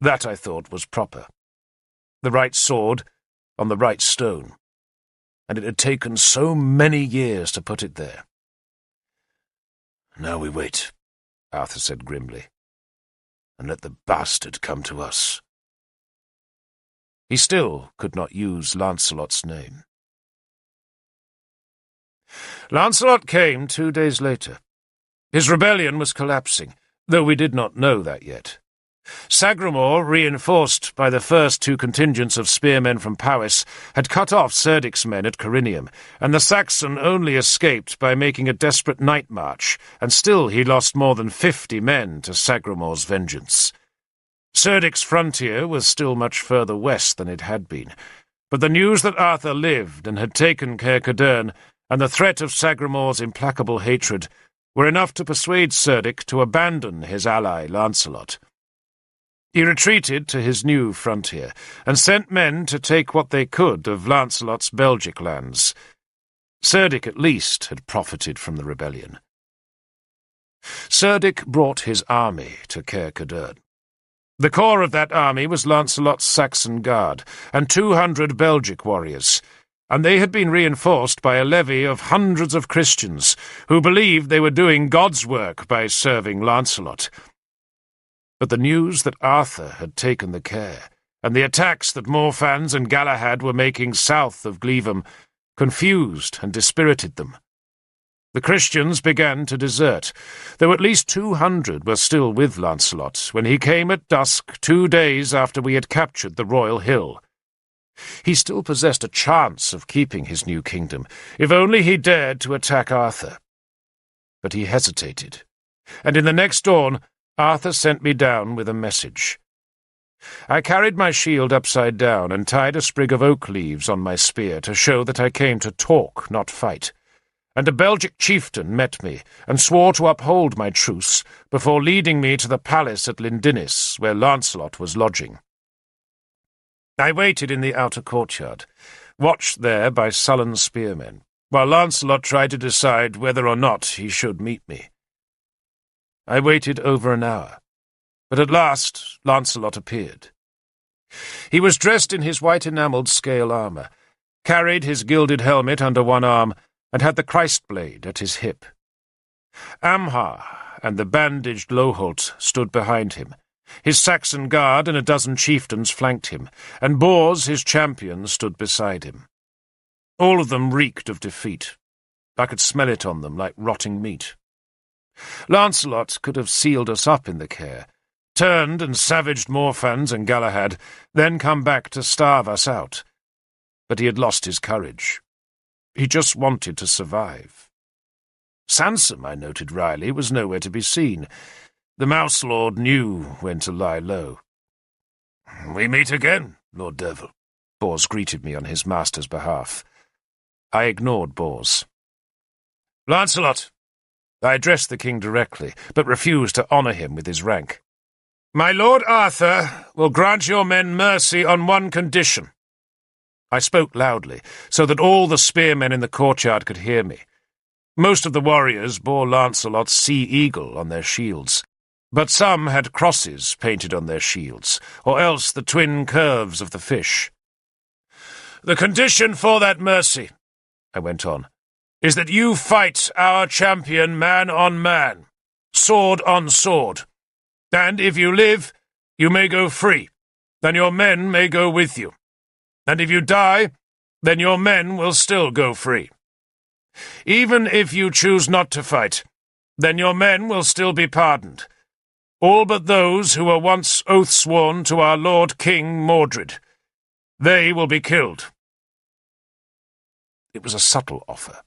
That, I thought, was proper. The right sword on the right stone, and it had taken so many years to put it there. "Now we wait," Arthur said grimly, "and let the bastard come to us." He still could not use Lancelot's name. Lancelot came 2 days later. His rebellion was collapsing, though we did not know that yet. Sagramor, reinforced by the first 2 contingents of spearmen from Powys, had cut off Cerdic's men at Corinium, and the Saxon only escaped by making a desperate night march, and still he lost more than 50 men to Sagramor's vengeance. Cerdic's frontier was still much further west than it had been, but the news that Arthur lived and had taken Caer Cedern, and the threat of Sagramor's implacable hatred, were enough to persuade Cerdic to abandon his ally Lancelot. He retreated to his new frontier, and sent men to take what they could of Lancelot's Belgic lands. Cerdic at least had profited from the rebellion. Cerdic brought his army to Caer Cedern. The core of that army was Lancelot's Saxon guard, and 200 Belgic warriors, and they had been reinforced by a levy of hundreds of Christians, who believed they were doing God's work by serving Lancelot. But the news that Arthur had taken the Caer, and the attacks that Morfans and Galahad were making south of Gleevum, confused and dispirited them. The Christians began to desert, though at least 200 were still with Lancelot when he came at dusk 2 days after we had captured the royal hill. He still possessed a chance of keeping his new kingdom, if only he dared to attack Arthur. But he hesitated, and in the next dawn Arthur sent me down with a message. I carried my shield upside down and tied a sprig of oak leaves on my spear to show that I came to talk, not fight. And a Belgic chieftain met me and swore to uphold my truce before leading me to the palace at Lindinis, where Lancelot was lodging. I waited in the outer courtyard, watched there by sullen spearmen, while Lancelot tried to decide whether or not he should meet me. I waited over an hour, but at last Lancelot appeared. He was dressed in his white enamelled scale armour, carried his gilded helmet under one arm, and had the Christ-blade at his hip. Amhar and the bandaged Loholt stood behind him. His Saxon guard and a dozen chieftains flanked him, and Bors, his champion, stood beside him. All of them reeked of defeat. I could smell it on them like rotting meat. Lancelot could have sealed us up in the Caer, turned and savaged Morfans and Galahad, then come back to starve us out. But he had lost his courage. He just wanted to survive. Sansom, I noted wryly, was nowhere to be seen. The Mouse Lord knew when to lie low. "We meet again, Lord Derval," Bors greeted me on his master's behalf. I ignored Bors. "Lancelot!" I addressed the king directly, but refused to honour him with his rank. "My lord Arthur will grant your men mercy on one condition." I spoke loudly, so that all the spearmen in the courtyard could hear me. Most of the warriors bore Lancelot's sea-eagle on their shields, but some had crosses painted on their shields, or else the twin curves of the fish. "The condition for that mercy," I went on, "is that you fight our champion man on man, sword on sword. And if you live, you may go free, then your men may go with you. And if you die, then your men will still go free. Even if you choose not to fight, then your men will still be pardoned, all but those who were once oath-sworn to our Lord King Mordred. They will be killed." It was a subtle offer.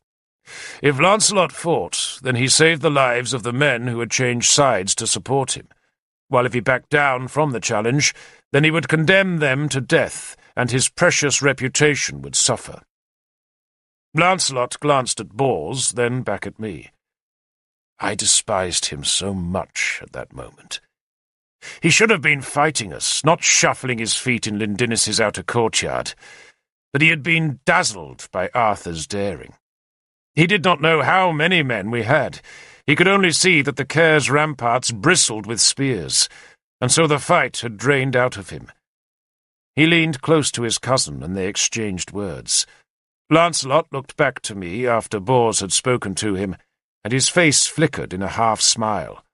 If Lancelot fought, then he saved the lives of the men who had changed sides to support him, while if he backed down from the challenge, Then he would condemn them to death, and his precious reputation would suffer. Lancelot glanced at Bors, then back at me. I despised him so much at that moment. He should have been fighting us, not shuffling his feet in Lindinis's outer courtyard. But he had been dazzled by Arthur's daring. He did not know how many men we had. He could only see that the Cair's ramparts bristled with spears, and so the fight had drained out of him. He leaned close to his cousin, and they exchanged words. Lancelot looked back to me after Bors had spoken to him, and his face flickered in a half-smile.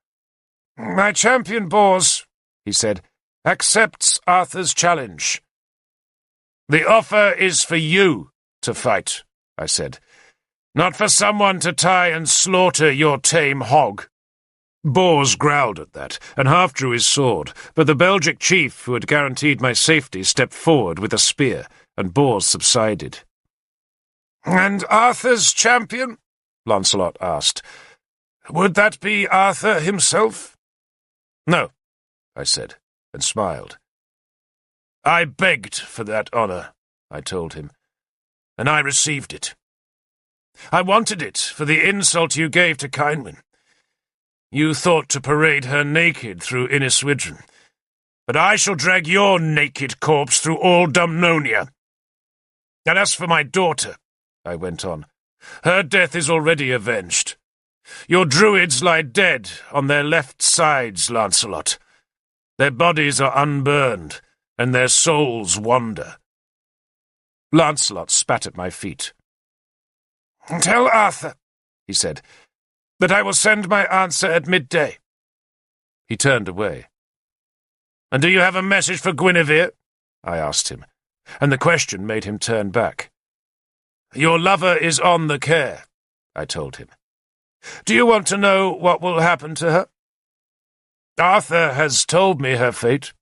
"My champion Bors," he said, "accepts Arthur's challenge." "The offer is for you to fight," I said, "not for someone to tie and slaughter your tame hog." Bors growled at that, and half drew his sword, but the Belgic chief who had guaranteed my safety stepped forward with a spear, and Bors subsided. "And Arthur's champion?" Lancelot asked. "Would that be Arthur himself?" "No," I said, and smiled. "I begged for that honor," I told him, "and I received it. I wanted it for the insult you gave to Cynwyn. You thought to parade her naked through Inniswydran, but I shall drag your naked corpse through all Dumnonia. And as for my daughter," I went on, "her death is already avenged. Your druids lie dead on their left sides, Lancelot. Their bodies are unburned, and their souls wander." Lancelot spat at my feet. "Tell Arthur," he said, "that I will send my answer at midday." He turned away. "And do you have a message for Guinevere?" I asked him, and the question made him turn back. "Your lover is on the Cair," I told him. "Do you want to know what will happen to her?" "Arthur has told me her fate."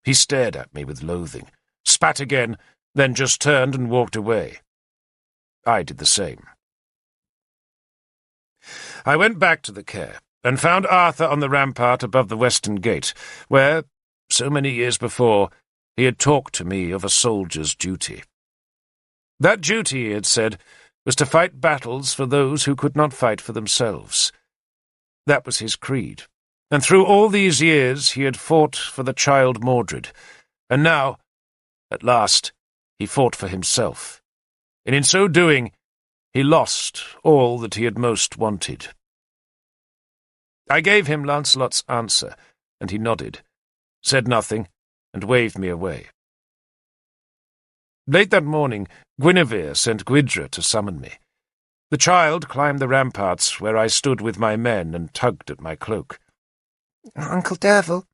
He stared at me with loathing, spat again, then just turned and walked away. I did the same. I went back to the Cair, and found Arthur on the rampart above the western gate, where, so many years before, he had talked to me of a soldier's duty. That duty, he had said, was to fight battles for those who could not fight for themselves. That was his creed, and through all these years he had fought for the child Mordred, and now, at last, he fought for himself, and in so doing he lost all that he had most wanted. I gave him Lancelot's answer, and he nodded, said nothing, and waved me away. Late that morning, Guinevere sent Gwyddra to summon me. The child climbed the ramparts where I stood with my men and tugged at my cloak. "Uncle Derval?"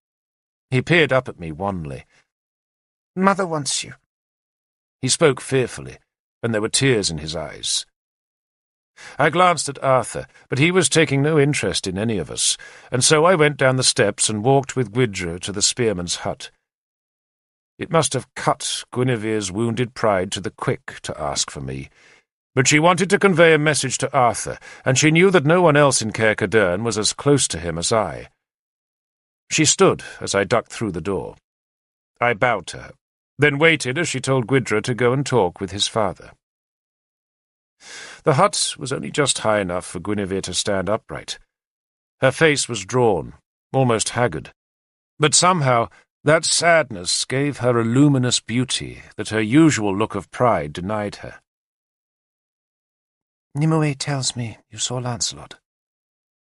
He peered up at me wanly. "Mother wants you." He spoke fearfully, and there were tears in his eyes. I glanced at Arthur, but he was taking no interest in any of us, and so I went down the steps and walked with Gwyddra to the spearman's hut. It must have cut Guinevere's wounded pride to the quick to ask for me, but she wanted to convey a message to Arthur, and she knew that no one else in Cair Cadern was as close to him as I. She stood as I ducked through the door. I bowed to her, then waited as she told Gwyddra to go and talk with his father. The hut was only just high enough for Guinevere to stand upright. Her face was drawn, almost haggard, but somehow that sadness gave her a luminous beauty that her usual look of pride denied her. "Nimue tells me you saw Lancelot,"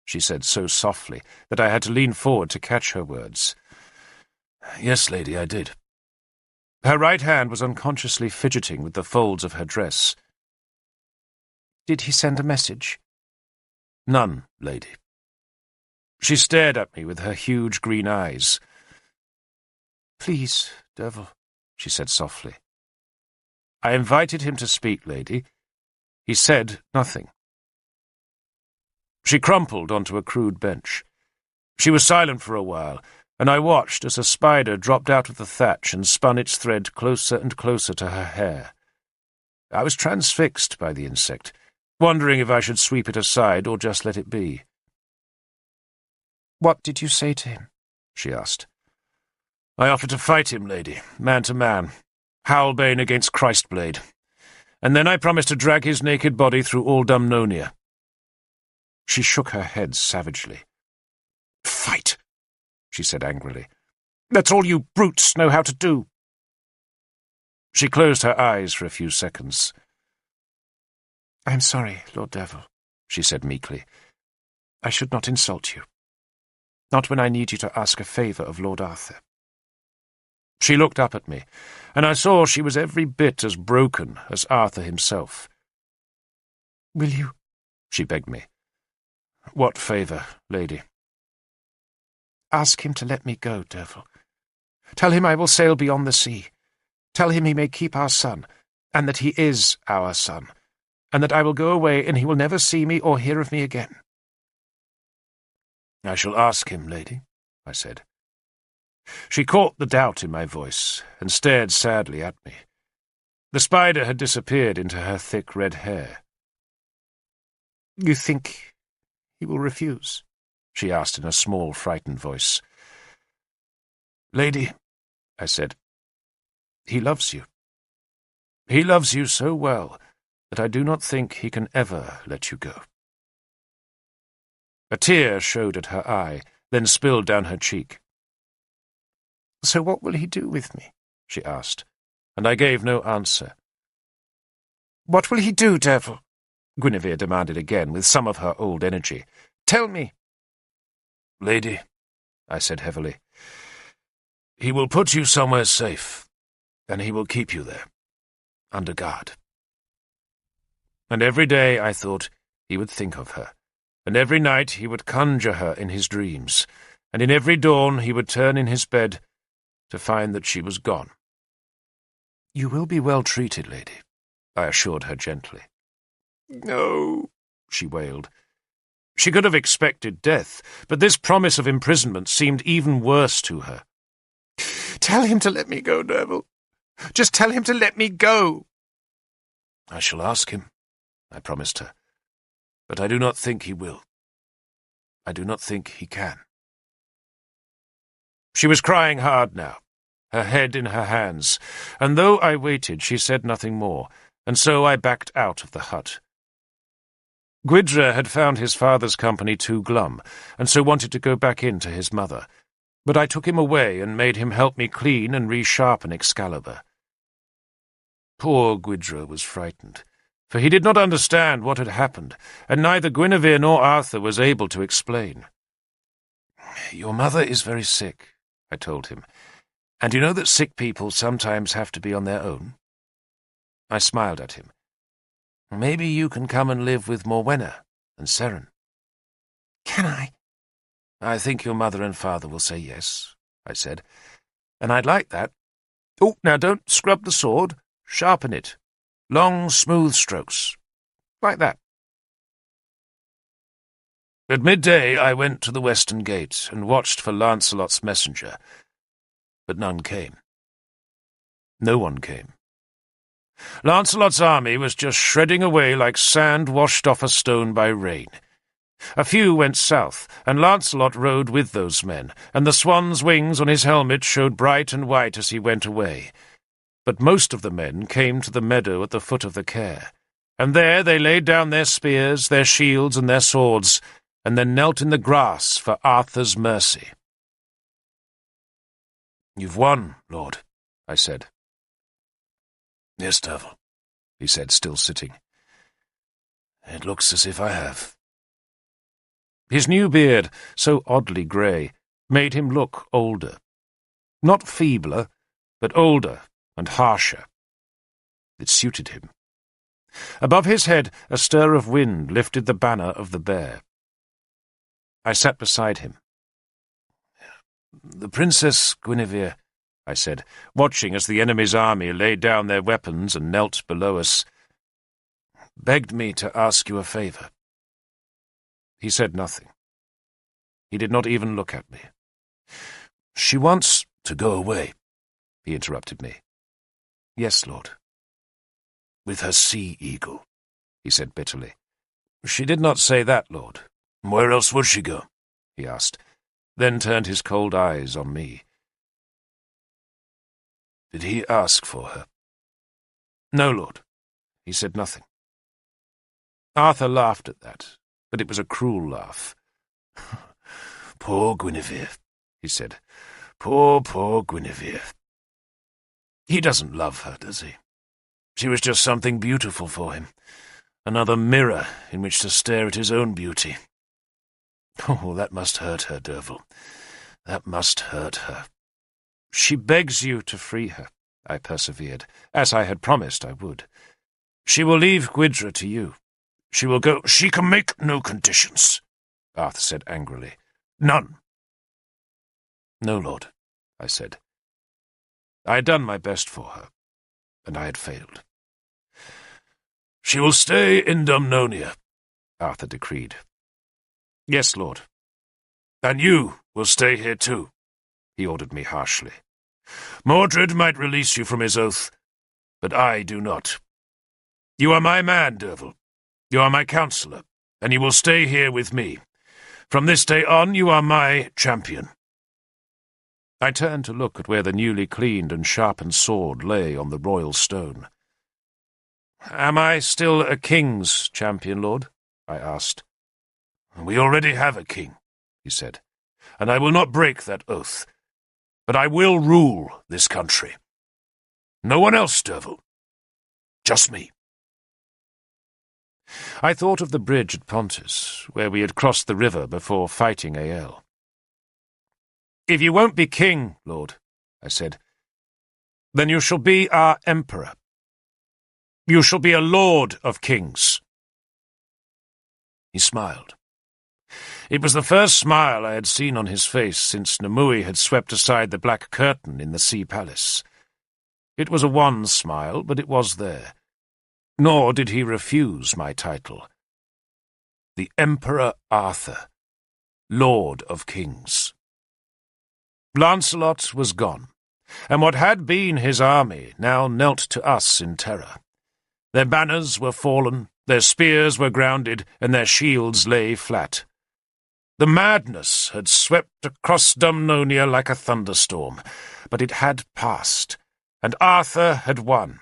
she said so softly that I had to lean forward to catch her words. "Yes, lady, I did." Her right hand was unconsciously fidgeting with the folds of her dress. "Did he send a message?" "None, lady." She stared at me with her huge green eyes. "Please, Derval," she said softly. "I invited him to speak, lady. He said nothing." She crumpled onto a crude bench. She was silent for a while, and I watched as a spider dropped out of the thatch and spun its thread closer and closer to her hair. I was transfixed by the insect, wondering if I should sweep it aside or just let it be. "What did you say to him?" she asked. I offered to fight him, lady, man to man, Howlbane against Christblade, and then I promised to drag his naked body through all Dumnonia." She shook her head savagely. "Fight," she said angrily. "That's all you brutes know how to do." She closed her eyes for a few seconds. "I'm sorry, Lord Devil," she said meekly. "I should not insult you. Not when I need you to ask a favour of Lord Arthur." She looked up at me, and I saw she was every bit as broken as Arthur himself. "Will you?" she begged me. "What favour, lady?" "Ask him to let me go, Devil. Tell him I will sail beyond the sea. Tell him he may keep our son, and that he is our son, and that I will go away and he will never see me or hear of me again." "I shall ask him, lady," I said. She caught the doubt in my voice and stared sadly at me. The spider had disappeared into her thick red hair. "You think he will refuse?" she asked in a small, frightened voice. "Lady," I said, "he loves you. He loves you so well that I do not think he can ever let you go." A tear showed at her eye, then spilled down her cheek. "So what will he do with me?" she asked, and I gave no answer. "What will he do, Devil?" Guinevere demanded again, with some of her old energy. "Tell me." "Lady," I said heavily, "he will put you somewhere safe, and he will keep you there, under guard." And every day I thought he would think of her, and every night he would conjure her in his dreams, and in every dawn he would turn in his bed to find that she was gone. "You will be well treated, lady," I assured her gently. "No," she wailed. She could have expected death, but this promise of imprisonment seemed even worse to her. "Tell him to let me go, Devil. Just tell him to let me go." "I shall ask him," I promised her, "but I do not think he will. I do not think he can." She was crying hard now, her head in her hands, and though I waited, she said nothing more, and so I backed out of the hut. Gwydre had found his father's company too glum, and so wanted to go back in to his mother, but I took him away and made him help me clean and resharpen Excalibur. Poor Gwydre was frightened, for he did not understand what had happened, and neither Guinevere nor Arthur was able to explain. "Your mother is very sick," I told him, "and you know that sick people sometimes have to be on their own?" I smiled at him. "Maybe you can come and live with Morwenna and Seren." "Can I?" "I think your mother and father will say yes," I said, "and I'd like that. Oh, now don't scrub the sword. Sharpen it. Long, smooth strokes. Like that." At midday I went to the western gate and watched for Lancelot's messenger, but none came. No one came. Lancelot's army was just shredding away like sand washed off a stone by rain. A few went south, and Lancelot rode with those men, and the swan's wings on his helmet showed bright and white as he went away. But most of the men came to the meadow at the foot of the Cair, and there they laid down their spears, their shields, and their swords, and then knelt in the grass for Arthur's mercy. "You've won, Lord," I said. "Yes, Devil," he said, still sitting. "It looks as if I have." His new beard, so oddly grey, made him look older. Not feebler, but older and harsher. It suited him. Above his head a stir of wind lifted the banner of the bear. I sat beside him. "The Princess Guinevere," I said, watching as the enemy's army laid down their weapons and knelt below us, "begged me to ask you a favour." He said nothing. He did not even look at me. "She wants to go away," he interrupted me. "Yes, Lord." "With her sea-eagle," he said bitterly. "She did not say that, Lord." "Where else would she go?" he asked, then turned his cold eyes on me. Did he ask for her? No, lord. He said nothing. Arthur laughed at that, but it was a cruel laugh. Poor Guinevere, he said. Poor Guinevere. He doesn't love her, does he? She was just something beautiful for him. Another mirror in which to stare at his own beauty. Oh, that must hurt her, Derval. That must hurt her. She begs you to free her, I persevered, as I had promised I would. She will leave Gwydra to you. She will go— She can make no conditions, Arthur said angrily. None. No, lord, I said. I had done my best for her, and I had failed. She will stay in Dumnonia, Arthur decreed. Yes, lord. And you will stay here too, he ordered me harshly. Mordred might release you from his oath, but I do not. You are my man, Derval. You are my counselor, and you will stay here with me. From this day on, you are my champion. I turned to look at where the newly cleaned and sharpened sword lay on the royal stone. Am I still a king's champion, lord? I asked. We already have a king, he said, and I will not break that oath. But I will rule this country. No one else, Derval. Just me. I thought of the bridge at Pontus, where we had crossed the river before fighting Ael. If you won't be king, lord, I said, then you shall be our emperor. You shall be a lord of kings. He smiled. It was the first smile I had seen on his face since Nimue had swept aside the black curtain in the Sea Palace. It was a wan smile, but it was there. Nor did he refuse my title. The Emperor Arthur, Lord of Kings. Lancelot was gone, and what had been his army now knelt to us in terror. Their banners were fallen, their spears were grounded, and their shields lay flat. The madness had swept across Dumnonia like a thunderstorm, but it had passed, and Arthur had won.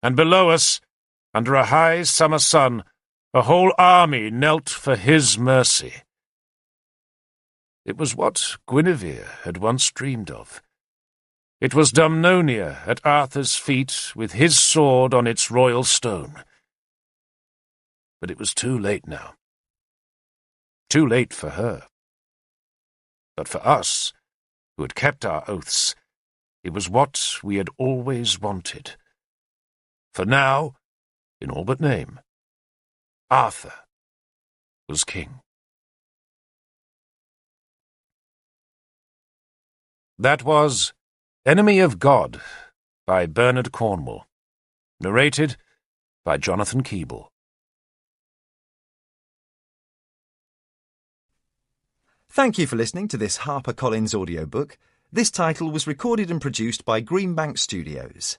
And below us, under a high summer sun, a whole army knelt for his mercy. It was what Guinevere had once dreamed of. It was Dumnonia at Arthur's feet with his sword on its royal stone. But it was too late now. Too late for her. But for us, who had kept our oaths, it was what we had always wanted. For now, in all but name, Arthur was king. That was Enemy of God by Bernard Cornwell. Narrated by Jonathan Keeble. Thank you for listening to this HarperCollins audiobook. This title was recorded and produced by Greenbank Studios.